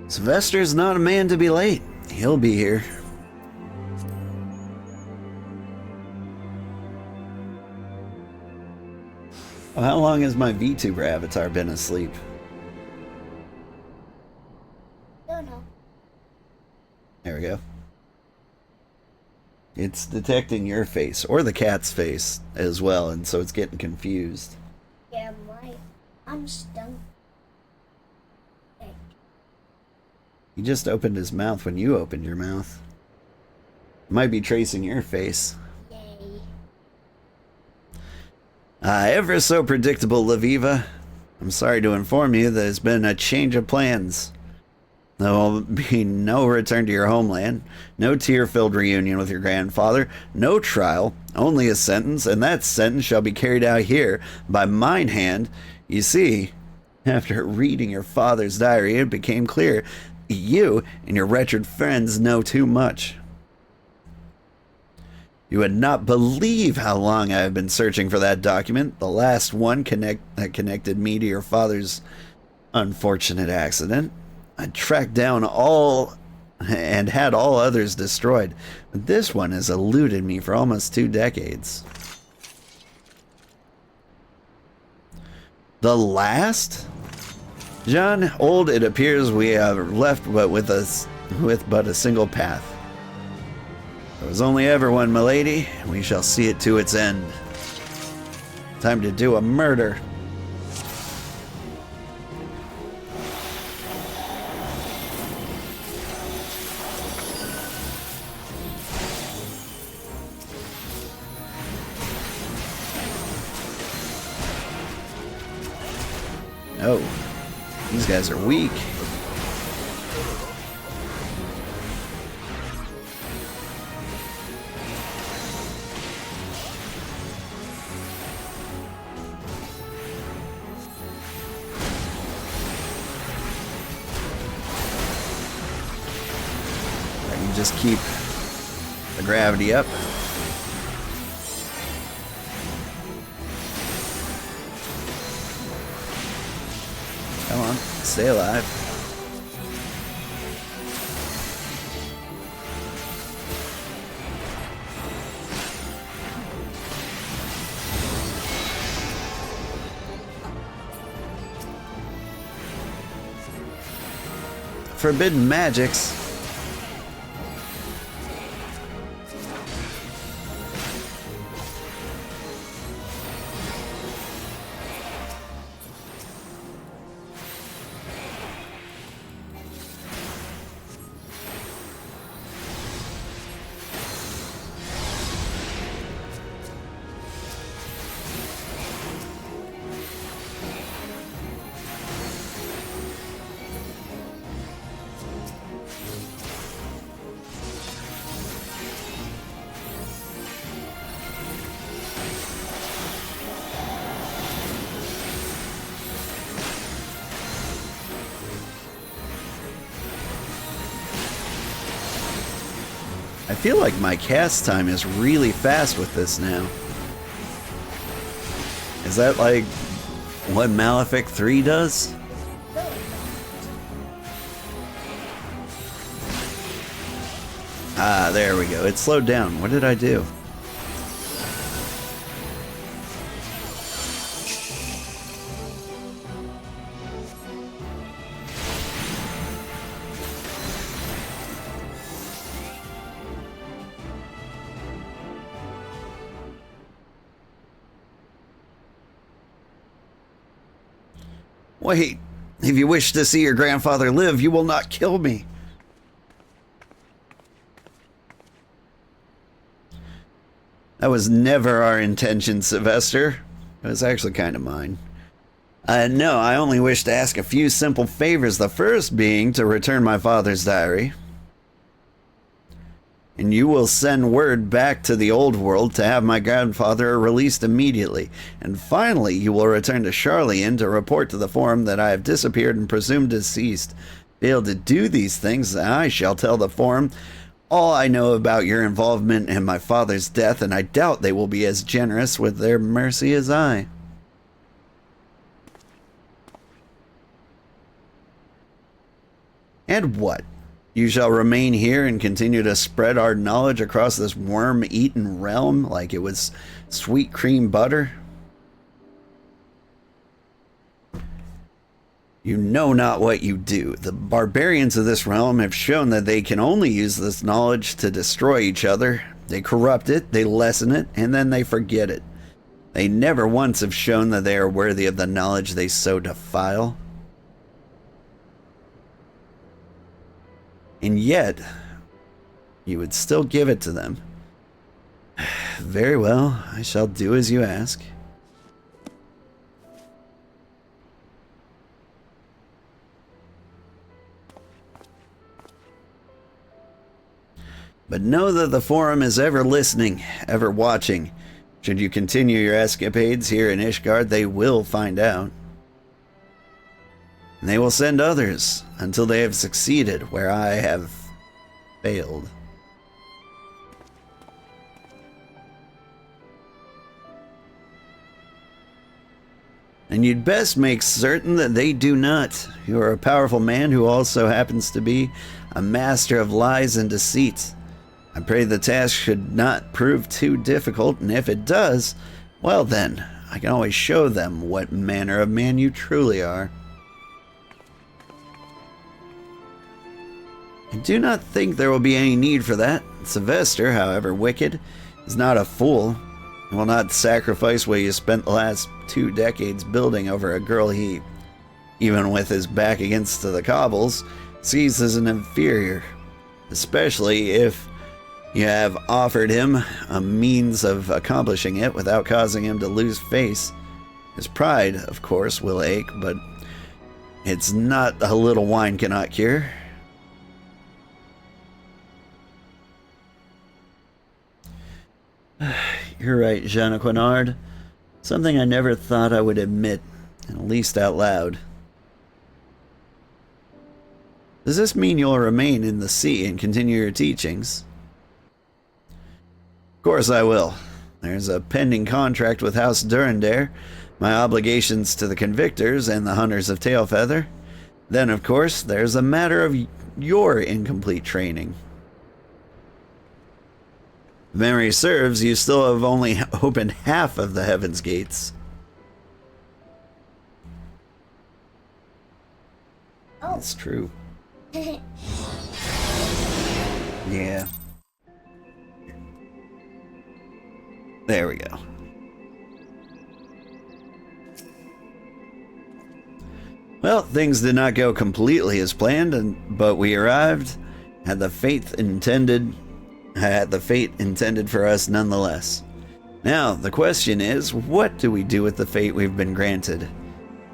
Sylvester's not a man to be late. He'll be here. Well, how long has my VTuber avatar been asleep? Don't know. There we go. It's detecting your face, or the cat's face as well, and so it's getting confused. Yeah, I'm stung. He just opened his mouth when you opened your mouth. Might be tracing your face. Yay. Ever so predictable, Laviva. I'm sorry to inform you there's been a change of plans. There will be no return to your homeland, no tear-filled reunion with your grandfather, no trial, only a sentence, and that sentence shall be carried out here by mine hand. You see, after reading your father's diary, it became clear you and your wretched friends know too much. You would not believe how long I have been searching for that document, the last one that connected me to your father's unfortunate accident. I tracked down all and had all others destroyed, but this one has eluded me for almost 2 decades. The last? John, old it appears we have left with but a single path. There was only ever one, milady, and we shall see it to its end. Time to do a murder. Oh. These guys are weak. I can just keep the gravity up. Come on, stay alive. Forbidden magics. I feel like my cast time is really fast with this now. Is that like what Malefic 3 does? Ah, there we go. It slowed down. What did I do? Wait, if you wish to see your grandfather live, you will not kill me. That was never our intention, Sylvester. It was actually kind of mine. No, I only wish to ask a few simple favors, the first being to return my father's diary. And you will send word back to the old world to have my grandfather released immediately. And finally, you will return to Charlian to report to the Forum that I have disappeared and presumed deceased. Fail to do these things, I shall tell the Forum all I know about your involvement in my father's death, and I doubt they will be as generous with their mercy as I. And what? You shall remain here and continue to spread our knowledge across this worm-eaten realm like it was sweet cream butter? You know not what you do. The barbarians of this realm have shown that they can only use this knowledge to destroy each other. They corrupt it, they lessen it, and then they forget it. They never once have shown that they are worthy of the knowledge they so defile. And yet, you would still give it to them. Very well, I shall do as you ask. But know that the Forum is ever listening, ever watching. Should you continue your escapades here in Ishgard, they will find out. And they will send others until they have succeeded where I have failed. And you'd best make certain that they do not. You are a powerful man who also happens to be a master of lies and deceit. I pray the task should not prove too difficult, and if it does, well then, I can always show them what manner of man you truly are. I do not think there will be any need for that. Sylvester, however wicked, is not a fool. He will not sacrifice what you spent the last 2 decades building over a girl he, even with his back against the cobbles, sees as an inferior. Especially if you have offered him a means of accomplishing it without causing him to lose face. His pride, of course, will ache, but it's not a little wine cannot cure. You're right, Jean Quinard. Something I never thought I would admit, at least out loud. Does this mean you'll remain in the sea and continue your teachings? Of course I will. There's a pending contract with House Durandare, my obligations to the Convictors and the Hunters of Tailfeather. Then, of course, there's a matter of your incomplete training. If memory serves, you still have only opened half of the Heaven's Gates. Oh. That's true. Yeah. There we go. Well, things did not go completely as planned, but we arrived at the fate intended for us nonetheless. Now, the question is, what do we do with the fate we've been granted?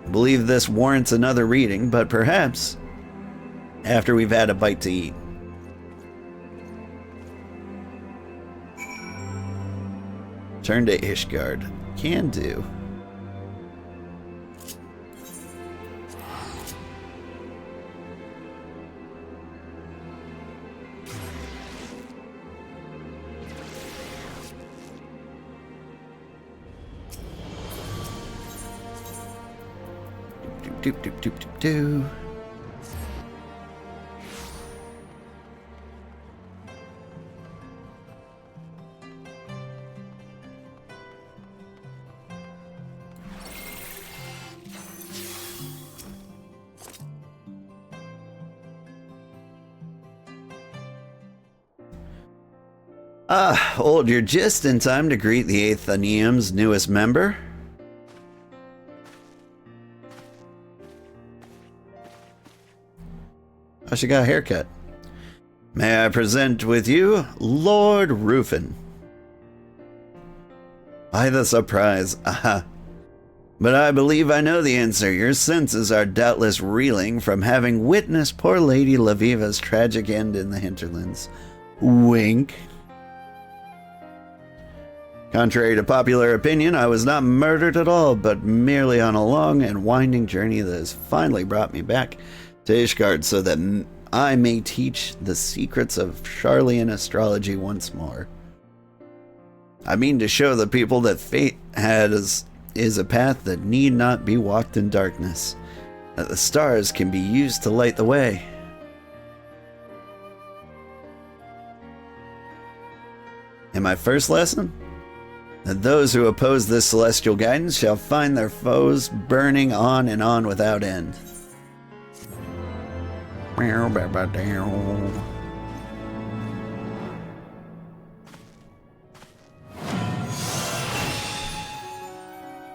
I believe this warrants another reading, but perhaps after we've had a bite to eat. Turn to Ishgard. Can do. doop, doop, doop, doop, doop. Old, you're just in time to greet the Athenaeum's newest member. Oh, she got a haircut. May I present with you Lord Rufin? Why the surprise? Aha. But I believe I know the answer. Your senses are doubtless reeling from having witnessed poor Lady Laviva's tragic end in the hinterlands. Wink. Contrary to popular opinion, I was not murdered at all, but merely on a long and winding journey that has finally brought me back to Ishgard so that I may teach the secrets of Charlian astrology once more. I mean to show the people that fate is a path that need not be walked in darkness, that the stars can be used to light the way. In my first lesson, that those who oppose this celestial guidance shall find their foes burning on and on without end.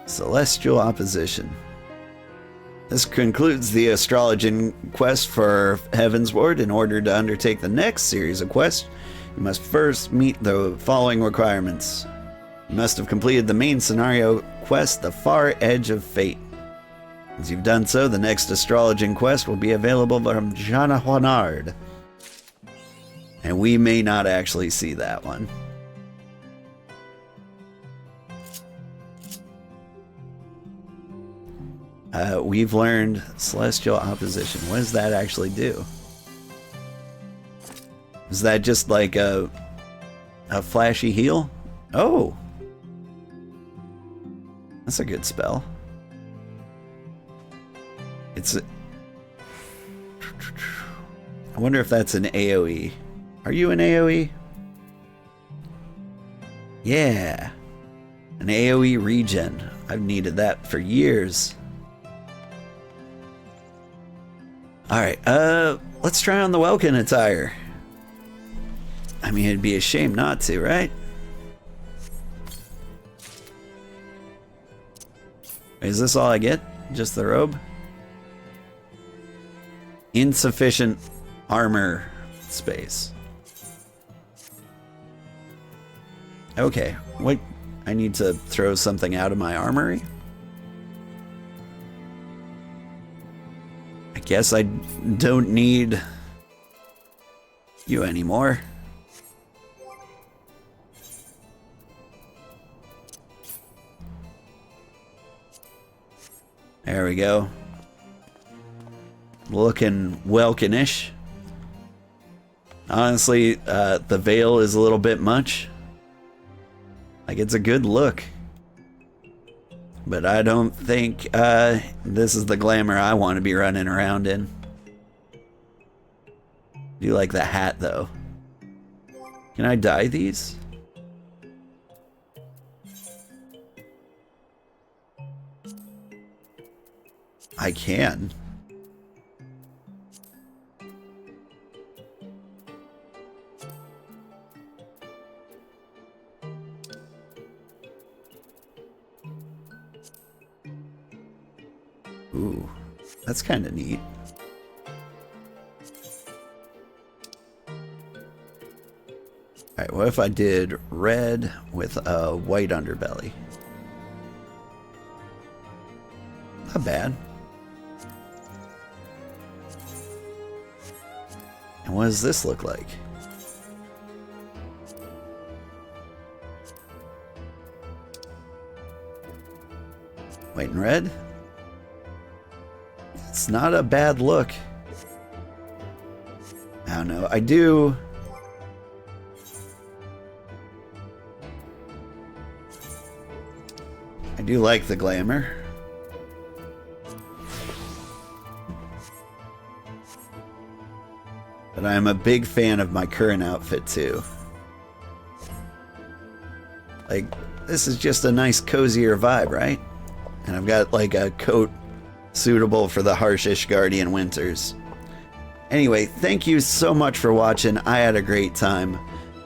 Celestial opposition. This concludes the astrologian quest for Heavensward. In order to undertake the next series of quests, you must first meet the following requirements. You must have completed the main scenario quest, The Far Edge of Fate. As you've done so, the next astrologian quest will be available from Jana Juanard. And we may not actually see that one. We've learned Celestial Opposition. What does that actually do? Is that just like a flashy heal? Oh! That's a good spell. I wonder if that's an AoE. Are you an AoE? Yeah. An AoE regen. I've needed that for years. Alright, let's try on the Welkin attire. I mean, it'd be a shame not to, right? Is this all I get? Just the robe? Insufficient armor space. Okay, what? I need to throw something out of my armory? I guess I don't need you anymore. There we go. Looking Welkin-ish. Honestly, the veil is a little bit much. Like, it's a good look. But I don't think this is the glamour I want to be running around in. Do like the hat, though. Can I dye these? I can. Ooh, that's kind of neat. Alright, what if I did red with a white underbelly? Not bad. And what does this look like? White and red? It's not a bad look. I don't know. I do like the glamour. But I'm a big fan of my current outfit too. Like, this is just a nice cozier vibe, right? And I've got like a coat suitable for the harsh Ishgardian winters. Anyway, thank you so much for watching. I had a great time.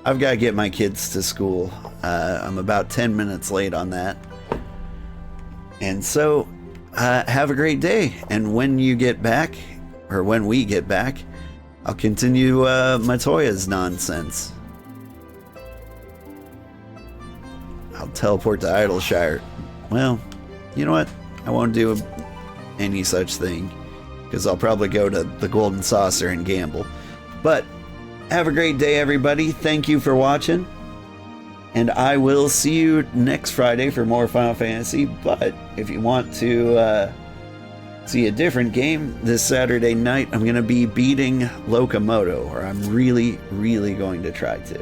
I've got to get my kids to school. I'm about 10 minutes late on that. And so, have a great day. And when you get back, or when we get back, I'll continue Matoya's nonsense. I'll teleport to Idleshire. Well, you know what? I won't do any such thing, because I'll probably go to the Golden Saucer and gamble. But have a great day, everybody. Thank you for watching. And I will see you next Friday for more Final Fantasy. But if you want to see a different game, this Saturday night I'm going to be beating Locomoto, or I'm really, really going to try to.